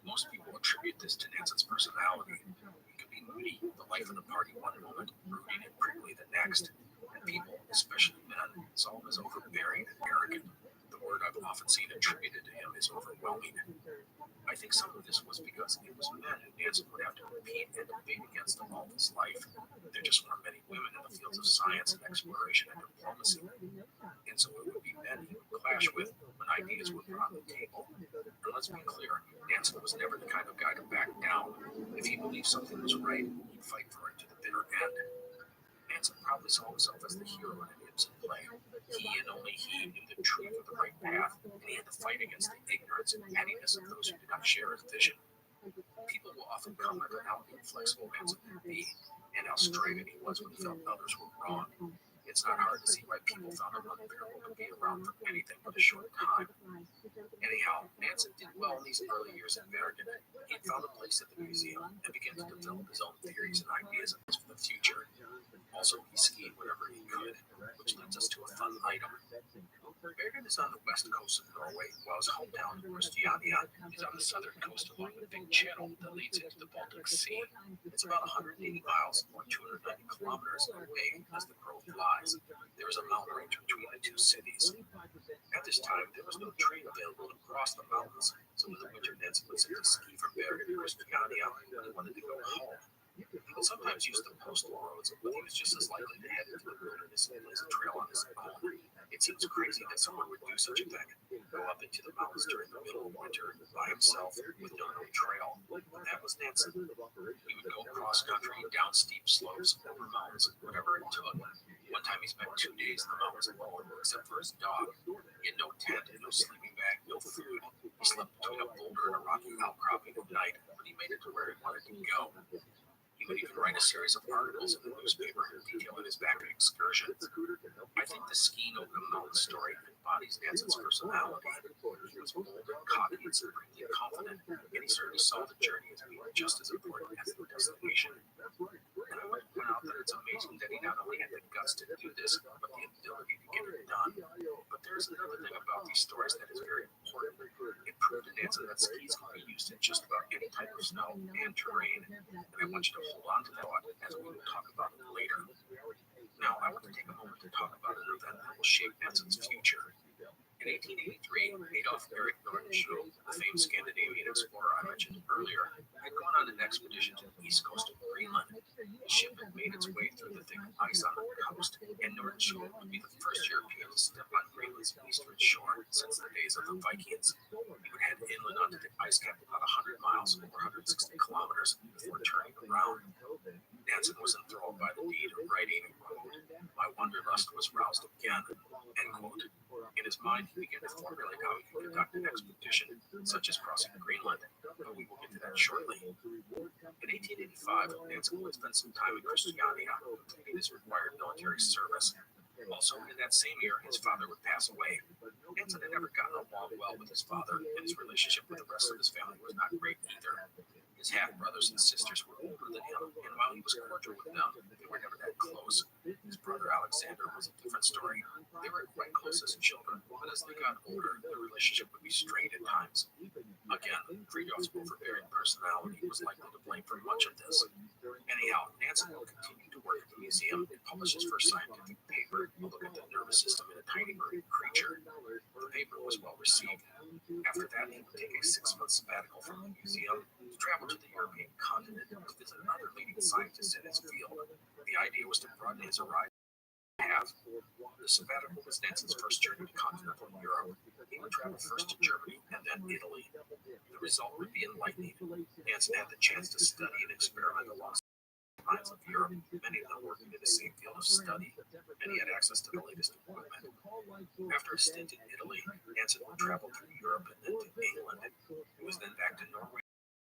Most people attribute this to Hansen's personality. He could be moody, the life of the party one moment, brooding and prickly the next. And people, especially men, saw him as overbearing and arrogant. The word I've often seen attributed to him is overwhelming. I think some of this was because it was men who Hansen would have to compete and debate against all his life. There just weren't many women in the fields of science and exploration and diplomacy. And so it would be men he would clash with when ideas were put on the table. And let's be clear, Hansen was never the kind of guy to back down. If he believed something was right, he'd fight for it to the bitter end. Hansen probably saw himself as the hero in an Ibsen play. He and only he knew the truth of the right path, and he had to fight against the ignorance and pettiness of those who did not share his vision. People will often comment on how inflexible Hansen could be, and how strident he was when he felt others were wrong. It's not hard to see why people found him unbearable to be around for anything but a short time. Anyhow, Hansen did well in these early years in Bergen. He had found a place at the museum and began to develop his own theories and ideas for the future. Also, he skied whenever he could, which leads us to a fun item. Bergen is on the west coast of Norway, while his hometown, Christiania, is on the southern coast along the big channel that leads into the Baltic Sea. It's about 180 miles, or 290 kilometers, away as the crow flies. There is a mountain range between the two cities. At this time, there was no train available to cross the mountains, so in the winter, Hansen would sit to ski from Bergen to Christiania when he wanted to go home. He would sometimes use the postal roads, but he was just as likely to head into the wilderness and blaze a trail on his own. It seems crazy that someone would do such a thing, go up into the mountains during the middle of winter by himself with no known trail. But that was Hansen. He would go cross country, down steep slopes, over mountains, whatever it took. One time he spent 2 days in the mountains alone, except for his dog. He had no tent, no sleeping bag, no food. He slept between a boulder and a rocky outcropping at night, but he made it to where he wanted to go. He would even write a series of articles in the newspaper detailing his backpacking excursions. I think the skiing over the mountain story embodies Hansen's personality. He was bold and cocky and supremely confident, and he certainly saw the journey as being just as important as the destination. And I want to point out that it's amazing that he not only had the guts to do this, but the ability to get it done. But there's another thing about these stories that is very important. It proved to Hansen that skis can be used in just about any type of snow and terrain, and I want you to hold on to that thought as we will talk about it later. Now, I want to take a moment to talk about an event that will shape Hansen's future. In 1883, Adolf Erik Nordenskiöld, the famed Scandinavian explorer I mentioned earlier, had gone on an expedition to the east coast of Greenland. His ship had made its way through the thick ice on the coast, and Nordenskiöld would be the first European to step on Greenland's eastern shore since the days of the Vikings. He would head inland onto the ice cap about 100 miles, or 160 kilometers, before turning around. Hansen was enthralled by the deed of writing, quote, "My wanderlust was roused again," end quote. In his mind, he began to formulate how he could conduct an expedition, such as crossing Greenland, but we will get to that shortly. In 1885, Nansen would spend some time in Christiania, completing his required military service. Also, in that same year, his father would pass away. Nansen had never gotten along well with his father, and his relationship with the rest of his family was not great either. His half-brothers and sisters were older than him, and while he was cordial with them, they were never that close. His brother Alexander was a different story. They were quite close as children, but as they got older, their relationship would be strained at times. Again, Friedrich's overbearing personality was likely to blame for much of this. Anyhow, Nansen will continue to work at the museum and publish his first scientific paper, A Look at the Nervous System in a Tiny Marine Creature. The paper was well received. After that, he would take a 6-month sabbatical from the museum to travel to the European continent to visit other leading scientists in his field. The idea was to broaden his horizon. The sabbatical was Nansen's first journey to continental Europe. He would travel first to Germany and then Italy. The result would be enlightening. Nansen had the chance to study and experiment alongside the lines of Europe, many of them working in the same field of study, and he had access to the latest equipment. After a stint in Italy, Nansen would travel through Europe and then to England. He was then back to Norway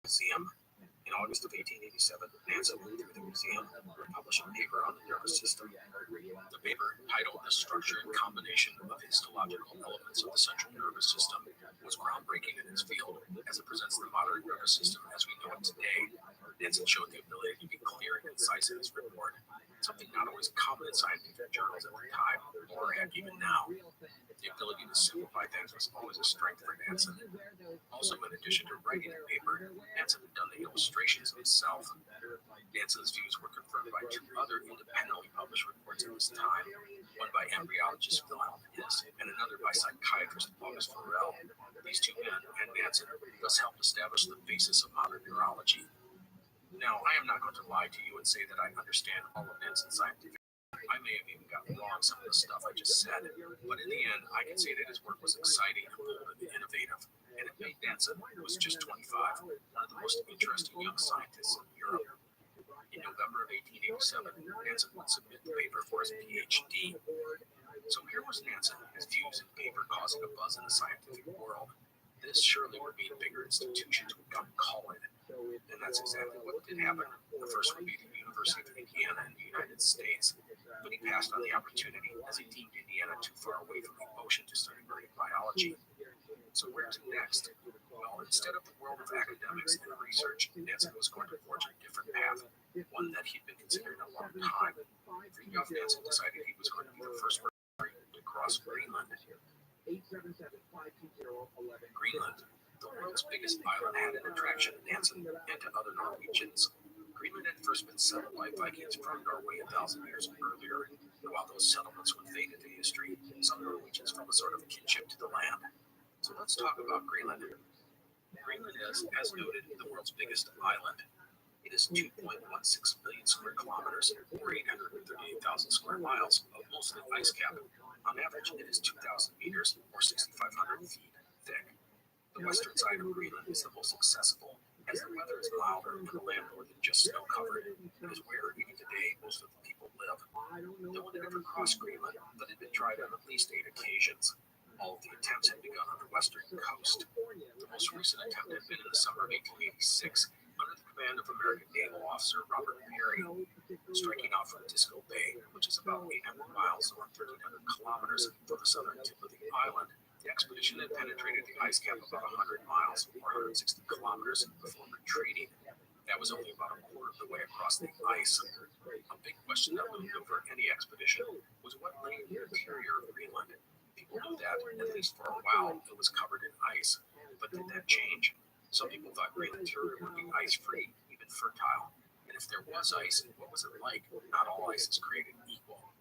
Museum. In August of 1887, Nansen went through the museum and published a paper on the nervous system. The paper, titled The Structure and Combination of Histological Elements of the Central Nervous System, was groundbreaking in its field, as it presents the modern nervous system as we know it today. Nansen showed the ability to be clear and concise in his report, something not always common in scientific journals at the time, or heck, even now. The ability to simplify things was always a strength for Nansen. Also, in addition to writing the paper, Nansen had done the illustrations himself. Nansen's views were confirmed by 2 other independently published reports at this time, one by embryologist Wilhelm His and another by psychiatrist August Forel. These 2 men and Nansen thus helped establish the basis of modern neurology. Now, I am not going to lie to you and say that I understand all of Nansen's scientific. I may have even gotten wrong some of the stuff I just said, but in the end, I can say that his work was exciting and bold and innovative, and it made Nansen, who was just 25, one of the most interesting young scientists in Europe. In November of 1887, Nansen would submit the paper for his PhD. So here was Nansen, his views in the paper causing a buzz in the scientific world. This surely would mean bigger institutions would come calling, and that's exactly what did happen. The first would be the University of Indiana in the United States, but he passed on the opportunity as he deemed Indiana too far away from the ocean to study marine biology. So where to next? Well, instead of the world of academics and research, Nansen was going to forge a different path, one that he'd been considering a long time. Friedrich Nansen decided he was going to be the first person to cross Greenland. Greenland, the world's biggest island, had an attraction to Nansen and to other Norwegians. Greenland had first been settled by Vikings from Norway 1,000 years earlier, and while those settlements would fade into history, some Norwegians felt a sort of kinship to the land. So let's talk about Greenland. Greenland is, as noted, the world's biggest island. It is 2.16 billion square kilometers, or 838,000 square miles, of mostly ice cap. On average, it is 2,000 meters, or 6,500 feet, thick. The western side of Greenland is the most accessible, as the weather is milder and the land more than just snow-covered. It is where, even today, most of the people live. No one had ever crossed Greenland, but it had been tried on at least 8 occasions. All of the attempts had begun on the western coast. The most recent attempt had been in the summer of 1886, under the command of American naval officer Robert Peary, striking off from Disco Bay, which is about 800 miles or 1,300 kilometers from the southern tip of the island. The expedition had penetrated the ice cap about 100 miles or 160 kilometers before retreating. That was only about a quarter of the way across the ice. A big question that loomed over any expedition was what lay in the interior of Greenland. People knew that, at least for a while, it was covered in ice. But did that change? Some people thought Greenland's interior would be ice-free, even fertile. And if there was ice, what was it like? Not all ice is created equal.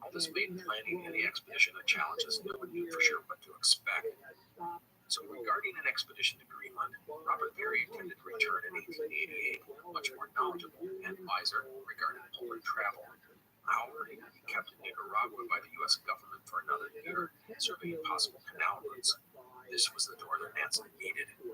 All this made planning any expedition a challenge, as no one knew for sure what to expect. So regarding an expedition to Greenland, Robert Peary intended to return in 1888, much more knowledgeable and wiser regarding polar travel. However, he would be kept in Nicaragua by the U.S. government for another year, surveying possible canal routes. This was the door that Nansen needed. He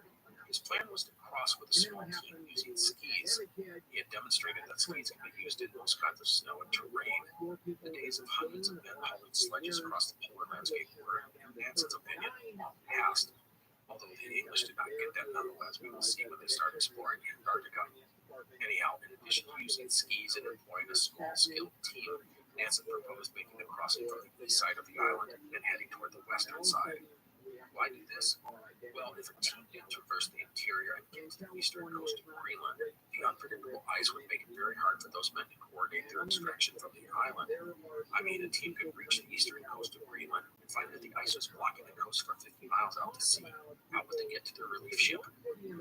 His plan was to cross with a small team using skis. He had demonstrated that skis can be used in most kinds of snow and terrain. The days of hundreds of men hauling sledges across the polar landscape were, in Nanson's opinion, past. Although the English did not get that memo, as we will see when they start exploring Antarctica. Anyhow, in addition to using skis and employing a small skilled team, Nansen proposed making the crossing from the east side of the island and heading toward the western side. Why do this? Well, if a team did traverse the interior and get to the eastern coast of Greenland, the unpredictable ice would make it very hard for those men to coordinate their extraction from the island. I mean, a team could reach the eastern coast of Greenland and find that the ice was blocking the coast for 50 miles out to sea. How would they get to their relief ship?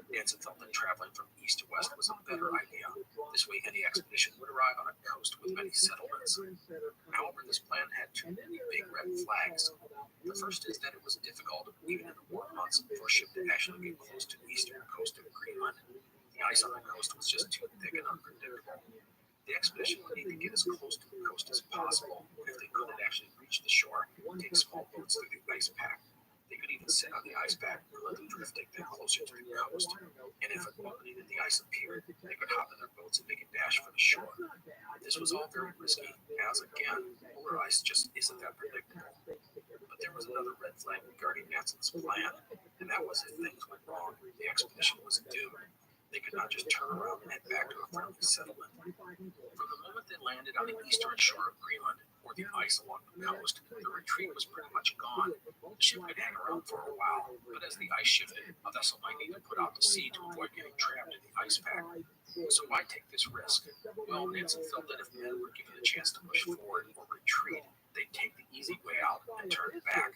Nansen felt that traveling from east to west was a better idea. This way, any expedition would arrive on a coast with many settlements. However, this plan had two big red flags. The first is that it was difficult, even in the warm months, for a ship to actually get close to the eastern coast of Greenland. The ice on the coast was just too thick and unpredictable. The expedition would need to get as close to the coast as possible, and if they couldn't actually reach the shore, take small boats through the ice pack. They could even sit on the ice pack or let the drift take them closer to the coast. And if an opening in the ice appeared, they could hop in their boats and make a dash for the shore. This was all very risky, as again, polar ice just isn't that predictable. But there was another red flag regarding Nansen's plan, and that was if things went wrong, the expedition was doomed. They could not just turn around and head back to a friendly settlement. From the moment they landed on the eastern shore of Greenland, or the ice along the coast, the retreat was pretty much gone. The ship could hang around for a while, but as the ice shifted, a vessel might need to put out to sea to avoid getting trapped in the ice pack. So why take this risk? Well, Nansen felt that if men were given a chance to push forward or retreat, they'd take the easy way out and turn back.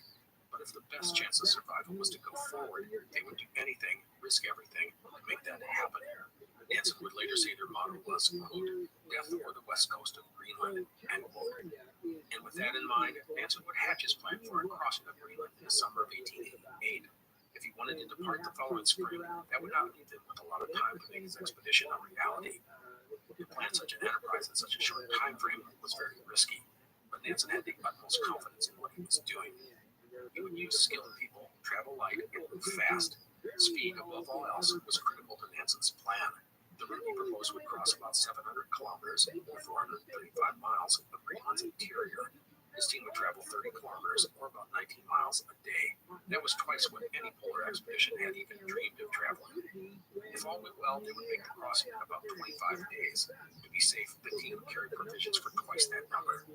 But if the best chance of survival was to go forward, they would do anything, risk everything, to make that happen. Nansen would later say their motto was, quote, "Death or the west coast of Greenland," end quote. And with that in mind, Nansen would hatch his plan for a crossing of Greenland in the summer of 1888. If he wanted to depart the following spring, that would not leave him with a lot of time to make his expedition a reality. To plan such an enterprise in such a short time frame was very risky, but Nansen had the utmost confidence in what he was doing. He would use skilled people, travel light, and move fast. Speed, above all else, was critical to Nansen's plan. The route he proposed would cross about 700 kilometers, or 435 miles, of Greenland's interior. His team would travel 30 kilometers, or about 19 miles a day. That was twice what any polar expedition had even dreamed of traveling. If all went well, they would make the crossing in about 25 days. To be safe, the team would carry provisions for twice that number.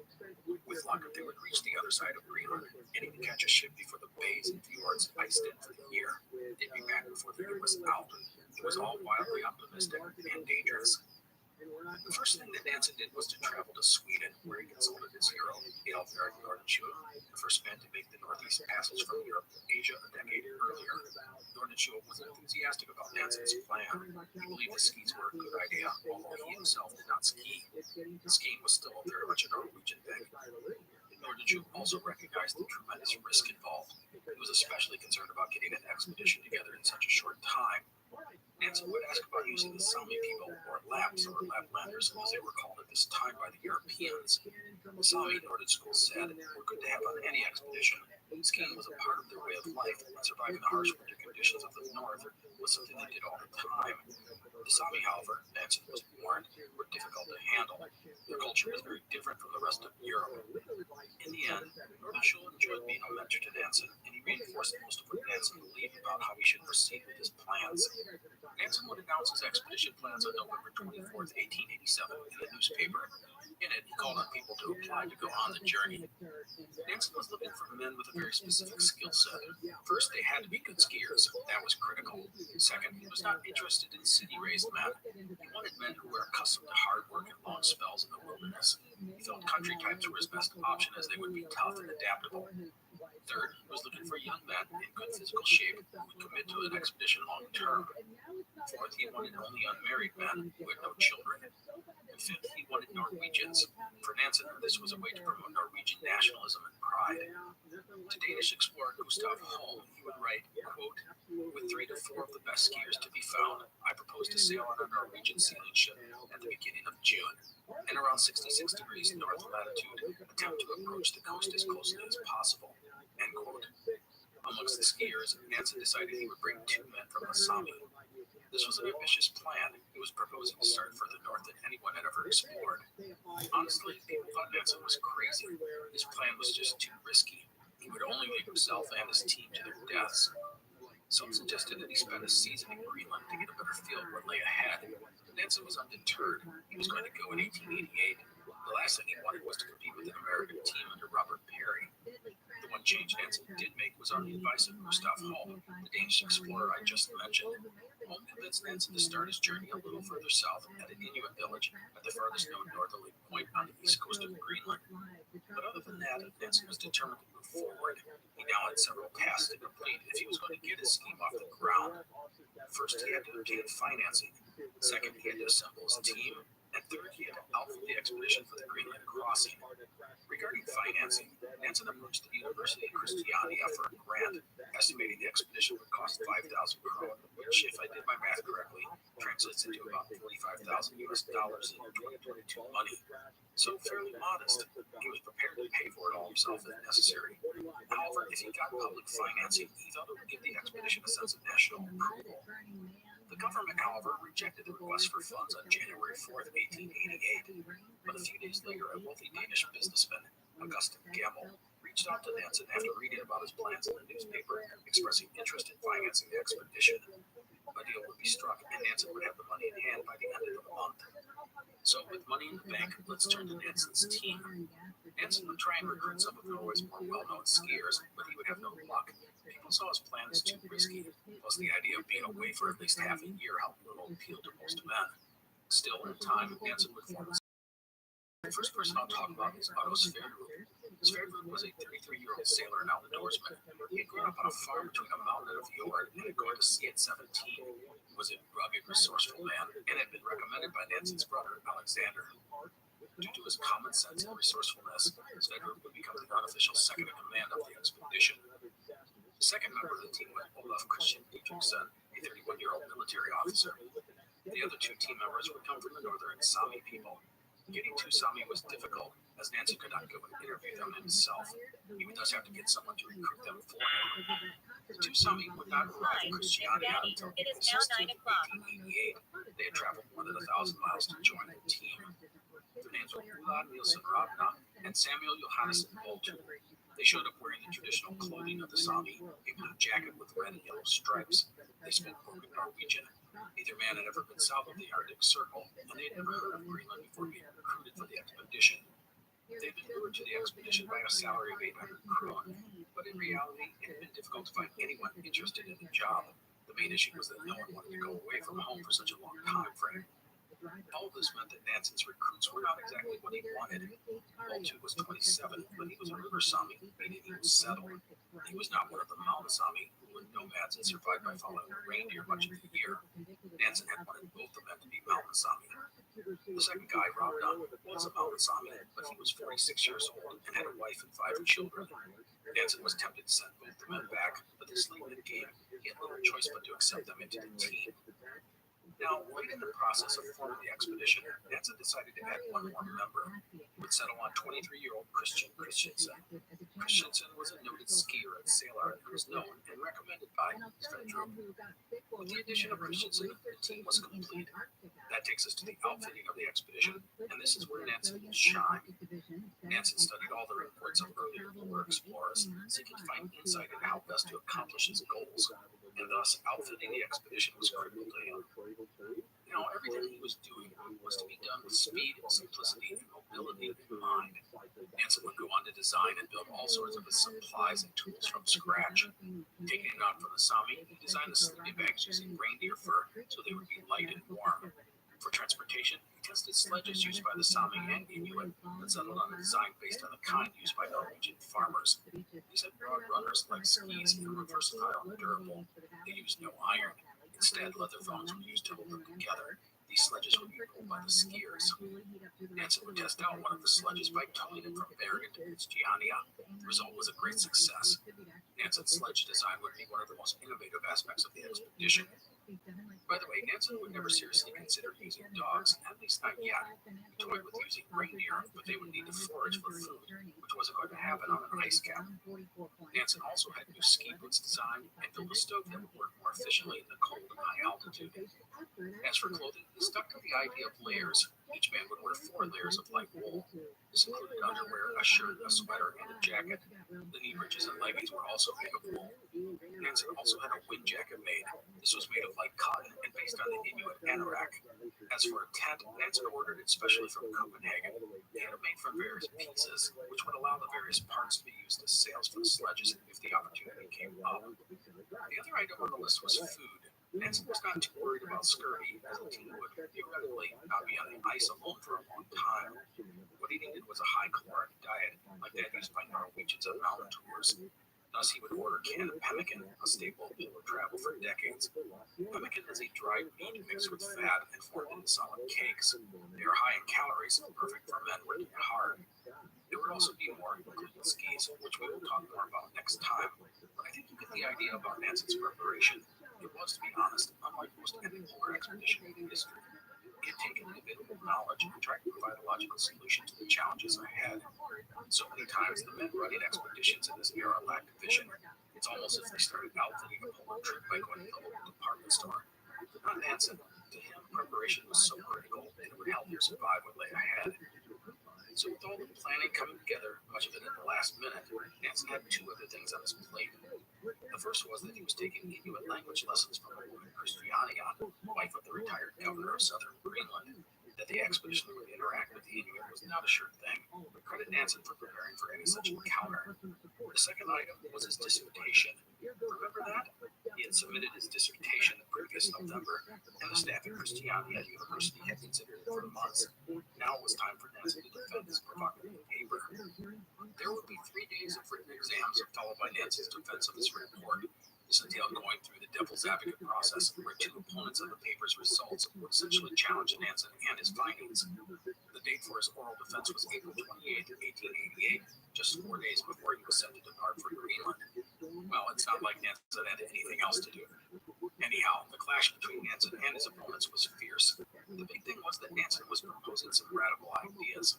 With luck, they would reach the other side of Greenland and even catch a ship before the bays and fjords iced in for the year. They'd be back before the year was out. It was all wildly optimistic and dangerous. The first thing that Nansen did was to travel to Sweden, where he consulted his hero, Eilfjord Nordenskiöld, the first man to make the northeast passage from Europe to Asia a decade earlier. Nordenskiöld was enthusiastic about Nansen's plan. He believed the skis were a good idea, although he himself did not ski. Skiing was still very much a Norwegian thing. Nordenskiöld also recognized the tremendous risk involved. He was especially concerned about getting an expedition together in such a short time. Nansen would ask about using the Sami people, or Lapps, or Laplanders, as they were called at this time by the Europeans. The Sami, Nordenskiöld said, were good to have on any expedition. Skiing was a part of their way of life, and surviving the harsh winter conditions of the north was something they did all the time. The Sami, however, Nansen was warned, were difficult to handle. Their culture was very different from the rest of Europe. In the end, Nordenskiöld enjoyed being a mentor to Nansen, and he reinforced most of what Nansen believed about how he should proceed with his plans. Nansen would announce his expedition plans on November 24th, 1887, in the newspaper. In it, he called on people to apply to go on the journey. Nansen was looking for men with a very specific skill set. First, they had to be good skiers. That was critical. Second, he was not interested in city-raised men. He wanted men who were accustomed to hard work and long spells in the wilderness. He felt country types were his best option, as they would be tough and adaptable. Third, he was looking for young men in good physical shape who would commit to an expedition long term. Fourth, he wanted only unmarried men who had no children. And fifth, he wanted Norwegians. For Nansen, this was a way to promote Norwegian nationalism and pride. To Danish explorer Gustav Holm, he would write, quote, "With 3 to 4 of the best skiers to be found, I propose to sail on a Norwegian sailing ship at the beginning of June, and around 66 degrees north latitude, attempt to approach the coast as closely as possible," end quote. Amongst the skiers, Nansen decided he would bring 2 men from the Sami. This was an ambitious plan. He was proposing to start further north than anyone had ever explored. Honestly, people thought Nansen was crazy. His plan was just too risky. He would only lead himself and his team to their deaths. Some suggested that he spend a season in Greenland to get a better feel of what lay ahead. Nansen was undeterred. He was going to go in 1888. The last thing he wanted was to compete with an American team under Robert Peary. The one change Nansen did make was on the advice of Gustav Holm, the Danish explorer I just mentioned. Holm convinced Nansen to start his journey a little further south at an Inuit village at the farthest known northerly point on the east coast of Greenland. But other than that, Nansen was determined to move forward. He now had several tasks to complete if he was going to get his scheme off the ground. First, he had to obtain financing. Second, he had to assemble his team. And third, he had to outfit the expedition for the Greenland crossing. Regarding financing, Nansen approached the University of Christiania for a grant, estimating the expedition would cost 5,000 krone, which, if I did my math correctly, translates into about $45,000 US in 2022 money. So fairly modest. He was prepared to pay for it all himself if necessary. However, if he got public financing, he thought it would give the expedition a sense of national approval. The government, however, rejected the request for funds on January 4th, 1888. But a few days later, a wealthy Danish businessman, Augustin Gammel, reached out to Nansen after reading about his plans in the newspaper, expressing interest in financing the expedition. A deal would be struck, and Nansen would have the money in hand by the end of the month. So, with money in the bank, let's turn to Nansen's team. Nansen would try and recruit some of Norway's more well-known skiers, but he would have no luck. People saw his plan as too risky, plus the idea of being away for at least half a year helped little appeal to most men. Still, in time, Nansen would form. The first person I'll talk about is Otto Sverdrup. Sverdrup was a 33-year-old sailor and outdoorsman. He had grown up on a farm between a mountain and a fjord and had gone to sea at 17. He was a rugged, resourceful man and had been recommended by Nansen's brother, Alexander. Due to his common sense and resourcefulness, Sverdrup would become the unofficial second in command of the expedition. The second member of the team was Olaf Christian Dietrichson, a 31-year-old military officer. The other two team members would come from the northern Sami people. Getting to Sami was difficult, as Nansen could not go and interview them himself. He would thus have to get someone to recruit them for him. The two Sami would not arrive in Christiania until April 16, 1888. They had traveled more than 1,000 miles to join the team. Their names were Ulla Nielsen Ragna and Samuel Johannessen Boltu. They showed up wearing the traditional clothing of the Sami, a blue jacket with red and yellow stripes. They spoke broken Norwegian. Neither man had ever been south of the Arctic Circle, and they had never heard of Greenland before being recruited for the expedition. They had been lured to the expedition by a salary of 800 krone, but in reality, it had been difficult to find anyone interested in the job. The main issue was that no one wanted to go away from home for such a long time frame. All of this meant that Nansen's recruits were not exactly what he wanted. Boltu was 27, but he was a river Sami, meaning he was settled. He was not one of the mountain Sami, who were nomads and survived by following reindeer much of the year. Nansen had wanted both the men to be mountain Sami. The second guy, Rabbi, was a mountain Sami, but he was 46 years old and had a wife and 5 children. Nansen was tempted to send both the men back, but this late in the game, he had little choice but to accept them into the team. Now, late in the process of forming the expedition, Nansen decided to add one more member, who would settle on 23-year-old Christian Christensen. Christensen was a noted skier and sailor and was known and recommended by Sverdrup. With the addition of Christensen, the team was complete. That takes us to the outfitting of the expedition, and this is where Nansen will shine. Nansen studied all the reports of earlier polar explorers, seeking to find insight into how best to accomplish his goals, and thus outfitting the expedition was critical to him. Now, everything he was doing was to be done with speed, simplicity, and mobility in mind. Nansen would go on to design and build all sorts of his supplies and tools from scratch. Taking it on from the Sami, he designed the sleeping bags using reindeer fur so they would be light and warm. For transportation, he tested sledges used by the Sami and Inuit, but settled on a design based on the kind used by Norwegian farmers. These had broad runners like skis and were versatile and durable. They used no iron. Instead, leather thongs were used to hold them together. These sledges would be pulled by the skiers. Nansen would test out one of the sledges by towing it from Bergen to Christiania. The result was a great success. Nansen's sledge design would be one of the most innovative aspects of the expedition. By the way, Nansen would never seriously consider using dogs, at least not yet. He toyed with using reindeer, but they would need to forage for food, which wasn't going to happen on an ice cap. Nansen also had new ski boots designed and built a stove that would work more efficiently in the cold and high altitude. As for clothing, he stuck to the idea of layers. Each man would wear 4 layers of light wool. This included underwear, a shirt, a sweater, and a jacket. The knee breeches and leggings were also made of wool. Nansen also had a wind jacket made. This was made of light cotton and based on the Inuit anorak. As for a tent, Nansen ordered it specially from Copenhagen. He had it made from various pieces, which would allow the various parts to be used as sails for the sledges if the opportunity came up. The other item on the list was food. Nansen was not too worried about scurvy, as the team would theoretically not be on the ice alone for a long time. What he needed was a high-caloric diet, like that used by Norwegians on mountain tours. Thus, he would order canned pemmican, a staple of polar travel for decades. Pemmican is a dried meat mixed with fat and formed into solid cakes. They are high in calories, perfect for men working hard. There would also be more including skis, which we will talk more about next time. But I think you get the idea about Nansen's preparation. It was, to be honest, unlike most any polar expedition in history. He had taken the available knowledge and tried to provide a logical solution to the challenges ahead. So many times, the men running expeditions in this era lacked vision. It's almost as if they started outfitting a polar trip by going to the local department store. Not Nansen. To him, preparation was so critical that it would help him survive what lay ahead. So with all the planning coming together, much of it at the last minute, Nansen had 2 other things on his plate. The first was that he was taking Inuit language lessons from a woman, Christiania, wife of the retired governor of southern Greenland. That the expedition would interact with the Inuit was not a sure thing, but credit Nansen for preparing for any such encounter. The second item was his dissertation. Remember that? He had submitted his dissertation the previous November, and the staff at Christiania University had considered it for months. Now it was time for Nansen to defend his provocative paper. There would be 3 days of written exams, followed by Nansen's defense of his report. This entailed going through the devil's advocate process, where 2 opponents of the paper's results would essentially challenge Nansen and his findings. The date for his oral defense was April 28, 1888, just 4 days before he was set to depart for Greenland. Well, it's not like Nansen had anything else to do. Anyhow, the clash between Nansen and his opponents was fierce. The big thing was that Nansen was proposing some radical ideas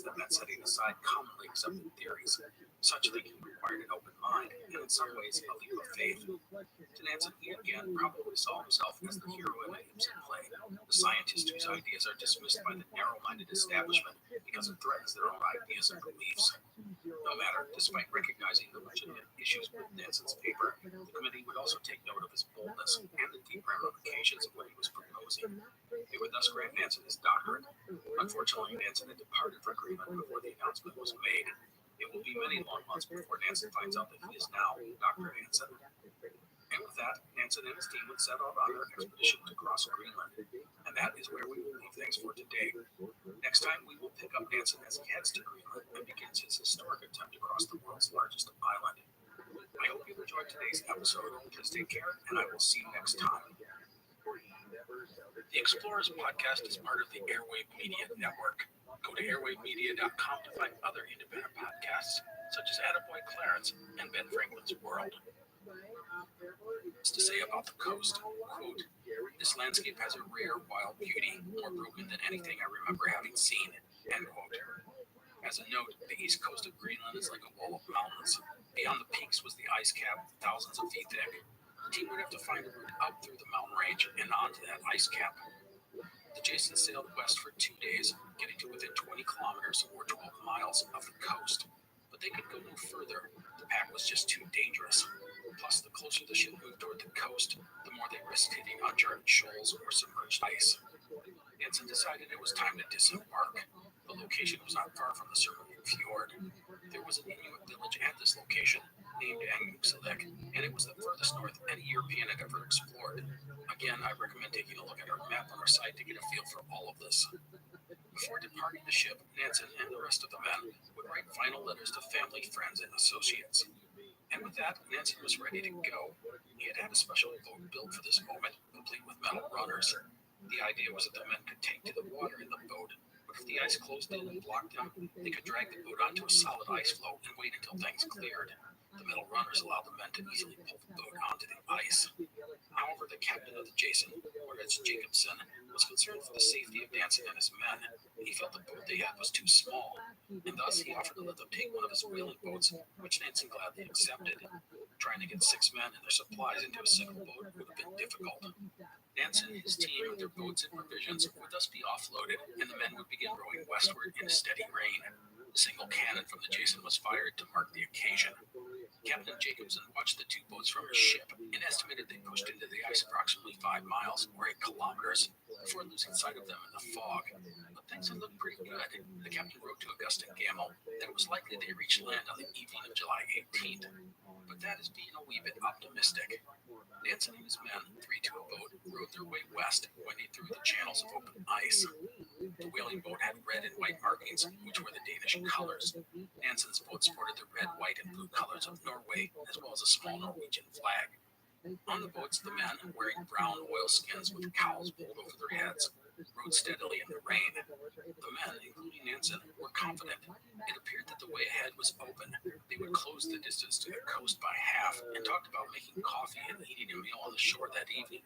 that meant setting aside commonly accepted theories. Such thinking required an open mind, and in some ways, a leap of faith. To Nansen, he again probably saw himself as the hero in a Ibsen play, the scientist whose ideas are dismissed by the narrow-minded establishment because it threatens their own ideas and beliefs. No matter, despite recognizing the legitimate issues with Nansen's paper, the committee would also take note of his boldness and the deep ramifications of what he was proposing. They would thus grant Nansen his doctorate. Unfortunately, Nansen had departed for Greenland before the announcement was made. It will be many long months before Nansen finds out that he is now Dr. Nansen. And with that, Nansen and his team would set out on their expedition to cross Greenland. And that is where we will leave things for today. Next time, we will pick up Nansen as he heads to Greenland and begins his historic attempt to cross the world's largest island. I hope you enjoyed today's episode. Please take care, and I will see you next time. The Explorers podcast is part of the Airwave Media Network. Go to airwavemedia.com to find other independent podcasts, such as Attaboy Clarence and Ben Franklin's World. To say about the coast, quote, "This landscape has a rare wild beauty, more broken than anything I remember having seen," end quote. As a note, the east coast of Greenland is like a wall of mountains. Beyond the peaks was the ice cap, thousands of feet thick. The team would have to find a route up through the mountain range and onto that ice cap. The Jason sailed west for 2 days, getting to within 20 kilometers or 12 miles of the coast. But they could go no further. The pack was just too dangerous. Plus, the closer the ship moved toward the coast, the more they risked hitting uncharted shoals or submerged ice. Nansen decided it was time to disembark. The location was not far from the surrounding fjord. There was an Inuit village at this location, named Angukselik, and it was the furthest north any European had ever explored. Again, I recommend taking a look at our map on our site to get a feel for all of this. Before departing the ship, Nansen and the rest of the men would write final letters to family, friends, and associates. And with that, Nansen was ready to go. He had had a special boat built for this moment, complete with metal runners. The idea was that the men could take to the water in the boat, but if the ice closed in and blocked them, they could drag the boat onto a solid ice floe and wait until things cleared. The middle runners allowed the men to easily pull the boat onto the ice. However, the captain of the Jason, Moritz Jacobson, was concerned for the safety of Nansen and his men. He felt the boat they had was too small, and thus he offered to let them take one of his whaling boats, which Nansen gladly accepted. Trying to get 6 men and their supplies into a single boat would have been difficult. Nansen and his team with their boats and provisions would thus be offloaded, and the men would begin rowing westward in a steady rain. A single cannon from the Jason was fired to mark the occasion. Captain Jacobson watched the 2 boats from his ship and estimated they pushed into the ice approximately 5 miles or 8 kilometers before losing sight of them in the fog. But things had looked pretty good. The captain wrote to Augusta Gamble that it was likely they reached land on the evening of July 18th. But that is being a wee bit optimistic. Nansen and his men, 3 to a boat, rowed their way west, winding through the channels of open ice. The whaling boat had red and white markings, which were the Danish colors. Nansen's boat sported the red, white, and blue colors of Norway, as well as a small Norwegian flag. On the boats, the men, wearing brown oilskins with cowls pulled over their heads, rowed steadily in the rain. The men, including Nansen, were confident. It appeared that the way ahead was open. They would close the distance to the coast by half and talked about making coffee and eating a meal on the shore that evening.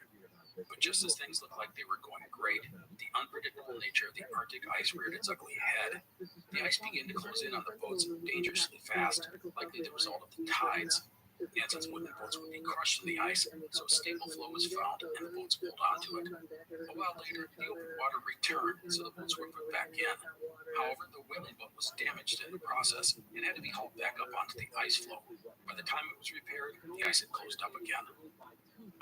But just as things looked like they were going great, the unpredictable nature of the Arctic ice reared its ugly head. The ice began to close in on the boats dangerously fast, likely the result of the tides. Nansen's wooden boats would be crushed in the ice, so a stable flow was found, and the boats pulled onto it. A while later, the open water returned, so the boats were put back in. However, the whaling boat was damaged in the process and had to be hauled back up onto the ice floe. By the time it was repaired, the ice had closed up again.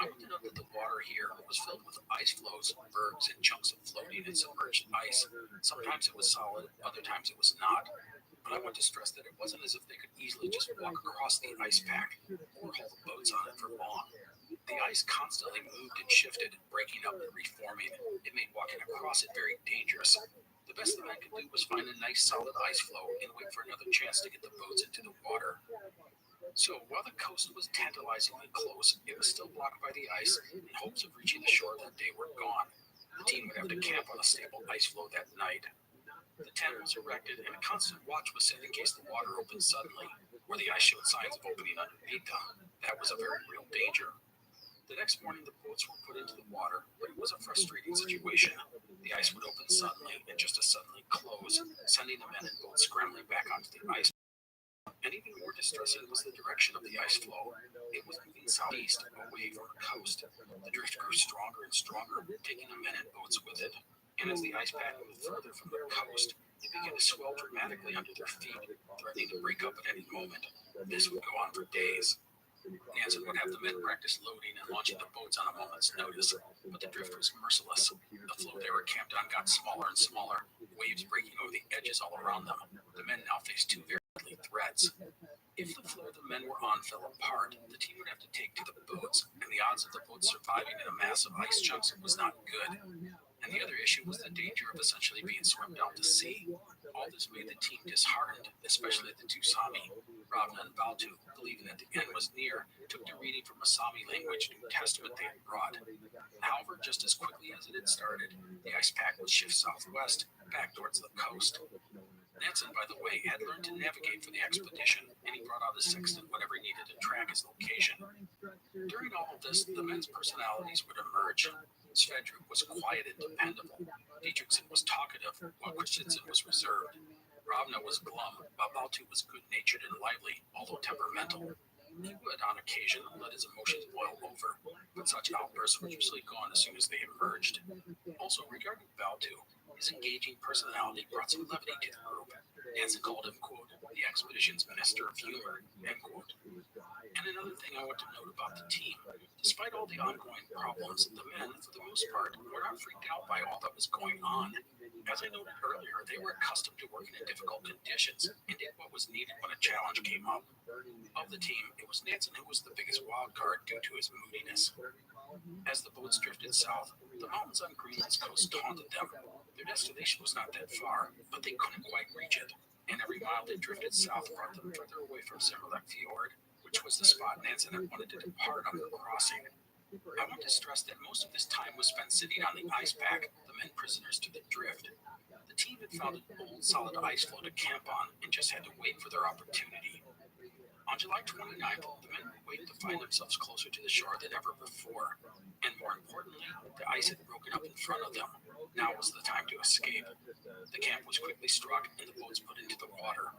I want to note that the water here was filled with ice floes, bergs, and chunks of floating and submerged ice. Sometimes it was solid, other times it was not. But I want to stress that it wasn't as if they could easily just walk across the ice pack or haul the boats on it for long. The ice constantly moved and shifted, breaking up and reforming. It made walking across it very dangerous. The best the men could do was find a nice solid ice floe and wait for another chance to get the boats into the water. So, while the coast was tantalizingly close, it was still blocked by the ice, and hopes of reaching the shore that day were gone. The team would have to camp on a stable ice floe that night. The tent was erected, and a constant watch was set in case the water opened suddenly, or the ice showed signs of opening underneath them. That was a very real danger. The next morning, the boats were put into the water, but it was a frustrating situation. The ice would open suddenly and just as suddenly close, sending the men and boats scrambling back onto the ice. And even more distressing was the direction of the ice flow. It was moving southeast, away from the coast. The drift grew stronger and stronger, taking the men and boats with it. And as the ice pack moved further from the coast, it began to swell dramatically under their feet, threatening to break up at any moment. This would go on for days. Nansen would have the men practice loading and launching the boats on a moment's notice, but the drift was merciless. The floe they were camped on got smaller and smaller, waves breaking over the edges all around them. The men now faced 2 very deadly threats. If the floe the men were on fell apart, the team would have to take to the boats, and the odds of the boats surviving in a mass of ice chunks was not good. And the other issue was the danger of essentially being swept out to sea. All this made the team disheartened, especially the 2 Sami. Rabbi and Baltu, believing that the end was near, took to reading from a Sami language New Testament they had brought. However, just as quickly as it had started, the ice pack would shift southwest, back towards the coast. Nansen, by the way, had learned to navigate for the expedition, and he brought out his sextant whenever he needed to track his location. During all of this, the men's personalities would emerge. Svedruk was quiet and dependable. Dietrichson was talkative, while Christensen was reserved. Ravna was glum, while Baltu was good-natured and lively, although temperamental. He would, on occasion, let his emotions boil over, but such outbursts were usually gone as soon as they emerged. Also, regarding Baltu, his engaging personality brought some levity to the group. Nansen called him, quote, the expedition's minister of humor, end quote. And another thing I want to note about the team, despite all the ongoing problems, the men, for the most part, were not freaked out by all that was going on. As I noted earlier, they were accustomed to working in difficult conditions and did what was needed when a challenge came up. Of the team, it was Nansen who was the biggest wild card due to his moodiness. As the boats drifted south, the mountains on Greenland's coast taunted them. Their destination was not that far, but they couldn't quite reach it, and every mile they drifted south brought them further away from Simmerlek Fjord, which was the spot Nansen had wanted to depart on the crossing. I want to stress that most of this time was spent sitting on the ice pack, the men prisoners to the drift. The team had found an old solid ice floe to camp on and just had to wait for their opportunity. On July 29th, the men wait to find themselves closer to the shore than ever before, and more importantly, the ice had broken up in front of them. Now was the time to escape. The camp was quickly struck and the boats put into the water.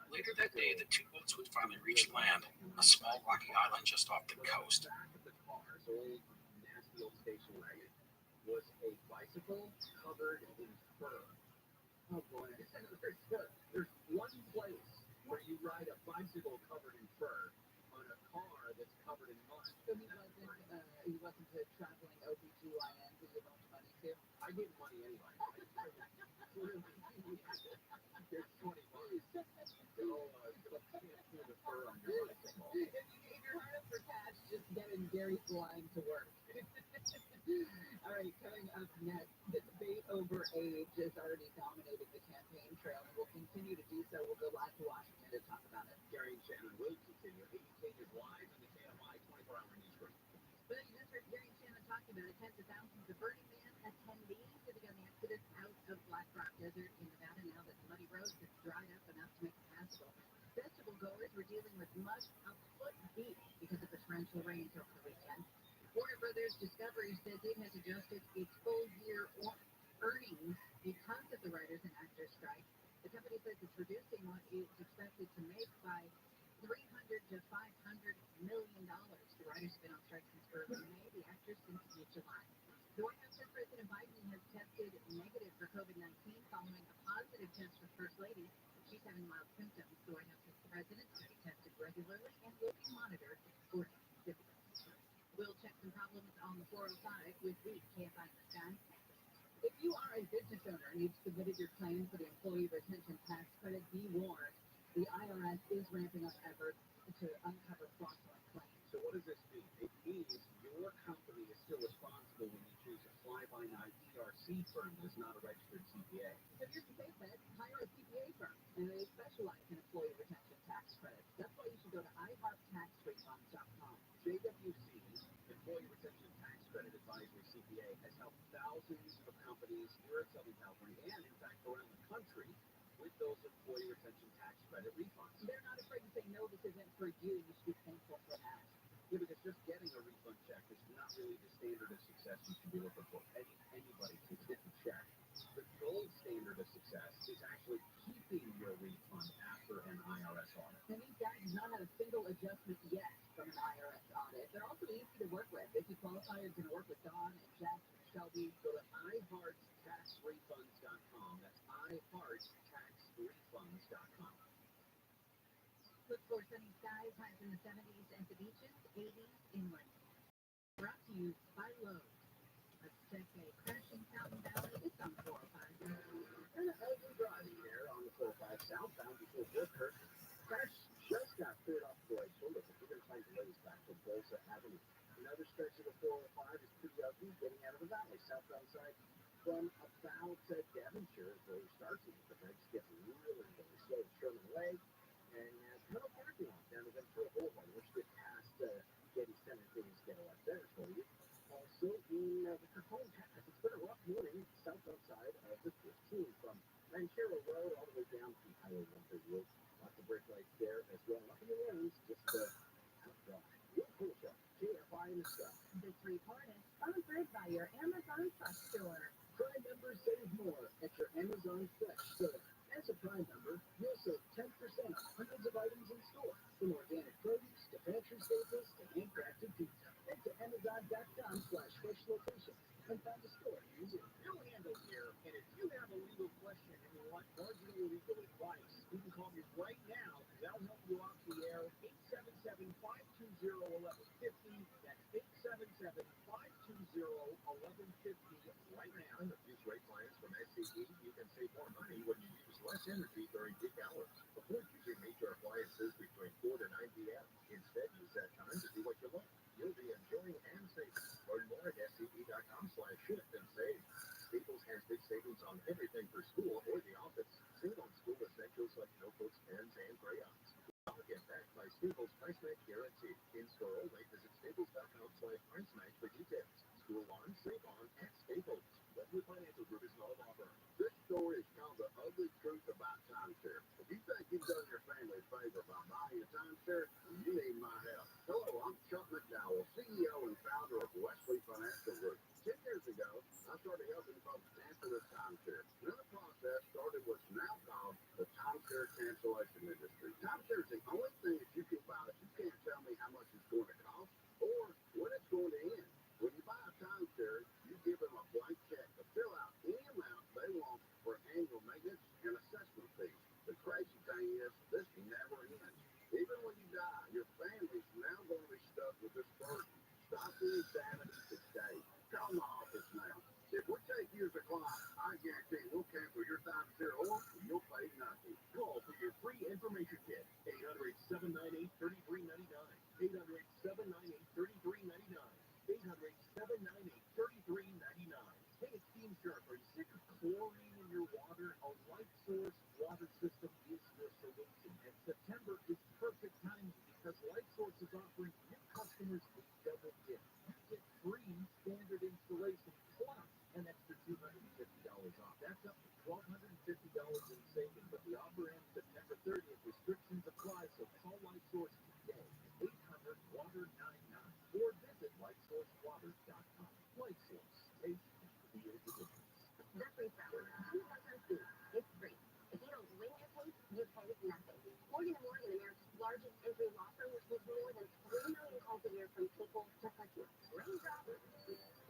Later that day, the two boats would finally reach land, a small rocky island just off the coast. Old nasty old station wagon was a bicycle covered in fur. Oh boy, there's one place where you ride a bicycle covered in fur on a car that's covered in mud. So he wasn't traveling OBGYN to give him money too? I gave money anyway. Here's 20 bucks. So, let's scan through the fur on your bicycle. If you're hard up for cash, just get in Gary's line to work. All right, coming up next, the debate over age is already dominating the campaign trail and will continue to do so. We'll go live to Washington to talk about it. Gary and Shannon will continue. ABK is live on the KMI 24-hour newsroom. But you just heard Gary and Shannon talking about it. Tens of thousands of Burning Man attendees have begun the exodus out of Black Rock Desert in Nevada now that the muddy roads have dried up enough to make it passable. Festival goers were dealing with mud a foot deep because of the torrential rains over the weekend. Warner Brothers Discovery says it has adjusted its full-year earnings because of the writers and actors strike. The company says it's reducing what it's expected to make by $300 to $500 million. The writers have been on strike since early May, the actors since mid-July. The White House says President Biden has tested negative for COVID-19 following a positive test for First Lady. She's having mild symptoms. The White House says the president will be tested regularly and will be monitored for symptoms. We'll check some problems on the 405 with the KFI in the sky. If you are a business owner and you've submitted your claim for the Employee Retention Tax Credit, be warned. The IRS is ramping up efforts to uncover fraudulent claims. So what does this mean? It means your company is still responsible when you choose a fly-by-night ERC firm that is not a registered CPA. So here's a safe bet. Hire a CPA firm, and they specialize in Employee Retention Tax Credits. That's why you should go to iHeartTaxRefunds.com. JWC, Employee Retention Tax Credit Advisory CPA, has helped thousands of companies here in Southern California and, in fact, around the country with those employee retention tax credit refunds. They're not afraid to say, no, this isn't for you. You should be thankful for that. Yeah, because just getting a refund check is not really the standard of success you should be looking for. Anybody can get the check. The gold standard of success is actually keeping your refund after an IRS audit. And these guys have not had a single adjustment yet from an IRS audit. They're also easy to work with. If you qualify, you're going to work with Dawn and Jeff and Shelby. Go to iHeartTaxRefunds.com. That's iHeartTaxRefunds.com. Look for sunny skies, highs in the 70s at the beaches, 80s inland. Brought to you by Lowe's. Let's check a crashing Fountain Valley. It's on 405. And as we're driving here on the 405 southbound before Brookhurst, crash just got cleared off the right shoulder, but you're going to find delays back to Bolsa Avenue. Another stretch of the 405 is pretty ugly getting out of the valley, southbound side from about Devonshire is where it starts, but that just gets really, really slow. Sherman Lake and Tunnel Parking Lot down to Ventura Boulevard. Once you get past Getty Center, things get a lot better for you. Also in the Capone Pass, it's been a rough morning southbound side of the 15 from Ranchero Road all the way down to Highway 138. Lots of brake lights there as well. Nothing in lanes, just outdrive. Real cool stuff. KFI in the sky. This report is sponsored by your Amazon Fresh store. Prime members save more at your Amazon Fresh store. As a Prime member, you'll save 10% on hundreds of items in store, from organic produce to pantry staples to handcrafted pizza. Head to Amazon.com/fresh locations and find a store near you. Bill Handel here, and if you have a legal question and you want marginal legal advice, you can call me right now, and I'll help you off the air. 877-520-1150. That's 877-520-1150 right now. With these rate plans from SCE, you can save more money when you use less energy during peak hours. Avoid using major appliances between 4 to 9 p.m. Instead, use that time to do what you love. You'll be enjoying and saving. Learn more at SCE.com/shift and save. Staples has big savings on everything for school or the office. Save on school essentials like notebooks, pens, and crayons. I'll get backed by Staples Price Match Guarantee. In-store only. Visit Staples.com/price match for details. School on, save on at Staples. Westwood Financial Group is not offer. This story is called The Ugly Truth About Timeshare. If you think you've done your family a favor by water system is your solution. And September is perfect timing because LightSource is offering new customers a double gift. You get free standard installation plus an extra $250 off. That's up to $1,250 in savings, but the offer ends September 30th. Restrictions apply, so call LightSource today, 800-WATER-99, or visit lightsourcewater.com. LightSource, taste and feel the difference. The free power. 2% fee. It's free. If you don't win your case, you pay nothing. Morgan & Morgan, America's largest injury law firm, receives more than 3 million calls a year from people just like you. Raindrops.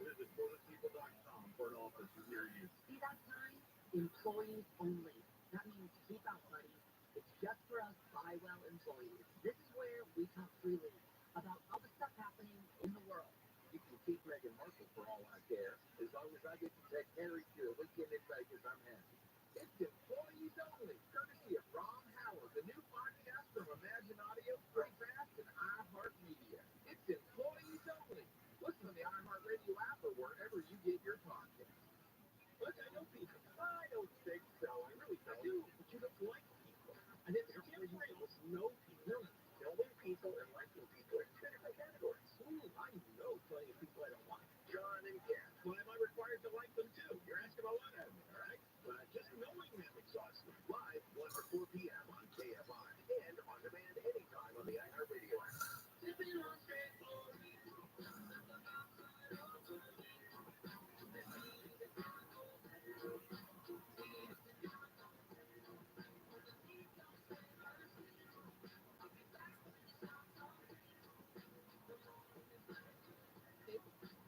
Visit toiletpeople.com for an office near you. See that sign? Employees only. That means keep out, buddy. It's just for us Bywell employees. This is where we talk freely about all the stuff happening in the world. You can keep Meghan Markle for all I care. As long as I get to take Harry to a weekend in Vegas, I'm happy. It's employees only, courtesy of Ron Howard, the new podcast from Imagine Audio, Fast, and iHeartMedia. It's employees only. Listen to the iHeartRadio app or wherever you get your podcasts. Look, I know people. I don't think so. I really don't. But you don't like people. And it's different. No people. Knowing people and liking people are two different categories. I know plenty of people I don't like. John and Ken. Well, am I required to like them too? You're asking a lot out of me, all right? But just knowing them exhausts me. Live 1 to 4 p.m. on KFI and on demand anytime on the iHeartRadio app.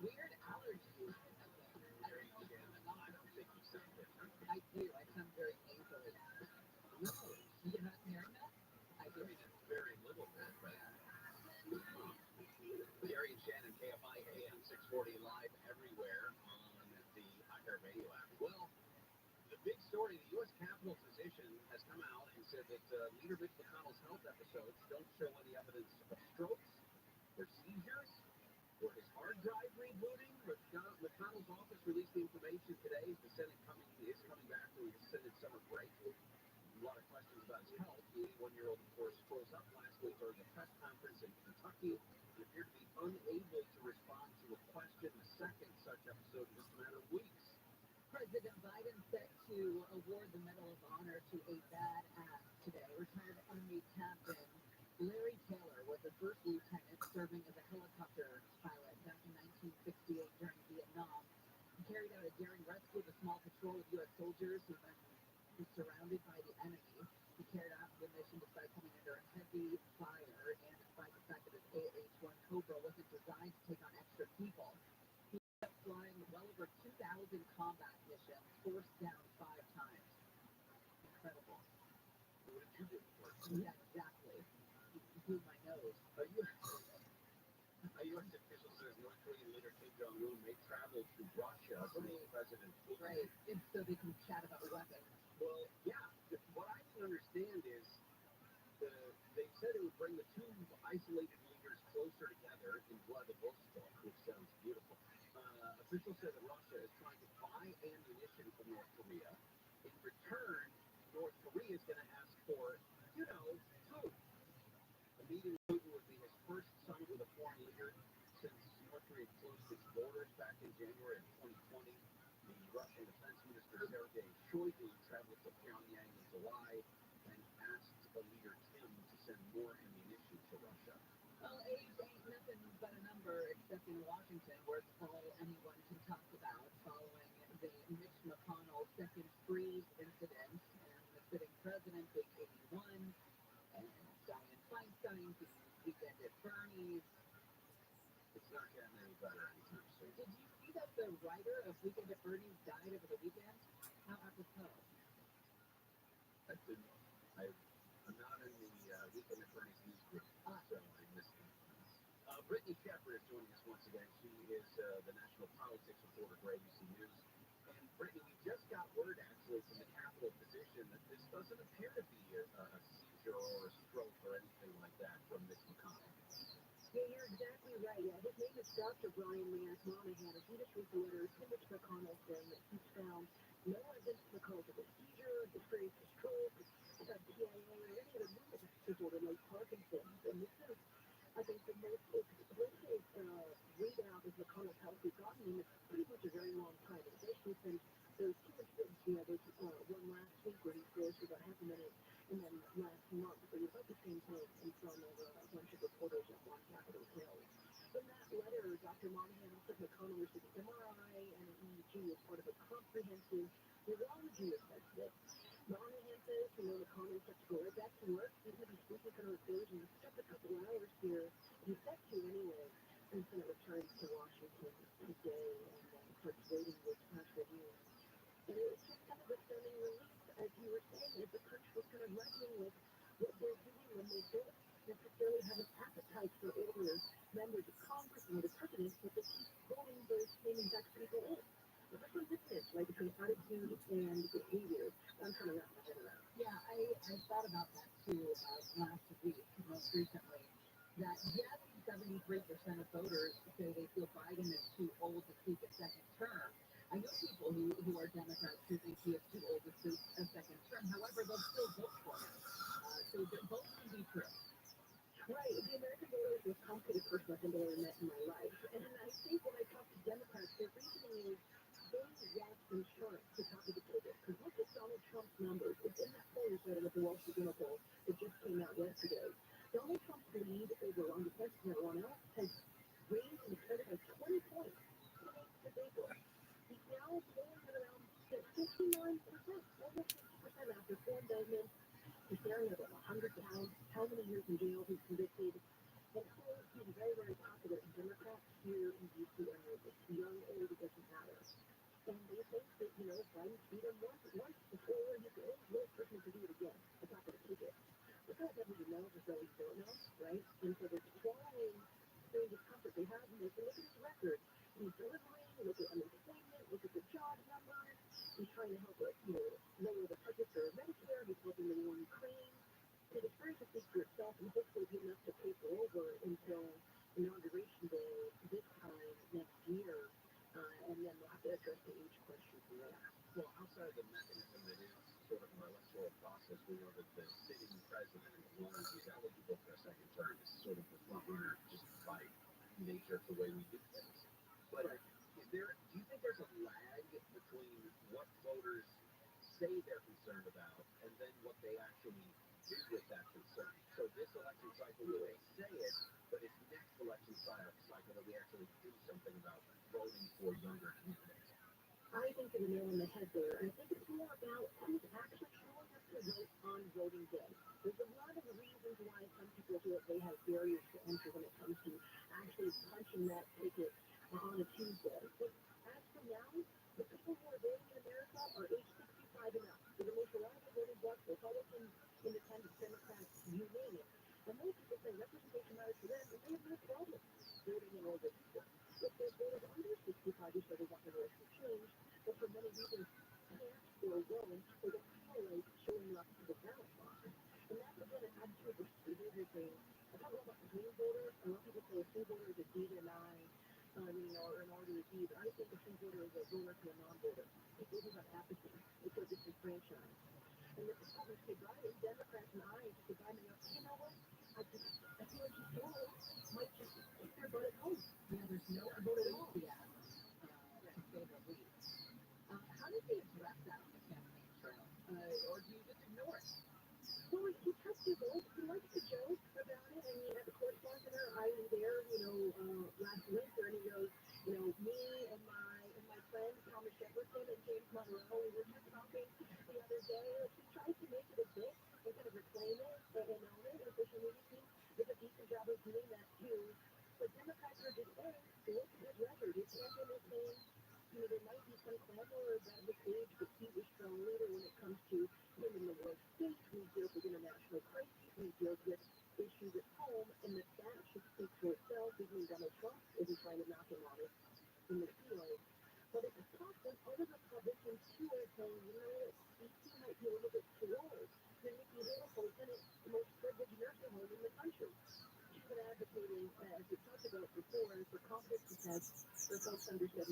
Weird allergies. I don't think you sound different. I do. I sound very nasally. No. You get hot hair now? I do. It's very little bit, but... Gary and Shannon, KFI AM 640 live everywhere on the iHeartRadio app. Well, the big story, the U.S. Capitol physician has come out and said that Leader Mitch McConnell's health episodes don't show any evidence of strokes or seizures or his hard drive rebooting. McConnell's office released the information today. The Senate is coming back from the Senate summer break. A lot of questions about his health. The 81-year-old, of course, froze up last week during a press conference in Kentucky. He appeared to be unable to respond to a question. The second such episode in just a matter of weeks. President Biden set to award the Medal of Honor to a badass today. Retired Army Captain Larry Taylor was the first lieutenant serving as a helicopter pilot back in 1968 during Vietnam. He carried out a daring rescue of a small patrol of U.S. soldiers who had been surrounded by the enemy. He carried out the mission despite coming under heavy fire and despite the fact that his AH-1 Cobra wasn't designed to take on extra people. He ended up flying well over 2,000 combat missions, forced down 5 times. Incredible. What did you do for it? Yeah, exactly. He blew my nose. A U.S. official says North Korean leader Kim Jong-un may travel to Russia to meet President Putin. Right, and so they can chat about weapons. Well, yeah. What I can understand is they said it would bring the two isolated leaders closer together in Vladivostok, which sounds beautiful. Officials said that Russia is trying to buy ammunition from North Korea. In return, North Korea is going to ask for, food. A meeting with Putin would be his first summit with a foreign leader since North Korea closed its borders back in January of 2020. The Russian Defense Minister Sergei Shoigu traveled to Pyongyang in July and asked leader Kim to send more ammunition to Russia. Well, age ain't nothing but a number, except in Washington, where it's all anyone can talk about following the Mitch McConnell second freeze incident and the sitting president being 81 and Dianne Feinstein being weekend at Bernie's. It's not getting any better anytime soon. Did you see that the writer of Weekend at Bernie's died over the weekend? How apropos. I didn't. I'm not in the Weekend at Bernie's news group, so I missed it. Brittany Shepard is joining us once again. She is the national politics reporter for ABC News. And Brittany, we just got word actually from the Capitol physician that this doesn't appear to be a seizure or a stroke or anything like that from Mitch McConnell. Yeah, you're exactly right. Yeah, his name is Dr. Brian Monahan, and he just read the letter to Mitch McConnell saying that he found no evidence McConnell took a seizure, experienced a stroke, a Senate. And then last month, it was about the same thing in front of a bunch of reporters up on Capitol Hill. In that letter, Dr. Monahan also McConnell received an MRI and an EEG as part of a comprehensive virology assessment. Monahan says, McConnell is set to go right back to work. He's going to be speaking for reporters in just a couple hours here. He's set to anyway. And Senate returns to Washington today and starts voting with national news. And it was just kind of a stunning release, as you were saying, as the country was kind of reckoning with what they're doing when they don't necessarily have an appetite for older members of Congress and the president, but they keep voting those same exact people in. The first one is this, right, between attitude and behavior. I'm trying to wrap my head around. Yeah, I thought about that too last week, most recently. That yes, 73% of voters say they feel Biden is too old to seek a second term. I know people who are Democrats who think he is too old to seek a second term. However, they'll still vote for him. So both can be true. Right. The American voter is the most complicated person I think I've ever met in my life. And I think when I talk to Democrats, their reasoning is they want insurance to top of the ticket. Because look at Donald Trump's numbers. It's in that poll letter with the Wall Street Journal poll that just came out yesterday. Donald Trump's lead over on the president and everyone else has raised and extended by 20 points since April. He's now polling at around 59%, almost 60% after 4 indictments. He's staring at 100 counts, how many years in jail he's convicted. And so he's very, very popular. Democrats here in D.C. are nervous. Young, old, it doesn't matter. And they think that, Biden beat him once before he's the only worst person to do it again, on top of the ticket. The fact that we know is that we don't know, right? And so they're trying to discomfort they have, and they can look at his record. He's delivering, look at unemployment, look at the job numbers. He's trying to help it, lower the budget for Medicare. He's helping the war in Ukraine. So the story to speak for itself, and hopefully good enough to paper over until Inauguration Day this time next year. And then we'll have to address the age question from there. Well, outside of the mechanism that is sort of our electoral process, we know that the sitting president, as long as he's eligible for a second term, is sort of the front runner just by nature of the way we do things. But do you think there's a lag between what voters say they're concerned about and then what they actually do with that concern? So this election cycle, we may say it, but it's next election cycle that we actually do something about voting for younger candidates. I think you're the nail on the head there. I think it's more about who's actually showing up to vote on voting day. There's a lot of reasons why some people feel they have barriers to entry when it comes to actually punching that ticket on a Tuesday. But as for now, the people who are voting in America are age 65 and up. They're the most reliable voting bloc, Republicans, Independents, Democrats, you name it. And most people say representation matters to them, and they have no problem voting in older people. If there's voters under 65 who say they want their life to change, but for many reasons can't or won't, or don't feel like showing up to the ballot box. And that's again an attitude versus behavior thing. I talk about the swing voters. A lot of people say a swing voter is a D to an I, or an R to a D, but I think a swing voter is a voter to a non-voter. People who have apathy, who feel disenfranchised. And the people who say Biden, Democrats and I, just say Biden, you know what? I feel like he's so old, might just sit there but at home. Yeah, there's no enthusiasm to say the least. How does he address that on the campaign trail? Or do you just ignore it? Well, he tries to vote. He likes to joke about it. I mean, at the correspondence center, I was there, last winter, and he goes, me and my friends, Thomas Jefferson and James Monroe, we were just talking the other day. Like, he tries to make it a bit and kind of reclaim it and own it. And social media team does a decent job of doing that too. But Democrats are just saying, look at his record. His campaign is saying, there might be some clamor about his age, but he's a strong leader when it comes to him in the world stage, when he deals with international crises, when he deals with issues at home, and that should speak for itself, even Donald Trump isn't trying to knock him on it in the field. But it's tough when other Republicans too are saying, DC might be a little bit too old. Then Nikki Haley holds in it the most privileged nursing home in the country. She's been advocating, as we talked about before, for competency tests for folks under 75,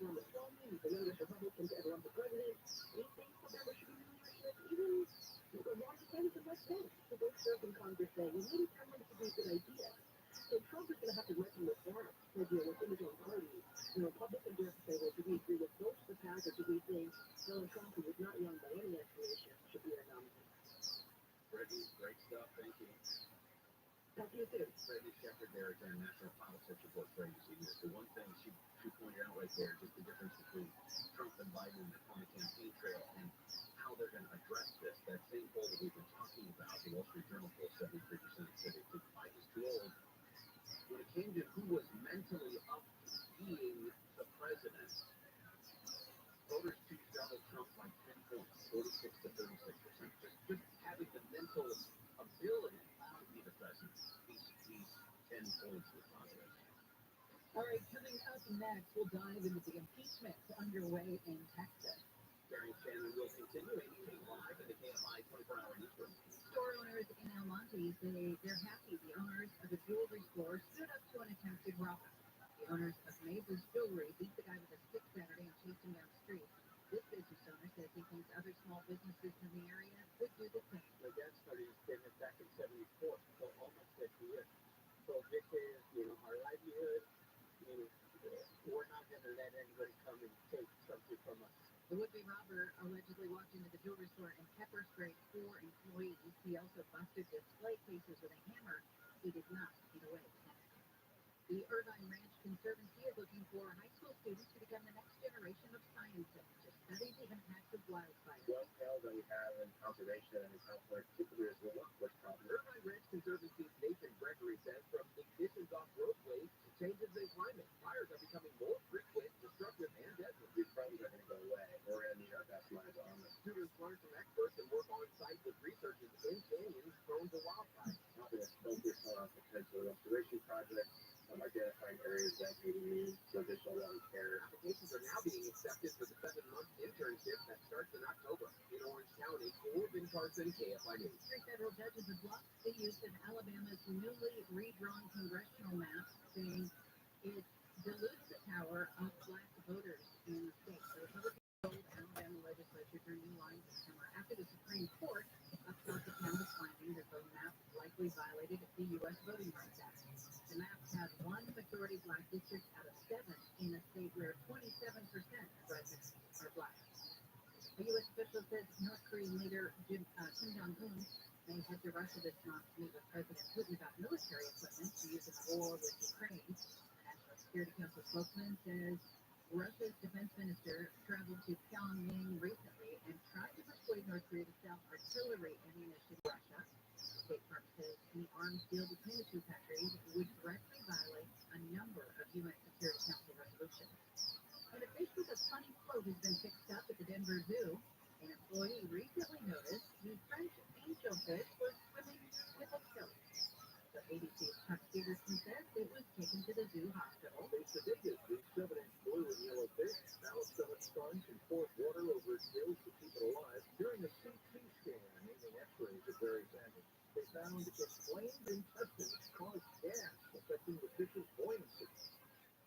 run the Sloan, the youngest Republican to ever run for president. He thinks that there should be leadership, even Ron DeSantis and Mike Pence, who both served in Congress, saying maybe terms would be a good idea. So Trump is going to have to reckon with that within his own party. Republicans have to say, well, do we agree with most of the pack, or do we think Donald Trump, who is not young by any estimation, should be our nominee? stuff. Thank you. Talk to you too. Freddie Shepherd there at the National Politics Report for ABC News. The one thing she pointed out right there, just the difference between Trump and Biden on the campaign trail and how they're going to address this. That same poll that we've been talking about, the Wall Street Journal poll, 73% said they think Biden's too old. When it came to who was mentally up to being the president, voters choose Donald Trump by 10 points, 46 to 36%. Just having the mental ability to be the president. These 10 points were positive. All right, coming up next, we'll dive into the impeachment underway in Texas. Barry and Shannon will continue 88 live in the KFI 24-hour newsroom. Store owners in El Monte say they're happy the owners of the jewelry store stood up to an attempted robber. The owners of Maze's Jewelry beat the guy with a stick Saturday and chased him down the street. This business owner says he thinks other small businesses in the area could do the same. My dad started his business back in 74, so almost 50 years. So this is, our livelihood. We're not going to let anybody come and take something from us. The would-be robber allegedly walked into the jewelry store and pepper sprayed 4 employees. He also busted display cases with a hammer. He did not get away with that. The Irvine Ranch Conservancy is looking for high school students to become the next generation of scientists to study the impacts of wildfire. Well, tell that we have in conservation and in conflict, particularly as the workforce problem. Irvine Ranch Conservancy's Nathan Gregory says from ignitions off roadways to changes in climate, fires are becoming more frequent, destructive, and deadly. These problems are going to go away. We're going to need our best minds on this. Students learn from experts and work on site with researchers in canyons prone to wildfire. Helping us focus on potential restoration projects, identifying areas that may need additional water care. Applications are now being accepted for the 7-month internship that starts in October. In Orange County, Corbin Carson, KFI News. 3 federal judges have blocked the use of Alabama's newly redrawn congressional map, saying it dilutes the power of black voters in the state. The Republicans told Alabama legislature during new lines this summer after the Supreme Court upheld the county's finding that the map likely violated the U.S. Voting Rights Act. The map had 1 majority black district out of 7 in a state where 27% of residents are black. A U.S. official says North Korean leader Kim Jong-un may head to Russia this month to meet with President Putin about military equipment to use in the war with Ukraine. The National Security Council spokesman says Russia's defense minister traveled to Pyongyang recently and tried to persuade North Korea to sell artillery ammunition to Russia. State Department says any arms deal between the two countries would directly violate a number of UN Security Council resolutions. And a fish with a funny quote has been fixed up at the Denver Zoo. An employee recently noticed the French angelfish was swimming with a goat. So ABC's Chuck Peterson says it was taken to the zoo hospital. They sedated the 7-inch blue and yellow fish, balanced on its sponge, and poured water over its gills to keep it alive. During a CT scan, using x-rays of various angles, they found inflamed intestines caused gas affecting the fish's buoyancy.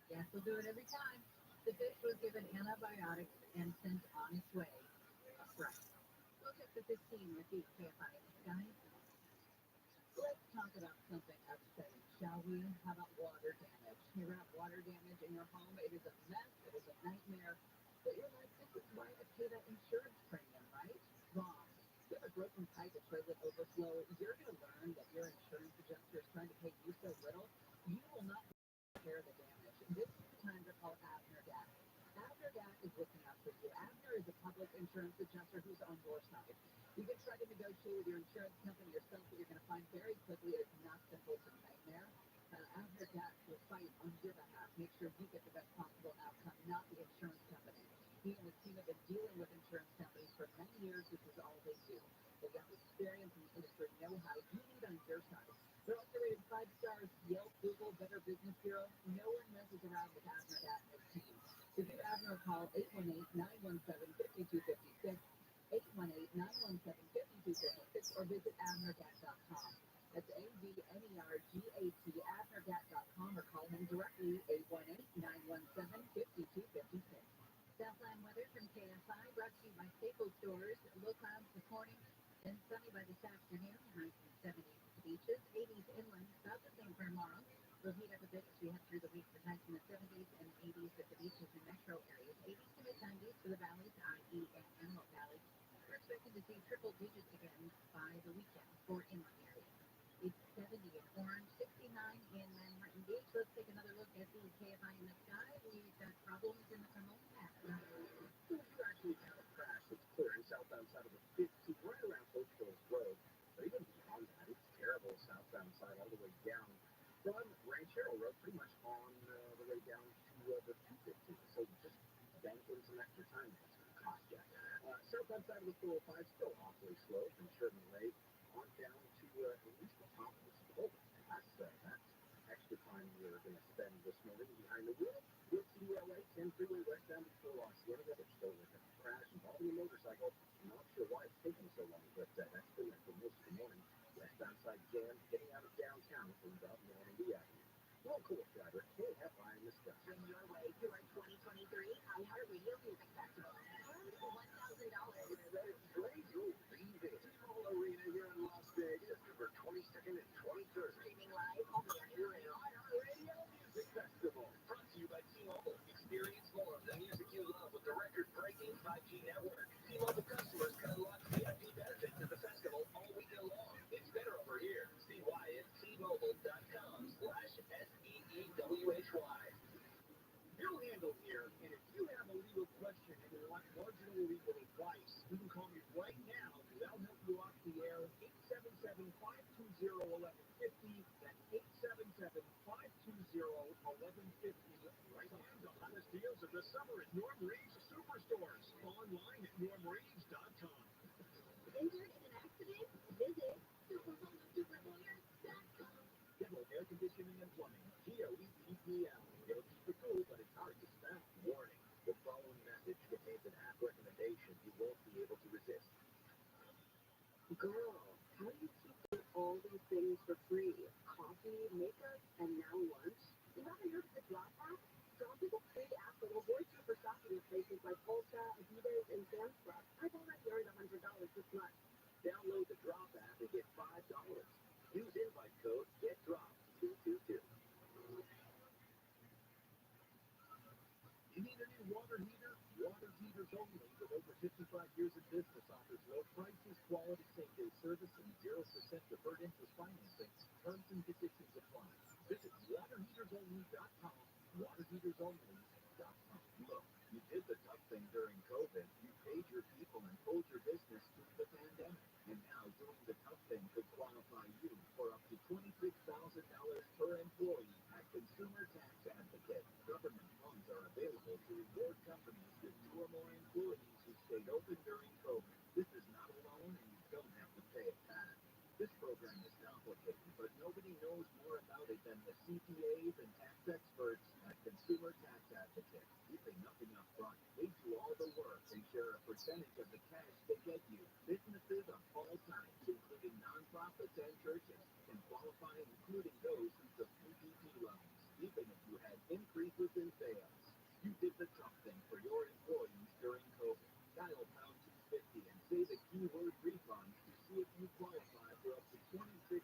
Gas will do it every time. The fish was given antibiotics and sent on its way upright. We'll check the 15 with the KFI guys. Let's talk about something upsetting, shall we? How about water damage? You're at water damage in your home. It is a mess. It is a nightmare. But you're like, this is why I pay that insurance premium, right? Wrong. If you have a broken pipe at toilet overflow, you're going to learn that your insurance adjuster is trying to pay you so little, you will not repair the damage. This is the time to call Abner Gat. Abner Gat is looking out for you. Abner is a public insurance adjuster who's on your side. You can try to negotiate with your insurance company yourself, but you're going to find very quickly it's not simple. It's a nightmare. Abner Gat will fight on your behalf. Make sure you get the best possible outcome, not the insurance company. He and his team have been dealing with insurance companies for many years. This is all they do. They've got experience in the industry, know-how you need on your side. They're also rated 5 stars, Yelp, Google, Better Business Bureau. No one messes around with Abner Gat and his team. So give Abner a call, 818-917-5256, 818-917-5256, or visit AbnerGat.com. That's ABNERGAT, AbnerGat.com, or call him directly, 818-917-5256. Southland weather from KSI, brought to you by Staples Stores. Low clouds this morning, then sunny by this afternoon. Highs in the 70s at the beaches, 80s inland, about the same for tomorrow. We'll heat up a bit as we head through the week with highs in the 70s and 80s at the beaches and metro areas. 80s to mid-90s for the valleys, IE and Antelope Valley. We're expecting to see triple digits again by the weekend for inland areas. from Ranchero Road, pretty much on the way down to the 215. So just bank in some extra time. It's going to cost you. Southbound side of the 405 still awfully slow from Sherman Lake on down to at least the top of the slope. That's extra time you're going to spend this morning behind the wheel. Good City LA 10 freeway westbound before Los Cienega. There's still like a crash involving a motorcycle. I'm not sure why it's taking so long, but that's been there for most of the morning. Westbound side jam getting out of downtown from about 1 Avenue. Well, cool driver. KFI in this guy. On your way to our 2023 iHeartRadio Music Festival. Earn $1,000. T-Mobile Arena here in Las Vegas, November 22nd and 23rd. Streaming live on the iHeartRadio Music Festival. Brought to you by T-Mobile. Experience more of the music you love with the record-breaking 5G network. T-Mobile customers can unlock VIP benefits at the festival all weekend long. It's better over here. See why at T-Mobile.com/SEEWHY. Bill Handel here, and if you have a legal question and you want marginal legal advice, you can call me right now, and I'll help you off the air. 877-520-1150. That's 877-520-1150. Right now, the hottest deals of the summer at Norm Reed's Superstores. Online at normreeds.com. Injured in an accident? Visit superpowers.com. Dental air conditioning and plumbing. GOEPPL. It'll keep it cool, but it's hard to spell. Warning. The following message contains an app recommendation you won't be able to resist. Girl, how do you keep doing all these things for free? Coffee, makeup, and now lunch? You haven't heard of the Drop app? Drop is a free app that will reward you for shopping at places like Ulta, Adidas, and Sam's Club. I've already earned $100 this month. Download the Drop app and get $5. Use invite code GETDROP222. You need a new water heater? Water Heaters Only, with over 55 years of business, offers low prices, quality, same-day service, and 0% deferred interest financing. Terms and conditions apply. Visit waterheatersonly.com. Waterheatersonly.com. Look, you did the tough thing during COVID. You paid your people and pulled your business through the pandemic. And now doing the tough thing could qualify you for up to $26,000 per employee at Consumer Tax Advocate. Government funds are available to reward companies with 2 or more employees who stayed open during COVID. This is not a loan, and you don't have to pay it back. This program is complicated, but nobody knows more about it than the CPAs and tax experts at Consumer Tax Advocate. You pay nothing up front. They do all the work and share a percentage of the cash they get you. Businesses of all kinds, including nonprofits and churches, can qualify, including those who took PPP loans, even if you had increases in sales. You did the tough thing for your employees during COVID. Dial pound 250 and say the keyword refund to see if you qualify for up to $26,000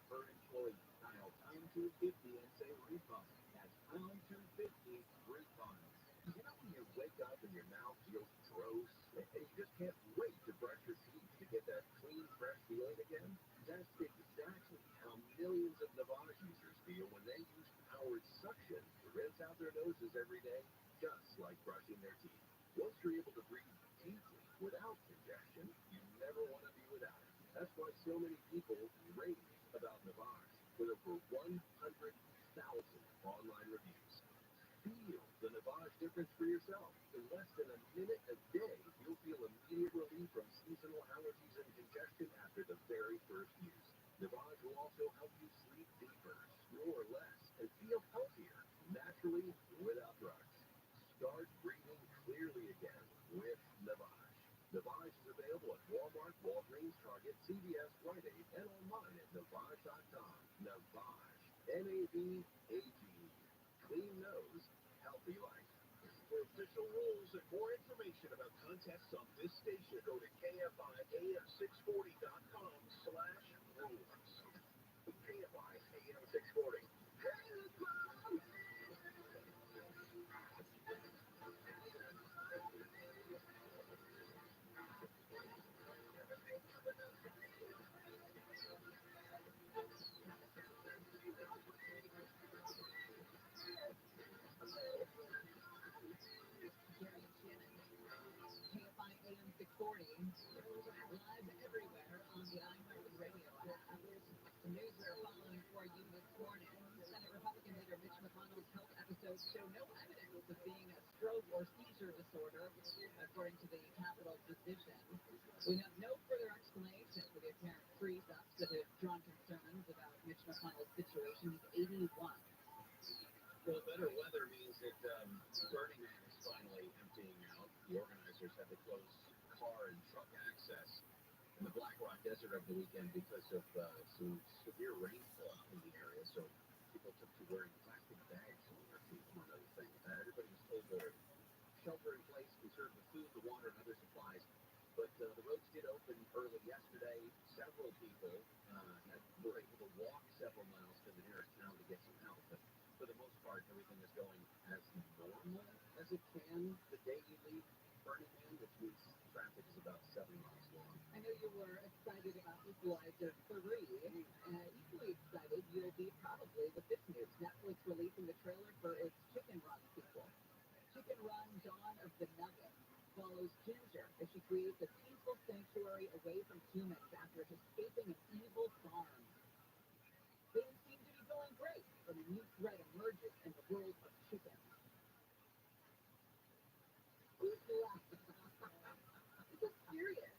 per employee. Dial pound 250 and say refund. That's pound 250 refund. You know when you wake up and your mouth feels gross and you just can't wait to brush your teeth to get that clean, fresh feeling again? That's exactly how millions of Navage users feel when they use powered suction to rinse out their noses every day, just like brushing their teeth. Once you're able to breathe deeply without congestion, you never want to be without it. That's why so many people rave about Navage, with over 100,000 online reviews. Feel the Navage difference for yourself. In less than a minute a day, you'll feel immediate relief from seasonal allergies and congestion after the very first use. Navage will also help you sleep deeper, snore less, and feel healthier, naturally, without drugs. Start breathing clearly again with Navage. Navage is available at Walmart, Walgreens, Target, CVS, Rite Aid, and online at Navage.com. Navage. N-A-V-A-G. Clean nose, healthy life. For official rules and more information about contests on this station, go to KFIAM640.com/rules. KFI AM 640. KFI AM 640, live everywhere on the iHeartRadio app. The news we're following for you this morning. photos show no evidence of being a stroke or seizure disorder, according to the Capitol physician. We have no further explanation for the apparent freeze-ups that have drawn concerns about Mitch McConnell's situation. He's 81. Well, better weather means that Burning Man is finally emptying out. The organizers had to close car and truck access in the Black Rock Desert over the weekend because of some severe rainfall in the area. So people took to wearing plastic bags on their feet, among other things. Everybody was told to shelter in place, conserve the food, the water, and other supplies. But the roads did open early yesterday. Several people were able to walk several miles to the nearest town to get some help. But for the most part, everything is going as normal as it can the day you leave Burning Man, which means traffic is about 7 miles long. I know you were excited about Equalizer 3, and equally excited you'll be probably with this news. Netflix releasing the trailer for its Chicken Run sequel. Chicken Run Dawn of the Nugget follows Ginger as she creates a peaceful sanctuary away from humans after escaping an evil farm. Things seem to be going great, but a new threat emerges in the world of chicken. Who's laughing? This is serious.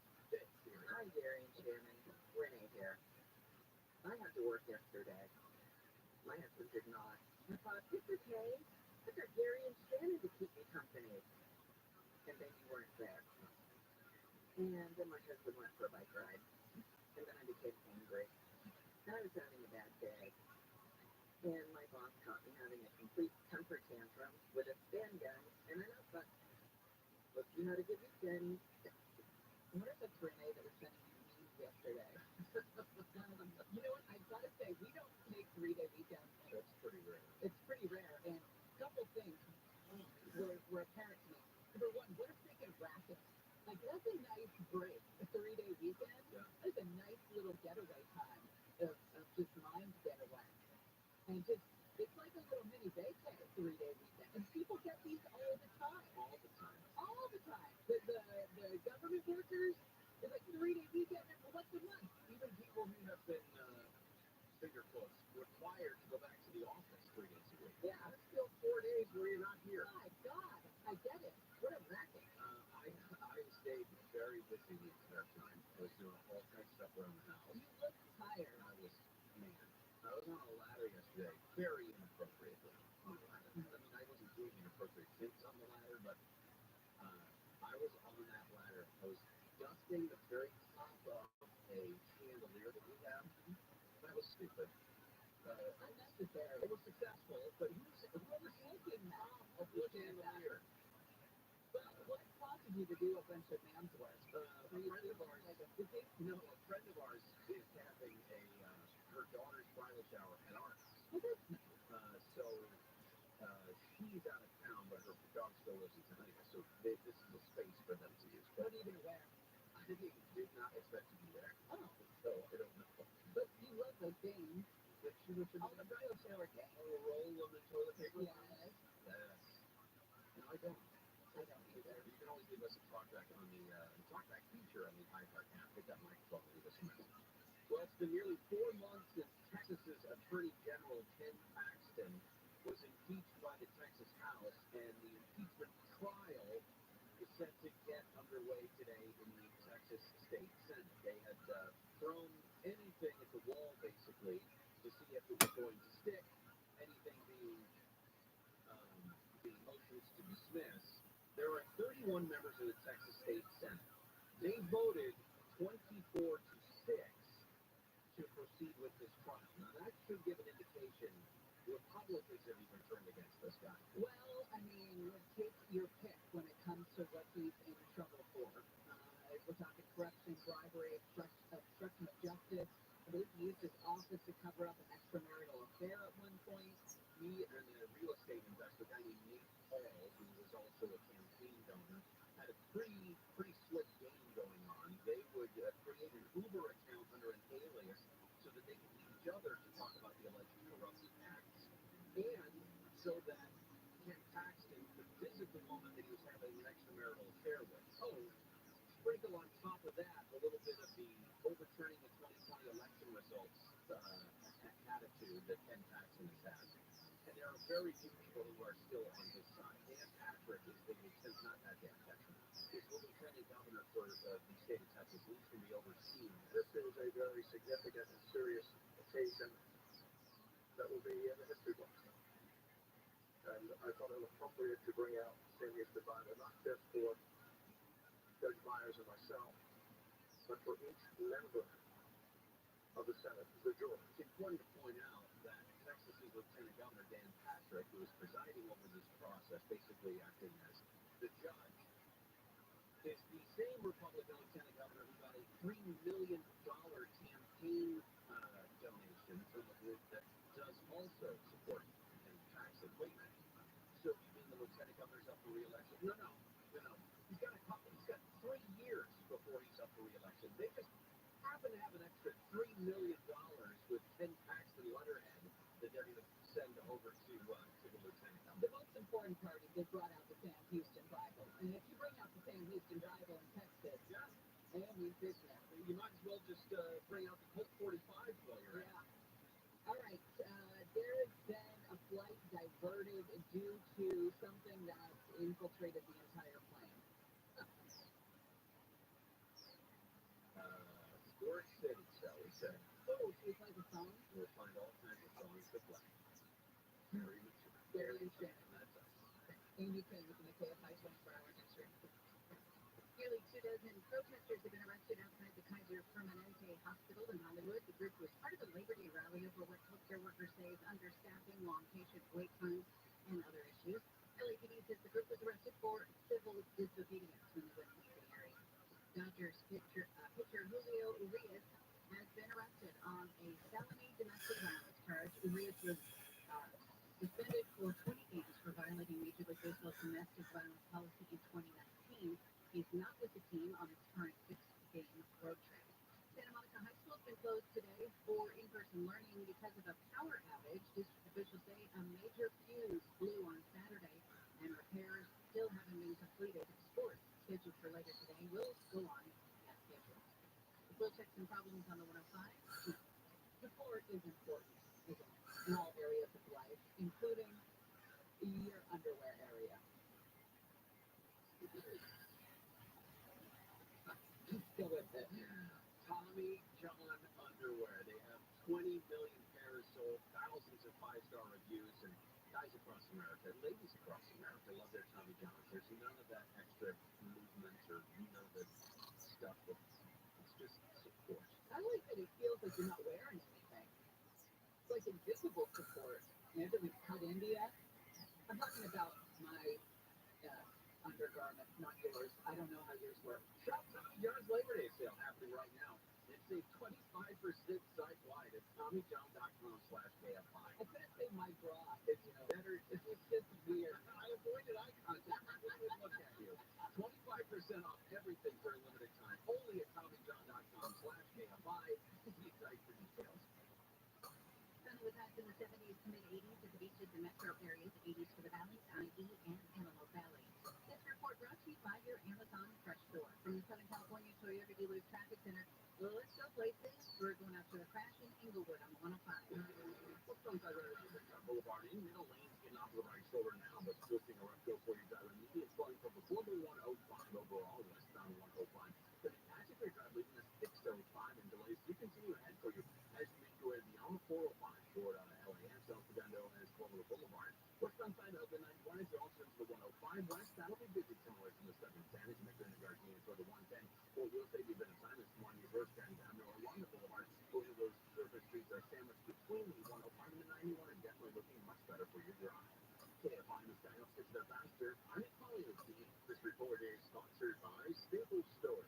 Hi, Gary and Shannon. Renee here. I had to work yesterday. My husband did not. I thought, it's okay. I got Gary and Shannon to keep me company. And then you weren't there. And then my husband went for a bike ride. And then I became angry. And I was having a bad day. And my boss caught me having a complete temper tantrum with a spin gun and an outbutt. Hope you had a good weekend. Where's the Renee that was sending you memes yesterday? You know what? I've got to say, we don't take 3-day weekends. That's pretty rare. It's pretty rare. And a couple things were apparent to me. Number one, what a freaking racket. Like, that's a nice break. A 3-day weekend? Yeah. That's a nice little getaway time of just mind getaway. And just, it's like a little mini vacay 3-day weekend. And people get these all the time. All the time. All the time. The government workers, it's like 3-day weekend and once a month. Even people who have been, finger quotes, required to go back to the office 3 days a week. Yeah. There's still 4 days where you're not here. My God, I get it. What a racket. I stayed very busy the entire time. I was doing all kinds of stuff around the house. You look tired. I was on a ladder yesterday, very inappropriately on the ladder. I mean, I wasn't doing inappropriate things on the ladder, but I was on that ladder. I was dusting the very top of a chandelier that we have. That was stupid. Unnecessary. It was successful, but who's hanging top of the chandelier? Well, what prompted you to do a bunch of man's work? A friend of ours, no, a friend of ours is having her daughter's bridal shower at our house. So she's out of town, but her daughter still lives in Tennessee. So this is a space for them to use. What are you going to wear? I did not expect to be there. Oh. So I don't know. But you love those games. All the bridal shower games. A roll of the toilet paper? Yes. Yes. No, I don't. I don't either. You can always leave us a talkback on the talkback feature on the iHeart app. Hit that microphone and leave us a message. Well, it's been nearly 4 months since Texas's Attorney General Ken Paxton was impeached by the Texas House, and the impeachment trial is set to get underway today in the Texas State Senate. They had thrown anything at the wall, basically, to see if it was going to stick. Anything being the motions to dismiss. There are 31 members of the Texas State Senate. They voted 24-6 to proceed with this trial. Now, that should give an indication Republicans have even turned against this guy. Well, I mean, take your pick when it comes to what he's in trouble for. We're talking corruption, bribery, obstruction of justice. I believe he used his office to cover up an extramarital affair at one point. He and a real estate investor, a guy named Nate Paul, who was also a campaign donor, had a pretty slick game going on. They would create an Uber account under an alias so that they could meet each other to talk about the alleged corrupt acts, and so that Ken Paxton could visit the woman that he was having an extramarital affair with. Oh, sprinkle on top of that a little bit of the overturning the 2020 election results attitude that Ken Paxton has had. And there are very few people who are still on his side. Dan Patrick is thinking it's not that damn Texas. He's the lieutenant governor for the state of Texas. He's going to be overseeing this. This is a very significant and serious occasion that will be in the history books. And I thought it appropriate to bring out Samuel's Divider, not just for Judge Myers and myself, but for each member of the Senate, the jury. It's important to point out that Texas's Lieutenant Governor Dan Patrick, who is presiding over this process, basically acting as the judge, is the same Republican Lieutenant Governor who got a $3 million campaign donation from a group that does also support and tax it. Wait a minute. So you mean the Lieutenant Governor's up for re-election? No. He's got 3 years before he's up for re-election. They just happen to have an extra $3 million with 10 packs and letterhead that they're going to send over to the Lieutenant Governor. The most important part is they brought out the Sam Houston Bible. And if you bring out the Sam Houston Bible in Texas, and you business, you might as well just bring out the Colt 45 while you're at it. All right. There has been a flight diverted due to something that's infiltrated the entire plane. Squirt City, shall we say. Oh, should we play the song? We'll find all kinds of songs to play. Very mature. Very mature. That's us. Amy King with the KFI 24-hour news room. Nearly 24 protesters have been arrested outside the Kaiser Permanente Hospital in Hollywood. The group was part of the Labor Day rally over what healthcare workers say is understaffing, long patient wait times, and other issues. LAPD says the group was arrested for civil disobedience when they went to the area. Dodgers pitcher Julio Urias has been arrested on a felony domestic violence charge. Urias was suspended for 20 games for violating Major League Baseball's domestic violence policy in 2019. He's not with the team on its current 6-game road trip. Santa Monica High School has been closed today for in-person learning because of a power outage. District officials say a major fuse blew on Saturday, and repairs still haven't been completed. Sports, scheduled for later today, will go on as scheduled. We'll check some problems on the 105. Support is important, isn't it, in all areas of life, including your underwear area. Go with it. Tommy John underwear. They have 20 million pairs sold, thousands of 5-star reviews, and guys across America, ladies across America love their Tommy Johns. There's none of that extra movement or none of the stuff. It's just support. I like that it feels like you're not wearing anything. It's like invisible support. You know, that we cut into that. I'm talking about my undergarment, not yours. I don't know how yours work. Shop Tommy John's Labor Day sale happening right now. It's a 25% site-wide at TommyJohn.com/KFI. I couldn't say my bra. It's better. It's just weird. I avoided eye contact. I wouldn't look at you. 25% off everything for a limited time. Only at TommyJohn.com/KFI. See site for details. Sunny with highs in the 70s to mid-80s at the beaches and metro areas, 80s for the valleys, IE, and Antelope Valley. This report brought to you by your Amazon Fresh Store. From the Southern California Toyota Dealers Traffic Center, let's go places. We're going out to the crash in Inglewood on 105. Well, sometimes I Boulevard in middle lanes getting off the right shoulder now, but twisting a rough go for you driver. Median flowing from before the 105 overall, westbound 105. But as you drive leaving us 605 in delays, you continue ahead for you as you make your way beyond the 405 toward LA and San Fernando as Florida Boulevard. Westbound side of the 91 as you also into the 105 west. That'll be busy similar from the 710 as you make your into Gardenia toward the 110. Well, we'll save you a bit of time as one reverse carrying down there along the boulevard. Both of those surface streets are sandwiched between the 105 and the 91 and definitely looking much better for your drive. KFI and the Skyhouse gets there faster. I'm in Hollywood team. This report is sponsored by Staples Stores.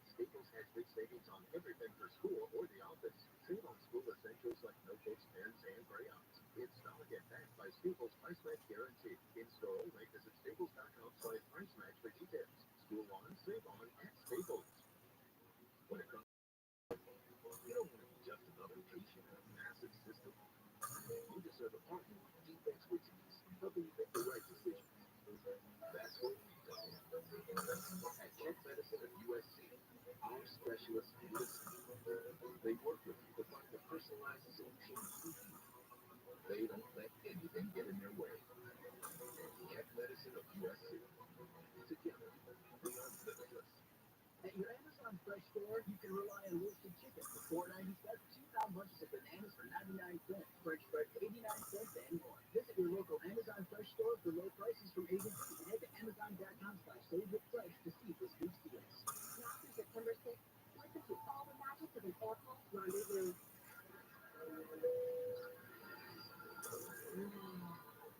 Staples has big savings on everything for school or the office. Save on school essentials like notebooks, pens, and crayons. In stock and backed by Staples Price Match Guarantee. In-store only. Visit Staples.com/price match for details. School on, save on at Staples. When it comes, you don't want to be just another patient in a massive system. You deserve a partner deep expertise, helping you make the right decisions. That's what we've done. At Kent Medicine at USC, our specialists listen. They work with you to find the personalized solution you need. They don't let anything get in their way. You can rely on roasted chicken for $4.97, 2 pound bunches of bananas for 99 cents, French fries 89 cents, and more. Visit your local Amazon Fresh store for low prices from A to Z. Head to Amazon.com/SaveWithFresh to see this week's deals. Now through September 6th, listen to all the magic of an airport rendezvous.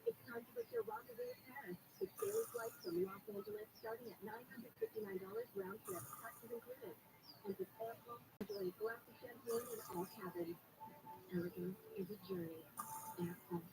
It's time to book your rendezvous in Paris with daily flights from Los Angeles starting at $959 round trip, taxes included. And with airport, enjoy a glass of champagne in all cabins. Elegance is a journey. Airport.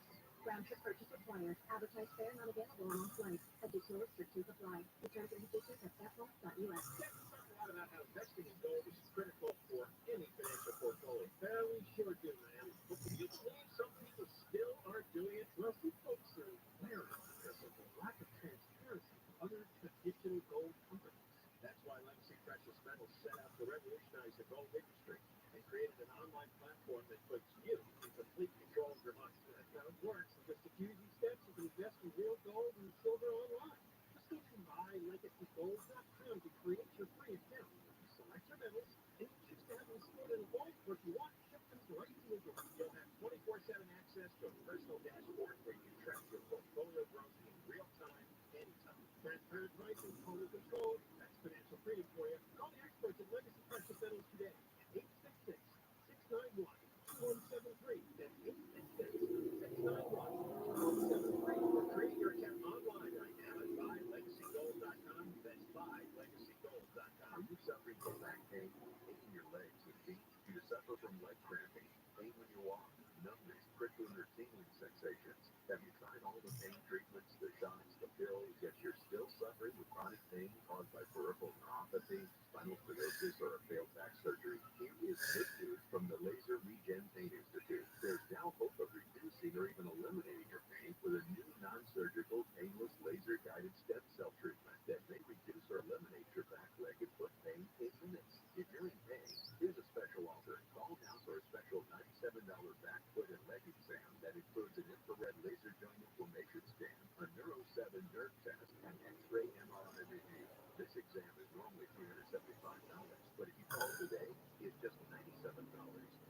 Round trip purchase required. Advertised fare not available on all flights. Additional restrictions apply. Returns and conditions at airport.us. Talk a lot about how investing in gold is critical for any financial portfolio. We sure do, man. But can you believe some people still aren't doing it? Well, some folks are wary because of the lack of transparency from other traditional gold companies. That's why Legacy Precious Metals set out to revolutionize the gold industry and created an online platform that puts you in complete control of your money. That's how it works. In just a few easy steps, you can invest in real gold and silver online. Just go to mylegacygold.com to create your free account. You select your metals, and you choose to have them stored in a vault, or if you want, ship them right to your door. You'll have 24/7 access to a personal dashboard where you can track your portfolio growth in real time, anytime. Transparent pricing, total control, that's financial freedom for you. Call the experts at Legacy Precious Metals today at 866-691-2173. That's 866-691-2173. Or create your account online right now at buylegacygold.com. That's buylegacygold.com. Are you suffering from back pain in your legs and feet? Do you suffer from leg cramping, pain when you walk, numbness, prickling or tingling sensations? Have you tried all the pain treatments, the shots, the pills, yet you're still suffering with chronic pain caused by peripheral neuropathy, spinal stenosis, or a failed back surgery? Here is good news from the Laser Regen Pain Institute. There's now hope of reducing or even eliminating your pain with a new non-surgical, painless, laser-guided stem cell treatment that may reduce or eliminate your back, leg, and foot pain in minutes. If you're in pain, here's a special offer. Call now for a special $97 back, foot, and leg exam that includes an infrared laser joint inflammation scan, a Neuro 7 nerve test, and X-ray MRI review. This exam is normally $375, but if you call today, it's just $97.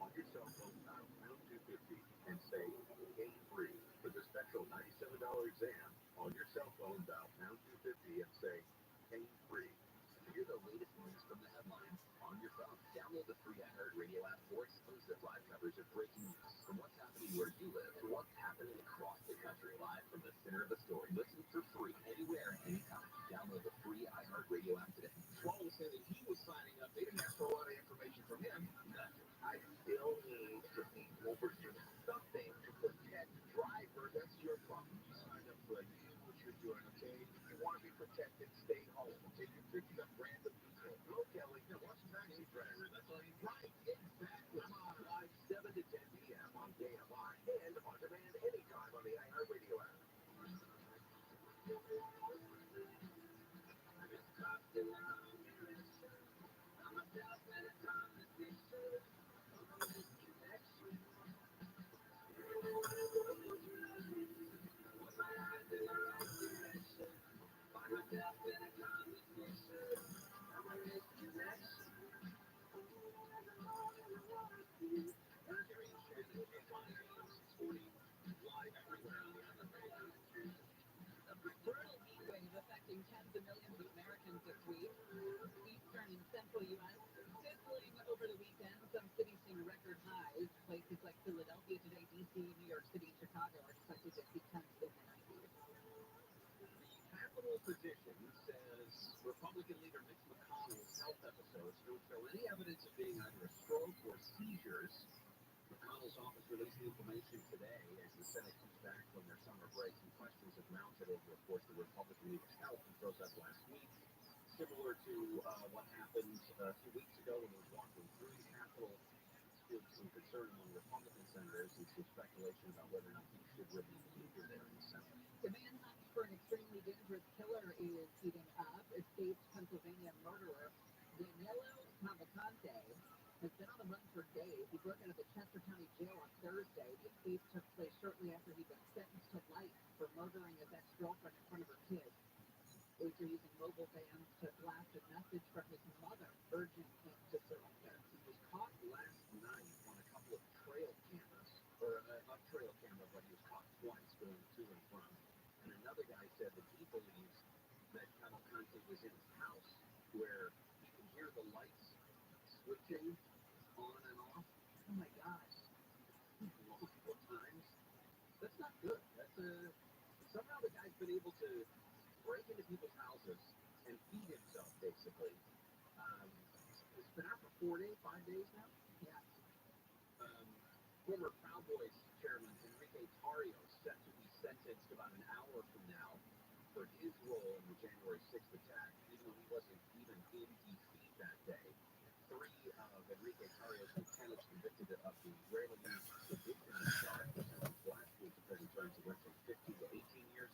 On your cell phone, dial pound 250 and say pain free. For the special $97 exam, on your cell phone, dial pound 250 and say pain free. Hear the latest news from the headlines on your phone. Download the free iHeartRadio app for exclusive live coverage of breaking news from what's happening where you live to what's happening across the country. Live from the center of the story. Listen for free anywhere, anytime. Download the free iHeartRadio app today. Swallow said that he was signing up. They didn't ask for a lot of information from him. Nothing. I still need to see over something to protect drivers. That's your problem. You signed up for what you're doing, okay? If you want to be protected, stay home. Okay, you're picking up random people. Hello, Kelly. Yeah, watch taxi driver. That's all you right. Exactly. I'm on live 7 to 10 p.m. on KMI and on demand anytime on the iHeartRadio app. Brutal heat wave affecting tens of millions of Americans this week. Eastern and central U.S. sizzling over the weekend. Some cities seeing record highs. Places like Philadelphia today, D.C., New York City, Chicago are expected to see temps in the 90s. The Capitol position says Republican leader Mitch McConnell's health episodes don't show any evidence of being either a stroke or seizures. McConnell's office released the information today as the Senate comes back from their summer break. Some questions have mounted over, of course, the Republican leader's health and protest last week, similar to what happened 2 weeks ago when he was walking through the Capitol. Still some concern among Republican senators and some speculation about whether or not he should remain leader there in the Senate. The manhunt for an extremely dangerous killer is heating up. Escaped Pennsylvania murderer Danilo Cavalcante has been on the run for days. He broke out of the Chester County Jail on Thursday. The escape took place shortly after he'd been sentenced to life for murdering his ex-girlfriend in front of her kids. Police are using mobile vans to blast a message from his mother urging him to surrender. said that he believes that Cavalcante was in his house where he can hear the lights switching on and off. Oh my gosh. Multiple times. That's not good. Somehow the guy's been able to break into people's houses and feed himself, basically. It's been out for 5 days now? Yeah. Former Proud Boys chairman Enrique Tarrio set to be sentenced about an hour from now for his role in the January 6th attack, even though he wasn't even in D.C. that day. 3 of Enrique Tarrio's lieutenants convicted of the rarely used sedition charge last week. The prison terms went from 15 to 18 years.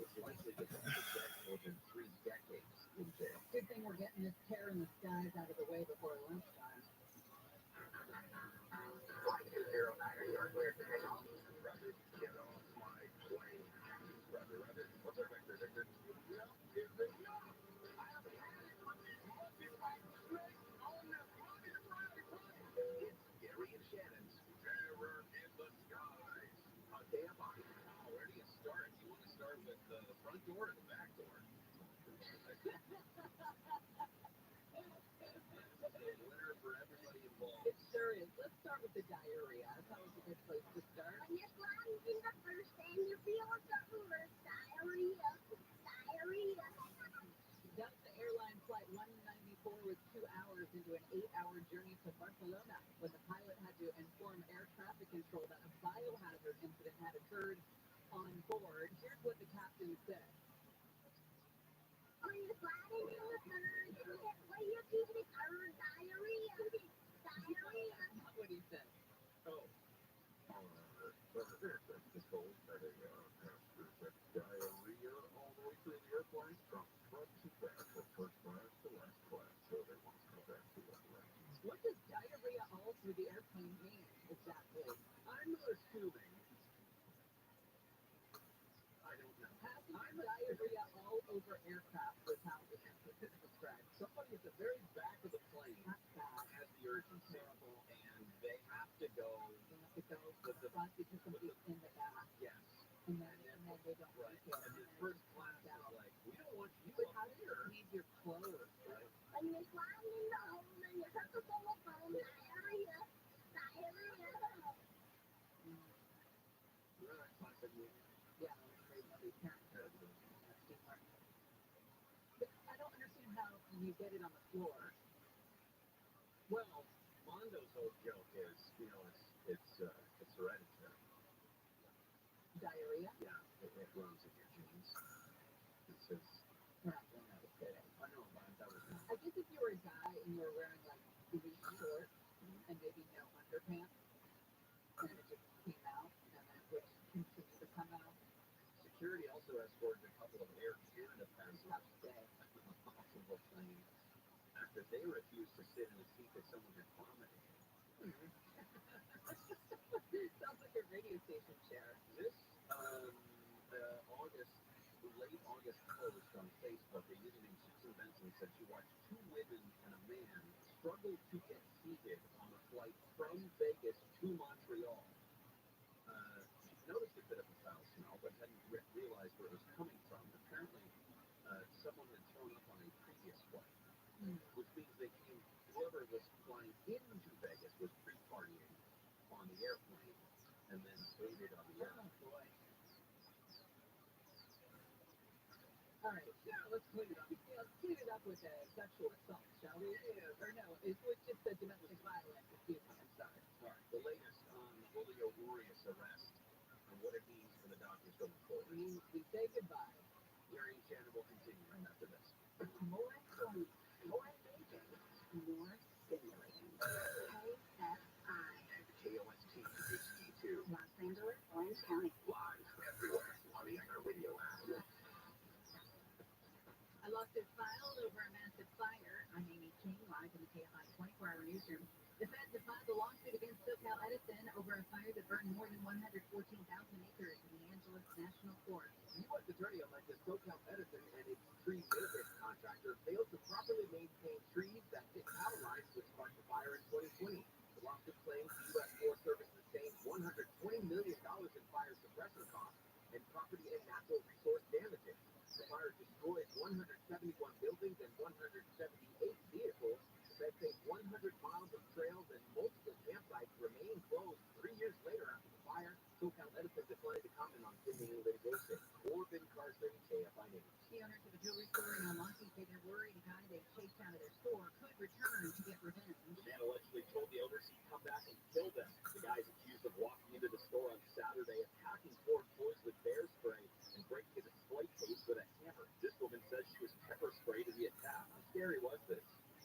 It's likely that they could get more than 3 decades in jail. Good thing we're getting this tear in the skies out of the way before lunchtime. Flight 209, you're clear to take off. Roger, get off my plane. Roger, roger. What's our vector, Victor? It's Gary and Shannon's Terror in the Skies. Okay, I'm on. Where do you start? You want to start with the front door or the back door? Winner for everybody involved. It sure is. Let's start with the diarrhea. That's always a good place to start. When you're flying in the first and you feel something worse, diarrhea. Delta Airlines Flight 194 was 2 hours into an 8-hour journey to Barcelona when the pilot had to inform air traffic control that a biohazard incident had occurred on board. Here's what the captain said. When you're flying in the third and when you're keeping it third, diarrhea. Not what he said. Oh. It's cold. Diarrhea all the way through the airplane from front to back, from first class to last class. So they want to come back to the directions. What does diarrhea all through the airplane mean exactly? I'm assuming. I don't know. Having diarrhea all over aircraft was how it was described. Somebody at the very back of the plane That's bad. has the urgency, and they have to go. They have to go to the front because somebody's in the back. Yes. And then they don't Right. make it. And the first class is like, we don't want you But up here. leave your clothes, right? When you're flying in the hole and you're sucking full of foam, diarrhea. Remember that classic movie? Yeah, crazy character. But I don't understand how you get it on the floor. Well, Mondo's whole joke is, it's hereditary. Diarrhea? Yeah, it runs in your genes. It's just. We're not doing that with kidding. I know, but that was not. I guess if you were a guy and you were wearing like loose shorts and maybe no underpants, and it just came out, and then it would continue to come out. Security also escorted a couple of Air Canada passengers Tough day. off of a plane after they refused to sit in a seat that someone had vomited. Sounds like a radio station chair. This late August post on Facebook, a user named Susan Benson said she watched 2 women and a man struggle to get seated on a flight from Vegas to Montreal. She noticed a bit of a foul smell, but hadn't realized where it was coming from. Apparently, someone had thrown up on a previous flight, which means whoever was flying into Vegas was pre-partying on the airplane and then waited on the airplane. Oh boy. All right, yeah, let's clean it up. Yeah, let's clean it up with a sexual assault, shall we? Or no, it was just a domestic violence. Excuse me, I'm sorry. All right, the latest on Julio Urias' arrest and what it means for the Dodgers going forward. We say goodbye. Gary and Shannon will continue right after this. More fun, more engaging, more stimulating. KSI. KOST HD2. Los Angeles, Orange County. Live everywhere on the Anchor Radio app. A lawsuit filed over a massive fire. I'm Amy King, live in the KFI 24-hour newsroom. The feds have filed a lawsuit against SoCal Edison over a fire that burned more than 114,000 acres in the Angeles National Forest. U.S. Attorney alleges SoCal Edison and its tree maintenance contractor failed to properly maintain trees that it paralyzed to spark the fire in 2020. The lawsuit claims the U.S. Forest Service sustained $120 million in fire suppression costs and property and natural resource damages. 171 buildings and 178 vehicles. That say 100 miles of trails and multiple campsites remain closed 3 years later after the fire. SoCal Edison declined to comment on pending litigation. Corbin Carson, KFI News. The owners of a jewelry store in Almonte say they're worried a guy they chased out of their store could return to get revenge. The man allegedly told the owners he'd come back and kill them. The guy is accused of walking into the store on Saturday, attacking 4 employees with bear spray, and breaking a display case with a hammer. This woman says she was pepper sprayed in the attack. How scary was this?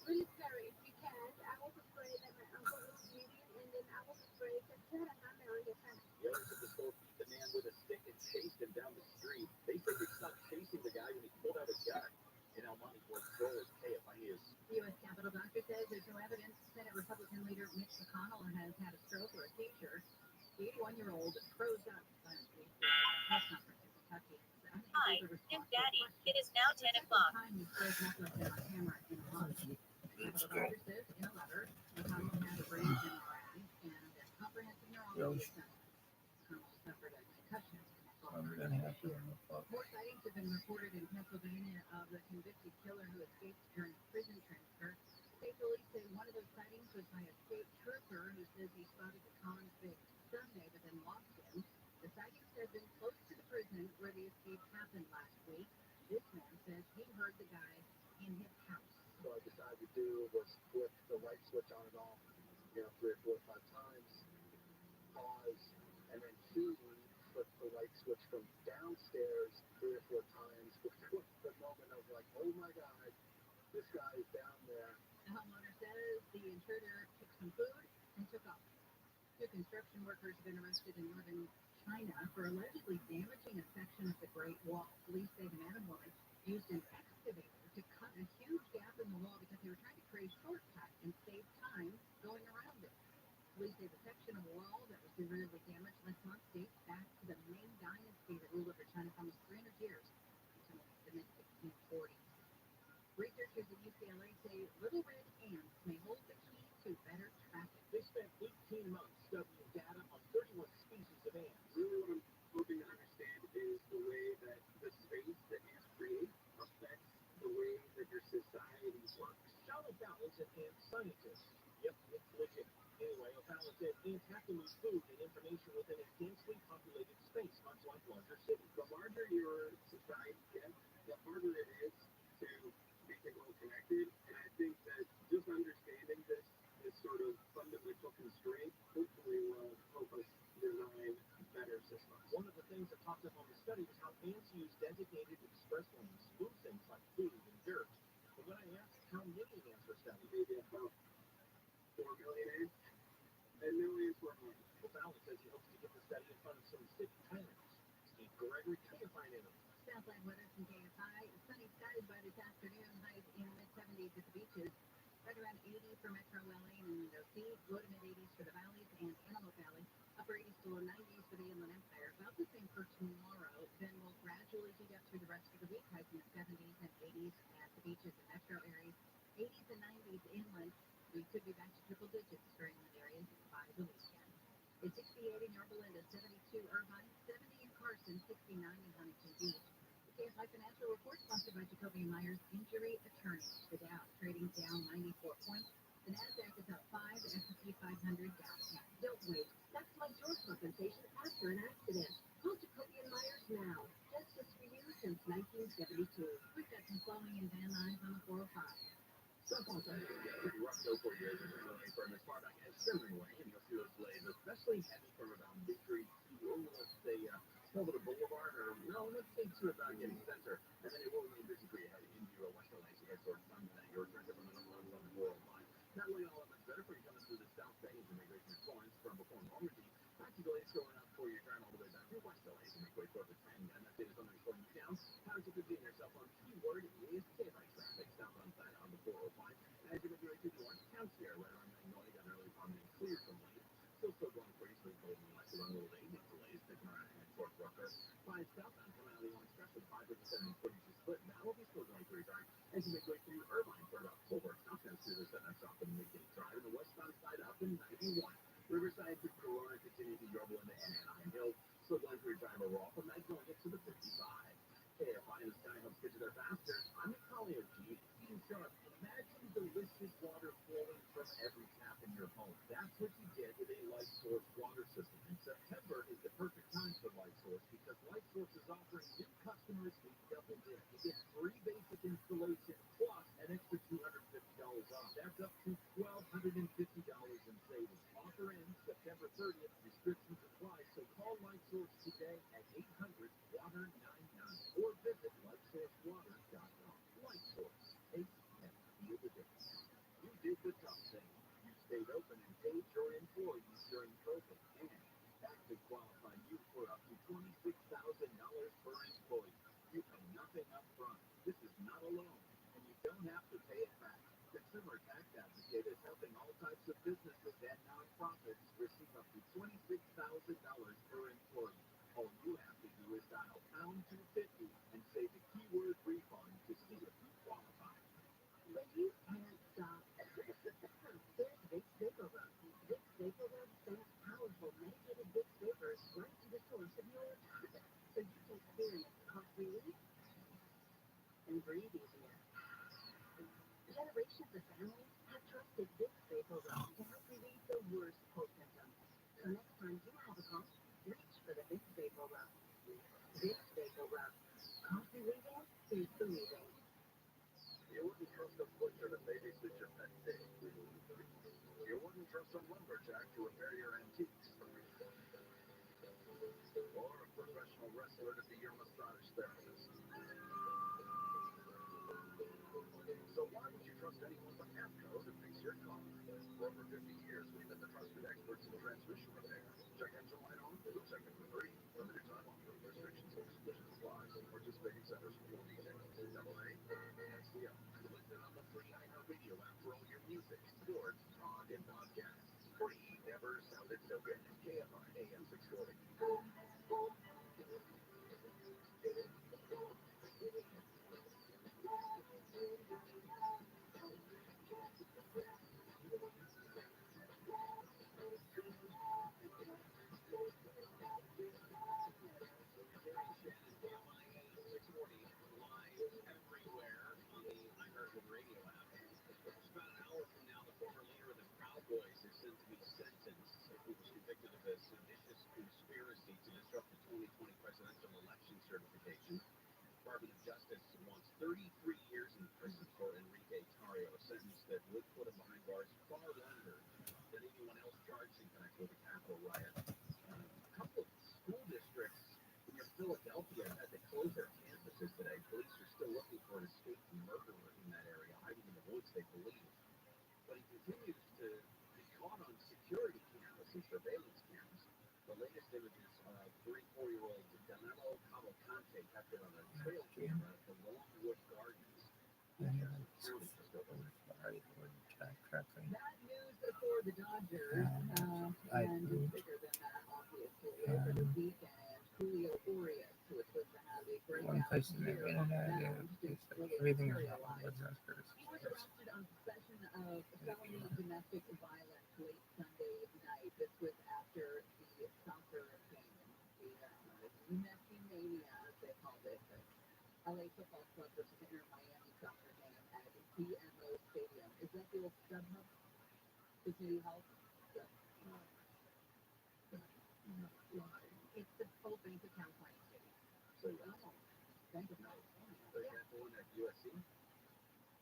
Really scary because I was afraid that my uncle was bleeding, and then I was afraid that I'm married. The owners of the store beat the man with a stick and chased him down the street. They said they stopped chasing the guy when he pulled out a gun. In El Monte, Florida, KFI News. The U.S. Capitol doctor says there's no evidence Senate Republican leader Mitch McConnell has had a stroke or a seizure. The 81-year-old froze up last week at a press conference in Kentucky. Hi, I'm Daddy. It is now 10 o'clock. Time he froze up on camera in a month. The Capitol doctor says in a letter, McConnell had a brain MRI and a comprehensive neurology assessment. McConnell suffered a concussion. More sightings have been reported in Pennsylvania of the convicted killer who escaped during a prison transfer. State police say one of those sightings was by a state trooper who says he spotted the convict Sunday but then lost him. The sightings have been close to the prison where the escape happened last week. This man says he heard the guy in his house. So I decided to do was flip the light switch on and off, 3 or 4 or 5 times, pause, and then flip the light switch from downstairs 3 or 4 times. Which was the moment I was like, oh my God, this guy is down there. The homeowner says the intruder took some food and took off. 2 construction workers have been arrested in northern China for allegedly damaging a section of the Great Wall. Police say the man and woman used an excavator to cut a huge gap in the wall because they were trying to create a shortcut and save time going around it. Police say the section of wall that was severely damaged last month dates back to the Ming Dynasty that ruled over China for almost 300 years until the mid-1640s. Researchers at UCLA say little red ants may hold the key to better traffic. They spent 18 months studying data on 31 species of ants. Really what I'm hoping to understand is the way that the space that ants create affects the way that your society works. Charlotte Bell is an ant scientist. Yep, it's legit. Anyway, O'Fallon said ants have to move food and information within a densely populated space, much like larger cities. The larger your society gets, the harder it is to make it well connected. And I think that just understanding this sort of fundamental constraint hopefully will help us design better systems. One of the things that popped up on the study was how ants use designated express lanes to move things like food and dirt. And when I asked how many ants were studied, maybe about 4 million ants. And millions were made. O'Fallon says he hopes to get the study in front of some city planners. Steve Gregory, KFI News. Southside weather from KFI. Sunny skies by this afternoon. Highs in the mid-70s at the beaches. Right around 80 for Metro LA and Window Sea. Low to mid-80s for the valleys and Antelope Valley. Upper 80s to low 90s for the Inland Empire. About the same for tomorrow. Then we'll gradually heat up through the rest of the week. Highs in the 70s and 80s at the beaches and metro areas. 80s and 90s inland. We could be back to triple digits for inland areas by the weekend. It's 68 in Yorba Linda, 72 Irvine, 70 in Carson, 69 in Huntington Beach. The KFI Financial Report sponsored by Jacoby & Myers Injury Attorney. The Dow trading down 94 points. The NASDAQ is up 5, the S&P 500 down 10. Don't wait. That's like your compensation after an accident. Call Jacoby & Myers now. Justice for you since 1972. We've got some flowing in Van Nuys on the 405. Sometimes I think Russell for years has been running from as far back as Sherman-Way, and you'll see those blades, especially heavy from about Victory to let's say Silver Boulevard, or no, let's say to about getting center, and then it will remain busy for you heading into West LA, so that's sort of fun that you're trying to run on the worldwide. Not only all of it's better for you coming through the South Bay as you make way through Florence from before Normandy, not too delays going up for your drive all the way back to West LA to make way toward the 10, and that is something slowing you down. Time to be in your cell phone keyword is KFI traffic, southbound side on the 405. As you make your way to the Orange County here, right around Magnolia, got an early problem and clear from late. Still going pretty smooth, holding like the 1 little day, delays, sticking around at Fort Rucker. 5 southbound coming out of the Orange Express with 557 footage is split. That will be still going pretty dry. As you make your way through Irvine for about Culver, southbound through the 7 stop in Midgate Drive, and the westbound side up in 91. Riverside to Corona, continuing to Yorba Linda and Anaheim Hills. Still going through drive overall from Magnolia to the 55. Hey, if Finest Guy helps get you there faster, I'm at Collier G. Being sharp, imagine delicious water flowing from every tap in your home. That's what you get with a Light Source water system. And September is the perfect time for Light Source because Light Source is offering new customers a double dip. You get free basic installation plus an extra $250 off. That's up to $1,250 in savings. Offer ends September 30th. Restrictions apply. So call Light Source today at 800-WATER-99 or visit lightsourcewater.com. Light Source. Taste and feel the difference. You did the tough thing. You stayed open and paid your employees during COVID, and that could qualify you for up to $26,000 per employee. You pay nothing up front. This is not a loan, and you don't have to pay it back. Consumer Tax Advocate is helping all types of businesses and nonprofits receive up to $26,000 per employee. All you have to do is dial pound 250 and say the keyword refund to see if you qualify. But you can't stop. There's Big Stapler Rub. Big Stapler Rub sends powerful medicated big staples right to the source of your toxin, so you can experience cough relief and breathe easier. Generations of families have trusted Big Stapler Rub to help relieve the worst cold symptoms. So next time you have a cough, reach for the Big Stapler Rub. Big Stapler Rub. Cough relieving is believing. You wouldn't trust a butcher to babysit your pet pig. You wouldn't trust a lumberjack to repair your antiques. Or a professional wrestler to be your massage therapist. So why would you trust anyone but APCO to fix your car? For over 50 years, we've been the trusted experts in transmission repair. Check engine light on, check it for free. Limited time offer, restrictions and exclusions apply. Participating centers for full details. AA, SCO. Listen on the free iHeartRadio app for all your music, sports, talk, and podcasts. Free, never sounded so good. KFI AM 640. Boys is sent to be sentenced. He was convicted of a seditious conspiracy to disrupt the 2020 presidential election certification. Department of Justice wants 33 years in prison for Enrique Tarrio, a sentence that would put him behind bars far longer than anyone else charged in connection with the Capitol riot. A couple of school districts near Philadelphia had to close their campuses today. Police are still looking for an escaped murderer in that area, hiding in the woods, they believe. But he continues to be caught on security cameras and surveillance cameras. The latest images of 3-4-year-old Danilo Cavalcante captured on a trail camera at the Longwood Gardens. Bad news for the Dodgers, and bigger than that, obviously. Over the weekend, Julio Urias, who was supposed to have a breakout year on the mound, Everything is materialized. He was arrested on suspicion of felony domestic violence late Sunday night. This was after the soccer game, the Messi Mania, as they called it. LA Football Club versus Inter Miami soccer game at BMO Stadium. Is that the old StubHub? The City Hall? It's the old Bank of California Stadium. So, Bank of California. is that the one at USC?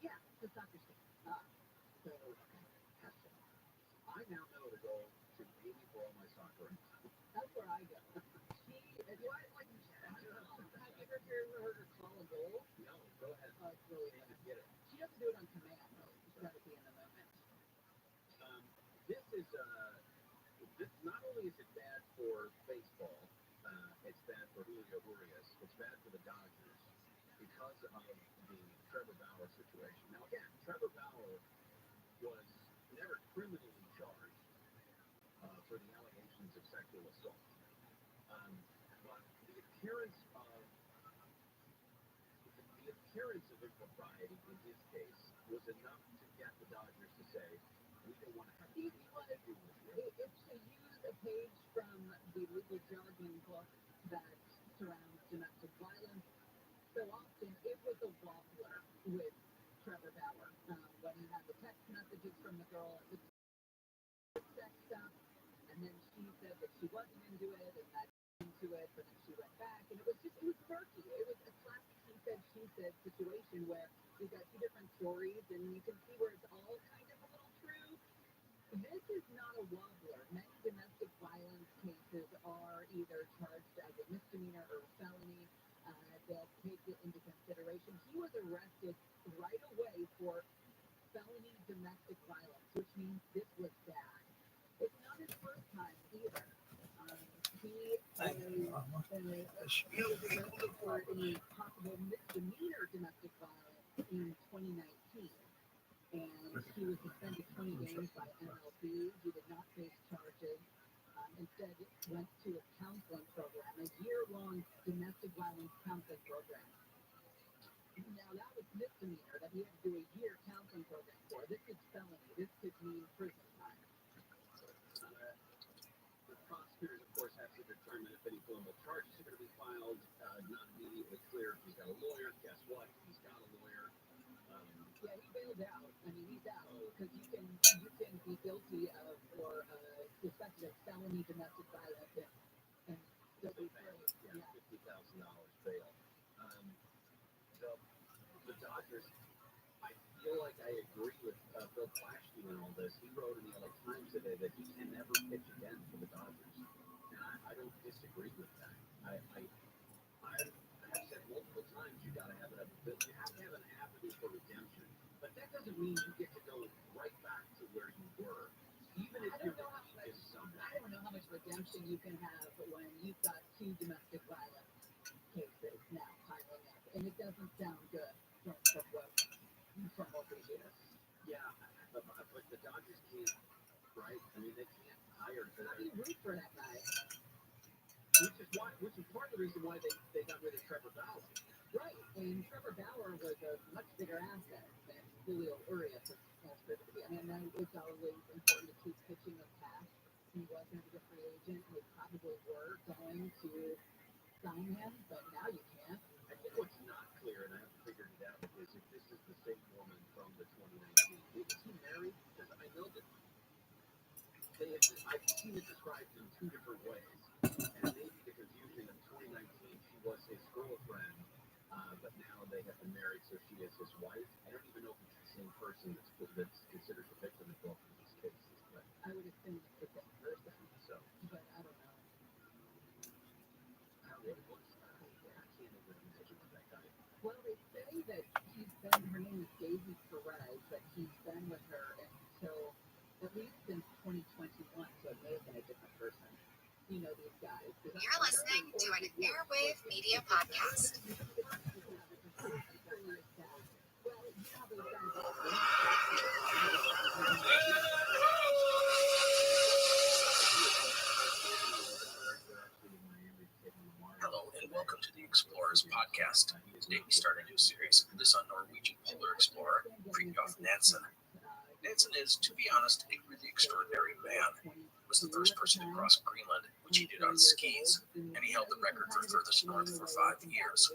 Yeah, the soccer stadium. So, gotcha. I now know to go to Amy for all my soccer. That's where I go. Do I like? Have you ever heard her call a goal? No, go ahead. It's really See if you get it. She doesn't do it on command though. She's got to be in the moment. This not only is it bad for baseball, it's bad for Julio Urias. It's bad for the Dodgers because of the Trevor Bauer situation. Now again, Trevor Bauer was never criminally charged for the allegations of sexual assault. But the appearance of impropriety in his case was enough to get the Dodgers to say, we don't want to have anything to do with you. It's to use a page from the legal jargon book that surrounds domestic violence she said that she wasn't into it and that into it, but then she went back, and it was murky. It was a classic she said situation where you've got two different stories, and you can see where it's all kind of a little true. This is not a wobbler. Many domestic violence cases are either charged as a misdemeanor or a felony. They'll take it into consideration. He was arrested right away for felony domestic violence, which means this was bad. It's not his first time either. He was arrested for a possible misdemeanor domestic violence in 2019. And he was suspended 20 days by MLB. He did not face charges. Instead, went to a counseling program, a year-long domestic violence counseling program. Now, that was misdemeanor that he had to do a year counseling program for. This is felony. This could mean prison time. The prosecutors, of course, have to determine if any formal charges are going to be filed. Not immediately clear if he's got a lawyer. Guess what? He's got a lawyer. Yeah, he bailed out. I mean, he's out because you can be guilty of or suspected of felony domestic violence and still be free. Yeah, $50,000 bail. The Dodgers, I feel like I agree with Bill Plaschke in all this. He wrote in the LA Times today that he can never pitch again for the Dodgers, and I don't disagree with that. I have said multiple times you got to have an ability, you have to have an avenue for redemption, but that doesn't mean you get to go right back to where you were, even if you're the weakest someday. I don't know how much redemption you can have when you've got two domestic violence cases now piling up, and it doesn't sound good from what we hear. Yeah, but the Dodgers can't, right? I mean, they can't hire. How do you root for that guy? Which is part of the reason why they got rid of Trevor Bauer. Right, and Trevor Bauer was a much bigger asset than Julio Urias has proven to be. I mean, it's always important to keep pitching with cash. He was going to be a free agent. They probably were going to sign him, but now you can't. I think what's not clear, and I haven't figured it out, is if this is the same woman from the 2019. Is he married? Because I know that I've seen it described in two different ways. And maybe the confusion in 2019, she was his girlfriend, but now they have been married, so she is his wife. I don't even know if it's the same person that's considered the victim in both of these cases. But I would assume it's the same person. So, but I don't know. I can't even imagine what that guy. Well, they say that her name is Daisy Perez, but he's been with her until at least since 2021, so it may have been a different person. You know these guys. You're listening to an Airwave Media Podcast. Hello and welcome to the Explorers Podcast. Today we start a new series, this on Norwegian polar explorer, Fridtjof Nansen. Nansen is, to be honest, a really extraordinary man. He was the first person to cross Greenland, which he did on skis, and he held the record for furthest north for 5 years.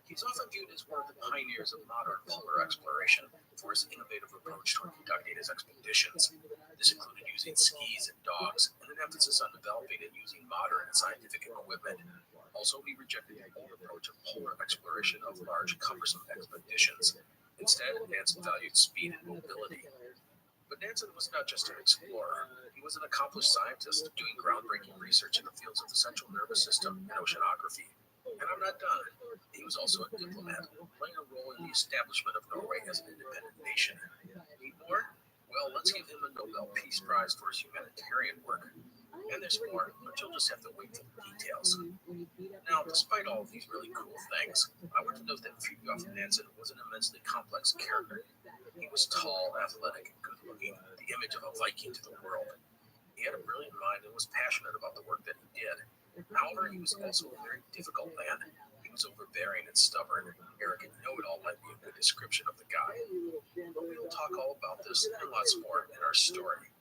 He's often viewed as one of the pioneers of modern polar exploration for his innovative approach toward conducting his expeditions. This included using skis and dogs, and an emphasis on developing and using modern and scientific equipment. Also, he rejected the old approach of polar exploration of large, cumbersome expeditions. Instead, Nansen valued speed and mobility. But Nansen was not just an explorer. He was an accomplished scientist doing groundbreaking research in the fields of the central nervous system and oceanography. And I'm not done. He was also a diplomat, playing a role in the establishment of Norway as an independent nation. Need more? Well, let's give him a Nobel Peace Prize for his humanitarian work. And there's more, but you'll just have to wait for the details. Now, despite all of these really cool things, I want to note that Fridtjof Nansen was an immensely complex character. He was tall, athletic, and good-looking, the image of a Viking to the world. He had a brilliant mind and was passionate about the work that he did. However, he was also a very difficult man. He was overbearing and stubborn. Arrogant know-it-all might be a good description of the guy. But we will talk all about this and lots more in our story.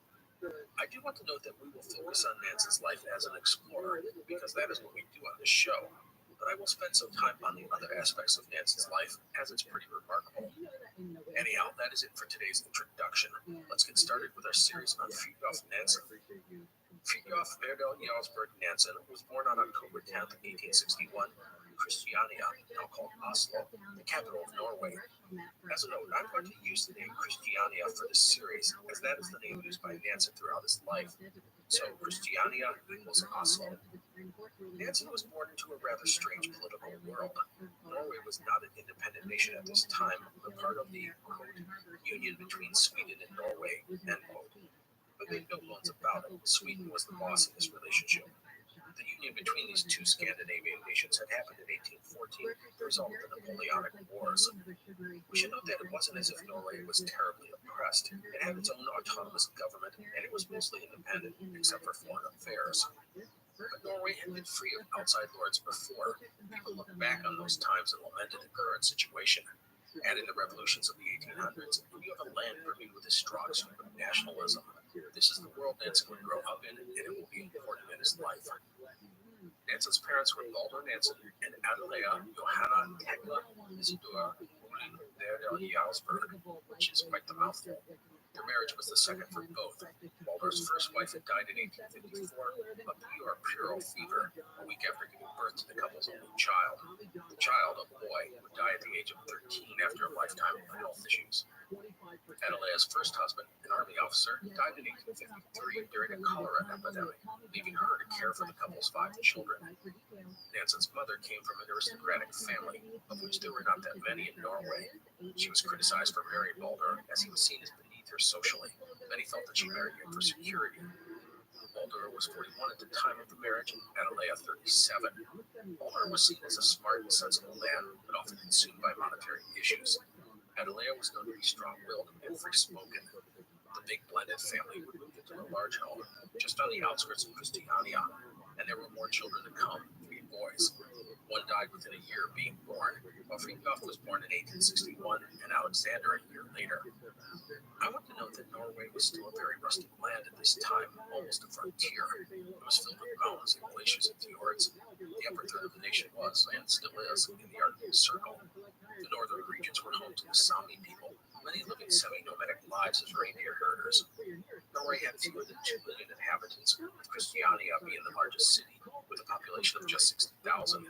I do want to note that we will focus on Nansen's life as an explorer, because that is what we do on this show. But I will spend some time on the other aspects of Nansen's life, as it's pretty remarkable. Anyhow, that is it for today's introduction. Let's get started with our series on Fridtjof Nansen. Fridtjof Erdal Jarlsberg Nansen was born on October 10th, 1861, in Christiania, now called Oslo, the capital of Norway. As a note, I'm going to use the name Christiania for this series, as that is the name used by Nansen throughout his life. So Christiania equals Oslo. Nansen was born into a rather strange political world. Norway was not an independent nation at this time, but part of the, quote, union between Sweden and Norway, end quote. But make no bones about it, Sweden was the boss in this relationship. The union between these two Scandinavian nations had happened in 1814, the result of the Napoleonic Wars. We should note that it wasn't as if Norway was terribly oppressed. It had its own autonomous government, and it was mostly independent, except for foreign affairs. But Norway had been free of outside lords before. People look back on those times and lamented the current situation. And in the revolutions of the 1800s, you have a land brimming with a strong sweep of nationalism. This is the world Nansen would grow up in, and it will be important in his life. Nansen's parents were Baldur Nansen and Adelea Johanna Tekla Isidora Olin Verdal Jarlsberg, which is quite the mouthful. Their marriage was the second for both. Baldur's first wife had died in 1854 of puerperal fever, a week after giving birth to the couple's only child. The child, a boy, would die at the age of 13 after a lifetime of health issues. Adelea's first husband, an army officer, died in 1853 during a cholera epidemic, leaving her to care for the couple's 5 children. Nansen's mother came from an aristocratic family, of which there were not that many in Norway. She was criticized for marrying Baldur, as he was seen as beneath her socially. Many felt that she married him for security. Baldur was 41 at the time of the marriage, and Adelea 37. Baldur was seen as a smart and sensible man, but often consumed by monetary issues. Adelea was known to be strong-willed and free-spoken. The big blended family would move into a large home just on the outskirts of Christiania, and there were more children to come, 3 boys. One died within a year of being born, while Fridtjof was born in 1861 and Alexander a year later. I want to note that Norway was still a very rustic land at this time, almost a frontier. It was filled with mountains and glaciers and fjords. The upper third of the nation was, and still is, in the Arctic Circle. The northern regions were home to the Sami people, many living semi-nomadic lives as reindeer herders. Norway had fewer than 2 million inhabitants, with Christiania being the largest city, with a population of just 60,000.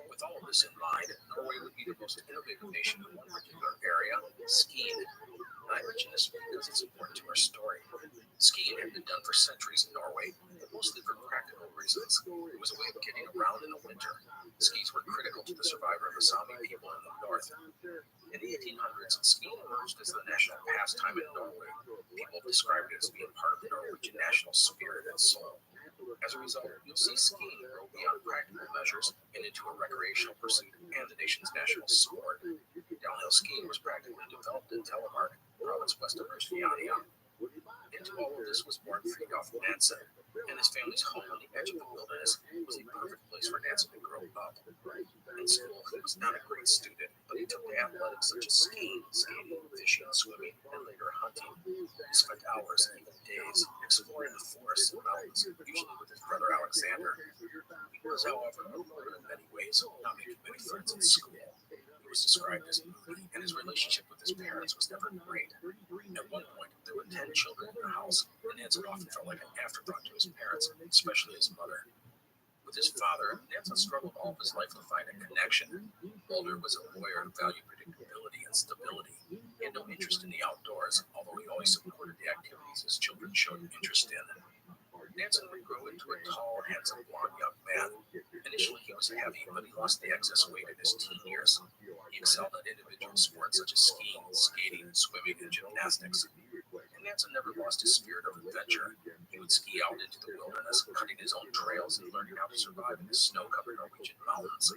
With all of this in mind, Norway would be the most innovative nation in one particular area, skiing. And I mention this because it's important to our story. Skiing had been done for centuries in Norway, but mostly for practical reasons. It was a way of getting around in the winter. Skis were critical to the survival of the Sami people in the north. In the 1800s, skiing emerged as the national pastime in Norway. People described it as being part of the Norwegian national spirit and soul. As a result, you'll see skiing grow beyond practical measures and into a recreational pursuit and the nation's national sport. Downhill skiing was practically developed in Telemark, province west of Christiania. Into all of this was born Fridtjof Nansen, and his family's home on the edge of the wilderness was a perfect place for Nansen to grow up. In school, he was not a great student, but he took to athletics such as skiing, skating, fishing, swimming, and later hunting. He spent hours, even days, exploring the forests and mountains, usually with his brother Alexander. He was, however, a loner in many ways, not making many friends in school. He was described as moody, and his relationship with his parents was never great. At one point, there were 10 children in the house, and Nansen often felt like an afterthought to his parents, especially his mother. With his father, Nansen struggled all of his life to find a connection. Baldur was a lawyer who valued predictability and stability. He had no interest in the outdoors, although he always supported the activities his children showed interest in. Nansen would grow into a tall, handsome, blond young man. Initially, he was heavy, but he lost the excess weight in his teen years. He excelled at individual sports such as skiing, skating, swimming, and gymnastics. And Nansen never lost his spirit of adventure. He would ski out into the wilderness, cutting his own trails and learning how to survive in the snow-covered Norwegian mountains.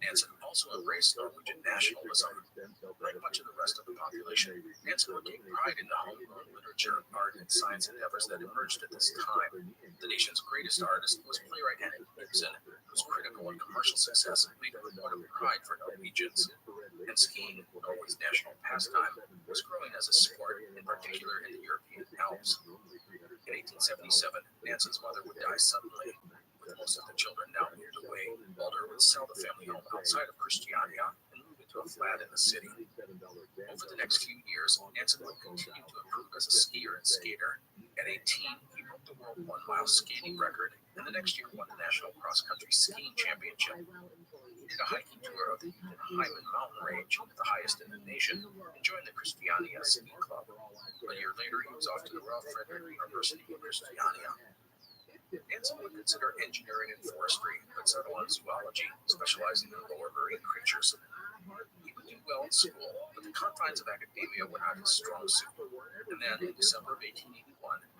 Nansen also embraced Norwegian nationalism. Like much of the rest of the population, Nansen would take pride in the homegrown literature, art, and science endeavors that emerged at this time. The nation's greatest artist was playwright Henrik Ibsen, whose critical and commercial success made him a point of pride for Norwegians. And skiing, Norway's national pastime, was growing as a sport, in particular in the European Alps. In 1877, Nansen's mother would die suddenly. With most of the children now moved away, Baldur would sell the family home outside of Christiania and move into a flat in the city. Over the next few years, Nansen would continue to improve as a skier and skater. At 18, he broke the the world 1-mile skating record, and the next year won the National Cross Country Skiing Championship. He did a hiking tour of the Hyman Mountain Range, the highest in the nation, and joined the Christiania Ski Club. A year later, he was off to the Ralph Frederick University in Christiania. Nansen would consider engineering and forestry, but settled on zoology, specializing in lower marine creatures. He would do well in school, but the confines of academia were not his strong suit. And then, in December of 1881,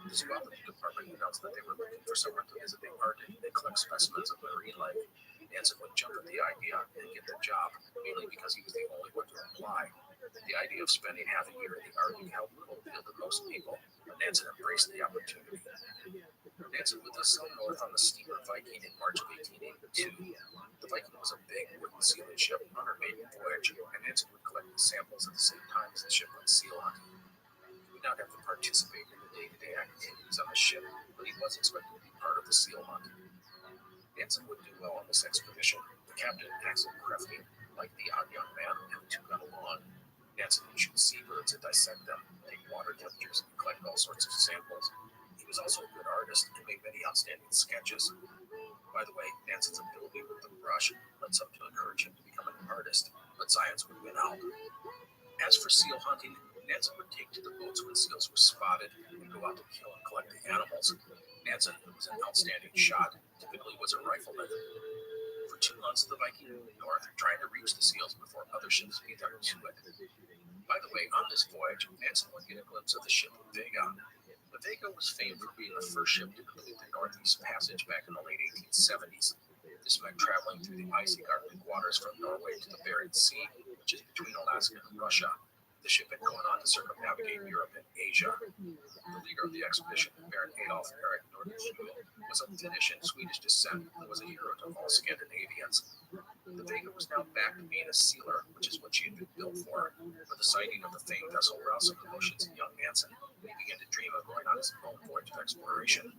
the zoology department announced that they were looking for someone to visit the Arctic and collect specimens of marine life. Nansen would jump at the idea and get the job, mainly because he was the only one to apply. The idea of spending half a year in the Arctic helped appeal to most people, but Nansen embraced the opportunity. Nansen would thus sail north on the steamer Viking in March of 1882. The Viking was a big wooden sealing ship on her maiden voyage, and Nansen would collect the samples at the same time as the ship went seal hunting. He would not have to participate in the day-to-day activities on the ship, but he was expected to be part of the seal hunt. Nansen would do well on this expedition. The captain, Axel Krefting, liked the odd young man, and the two got along. Nansen would shoot seabirds and dissect them, take water temperatures, and collect all sorts of samples. He was also a good artist and made many outstanding sketches. By the way, Nansen's ability with the brush led some to encourage him to become an artist, but science would win out. As for seal hunting, Nansen would take to the boats when seals were spotted and go out to kill and collect the animals. Nansen, who was an outstanding shot, typically was a rifleman. For 2 months, the Viking moved north, trying to reach the seals before other ships beat them to it. By the way, on this voyage, Nansen would get a glimpse of the ship Vega. The Vega was famed for being the first ship to complete the Northeast Passage back in the late 1870s. This meant traveling through the icy Arctic waters from Norway to the Bering Sea, which is between Alaska and Russia. The ship had gone on to circumnavigate Europe and Asia. The leader of the expedition, Baron Adolf Erik Nordenskiöld, was of Finnish and Swedish descent and was a hero to all Scandinavians. The Vega was now back to being a sealer, which is what she had been built for. But the sighting of the famed vessel roused some emotions in young Nansen, and he began to dream of going on his own voyage of exploration.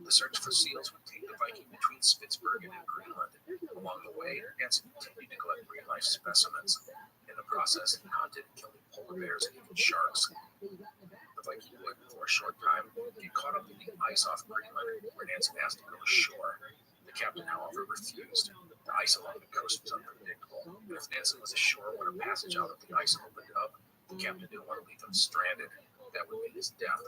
The search for seals would take the Viking between Spitsbergen and Greenland. Along the way, Nansen continued to collect marine life specimens. In the process, he hunted and killed polar bears and even sharks. The Viking would, for a short time, get caught up in the ice off Greenland, where Nansen asked to go ashore. The captain, however, refused. The ice along the coast was unpredictable, and if Nansen was ashore when a passage out of the ice opened up, the captain didn't want to leave him stranded. That would mean his death.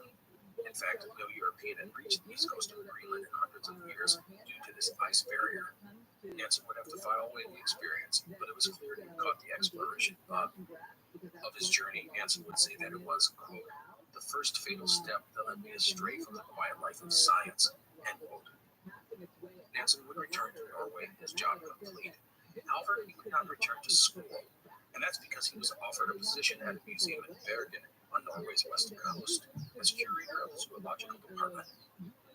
In fact, no European had reached the east coast of Greenland in hundreds of years due to this ice barrier. Nansen would have to file away the experience, but it was clear he caught the exploration bug. Of his journey, Nansen would say that it was, quote, the first fatal step that led me astray from the quiet life of science, end quote. Nansen would return to Norway, his job complete. However, he would not return to school, and that's because he was offered a position at a museum in Bergen on Norway's west coast as curator of the zoological department.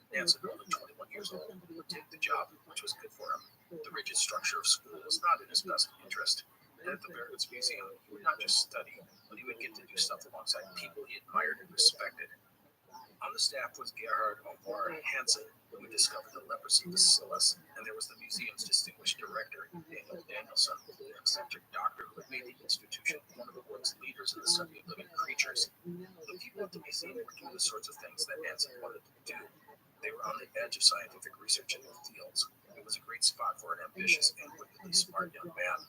Nansen, only 21 years old, would take the job, which was good for him. The rigid structure of school was not in his best interest, and at the Bergen's museum, he would not just study, but he would get to do stuff alongside people he admired and respected. On the staff was Gerhard Omar Hansen, who had discovered the leprosy bacillus, and there was the museum's distinguished director, Daniel Danielson, an eccentric doctor who had made the institution one of the world's leaders in the study of living creatures. The people at the museum were doing the sorts of things that Nansen wanted to do. They were on the edge of scientific research in their fields. It was a great spot for an ambitious and wickedly smart young man.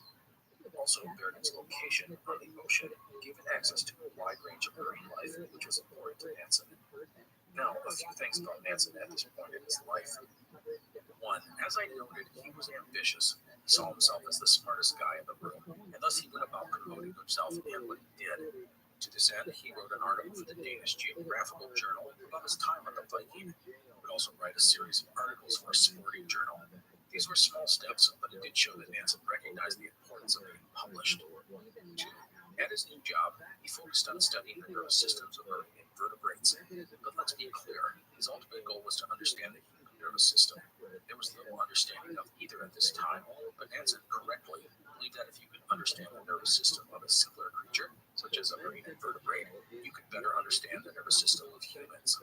Also, Bergen's location on the ocean gave it access to a wide range of marine life, which was important to Nansen. Now, a few things about Nansen at this point in his life. One, as I noted, he was ambitious. He saw himself as the smartest guy in the room, and thus he went about promoting himself and what he did. To this end, he wrote an article for the Danish Geographical Journal about his time on the Viking. He would also write a series of articles for a sporting journal. These were small steps, but it did show that Nansen recognized the importance of being published. Two, at his new job, he focused on studying the nervous systems of marine invertebrates. But let's be clear, his ultimate goal was to understand the human nervous system. There was little understanding of either at this time, but Nansen correctly believed that if you could understand the nervous system of a simpler creature, such as a marine invertebrate, you could better understand the nervous system of humans.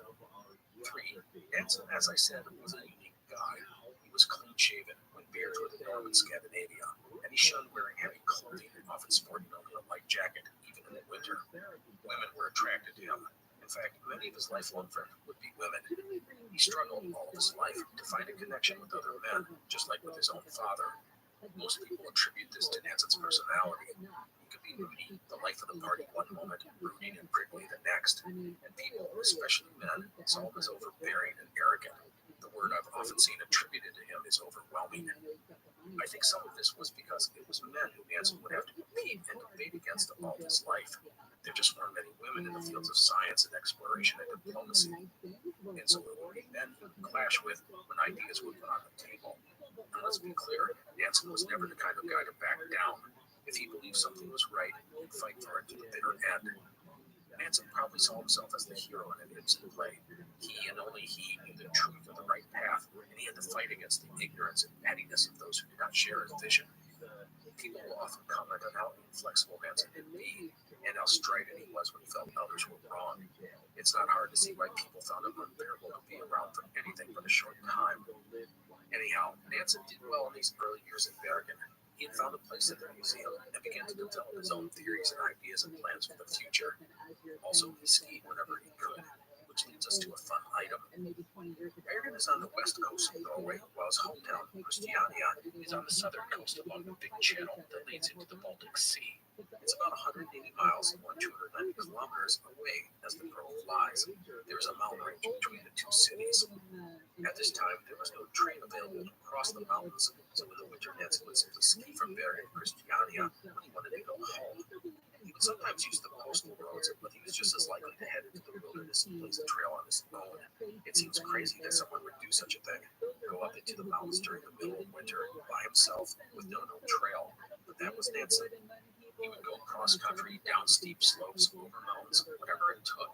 3, Nansen, as I said, was a unique guy. He was clean-shaven when beards were the norm in Scandinavia, and he shunned wearing heavy clothing, often sporting only a light jacket, even in the winter. Women were attracted to him. In fact, many of his lifelong friends would be women. He struggled all of his life to find a connection with other men, just like with his own father. Most people attribute this to Nanson's personality. He could be moody, the life of the party one moment, brooding and prickly the next, and people, especially men, saw him as overbearing and arrogant. The word I've often seen attributed to him is overwhelming. I think some of this was because it was men who Nansen would have to compete and debate against all his life. There just weren't many women in the fields of science and exploration and diplomacy, and so it would be men he would clash with when ideas were put on the table. And let's be clear, Nansen was never the kind of guy to back down. If he believed something was right, he'd fight for it to the bitter end. Nansen probably saw himself as the hero in an Ibsen play. He and only he knew the truth of the right path, and he had to fight against the ignorance and pettiness of those who did not share his vision. People will often comment on how inflexible Nansen could be, and how strident he was when he felt others were wrong. It's not hard to see why people found him unbearable to be around for anything but a short time. Anyhow, Nansen did well in these early years in Bergen. He had found a place at the museum and began to develop his own theories and ideas and plans for the future. Also, he skied whenever he could, which leads us to a fun item. Bergen is on the west coast of Norway, while his hometown, Christiania, is on the southern coast along the big channel that leads into the Baltic Sea. It's about 180 miles or 290 kilometers away as the crow flies. There is a mountain range between the two cities. At this time, there was no train available to cross the mountains, so in the winter, Nansen would simply ski from Bergen to Christiania when he wanted to go home. He would sometimes use the postal roads, but he was just as likely to head into the wilderness and blaze a trail on his own. It seems crazy that someone would do such a thing, go up into the mountains during the middle of winter by himself with no known trail, but that was Nansen. He would go cross-country, down steep slopes, over mountains, whatever it took.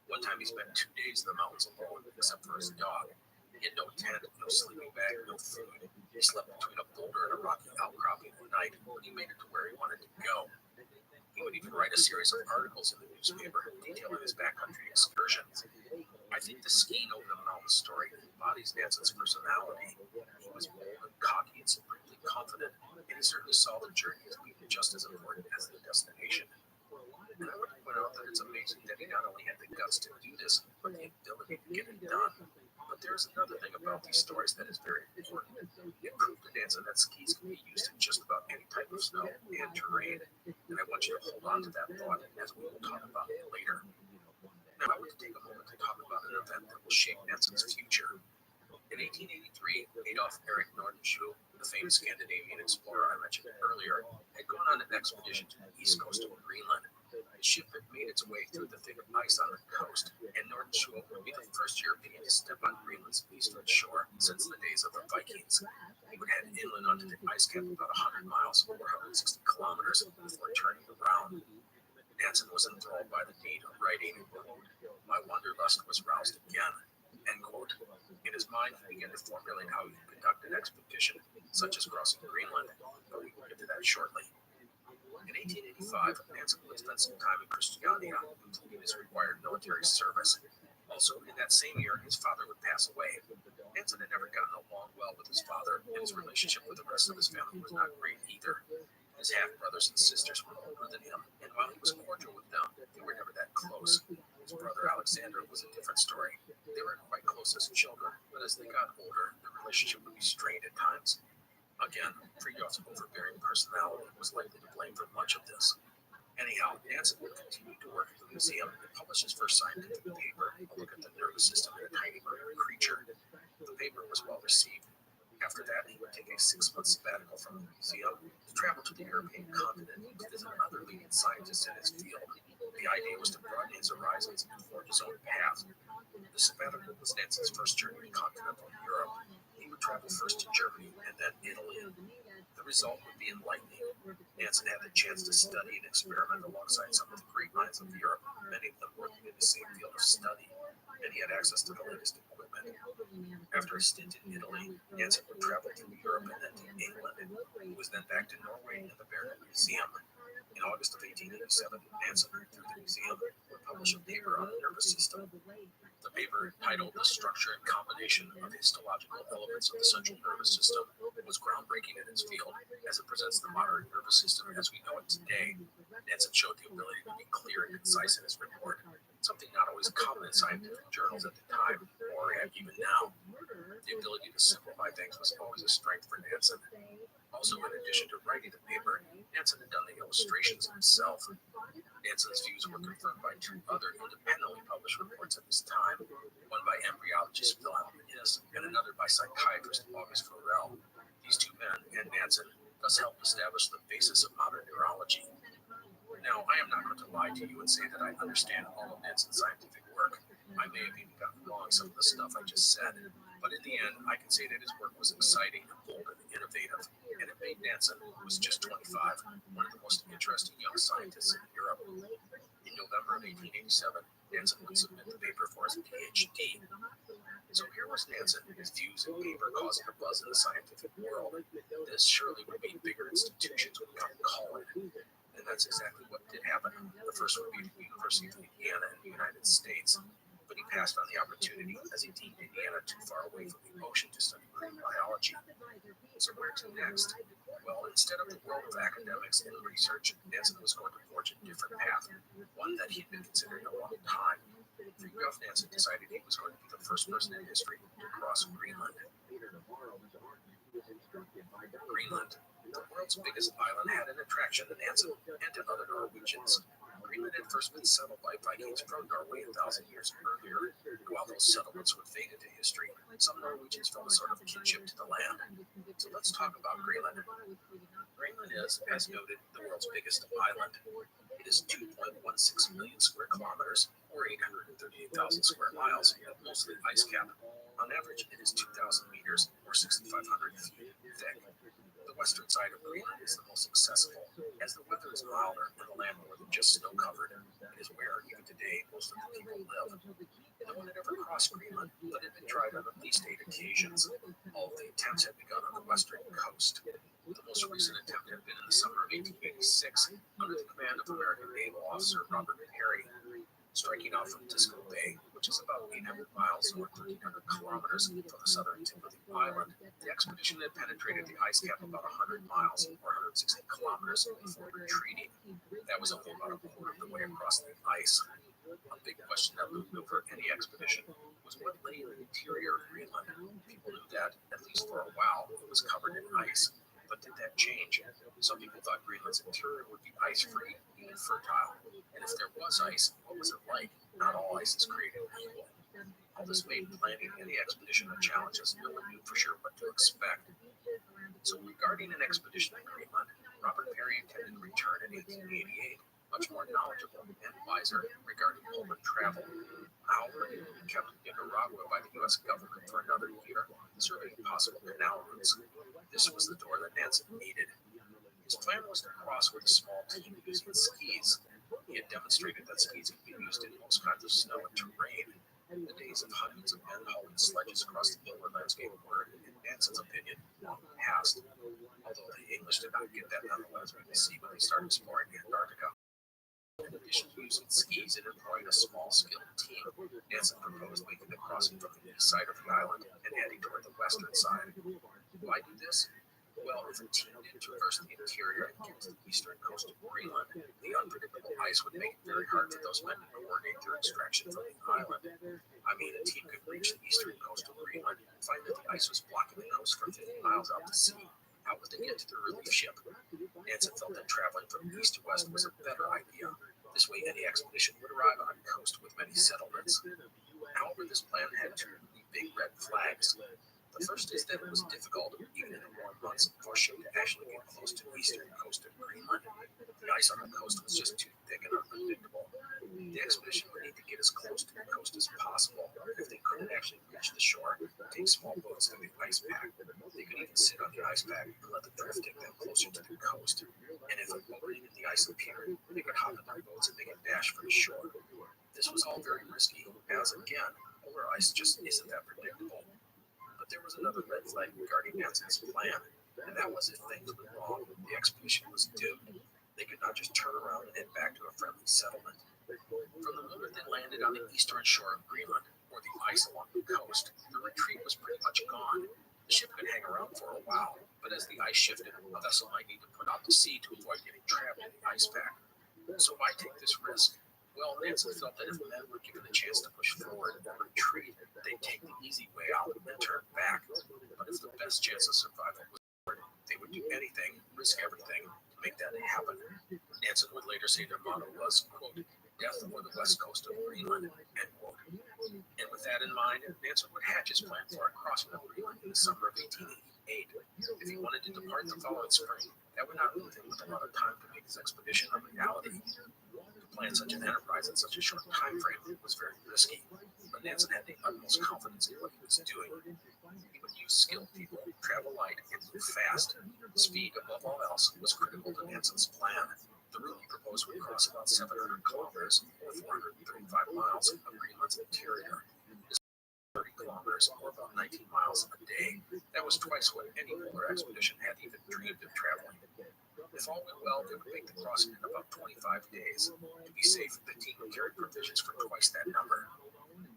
One time he spent 2 days in the mountains alone, except for his dog. He had no tent, no sleeping bag, no food. He slept between a boulder and a rocky outcropping at night, but he made it to where he wanted to go. He would even write a series of articles in the newspaper detailing his backcountry excursions. I think the skiing over the mountain story embodies Nansen's personality. He was bold and cocky and supremely confident, and he certainly saw the journey as being just as important as the destination. And I want to point out that it's amazing that he not only had the guts to do this, but the ability to get it done. But there's another thing about these stories that is very important. It proved to Nansen that skis can be used in just about any type of snow and terrain. And I want you to hold on to that thought as we will talk about it later. Now, I want to take a moment to talk about an event that will shape Nansen's future. In 1883, Adolf Erik Nordenskiöld, the famous Scandinavian explorer I mentioned earlier, had gone on an expedition to the east coast of Greenland. His ship had made its way through the thick of ice on the coast, and Nordenskiöld would be the first European to step on Greenland's eastern shore since the days of the Vikings. He would head inland onto the ice cap about 100 miles or 160 kilometers before turning around. Nansen was enthralled by the deed of writing, "My wanderlust was roused again," end quote. In his mind, he began to formulate how he could conduct an expedition, such as crossing Greenland, but we will get to that shortly. In 1885, Nansen would spend some time in Christiania, completing his required military service. Also, in that same year, his father would pass away. Nansen had never gotten along well with his father, and his relationship with the rest of his family was not great either. His half-brothers and sisters were older than him, and while he was cordial with them, they were never that close. His brother Alexander was a different story. They were quite close as children, but as they got older, the relationship would be strained at times. Again, Fridtjof's overbearing personality was likely to blame for much of this. Anyhow, Nansen would continue to work at the museum and publish his first scientific paper, a look at the nervous system of a tiny bird creature. The paper was well received. After that, he would take a 6-month sabbatical from the museum to travel to the European continent to visit other leading scientists in his field. The idea was to broaden his horizons and forge his own path. The sabbatical was Nansen's first journey to continental Europe. He would travel first to Germany and then Italy. The result would be enlightening. Nansen had the chance to study and experiment alongside some of the great minds of Europe, many of them working in the same field of study, and he had access to the latest equipment. After a stint in Italy, Nansen would travel through Europe and then to England. He was then back to Norway and the Bergen Museum. In August of 1887, Nansen, through the museum, would publish a paper on the nervous system. The paper, titled "The Structure and Combination of Histological Elements of the Central Nervous System," was groundbreaking in its field, as it presents the modern nervous system as we know it today. Nansen showed the ability to be clear and concise in his report. It's something not always common in scientific journals at the time, or even now. The ability to simplify things was always a strength for Nansen. Also, in addition to writing the paper, Nansen had done the illustrations himself. Nansen's views were confirmed by two other independently published reports at this time, one by embryologist Wilhelm Innes and another by psychiatrist August Forel. These two men and Nansen thus helped establish the basis of modern neurology. Now, I am not going to lie to you and say that I understand all of Nansen's scientific work. I may have even gotten wrong some of the stuff I just said, but in the end, I can say that his work was exciting, bold, and innovative, and it made Nansen, who was just 25, one of the most interesting young scientists in Europe. In November of 1887, Nansen would submit the paper for his PhD. So here was Nansen, his views and paper causing a buzz in the scientific world. This surely would mean bigger institutions would come calling. And that's exactly what did happen. The first would be the University of Indiana in the United States, but he passed on the opportunity as he deemed Indiana too far away from the ocean to study marine biology. So where to next? Well, instead of the world of academics and research, Nansen was going to forge a different path, one that he'd been considering a long time. Fridtjof Nansen decided he was going to be the first person in history to cross Greenland. Greenland, the world's biggest island, had an attraction to Nansen and to other Norwegians. Greenland had first been settled by Vikings from Norway 1,000 years earlier. While those settlements would fade into history, some Norwegians felt a sort of kinship to the land. So let's talk about Greenland. Greenland is, as noted, the world's biggest island. It is 2.16 million square kilometers, or 838,000 square miles, mostly ice cap. On average, it is 2,000 meters, or 6,500 feet thick. The western side of Greenland is the most accessible, as the weather is milder and the land more than just snow-covered. It is where, even today, most of the people live. No one had ever crossed Greenland, but it had been tried on at least 8 occasions. All of the attempts had begun on the western coast. The most recent attempt had been in the summer of 1886, under the command of American naval officer Robert Peary. Striking out from Disco Bay, which is about 800 miles or 1,300 kilometers from the southern tip of the island, the expedition had penetrated the ice cap about 100 miles or 160 kilometers before retreating. That was only about a quarter of the way across the ice. A big question that loomed over any expedition was what lay in the interior of Greenland. People knew that, at least for a while, it was covered in ice. But did that change? Some people thought Greenland's interior would be ice-free, even fertile. And if there was ice, what was it like? Not all ice is created equal. All this made planning any expedition a challenge, as no one knew for sure what to expect. So regarding an expedition to Greenland, Robert Peary intended to return in 1888, much more knowledgeable and wiser regarding polar travel. However, he would be kept in Nicaragua by the U.S. government for another year, surveying possible canal routes. This was the door that Nansen needed. His plan was to cross with a small team using skis. He had demonstrated that skis could be used in most kinds of snow and terrain. The days of hundreds of men hauling sledges across the polar landscape were, in Nansen's opinion, long past. Although the English did not get that nonetheless, we can see when they started exploring Antarctica. In addition to using skis and employing a small, skilled team, Nansen proposed making the crossing from the east side of the island and heading toward the western side. Why do this? Well, if a team did traverse the interior and get to the eastern coast of Greenland, the unpredictable ice would make it very hard for those men to coordinate their extraction from the island. I mean, a team could reach the eastern coast of Greenland and find that the ice was blocking the coast for 50 miles out to sea. How would they get to the relief ship? Nansen felt that traveling from east to west was a better idea. This way, any expedition would arrive on a coast with many settlements. However, this plan had two big red flags. The first is that it was difficult, even in the warm months, for a ship to actually get close to the eastern coast of Greenland. The ice on the coast was just too thick and unpredictable. The expedition would need to get as close to the coast as possible. If they couldn't actually reach the shore, take small boats to the ice pack. They could even sit on the ice pack and let the drift take them closer to the coast. And if an opening in the ice appeared, they could hop in their boats and make a dash for the shore. This was all very risky, as again, polar ice just isn't that predictable. But there was another red flag regarding Nansen's plan, and that was if things went wrong, the expedition was doomed. They could not just turn around and head back to a friendly settlement. From the moment they landed on the eastern shore of Greenland, or the ice along the coast, the retreat was pretty much gone. The ship could hang around for a while, but as the ice shifted, a vessel might need to put out to sea to avoid getting trapped in the ice pack. So why take this risk? Well, Nansen felt that if men were given the chance to push forward or retreat, they'd take the easy way out and turn back. But if the best chance of survival was forward, they would do anything, risk everything, to make that happen. Nansen would later say their motto was, quote, death over the west coast of Greenland, end quote. And with that in mind, Nansen would hatch his plan for a crossing of Greenland in the summer of 1888. If he wanted to depart the following spring, that would not leave him with a lot of time to make his expedition a reality. To plan such an enterprise in such a short time frame was very risky, but Nansen had the utmost confidence in what he was doing. He would use skilled people, travel light, and move fast. Speed, above all else, was critical to Nansen's plan. The route he proposed would cross about 700 kilometers, or 435 miles, of Greenland's interior. 30 kilometers, or about 19 miles a day. That was twice what any polar expedition had even dreamed of traveling. If all went well, they would make the crossing in about 25 days. To be safe, the team would carry provisions for twice that number.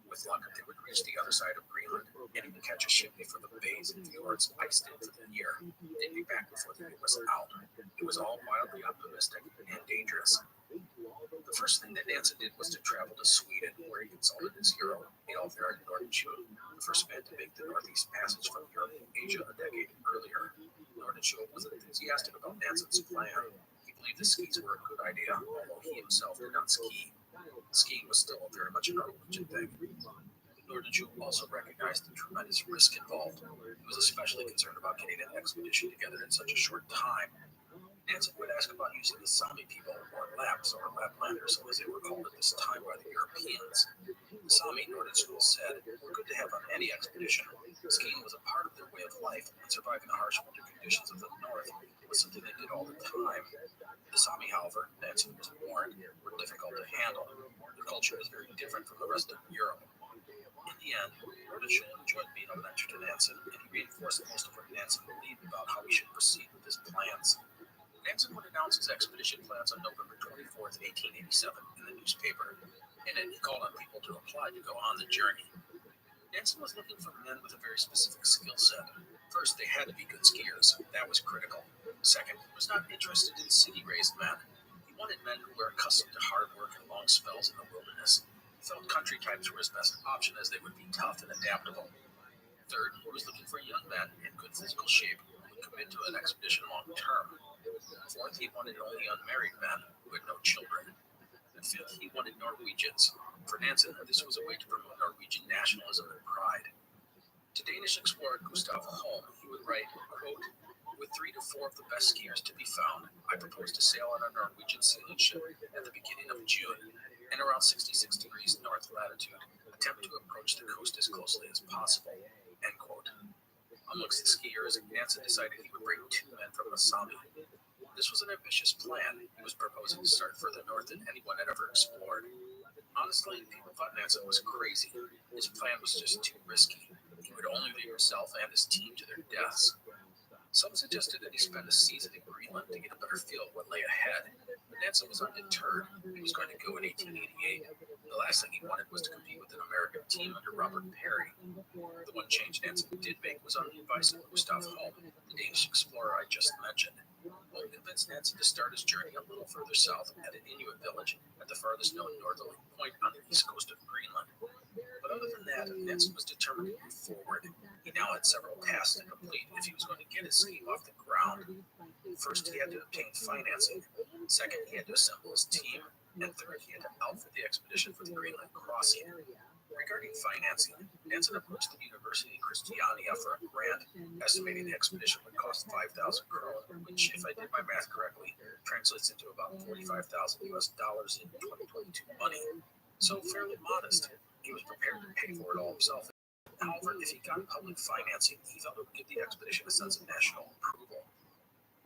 With luck, they would reach the other side of Greenland and even catch a ship before the bays and fjords iced in for the year. They'd be back before the year was out. It was all wildly optimistic and dangerous. The first thing that Nansen did was to travel to Sweden, where he consulted his hero, Adolf Nordenskiöld, the first man to make the Northeast Passage from Europe to Asia a decade earlier. Nordenskiöld was enthusiastic about Nansen's plan. He believed the skis were a good idea, although he himself did not ski. Skiing was still very much a Norwegian thing. Nordenskiöld also recognized the tremendous risk involved. He was especially concerned about getting an expedition together in such a short time. Nansen would ask about using the Sami people, or Lapps, or Laplanders, as they were called at this time by the Europeans. The Sami, Nordenskiöld said, were good to have on any expedition. Skiing was a part of their way of life, and surviving the harsh winter conditions of the north was something they did all the time. The Sami, however, Nansen was warned, were difficult to handle. Their culture is very different from the rest of Europe. In the end, Nordenskiöld enjoyed being a mentor to Nansen, and he reinforced most of what Nansen believed about how he should proceed with his plans. Nansen would announce his expedition plans on November 24th, 1887, in the newspaper. In it, he called on people to apply to go on the journey. Nansen was looking for men with a very specific skill set. First, they had to be good skiers. That was critical. Second, he was not interested in city-raised men. He wanted men who were accustomed to hard work and long spells in the wilderness. He felt country types were his best option, as they would be tough and adaptable. Third, he was looking for young men in good physical shape who would commit to an expedition long-term. Fourth, he wanted only unmarried men who had no children. And fifth, he wanted Norwegians. For Nansen, this was a way to promote Norwegian nationalism and pride. To Danish explorer Gustav Holm, he would write, quote, with 3 to 4 of the best skiers to be found, I propose to sail on a Norwegian sailing ship at the beginning of June, and around 66 degrees north latitude, attempt to approach the coast as closely as possible, end quote. Amongst the skiers, Nansen decided he would bring 2 men from the Sami. This was an ambitious plan. He was proposing to start further north than anyone had ever explored. Honestly, people thought Nansen was crazy. His plan was just too risky. He would only leave himself and his team to their deaths. Some suggested that he spend a season in Greenland to get a better feel of what lay ahead. But Nansen was undeterred. He was going to go in 1888. The last thing he wanted was to compete with an American team under Robert Perry. The one change Nansen did make was on the advice of Gustav Holm, the Danish explorer I just mentioned. Holm convinced Nansen to start his journey a little further south at an Inuit village at the farthest known northerly point on the east coast of Greenland. But other than that, Nansen was determined to move forward. He now had several tasks to complete if he was going to get his scheme off the ground. First, he had to obtain financing. Second, he had to assemble his team. And third, he had to outfit the expedition for the Greenland crossing. Regarding financing, Nansen approached the University of Christiania for a grant, estimating the expedition would cost 5,000 kroner, which, if I did my math correctly, translates into about $45,000 in 2022 money. So fairly modest. He was prepared to pay for it all himself. However, if he got public financing, he felt it would give the expedition a sense of national approval.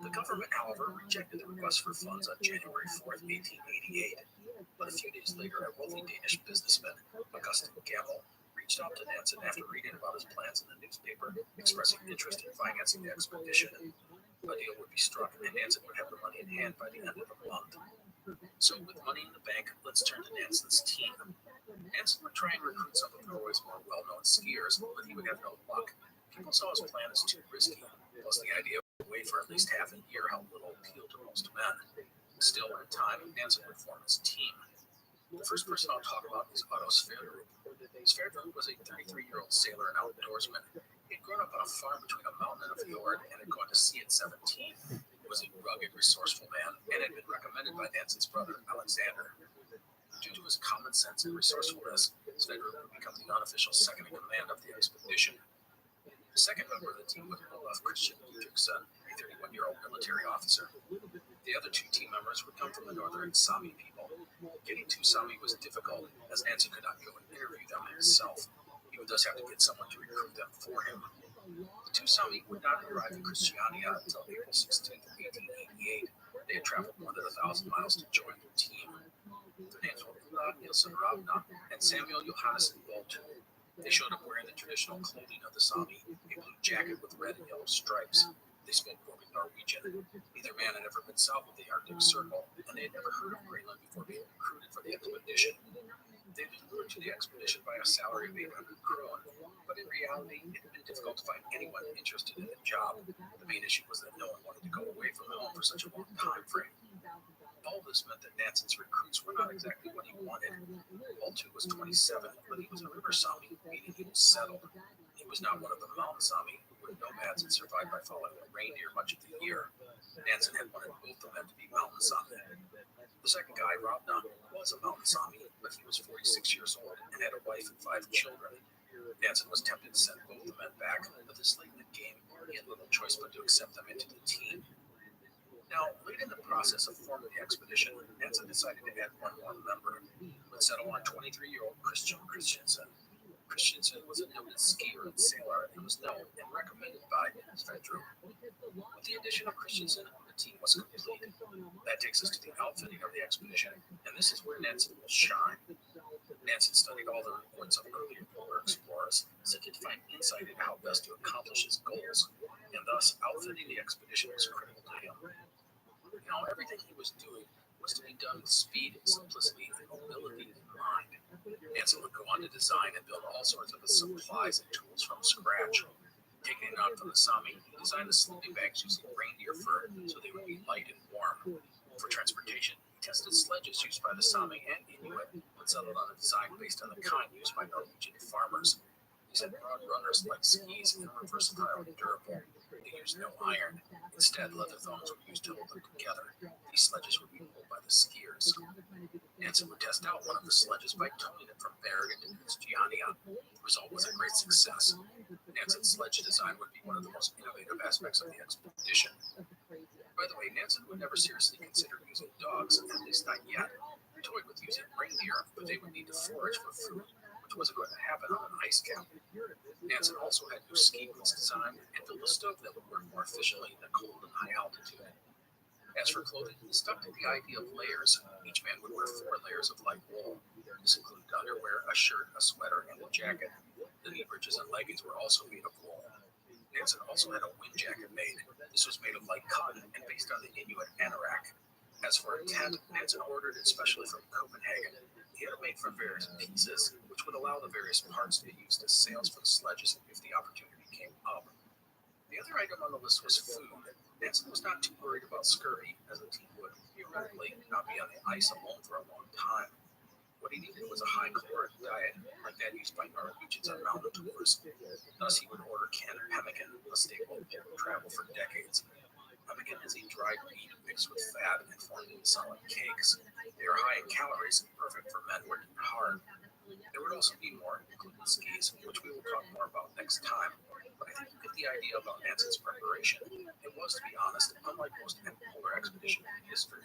The government, however, rejected the request for funds on January 4th, 1888. But a few days later, a wealthy Danish businessman, Augustin Gamble, reached out to Nansen after reading about his plans in the newspaper, expressing interest in financing the expedition. A deal would be struck, and Nansen would have the money in hand by the end of the month. So, with money in the bank, let's turn to Nansen's team. Nansen would try and recruit some of Norway's more well-known skiers, but he would have no luck. People saw his plan as too risky, plus the idea of away for at least half a year held little appeal to most men. Still, in time, Nansen would form his team. The first person I'll talk about is Otto Sverdrup. Sverdrup was a 33-year-old sailor and outdoorsman. He had grown up on a farm between a mountain and a fjord and had gone to sea at 17. He was a rugged, resourceful man and had been recommended by Nansen's brother, Alexander. Due to his common sense and resourcefulness, Sverdrup would become the unofficial second in command of the expedition. The second member of the team was Olaf Christian Ludvigsen, a 31-year-old military officer. The other two team members would come from the northern Sami people. Getting to Sami was difficult, as Nansen could not go and interview them himself. He would thus have to get someone to recruit them for him. The two Sami would not arrive in Christiania until April 16, 1888. They had traveled more than 1,000 miles to join the team. Their names were Ulla Nilsson Ravna and Samuel Johannesson Bolt. They showed up wearing the traditional clothing of the Sami, a blue jacket with red and yellow stripes. They spoke broken Norwegian. Neither man had ever been south of the Arctic Circle, and they had never heard of Greenland before being recruited for the expedition. They had been lured to the expedition by a salary of 800 kroon, but in reality, it had been difficult to find anyone interested in the job. The main issue was that no one wanted to go away from home for such a long time frame. All this meant that Nansen's recruits were not exactly what he wanted. Boltu was 27, but he was a river Sami, meaning he was settled. He was not one of the mountain Sami who were nomads and survived by following a reindeer much of the year. Nansen had wanted both of them to be mountain Sami. The second guy, Ravna, was a mountain Sami, but he was 46 years old and had a wife and 5 children. Nansen was tempted to send both the men back, but this late in the game, he had little choice but to accept them into the team. Now, late in the process of forming the expedition, Nansen decided to add one more member, who would settle on 23-year-old Christian Christiansen. Christiansen was a noted skier and sailor and was known and recommended by Sverdrup. With the addition of Christiansen, the team was complete. That takes us to the outfitting of the expedition, and this is where Nansen will shine. Nansen studied all the reports of earlier polar explorers, seeking to find insight into how best to accomplish his goals, and thus outfitting the expedition was critical to him. Now, everything he was doing was to be done with speed, simplicity, and mobility in mind. Nansen would go on to design and build all sorts of supplies and tools from scratch. Taking it on from the Sami, he designed the sleeping bags using reindeer fur so they would be light and warm. For transportation, he tested sledges used by the Sami and Inuit, but settled on a design based on the kind used by Norwegian farmers. These had broad runners like skis and were versatile and durable. They used no iron. Instead, leather thongs were used to hold them together. These sledges would be pulled by the skiers. Nansen would test out one of the sledges by towing it from Bergen to Christiania. The result was a great success. Nansen's sledge design would be one of the most innovative aspects of the expedition. By the way, Nansen would never seriously consider using dogs, at least not yet. He toyed with using reindeer, but they would need to forage for food, which wasn't going to happen on an ice cap. Nansen also had new ski boots designed and built a stove that would work more efficiently in the cold and high altitude. As for clothing, he stuck to the idea of layers. Each man would wear 4 layers of light wool. This included underwear, a shirt, a sweater, and a jacket. The knee breeches and leggings were also made of wool. Nansen also had a wind jacket made. This was made of light cotton and based on the Inuit anorak. As for a tent, Nansen ordered it specially from Copenhagen. He had it made from various pieces, which would allow the various parts to be used as sails for the sledges if the opportunity came up. The other item on the list was food. Nansen was not too worried about scurvy, as the team would theoretically not be on the ice alone for a long time. What he needed was a high-caloric diet, like that used by Norwegians on mountain tours. Thus, he would order canned pemmican, a staple of travel for decades. Pemmican is a dried meat mixed with fat and formed into solid cakes. They are high in calories and perfect for men working hard. There would also be more, including skis, which we will talk more about next time. But I think you get the idea about Nansen's preparation. It was, to be honest, unlike most polar expeditions in history.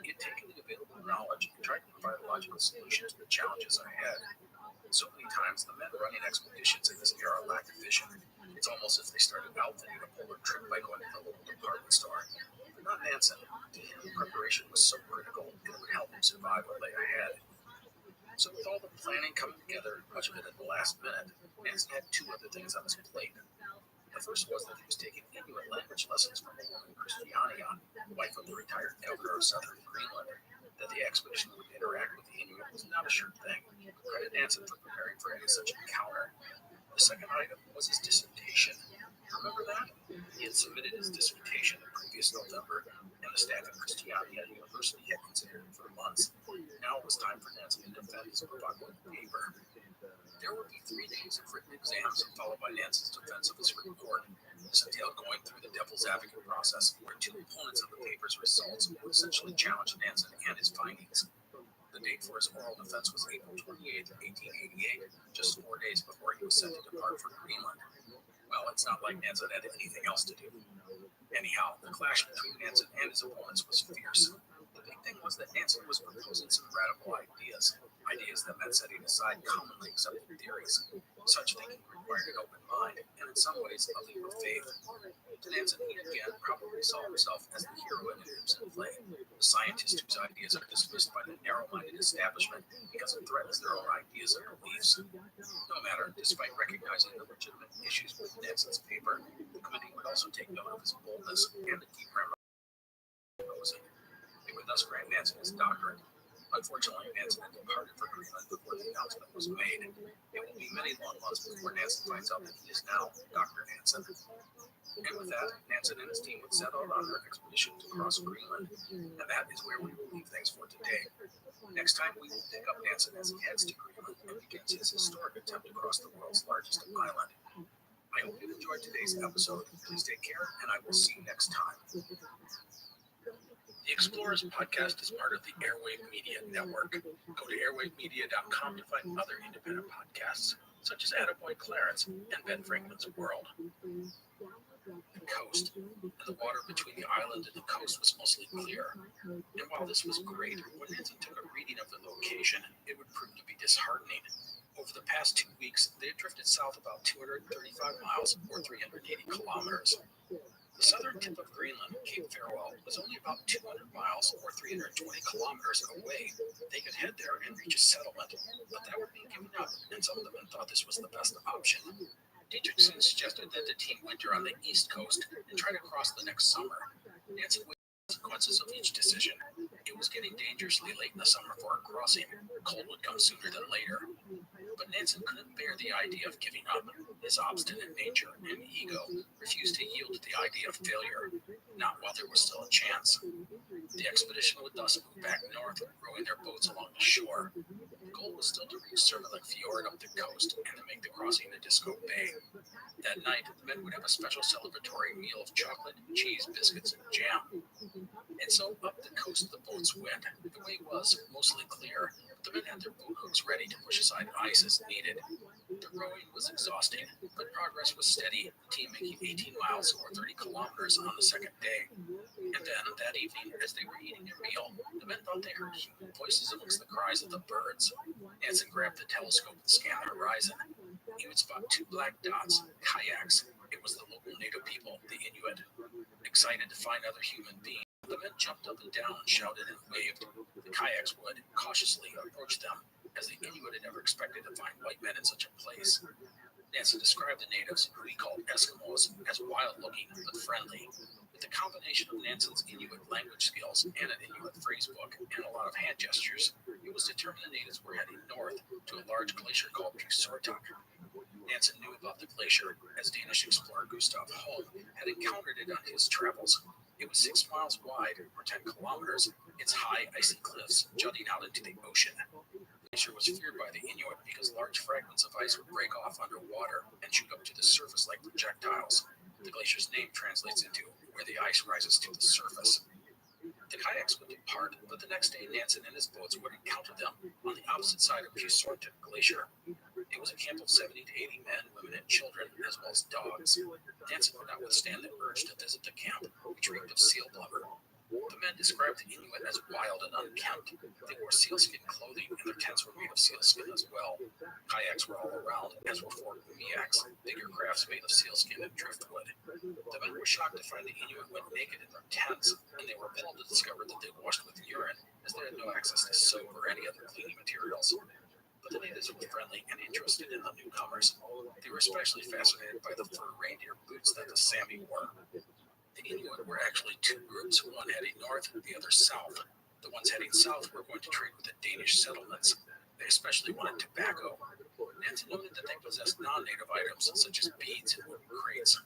He had taken the available knowledge and tried to provide a logical solution to the challenges ahead. So many times, the men running expeditions in this era lacked vision. It's almost as if they started outfitting a polar trip by going to the local department store. But not Nansen. To him, preparation was so critical, and it would help him survive what lay ahead. So with all the planning coming together, much of it at the last minute, Nansen had 2 other things on his plate. The first was that he was taking Inuit language lessons from a woman, Christiania, wife of the retired governor of southern Greenland. That the expedition would interact with the Inuit was not a sure thing. Credit Nansen for preparing for any such encounter. The second item was his dissertation. Remember that? He had submitted his dissertation in previous November, and the staff at Christiania University had considered it for months. Now it was time for Nansen exams, followed by Nansen's defense of his report. This entailed going through the devil's advocate process, where two opponents of the paper's results would essentially challenge Nansen and his findings. The date for his oral defense was April 28, 1888, just 4 days before he was set to depart for Greenland. Well, it's not like Nansen had anything else to do. Anyhow, the clash between Nansen and his opponents was fierce. The big thing was that Nansen was proposing some radical ideas that meant setting aside commonly accepted theories. Such thinking required an open mind, and in some ways, a leap of faith. To Nansen, he again probably saw himself as the hero in an Ibsen play, the scientist whose ideas are dismissed by the narrow-minded establishment because it threatens their own ideas and beliefs. No matter, despite recognizing the legitimate issues with Nansen's paper, the committee would also take note of his boldness and the deep proposing. They would thus grant Nansen his doctorate. Unfortunately, Nansen had departed for Greenland before the announcement was made. It will be many long months before Nansen finds out that he is now Dr. Nansen. And with that, Nansen and his team would set out on their expedition to cross Greenland. And that is where we will leave things for today. Next time, we will pick up Nansen as he heads to Greenland and begins his historic attempt to cross the world's largest island. I hope you enjoyed today's episode. Please take care, and I will see you next time. The Explorers podcast is part of the Airwave Media Network. Go to airwavemedia.com to find other independent podcasts, such as Attaboy Clarence and Ben Franklin's World. The coast. The water between the island and the coast was mostly clear. And while this was great, when Nansen took a reading of the location, it would prove to be disheartening. Over the past 2 weeks, they had drifted south about 235 miles, or 380 kilometers. The southern tip of Greenland, Cape Farewell, was only about 200 miles, or 320 kilometers away. They could head there and reach a settlement, but that would be giving up, and some of them thought this was the best option. Dietrichson suggested that the team winter on the east coast and try to cross the next summer. Nansen weighed the consequences of each decision. It was getting dangerously late in the summer for a crossing. Cold would come sooner than later. But Nansen couldn't bear the idea of giving up. His obstinate nature and ego refused to yield to the idea of failure, not while there was still a chance. The expedition would thus move back north, rowing their boats along the shore. The goal was still to reach Sermelek Fjord up the coast and to make the crossing to Disco Bay. That night, the men would have a special celebratory meal of chocolate, cheese, biscuits, and jam. And so up the coast the boats went. The way was mostly clear, but the men had their boat hooks ready to push aside ice as needed. The rowing was exhausting, but progress was steady, the team making 18 miles or 30 kilometers on the second day. And then, that evening, as they were eating their meal, the men thought they heard human voices amongst the cries of the birds. Nansen grabbed the telescope and scanned the horizon. He would spot 2 black dots, kayaks. It was the local native people, the Inuit. Excited to find other human beings, the men jumped up and down, shouted, and waved. The kayaks would cautiously approach them, as the Inuit had never expected to find white men in such a place. Nansen described the natives, who he called Eskimos, as wild-looking but friendly. With the combination of Nansen's Inuit language skills and an Inuit phrase book and a lot of hand gestures, it was determined the natives were heading north to a large glacier called Pusortok. Nansen knew about the glacier, as Danish explorer Gustav Holm had encountered it on his travels. It was 6 miles wide, or 10 kilometers, its high, icy cliffs jutting out into the ocean. The glacier was feared by the Inuit because large fragments of ice would break off underwater and shoot up to the surface like projectiles. The glacier's name translates into where the ice rises to the surface. The kayaks would depart, but the next day Nansen and his boats would encounter them on the opposite side of Pusortok Glacier. It was a camp of 70 to 80 men, women, and children, as well as dogs. Nansen could not withstand the urge to visit the camp, which reeked of seal blubber. The men described the Inuit as wild and unkempt. They wore sealskin clothing, and their tents were made of sealskin as well. Kayaks were all around, as were 4 umiaks, bigger crafts made of sealskin and driftwood. The men were shocked to find the Inuit went naked in their tents, and they were appalled to discover that they washed with urine, as they had no access to soap or any other cleaning materials. But the natives were friendly and interested in the newcomers. They were especially fascinated by the fur reindeer boots that the Sami wore. The Inuit were actually 2 groups, one heading north, the other south. The ones heading south were going to trade with the Danish settlements. They especially wanted tobacco. Nansen noted that they possessed non-native items such as beads and wooden crates.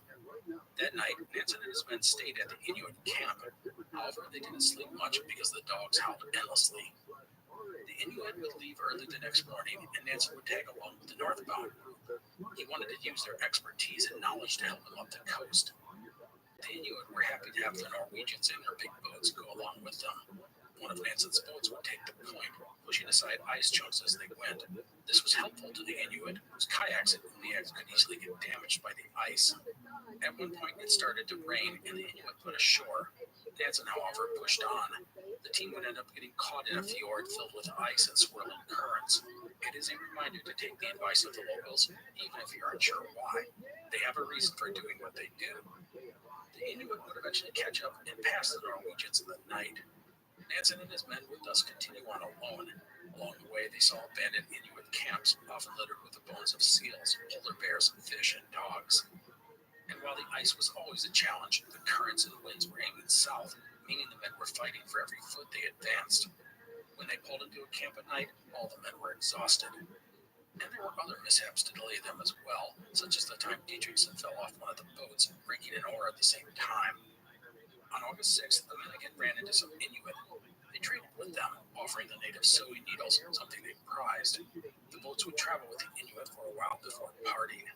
That night, Nansen and his men stayed at the Inuit camp. However, they didn't sleep much because the dogs howled endlessly. The Inuit would leave early the next morning, and Nansen would tag along with the northbound group. He wanted to use their expertise and knowledge to help them up the coast. The Inuit were happy to have the Norwegians in their big boats go along with them. One of Nansen's boats would take the point, pushing aside ice chunks as they went. This was helpful to the Inuit, whose kayaks and kayaks could easily get damaged by the ice. At one point, it started to rain, and the Inuit put ashore. Nansen, however, pushed on. The team would end up getting caught in a fjord filled with ice and swirling currents. It is a reminder to take the advice of the locals, even if you aren't sure why. They have a reason for doing what they do. The Inuit would eventually catch up and pass the Norwegians in the night. Nansen and his men would thus continue on alone. Along the way, they saw abandoned Inuit camps, often littered with the bones of seals, polar bears, fish, and dogs. And while the ice was always a challenge, the currents and winds were aiming south, meaning the men were fighting for every foot they advanced. When they pulled into a camp at night, all the men were exhausted. And there were other mishaps to delay them as well, such as the time Dietrichson fell off one of the boats, breaking an oar at the same time. On August 6th, the men again ran into some Inuit. They traded with them, offering the natives sewing needles, something they prized. The boats would travel with the Inuit for a while before parting.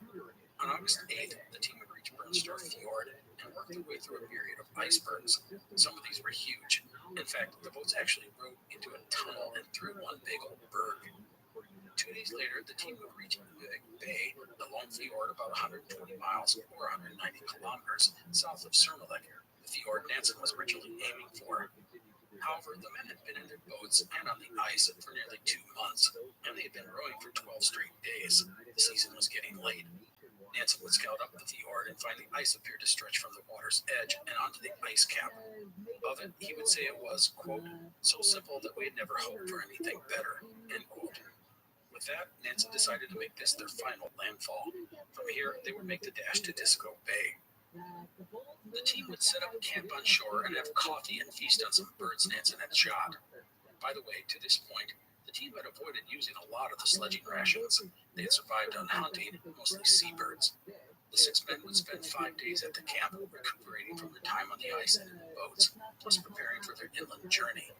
On August 8th, the team would reach Bernster Fjord and work their way through a period of icebergs. Some of these were huge. In fact, the boats actually rode into a tunnel and through one big old berg. 2 days later, the team would reach Vivek Bay, a long fjord about 120 miles or 190 kilometers south of Sermelik, the fjord Nansen was originally aiming for. However, the men had been in their boats and on the ice for nearly 2 months, and they had been rowing for 12 straight days. The season was getting late. Nansen would scout up the fjord and find the ice appeared to stretch from the water's edge and onto the ice cap. Of it, he would say it was, quote, so simple that we had never hoped for anything better, end quote. With that, Nansen decided to make this their final landfall. From here, they would make the dash to Disco Bay. The team would set up camp on shore and have coffee and feast on some birds Nansen had shot. By the way, to this point, the team had avoided using a lot of the sledging rations. They had survived on hunting, mostly seabirds. The 6 men would spend 5 days at the camp, recuperating from their time on the ice and in the boats, plus preparing for their inland journey.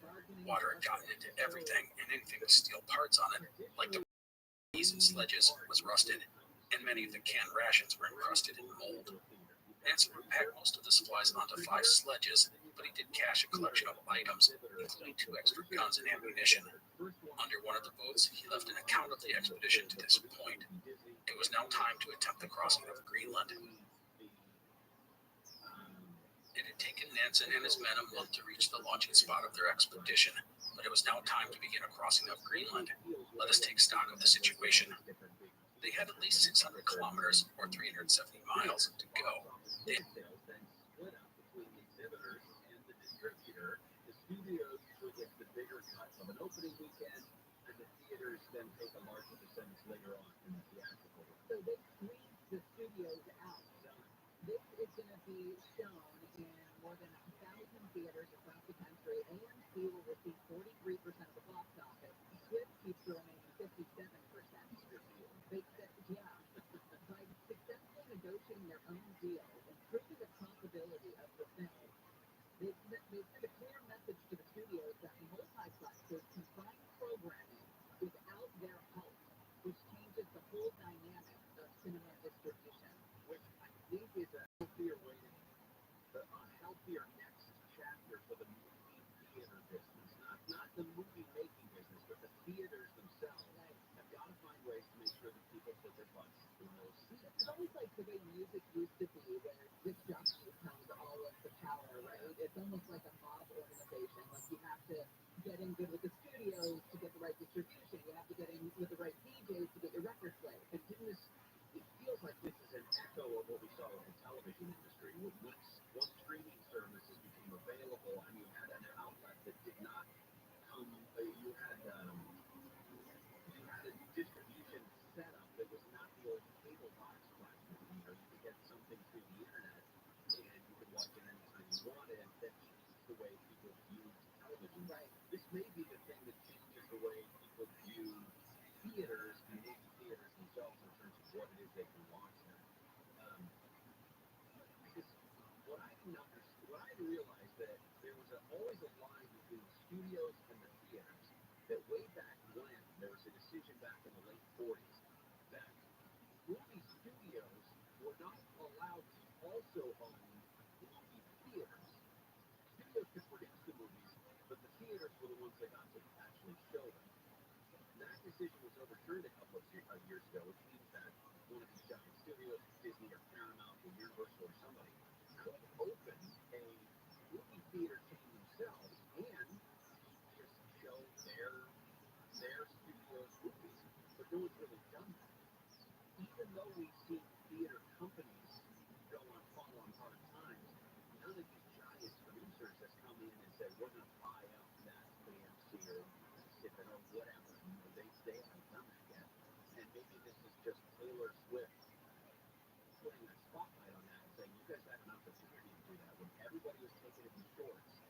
Water had gotten into everything, and anything with steel parts on it, like the skis and sledges, was rusted, and many of the canned rations were encrusted in mold. Nansen would pack most of the supplies onto 5 sledges, but he did cache a collection of items, including 2 extra guns and ammunition. Under one of the boats, he left an account of the expedition to this point. It was now time to attempt the crossing of Greenland. It had taken Nansen and his men a month to reach the launching spot of their expedition, but it was now time to begin a crossing of Greenland. Let us take stock of the situation. They had at least 600 kilometers, or 370 miles, to go. They studios will get the bigger cut of an opening weekend, and the theaters then take a larger percentage later on in the theatrical. So they squeeze the studios out. This is going to be shown in more than 1,000 theaters across the country. AMC will receive 43% of the box office. Swift keeps the remaining 57%. By successfully negotiating their own deal, improving the profitability of the film, they sent a clear message to the studios that multiplexes combine programming without their help, which changes the whole dynamic of cinema distribution. Which I think is a healthier way to, a healthier next chapter for the movie theater business. Not the movie making business, but the theaters themselves have got to find ways to make sure that people put their butts in those seats. It's almost like the way music used to be, where this jockey held all of the power, right? It's almost like a mob organization. Like you have to get in good with the studios to get the right distribution. You have to get in with the right DJs to get your record played. And it feels like this is an echo of what we saw in the television industry. Once streaming services became available and you had an outlet that did not come, you had a distribution setup that was not the old cable box platform. You could get something through the internet and you could watch it anytime you wanted. That changes the way people view television. Right. This may be the thing that changes the way people view theaters and movie theaters themselves in terms of what it is they can watch now. Because what I realized that there was always a line between the studios and the theaters. That way back when there was a decision back in the late 40s that movies the ones that got to actually show them. That decision was overturned a couple of years ago, which means that one of these giant studios, Disney or Paramount or Universal or somebody, could open a movie theater chain themselves and just show their studio's movies. But no one's really done that. Even though we've seen theater companies go on fall on hard times, none of these giant producers has come in and said, we're going to buy up that AMC or Pacific or whatever. They haven't done that yet. And maybe this is just Taylor Swift putting a spotlight on that and saying, you guys had an opportunity to do that when everybody was taking it in shorts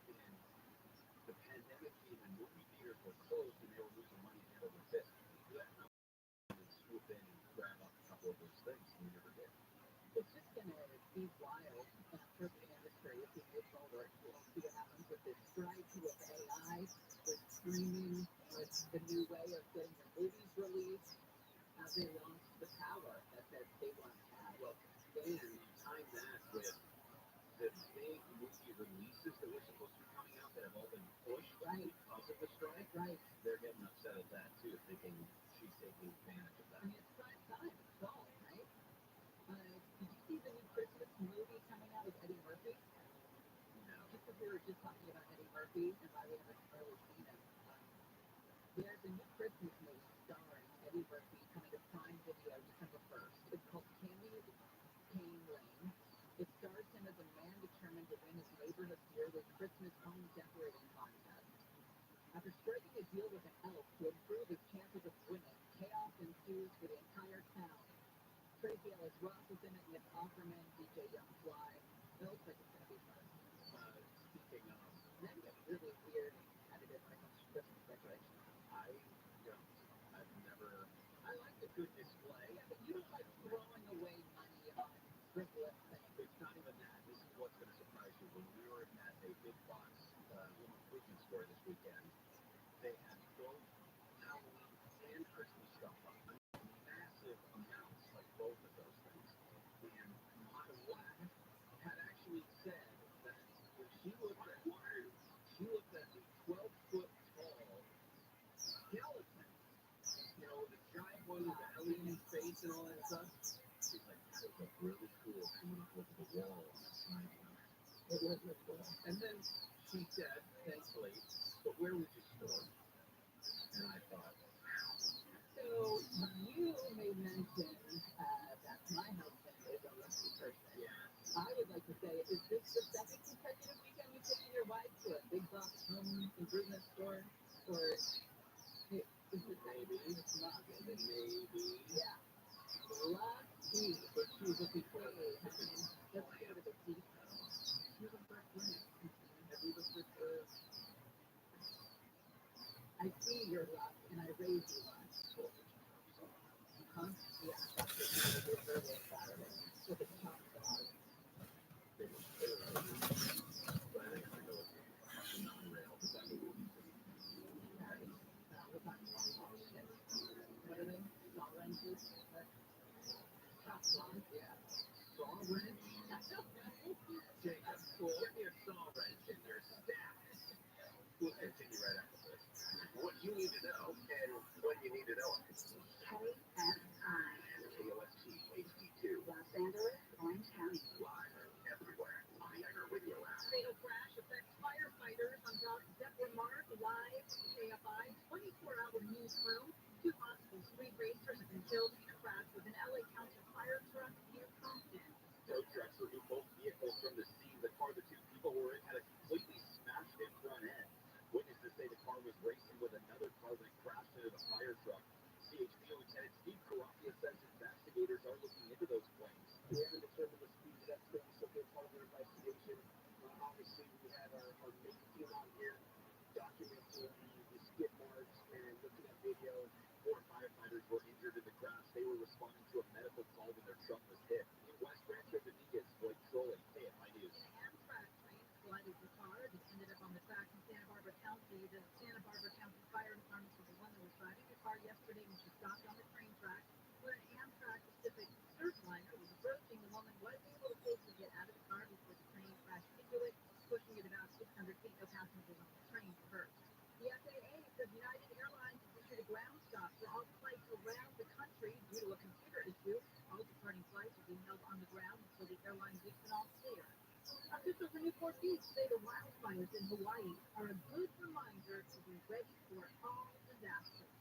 and the pandemic came and movie theaters were closed and they were losing money hand over fist. You had an opportunity to swoop in and grab up a couple of those things and you never did. It's just going to be wild for the industry if we move forward. We'll see what happens with this strike, with AI, with streaming, with the new way of getting your movies released. As they launch the power that they want to have. Well, and time that with the big movie releases that were supposed to be coming out that have all been pushed because of the strike. Right. They're getting upset at that too, thinking she's taking advantage of that. I mean, it's prime time. It's fall, right? Did you see the new Christmas movie coming out with Eddie Murphy? No. Just because we were just talking about Eddie Murphy and why we haven't really seen him. There's a new Christmas movie starring Eddie Murphy coming to Prime Video December 1st. It's called Candy Cane Lane. It stars him as a man determined to win his neighborhood's yearly Christmas home decorating contest. After striking a deal with an elf to improve his chances of winning, chaos ensues for the entire town. Tracy Ellis Ross is in it with Offerman, DJ Young Fly. It looks like it's going to be fun. Speaking of, Then it gets really weird and competitive when it comes to Christmas decorations. I like a good display. Yeah, but you don't like throwing away money on frivolous things. It's not even that. This is what's going to surprise you. When we were at a big box home improvement store this weekend, they had both Halloween and Christmas stuff on. Massive amounts of both of those things. And my wife had actually said that when she looked at the 12-foot tall skeleton, you know, the giant one with the alien face and all that stuff, she's like, that is a really cool coming up over the wall on the side. It was really cool. And then she said, thankfully, but where would you store it? And I thought, so you may mention that my husband is a lucky person. yeah, I would like to say, is this the second consecutive weekend you've taken your wife to a big box home improvement store? Or is it maybe it's not? maybe. Yeah. Lucky. But she was looking for Let's go to the depot. She was looking for a clinic. Have you looked at the I see your luck, and I raise you luck. Huh? Yeah, that's what you did earlier Saturday with the chop dog. non-rail? What are they? Saw wrenches? Chop dog? Yeah. Saw wrench? Jake, that's cool. Give me a saw wrench in your stack. We'll continue right after this. What you need to know and when you need to know it. KSI. KOST HD2. Los Angeles, Orange County. Live everywhere on the Iger Radio app. Fatal crash affects firefighters on Dock Mark live KFI 24-hour newsroom. 2 hostages, 3 racers have been killed in a crash with an LA County fire truck near Compton. Tow trucks removed both vehicles from the scene. The car the 2 people were in had a completely smashed in front end. Witnesses say the car was racing with another car that crashed into the fire truck. CHP Lieutenant Steve Carafia says investigators are looking into those claims. We haven't determined the speed that's going to be part of their investigation. Obviously, we had our main team out here documenting the skid marks and looking at video. 4 firefighters were injured in the crash. They were responding to a medical call when their truck was hit. In West Rancho Dominguez, Blake Trolley, KFI News. An Amtrak train collided the car that ended up on the track in Santa Barbara County. The Santa Barbara County Fire Department was the one that was driving the car yesterday when she stopped on the train track where an Amtrak Pacific Surfliner was approaching. The woman was able to safely get out of the car before the train crashed into it, pushing it about 600 feet. No passengers on the train were hurt. for all flights around the country due to a computer issue. All departing flights will be held on the ground until the airline gives an all clear. Officials in Newport Beach say the wildfires in Hawaii are a good reminder to be ready for all disasters.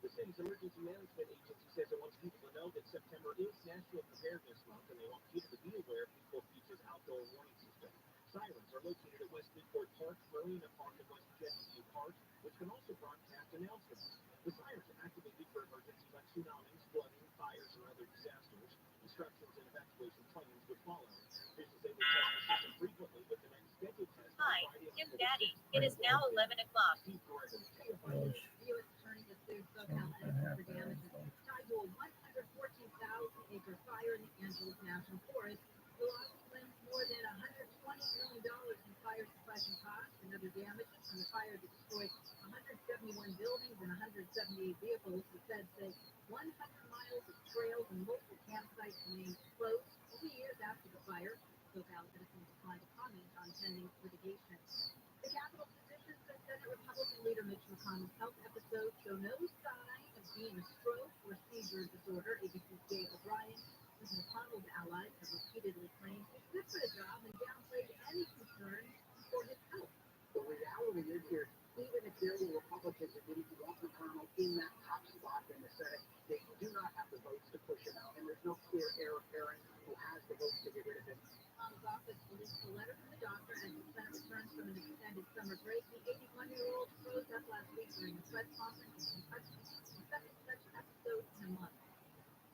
The city's emergency management agency says it wants people to know that September is National Preparedness Month, and they want people to be aware of Newport Beach's outdoor warning system. Sirens are located at West Newport Park, Marina Park, and West Jetty Park, which can also broadcast announcements. The sirens are activated for emergencies like tsunamis, flooding, fires, or other disasters. Instructions and evacuation plans would follow. Officials say they test the system frequently, with the next scheduled test on Hi, Friday, Kim October Daddy. 6th. It is now 11 o'clock. Steve Gordon, The U.S. Attorney has sued SoCal Edison for damages tied to a 114,000-acre fire in the Angeles National Forest. The lawsuit claims more than $120 million in fire suppression costs and other damages from the fire that destroyed 171 buildings and 178 vehicles. The feds say 100 miles of trails and multiple campsites remain closed 3 years after the fire. SoCal Edison declined to comment on pending litigation. The Capitol physician said Senate Republican leader Mitch McConnell's health episodes show no sign of being a stroke or seizure disorder. ABC's Jay O'Brien says McConnell's allies have repeatedly claimed he's fit for the job and downplayed any concern for his health. The reality is here, even if there were Republicans that didn't want McConnell in that top spot in the Senate, they do not have the votes to push him out, and there's no clear heir apparent who has the votes to get rid of him. McConnell's office released a letter from the doctor as the Senate returns from an extended summer break. The 81-year-old froze up last week during a press conference and second such episode in a month.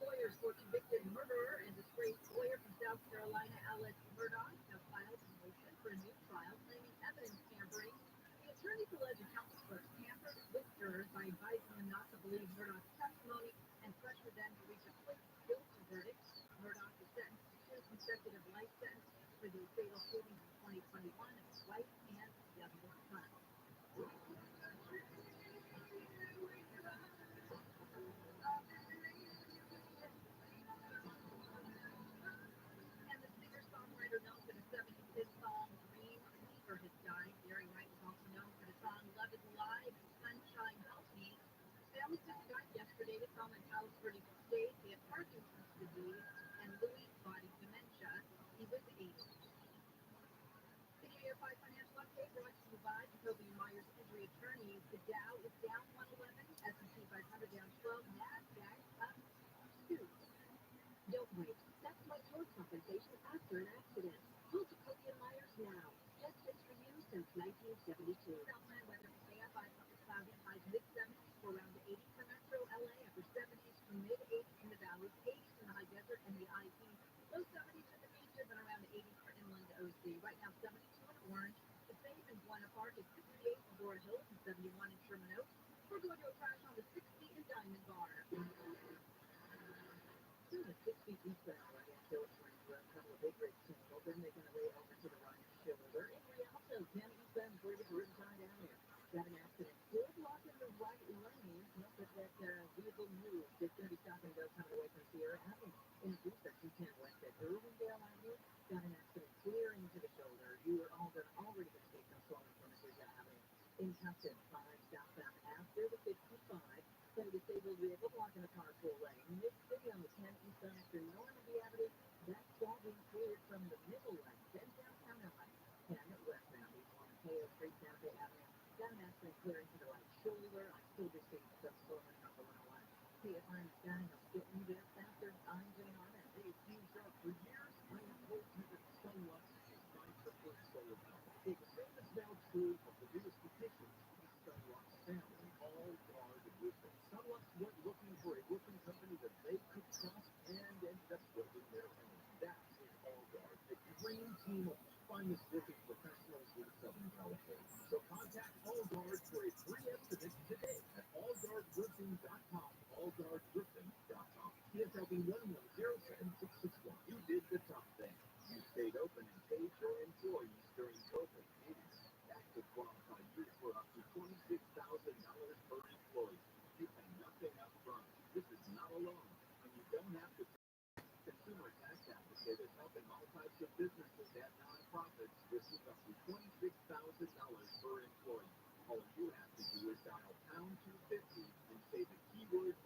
Lawyers for convicted murderer and disgraced lawyer from South Carolina, Alex Murdaugh, have filed a motion for a new trial claiming evidence tampering. The attorneys allege accountants clerks tampered with jurors by advising them not to believe Murdaugh's testimony and pressured them to reach a quick guilty verdict. Murdaugh was sentenced to 2 consecutive life sentences for the fatal shootings in 2021 of his wife and youngest son. And the singer-songwriter known for the 70s song Dream Weaver has died. Gary Wright was also known for the song Love is Alive and Sunshine Help Me. His family took a drive yesterday to film in Palos Verdes State. He had Parkinson's disease and Lewy body dementia. He was 80. The New Year 5 financial update brought to you by Jacoby Myers Injury Attorneys. The Dow is down 111, S&P 500 down 12, NASDAQ up 2. Don't wait. That's like your compensation after an accident. Call Jacoby Myers now. Justice for you since 1972. Southland weather today at 5 cloudy, highs mid-70s for around 80 for Metro LA, upper 70s for mid-80s in the valley, 80s in the high desert and the IE, low 70s in the beaches and around 80 for inland OC. Right now 72 in Orange, the same in Buena Park at 68 in Dora Hills and 71 in Sherman Oaks. We're going to a crash on the 60 in Diamond Bar. Soon at 60 eastbound, right at Hillsbury, a couple of big rigs tangled, then making their way over to the right shoulder. In Rialto, 10 eastbound before you get to Riverside Avenue. Got an accident. Good luck in the right lane. Can't let that vehicle move. Just going to be stopping and go coming away from Sierra Avenue. In the east, 210 west at Irwindale Avenue. Got an accident clearing to the shoulder. You were already going to take no slowing from Azusa Avenue. In Tustin, 5 southbound after the 55. So disabled vehicle blocking the carpool lane. Mid-city on the 10 eastbound after Normandy Avenue. That's all being cleared from the middle lane. Then downtown LA. 10 westbound, east on Mateo Street, Santa Fe Avenue. Got an accident clearing to the right shoulder. I still do see some slowing on the 101. KFI in the sky, I'm getting there faster. I'm Jane Arnett. Hey, Steve Sharp, for years, I have told you that Sunlux is my preferred solar panel. Well, the same is now true of the newest addition to the Sunlux family, All-Guard Roofing. Sunlux went looking for a roofing company that they could trust and ended up building their own. That is All-Guard, a dream team of the finest roofing professionals in Southern California. So contact All-Guard for a free estimate today at allguardroofing.com. allguardroofing.com. PSLB 1107661. You did the top thing. You stayed open and paid your employees during COVID. And that could qualify you for up to $26,000 per employee. You pay nothing up front. This is not a loan, and you don't have to. Consumer Tax Advocate is helping all types of businesses and nonprofits receive up to $26,000 per employee. All you have to do is dial #250 and say the keyword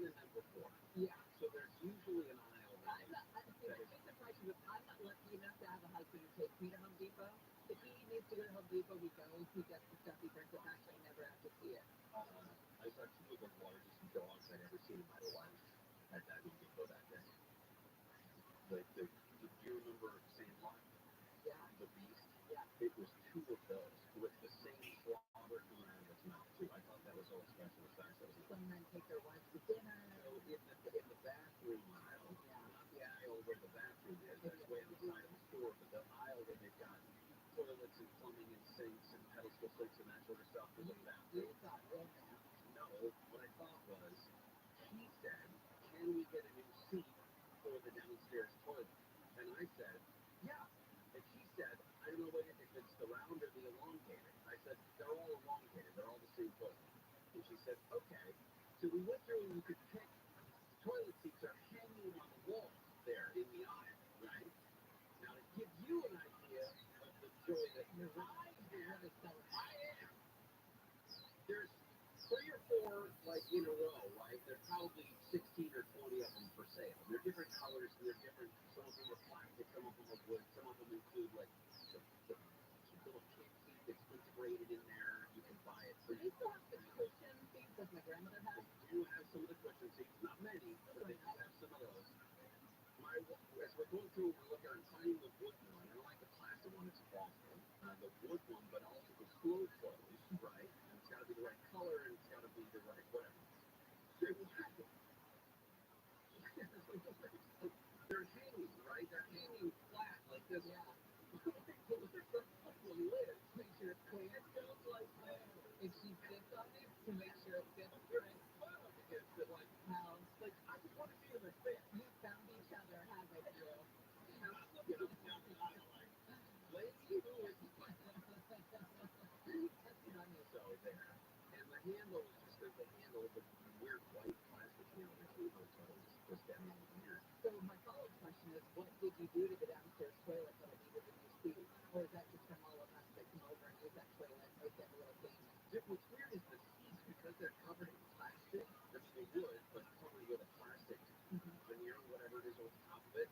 and then number 4. Yeah. So there's usually an aisle. I'm not lucky enough to have a husband who takes me to Home Depot. If he needs to go to Home Depot, he goes. He gets the stuff. He brings it back. I never have to see it. I saw 2 of the largest dogs I'd ever seen in my life at that Home Depot that day. Do you remember Sandlot? Yeah. The Beast? Yeah. It was 2 of those with the same slobber coming out of its mouth, too. I thought that was all special effects. Some men take their wives to dinner. So in the bathroom aisle, not the aisle where the bathroom is, that's way outside of the store, but the aisle where they've got toilets and plumbing and sinks and pedestal sinks and that sort of stuff for the bathroom. No, what I thought was, she said, can we get a new seat for the downstairs toilet? And I said, yeah. And she said, I don't know if it's the round or the elongated. I said, they're all elongated. They're all the same toilet. And she said, okay. So we went through and you could pick. Toilet seats are hanging on the wall there in the aisle, right? Now, to give you an idea of the joy that I am, there's 3 or 4, like, in a row, right? There's probably 16 or 20 of them for sale. They're different colors, and they're different. Some of them are plastic, some of them are wood, some of them include, like, the little kid seat that's integrated in there. You can buy it. So you still have the cushion seats like my grandmother had? They do have some of the cushion seats. Not many, but they do have some of those. As we're going through, we're looking at finding the wood one. I don't like the plastic one, it's awful. The wood one, but also the slow close, right? And it's got to be the right color, and it's got to be the right whatever. They're hanging, right? They're hanging flat like this. Yeah. The lid, make sure it's clean. It goes like that. If she sits on it, to make sure it fits right. It's like, how? Like, I just want to see them fit. You found each other, haven't you? And I'm looking up and down the aisle like, lady, who is this? That's funny. So there. And the handle is just the handle, the weird white plastic handle that's in those toes, just down in here. So my follow-up question is, what did you do to the downstairs toilet that I needed a new seat? Or is that just from all of us that come over and use that toilet, make them a little famous? What's weird is the seats, because they're covered in plastic, I mean, they would, but covered with a plastic veneer, whatever it is on top of it.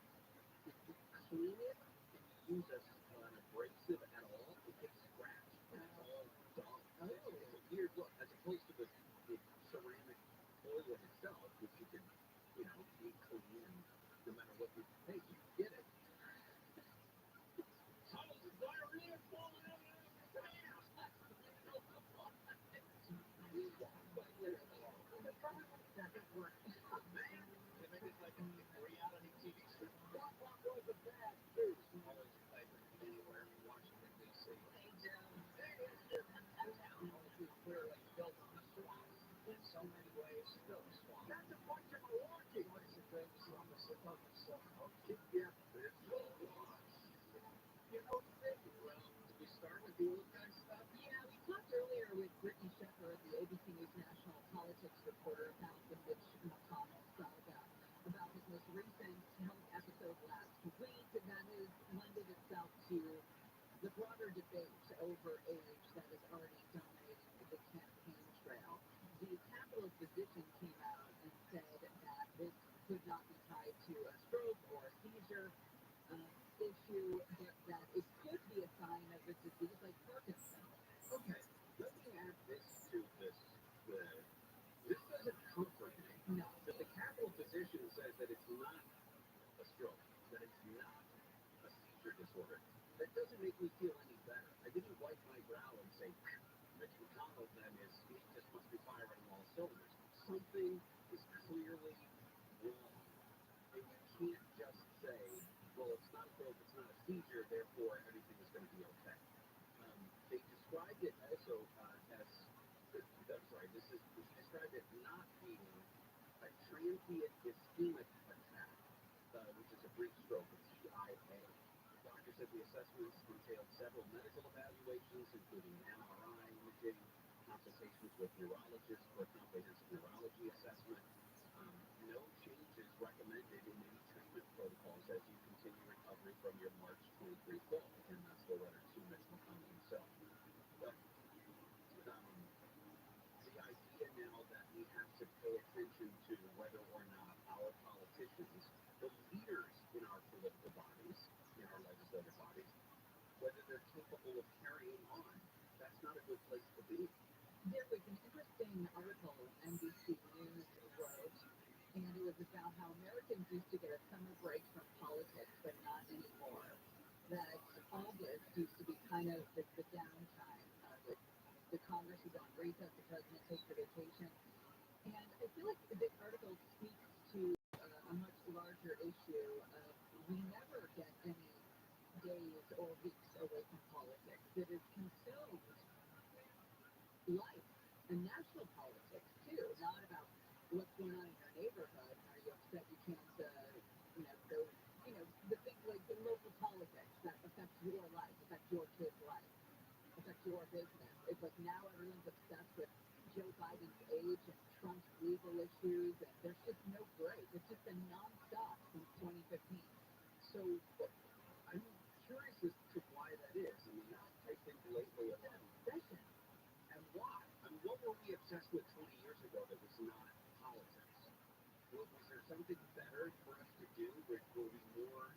If you clean it and you use an abrasive at all, it gets scratched and it's all dull. It's a weird look, as opposed to the ceramic toilet itself, which you can, be clean and no matter what you hey, you get it. How is the diarrhea falling out of your ass? Doesn't work. Man, they make it like a reality TV show. What was the bad news? Always playing anywhere in Washington, D.C. Hey, Joe. That town is clearly built on the swamps. In so many ways, still a swamp. That's a bunch of malarkey. What is the greatest swamp? The swamp of okay. Yeah, it's well, did we start with the old guy stuff? Yeah, we talked earlier with Brittany Shepard, the ABC News national politics reporter, about the Mitch McConnell saga, about his most recent health episode last week that has lended itself to the broader debate over age that is already dominating the campaign trail. The Capitol physician came out and said that this could not be tied to a stroke or a seizure issue, but that it could be a sign of a disease like Parkinson's. Okay, let me add this to this. This doesn't comfort me. No. That the Capitol physician says that it's not a stroke, that it's not a seizure disorder. That doesn't make me feel any better. I didn't wipe my brow and say, Mitch McConnell, then he just must be firing on all cylinders. Something is clearly wrong. And you can't just say, well, it's not a stroke, it's not a seizure, therefore everything is going to be okay. They described it also as, he described it not being a transient ischemic attack, which is a brief stroke, a TIA. The doctor said the assessments entailed several medical evaluations, including MRI imaging, consultations with neurologists for a comprehensive neurology assessment. No changes recommended in any treatment protocols as you continue recovery from your March 23 fall. And that's the letter to Mitch McConnell himself. But the idea now that we have to pay attention to whether politicians, the leaders in our political bodies, in our legislative bodies, whether they're capable of carrying on. That's not a good place to be. There was an interesting article NBC News wrote, and it was about how Americans used to get a summer break from politics, but not anymore. That August used to be kind of the downtime. The Congress is on recess, the president takes a vacation. And I feel like this article speaks to a much larger issue of we never get any days or weeks away from politics. It is consumed life and national politics too, not about what's going on in your neighborhood. Are you upset you can't, go, the things like the local politics that affects your life, affect your kid's life, affect your business. It's like now everyone's obsessed with Joe Biden's age and Trump's legal issues, and there's just no break. It's just been nonstop since 2015. So I'm curious as to why that is. I mean, I think lately It's an obsession. and why? I mean, what were we obsessed with 20 years ago that was not politics? Was there something better for us to do? Were we more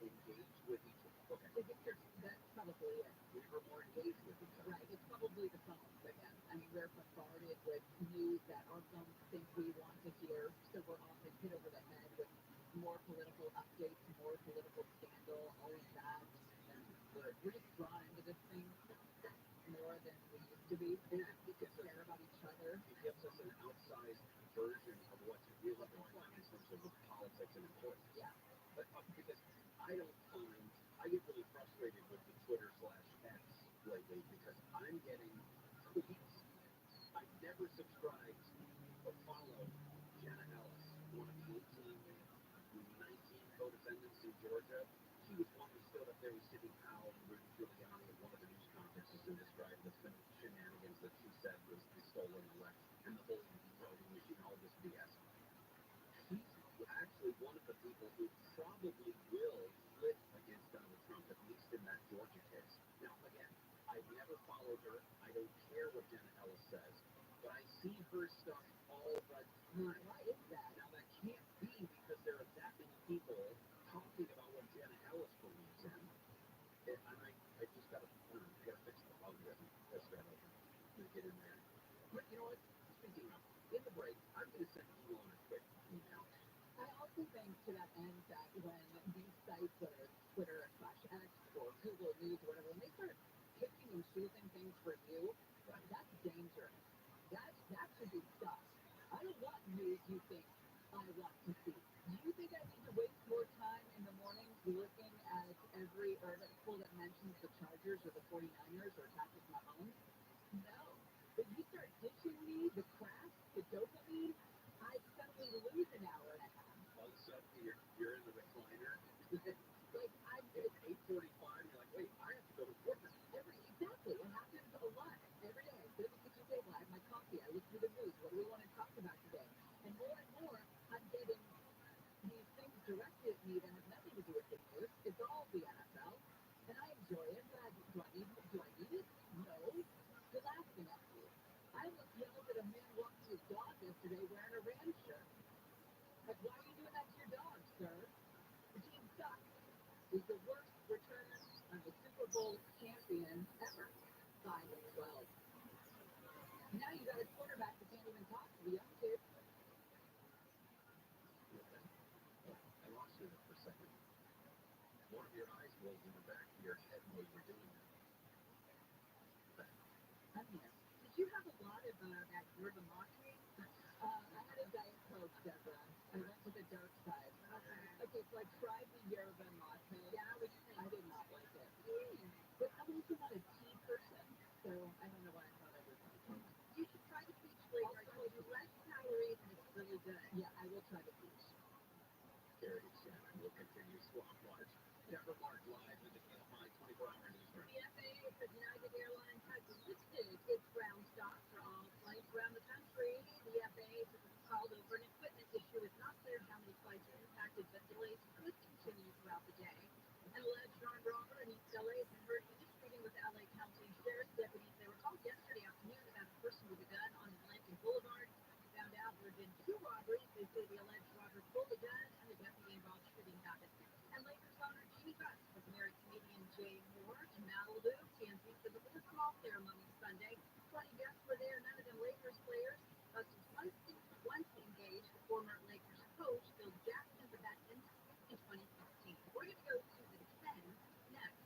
engaged with each other? Okay. I think that's probably it. We were more engaged with each other. Right. It's probably the phones again. I mean, we're bombarded with news that our phones think we want to hear, so we're often hit over the head with more political updates, more political scandal, all of that. And we're just drawn into this thing more than we used to be. Yeah, We could care about each other. It gives us an outsized version of what's really going on in terms of politics and importance. Yeah. But because I get really frustrated with the Twitter/X lately because I'm getting tweets. I've never subscribed or followed Jenna Ellis, one of the 19 co-defendants in Georgia. She was one who stood up there with Sidney Powell and Rudy Giuliani at one of the news conferences and described the shenanigans that she said was the stolen election and the whole voting machine, all this BS. She's actually one of the people who probably will flip against Donald Trump, at least in that Georgia case. Now, again, I've never followed her. I don't care what Jenna Ellis says, but I see her stuff all the time. Why is that? Now, that can't be because there are that many people talking about what Jenna Ellis believes in. And I just got to fix the algorithm. That's got to get in there. But you know what? Speaking of, in the break, I'm going to send Elon a quick email. I also think to that end that when these sites, whether it's Twitter/X or Google News or whatever, when they start picking and choosing things for you, that's dangerous. That should be stopped. I don't want news you think I want to see. Do you think I need to waste more time in the mornings looking at every article that mentions the Chargers or the 49ers or Patrick Mahomes? No. But you start dishing me the crap, the dopamine, I suddenly lose an hour and a half. All of a sudden, you're in the recliner. Like, it's 8:45, you're like, wait, I have to go to work. Exactly. It happens a lot. Every day, I sit at the kitchen table, I have my coffee, I look through the news. What do we want to talk about today? And more, I'm getting these things directed at me that have nothing to do with the news. It's all the NFL. And I enjoy it, but do I need it? No. You're laughing at me. I almost yelled at a man walking his dog yesterday wearing a Rams shirt. Like, why are you doing that to your dog, sir? The team sucks. It was the worst return of the Super Bowl champion ever. 5-12. Now you got a quarterback that can't even talk to the young kids. I lost you there for a second. One of your eyes rolled in the back of your head while you were doing that. I'm here. Did you have a lot of that yerba mate? I had a Diet Coke, Deborah. I went to the dark side. Okay, so I tried the yerba mate. Yeah, I did not like it. But I'm also not a tea person, so I don't know why I thought I would like it. You should try the peach flavor. It's less calories and it's really good. Yeah, I will try the peach. Gary Shannon will continue Swamp Watch. Deborah Mark live in the KFI 24-hour newsroom. The FAA for United Airlines has lifted its ground stop for all flights around the country. The FAA called over an equipment issue. It's not clear how many flights are impacted, but delays could continue throughout the day. An alleged armed robber in East LA has been heard communicating with LA County Sheriff's deputies. They were called yesterday afternoon about a person with a gun on Atlantic Boulevard. Found out they're been two robberies. They say the alleged robber pulled a gun and the deputy involved shooting happened. And Lakers owner Jeannie Buss was married comedian Jay Moore in Malibu, TNT for the small ceremony Sunday. 20 guests were there, none of them Lakers players. Buss was once engaged to former Lakers coach Phil Jackson, but that ended in 2016. We're going to go to the 10 next.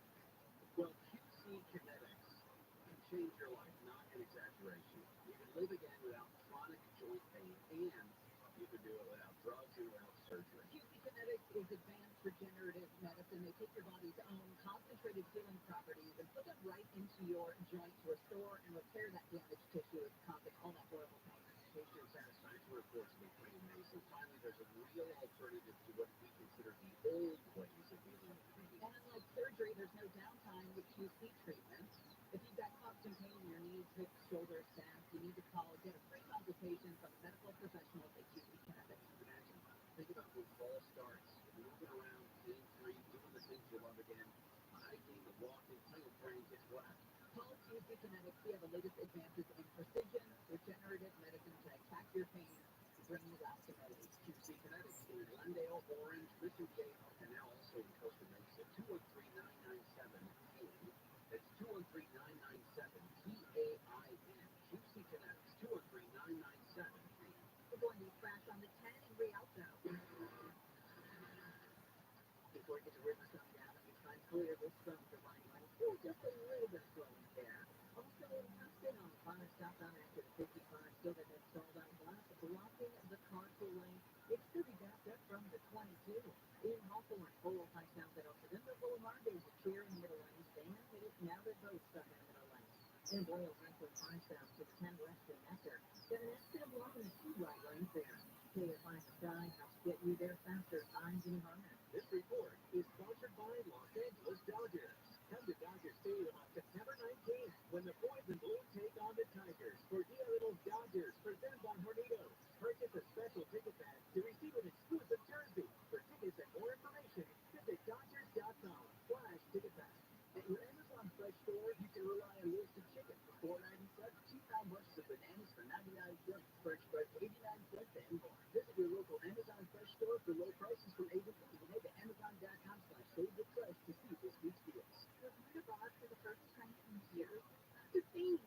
Well, QC Kinetics can change your life, not an exaggeration. You can live again without chronic joint pain, and you can do it without drugs and without surgery. QC Kinetics is advanced regenerative medicine. They take your body's own concentrated healing properties and put them right into your joint to restore and repair that damaged tissue, causing all that horrible pain. Patient satisfaction reports have been pretty amazing. Finally, there's a real alternative to what we consider the old ways of dealing with pain. And unlike surgery, there's no downtime with QC treatments. If you've got constant pain in your knees, hips, shoulders, backs, you need to get a free consultation from medical professionals at QC Kinetics. Imagine, think about when fall starts, moving around, pain-free, doing the things you love again, hiking, walking, playing friends, it's what? Call QC Kinetics. We have the latest advances in precision, regenerative medicine to attack your pain and bring you lasting relief. QC Kinetics in Glendale, Orange, Mission Viejo, and now also in Costa Mesa. 213-997-PAIN. That's 213-997-PAIN. QC Kinetics, 213-997-PAIN. We're going to crash on the 10 in Rialto. Before we get to Riverside Avenue, try and clear this from the right lane. Still just a little bit slowing there. Also, spin on 5 southbound after the 55. Still got that stalled out glass blocking the carpool lane. It's still be backed up from the 22. In Hawthorne, 405 south at Occidental Boulevard, there's a chair in the middle lane. Stand hit it. Now they're both stuck in the middle lane. In Boyle, 9.5 south to the 10 west in Nectar. Got an accident blocking the 2 right lanes there. KFI Sky helps get you there faster. I'm Jimmy Harman. This report is sponsored by Los Angeles Dodgers. Come to Dodger Stadium on September 19th when the boys in blue take on the Tigers for Dia de los Dodgers, presented by Hornitos. Purchase a special ticket bag to receive an exclusive jersey. For tickets and more information, visit Dodgers.com/ticket bag. At your Amazon Fresh store, you can rely on roasted chicken for $4.97, 2 pound bunches of bananas for 99 cents, fresh bread 89 cents, and more. Visit your local Amazon Fresh store for low prices from A to Z. Head to Amazon.com/SaveTheFresh to see this week's deals. We're going abroad for the first time in years. To Spain.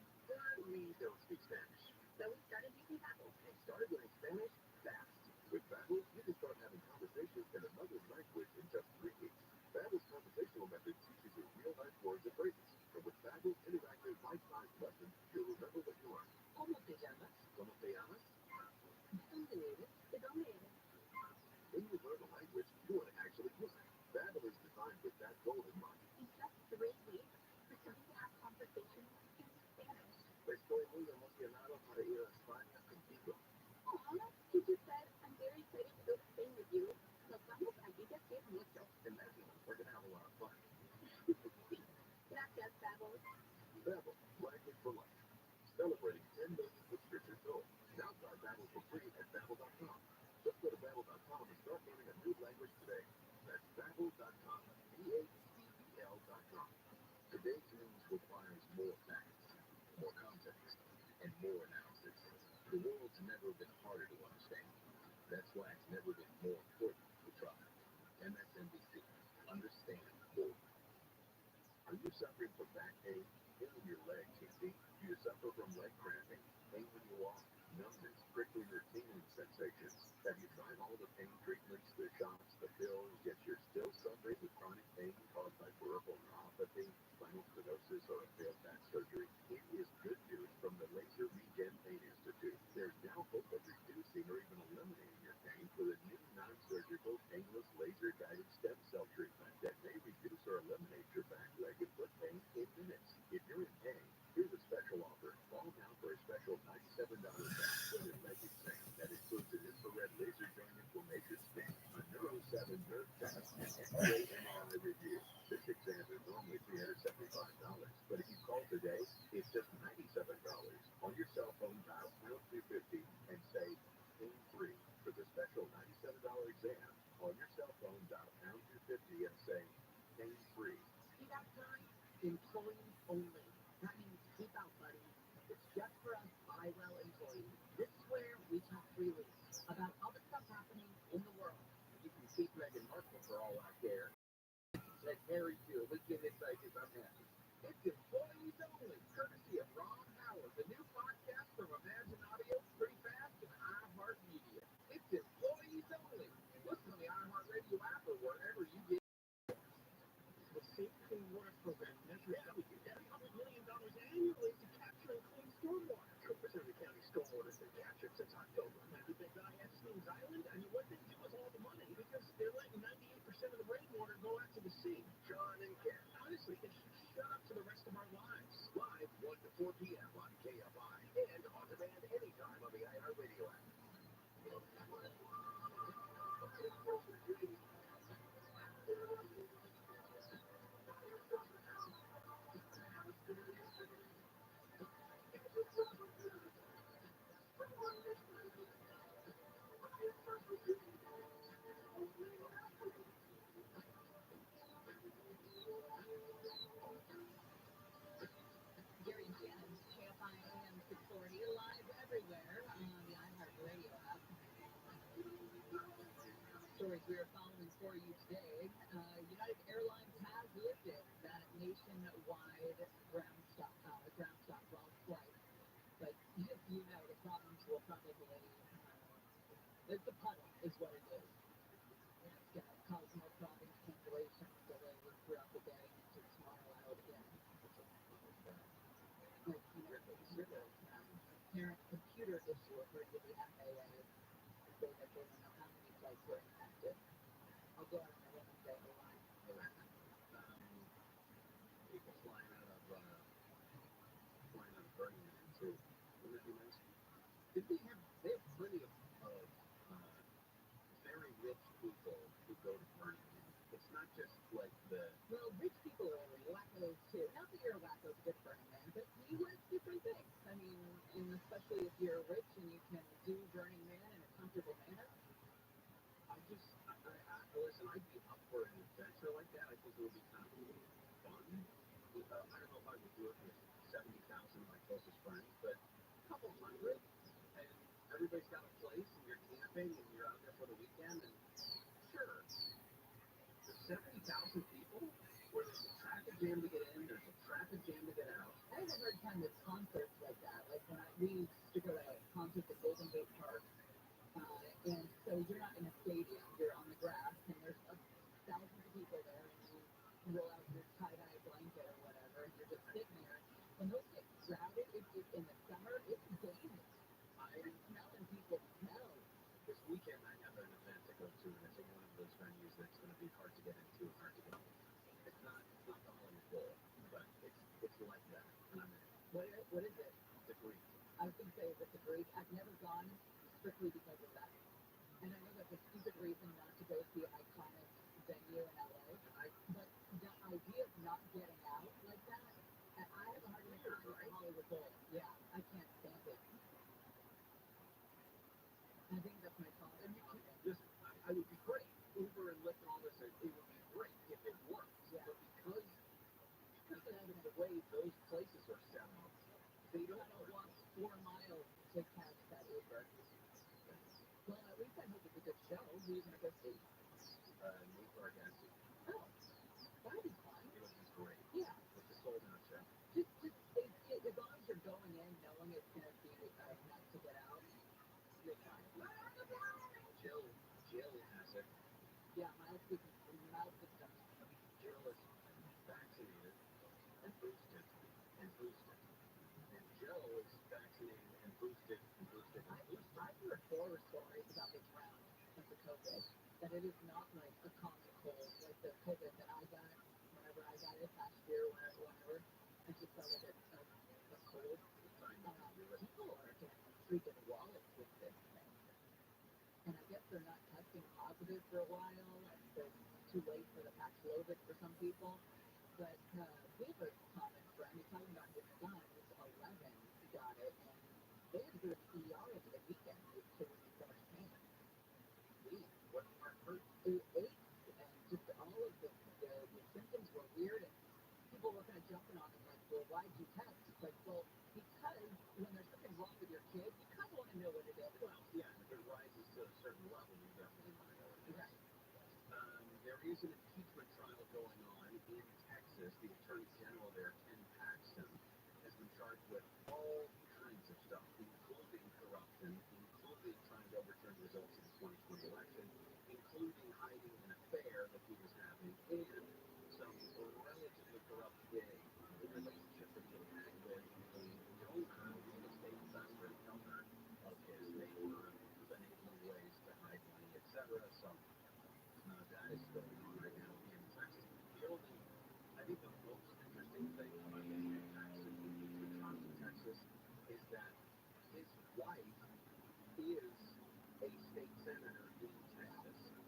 We don't speak Spanish. So we started using Babbel. And started learning Spanish fast. With Babbel, you can start having conversations in another language in just 3 weeks. Babbel's conversational method teaches you real-life words and phrases. And with Babbel's interactive bite-sized lessons, you'll remember what you learned. ¿Cómo te llamas? ¿Cómo te llamas? ¿Dónde eres? ¿De dónde eres? When you learn a language, you want to actually use it. Babbel is designed with that goal in mind. In just 3 weeks, we're starting to have conversations in Spanish. Estoy muy emocionado para ir a España contigo. Oh, you just said I'm very excited to go to Spain with you. Nos vamos a divertir mucho. Imagine, we're going to have a lot of fun. Gracias, Babbel. Babbel, language for life. Celebrating 10 million subscriptions sold. Now try Babbel for free at Babbel.com. Just go to Babbel.com and start learning a new language today. That's Babbel.com. BABBL.com. Today's news requires more facts, more context, and more analysis. The world's never been harder to understand. That's why it's never been more important to try. MSNBC. Understand more. Are you suffering from back pain, pain in your legs and feet? Do you suffer from leg cramping, pain when you walk, numbness, prickling or tingling sensations? Have you tried all the pain treatments, the shots, the pills, yet you're still suffering with chronic pain caused by peripheral neuropathy, spinal stenosis, or a failed back surgery? It is good news from the Laser Regen Pain Institute. There's now hope of reducing or even eliminating your pain with a new non-surgical, painless, laser-guided stem cell treatment that may reduce or eliminate your back, leg, and foot pain in minutes. If you're in pain, here's a special offer. Call now for a special $97 back, foot, and leg exam that includes an infrared laser joint inflammation scan, a Neuro 7 nerve test, very few legitimate psychics I'm happy. It's employees only, courtesy of Ron Howard, the new podcast from Imagine Audio, Pretty Fast, and iHeartMedia. It's employees only. Listen on the iHeartRadio app or wherever you get. The Safe Clean Water Program measures $100 million annually to capture and clean stormwater. Representative County stormwater has been captured since October. How did they die at Smooth Island? I mean, what they do with all the money? Because they're letting 98% of the rainwater go out to the sea. John and Ken, honestly, they should shut up for the rest of our lives. Live 1 to 4 p.m. on KFI and on demand anytime on the iHeartRadio app. Gary and Shannon's KFI AM 640 live everywhere on the iHeartRadio app. Stories we are following for you today. United Airlines has lifted that nationwide ground stop flight. But you know the problems will probably it's the puddle is what it is. It's going to cause more problems, cancellations, delays throughout the day into tomorrow out again. Apparent computer issue according to the FAA. They don't know how many flights were impacted. I'll go out on a limb and say a lot. People flying out of Burning Man too. Wouldn't that be nice? They have plenty of very rich people who go to Burning Man. It's not just like Well, rich people are wackos too. Not that you're a wacko to get Burning Man, but you like different things. I mean, and especially if you're rich and you can do Burning Man in a comfortable manner. Listen, I'd be up for an adventure like that. I think it would be kind of fun. I don't know if I would do it with 70,000 of my closest friends, but a couple hundred, and everybody's got a place, and you're camping, and you're out there for the weekend, and sure, there's 70,000 people where there's a traffic jam to get in, there's a traffic jam to get out. I have a hard time with concerts like that. Like when we used to go to concerts at Golden Gate Park, and so you're not in a stadium, you're on the grass, and there's thousands of people there, and you roll out your tie-dye blanket or whatever, and you're just sitting there. When those get crowded, in the summer, it's dangerous. You're smelling people's smells. This weekend I have an event to go to, and it's at one of those venues that's going to be hard to get into, hard to get into. It's not the Hollywood Bowl, but it's like that, and I'm in it. What is it? The Greek. I was going to say, is it the Greek? I've never gone strictly because of that. And I know that's a stupid reason not to go see an iconic venue in LA, but the idea of not getting out like that, I have a hard time with the Hollywood Bowl. Yeah, I can't stand it. I think that's my fault. Listen, I would be great. Uber and Lyft and all this, it would be great if it worked. Yeah. But because of the way those places are set up, they don't walk 4 miles to catch that Uber. Well, at least I hope it's a good show. Who are you going to go see? Nate Bargatze. Oh, that'll be fun. It'll be great. Yeah. It's a sold-out show. Just as long as you're going in knowing it's going to be enough to get out, you're fine. Jill has it. Yeah, Miles is done. Jill is vaccinated and boosted and boosted. And Joe is vaccinated and boosted and boosted and boosted. I've heard horror stories about this round of the COVID, that it is not like a common cold, like the COVID that I got whenever I got it last year, whenever. I just felt like a cold. People are getting freaking wallets with this thing. And I guess they're not testing positive for a while, and it's too late for the Paxlovid for some people. But we have a common friend, he's talking about his son, who's 11, got it, and they had to go to the ER over the weekend to release so much pain. What hurt? It ached, and just all of the symptoms were weird, and people were kind of jumping on it, like, well, why'd you test? It's like, well, because when there's something wrong with your kid, you kind of want to know what it is. Well, yeah, if it rises to a certain level, you definitely want to know what it is. Right. There is an impeachment trial going on Texas, the Attorney General there, Ken Paxton, has been charged with all kinds of stuff, including corruption, including trying to overturn the results of the 2020 election, including hiding an affair that he was having, and some relatively corrupt relationship that he had with a donor, real estate investor, donor of his. They were finagling ways to hide money, etc. So that is going on right now in Texas. The only, I think the most interesting thing about this Ken Paxton moving to Truman, Texas, is that his wife is a state senator in Texas.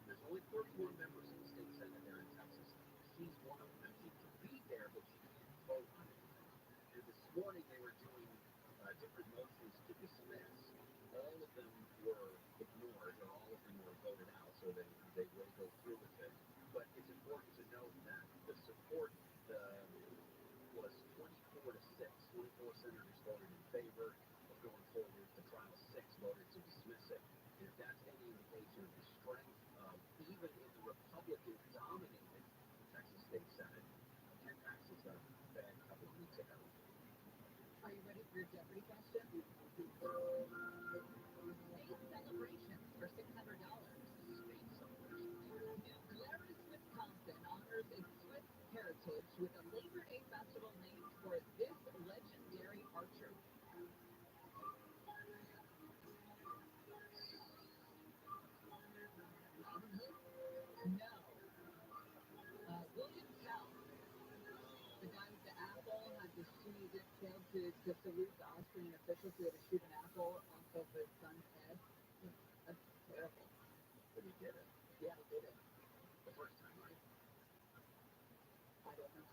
There's only 31 members of the state senate there in Texas. She's one of them. She can be there, but she can't vote on anything. And this morning they were doing different motions to dismiss. All of them were ignored, or all of them were voted out, so they will go through with it. But it's important to note that the support was 24 to 6. 24 senators voted in favor of going forward with the trial. 6 voted to dismiss it. And if that's any indication of the strength of, even in the Republican-dominated Texas State Senate, Ken Paxton's got a bad couple of weeks ago. Are you ready for your Jeopardy question? State celebrations for $600. State celebration. New Glarus, Wisconsin honors its Swiss heritage with a Labor Day festival named for this legendary archer. No. William Tell, the guy with the apple, had to shoot his tail to salute the Austrian officials who had to shoot an apple off of his son's head. That's terrible. But he did it. Yeah, he did it. The first time, right? I don't know.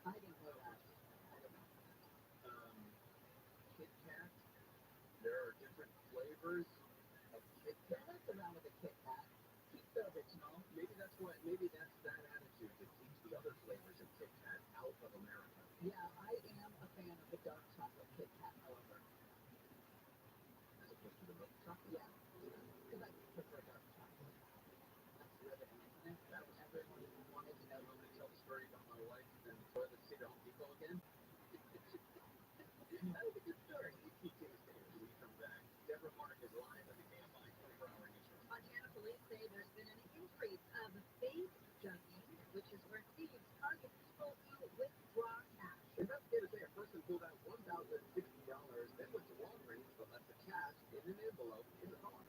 I didn't know that. I don't know. Kit Kat. There are different flavors of Kit Kat. That's around with a Kit Kat. Keep the original. Maybe that's what. Maybe that's that attitude that keeps the other flavors of Kit Kat out of America. Yeah, I am a fan of the dark chocolate Kit Kat, however. As opposed to the milk chocolate? Yeah, because I prefer dark chocolate. That's riveting, isn't it? That was everyone wanted to know. I'm going to tell the story about my wife and the toilet seat at Home Depot again. That was a good story. When we come back, Deborah Mark is live on the KFI 24-hour news. Montana police say there's been an increase of fake junking, which is where thieves target people who withdraw cash. Investigators say a person pulled out $1,060, then went to Walgreens but left the cash in an envelope in the car.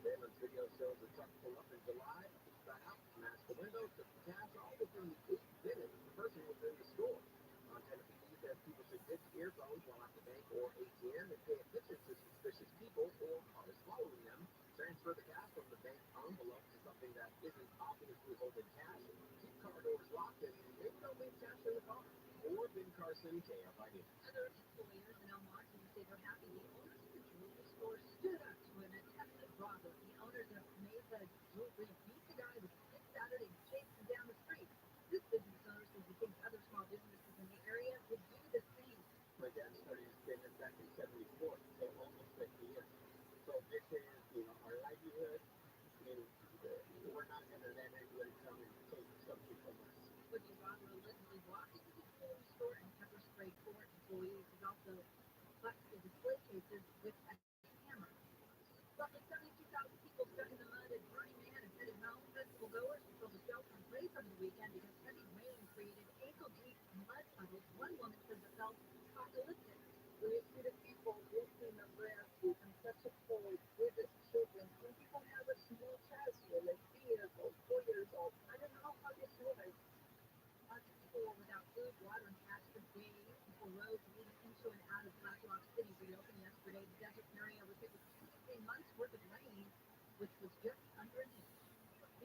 Surveillance video shows the truck pulled up in July, got out, smashed the window, took the cash, all within 8 minutes. The person was in the store. Montana PD says people should ditch earphones while at the bank or ATM and pay attention to suspicious people or cars following them. Transfer the cash from the bank envelope to something that isn't obviously holding cash. Keep car doors locked and maybe don't leave cash in the car. Or Ben Carson, KFID. Other employers in El Monte say they're happy the owners of the jewelry store stood up to an attempted robber. The owners of Mesa Jewelry beat the guy with a stick Saturday and chased him down the street. This business owner says he thinks other small businesses in the area would do the same. My dad started his business back in '74, so almost 50 years. So this is, our livelihood. We're not going to let anybody come and take something from us. But the robber allegedly walked into the jewelry store and pepper sprayed 4 employees. He's also busted display cases with a hammer. Roughly 72,000 people stuck in the mud at Burning Man and headed home. Festival goers were told to shelter in place over the weekend because heavy rain created ankle-deep mud puddles. One woman says it felt apocalyptic. When you see the people walking in the grass and such a cold with the children, when people have a small child here, like 3 years old, 4 years old, I don't know how they survive. Lots of people were without food, water, and cash for days. People roads leading into and out of Black Rock City reopened yesterday. The desert area was hit with 2 months worth of rain, which was just under an inch.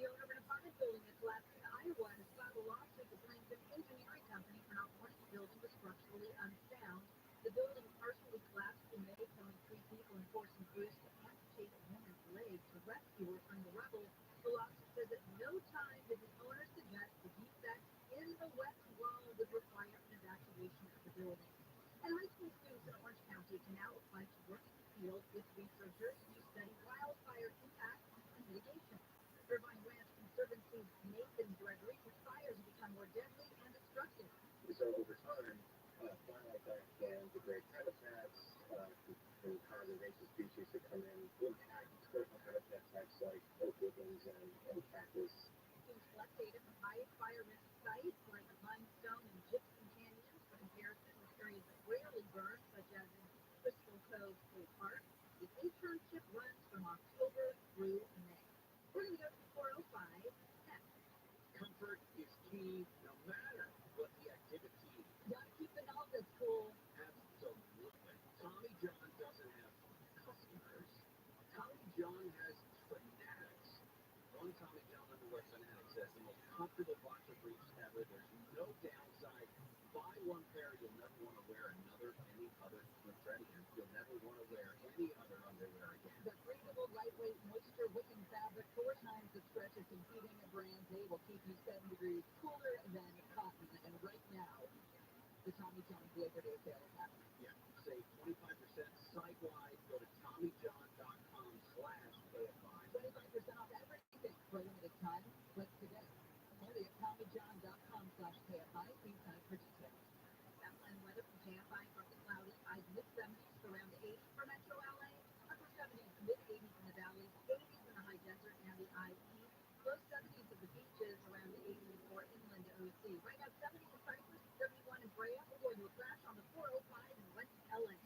The owner of an apartment building that collapsed in Iowa has filed a lawsuit that blames an engineering company for not warning the building was structurally unsound. The building partially collapsed in May, killing 3 people and forcing crews to amputate a woman's leg to rescue her from the rubble. The lawsuit says at no time did the owner suggest the defect in the west wall would require an evacuation of the building. And high school students in Orange County can now apply to work in the field with researchers who study wildfire impact and mitigation. Irvine Ranch Conservancy's Nathan Gregory says fires have become more deadly and destructive. So over time, fire like that can degrade habitats, and conservation species that come in, impact critical habitat types like oak woodlands and cactus. Teams collect data from high fire risk sites like limestone and gypsum canyons for comparison with areas that rarely burn, such as in Crystal Cove State Park. The internship runs from October through May. We're going to go to 405 next. Comfort is key no matter what the activity. Gotta keep the novice cool. Absolutely. Tommy John doesn't have customers. Tommy John has fanatics. One Tommy John underwear fanatic says the most comfortable boxer briefs ever. There's no downside. Buy one pair, you'll never want to wear any other Mediterranean. You'll never want to wear any other underwear again. The breathable, lightweight, moisture-wicking fabric 4 times the stretch of competing brands. They will keep you 7 degrees cooler than cotton. And right now, the Tommy John Labor Day sale is happening. Yeah, save 25% site-wide. Go to TommyJohn.com/KFI. 25% off everything for a limited time. Click today. Only at TommyJohn.com/KFI. See site for details. Southland weather from KFI, partly cloudy. Highs mid-70s to around 80 for Metro LA. Upper 70s, mid-80s in the valleys, 80s in the high desert and the IE. Low 70s at the beaches, around 80 for inland OC. Right now, 70 in Cypress, 71 in Brea. We're going to a crash on the 405 in West LA.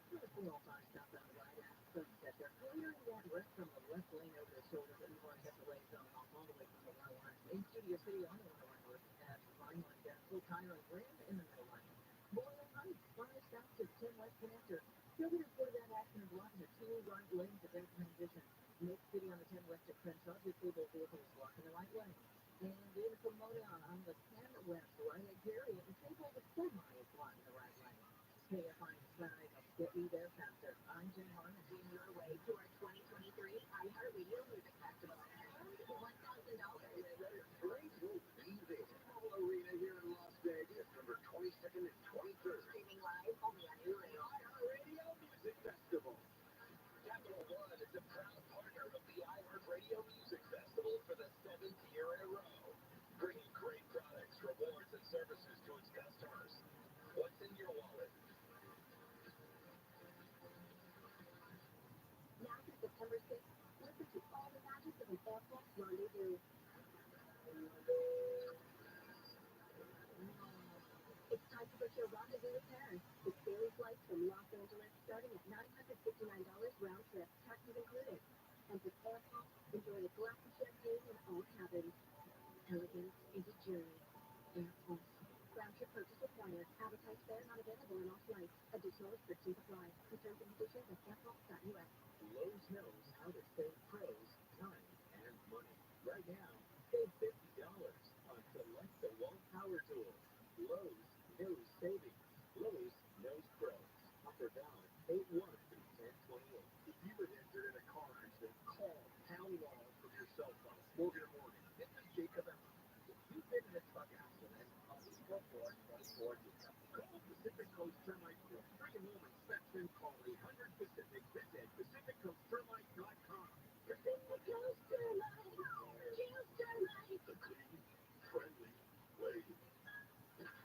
The 405 southbound right at Sunset. They're clearing that rest from the left lane over the shoulder, but you want to get the way zone off all the way from the right line. In Studio City on the 101 north at Vineland, down full tire and Grand in the middle lane. Boyle Heights, 5 south to 10 west connector. Still be reported that accident blocking the 2 right lanes of that transition. Lake City on the 10 west at Crenshaw, 2 full vehicles blocking the right lane. And in Pomona on the 10 west, right at Gary, at the same way the semi is blocking the right lane. KFI inside, get you there faster. I'm Jim Harmon. On your way to our 2023 iHeartRadio Music Festival. And $1,000. Great will be there. T-Mobile Arena here in Las Vegas, November 22nd and 23rd. Streaming live only on your radio. iHeartRadio Music Festival. Capital One is a proud partner of the iHeartRadio Music Festival for the 7th year in a row, bringing great products, rewards, and services to its customers. What's in your wallet? Now through September 6th, listen to all the magic of an airport rendezvous. It's time to book your rendezvous with Paris. With daily flights from Los Angeles starting at $959 round trip, taxes included. And with airport, enjoy a glass of champagne in all cabins. Elegance is a journey. Airport. Round trip purchase required. Advertised fare not available in all flights. Additional restrictions apply. Terms and conditions at airport.us. Lowe's knows how to save pros time and money. Right now, save $50 on select DeWalt power tools. Lowe's knows savings. Lowe's knows pros. Offer valid 8/1 through 10/28. If you were injured in a car accident, call Town Law from your cell phone. Morgan & Morgan. This is Jacob Emma. If you've been in a truck accident, call 444-24. Call Pacific Coast Termite for a free and home inspection. Call 800-PACIFIC. Visit PacificCoastTermite.com. Pacific Coast Termite. Choose Termite. The clean, friendly way.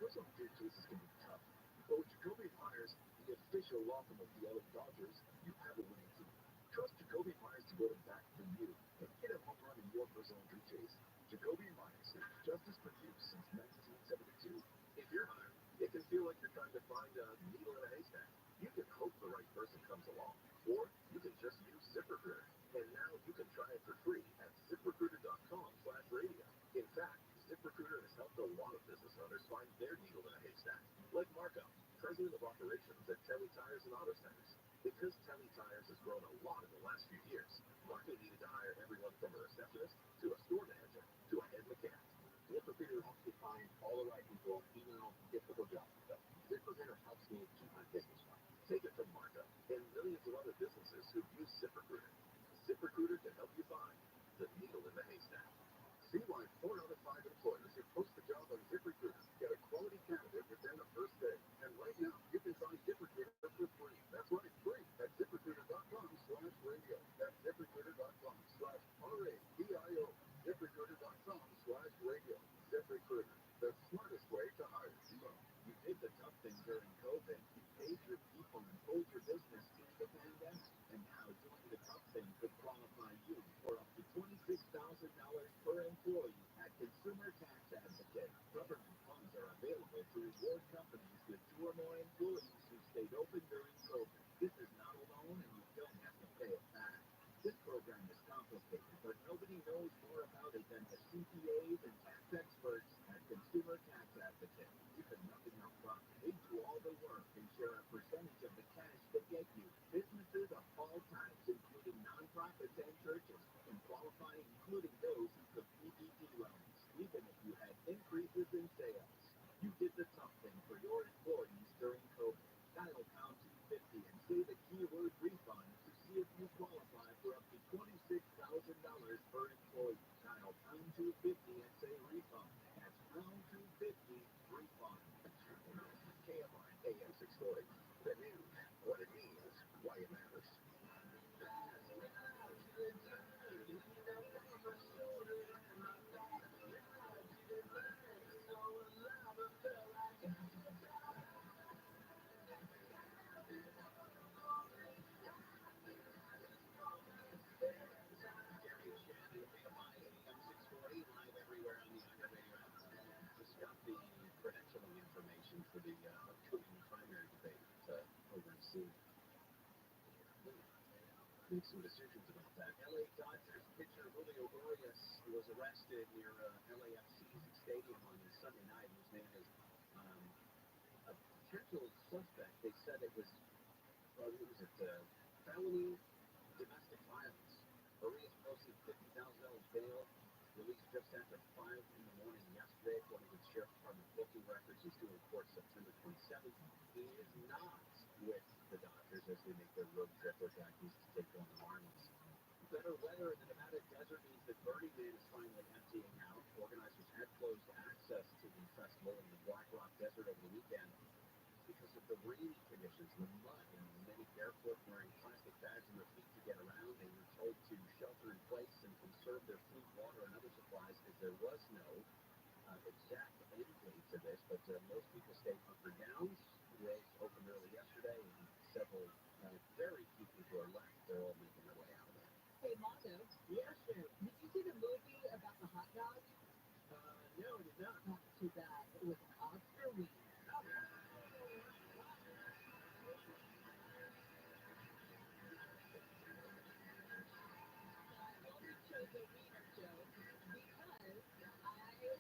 Personal injury cases can be tough, but with Jacoby Myers, the official law firm of the LA Dodgers, you have a winning team. Trust Jacoby Myers to go to bat for you and get a home run in your personal injury case. Jacoby Myers, justice for you since 1972. If you're hired, it can feel like you're trying to find a needle in a haystack. You can hope the right person comes along, or you can just use ZipRecruiter. And now you can try it for free at ZipRecruiter.com/radio. In fact, ZipRecruiter has helped a lot of business owners find their needle in a haystack, like Marco, president of operations at Telly Tires and Auto Centers. Because Telly Tires has grown a lot in the last few years, Marco needed to hire everyone from a receptionist to a store manager to a head mechanic. ZipRecruiter helps you find all the right people, even on difficult jobs. ZipRecruiter helps me keep my business running. Take it from Marco and millions of other businesses who use ZipRecruiter. ZipRecruiter can help you find the needle in the haystack. See why 4 out of 5 employers who post a job on ZipRecruiter get a quality candidate within the first day. And right now, you can find ZipRecruiter for free. That's right, free at ZipRecruiter.com/radio. That's ZipRecruiter.com/RA. round250 and say the keyword refund to see if you qualify for up to $26,000 per employee. Dial round250 and say refund. That's round250 refund. KMI AM 640. The news, what it means, why it matters. Live everywhere on the iHeartRadio app. Just got the credentialing information for the upcoming primary debate over in C. Make some decisions about that. LA Dodgers pitcher Julio Urias was arrested near LAFC's stadium on Sunday night. His name is a potential suspect. They said it was felony domestic violence. Urias posted $50,000 bail, released just after 5 in the morning yesterday, according to the Sheriff's Department booking records. He's due in court September 27th. He is not with the Dodgers as they make their road trip back east to take on the Marlins. Better weather in the Nevada desert means that Burning Man is finally emptying out. Organizers had closed access to the festival in the Black Rock Desert over the weekend because of the rainy conditions, the mud, and many barefoot wearing plastic bags on their feet to get around. They were told to shelter in place and conserve their food, water, and other supplies as there was no exact end date to this, but most people stayed hunkered down. Roads opened early yesterday, and several very few people are left. They're all making their way out of there. Hey, Mondo. Yes, sir. Did you see the movie about the hot dog? No, it did not. Not too bad. It was an Oscar winner. Chose a wiener, Joe, because I had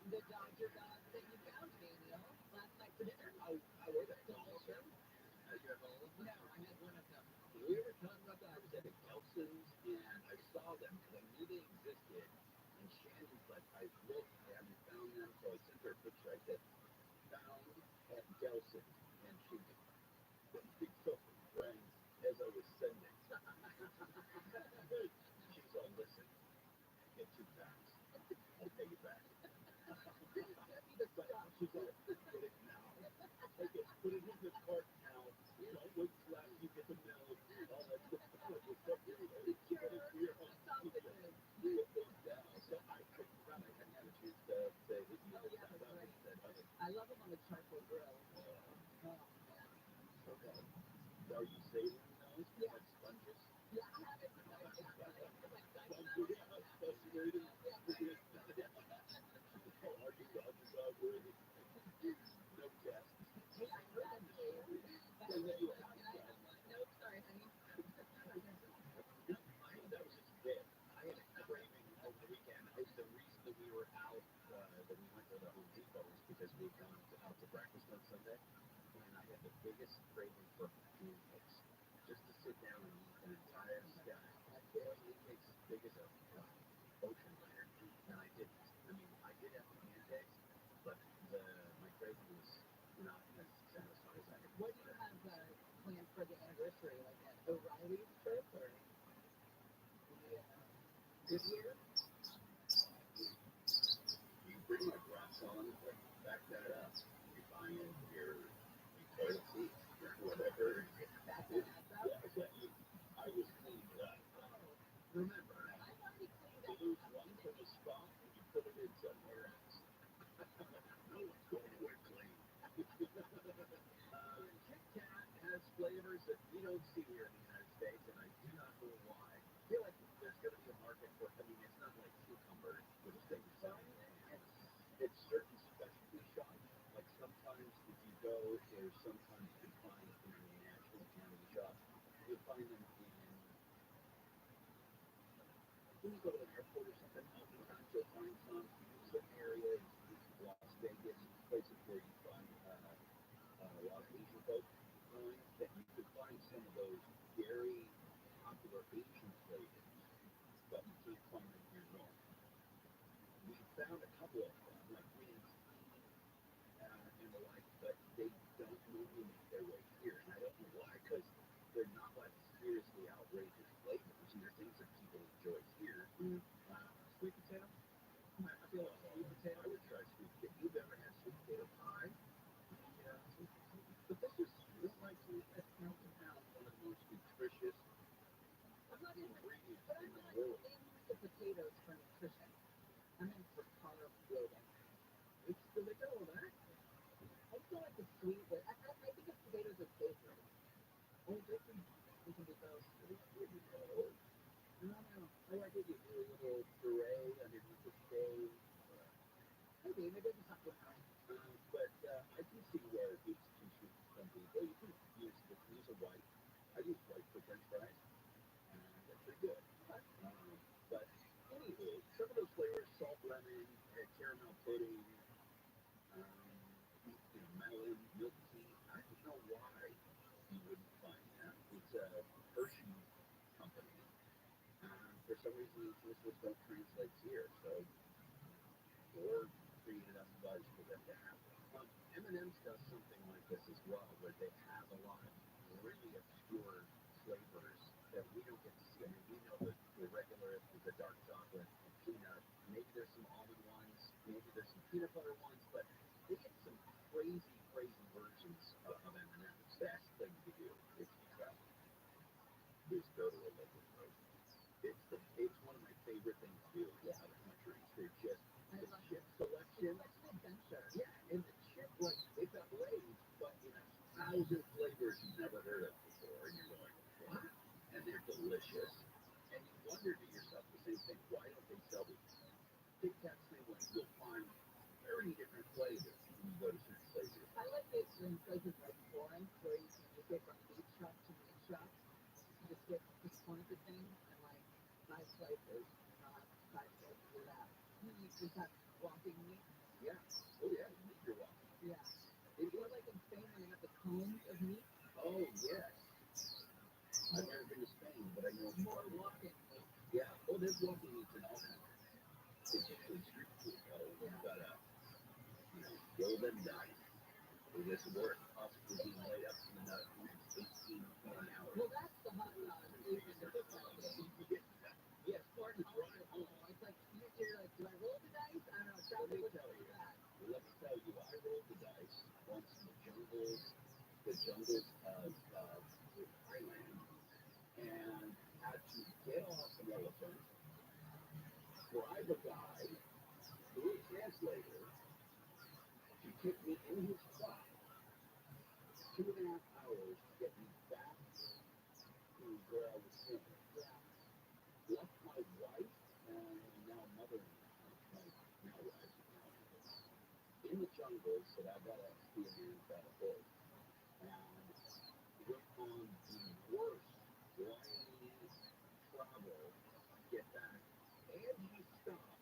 the Dodger dog that you found me, Neil, last night for dinner. Oh, I were that. The whole show. You have all of them? No, I had one of them. We were talking about that. I was at the Gelson's, and I saw them because I knew they existed. And Shannon's like, I looked, I haven't found them, so I sent her a picture. I said, found at Gelson's. And she took friends as I was sending. She's all, listen, get 2 pounds. I'll take it back. She's like, get it now. Okay, put it in the cart now. Don't wait till after you get the mail. All that stuff. So I couldn't run. I hadn't had a chance to hit you with that up instead of it. I love them on the charcoal grill. Oh, man. Okay. Are you savoring those? Yeah. Like sponges? Yeah, I have it. Are you Dodger dog worthy? No guess. Hey, I heard that name. No, sorry, honey. That was just big. I had a craving over the weekend. It was the reason that we were out, that we went to the Home Depot was because we had gone out to breakfast on Sunday, and I had the biggest craving for pancakes. Just to sit down and eat an entire stack of pancakes as big as a ocean liner, and I didn't. I mean, I did have the pancakes, but my craving was not as satisfied as I had. What do you have planned for the anniversary? Like an O'Reilly's trip or This year? You bring my grass on, but back that up. You buy in your toilet seat or whatever. I was cleaned up. Remember, you lose one from the spot and you put it in somewhere else. No one's going anywhere clean. Kit Kat has flavors that we don't see here in the United States, and I do not know why. I feel like there's going to be a market for it. I mean, it's not like cucumber, which they sell. It's certain specialty shops. Like sometimes if you go, there's sometimes you can find in the national candy shops. You'll find them when you go to an airport or something, oftentimes you'll find some areas, Las Vegas, places where you find a lot of Asian folks that you could find some of those very popular Asian flavors, but you can't find them here north. We found a couple of them, like green tea and the like, but they don't normally make their way here. And caramel pudding, melon, milk tea. I don't know why you wouldn't find that. It's a Hershey company. For some reason, these just don't translate here. So, or created us buzz for them to have. M&M's does something like this as well, where they have a lot of really obscure flavors that we don't get to see. I mean, we know the regular, the dark chocolate, the peanut. Maybe there's some almond ones, maybe there's some peanut butter ones, but they get some crazy versions of M&M's. Best thing to do if you travel is go to a local grocery. It's one of my favorite things to do in other countries. They're just the chip selection. Yeah, and the chip, like they've got Lay's, but in 1,000 flavors you've never heard of before, and you're going, what? And they're delicious. And you wonder to yourself the same thing. Why don't they sell these? Tic Tacs same way. You'll find 30 different flavors when you go to certain places. I like it in places like Florence, where you can just get from meat shop to meat shop. You just get just one of the things and like 5 slices, not 5 slices of that. You just have walking meat. Yeah. Oh yeah, you need your walking. Yeah. Or like in Spain when they have the cones of meat. Oh yes. I've never been to Spain, but I know more walking meat. Yeah. Oh, there's walking meats in all countries. It's usually street food though. You've got to, roll them dice. For this work, possibly being laid up in the next 18, 20 hours. Well, that's the hot dog. Yes, Martin, right. It's like you're like, do I roll the dice? I don't know. Let me tell you, I rolled the dice once in the jungles of Thailand, and had to get off an elephant, bribe a guy through a translator to take me in his truck 2.5 hours to get me back to where I was staying. Left my wife and now mother-in-law, my now wife, in the jungle, said I gotta be a man without a horse. And went on the worst whiny travel to get back. And he stopped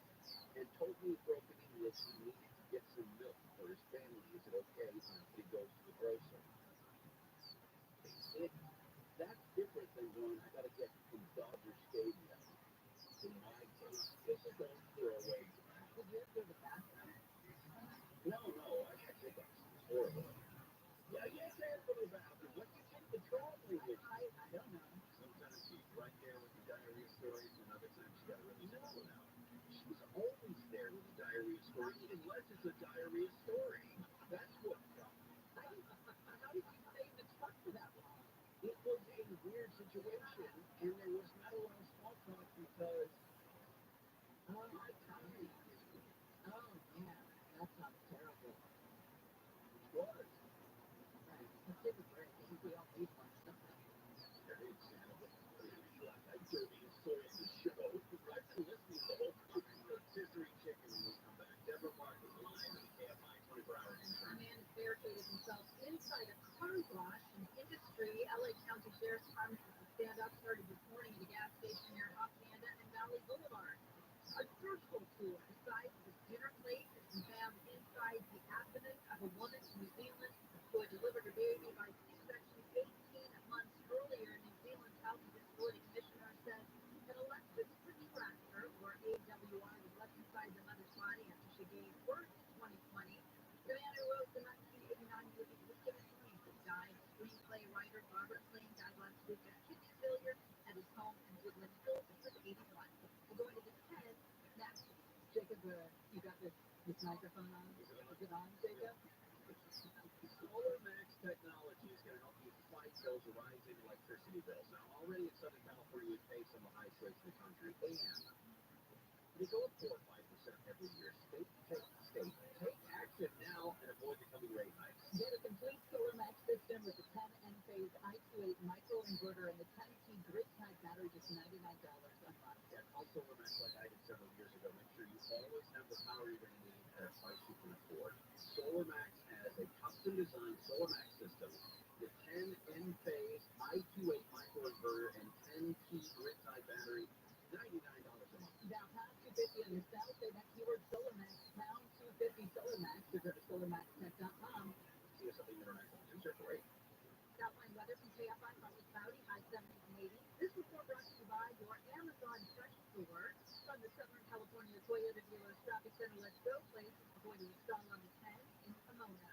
and told me in broken English he needed to get some milk for his family. Is it okay if he goes to the grocer? That's different than going, I gotta get from Dodger Stadium in my case. This is a throwaway. Did you ever go to the bathroom? No, I had hiccups. It's horrible. Yeah, you can't go to the bathroom. What do you think the traveling is? I don't know. Sometimes she's right there with the diarrhea stories, and other times she got to really sit one out. She's always there with the diarrhea story, unless it's a diarrhea story. That's what how did you stay in the truck for that long? It was a weird situation, and there was not a lot of small talk because my timing is weird. Oh, yeah. That sounds terrible. It was. Right. Let's take a break. I think we all need one. Very example. I dirty story of the show. I've been listening to the whole time. Sizzling chicken when we come back. Deborah Martin live on KFI 24 hours. A man has barricaded himself inside a car wash in Industry. LA County Sheriff's Department stand-up started this morning at a gas station near Hacienda and Valley Boulevard. A surgical tool the size of a dinner plate has been found inside the abdomen of a woman in New Zealand who had delivered her baby by C-section 18 months earlier. New Zealand's Health and Disability Commissioner said that Alexis Protractor, or AWR, was left inside the mother's body after she gave birth in 2020. The man who wrote the 1989 movie The Killing Eve died. Screenplay writer Robert Lane died last week of kidney failure at his home in Woodland Hills. He was 81. We're going to the 10 next. Jacob, you got this microphone on? Is it on, Jacob? Solar Max technology is going to help you fight those rising electricity bills. Now, already in Southern California, you pay some of the highest rates in the country, and they go up 4 or 5% every year. Take action now and avoid the coming rate hikes. Get a complete Solar Max system with the 10 N-phase I28 microinverter and the 10T grid-type battery, just $99 a month. Yeah, call Solar Max like I did several years ago. Make sure you always have the power you're going to need at a price you can afford. Solar Max has a custom-designed Solar Max system, the 10 N-phase I28 microinverter and 10T grid-type battery, $99 a month. Now, pound 250 on your cell, say that keyword Solar Max, pound from KFI from cloudy, high 70s and 80s. This report brought to you by your Amazon Fresh Store from the Southern California Toyota Dealers Shopping Center. Let's go places before the install on the 10 in Pomona.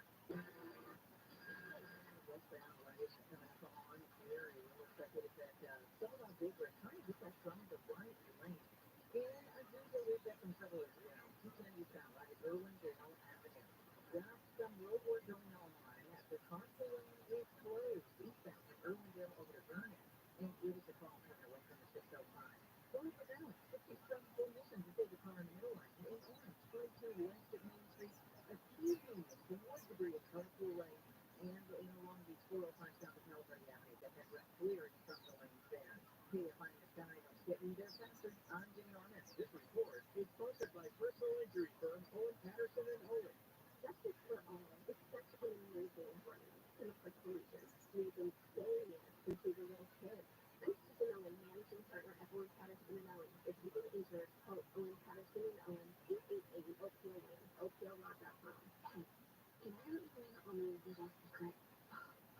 Westbound right coming up on here. It looks like it is at Sullivan Bigger, trying to get that from the right lane. In Azusa, we've got some trouble as well. 210 eastbound, right? Irwindale Avenue. Got some road work going on at the Consul lane is closed eastbound from Irwindale over to Vernon. And it is a call coming away from the 605. Going for balance, 57 full missions to take the car in the middle line. In Orange, 22 west of Main Street. A few units, some more debris at Carpool Lane. And along the 405 south of California Avenue, got that wreck clearing from the lanes there. KFI in the sky, I'm getting there faster. I'm Jimmy Arnett. This report is sponsored by personal injury firm Owen Patterson and Owen. Justice for all is such an amazing brand. And for solutions, we've been scaling it since we were little kids. I'm Susan Owen, managing partner at Owen Patterson and Owen. If you've been injured, call Owen Patterson and Owen 888-OPOWIN, OPOLaw.com. Can I let you in on the disaster secret?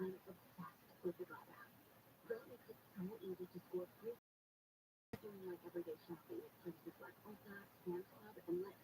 I'm obsessed with the Grab app. Grab makes it so easy to score free doing my everyday shopping at places like Ulta, Sam's Club, and Lyft.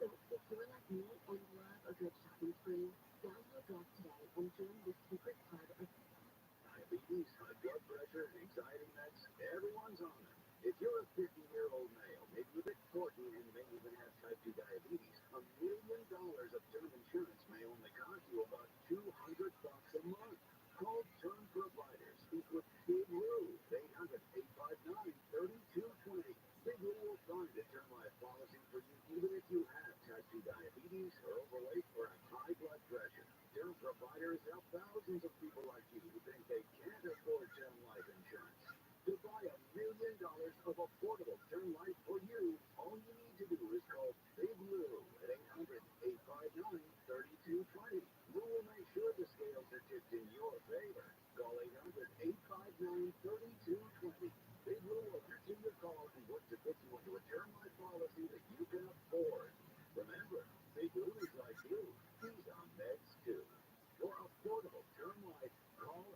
So if you're like me and love a good shopping spree, download Grab today and join the secret club of Diabetes, high blood pressure, anxiety meds, everyone's on them. If you're a 50-year-old male, maybe a bit quirky and may even have type 2 diabetes, $1 million of term insurance may only cost you about $200 a month. Call Term Providers. Speak with Big Lou, 800-859-3220. Big Lou will find a term life policy for you even if you have type 2 diabetes or overweight or have high blood pressure. Term Providers help thousands of people like you who think they can't afford term life insurance. To buy $1 million of affordable term life for you, all you need to do is call Big Lou at 800-859-3220. Lou will make sure the scales are tipped in your favor. Call 800-859-3220. Big Lou will answer your call and work to put you into a term life policy that you can afford. Remember, Big Lou is like you. He's on meds too. For affordable term life, call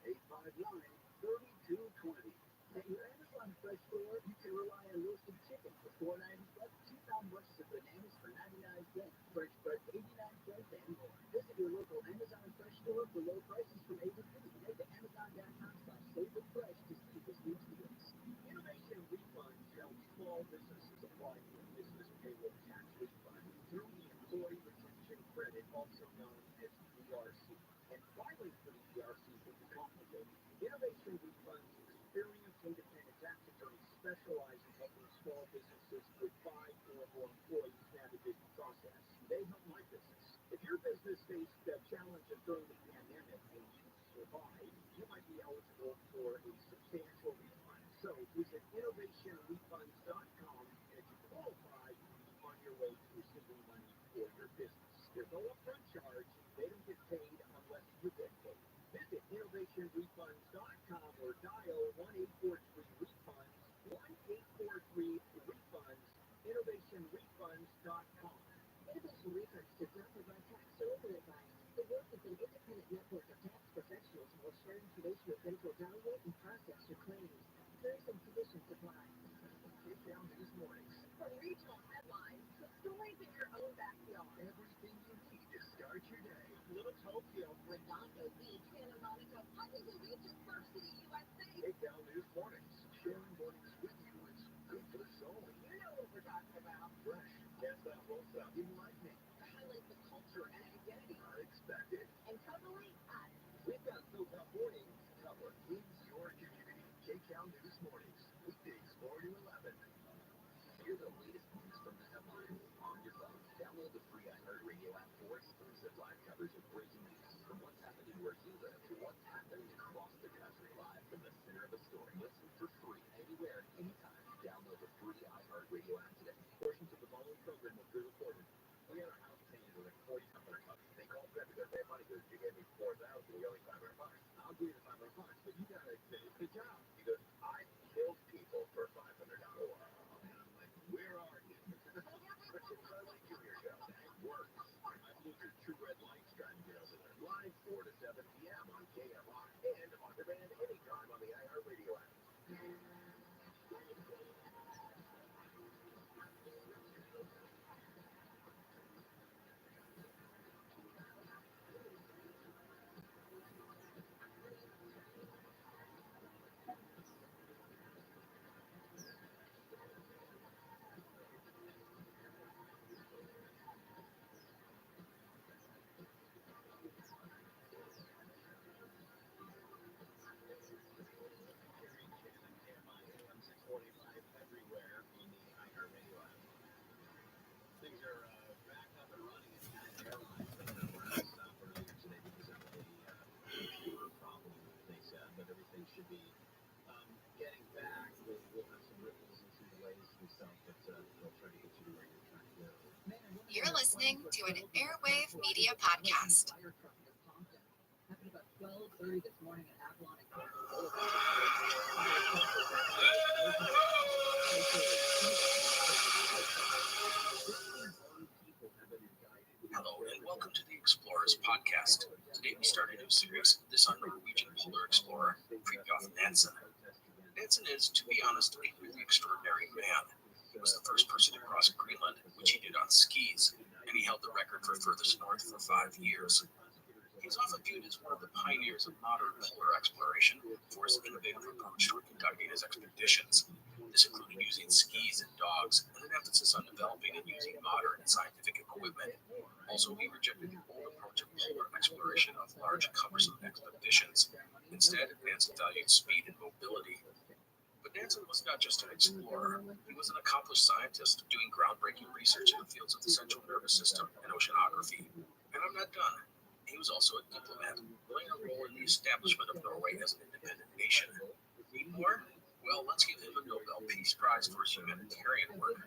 800-859-3220. At your Amazon Fresh Store, you can rely on roasted chicken for $4.97, 2 pound bunches of bananas for 99 cents, French fries 89 cents, and more. Visit your local Amazon Fresh Store for low prices from A to Z. Head to Amazon.com/SaveWithFresh to see this week's deals. Innovation Refunds help small businesses apply for business payroll tax refund through the Employee Retention Credit, also known as ERC. And filing for the ERC can be complicated. Innovation Refunds experienced independent tax attorneys specialize in helping small businesses with 5 or more employees navigate the process. They help my business. If your business faced the challenge of during the pandemic and you survived, you might be eligible for a substantial refund. So visit innovationrefunds.com, and if you qualify, you'll be on your way to receiving money for your business. There's no upfront charge. They don't get paid unless you get paid. Visit innovationrefunds.com or dial 1-843-REFUNDS, 1-843-REFUNDS, innovationrefunds.com. Innovation Research does not provide tax or legal advice. The work of an independent network of tax professionals will share information with them to evaluate and process your claims. Terms and conditions apply. KCAL News Mornings. From regional headlines to stories in your own backyard. Everything you need to start your day. Little Tokyo, Redondo Beach, Santa Monica, Huntington Beach, and Surf City, USA. KCAL News Mornings. Sharing mornings with you is good for the soul. You know what we're talking about. Fresh, can't stop, won't stop, enlightening. The highlights of culture and identity. Unexpected. And totally honest. We've got SoCal mornings covered in your community. KCAL News Mornings. Weekdays 4 to 11. Hear the latest news from the headlines on your phone. Download the free iHeartRadio app for exclusive live coverage of breaking news from what's happening where you live to what's happening across the country live from the center of the story. Listen for free anywhere, anytime. Download the free iHeartRadio app today. Portions of the following program will be recorded. We had our house painted with like 4,500 bucks. They called Fred because they had money because you gave me 4,000, you owe me 500 bucks. I'll give you the 500 bucks, but you gotta finish the job. He goes, I killed people for $500. And I'm like, where are you? Such a Charlie Jr. show. That works. My Bluetooth True Red Lights trying to get over there. Live 4 to 7 p.m. on KFI. should be getting back. We'll have some ripples and some delays and stuff, but we'll try to get you to where you're trying to go. You're listening to an Airwave Media Podcast. Happened about 12:30 this morning at Avalon and Campbell Hello and welcome to the Explorers Podcast. Today we start a new series, this on Norwegian polar explorer, Fridtjof Nansen. Nansen is, to be honest, a really extraordinary man. He was the first person to cross Greenland, which he did on skis, and he held the record for furthest north for 5 years. He's often viewed as one of the pioneers of modern polar exploration for his innovative approach to conducting his expeditions. This included using skis and dogs, and an emphasis on developing and using modern scientific equipment. Also, he rejected the old approach of polar exploration of large, cumbersome expeditions. Instead, Nansen valued speed and mobility. But Nansen was not just an explorer. He was an accomplished scientist doing groundbreaking research in the fields of the central nervous system and oceanography. And I'm not done. He was also a diplomat, playing a role in the establishment of Norway as an independent nation. Need more? Well, let's give him a Nobel Peace Prize for his humanitarian work.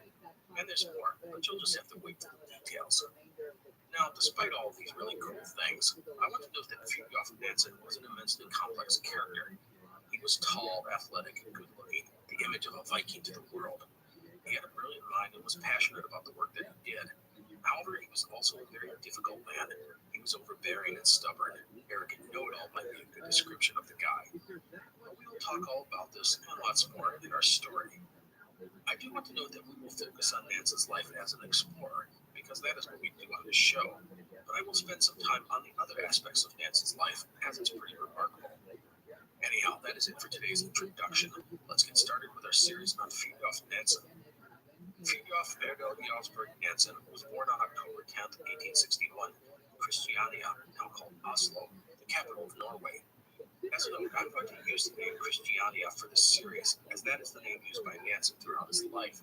And there's more, but you'll just have to wait for the details. Now, despite all of these really cool things, I want to note that Fridtjof Nansen was an immensely complex character. He was tall, athletic, and good-looking, the image of a Viking to the world. He had a brilliant mind and was passionate about the work that he did. However, he was also a very difficult man. He was overbearing and stubborn. Arrogant know-it-all might be a good description of the guy. But we will talk all about this and lots more in our story. I do want to note that we will focus on Nansen's life as an explorer, because that is what we do on this show. But I will spend some time on the other aspects of Nansen's life, as it's pretty remarkable. Anyhow, that is it for today's introduction. Let's get started with our series on Fridtjof Nansen. Fridtjof Jarlsberg Nansen was born on October 10, 1861, in Christiania, now called Oslo, the capital of Norway. As a note, I'm going to use the name Christiania for this series, as that is the name used by Nansen throughout his life.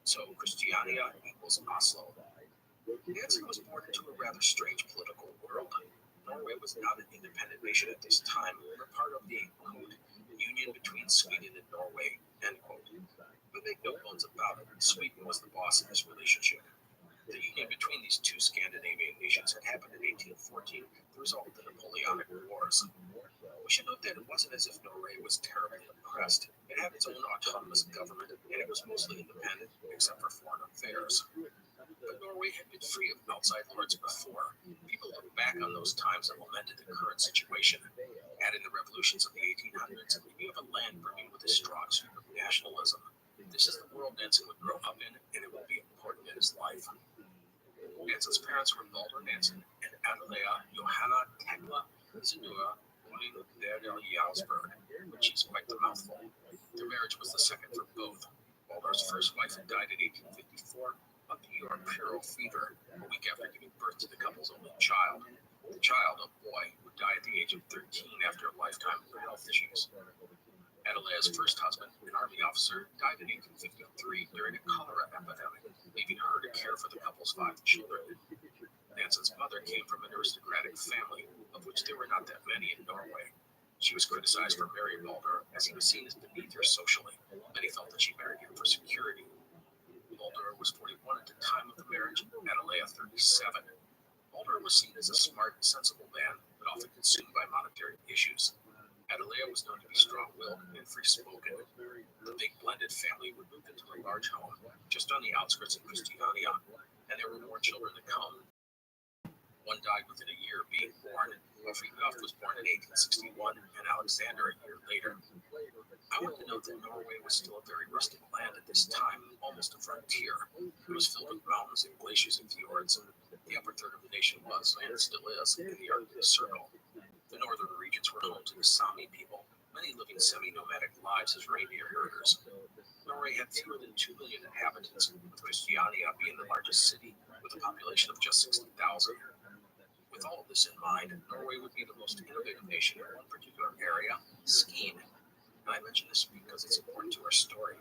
So, Christiania equals Oslo. Nansen was born into a rather strange political world. Norway was not an independent nation at this time, but part of the, quote, union between Sweden and Norway, end quote. But make no bones about it, Sweden was the boss in this relationship. The union between these two Scandinavian nations had happened in 1814, the result of the Napoleonic Wars. We should note that it wasn't as if Norway was terribly oppressed. It had its own autonomous government, and it was mostly independent, except for foreign affairs. But Norway had been free of outside lords before. People look back on those times and lamented the current situation. Add in the revolutions of the 1800s, and you have a land brimming with a strong streak of nationalism. This is the world Nansen would grow up in, and it would be important in his life. Nansen's parents were Baldur Nansen and Adelea Johanna Tekla Isidora Jarlsberg, which is quite the mouthful. Their marriage was the second for both. Baldur's first wife had died in 1854 of puerperal fever, a week after giving birth to the couple's only child. The child, a boy, would die at the age of 13 after a lifetime of health issues. Adelea's first husband, an army officer, died in 1853 during a cholera epidemic, leaving her to care for the couple's 5 children. Nansen's mother came from an aristocratic family, of which there were not that many in Norway. She was criticized for marrying Baldur, as he was seen as beneath her socially. Many felt that she married him for security. Baldur was 41 at the time of the marriage, Adelea 37. Baldur was seen as a smart and sensible man, but often consumed by monetary issues. Adelea was known to be strong-willed and free-spoken. The big blended family would move into a large home just on the outskirts of Christiania, and there were more children to come. One died within a year of being born, while Fridtjof was born in 1861 and Alexander a year later. I want to note that Norway was still a very rustic land at this time, almost a frontier. It was filled with mountains and glaciers and fjords. The upper third of the nation was, and still is, in the Arctic Circle. The northern regions were home to the Sami people, many living semi-nomadic lives as reindeer herders. Norway had fewer than 2 million inhabitants, with Christiania being the largest city, with a population of just 60,000. With all of this in mind, Norway would be the most innovative nation in one particular area, skiing. And I mention this because it's important to our story.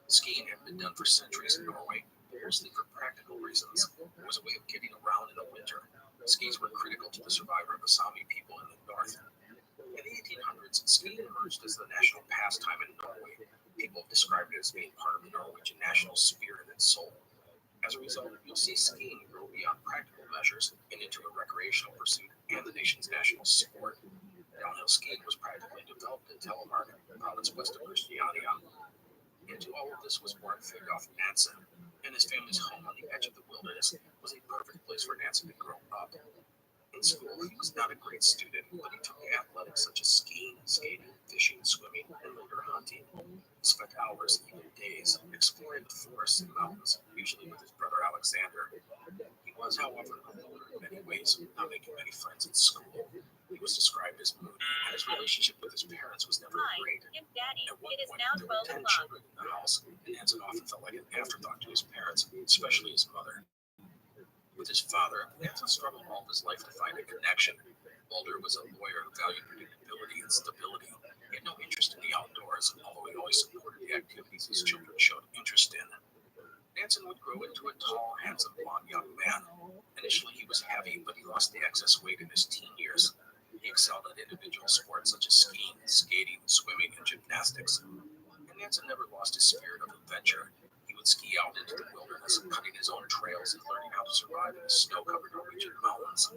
Skiing had been done for centuries in Norway, but mostly for practical reasons. It was a way of getting around in the winter. Skis were critical to the survival of the Sami people in the north. In the 1800s, 1800s, skiing emerged as the national pastime in Norway. People have described it as being part of the Norwegian national spirit and soul. As a result, you'll see skiing grow beyond practical measures and into a recreational pursuit and the nation's national sport. Downhill skiing was practically developed in Telemark, province west of Christiania. Into all of this was born Fridtjof Nansen, and his family's home on the edge of the wilderness was a perfect place for Nansen to grow up. In school, he was not a great student, but he took athletics such as skiing, skating, fishing, swimming, and later hunting. He spent hours, even days, exploring the forests and mountains, usually with his brother Alexander. He was, however, a loner in many ways, not making many friends in school. He was described as moody, and his relationship with his parents was never great. Hi, I'm Daddy. At one It is point, now there were 10 12 o'clock. children in the house, and Nansen often felt like an afterthought to his parents, especially his mother. With his father, Nansen struggled all his life to find a connection. Mulder was a lawyer who valued predictability and stability. He had no interest in the outdoors, although he always supported the activities his children showed interest in. Nansen would grow into a tall, handsome, blond young man. Initially, he was heavy, but he lost the excess weight in his teen years. He excelled at individual sports such as skiing, skating, swimming, and gymnastics. And Nansen never lost his spirit of adventure. He would ski out into the wilderness, cutting his own trails and learning how to survive in the snow-covered Norwegian mountains.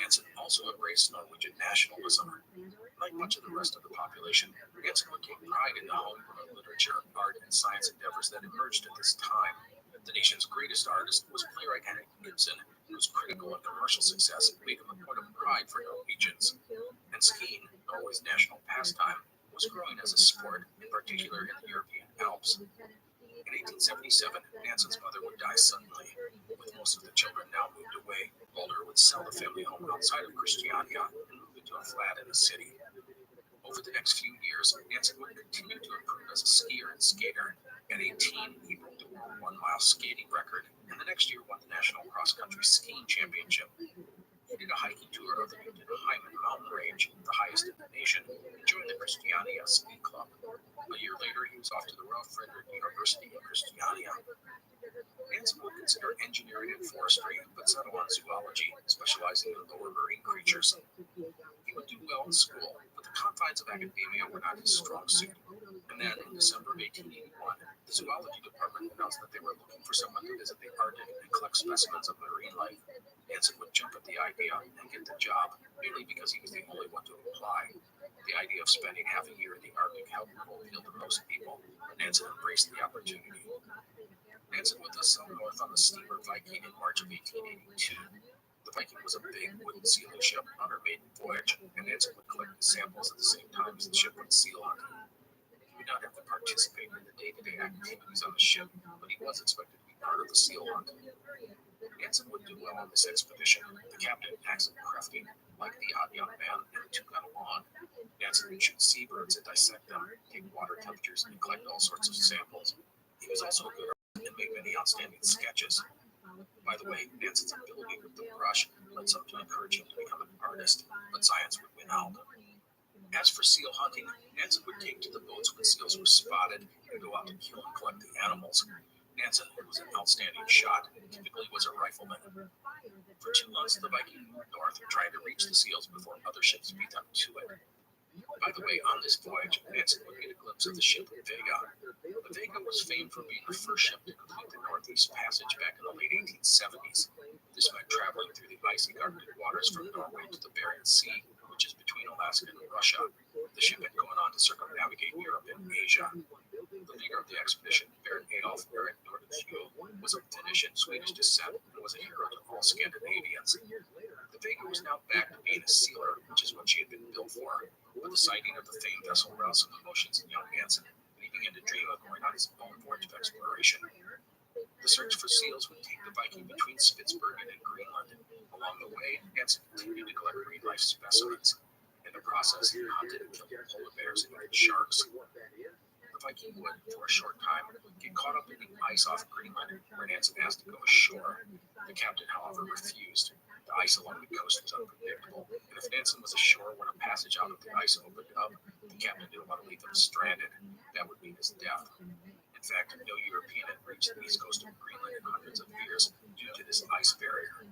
Nansen also embraced Norwegian nationalism. Like much of the rest of the population, Nansen would take pride in the homegrown literature, art, and science endeavors that emerged at this time. The nation's greatest artist was playwright Henrik Ibsen, whose critical and commercial success made him a point of pride for Norwegians. And skiing, Norway's national pastime, was growing as a sport, in particular in the European Alps. In 1877, Nansen's mother would die suddenly. With most of the children now moved away, Mulder would sell the family home outside of Christiania and move into a flat in the city. Over the next few years, Nansen would continue to improve as a skier and skater. At 18, he broke the world 1-mile skating record, and the next year won the National Cross Country Skiing Championship. He did a hiking tour of the Hyman mountain range, the highest in the nation, and joined the Christiania Ski Club. A year later, he was off to the Ralph Frederick University in Christiania. Nansen would consider engineering and forestry, but settle on zoology, specializing in lower marine creatures. He would do well in school, but the confines of academia were not his strong suit. And then, in December of 1881, the zoology department announced that they were looking for someone to visit the Arctic and collect specimens of marine life. Nansen would jump at the idea and get the job, mainly because he was the only one to apply. The idea of spending half a year in the Arctic helped appeal to most people, but Nansen embraced the opportunity. Nansen would thus sail north on the steamer Viking in March of 1882. The Viking was a big wooden sealing ship on her maiden voyage, and Nansen would collect the samples at the same time as the ship went seal hunting. He would not have to participate in the day-to-day activities on the ship, but he was expected to be part of the seal hunt. Nansen would do well on this expedition. The captain, Axel Crafty, liked the odd young man, and the two got along. Nansen would shoot seabirds and dissect them, take water temperatures, and collect all sorts of samples. He was also a good artist and made many outstanding sketches. By the way, Nansen's ability with the brush led some to encourage him to become an artist, but science would win out. As for seal hunting, Nansen would take to the boats when seals were spotted and go out to kill and collect the animals. Nansen, who was an outstanding shot, typically was a rifleman. For 2 months, the Viking moved north, trying to reach the seals before other ships beat them to it. By the way, on this voyage, Nansen would get a glimpse of the ship Vega. The Vega was famed for being the first ship to complete the Northeast Passage back in the late 1870s. This meant traveling through the icy Arctic waters from Norway to the Bering Sea, which is between Alaska and Russia. The ship had gone on to circumnavigate Europe and Asia. The leader of the expedition, Baron Adolf Erik Nordenskiöld, was of Finnish and Swedish descent and was a hero to all Scandinavians. The Vega was now back to being a sealer, which is what she had been built for. But the sighting of the famed vessel roused some emotions in young Nansen, and he began to dream of going on his own voyage of exploration. The search for seals would take the Viking between Spitsbergen and Greenland. Along the way, Nansen continued to collect marine life specimens. In the process, he hunted and killed polar bears and even sharks. The Viking would, for a short time, get caught up in the ice off Greenland, where Nansen asked to go ashore. The captain, however, refused. The ice along the coast was unpredictable, and if Nansen was ashore when a passage out of the ice opened up, the captain didn't want to leave him stranded. That would mean his death. In fact, no European had reached the east coast of Greenland in hundreds of years due to this ice barrier.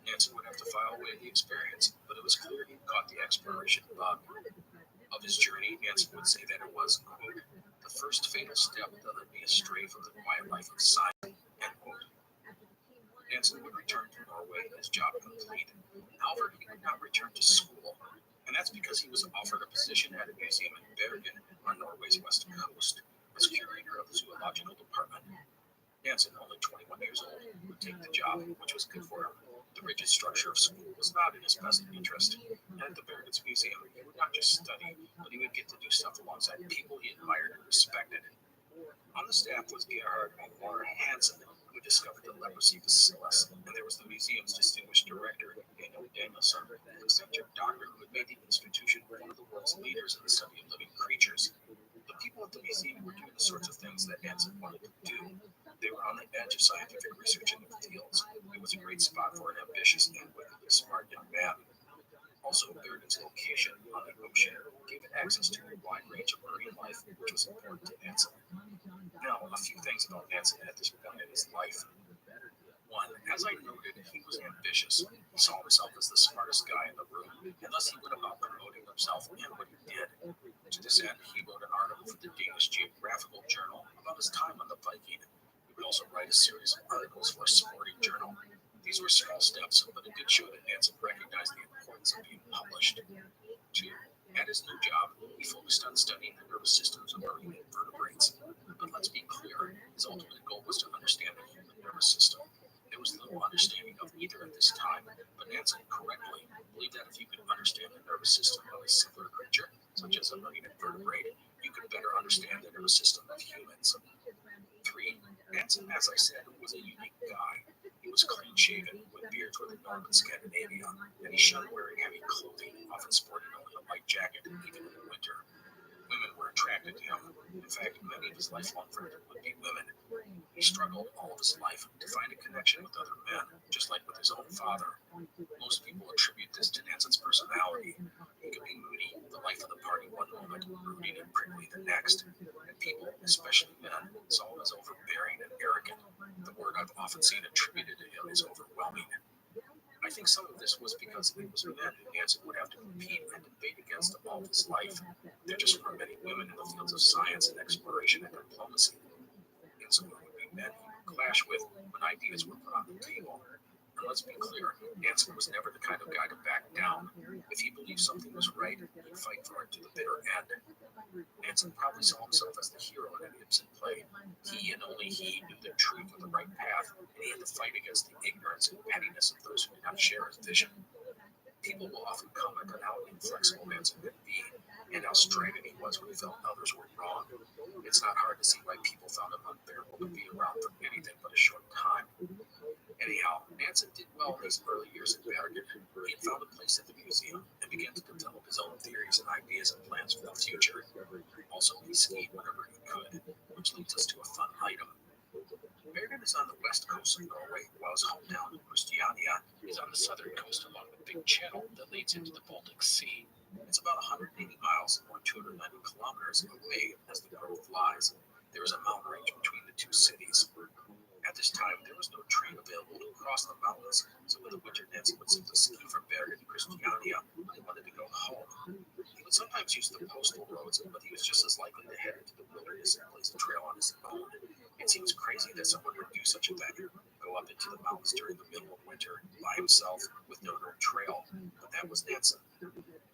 Nansen would have to file away the experience, but it was clear he caught the exploration bug. Of his journey, Nansen would say that it was, quote, the first fatal step that led me astray from the quiet life of science, end quote. Nansen would return to Norway, his job complete. However, he would not return to school, and that's because he was offered a position at a museum in Bergen on Norway's west coast as curator of the zoological department. Nansen, only 21 years old, would take the job, which was good for him. The rigid structure of school was not in his best interest, and at the Bergen's museum, he would not just study, but he would get to do stuff alongside people he admired and respected. On the staff was Gerhard Moore Hansen, who discovered the leprosy bacillus, and there was the museum's distinguished director, Daniel Danielson, an eccentric doctor who had made the institution one of the world's leaders in the study of living creatures. The people at the museum were doing the sorts of things that Nansen wanted to do. They were on the edge of scientific research in new fields. It was a great spot for an ambitious and wickedly smart young man. Also, Bergen's location on the ocean gave it access to a wide range of marine life, which was important to Nansen. Now, a few things about Nansen at this point in his life. One, as I noted, he was ambitious. He saw himself as the smartest guy in the room, and thus he went about promoting himself and what he did. To this end, he wrote an article for the Danish Geographical Journal about his time on the Viking. He would also write a series of articles for a sporting journal. These were small steps, but it did show that Nansen recognized the importance of being published. Two, at his new job, he focused on studying the nervous systems of marine invertebrates. But let's be clear, his ultimate goal was to understand the human nervous system. There was little understanding of either at this time, but Nansen correctly believed that if you could understand the nervous system of a singular creature, such as a marine invertebrate, you could better understand the nervous system of humans. 3. Nansen, as I said, was a unique guy. He was clean-shaven, with beards with a northern Scandinavia, and he shunned wearing heavy clothing, often sporting only a light jacket, even in the winter. Women were attracted to him. In fact, many of his lifelong friends would be women. He struggled all of his life to find a connection with other men, just like with his own father. Most people attribute this to Nansen's personality. He could be moody, the life of the party one moment, brooding and prickly the next. And people, especially men, saw him as overbearing and arrogant. The word I've often seen attributed to him is overwhelming. I think some of this was because it was men who Nansen would have to compete and debate against all of his life. There just weren't many women in the fields of science and exploration and diplomacy. And so it would be men he would clash with when ideas were put on the table. And let's be clear, Nansen was never the kind of guy to back down. If he believed something was right, he'd fight for it to the bitter end. Nansen probably saw himself as the hero in an Ibsen play. He and only he knew the truth of the right path, and he had to fight against the ignorance and pettiness of those who did not share his vision. People will often comment on how inflexible Nansen could be, and how strident he was when he felt others were wrong. It's not hard to see why people found him unbearable to be around for anything but a short time. Anyhow, Nansen did well in his early years in Bergen. He had found a place at the museum and began to develop his own theories and ideas and plans for the future. Also, he skied whenever he could, which leads us to a fun item. Bergen is on the west coast of Norway, while his hometown, Christiania, is on the southern coast along the big channel that leads into the Baltic Sea. It's about 180 miles or 290 kilometers away as the crow flies. There is a mountain range between the two cities. At this time, there was no train available to cross the mountains, so in the winter, Nansen would simply ski from Bergen to Christiania when he wanted to go home. He would sometimes use the postal roads, but he was just as likely to head into the wilderness and blaze a trail on his own. It seems crazy that someone would do such a thing, go up into the mountains during the middle of winter by himself with no known trail, but that was Nansen.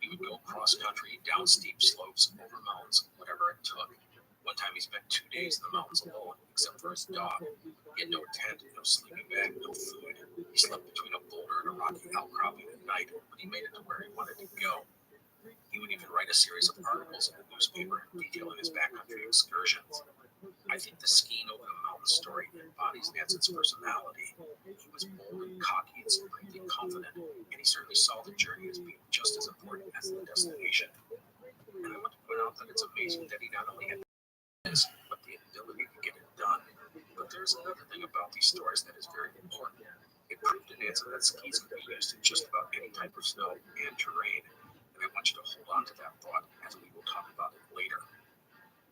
He would go cross-country, down steep slopes, over mountains, whatever it took. One time he spent 2 days in the mountains alone, except for his dog. He had no tent, no sleeping bag, no food. He slept between a boulder and a rocky outcropping at night, but he made it to where he wanted to go. He would even write a series of articles in the newspaper detailing his backcountry excursions. I think the skiing over the mountain story embodies Nansen's personality. He was bold and cocky and supremely confident, and he certainly saw the journey as being just as important as the destination. And I want to point out that it's amazing that he not only had this, but the ability to get it done. But there's another thing about these stories that is very important. It proved to Nansen that skis can be used in just about any type of snow and terrain, and I want you to hold on to that thought as we will talk about it later.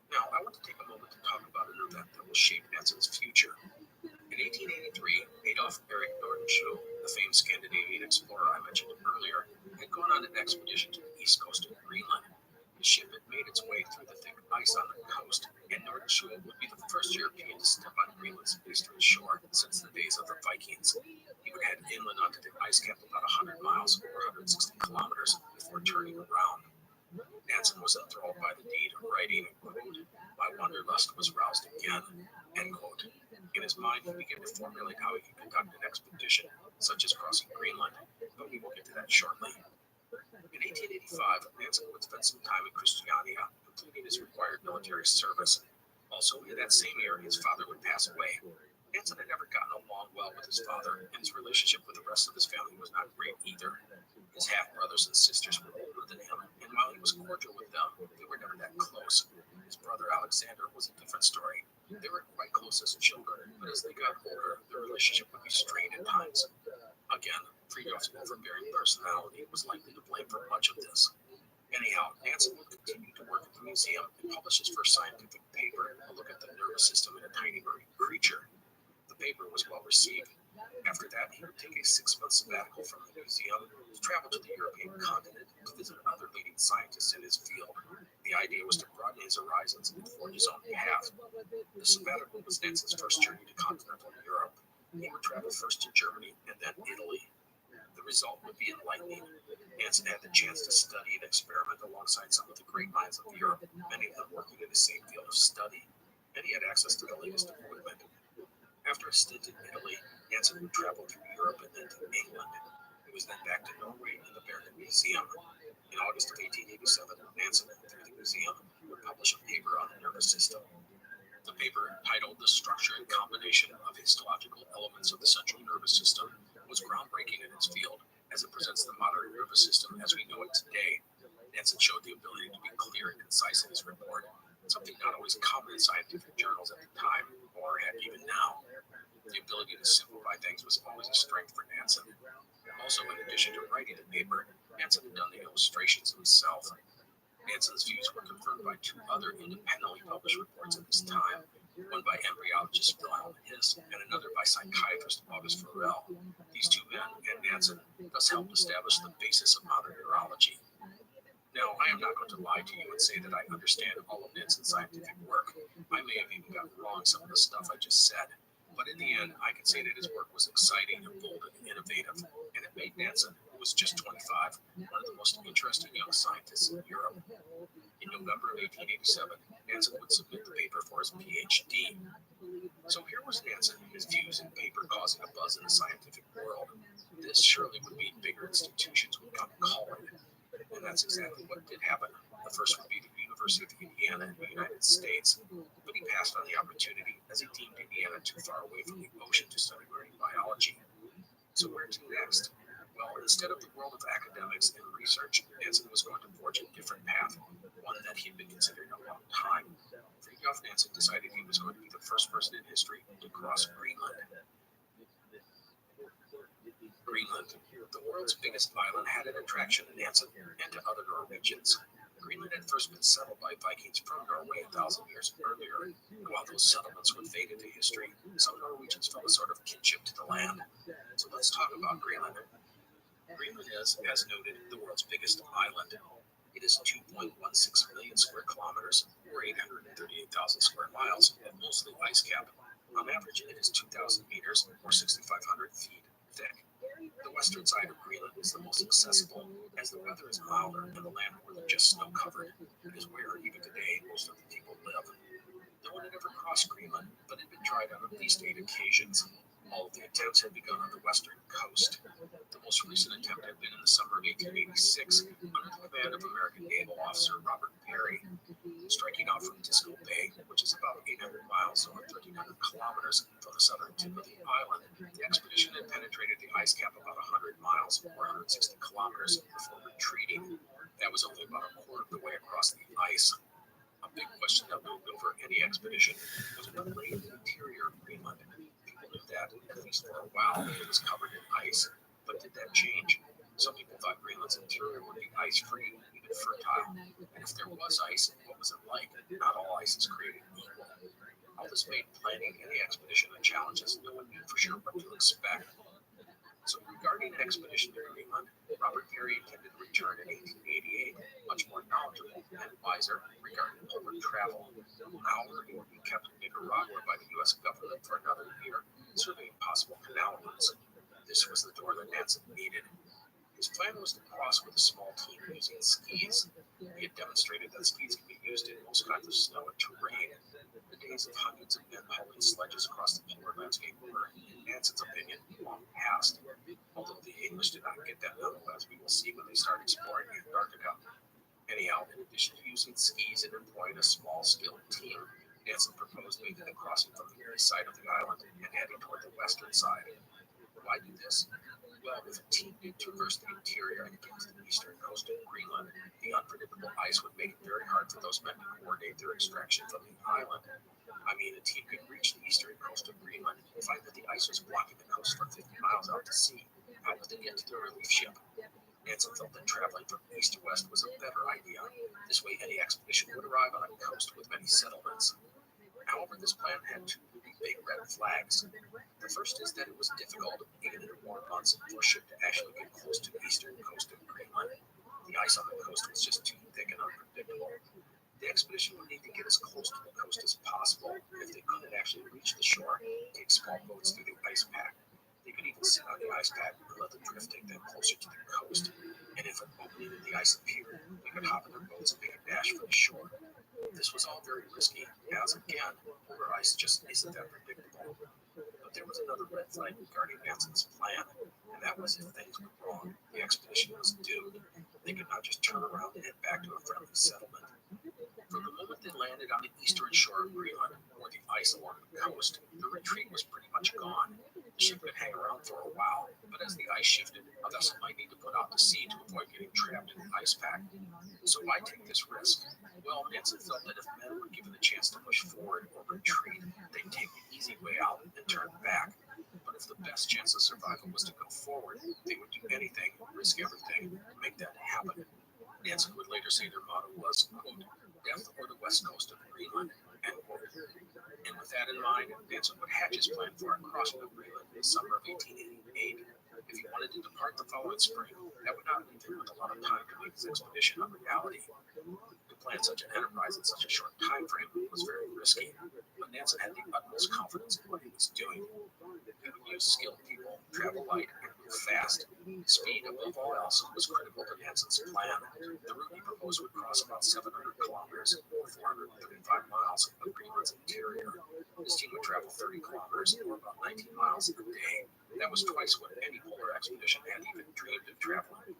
Now, I want to take a moment to talk about an event that will shape Nansen's future. In 1883, Adolf Erik Nordenskiöld, the famed Scandinavian explorer I mentioned earlier, had gone on an expedition to the east coast of Greenland. The shipment made its way through the thick ice on the coast, and ROTHSCHILD would be the first European to step on Greenland's eastern shore since the days of the Vikings. He would head inland onto the ice cap about 100 miles or 160 kilometers before turning around. Nansen was enthralled by the deed, writing, quote, "My wanderlust was roused again," end quote. In his mind, he began to formulate how he could conduct an expedition, such as crossing Greenland, but we will get to that shortly. In 1885, Nansen would spend some time in Christiania, completing his required military service. Also, in that same year, his father would pass away. Nansen had never gotten along well with his father, and his relationship with the rest of his family was not great either. His half-brothers and sisters were older than him, and while he was cordial with them, they were never that close. His brother Alexander was a different story. They were quite close as children, but as they got older, their relationship would be strained at times. Again, Friedrich's overbearing personality was likely to blame for much of this. Anyhow, Nansen would continue to work at the museum and publish his first scientific paper, a look at the nervous system in a tiny marine creature. The paper was well received. After that, he would take a 6-month sabbatical from the museum to travel to the European continent to visit other leading scientists in his field. The idea was to broaden his horizons and forge his own path. The sabbatical was Nansen's first journey to continental Europe. He would travel first to Germany and then Italy. The result would be enlightening. Nansen had the chance to study and experiment alongside some of the great minds of Europe, many of them working in the same field of study, and he had access to the latest equipment. After a stint in Italy, Nansen would travel through Europe and then to England. He was then back to Norway and the Bergen Museum. In August of 1887, Nansen, through the museum, would publish a paper on the nervous system. The paper, titled "The Structure and Combination of Histological Elements of the Central Nervous System," was groundbreaking in its field, as it presents the modern nervous system as we know it today. Nansen showed the ability to be clear and concise in his report, something not always common in scientific journals at the time, or had even now. The ability to simplify things was always a strength for Nansen. Also, in addition to writing the paper, Nansen had done the illustrations himself. Nansen's views were confirmed by 2 other independently published reports at this time, one by embryologist Wilhelm His and another by psychiatrist August Forel. These 2 men and Nansen thus helped establish the basis of modern neurology. Now, I am not going to lie to you and say that I understand all of Nansen's scientific work. I may have even gotten wrong some of the stuff I just said, but in the end, I can say that his work was exciting and bold and innovative, and it made Nansen, who was just 25, one of the most interesting young scientists in Europe. In November of 1887, Nansen would submit the paper for his PhD. So here was Nansen, his views and paper causing a buzz in the scientific world. This surely would mean bigger institutions would come calling. And that's exactly what did happen. The first would be the University of Indiana in the United States, but he passed on the opportunity as he deemed Indiana too far away from the ocean to study marine biology. So where to next? Well, instead of the world of academics and research, Nansen was going to forge a different path, one that he had been considering a long time. Friedrich Nansen decided he was going to be the first person in history to cross Greenland. Greenland, the world's biggest island, had an attraction to Nansen and to other Norwegians. Greenland had first been settled by Vikings from Norway 1,000 years earlier, and while those settlements would fade into history, some Norwegians felt a sort of kinship to the land. So let's talk about Greenland. Greenland is, as noted, the world's biggest island. It is 2.16 million square kilometers, or 838,000 square miles, of mostly ice cap. On average, it is 2,000 meters, or 6,500 feet, thick. The western side of Greenland is the most accessible, as the weather is milder and the land more than just snow-covered. It is where, even today, most of the people live. No one had ever crossed Greenland, but it had been tried on at least 8 occasions. All of the attempts had begun on the western coast. The most recent attempt had been in the summer of 1886 under the command of American naval officer Robert Peary. Striking out from Disco Bay, which is about 800 miles or 1,300 kilometers from the southern tip of the island, the expedition had penetrated the ice cap about 100 miles or 160 kilometers before retreating. That was only about a quarter of the way across the ice. A big question that loomed over any expedition was what lay in the interior of Greenland. People knew that, at least for a while, it was covered in ice. But did that change? Some people thought Greenland's interior would be ice-free, even fertile. And if there was ice, what was it like? Not all ice is created equal. All this made planning any expedition a challenge, as no one knew for sure what to expect. So regarding an expedition to Greenland, Robert Peary intended to return in 1888, much more knowledgeable and wiser regarding polar travel. However, he would be kept in Nicaragua by the U.S. government for another year, surveying possible canal routes. This was the door that Nansen needed. His plan was to cross with a small team using skis. He had demonstrated that skis can be used in most kinds of snow and terrain. The days of hundreds of men hauling sledges across the polar landscape were, in Nansen's opinion, long past. Although the English did not get that memo, as we will see when they start exploring Antarctica. Anyhow, in addition to using skis and employing a small skilled team, Nansen proposed making the crossing from the east side of the island and heading toward the western side. Why do this? Well, if a team need to traverse the interior and get to the eastern coast of Greenland, the unpredictable ice would make it very hard for those men to coordinate their extraction from the island. I mean, a team could reach the eastern coast of Greenland and find that the ice was blocking the coast for 50 miles out to sea. How would they get to their relief ship? Nansen felt that traveling from east to west was a better idea. This way, any expedition would arrive on a coast with many settlements. However, this plan had two big red flags. The first is that it was difficult, even in the warm months, for a ship to actually get close to the eastern coast of Greenland. The ice on the coast was just too thick and unpredictable. The expedition would need to get as close to the coast as possible. If they couldn't actually reach the shore, take small boats through the ice pack. They could even sit on the ice pack and let the drift take them closer to the coast. And if an opening in the ice appeared, they could hop in their boats and make a dash for the shore. This was all very risky, as again, polar ice just isn't that predictable. But there was another red flag regarding Nansen's plan, and that was if things went wrong, the expedition was doomed. They could not just turn around and head back to a friendly settlement. From the moment they landed on the eastern shore of Greenland, or the ice along the coast, the retreat was pretty much gone. The ship could hang around for a while, but as the ice shifted, a vessel might need to put out to sea to avoid getting trapped in the ice pack. So why take this risk? Well, Nansen felt that if men were given the chance to push forward or retreat, they'd take the easy way out and turn back. But if the best chance of survival was to go forward, they would do anything, risk everything, to make that happen. Nansen would later say their motto was, quote, death or the west coast of Greenland, end quote. And with that in mind, Nansen would hatch his plan for a crossing of Greenland in the summer of 1888. If he wanted to depart the following spring, that would not leave him with a lot of time to make his expedition a reality. To plan such an enterprise in such a short time frame was very risky, but Nansen had the utmost confidence in what he was doing. He would use skilled people, travel light, and move fast. Speed, above all else, was critical to Nansen's plan. The route he proposed would cross about 700 kilometers, or 435 miles, of Greenland's interior. His team would travel 30 kilometers, or about 19 miles a day. That was twice what any polar expedition had even dreamed of traveling.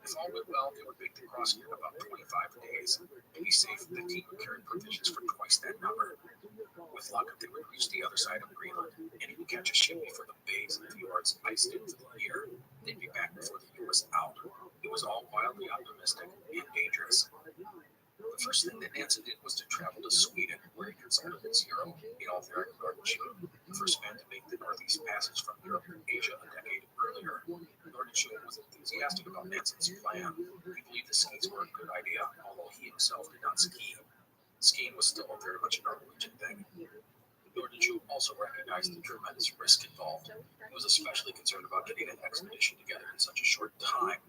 If all went well, they would make the crossing in about 25 days. To be safe, the team would carry provisions for twice that number. With luck, they would reach the other side of Greenland and even catch a ship before the bays and fjords iced in for the year. They'd be back before the year was out. It was all wildly optimistic and dangerous. The first thing that Nansen did was to travel to Sweden, where he consulted his hero, Adolf Nordenskiöld, the first man to make the Northeast Passage from Europe to Asia a decade earlier. Nordenskiöld was enthusiastic about Nansen's plan. He believed the skis were a good idea, although he himself did not ski. Skiing was still very much a Norwegian thing. Nordenskiöld also recognized the tremendous risk involved. He was especially concerned about getting an expedition together in such a short time.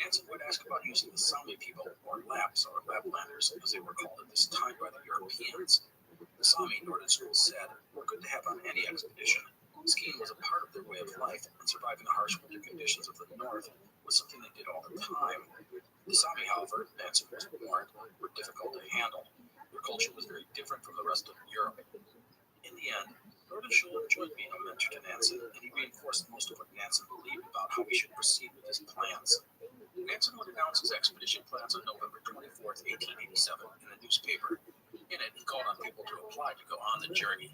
Nansen would ask about using the Sami people, or Lapps, or Laplanders, as they were called at this time by the Europeans. The Sami, Nordenskiöld said, were good to have on any expedition. Skiing was a part of their way of life, and surviving the harsh winter conditions of the north was something they did all the time. The Sami, however, Nansen was warned, were difficult to handle. Their culture was very different from the rest of Europe. In the end, Nordenskiöld enjoyed being a mentor to Nansen, and he reinforced most of what Nansen believed about how he should proceed with his plans. Nansen would announce his expedition plans on November 24, 1887, in a newspaper. In it, he called on people to apply to go on the journey.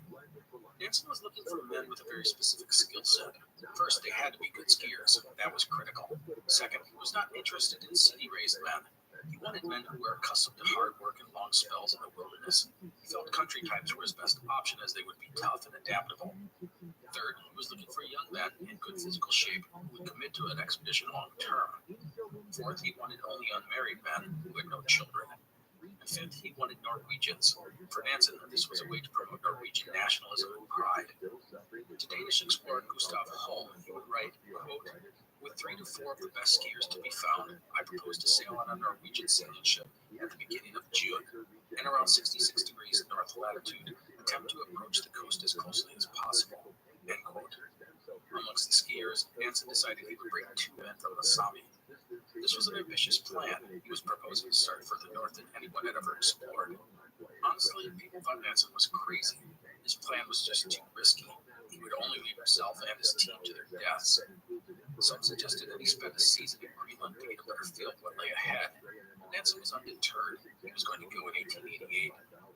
Nansen was looking for men with a very specific skill set. First, they had to be good skiers. That was critical. Second, he was not interested in city-raised men. He wanted men who were accustomed to hard work and long spells in the wilderness. He felt country types were his best option, as they would be tough and adaptable. Third, he was looking for young men in good physical shape who would commit to an expedition long term. Fourth, he wanted only unmarried men who had no children. And Fifth, he wanted Norwegians. For Nansen, this was a way to promote Norwegian nationalism and pride. To Danish explorer Gustav Holm, he would write, quote, "With 3 to 4 of the best skiers to be found, I propose to sail on a Norwegian sailing ship at the beginning of June, and around 66 degrees north latitude, attempt to approach the coast as closely as possible." End quote. Amongst the skiers, Nansen decided he would bring 2 men from the Sami. This was an ambitious plan. He was proposing to start further north than anyone had ever explored. Honestly, people thought Nansen was crazy. His plan was just too risky. He would only leave himself and his team to their deaths. Some suggested that he spend a season in Greenland to get a better feel of what lay ahead. Nansen was undeterred. He was going to go in 1888.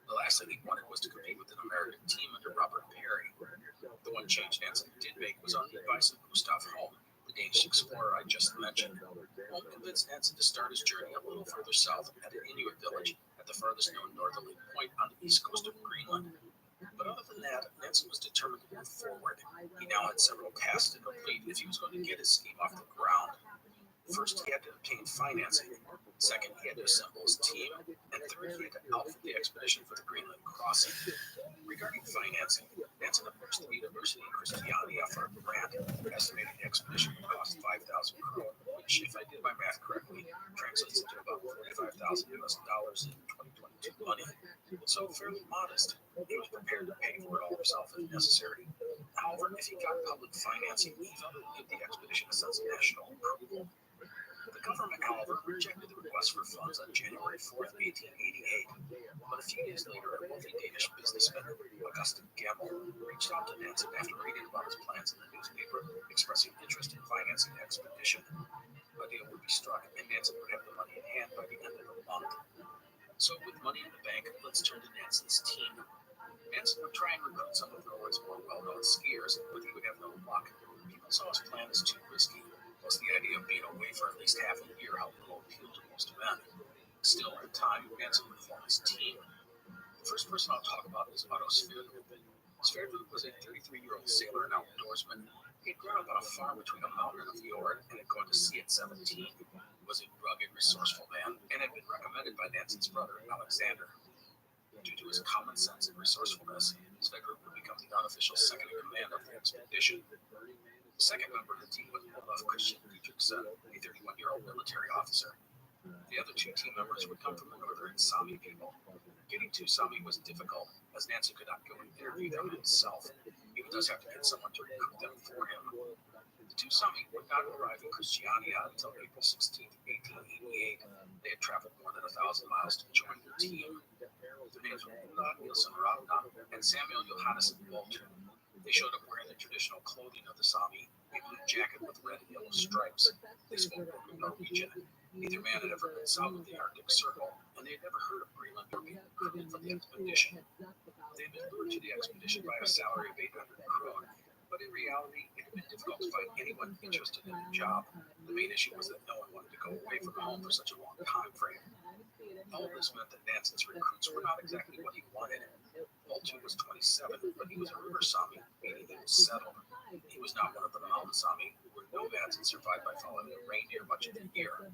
The last thing he wanted was to compete with an American team under Robert Perry. The one change Nansen did make was on the advice of Gustav Holm, the Danish explorer I just mentioned. Holm convinced Nansen to start his journey a little further south at an Inuit village at the farthest known northerly point on the east coast of Greenland. But other than that, Nansen was determined to move forward. He now had several tasks to complete if he was going to get his scheme off the ground. First, he had to obtain financing. Second, he had to assemble his team. And third, he had to outfit the expedition for the Greenland crossing. Regarding financing, Nansen approached the University of Christiania for a grant, estimating the expedition would cost 5,000 krone, which, if I did my math correctly, translates into about $45,000 in 2022 money. So fairly modest. He was prepared to pay for it all himself if necessary. However, if he got public financing, he felt it would give the expedition a sense of national approval. The government, however, rejected the request for funds on January 4th, 1888. But a few days later, a wealthy Danish businessman, Augustin Gemmel, reached out to Nansen after reading about his plans in the newspaper, expressing interest in financing the expedition. A deal would be struck, and Nansen would have the money in hand by the end of the month. So, with money in the bank, let's turn to Nansen's team. Nansen would try and recruit some of Norway's more well-known skiers, but he would have no luck. People saw his plan as too risky, plus the idea of being away for at least half a year helped little appeal to most men. Still, in time, Nansen would form his team. The first person I'll talk about is Otto Sverdrup. Sverdrup was a 33-year-old sailor and outdoorsman. He had grown up on a farm between a mountain and a fjord and had gone to sea at 17. He was a rugged, resourceful man and had been recommended by Nansen's brother, Alexander. Due to his common sense and resourcefulness, Sverdrup would become the unofficial second-in-command of the expedition. The second member of the team was Olaf Christian Dietrichson, a 31-year-old military officer. The other 2 team members would come from the northern Sami people. Getting to Sami was difficult, as Nansen could not go and interview them himself. He would thus have to get someone to recruit them for him. The 2 Sami would not arrive in Christiania until April 16, 1888. They had traveled more than 1,000 miles to join their team. Their names were Ulla Nilsson Ravna and Samuel Johannesson Bolter. They showed up wearing the traditional clothing of the Sami, a blue jacket with red and yellow stripes. They spoke broken Norwegian. Neither man had ever been south of the Arctic Circle, and they had never heard of Greenland or been recruited for the expedition. They had been lured to the expedition by a salary of 800 krone, but in reality, it had been difficult to find anyone interested in the job. The main issue was that no one wanted to go away from home for such a long time frame. All of this meant that Nansen's recruits were not exactly what he wanted. Bolter was 27, but he was a river Sami, meaning he was settled. He was not one of the mountain Sami who were nomads and survived by following a reindeer much of the year.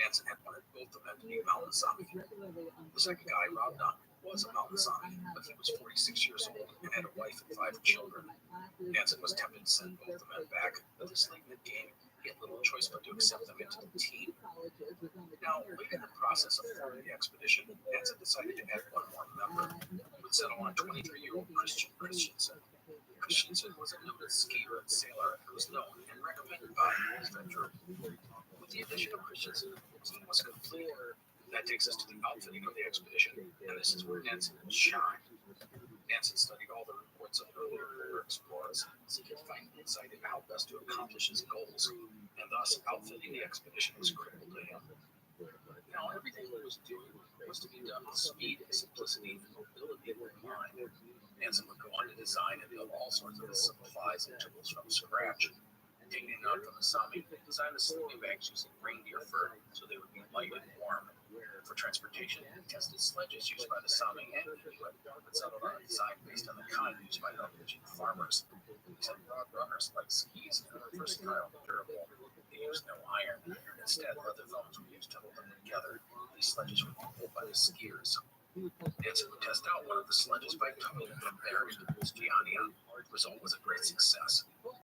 Nansen had wanted both the men to be mountain Sami. The second guy, Ravna, was a mountain Sami, but he was 46 years old and had a wife and 5 children. Nansen was tempted to send both the men back, but this late in the game, he had little choice but to accept them into the team. Now, late in the process of forming the expedition, Nansen decided to add one more member. He would settle on 23-year-old Christian Christensen. Christensen was a noted skier and sailor who was known and recommended by Sverdrup. With the addition of Christensen, the team was complete. That takes us to the outfitting of the expedition, and this is where Nansen shined. Nansen studied all the reports of earlier polar explorers, so he could find insight into how best to accomplish his goals, and thus outfitting the expedition was critical to him. Now, everything he was doing was to be done with speed, simplicity, and mobility in mind. Nansen would go on to design and build all sorts of supplies and tools from scratch. Taking a note from the Sami, they designed the sleeping bags using reindeer fur so they would be light and warm. For transportation, he tested sledges used by the Sami and Inuit, but settled on a design based on the kind used by Norwegian farmers. These had broad runners like skis and were versatile and durable. They used no iron. Instead, leather foams were used to hold them together. together. These sledges were pulled by the skiers. Nancy would test out one of the sledges by towing it from there into Giannia. The result was a great success.